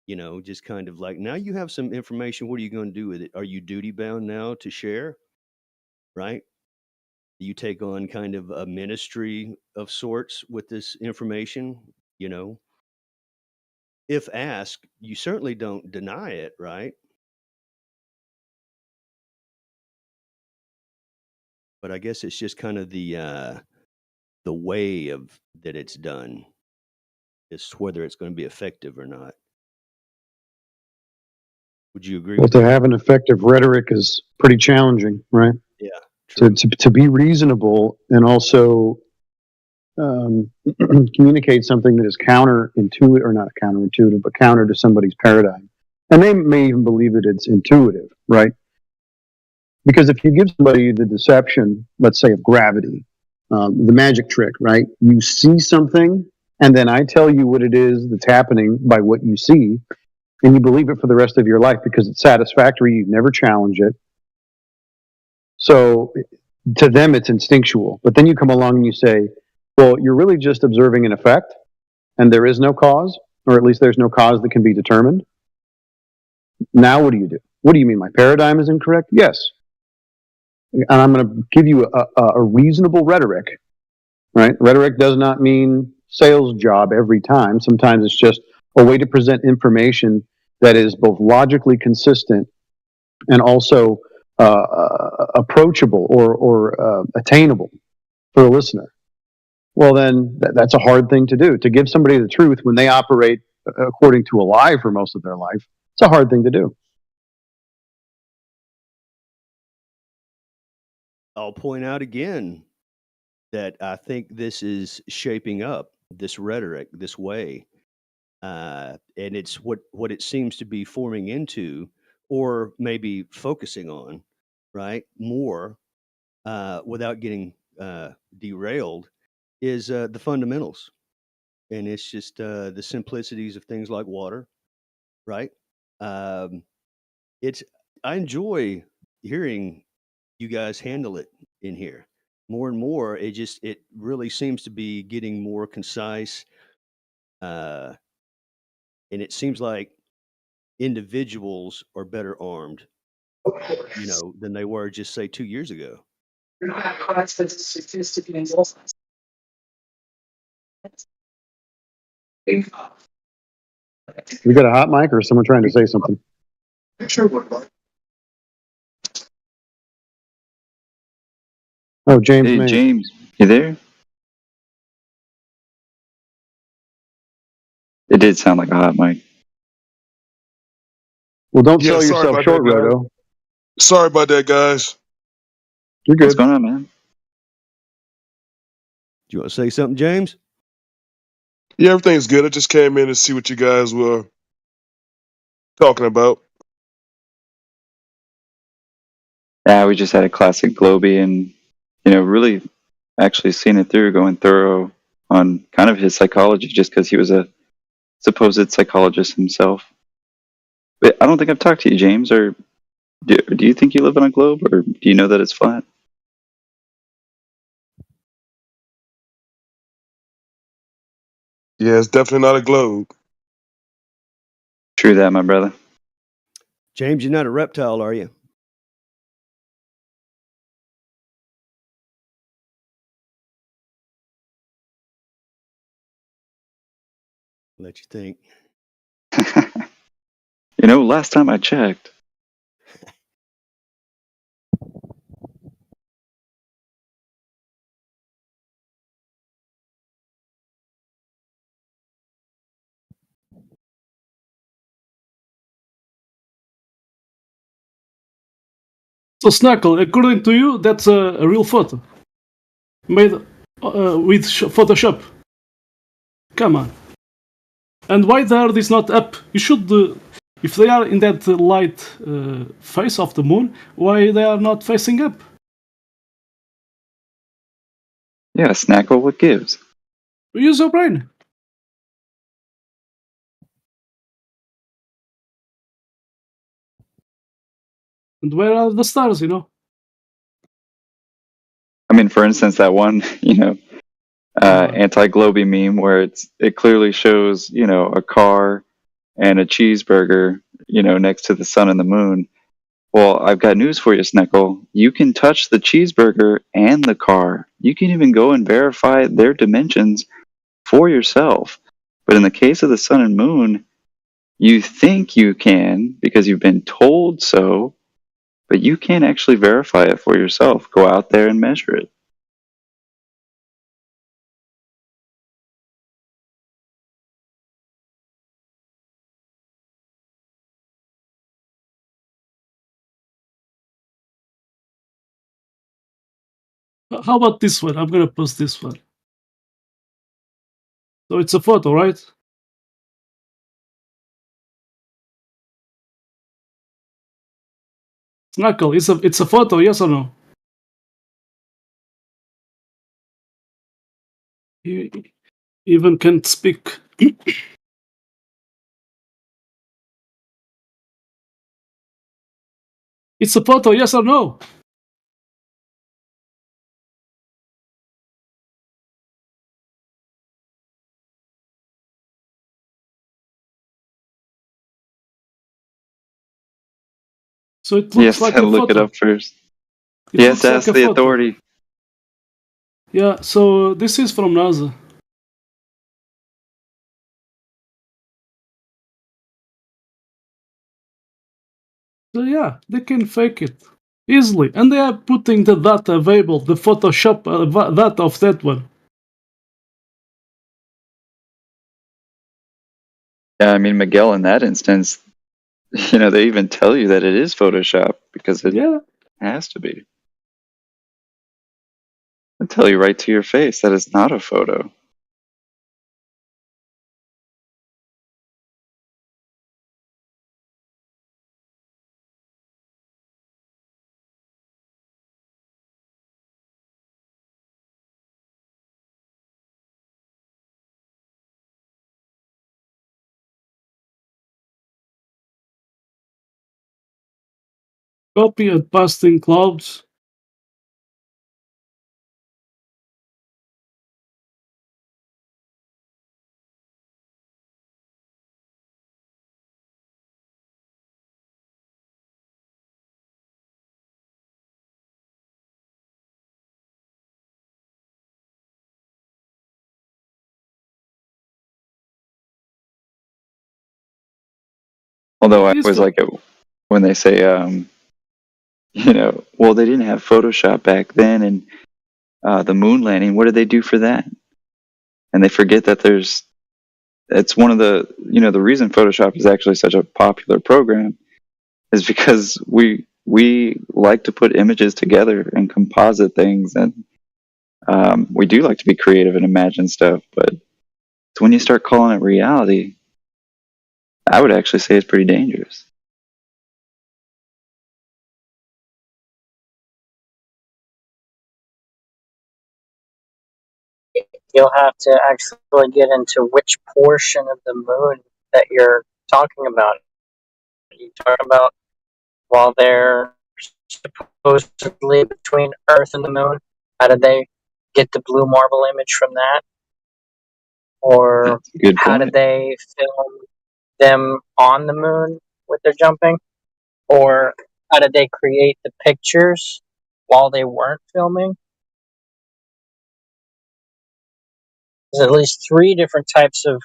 you know, just kind of like, now you have some information. What are you going to do with it? Are you duty bound now to share? Right? You take on kind of a ministry of sorts with this information, you know. If asked, you certainly don't deny it, right? But I guess it's just kind of the way of that it's done is whether it's going to be effective or not. Would you agree Well, with to that? have an effective rhetoric is pretty challenging, right? Yeah. To be reasonable and also communicate something that is counterintuitive, or not counterintuitive, but counter to somebody's paradigm And they may even believe that it's intuitive, right? Because if you give somebody the deception, let's say of gravity, the magic trick, right? You see something, and then I tell you what it is that's happening by what you see, and you believe it for the rest of your life because it's satisfactory. You never challenge it. So to them, it's instinctual. But then you come along and you say, well, you're really just observing an effect, and there is no cause, or at least there's no cause that can be determined. Now what do you do? What do you mean? My paradigm is incorrect? Yes. And I'm going to give you a reasonable rhetoric, right? Rhetoric does not mean sales job every time. Sometimes it's just a way to present information that is both logically consistent and also approachable or attainable for the listener. Well, then that's a hard thing to do. To give somebody the truth when they operate according to a lie for most of their life, it's a hard thing to do. I'll point out again that I think this is shaping up, this rhetoric, this way. And it's what it seems to be forming into, or maybe focusing on, right? More without getting derailed, is the fundamentals. And it's just the simplicities of things like water, right? I enjoy hearing you guys handle it in here more and more. It really seems to be getting more concise, and it seems like individuals are better armed, than they were just say 2 years ago. We got a hot mic or someone trying to say something? Oh, James. Hey, May. James, you there? It did sound like a hot mic. Well, don't Yeah, sell sorry yourself about short, that, guys. Roto. Sorry about that, guys. You're good. What's going on, man? Do you want to say something, James? Yeah, everything's good. I just came in to see what you guys were talking about. Yeah, we just had a classic Globy and, really actually seeing it through, going thorough on kind of his psychology just because he was a supposed psychologist himself. But I don't think I've talked to you, James, or do you think you live on a globe, or do you know that it's flat? Yeah, it's definitely not a globe. True that, my brother. James, you're not a reptile, are you? Let you think. Last time I checked. So, Snackle, according to you, that's a real photo made with Photoshop. Come on. And why the Earth is not up? You should, if they are in that light face of the moon, why they are not facing up? Yeah, Snackle, what gives? Use your brain. And where are the stars, I mean, for instance, that one, anti-Globy meme where it clearly shows, a car and a cheeseburger, next to the sun and the moon. Well, I've got news for you, Sneckle. You can touch the cheeseburger and the car. You can even go and verify their dimensions for yourself. But in the case of the sun and moon, you think you can because you've been told so, but you can't actually verify it for yourself. Go out there and measure it. How about this one? I'm going to post this one. So it's a photo, right? Knuckle, it's a photo, yes or no? You even can't speak. It's a photo, yes or no? So it looks Yes, like a look it photo. up first. It Yes, looks like ask a the photo. authority. Yeah, so this is from NASA. So yeah, they can fake it easily, and they are putting the data available, the Photoshop data of that one. Yeah, I mean, Miguel, in that instance, they even tell you that it is Photoshop because it has to be. They tell you right to your face that it's not a photo. Copy and paste in clouds. Although It I is always the- like it when they say, well, they didn't have Photoshop back then, and the moon landing, what did they do for that? And they forget that it's one of the reason Photoshop is actually such a popular program is because we like to put images together and composite things, and we do like to be creative and imagine stuff, but it's when you start calling it reality, I would actually say it's pretty dangerous. You'll have to actually get into which portion of the moon that you're talking about. You talk about while they're supposedly between Earth and the moon. How did they get the blue marble image from that? Or Good how did point. they film them on the moon with their jumping? Or how did they create the pictures while they weren't filming? There's at least 3 different types of,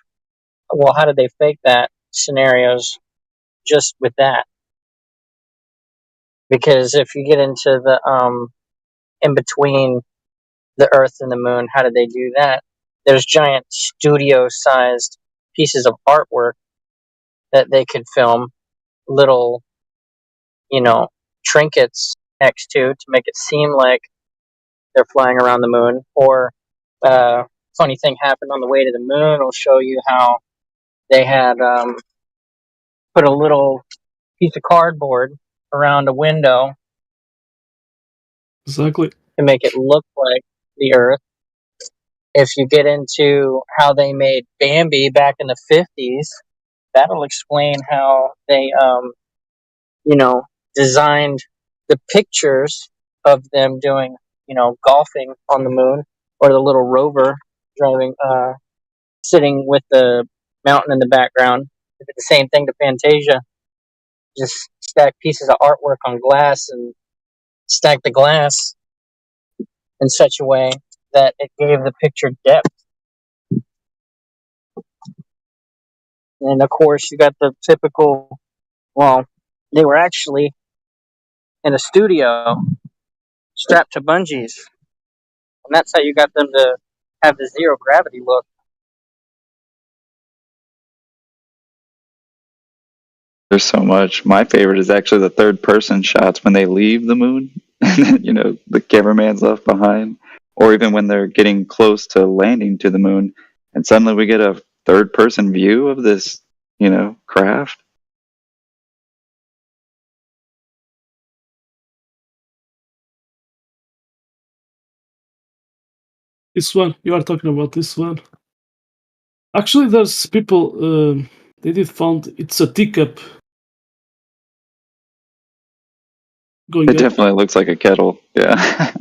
well, how did they fake that scenarios just with that? Because if you get into the in between the Earth and the moon, how did they do that? There's giant studio-sized pieces of artwork that they could film little, trinkets next to make it seem like they're flying around the moon. Or funny thing happened on the way to the moon. Will show you how they had put a little piece of cardboard around a window Exactly. to make it look like the Earth. If you get into how they made Bambi back in the 50s, that'll explain how they, designed the pictures of them doing, golfing on the moon, or the little rover driving, sitting with the mountain in the background. They did the same thing to Fantasia. Just stack pieces of artwork on glass and stack the glass in such a way that it gave the picture depth. And of course, you got the typical, well, they were actually in a studio strapped to bungees. And that's how you got them to have the zero gravity look. There's so much. My favorite is actually the third person shots when they leave the moon, and then, the cameraman's left behind, or even when they're getting close to landing to the moon, and suddenly we get a third person view of this, craft. This one, you are talking about this one. Actually, there's people, they did found it's a teacup going It up. definitely looks like a kettle. Yeah.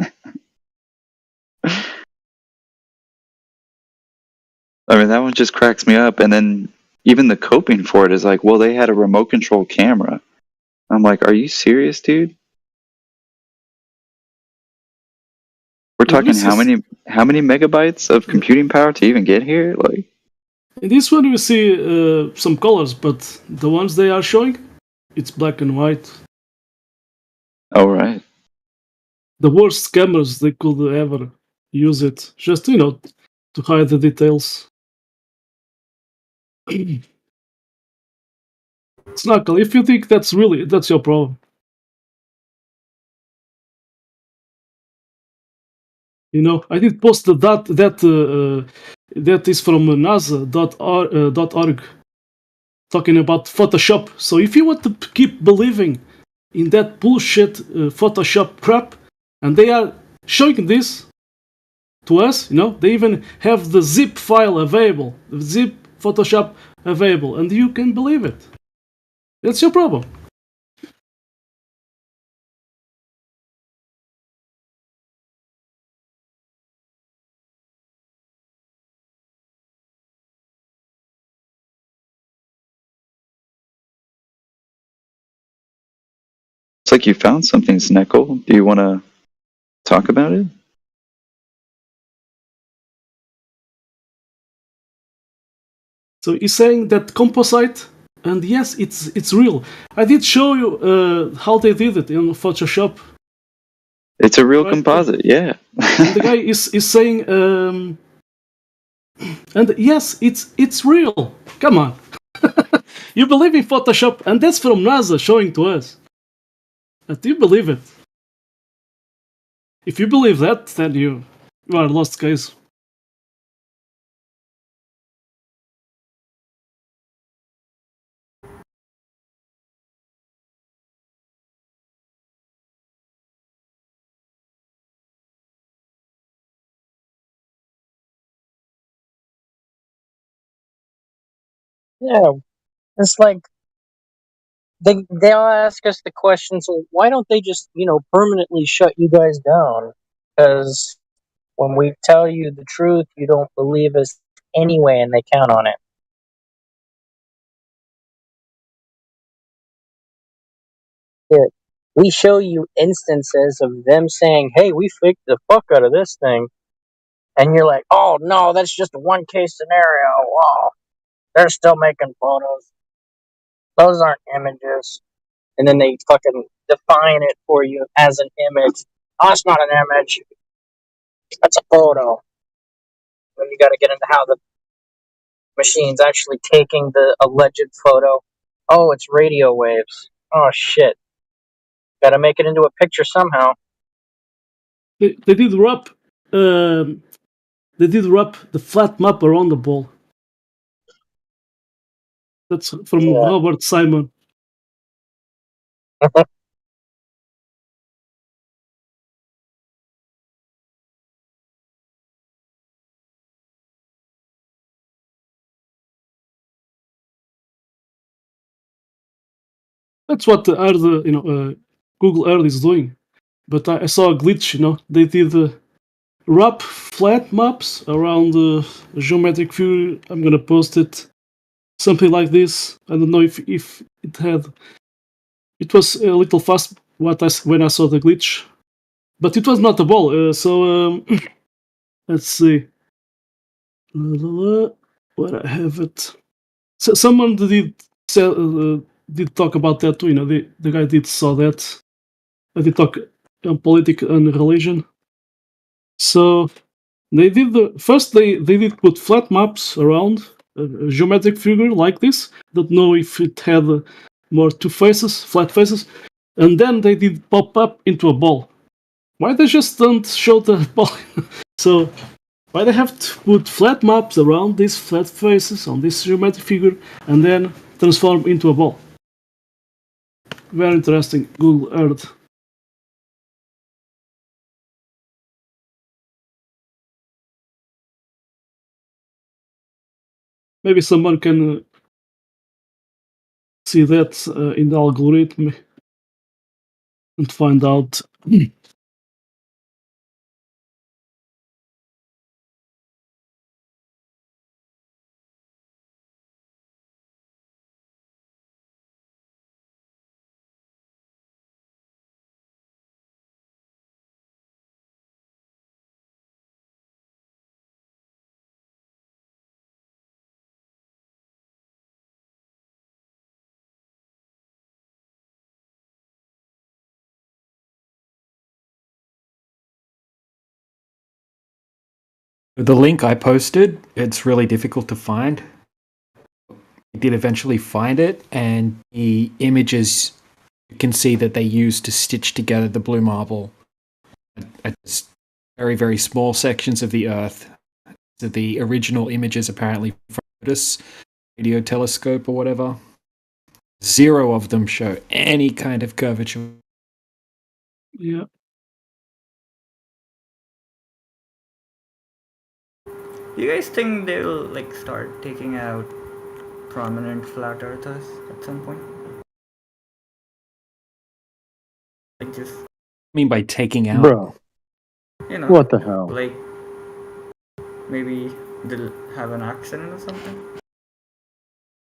I mean, that one just cracks me up. And then even the coping for it is like, well, they had a remote control camera. I'm like, are you serious, dude? We're Well, talking this how is, many megabytes of computing power to even get here? Like, in this one, you see some colors, but the ones they are showing, it's black and white. oh right. The worst scammers they could ever use it, just to hide the details. Snuckle, if you think that's your problem. I did post that is from NASA.org talking about Photoshop. So if you want to keep believing in that bullshit Photoshop crap, and they are showing this to us, they even have the zip file available, the zip Photoshop available, and you can believe it. That's your problem. It's like you found something, Sneckle. Do you want to talk about it? So he's saying that composite, and yes, it's real. I did show you how they did it in Photoshop. It's a real Right. composite, yeah. And the guy is saying, and yes, it's real. Come on, you believe in Photoshop, and that's from NASA showing to us. But do you believe it? If you believe that, then you are lost, guys. Yeah, it's like they'll ask us the question. So why don't they just permanently shut you guys down? Because when we tell you the truth, you don't believe us anyway, and they count on it. Yeah. We show you instances of them saying, "Hey, we faked the fuck out of this thing," and you're like, "Oh no, that's just a one case scenario. Wow, they're still making photos. Those aren't images." And then they fucking define it for you as an image. Oh, it's not an image. That's a photo. Then you got to get into how the machine's actually taking the alleged photo. Oh, it's radio waves. Oh shit. Got to make it into a picture somehow. They did wrap the flat map around the ball. That's from Yeah. Robert Simon. That's what Google Earth is doing. But I saw a glitch. They did wrap flat maps around the geometric figure. I'm gonna post it. Something like this. I don't know if it had. It was a little fast when I saw the glitch, but it was not a ball. Let's see. Where I have it. So someone did talk about that too. The guy did saw that. I did talk on politics and religion. So they did first. They did put flat maps around a geometric figure like this. Don't know if it had more two faces, flat faces, and then they did pop up into a ball. Why they just don't show the ball? So why they have to put flat maps around these flat faces on this geometric figure and then transform into a ball? Very interesting. Google Earth. Maybe someone can see that in the algorithm and find out. The link I posted, it's really difficult to find. I did eventually find it, and the images, you can see that they used to stitch together the blue marble at very, very small sections of the Earth. So the original images apparently from Otis radio telescope or whatever. 0 of them show any kind of curvature. Yeah. You guys think they'll like start taking out prominent flat earthers at some point? Like just I mean by taking out? Bro, you know, what the hell? like maybe they'll have an accident or something.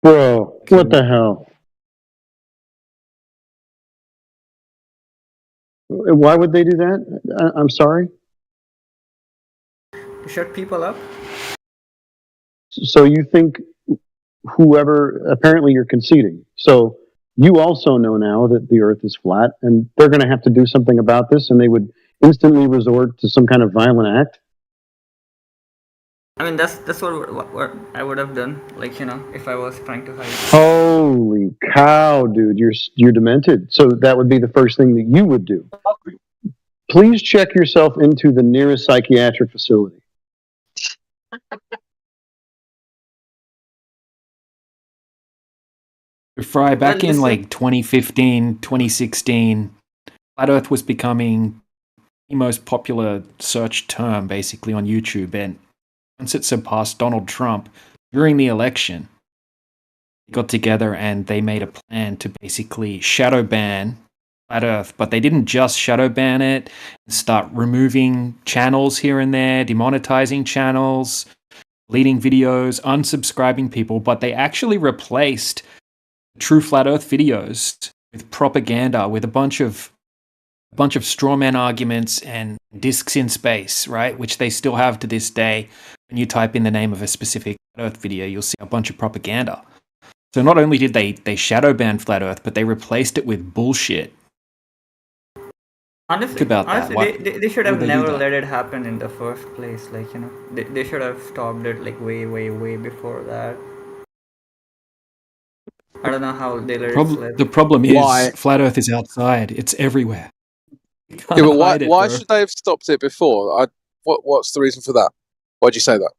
Bro, what the hell? Why would they do that? I'm sorry. To shut people up. So you think whoever, apparently you're conceding. So you also know now that the Earth is flat, and they're going to have to do something about this, and they would instantly resort to some kind of violent act. I mean, that's what I would have done. Like, you know, if I was trying to hide. Holy cow, dude, you're demented. So that would be the first thing that you would do. Please check yourself into the nearest psychiatric facility. Fry, back in like 2015, 2016, Flat Earth was becoming the most popular search term basically on YouTube. And once it surpassed Donald Trump during the election, they got together and they made a plan to basically shadow ban Flat Earth. But they didn't just shadow ban it and start removing channels here and there, demonetizing channels, deleting videos, unsubscribing people, but they actually replaced True Flat Earth videos with propaganda, with a bunch of straw man arguments and discs in space, right? Which they still have to this day. When you type in the name of a specific Flat Earth video, you'll see a bunch of propaganda. So not only did they shadow ban Flat Earth, but they replaced it with bullshit. Honestly, Think about that. they should have Why would they do never that? let it happen in the first place. Like, you know, they should have stopped it like way before that. I don't know how they let it slip. The problem is Why? Flat Earth is outside. It's everywhere. You can't Yeah, but why? hide it, Why bro. should they have stopped it before? What's the reason for that? Why'd you say that?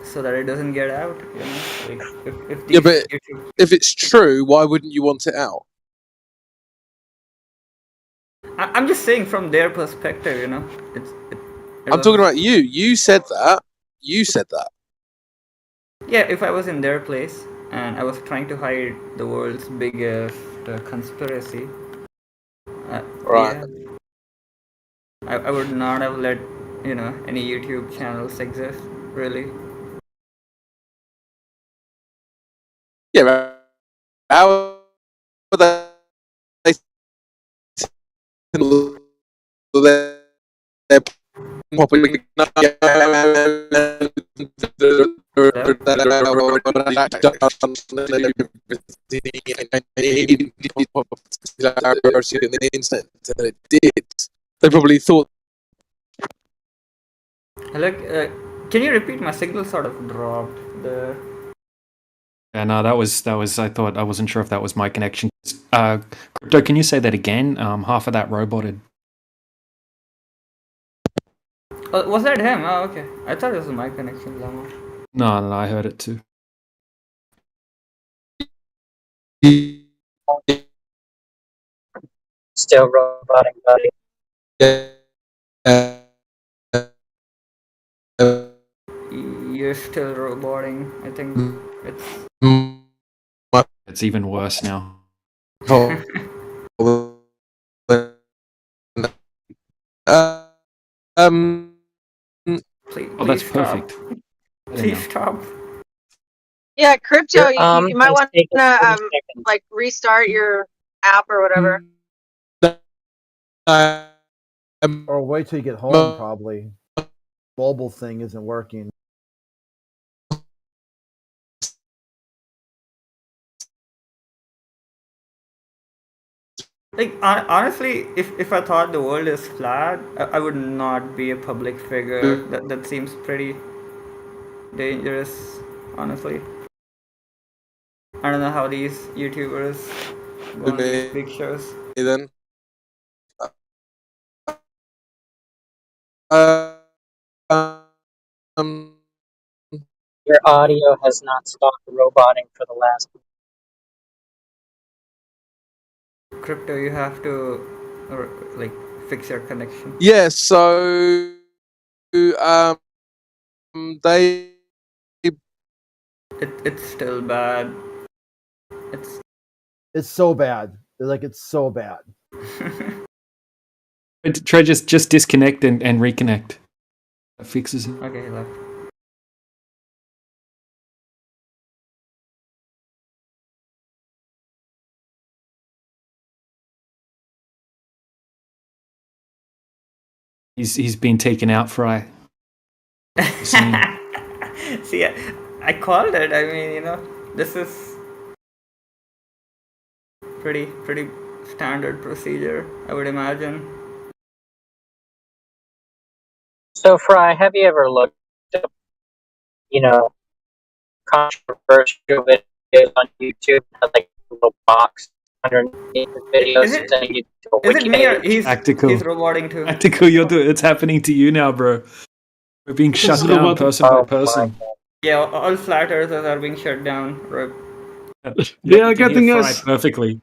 So that it doesn't get out. You know, like if Yeah, these but YouTube if it's true, why wouldn't you want it out? I'm just saying from their perspective, you know. I'm talking about you. You said that. You said that. Yeah, if I was in their place and I was trying to hide the world's biggest conspiracy, Right. yeah, I would not have let, you know, any YouTube channels exist, really. Yeah, but how would they they're probably it did. They probably thought. Like, can you repeat? My signal sort of dropped there. Yeah, no, that was. I wasn't sure if that was my connection. Crypto, can you say that again? Half of that roboted. Was that him? Oh, okay. I thought it was my connection, Lama. No, I heard it too. Still roboting, buddy. you're still roboting. I think it's. It's even worse now. Please, Oh, that's please stop. perfect. Better Please now. stop. Yeah, crypto. You might has want taken to 30 seconds. like restart your app or whatever. Or wait till you get home. Probably mobile thing isn't working. Like honestly, if I thought the world is flat, I would not be a public figure. That seems pretty dangerous, honestly. I don't know how these YouTubers go on these big shows. Then. Your audio has not stopped roboting for the last. Crypto, you have to like fix your connection. Yeah, so they it's still bad. It's so bad. Like it's so bad. Try just disconnect and reconnect. That fixes it. Okay, he left. He's been taken out, Fry. See, I called it. I mean, you know, this is pretty standard procedure, I would imagine. So, Fry, have you ever looked up, controversial videos on YouTube? Like a little box underneath the videos, Is it- sending you to a Is it wiki me or page. Tactical. he's roboting too? Tactical, it's happening to you now, bro. We're being shut down person by person. Yeah, all flat earthers are being shut down. Right. They are You can getting hear us. Fry perfectly.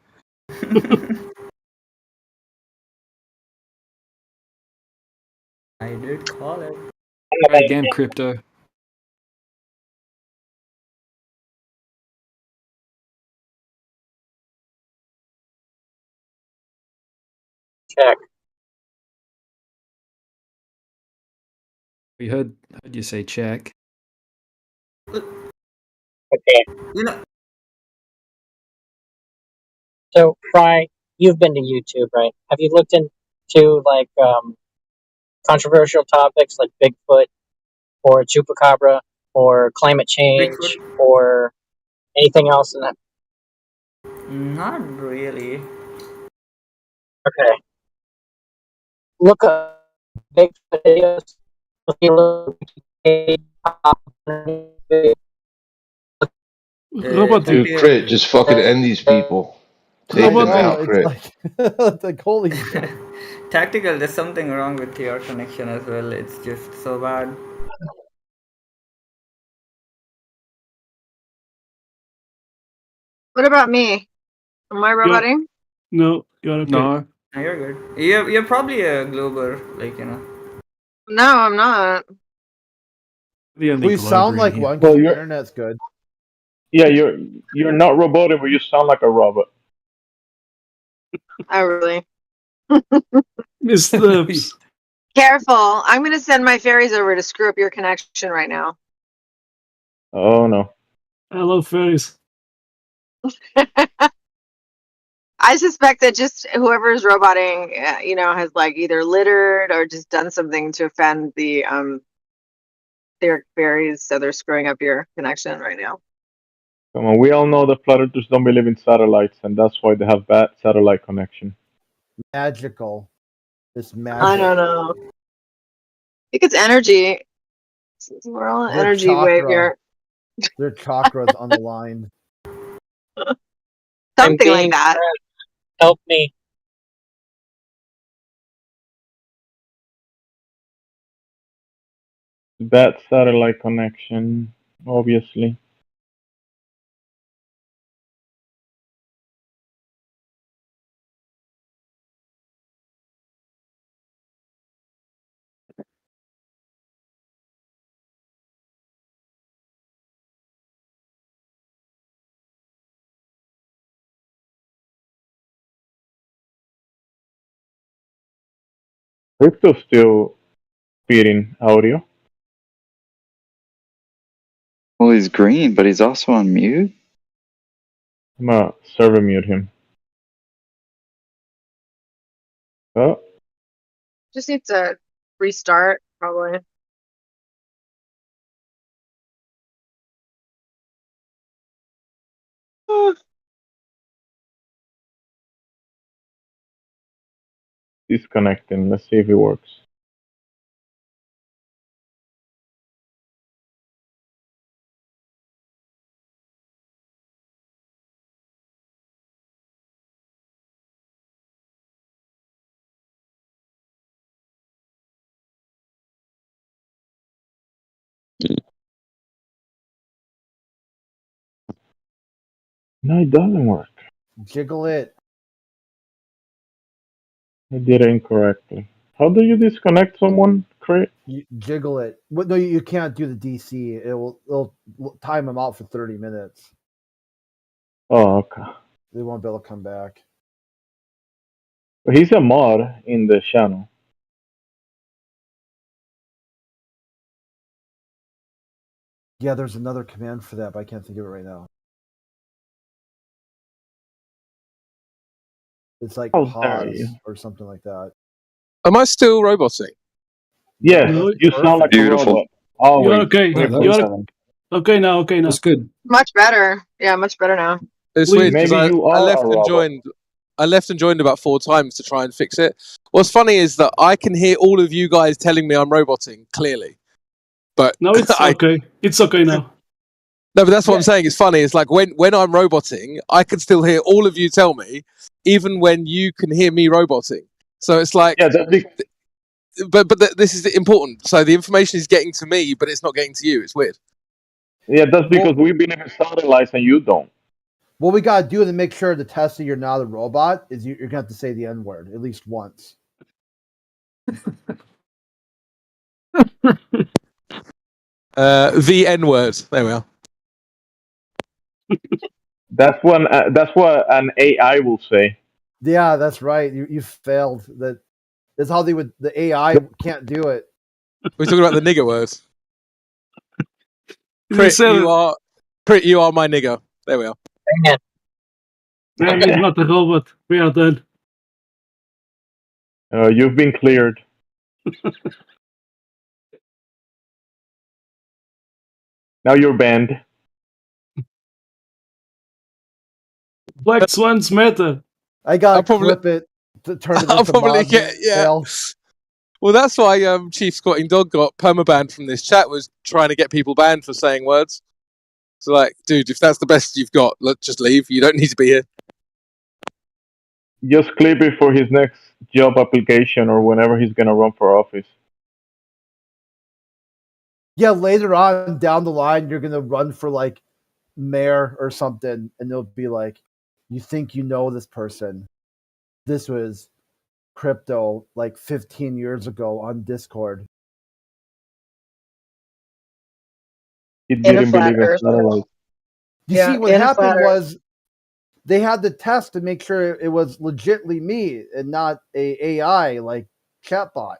I did call it. Try again, Crypto. Check. We heard you say check. Okay. You know. So, Fry, you've been to YouTube, right? Have you looked into like controversial topics like Bigfoot or Chupacabra or climate change or anything else in that? Not really. Okay. Look up Bigfoot videos. Dude, Crit, just fucking end these people. Take them out, Crit. Like holy shit. Tactical, there's something wrong with your connection as well. It's just so bad. What about me? Am I roboting? No, you're okay. No. No, you're good. You're probably a glober, like, you know. No, I'm not. We sound like one because your internet's good. Yeah, you're not robotic, but you sound like a robot. Oh, really? Miss Lips. Careful. I'm going to send my fairies over to screw up your connection right now. Oh no. I love fairies. I suspect that just whoever is roboting, has like either littered or just done something to offend the their fairies, so they're screwing up your connection right now. Come on, we all know the flat earthers don't believe in satellites, and that's why they have bad satellite connection. Magical. It's magic. I don't know. I think it's energy. We're all an Their energy wave chakra. here. Their chakras on the line. Something like that. Help me. Bad satellite connection, obviously. Crypto's still feeding audio. Well, he's green, but he's also on mute. I'm gonna server mute him. Oh, Just need to restart, probably. disconnecting. Let's see if it works. No, it doesn't work. Jiggle it. I did it incorrectly. How do you disconnect someone, Craig? You jiggle it. Well, no, you can't do the DC. It'll time them out for 30 minutes. Oh, okay. They won't be able to come back. But he's a mod in the channel. Yeah, there's another command for that, but I can't think of it right now. It's like How dare pause you. or something like that. Am I still roboting? Yes, No, you sound like Beautiful. a robot. Oh, You're wait. okay. You're okay now. Okay now. That's good. Much better. Yeah, much better now. It's Please. weird because Maybe you I are left a and robot. joined. I left and joined about 4 times to try and fix it. What's funny is that I can hear all of you guys telling me I'm roboting clearly, but No, it's okay. It's okay now. No, but that's what I'm saying. It's funny. It's like when I'm roboting, I can still hear all of you tell me, even when you can hear me roboting. So it's like, Yeah, that's this is important. So the information is getting to me, but it's not getting to you. It's weird. yeah, that's because we believe in satellites and you don't. What we gotta do to make sure to test that you're not a robot is you're gonna have to say the N word at least once. The N word. There we are. That's what an AI will say. Yeah, that's right. You failed. That's how they would. The AI can't do it. We're talking about the nigger word. You Crit, said you are my nigger. There we are. Man is not a robot. We are done. You've been cleared. Now you're banned. Black swans matter. I gotta probably- clip it to turn it I'll into probably mod get fail. Well, that's why Chief Squatting Dog got permabanned from this chat. Was trying to get people banned for saying words. So, like, dude, if that's the best you've got, just leave. You don't need to be here. Just clip it for his next job application or whenever he's gonna run for office. Yeah, later on down the line, you're gonna run for like mayor or something, and they'll be like, "You think you know this person? This was crypto like 15 years ago on Discord." He In a didn't flat believe in earth. satellites. You Yeah, see, what in a happened flat earth. was they had the test to make sure it was legitly me and not a AI like chatbot.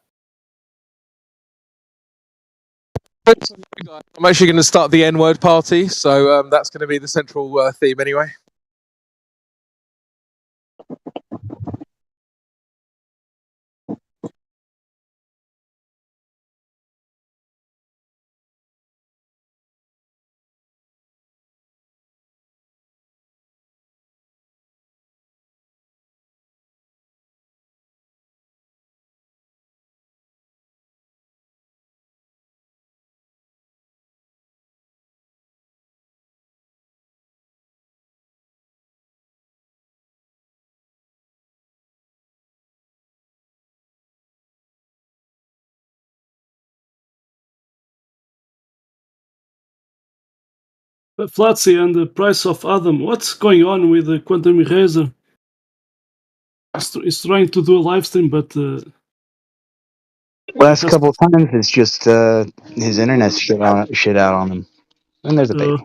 I'm actually going to start the N-word party, so that's going to be the central theme anyway. But Flatzy and the price of Adam. What's going on with the Quantum Eraser? He's trying to do a live stream, but Last just- couple of times, it's just his internet shit out on him. And there's a big.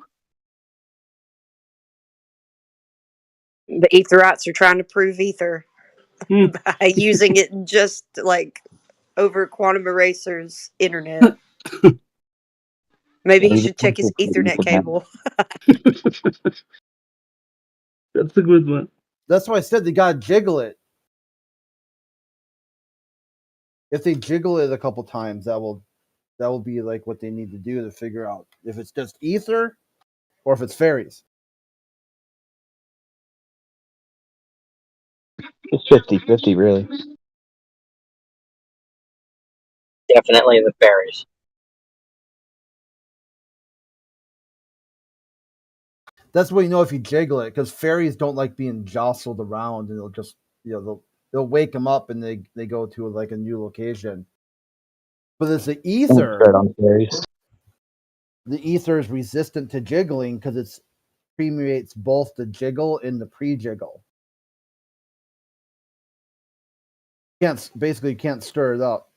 The Etherites are trying to prove ether by using it just like over Quantum Eraser's internet. Maybe he should check his Ethernet cable. That's a good one. That's why I said they gotta jiggle it. If they jiggle it a couple times, that will be like what they need to do to figure out if it's just ether or if it's fairies. It's 50-50, really. Definitely the fairies. That's what you know if you jiggle it, because fairies don't like being jostled around, and they'll just they'll wake them up and they go to like a new location. But it's the ether. Right on fairies. The ether is resistant to jiggling because it permeates both the jiggle and the pre-jiggle. You can't stir it up.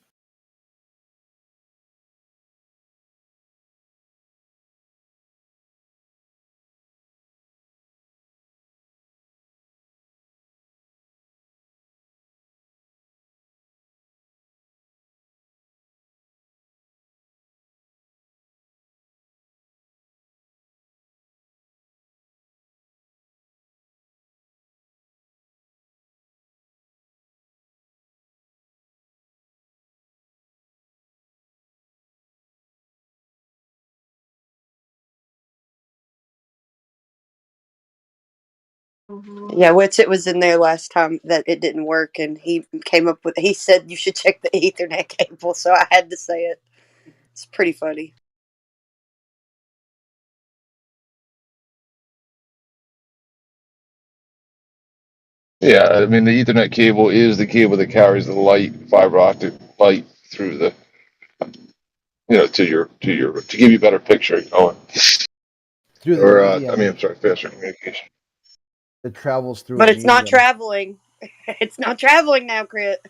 Yeah, Witsit was in there last time that it didn't work, and he said you should check the Ethernet cable, so I had to say it. It's pretty funny. Yeah, I mean the Ethernet cable is the cable that carries the light, fiber optic light through the, to give you a better picture going. Through the Or medium. I'm sorry, faster communication. It travels through. But a it's not medium. traveling. It's not traveling now, Crit.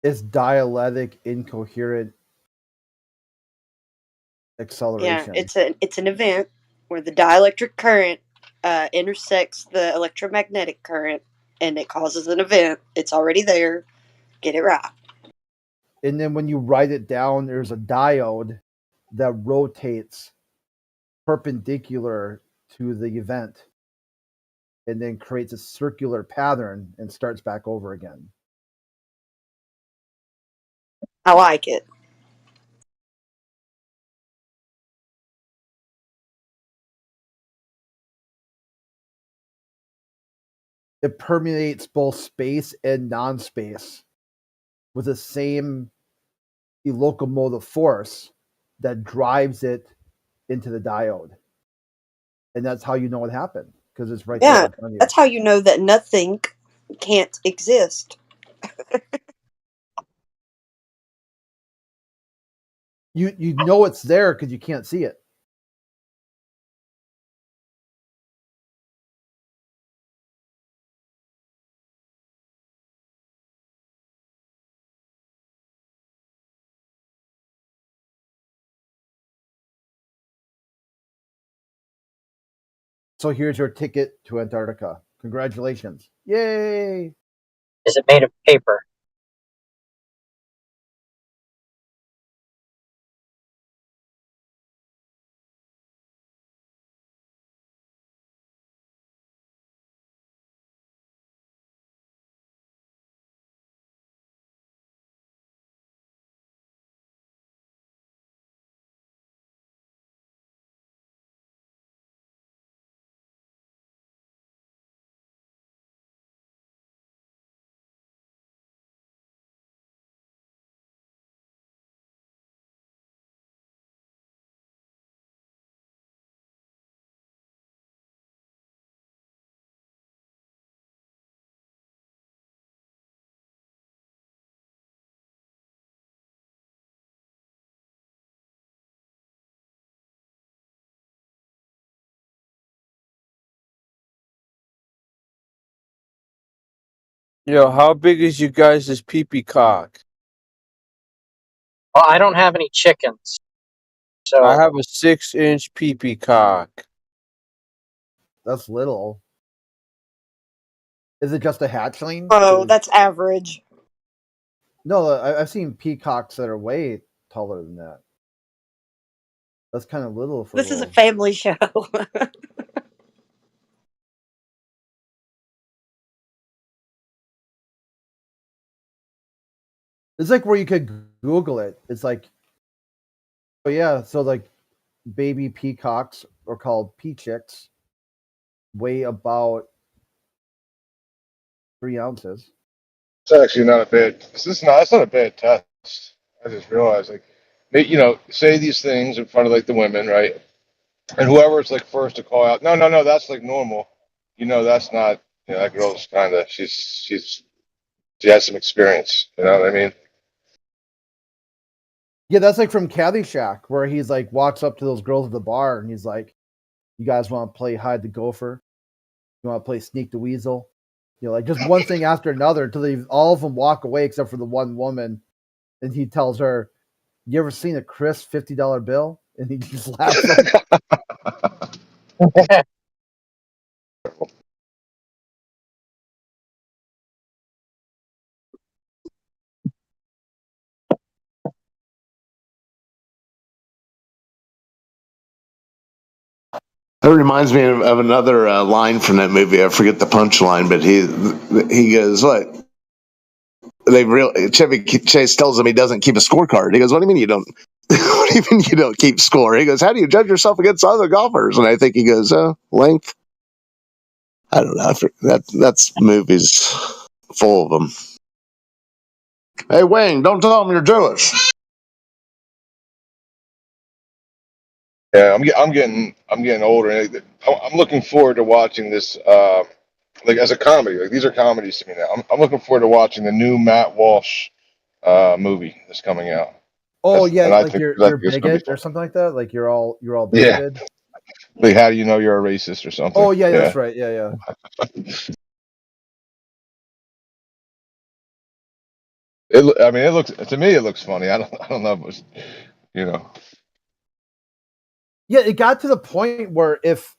It's dielectric incoherent Yeah, acceleration. it's an event where the dielectric current intersects the electromagnetic current, and it causes an event. It's already there. Get it right. And then when you write it down, there's a diode that rotates perpendicular to the event and then creates a circular pattern and starts back over again. I like it. It permeates both space and non-space with the same locomotive force that drives it into the diode. And that's how you know what happened, because it's right there Yeah, in front of you. that's how you know that nothing can't exist. You know it's there because you can't see it. So here's your ticket to Antarctica. Congratulations. Yay! Is it made of paper? Yo, how big is you guys' pee-pee cock? Well, I don't have any chickens, So I have a 6-inch pee cock. That's little. Is it just a hatchling? Oh, that's average. No, I've seen peacocks that are way taller than that. That's kind of little for This is a little. family show. It's like where you could Google it. It's like, oh yeah, so like baby peacocks are called peachicks, weigh about 3 ounces. It's actually not a bad. It's not a bad test. I just realized, like, say these things in front of like the women, right? And whoever's like first to call out, no, that's like normal. That's not. That girl's kind of she has some experience. You know what I mean? Yeah, that's like from Caddyshack, where he's like walks up to those girls at the bar and he's like, "You guys want to play hide the gopher? You want to play sneak the weasel?" Like just one thing after another until all of them walk away except for the one woman, and he tells her, "You ever seen a crisp $50 bill?" And he just laughs. That reminds me of another line from that movie. I forget the punchline, but he goes, "What?" Chevy Chase tells him he doesn't keep a scorecard. He goes, "What do you mean you don't? What do you mean you don't keep score?" He goes, "How do you judge yourself against other golfers?" And I think he goes, "Length." I don't know. That's movies full of them. Hey Wayne, don't tell them you're Jewish. Yeah, I'm getting older. And I'm looking forward to watching this, like as a comedy. Like these are comedies to me now. I'm looking forward to watching the new Matt Walsh movie that's coming out. Oh yeah, And I like think you're it's gonna be bigot or something like that. Like you're all Yeah. bigoted. Like, how do you know you're a racist or something? Oh yeah, that's right. Yeah. It looks to me. It looks funny. I don't know. If it's, Yeah, it got to the point where if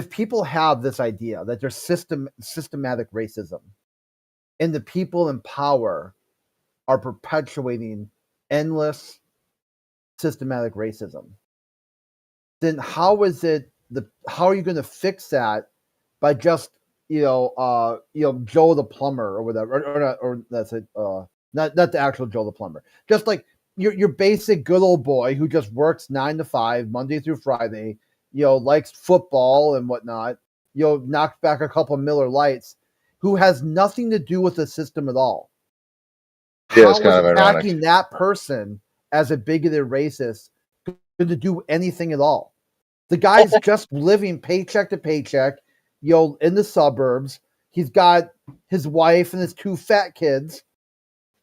people have this idea that there's systematic racism, and the people in power are perpetuating endless systematic racism, then how are you going to fix that by just Joe the plumber or whatever, or that's it, not the actual Joe the plumber, just like your basic good old boy who just works 9 to 5 Monday through Friday, likes football and whatnot, knocks back a couple of Miller Lights, who has nothing to do with the system at all. Yeah, How it's kind is of ironic. attacking that person as a bigoted racist going to do anything at all? The guy's just living paycheck to paycheck, in the suburbs. He's got his wife and his 2 fat kids,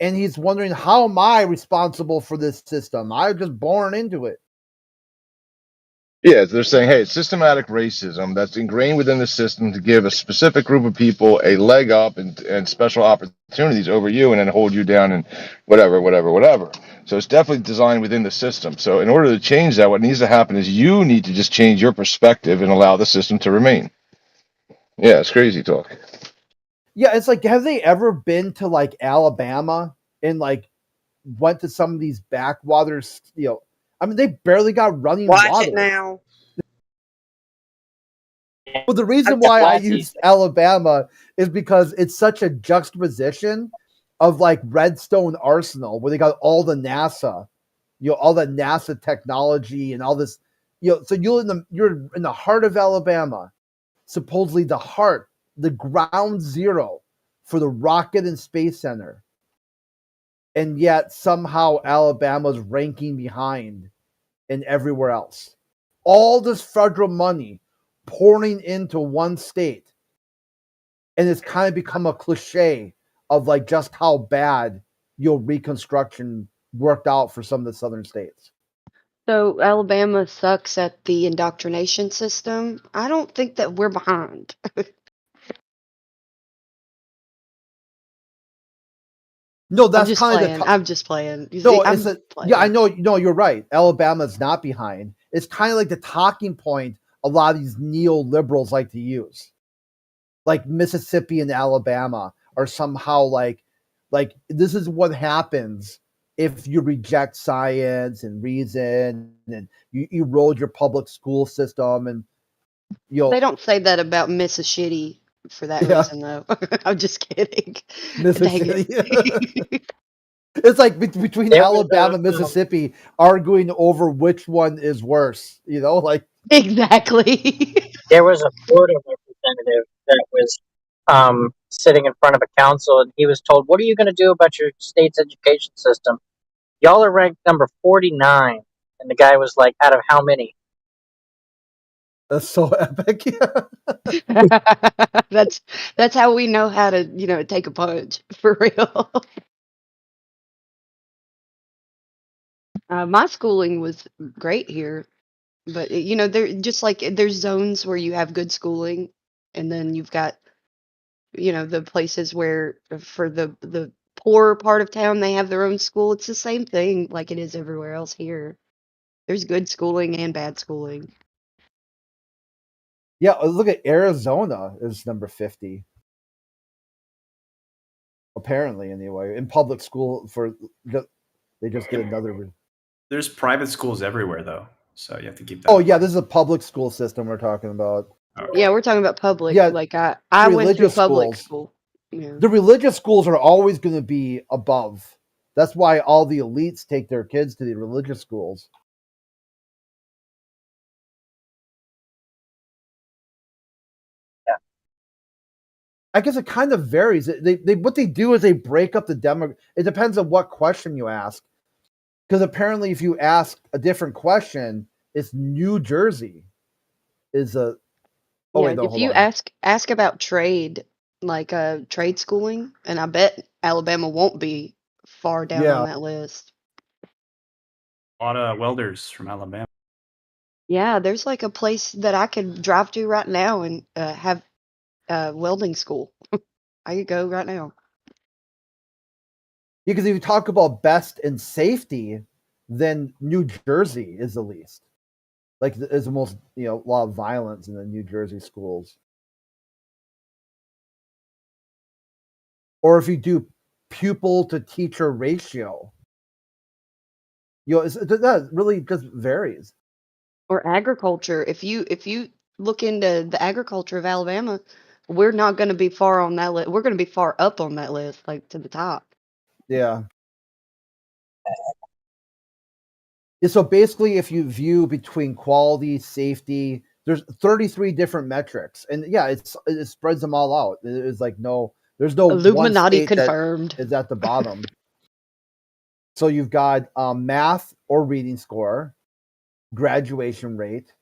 and he's wondering, how am I responsible for this system? I was just born into it. Yeah, they're saying, hey, it's systematic racism that's ingrained within the system to give a specific group of people a leg up and special opportunities over you, and then hold you down and whatever. So it's definitely designed within the system. So in order to change that, what needs to happen is you need to just change your perspective and allow the system to remain. Yeah, it's crazy talk. Yeah, it's like, have they ever been to like Alabama and like went to some of these backwaters? They barely got running Watch water. it now. Well, the reason why I use Alabama is because it's such a juxtaposition of like Redstone Arsenal, where they got all the NASA, all the NASA technology and all this, so you're in the heart of Alabama, supposedly the ground zero for the rocket and space center. And yet somehow Alabama's ranking behind in everywhere else. All this federal money pouring into one state, and it's kind of become a cliche of like just how bad Reconstruction worked out for some of the southern states. So Alabama sucks at the indoctrination system. I don't think that we're behind. No, I'm that's just kind of playing. the. I'm just playing. You No, see, it's I'm yeah, I playing. know. No, you're right. Alabama's not behind. It's kind of like the talking point a lot of these neoliberals like to use, like Mississippi and Alabama are somehow like this is what happens if you reject science and reason and you erode your public school system and They don't say that about Mississippi for that yeah, reason, though. I'm just kidding. Dang Mississippi. it. It's like between There was Alabama and Mississippi arguing over which one is worse. Like Exactly. there was a Florida representative that was sitting in front of a council, and he was told, "What are you going to do about your state's education system? Y'all are ranked number 49." And the guy was like, "Out of how many?" that's so epic. That's how we know how to, take a punch for real. My schooling was great here, but there just like there's zones where you have good schooling, and then you've got the places where for the poorer part of town they have their own school. It's the same thing like it is everywhere else here. There's good schooling and bad schooling. Yeah, look at Arizona is number 50. Apparently, anyway, in public school they just get another. There's private schools everywhere, though, so you have to keep that. Oh yeah, this is a public school system we're talking about. Yeah, we're talking about public. Yeah, like I went through religious public schools. school. Yeah. The religious schools are always going to be above. That's why all the elites take their kids to the religious schools. I guess it kind of varies. They what they do is they break up the demo. It depends on what question you ask. Because apparently, if you ask a different question, it's New Jersey is a. Oh Yeah, wait, no, if hold you on. ask about trade, like trade schooling, and I bet Alabama won't be far down Yeah. on that list. A lot of welders from Alabama. Yeah, there's like a place that I could drive to right now and have welding school. I could go right now. Because if you talk about best in safety, then New Jersey is the least. Like, there's the most, a lot of violence in the New Jersey schools. Or if you do pupil to teacher ratio, that really just varies. Or agriculture. If you look into the agriculture of Alabama, we're not going to be far on that list. We're going to be far up on that list, like to the top. Yeah. So basically, if you view between quality, safety, there's 33 different metrics, and yeah, it spreads them all out. It's like there's no Illuminati one state confirmed. that is at the bottom. So you've got math or reading score, graduation rate,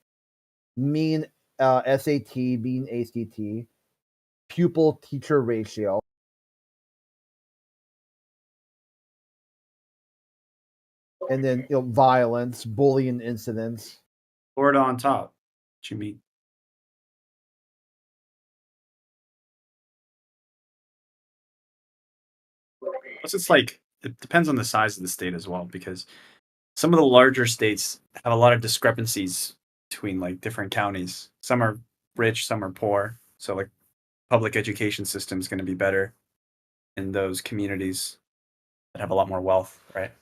mean SAT, mean ACT, pupil teacher ratio. And then violence, bullying incidents. Florida on top. What you mean? Plus, it's like it depends on the size of the state as well, because some of the larger states have a lot of discrepancies between like different counties. Some are rich, some are poor. So like public education system is going to be better in those communities that have a lot more wealth, right?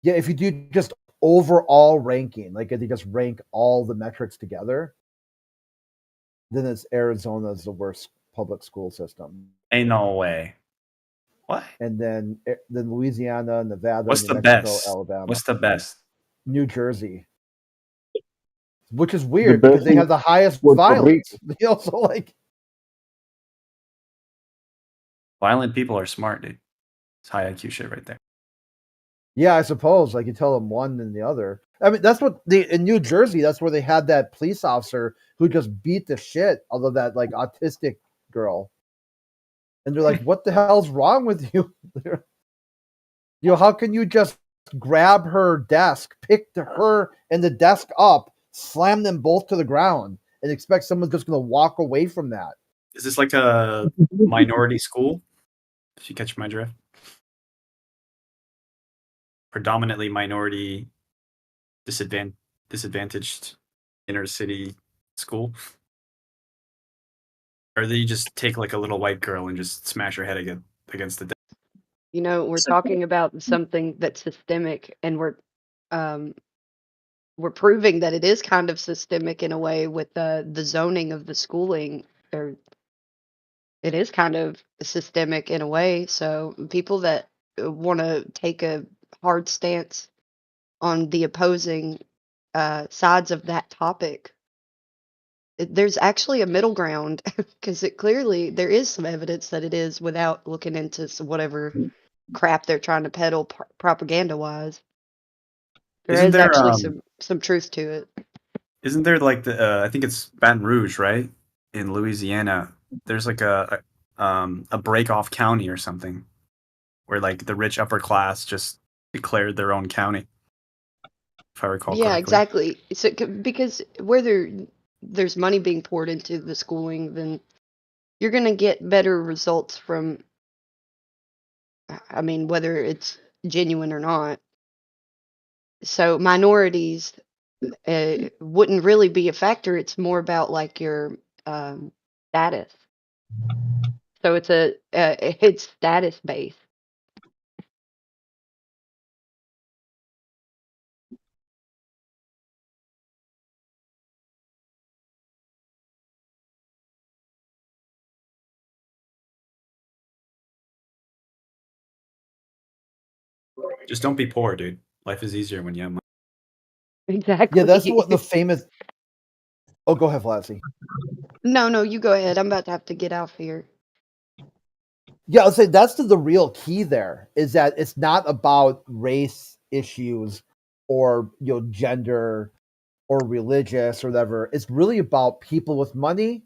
Yeah, if you do just overall ranking, like if you just rank all the metrics together, then it's Arizona's the worst public school system. Ain't no way. What? And then Louisiana, Nevada, What's New the Mexico, best? Alabama. What's the best? New Jersey. Which is weird because they have the highest violence. So like Violent people are smart, dude. It's high IQ shit right there. yeah, I suppose. Like you tell them one and the other. I mean, that's what in New Jersey. That's where they had that police officer who just beat the shit out of that like autistic girl, and they're like, "What the hell's wrong with you? How can you just grab her desk, pick her and the desk up, slam them both to the ground and expect someone's just going to walk away from that. Is this like a minority school? If you catch my drift, predominantly minority, disadvantaged inner city school, or do you just take like a little white girl and just smash her head against the desk? You know, we're talking about something that's systemic, and we're proving that it is kind of systemic in a way with the zoning of the schooling, or it is kind of systemic in a way. So people that want to take a hard stance on the opposing sides of that topic, there's actually a middle ground because clearly there is some evidence that it is without looking into whatever crap they're trying to peddle propaganda wise. There Isn't is there actually some truth to it. Isn't there like the I think it's Baton Rouge, right? In Louisiana, there's like a break off county or something where like the rich upper class just declared their own county. If I recall Yeah, correctly. exactly. So, because where there's money being poured into the schooling, then you're going to get better results from, I mean, whether it's genuine or not. So minorities wouldn't really be a factor. It's more about like your status. So it's status based. Just don't be poor, dude. Life is easier when you have money. Exactly. Yeah, that's what the famous. Oh, go ahead, Flatzy. No, you go ahead. I'm about to have to get out of here. Yeah, I'll say that's the real key there is that it's not about race issues or gender or religious or whatever. It's really about people with money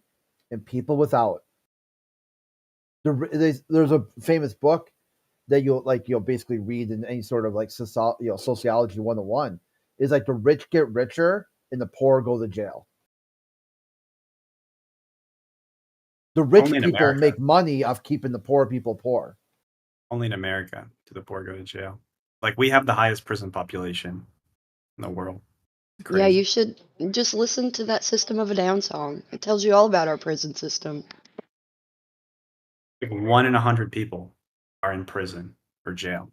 and people without. There's a famous book that you'll basically read in any sort of like sociology 101 is like the rich get richer and the poor go to jail. The rich Only in people America. make money off keeping the poor people poor. Only in America do the poor go to jail. Like we have the highest prison population in the world. Yeah, you should just listen to that System of a Down song. It tells you all about our prison system. Like 1 in 100 people are in prison or jail.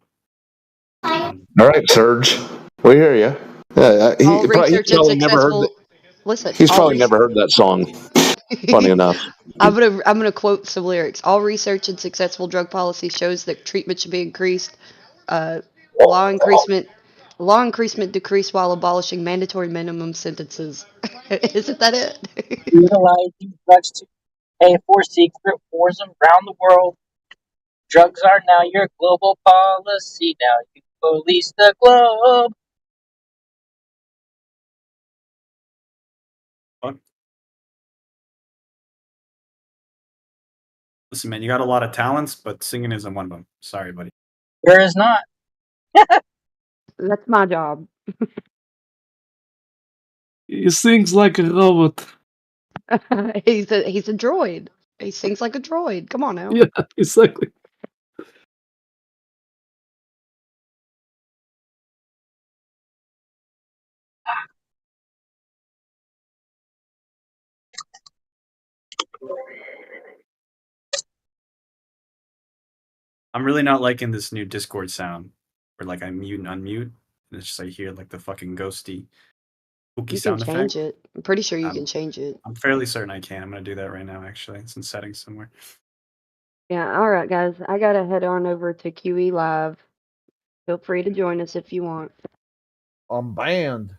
All right, Serge, we hear you. Yeah, All research and successful. Listen, He's probably never heard that song. Funny enough. I'm gonna quote some lyrics. All research and successful drug policy shows that treatment should be increased. Law increasement decreased while abolishing mandatory minimum sentences. Isn't that it? Utilize these drugs to pay for secret wars around the world. Drugs are now your global policy. Now you police the globe. Listen, man, you got a lot of talents, but singing isn't one of them. Sorry, buddy. There is not. That's my job. He sings like a robot. He's a droid. He sings like a droid. Come on now. Yeah, exactly. I'm really not liking this new Discord sound where like I mute and unmute, and it's just I hear like the fucking ghosty, spooky You can sound effect. change it. I'm pretty sure you can change it. I'm fairly certain I can. I'm gonna do that right now. Actually, it's in settings somewhere. Yeah, all right, guys. I gotta head on over to QE Live. Feel free to join us if you want. I'm banned.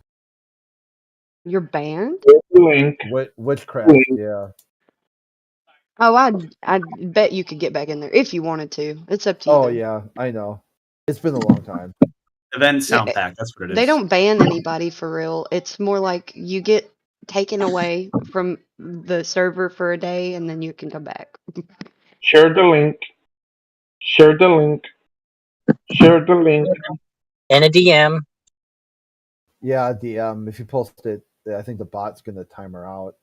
You're banned? Witchcraft, yeah. Oh, I bet you could get back in there if you wanted to. It's up to you. Oh though. yeah, I know. It's been a long time. Event sound pack. That's what it is. They don't ban anybody for real. It's more like you get taken away from the server for a day and then you can come back. Share the link. Share the link. Share the link. And a DM. Yeah, DM if you post it. I think the bot's gonna time her out.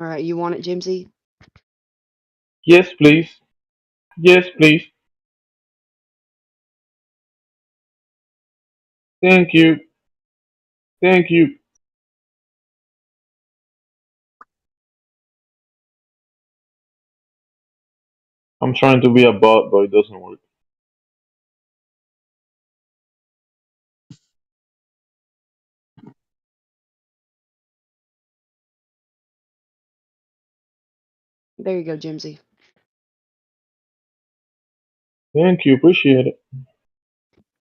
All right, you want it, Jimsy? Yes, please. Yes, please. Thank you. Thank you. I'm trying to be a bot, but it doesn't work. There you go, Jimsy. Thank you. Appreciate it.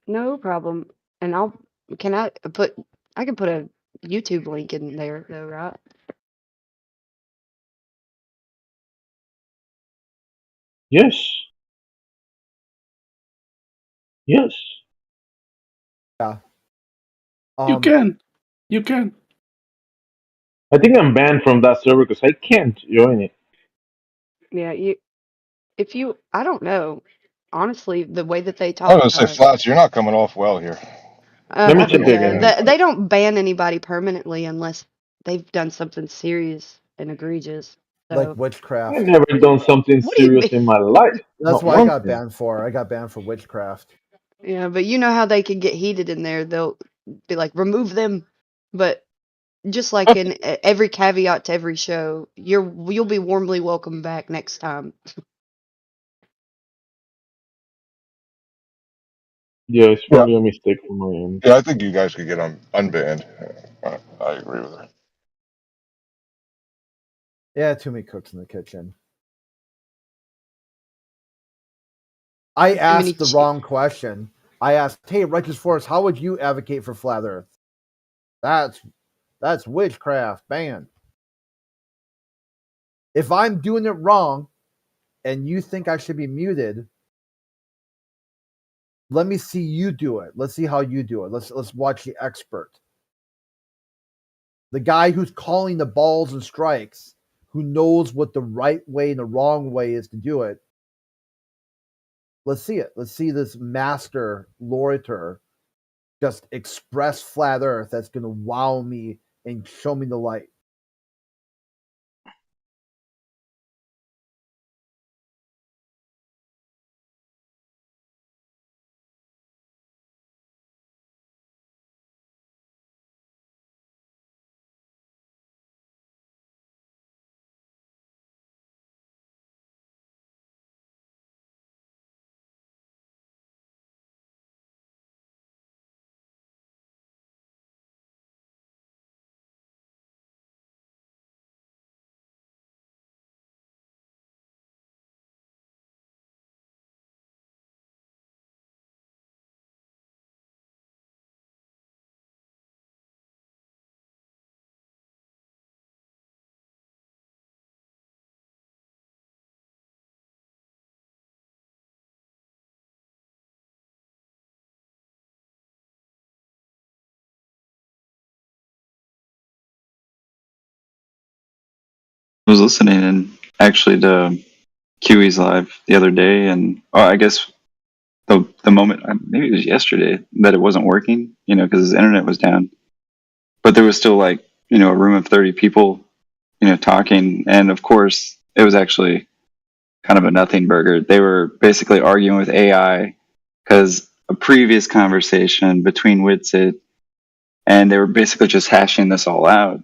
No problem. And I can put a YouTube link in there though, right? Yes. Yes. Yeah. You can. You can. I think I'm banned from that server because I can't join it. Yeah, I don't know. Honestly, the way that they I was talk gonna say, about it. Flats, you're not coming off well here. Let me check Yeah, again. they don't ban anybody permanently unless they've done something serious and egregious. Like So, witchcraft. I've never done something what do you serious mean? in my life. That's Not what I one got thing. banned for. I got banned for witchcraft. Yeah, but you know how they can get heated in there. They'll be like, remove them. But just like in every caveat to every show, you'll be warmly welcome back next time. Yeah, it's Yeah. probably a mistake from my end. Yeah, I think you guys could get unbanned. I agree with her. Yeah, too many cooks in the kitchen. I asked the wrong question. I asked, "Hey, Righteous Force, how would you advocate for flat Earth?" That's witchcraft, ban. If I'm doing it wrong, and you think I should be muted, let me see you do it. Let's see how you do it. Let's watch the expert, the guy who's calling the balls and strikes, who knows what the right way and the wrong way is to do it. Let's see it. Let's see this master orator just express flat Earth. That's going to wow me and show me the light. I was listening and actually to QE's live the other day, and I guess the moment, maybe it was yesterday, that it wasn't working, because his internet was down. But there was still like, a room of 30 people, talking. And of course, it was actually kind of a nothing burger. They were basically arguing with AI because a previous conversation between Witsit, and they were basically just hashing this all out.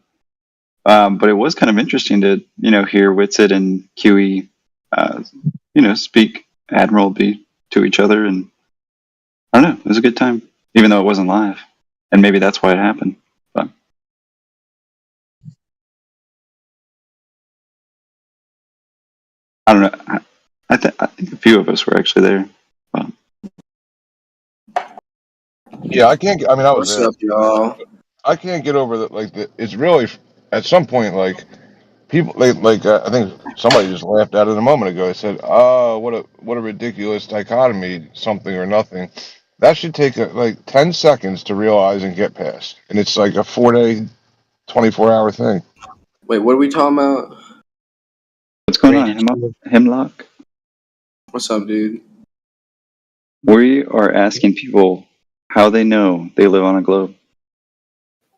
But it was kind of interesting to, hear Witsit and QE, speak admirably to each other. And I don't know, it was a good time, even though it wasn't live. And maybe that's why it happened. But I don't know. I think a few of us were actually there. Well, Yeah, I can't. I mean, I was What's there. up, y'all? I can't get over that. Like, it's really at some point, like people, I think somebody just laughed at it a moment ago. They said, "Oh, what a ridiculous dichotomy, something or nothing." That should take like 10 seconds to realize and get past, and it's like a 4-day, 24-hour thing. Wait, what are we talking about? what's going on, Hemlock? What's up, dude? We are asking people how they know they live on a globe.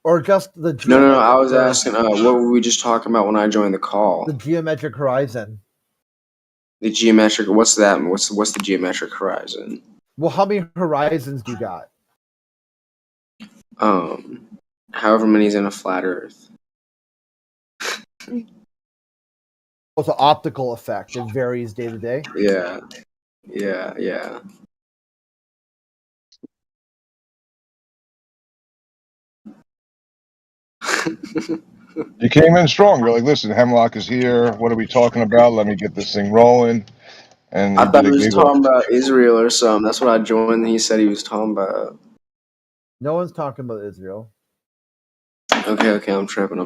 or just the No. I was the- asking, what were we just talking about when I joined the call? the geometric horizon. The geometric. What's that? What's the geometric horizon? Well, how many horizons do you got? However many is in a flat Earth. It's an optical effect. It varies day to day. Yeah. You came in strong. You're like, listen, Hemlock is here. What are we talking about? Let me get this thing rolling. And I he thought did he a was giggle. talking about Israel or something. That's what I joined and he said he was talking about. No one's talking about Israel. Okay, I'm tripping.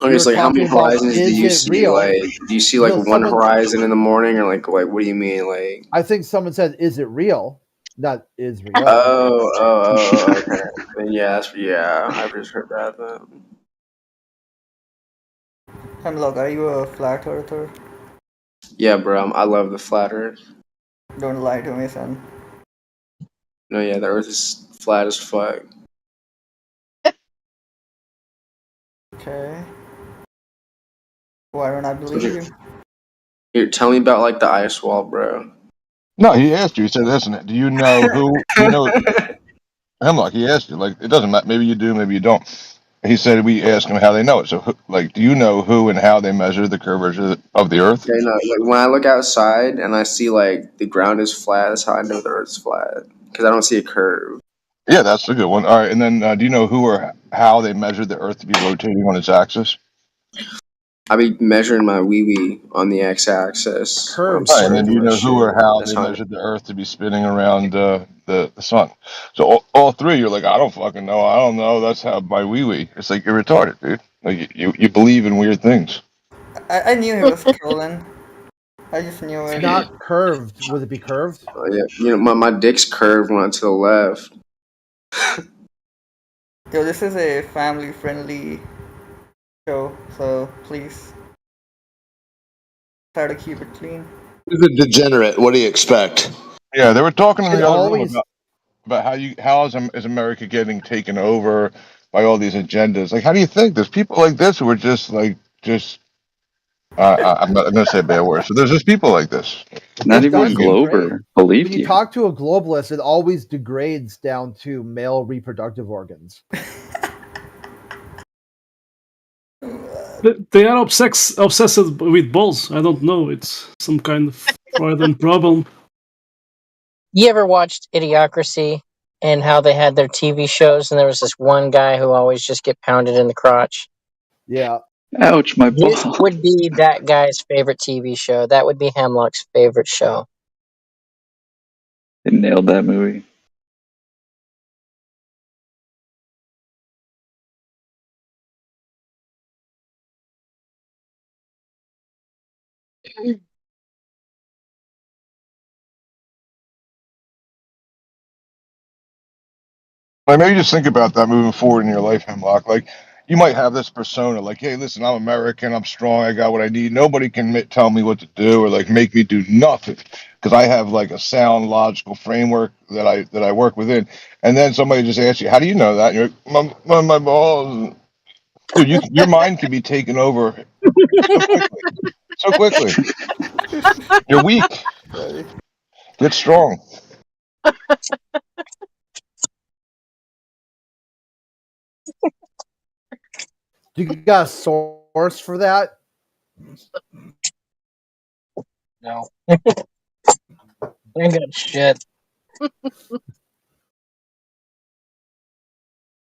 Okay, so like how many horizons do you see? Real? Like, do you see like No, one horizon in the morning, or like what do you mean? Like, I think someone said, "Is it real?" Not Israel. Okay. Then yeah, I just heard that. Then. Hemlock, are you a flat earther? Yeah, bro, I love the flat Earth. Don't lie to me, son. No, yeah, the Earth is flat as fuck. Okay. Why don't I believe you? Here, tell me about like the ice wall, bro. No, he asked you. He said, listen, do you know who? Hemlock, he asked you. Like, it doesn't matter. Maybe you do, maybe you don't. He said we ask him how they know it. So, like, do you know who and how they measure the curvature of the Earth? Okay, no, like when I look outside and I see like the ground is flat, that's how I know the Earth's flat because I don't see a curve. Yeah, that's a good one. All right, and then do you know who or how they measured the Earth to be rotating on its axis? I be measuring my wee wee on the x-axis. When I'm Right, and then surfing you my know who or shit. how That's they how. measured the Earth to be spinning around the sun. So all three, you're like, I don't fucking know. I don't know. That's how my wee wee. It's like you're retarded, dude. Like you believe in weird things. I knew he was trolling. I just knew It's it. not curved. Would it be curved? Yeah, you know my dick's curved when to the left. Yo, this is a family-friendly show, so please try to keep it clean. He's a degenerate. What do you expect? Yeah, they were talking in It the other room always. about how is America getting taken over by all these agendas? Like, how do you think there's people like this who are just I'm not going to say bad words. So there's just people like this. Not It even a does degrade. Glober When believed you you. talk to a globalist, it always degrades down to male reproductive organs. They are obsessed with balls. I don't know. It's some kind of Freudian problem. You ever watched Idiocracy and how they had their TV shows and there was this one guy who always just get pounded in the crotch? Yeah. Ouch, my This ball. would be that guy's favorite TV show. That would be Hemlock's favorite show. It nailed that movie. Like maybe just think about that moving forward in your life, Hemlock. Like you might have this persona, like, hey, listen, I'm American, I'm strong, I got what I need. Nobody can tell me what to do or like make me do nothing because I have like a sound, logical framework that I work within. And then somebody just asks you, how do you know that? And you're like, my balls, dude. Your mind can be taken over so quickly. You're weak. Get strong. Do you got a source for that? No. I ain't got shit.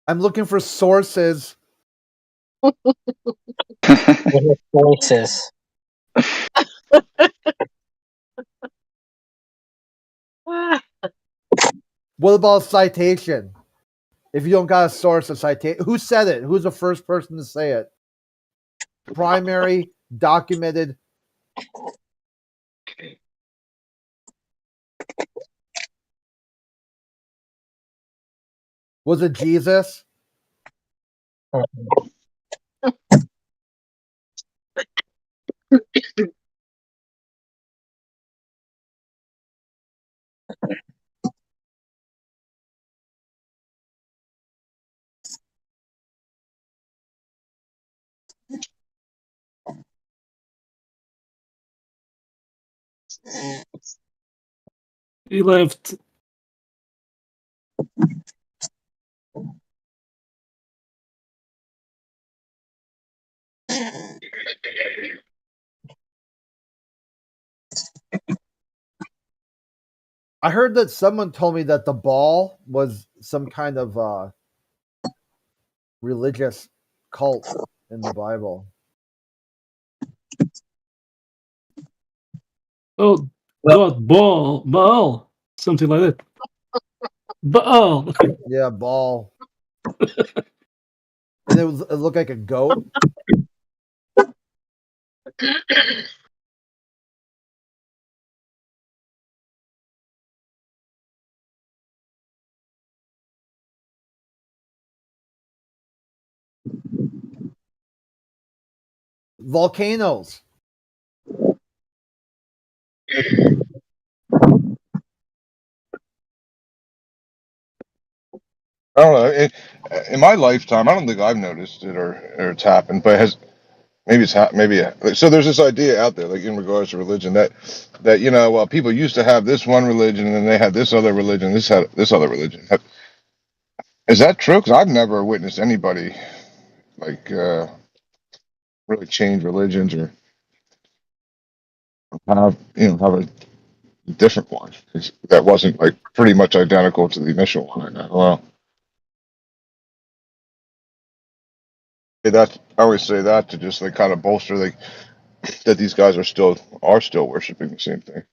I'm looking for sources. Voices. What about citation? If you don't got a source, a citation. Who said it? Who's the first person to say it? Primary, documented. Was it Jesus? He left. I heard that someone told me that the ball was some kind of religious cult in the Bible. Oh, God, Baal, something like that. Baal. Yeah, ball. And it looked like a goat. Volcanoes. I don't know. In my lifetime, I don't think I've noticed it or it's happened, but maybe it's maybe so. There's this idea out there, like in regards to religion, that well, people used to have this one religion, and then they had this other religion, this had this other religion. Is that true? Because I've never witnessed anybody like really change religions or have a different one that wasn't like pretty much identical to the initial one. I don't know. That I always say that to just like kind of bolster like that these guys are still worshiping the same thing.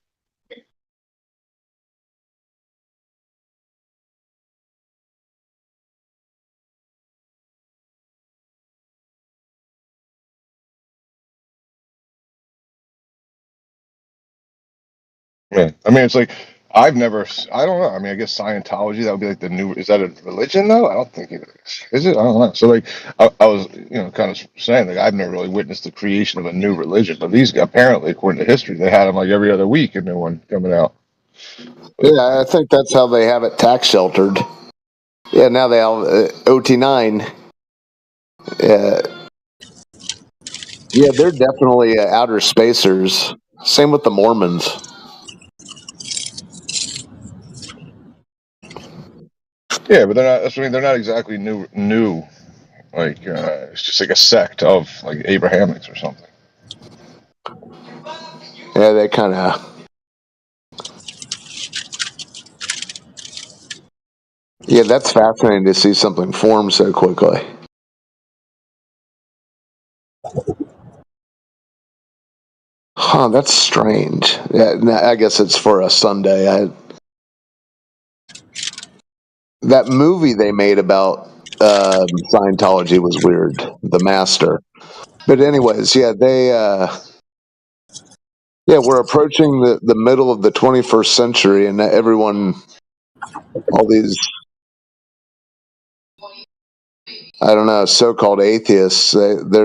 Yeah, I mean, it's like I don't know. I mean, I guess Scientology, that would be like the new. Is that a religion though? I don't think it is. Is it? I don't know. So like, I was kind of saying like I've never really witnessed the creation of a new religion, but these apparently, according to history, they had them like every other week, a new one coming out. Yeah, I think that's how they have it tax sheltered. Yeah, now they have OT9. Yeah, yeah, they're definitely outer spacers. Same with the Mormons. Yeah, but they're not. That's what I mean. They're not exactly new. New, like it's just like a sect of like Abrahamics or something. Yeah, they kind of. Yeah, that's fascinating to see something form so quickly. Huh, that's strange. Yeah, I guess it's for a Sunday. That movie they made about Scientology was weird. The Master. But anyways, yeah, we're approaching the middle of the 21st century, and everyone, all these, I don't know, so-called atheists, they have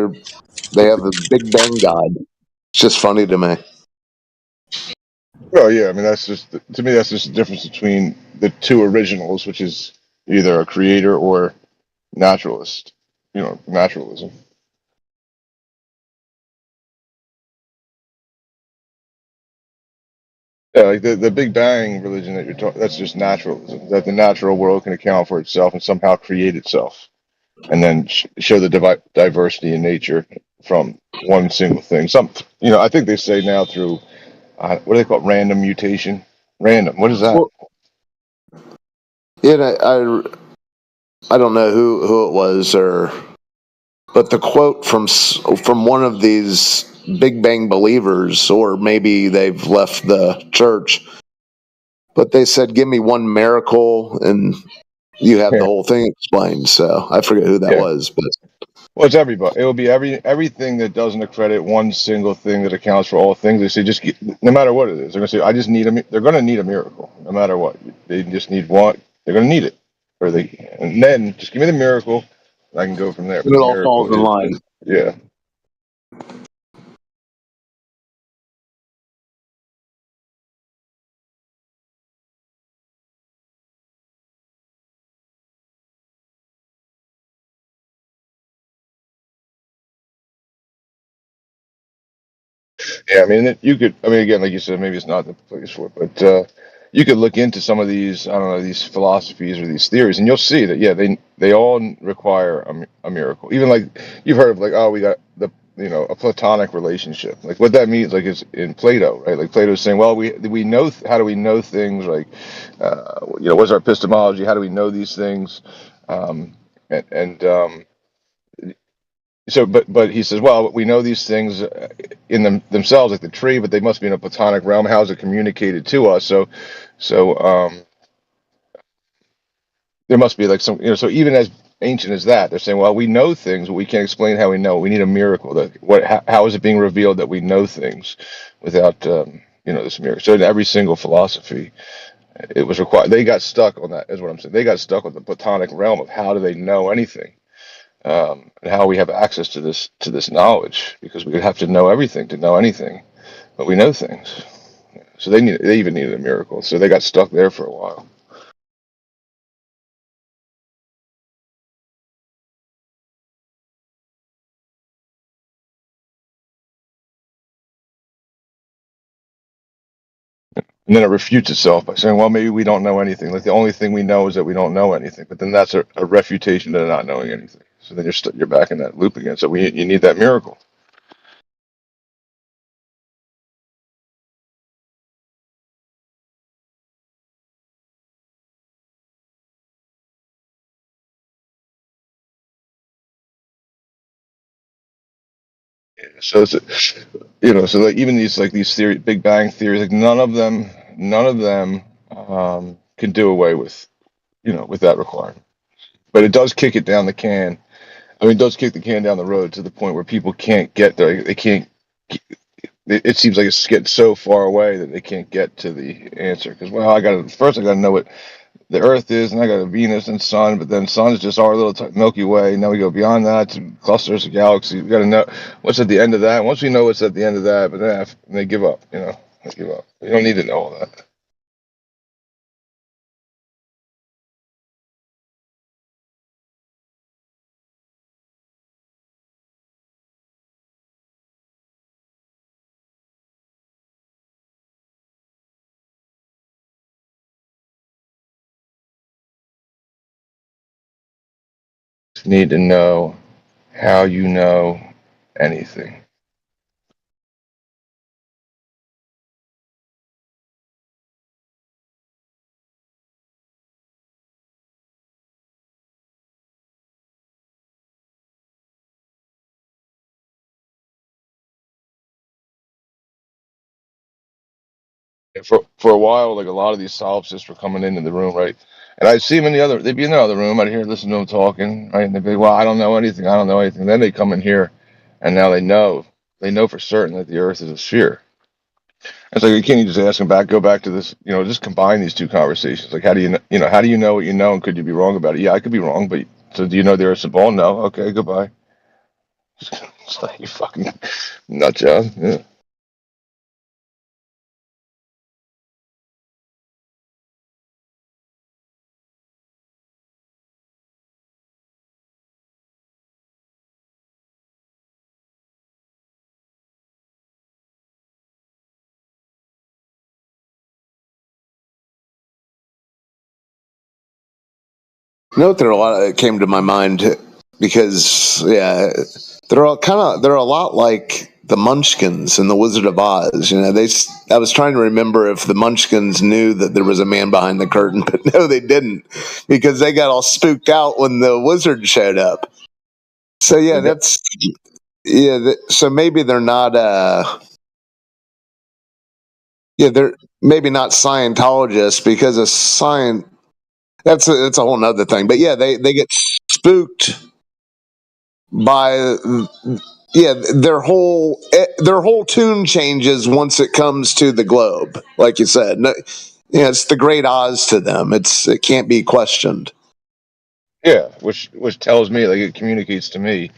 the Big Bang God. It's just funny to me. Well, yeah, I mean that's just to me that's just the difference between the two originals, which is either a creator or naturalist. Naturalism. Yeah, like the Big Bang religion that you're talking, that's just naturalism. That the natural world can account for itself and somehow create itself, and then show the diversity in nature from one single thing. I think they say now through what do they call it? Random mutation. Random. What is that? Well, yeah, I don't know who it was but the quote from one of these Big Bang believers, or maybe they've left the church, but they said, "Give me one miracle, and you have the Yeah. whole thing explained." So I forget who that Yeah. was, but Well, it's everybody. It will be everything that doesn't accredit one single thing that accounts for all things. They say no matter what it is. They're gonna say I just need a. They're gonna need a miracle no matter what. They just need one. They're gonna need it, and then just give me the miracle, and I can go from there. But it the all miracle falls in is line. yeah. Yeah, I mean, you could. I mean, again, like you said, maybe it's not the place for it, but you could look into some of these. I don't know, these philosophies or these theories, and you'll see that yeah, they all require a miracle. Even like you've heard of, like, oh, we got a platonic relationship. Like what that means, like, is in Plato, right? Like Plato's saying, well, we know how do we know things? Like, what's our epistemology? How do we know these things? Um, and so, but he says, well, we know these things in themselves, like the tree, but they must be in a platonic realm. How is it communicated to us? So there must be like some, so even as ancient as that, they're saying, well, we know things, but we can't explain how we know. We need a miracle. How is it being revealed that we know things without, this miracle? So in every single philosophy, it was required. They got stuck on that, is what I'm saying. They got stuck on the platonic realm of how do they know anything. And how we have access to this knowledge, because we would have to know everything to know anything, but we know things. So they even needed a miracle. So they got stuck there for a while. And then it refutes itself by saying, well, maybe we don't know anything. Like the only thing we know is that we don't know anything. But then that's a refutation to not knowing anything. So then you're back in that loop again. So you need that miracle. So it's, so like even these theory, Big Bang theories, like none of them can do away with with that requirement. But it does kick it down the can. I mean, it does kick the can down the road to the point where people can't get there. They can't. It seems like it's getting so far away that they can't get to the answer. Because I got to know what the Earth is, and I got a Venus and Sun, but then Sun is just our little Milky Way. Now we go beyond that to clusters of galaxies. We got to know what's at the end of that. Once we know what's at the end of that, but then they give up. They give up. You don't need to know all that. You need to know how you know anything. For a while, like a lot of these solipsists were coming into the room, right? And I'd see them they'd be in the other room. I'd hear, listen to them talking, right? And they'd be, well, I don't know anything. I don't know anything. Then they come in here, and now they know for certain that the Earth is a sphere. And so you can't just ask them go back to this, just combine these two conversations. Like, how do you know what you know, and could you be wrong about it? Yeah, I could be wrong, but so do you know the Earth's a ball? No. Okay, goodbye. It's like, you fucking nut job. Yeah. You know what? There are a lot that came to my mind because they're a lot like the Munchkins in the Wizard of Oz. I was trying to remember if the Munchkins knew that there was a man behind the curtain, but no, they didn't, because they got all spooked out when the wizard showed up. So so maybe they're not. They're maybe not Scientologists, because a science. That's a whole nother thing. But yeah, they get spooked by their whole tune changes once it comes to the globe. Like you said, it's the Great Oz to them. It can't be questioned. Yeah, which tells me, like, it communicates to me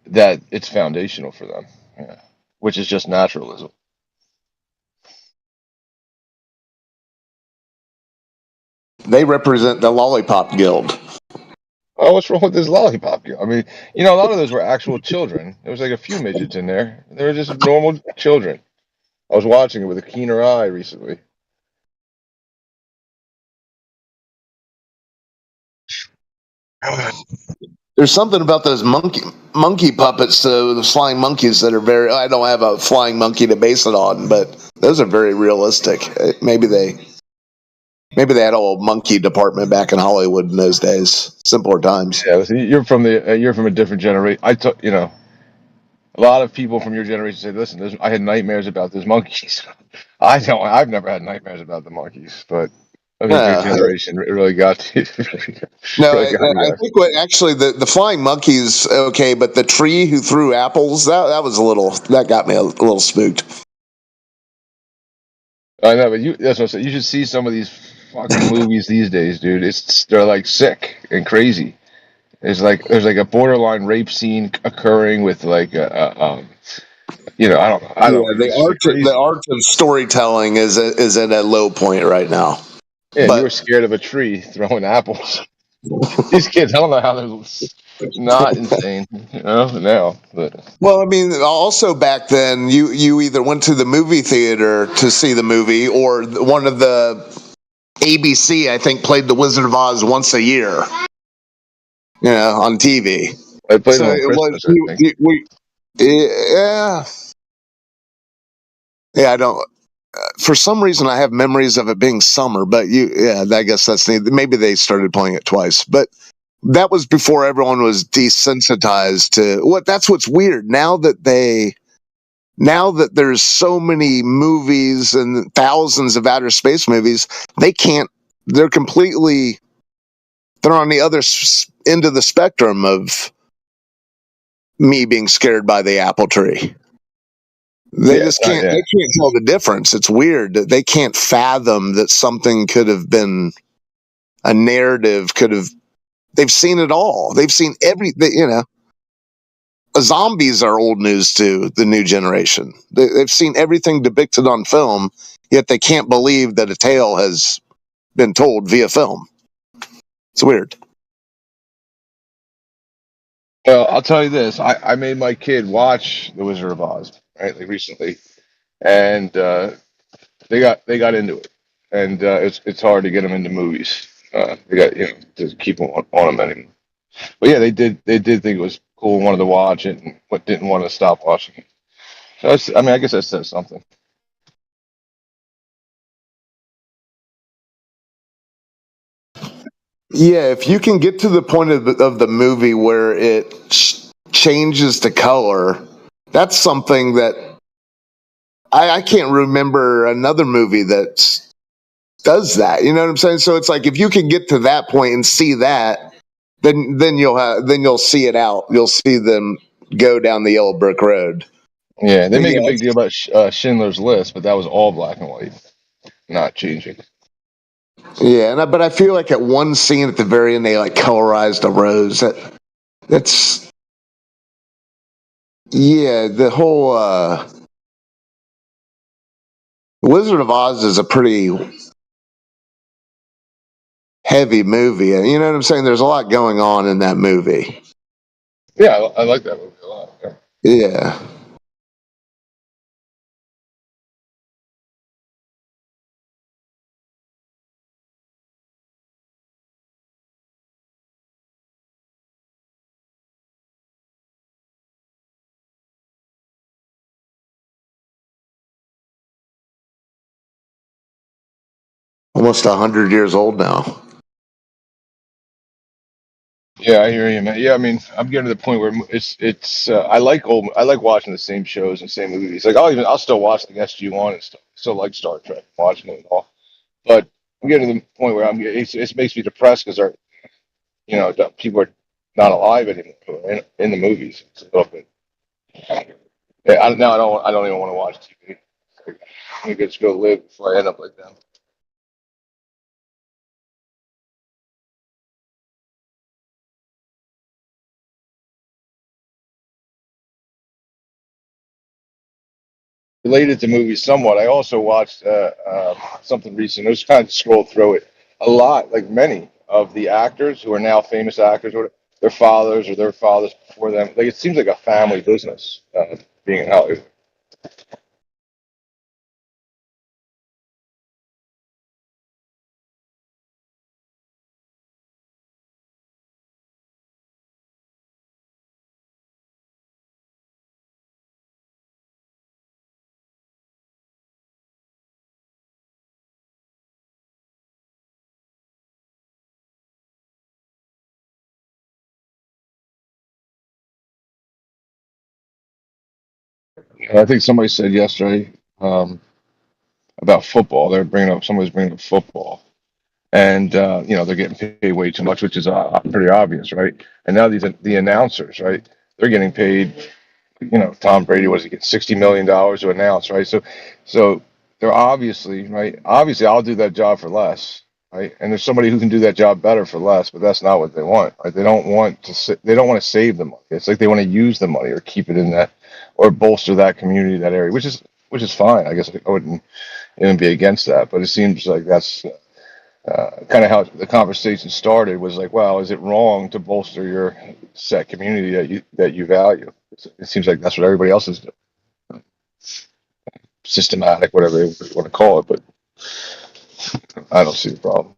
that it's foundational for them. Yeah. Which is just naturalism. They represent the Lollipop Guild. Oh, what's wrong with this Lollipop Guild? I mean, a lot of those were actual children. There was like a few midgets in there. They were just normal children. I was watching it with a keener eye recently. There's something about those monkey puppets, the flying monkeys that are very. I don't have a flying monkey to base it on, but those are very realistic. Maybe they had a whole monkey department back in Hollywood in those days. Simpler times. Yeah, listen, you're from a different generation. A lot of people from your generation say, "Listen, I had nightmares about those monkeys." I don't. I've never had nightmares about the monkeys, but I think your generation really got to. No, really got me I there. think actually the flying monkeys okay, but the tree who threw apples that was that got me a little spooked. I know, but that's what I said. You should see some of these fucking movies these days, dude. They're like sick and crazy. There's like a borderline rape scene occurring with like I don't know. The art of storytelling is at a low point right now. Yeah, but you were scared of a tree throwing apples. These kids, I don't know how they're not insane, now. But well, I mean, also back then, you either went to the movie theater to see the movie, or one of the ABC, I think, played The Wizard of Oz once a year. On TV. I played it on Christmas, I think. I don't. For some reason, I have memories of it being summer, but I guess that's maybe they started playing it twice, but that was before everyone was desensitized to that's what's weird now that there's so many movies and thousands of outer space movies, they're on the other end of the spectrum of me being scared by the apple tree. They just can't. They can't tell the difference. It's weird that they can't fathom that something could have been a narrative. They've seen it all. They've seen everything. Zombies are old news to the new generation. They've seen everything depicted on film, yet they can't believe that a tale has been told via film. It's weird. Well, I'll tell you this. I made my kid watch The Wizard of Oz, right, like recently, and they got into it, and it's hard to get them into movies. They got to keep them on them anymore. But yeah, they did think it was cool, wanted to watch it, and didn't want to stop watching it. So I guess that says something. Yeah, if you can get to the point of the movie where it changes to color, that's something that I can't remember another movie that does that. You know what I'm saying? So it's like if you can get to that point and see that, then you'll see it out. You'll see them go down the yellow brick road. Yeah, they make a big deal about Schindler's List, but that was all black and white, not changing. Yeah, but I feel like at one scene at the very end, they like colorized a rose. That's the whole Wizard of Oz is a pretty heavy movie. You know what I'm saying? There's a lot going on in that movie. Yeah, I like that movie a lot. Yeah. Almost 100 years old now. Yeah, I hear you, man. Yeah, I mean, I'm getting to the point where it's I like watching the same shows and same movies. Like I'll still watch the SG-1 and stuff. Still like Star Trek, watching it and all. But I'm getting to the point where it makes me depressed because people are not alive anymore in the movies. It's a little bit. Yeah, I don't even want to watch TV. I just go live before I end up like that. Related to movies somewhat, I also watched something recent. I was trying to scroll through it. A lot, like many of the actors who are now famous actors, or their fathers or their fathers before them. Like it seems like a family business being in Hollywood. I think somebody said yesterday about football. Somebody's bringing up football, and they're getting paid way too much, which is pretty obvious, right? And now the announcers, right? They're getting paid. Tom Brady was he get $60 million to announce, right? So they're obviously right. Obviously, I'll do that job for less, right? And there's somebody who can do that job better for less, but that's not what they want. Right? They don't want to. They don't want to save the money. It's like they want to use the money or keep it in that, or bolster that community, that area, which is fine. I guess I wouldn't even be against that, but it seems like that's kind of how the conversation started. Was like, well, is it wrong to bolster your set community that you value? It seems like that's what everybody else is doing. Systematic, whatever they want to call it, but I don't see the problem.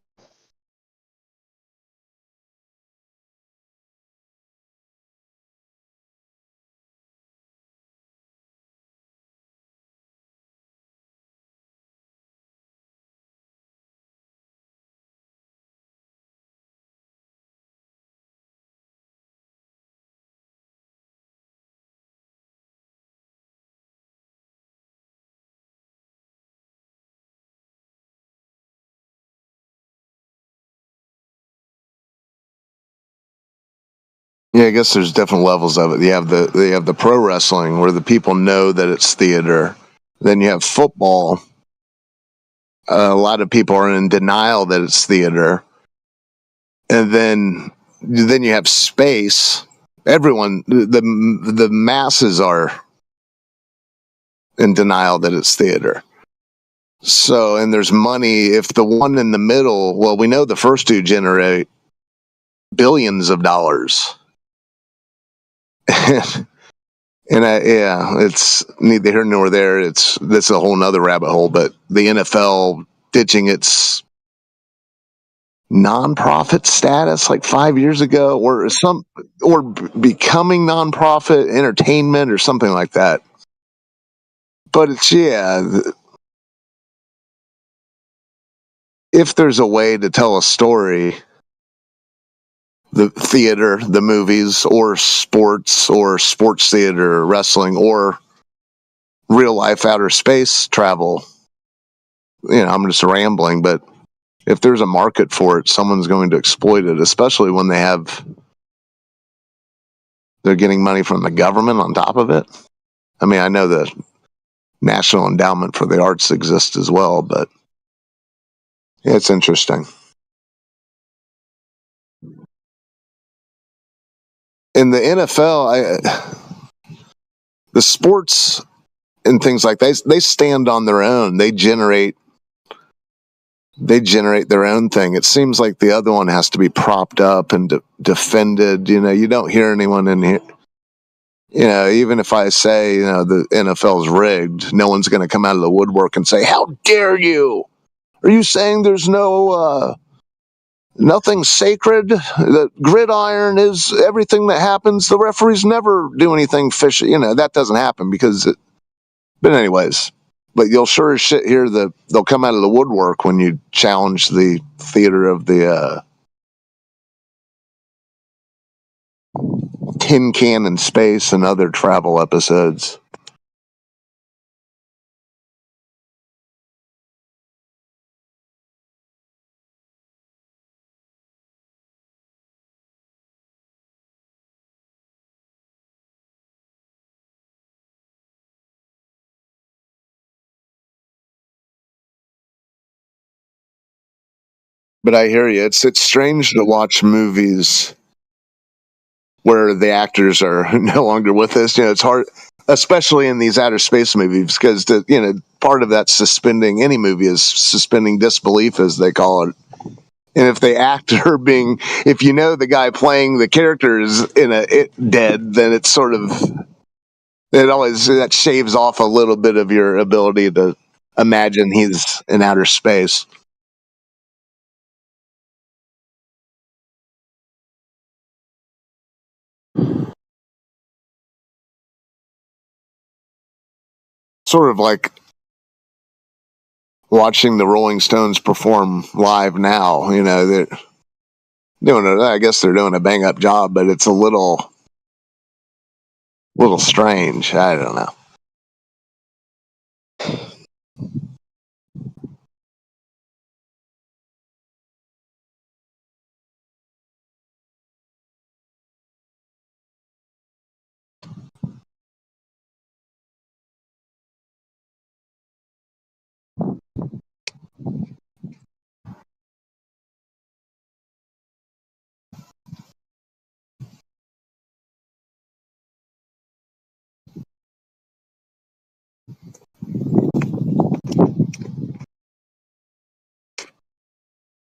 Yeah, I guess there's different levels of it. You have the pro wrestling where the people know that it's theater. Then you have football. A lot of people are in denial that it's theater. And then you have space. Everyone, the masses are in denial that it's theater. So, and there's money. If the one in the middle, well, we know the first two generate billions of dollars. It's neither here nor there. That's a whole nother rabbit hole. But the NFL ditching its nonprofit status like 5 years ago, or becoming nonprofit entertainment or something like that. But if there's a way to tell a story, the theater, the movies, or sports theater, wrestling, or real life outer space travel. I'm just rambling, but if there's a market for it, someone's going to exploit it, especially when they're getting money from the government on top of it. I mean, I know the National Endowment for the Arts exists as well, but it's interesting. In the NFL, the sports and things like that, they stand on their own. They generate their own thing. It seems like the other one has to be propped up and defended. You don't hear anyone in here. Even if I say, the NFL is rigged, no one's going to come out of the woodwork and say, "How dare you? Are you saying there's nothing sacred? The gridiron is everything that happens. The referees never do anything fishy." That doesn't happen but anyways, but you'll sure as shit hear they'll come out of the woodwork when you challenge the theater of the Tin Can in Space and other travel episodes. But I hear you. It's strange to watch movies where the actors are no longer with us. It's hard, especially in these outer space movies, because part of that suspending any movie is suspending disbelief, as they call it. And if the actor if the guy playing the character is dead, then it's sort of that shaves off a little bit of your ability to imagine he's in outer space. Sort of like watching the Rolling Stones perform live now. They're doing it. I guess they're doing a bang up job, but it's a little strange. I don't know.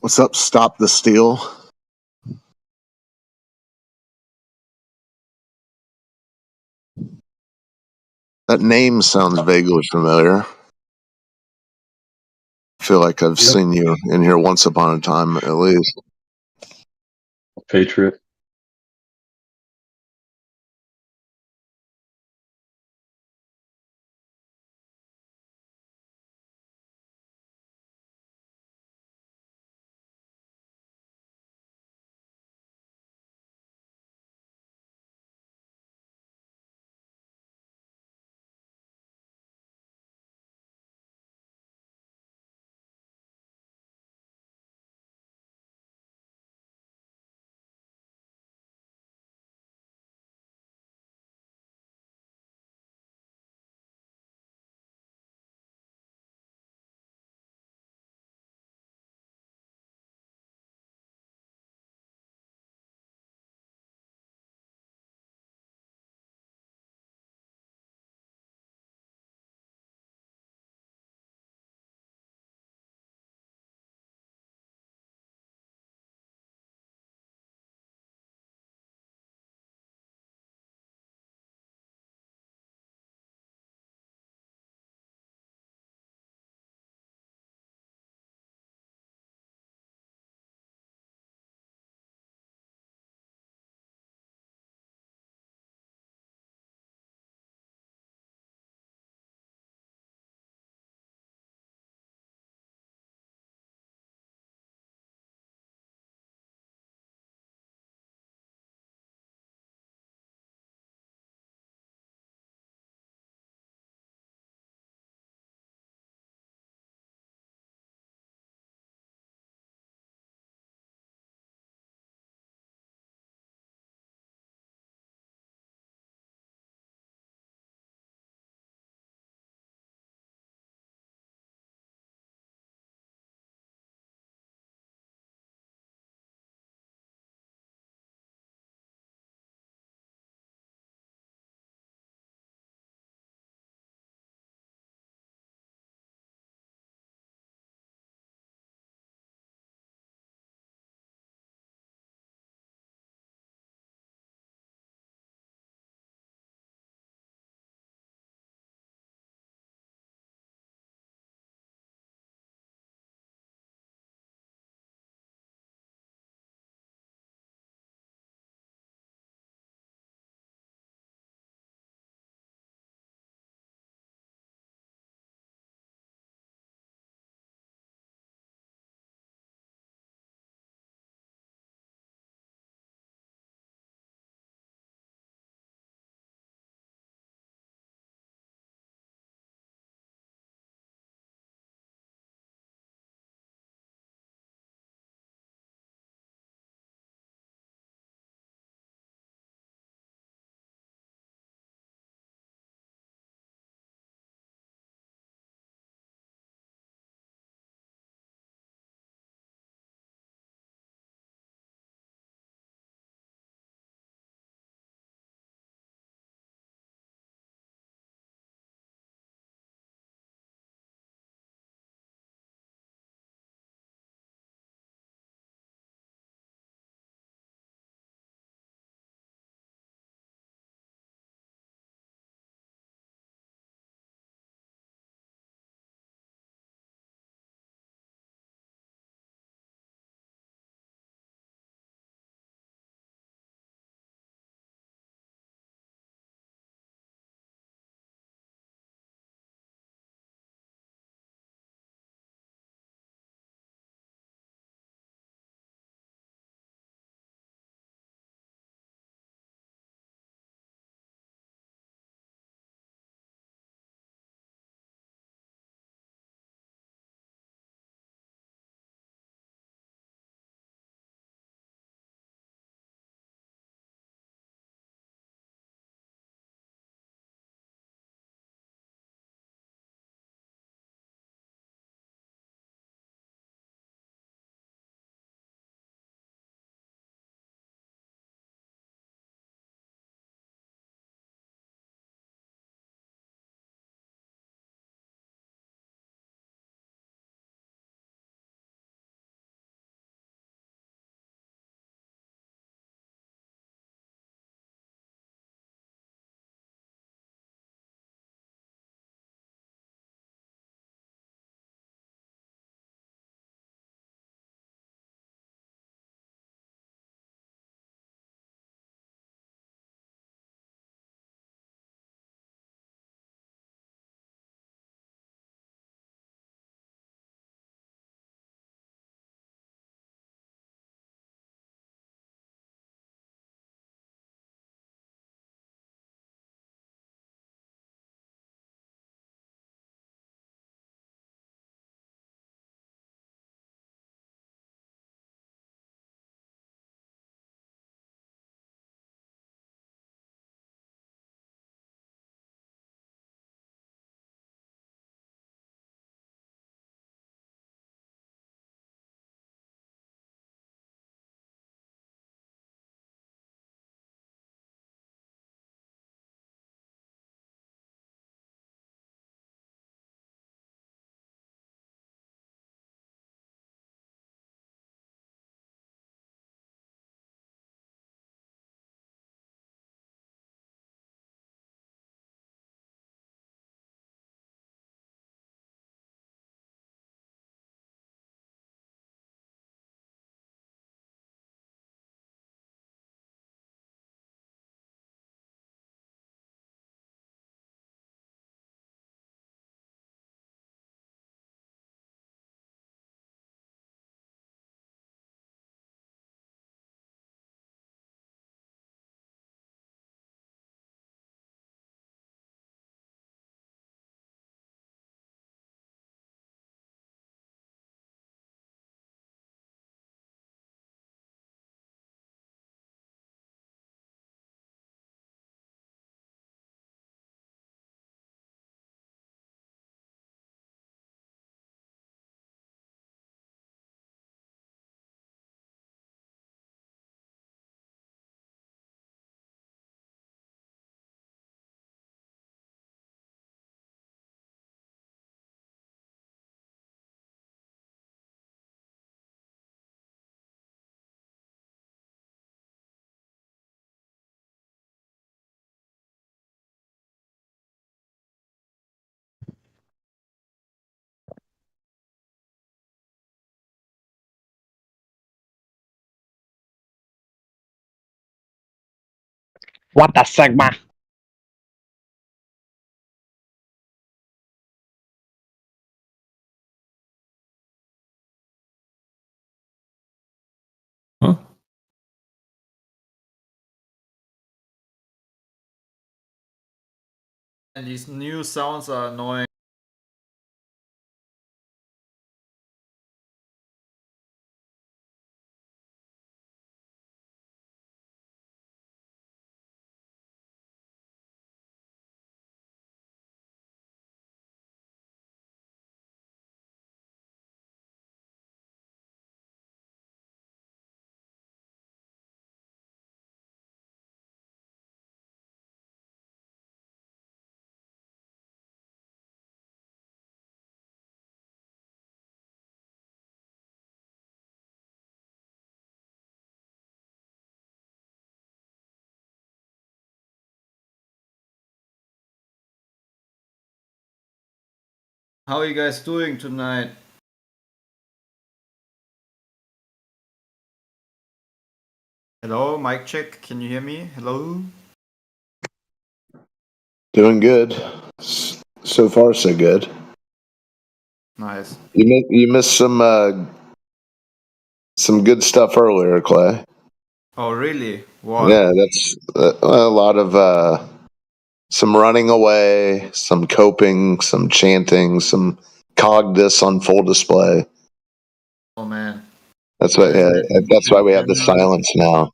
What's up? Stop the Steal. That name sounds vaguely familiar. I feel like I've seen you in here once upon a time, at least. Patriot. What the Sigma? And these new sounds are annoying. How are you guys doing tonight? Hello, mic check. Can you hear me? Hello? Doing good. So far, so good. Nice. You missed some good stuff earlier, Clay. Oh, really? What? Yeah, that's a lot of some running away, some coping, some chanting, some Cogdis on full display. Oh, man. That's why. Yeah, that's why we have the silence now.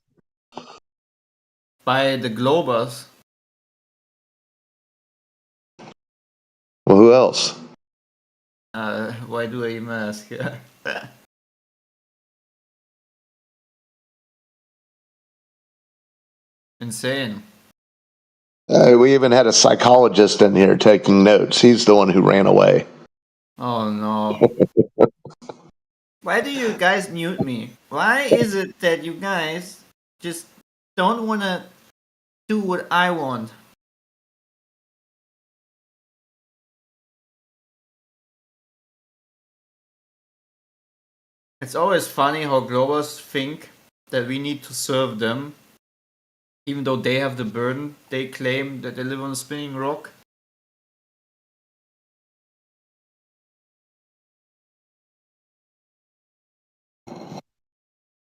By the Globers. Well, who else? Why do I even ask? Insane. We even had a psychologist in here taking notes. He's the one who ran away. Oh no. Why do you guys mute me? Why is it that you guys just don't want to do what I want? It's always funny how Globers think that we need to serve them, even though they have the burden. They claim that they live on a spinning rock.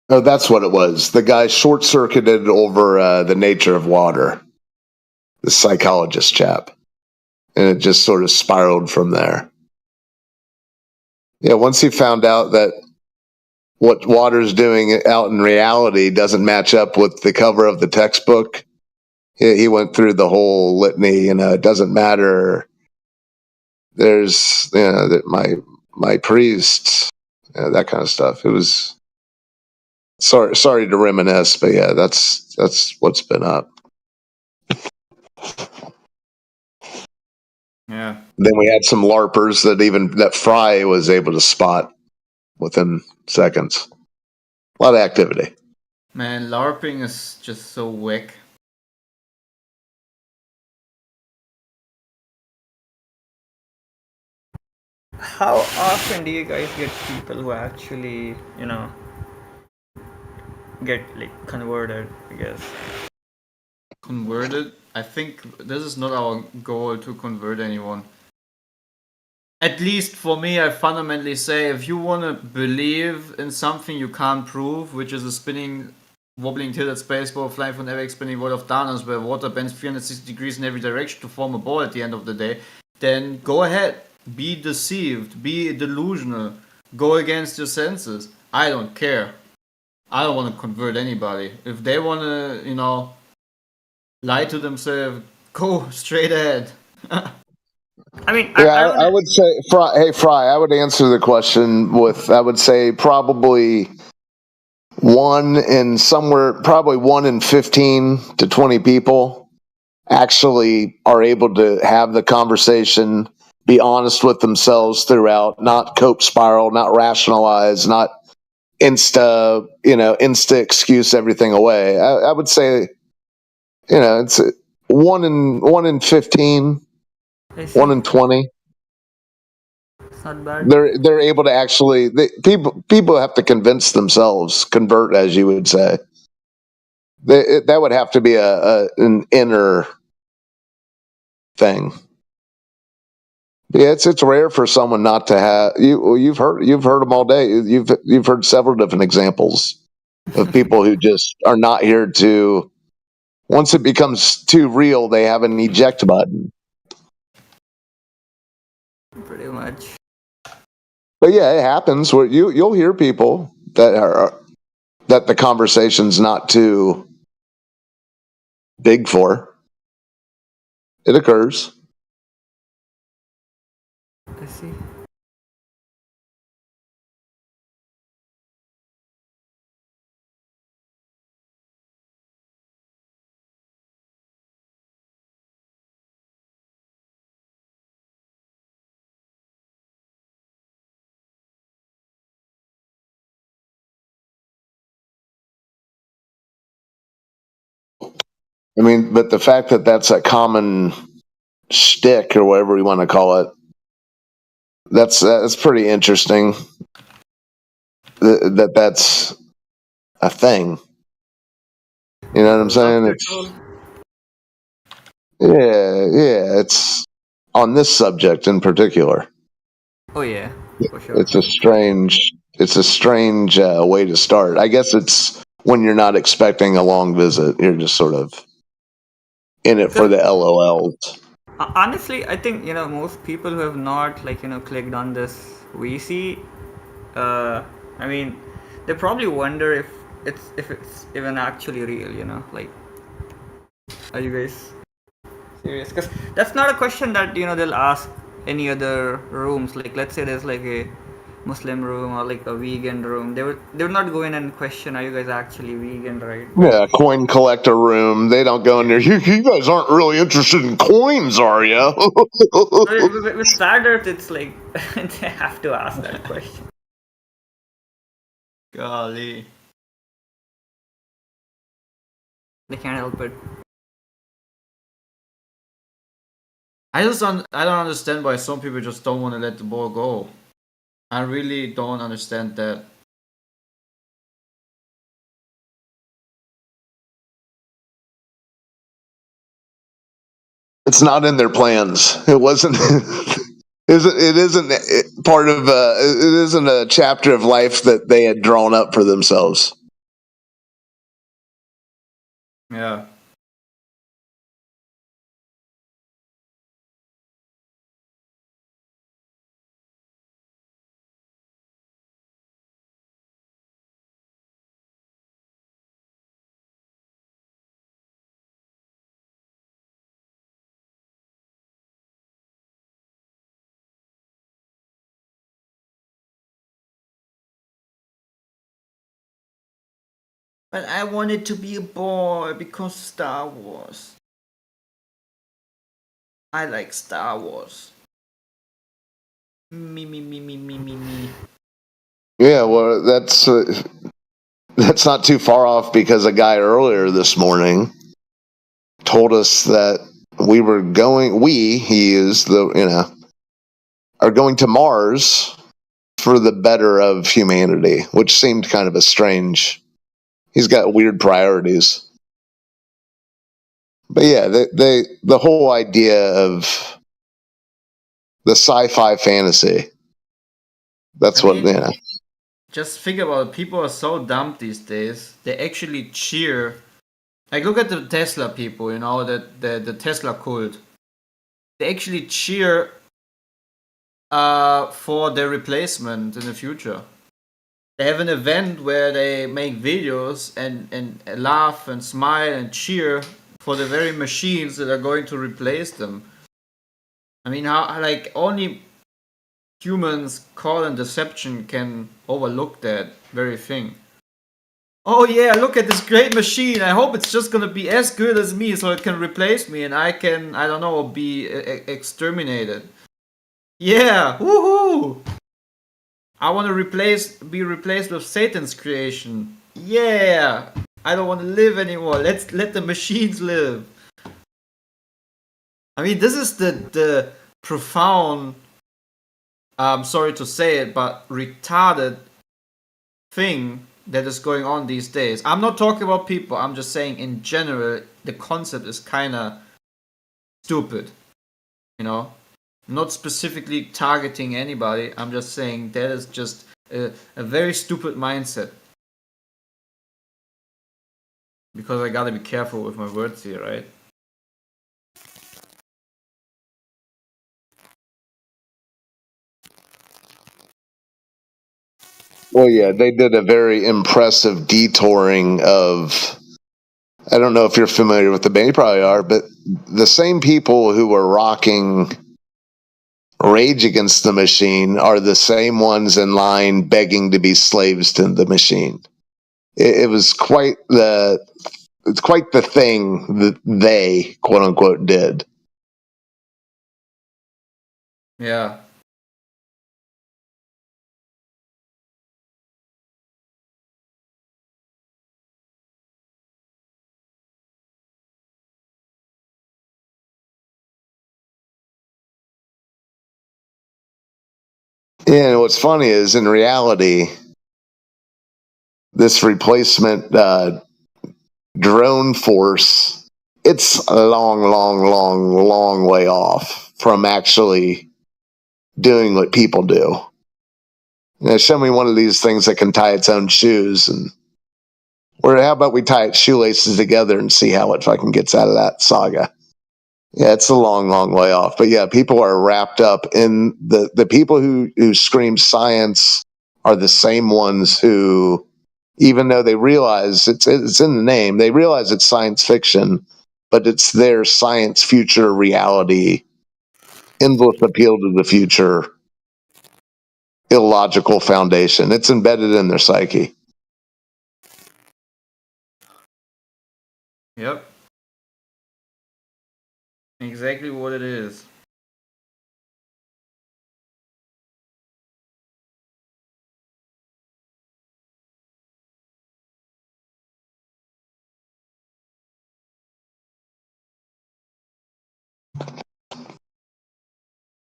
Oh, that's what it was. The guy short-circuited over the nature of water. The psychologist chap. And it just sort of spiraled from there. Yeah, once he found out that what water's doing out in reality doesn't match up with the cover of the textbook, he went through the whole litany. It doesn't matter. There's, my priests, that kind of stuff. It was sorry to reminisce, but yeah, that's what's been up. Yeah. Then we had some LARPers that Fry was able to spot within seconds. A lot of activity. Man, LARPing is just so whack. How often do you guys get people who actually, get converted, I guess? Converted? I think this is not our goal to convert anyone. At least for me, I fundamentally say if you want to believe in something you can't prove, which is a spinning, wobbling tilted space ball flying from an spinning world of darkness where water bends 360 degrees in every direction to form a ball at the end of the day, then go ahead. Be deceived. Be delusional. Go against your senses. I don't care. I don't want to convert anybody. If they want to, lie to themselves, go straight ahead. I mean, I would say, Fry, I would answer the question with, I would say probably one in 15 to 20 people actually are able to have the conversation, be honest with themselves throughout, not cope spiral, not rationalize, not insta excuse everything away. I would say, it's 1 in 15. 1 in 20. It's not bad. They're able to actually people have to convince themselves, convert, as you would say. That would have to be an inner thing. Yeah, it's rare for someone not to have you've heard them all day. You've heard several different examples of people who just are not here to. Once it becomes too real, they have an eject button. Pretty much. But yeah, it happens where you'll hear people that the conversation's not too big for. It occurs. I see. I mean, but the fact that that's a common shtick or whatever you want to call it, that's pretty interesting. That's a thing. You know what I'm saying? It's on this subject in particular. Oh yeah, for sure. It's a strange way to start. I guess it's when you're not expecting a long visit. You're just sort of in it for the LOLs. Honestly, I think most people who have not clicked on this VC, I mean, they probably wonder if it's even actually real. Like, are you guys serious? Because that's not a question that they'll ask any other rooms. Like, let's say there's like a Muslim room or like a vegan room. They would not go in and question, are you guys actually vegan, right? Yeah, coin collector room. They don't go in there. You guys aren't really interested in coins, are you? With Sad Earth, it's like they have to ask that question. Golly. They can't help it. I don't understand why some people just don't want to let the ball go. I really don't understand that. It's not in their plans. It wasn't. It isn't part of. It isn't a chapter of life that they had drawn up for themselves. Yeah. But I wanted to be a boy because Star Wars. I like Star Wars. Me. Yeah, well, that's not too far off because a guy earlier this morning told us that he is are going to Mars for the better of humanity, which seemed kind of a strange. He's got weird priorities. But yeah, the whole idea of the sci-fi fantasy. That's Just think about it. People are so dumb these days. They actually cheer. Like, look at the Tesla people, the Tesla cult. They actually cheer for their replacement in the future. They have an event where they make videos and laugh and smile and cheer for the very machines that are going to replace them. I mean, how only humans caught in deception can overlook that very thing. Oh yeah, look at this great machine. I hope it's just gonna be as good as me so it can replace me and I can, I don't know, be exterminated. Yeah, woohoo! I want to be replaced with Satan's creation. Yeah! I don't want to live anymore. Let the machines live. I mean, this is the profound, I'm sorry to say it, but retarded thing that is going on these days. I'm not talking about people. I'm just saying in general, the concept is kind of stupid. You know, not specifically targeting anybody. I'm just saying that is just a very stupid mindset. Because I gotta be careful with my words here, right? Well, yeah, they did a very impressive detouring of. I don't know if you're familiar with the band, you probably are, but the same people who were rocking Rage Against the Machine are the same ones in line begging to be slaves to the machine. It was it's quite the thing that they, quote unquote, did. Yeah. Yeah, and what's funny is in reality, this replacement drone force, it's a long way off from actually doing what people do. You know, show me one of these things that can tie its own shoes, and or how about we tie its shoelaces together and see how it fucking gets out of that saga. Yeah, it's a long way off. But yeah, people are wrapped up in the people who scream science are the same ones who, even though they realize it's in the name, they realize it's science fiction, but it's their science future reality, endless appeal to the future, illogical foundation. It's embedded in their psyche. Yep. Exactly what it is.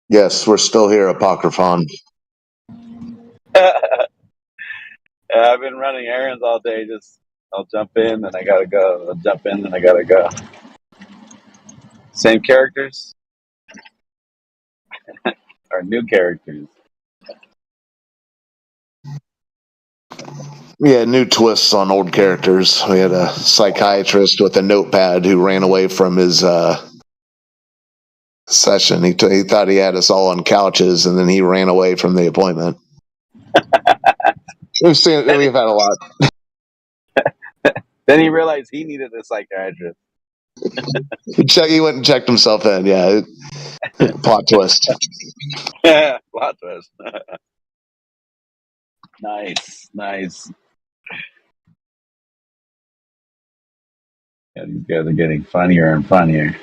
Yes, we're still here, Apocryphon. Yeah, I've been running errands all day. Just I'll jump in, then I gotta go. I'll jump in, then I gotta go. Same characters or new characters? Yeah, new twists on old characters. We had a psychiatrist with a notepad who ran away from his session. He thought he had us all on couches, and then he ran away from the appointment. We've had a lot. Then he realized he needed a psychiatrist. He went and checked himself in. Yeah, plot twist. Yeah, plot twist. Nice. Yeah, these guys are getting funnier and funnier.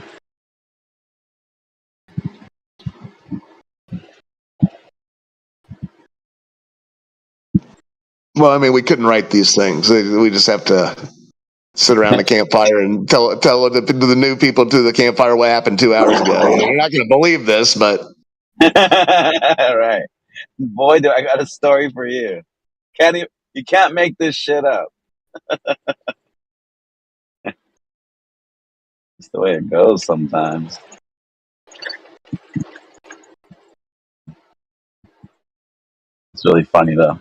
Well, I mean, we couldn't write these things. We just have to sit around the campfire and tell the new people to the campfire what happened 2 hours ago. You're not going to believe this, but Right. Boy, do I got a story for you. You can't make this shit up. It's the way it goes sometimes. It's really funny though.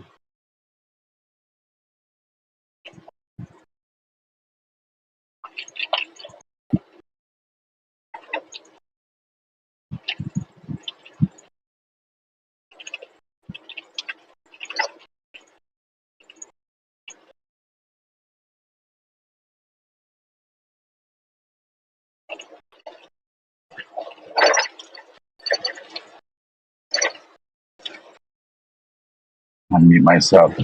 I mute myself.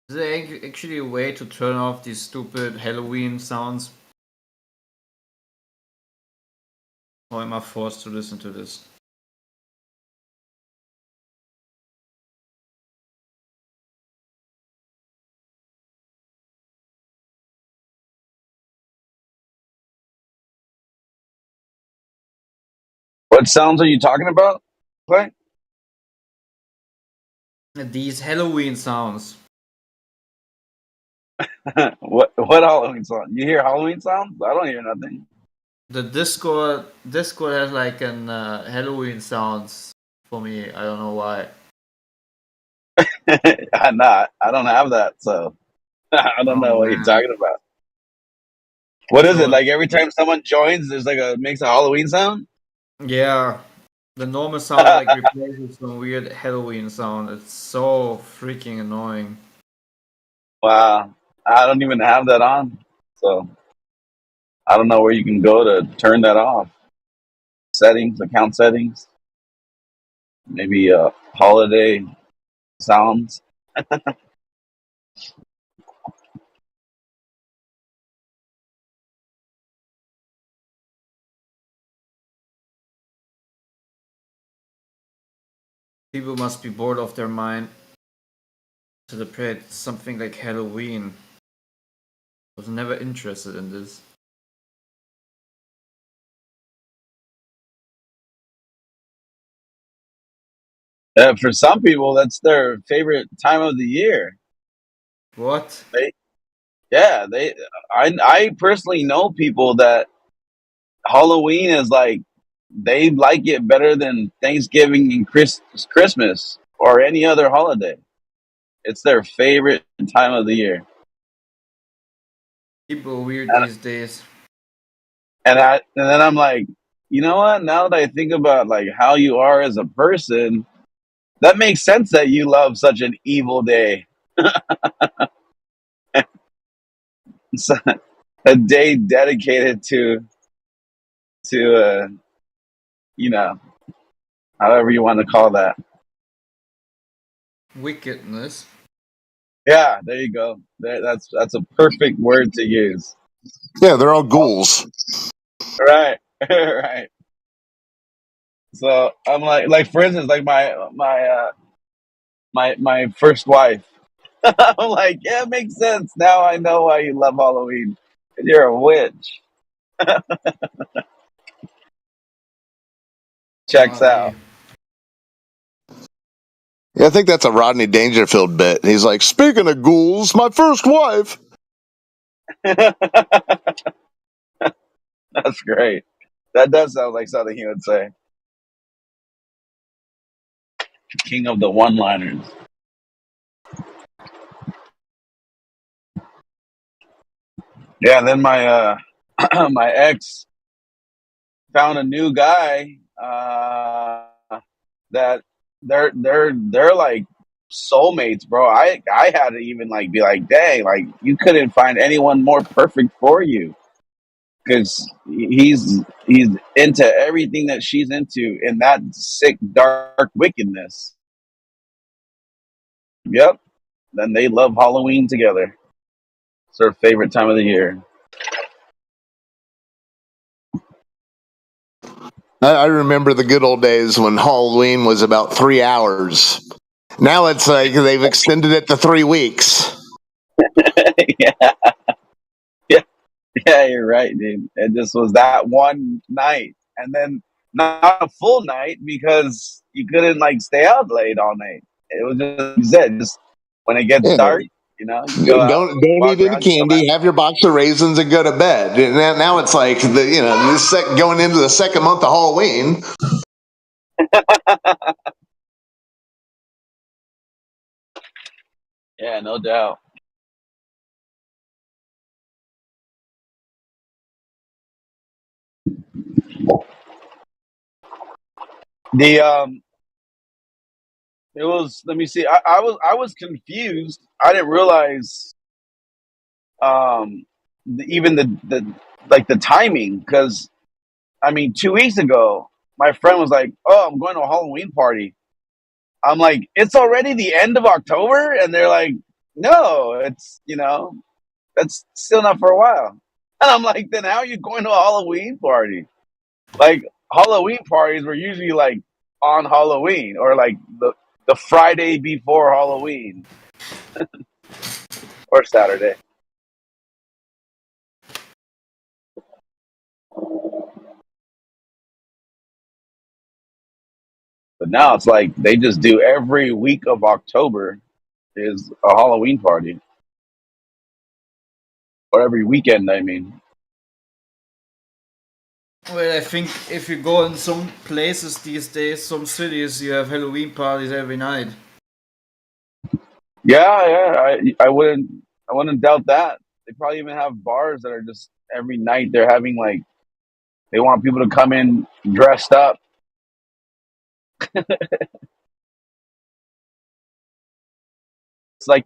Is there actually a way to turn off these stupid Halloween sounds? Or am I forced to listen to this? What sounds are you talking about, Clay? These Halloween sounds. What Halloween sound? You hear Halloween sounds? I don't hear nothing. The Discord has like an Halloween sounds for me. I don't know why. I'm not. I don't have that, so I don't know what you're talking about. What is it? Like every time someone joins, there's like makes a Halloween sound? Yeah. The normal sound like replaces some weird Halloween sound. It's so freaking annoying. Wow. I don't even have that on. So I don't know where you can go to turn that off. Settings, account settings. Maybe holiday sounds. People must be bored of their mind to celebrate something like Halloween. I was never interested in this. For some people, that's their favorite time of the year. What? I personally know people that Halloween is like they like it better than Thanksgiving and Christmas or any other holiday. It's their favorite time of the year. People are weird these days. And then I'm like, you know what? Now that I think about like how you are as a person, that makes sense that you love such an evil day. It's a day dedicated to you know, however you want to call that. Wickedness. Yeah, there you go. That's a perfect word to use. Yeah, they're all ghouls. Right, right. So I'm like for instance, like my first wife. I'm like, yeah, it makes sense. Now I know why you love Halloween. 'Cause you're a witch. Checks out. Yeah, I think that's a Rodney Dangerfield bit. He's like, speaking of ghouls, my first wife. That's great. That does sound like something he would say. King of the one-liners. Yeah, and then my my ex found a new guy that they're like soulmates, bro. I had to even like be like, dang, like you couldn't find anyone more perfect for you, because he's into everything that she's into in that sick dark wickedness. Yep. Then they love Halloween together. It's their favorite time of the year. I remember the good old days when Halloween was about 3 hours. Now it's like they've extended it to 3 weeks. Yeah. Yeah. Yeah, you're right, dude. It just was that one night. And then not a full night because you couldn't like stay out late all night. It was just, you said, just when it gets Yeah. dark, you know, you go out, Don't walk eat any around, you come candy. Have your box of raisins and go to bed. And now it's like going into the second month of Halloween. Yeah, no doubt. The it was, let me see. I was confused. I didn't realize even the like the timing, because I mean 2 weeks ago my friend was like, "Oh, I'm going to a Halloween party." I'm like, "It's already the end of October," and they're like, No, it's that's still not for a while. And I'm like, then how are you going to a Halloween party? Like Halloween parties were usually like on Halloween or like the Friday before Halloween or Saturday. But now it's like they just do every week of October is a Halloween party. Or every weekend, I mean. Well, I think if you go in some places these days, some cities, you have Halloween parties every night. Yeah, I wouldn't doubt that. They probably even have bars that are just every night they're having like they want people to come in dressed up. It's like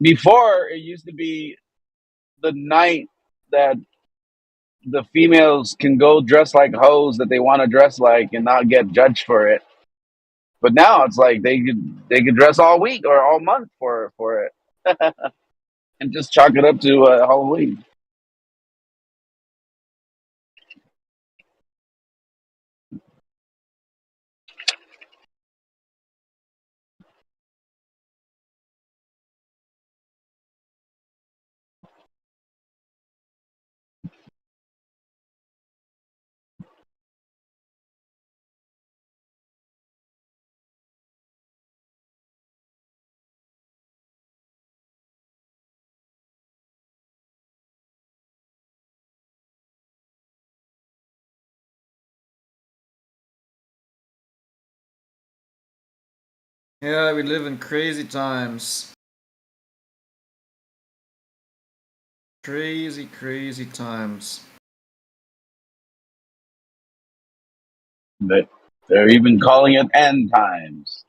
before it used to be the night that the females can go dress like hoes that they want to dress like and not get judged for it. But now it's like they could dress all week or all month for it and just chalk it up to Halloween. Yeah, we live in crazy times. Crazy, crazy times. They're even calling it end times.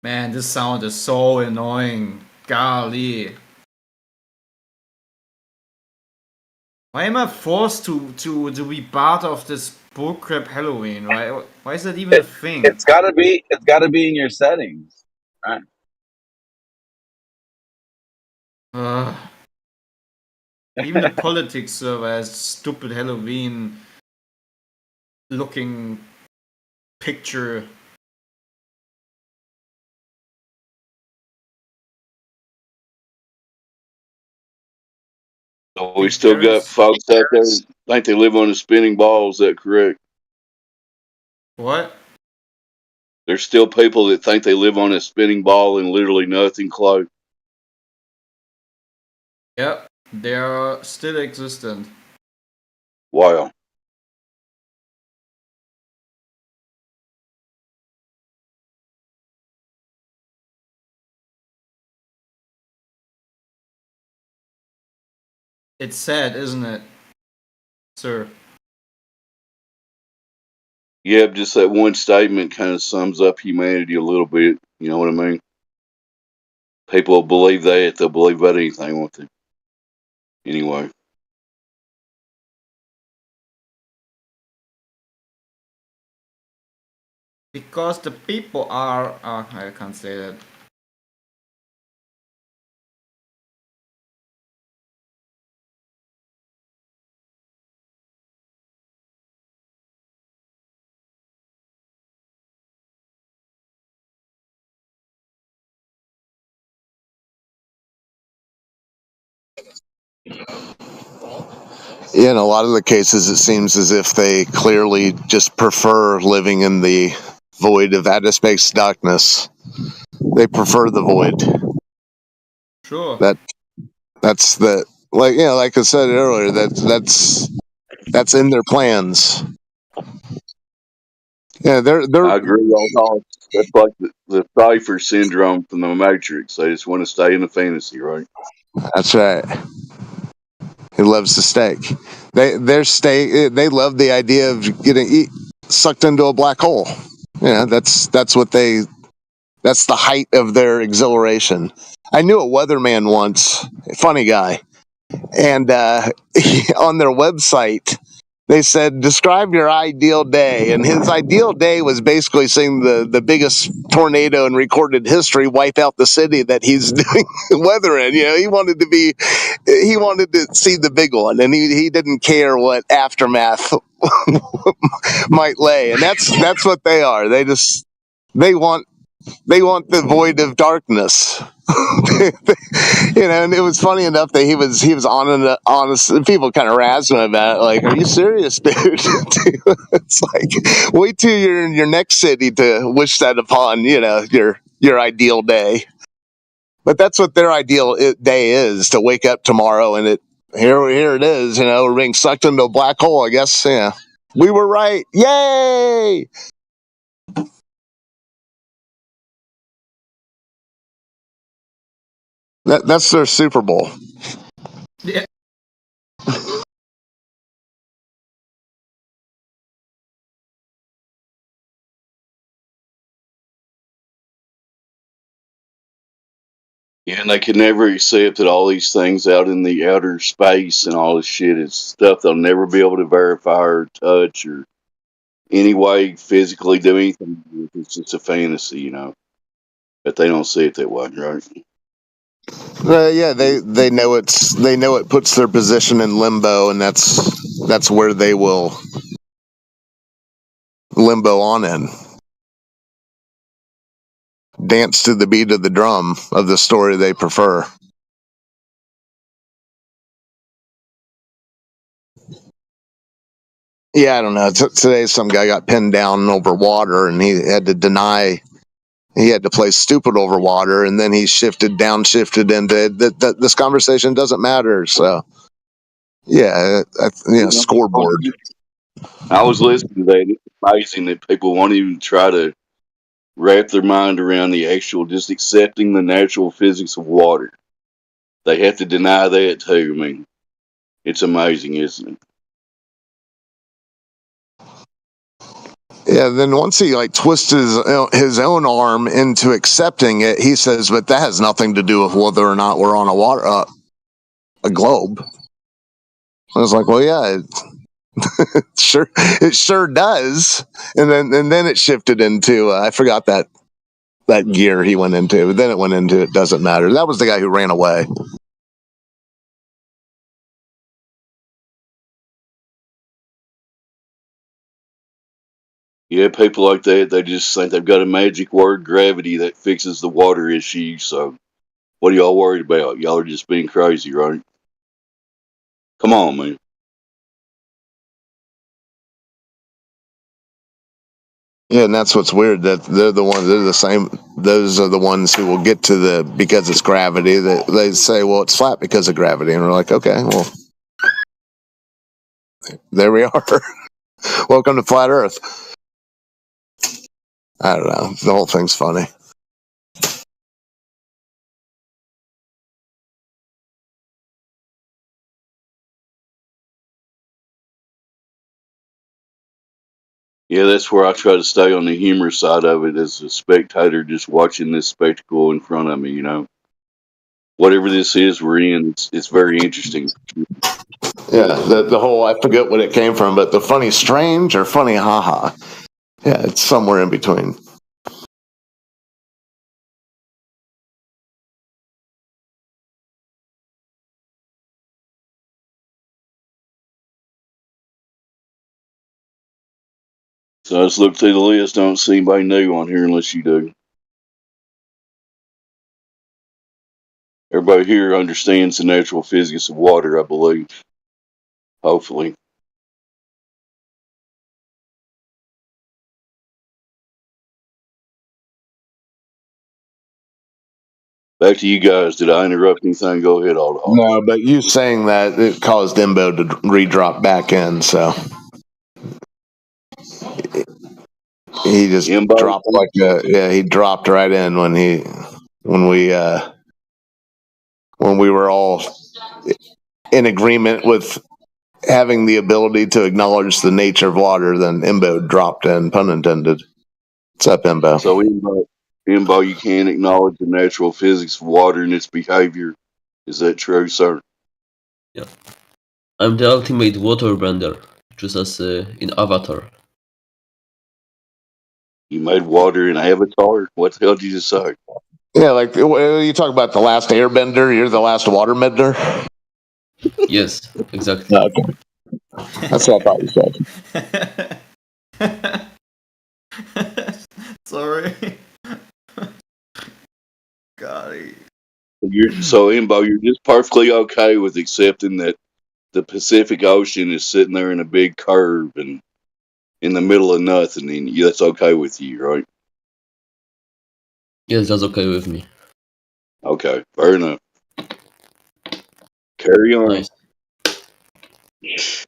Man, this sound is so annoying. Golly. Why am I forced to be part of this bullcrap Halloween? Why is that even a thing? It's gotta be in your settings. Right? Even the politics server has stupid Halloween looking picture. So we still got folks out there that think they live on a spinning ball. Is that correct? What? There's still people that think they live on a spinning ball and literally nothing close. Yep, they are still existent. Wow. It's sad, isn't it, sir? Yep, just that one statement kind of sums up humanity a little bit. You know what I mean? People will believe that. They'll believe about anything, won't they? Anyway. Because the people are... I can't say that. Yeah, in a lot of the cases, it seems as if they clearly just prefer living in the void of Space darkness. They prefer the void. Sure. That's the like I said earlier. That's in their plans. Yeah, they're. I agree on that's like the Cypher syndrome from the Matrix. They just want to stay in the fantasy, right? That's right. He loves the steak. They love the idea of getting sucked into a black hole. Yeah, that's the height of their exhilaration. I knew a weatherman once, a funny guy, and on their website they said, describe your ideal day. And his ideal day was basically seeing the biggest tornado in recorded history wipe out the city that he's doing weather in. He wanted to see the big one, and he didn't care what aftermath might lay. And that's what they are. They want the void of darkness. And it was funny enough that he was honest. People kind of razzed him about it, like, "Are you serious, dude?" It's like, wait till you're in your next city to wish that upon your ideal day. But that's what their ideal day is, to wake up tomorrow and here it is. We're being sucked into a black hole. I guess, yeah, we were right. Yay! That's their Super Bowl. Yeah. Yeah, and they can never accept that all these things out in the outer space and all this shit is stuff they'll never be able to verify or touch or any way physically do anything with. It's just a fantasy, But they don't see it that way, right? Yeah, they know it puts their position in limbo, and that's where they will limbo on in. Dance to the beat of the drum of the story they prefer. Yeah, I don't know. Today, some guy got pinned down over water, and he had to deny. He had to play stupid over water, and then he downshifted into that. This conversation doesn't matter. So, yeah, scoreboard. I was listening to that. It's amazing that people won't even try to wrap their mind around the actual just accepting the natural physics of water. They have to deny that too. I mean, it's amazing, isn't it? Yeah, then once he twists his own arm into accepting it, he says, "But that has nothing to do with whether or not we're on a globe." I was like, "Well, yeah, it sure does." And then it shifted into I forgot that gear he went into. But then it went into it doesn't matter. That was the guy who ran away. Yeah, people like that, they just think they've got a magic word, gravity, that fixes the water issue. So, what are y'all worried about? Y'all are just being crazy, right? Come on, man. Yeah, and that's what's weird, that they're the same. Those are the ones who will get to because it's gravity, that they say, well, it's flat because of gravity. And we're like, okay, well, there we are. Welcome to Flat Earth. I don't know. The whole thing's funny. Yeah, that's where I try to stay on the humor side of it as a spectator, just watching this spectacle in front of me, Whatever this is we're in, it's very interesting. Yeah, the whole, I forget what it came from, but the funny strange or funny haha. Yeah, it's somewhere in between. So let's look through the list. I don't see anybody new on here unless you do. Everybody here understands the natural physics of water, I believe. Hopefully. Back to you guys. Did I interrupt anything? Go ahead, Aldous. No, but you saying that, it caused Imbo to re-drop back in, so he just dropped he dropped right in when we were all in agreement with having the ability to acknowledge the nature of water. Then Imbo dropped in, pun intended. What's up, Imbo? So Imbo, you can't acknowledge the natural physics of water and its behavior. Is that true, sir? Yeah. I'm the ultimate waterbender. just as in Avatar. You made water in Avatar? What the hell did you just say? Yeah, like you talk about the last Airbender. You're the last waterbender. Yes, exactly. Okay. That's what I thought you said. Sorry. Golly. So, Imbo, you're just perfectly okay with accepting that the Pacific Ocean is sitting there in a big curve and in the middle of nothing, and that's okay with you, right? Yes, that's okay with me. Okay, fair enough. Carry on. Nice.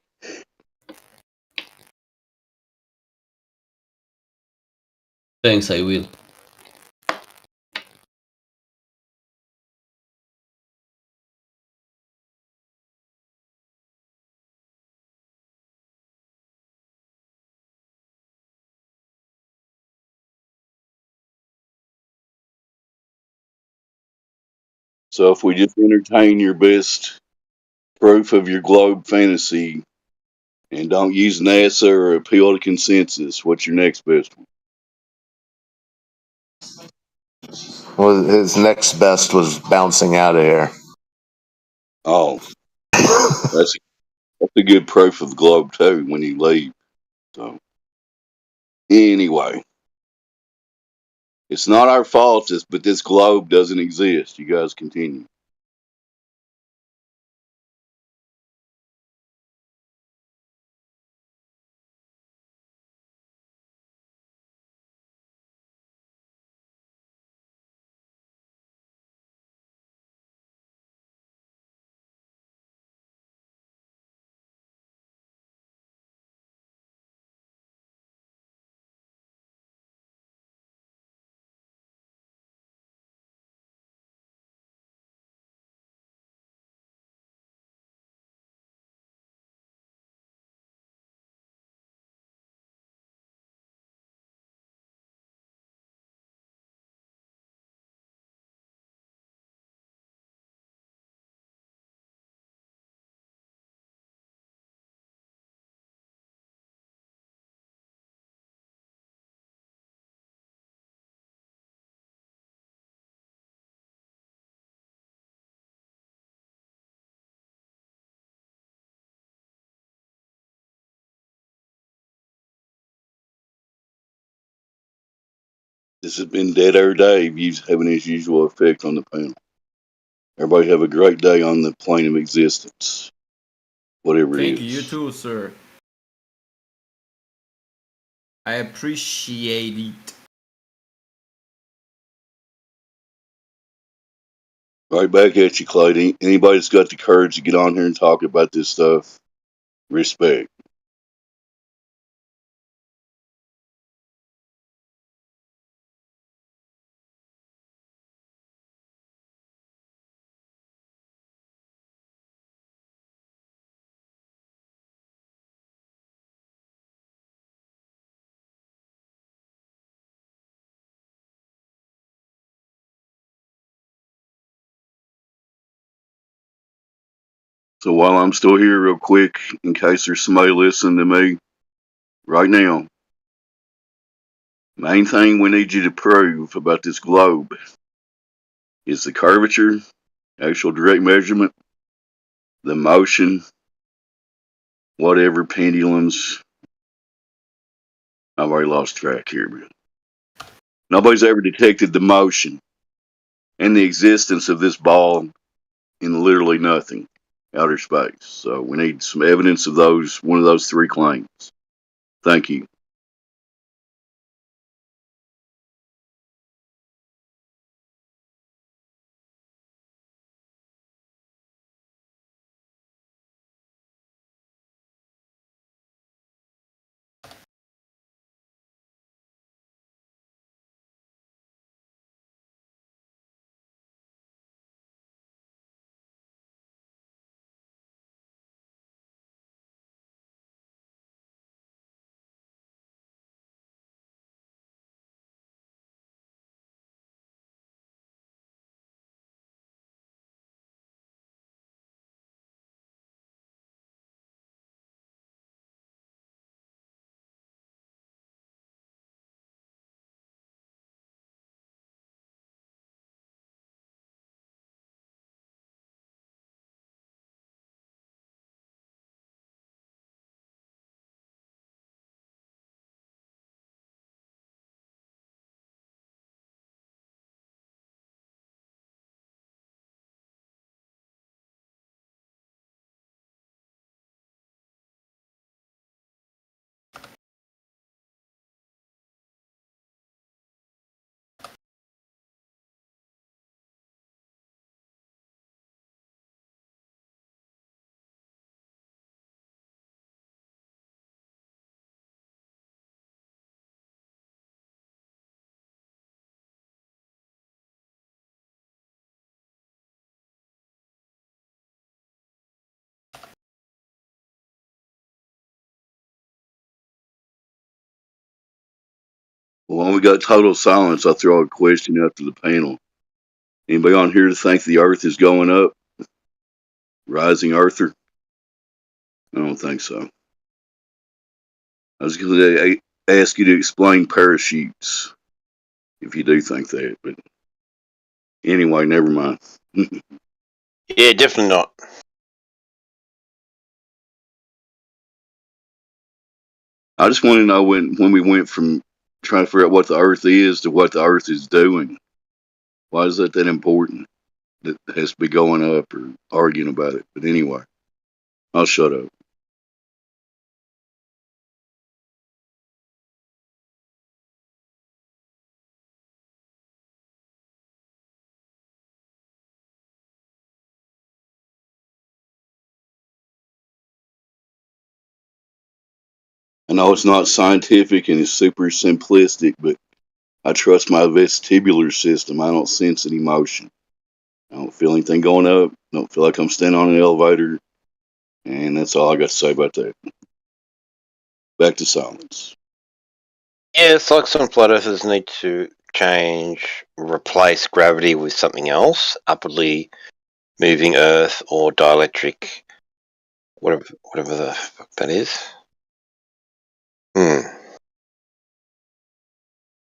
Thanks, I will. So, if we just entertain your best proof of your globe fantasy and don't use NASA or appeal to consensus, what's your next best one? Well, his next best was bouncing out of here. Oh, that's a good proof of the globe too when you leave. So, anyway, it's not our fault, but this globe doesn't exist. You guys continue. This has been Dead Air Dave having his usual effect on the panel. Everybody have a great day on the plane of existence, whatever it Thank is. you, you too, sir. I appreciate it. Right back at you, Clay. Anybody that's got the courage to get on here and talk about this stuff, respect. So while I'm still here, real quick, in case there's somebody listening to me right now, main thing we need you to prove about this globe is the curvature, actual direct measurement, the motion, whatever pendulums. I've already lost track here, but nobody's ever detected the motion and the existence of this ball in literally nothing, outer space. So we need some evidence of one of those three claims. Thank you. Well, when we got total silence, I'll throw a question out to the panel. Anybody on here to think the Earth is going up? Rising Earther? I don't think so. I was going to ask you to explain parachutes, if you do think that. But anyway, never mind. Yeah, definitely not. I just want to know when we went from trying to figure out what the Earth is to what the Earth is doing. Why is that important? That has to be going up or arguing about it. But anyway, I'll shut up. I know it's not scientific and it's super simplistic, but I trust my vestibular system. I don't sense any motion. I don't feel anything going up. I don't feel like I'm standing on an elevator. And that's all I got to say about that. Back to silence. Yeah, it's like some flat earthers need to replace gravity with something else, upwardly moving Earth or dielectric, whatever the fuck that is.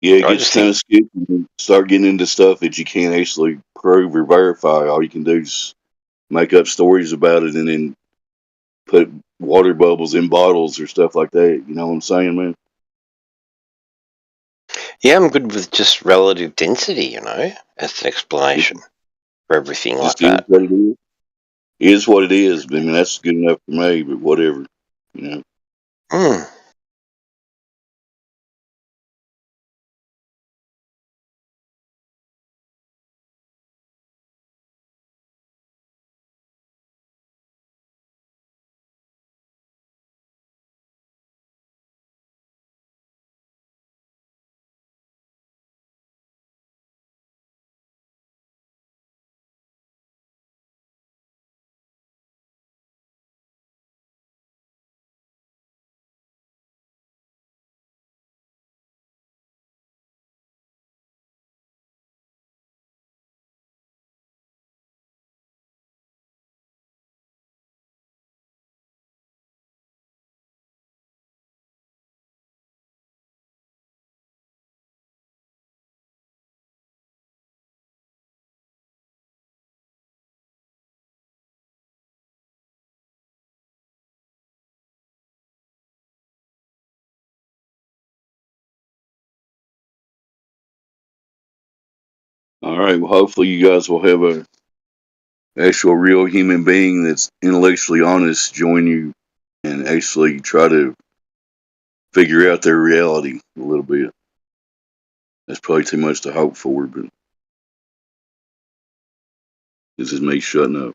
Yeah, it gets kind of sketchy when you start getting into stuff that you can't actually prove or verify. All you can do is make up stories about it and then put water bubbles in bottles or stuff like that. You know what I'm saying, man? Yeah, I'm good with just relative density, as an explanation for everything like Just is that. what it is. It is what it is. I mean, that's good enough for me, but whatever. You know. All right. Well, hopefully you guys will have a actual real human being that's intellectually honest join you and actually try to figure out their reality a little bit. That's probably too much to hope for, but this is me shutting up.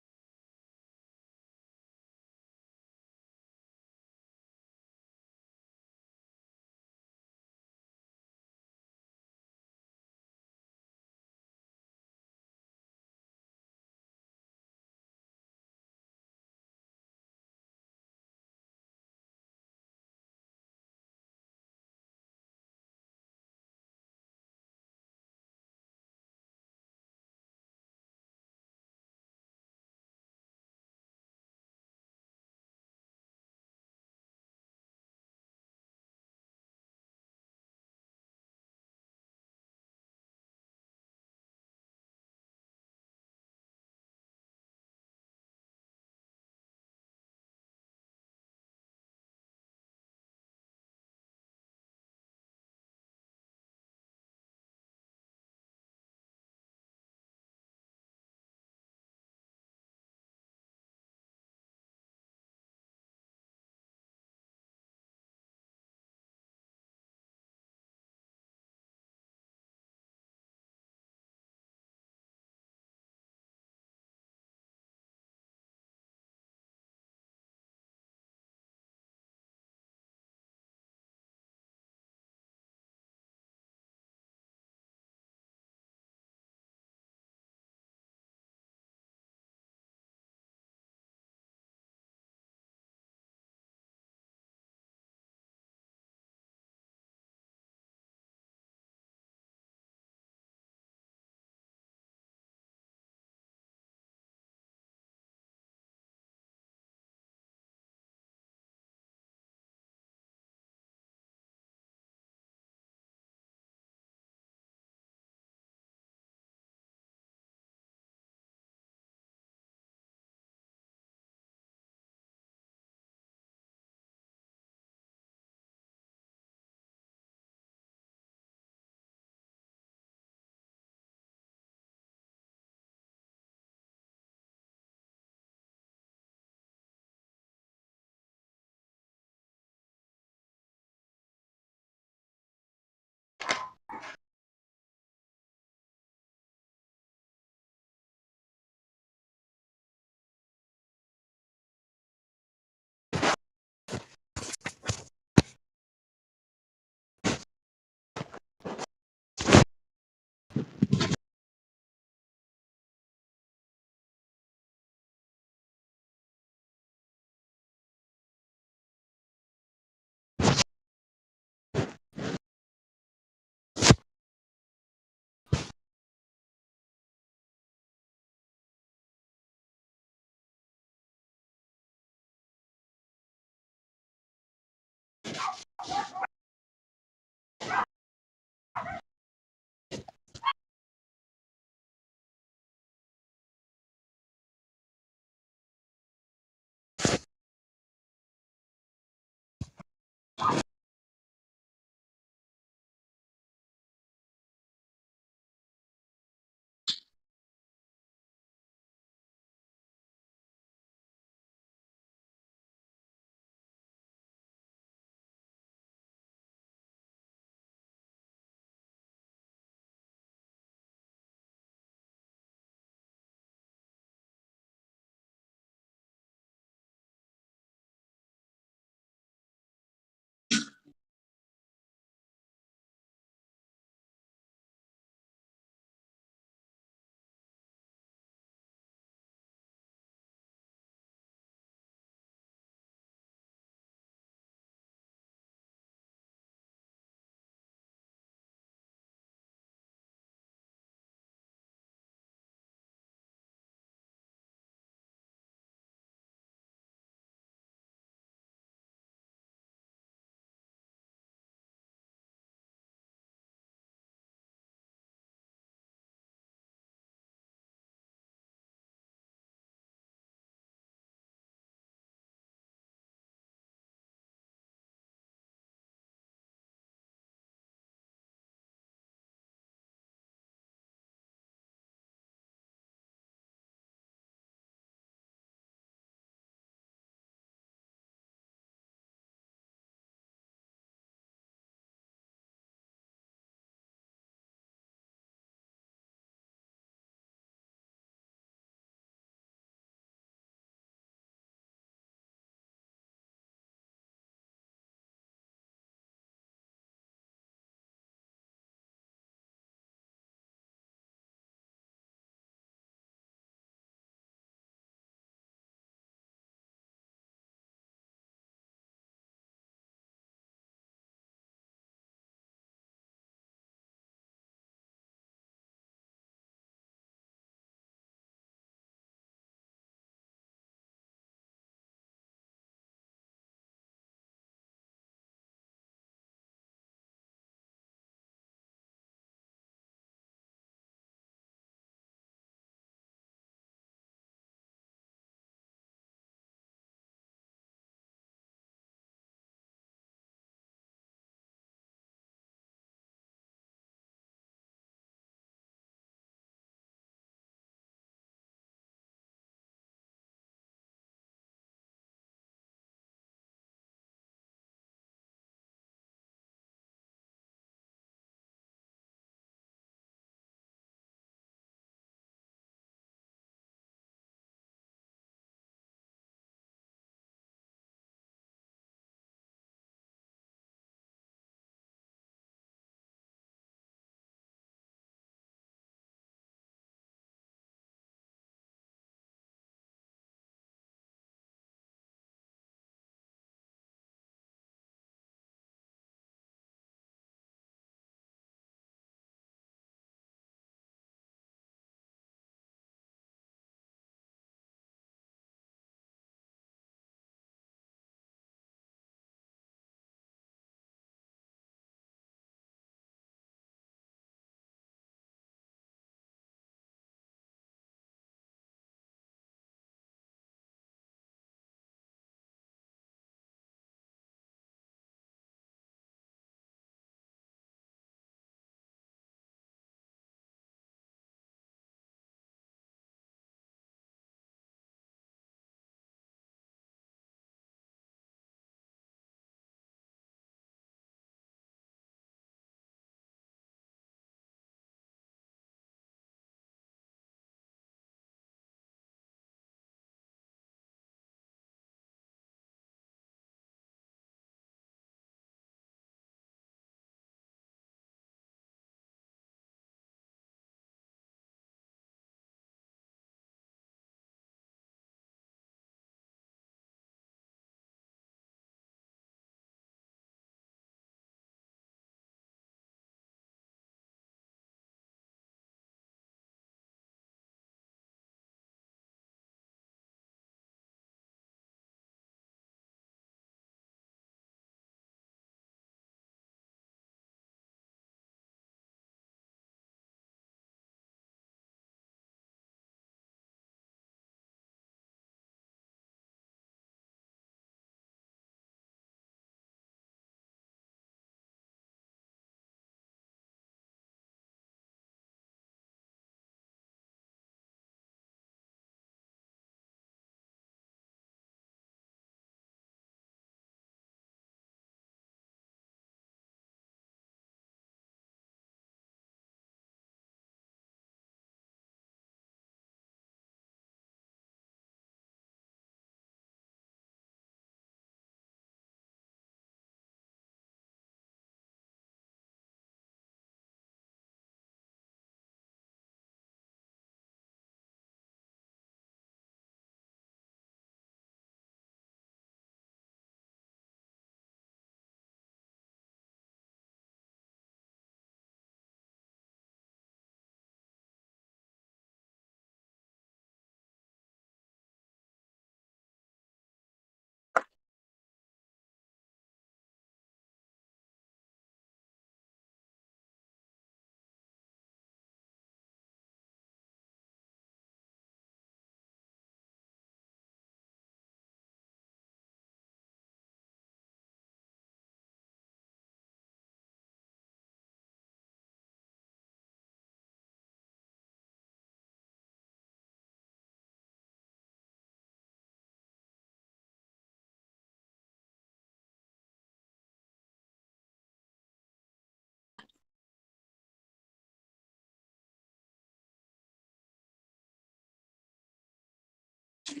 We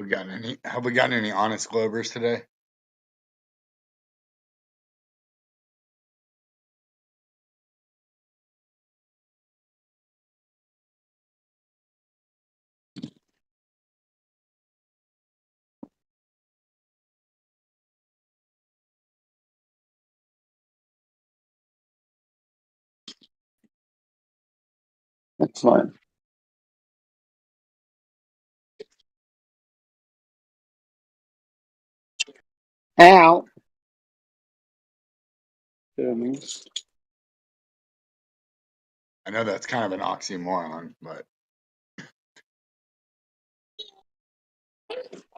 got any? Have we gotten any honest Globers today? Excellent. Out. I know that's kind of an oxymoron, but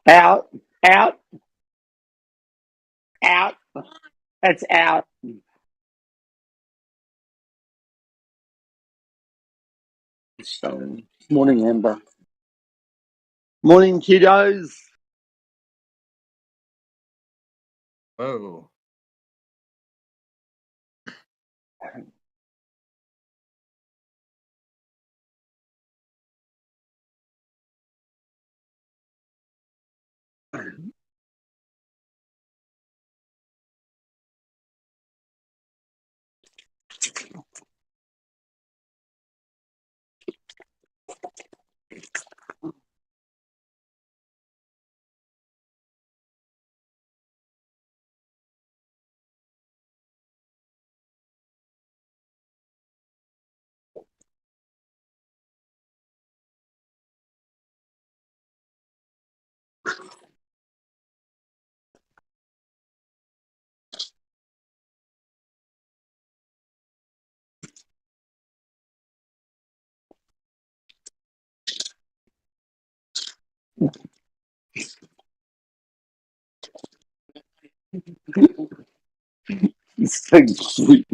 Out. Out. Out. That's out. So, morning, Amber. Morning, kiddos. whoa. So sweet.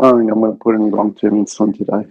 I think I'm going to put in long-term insulin today.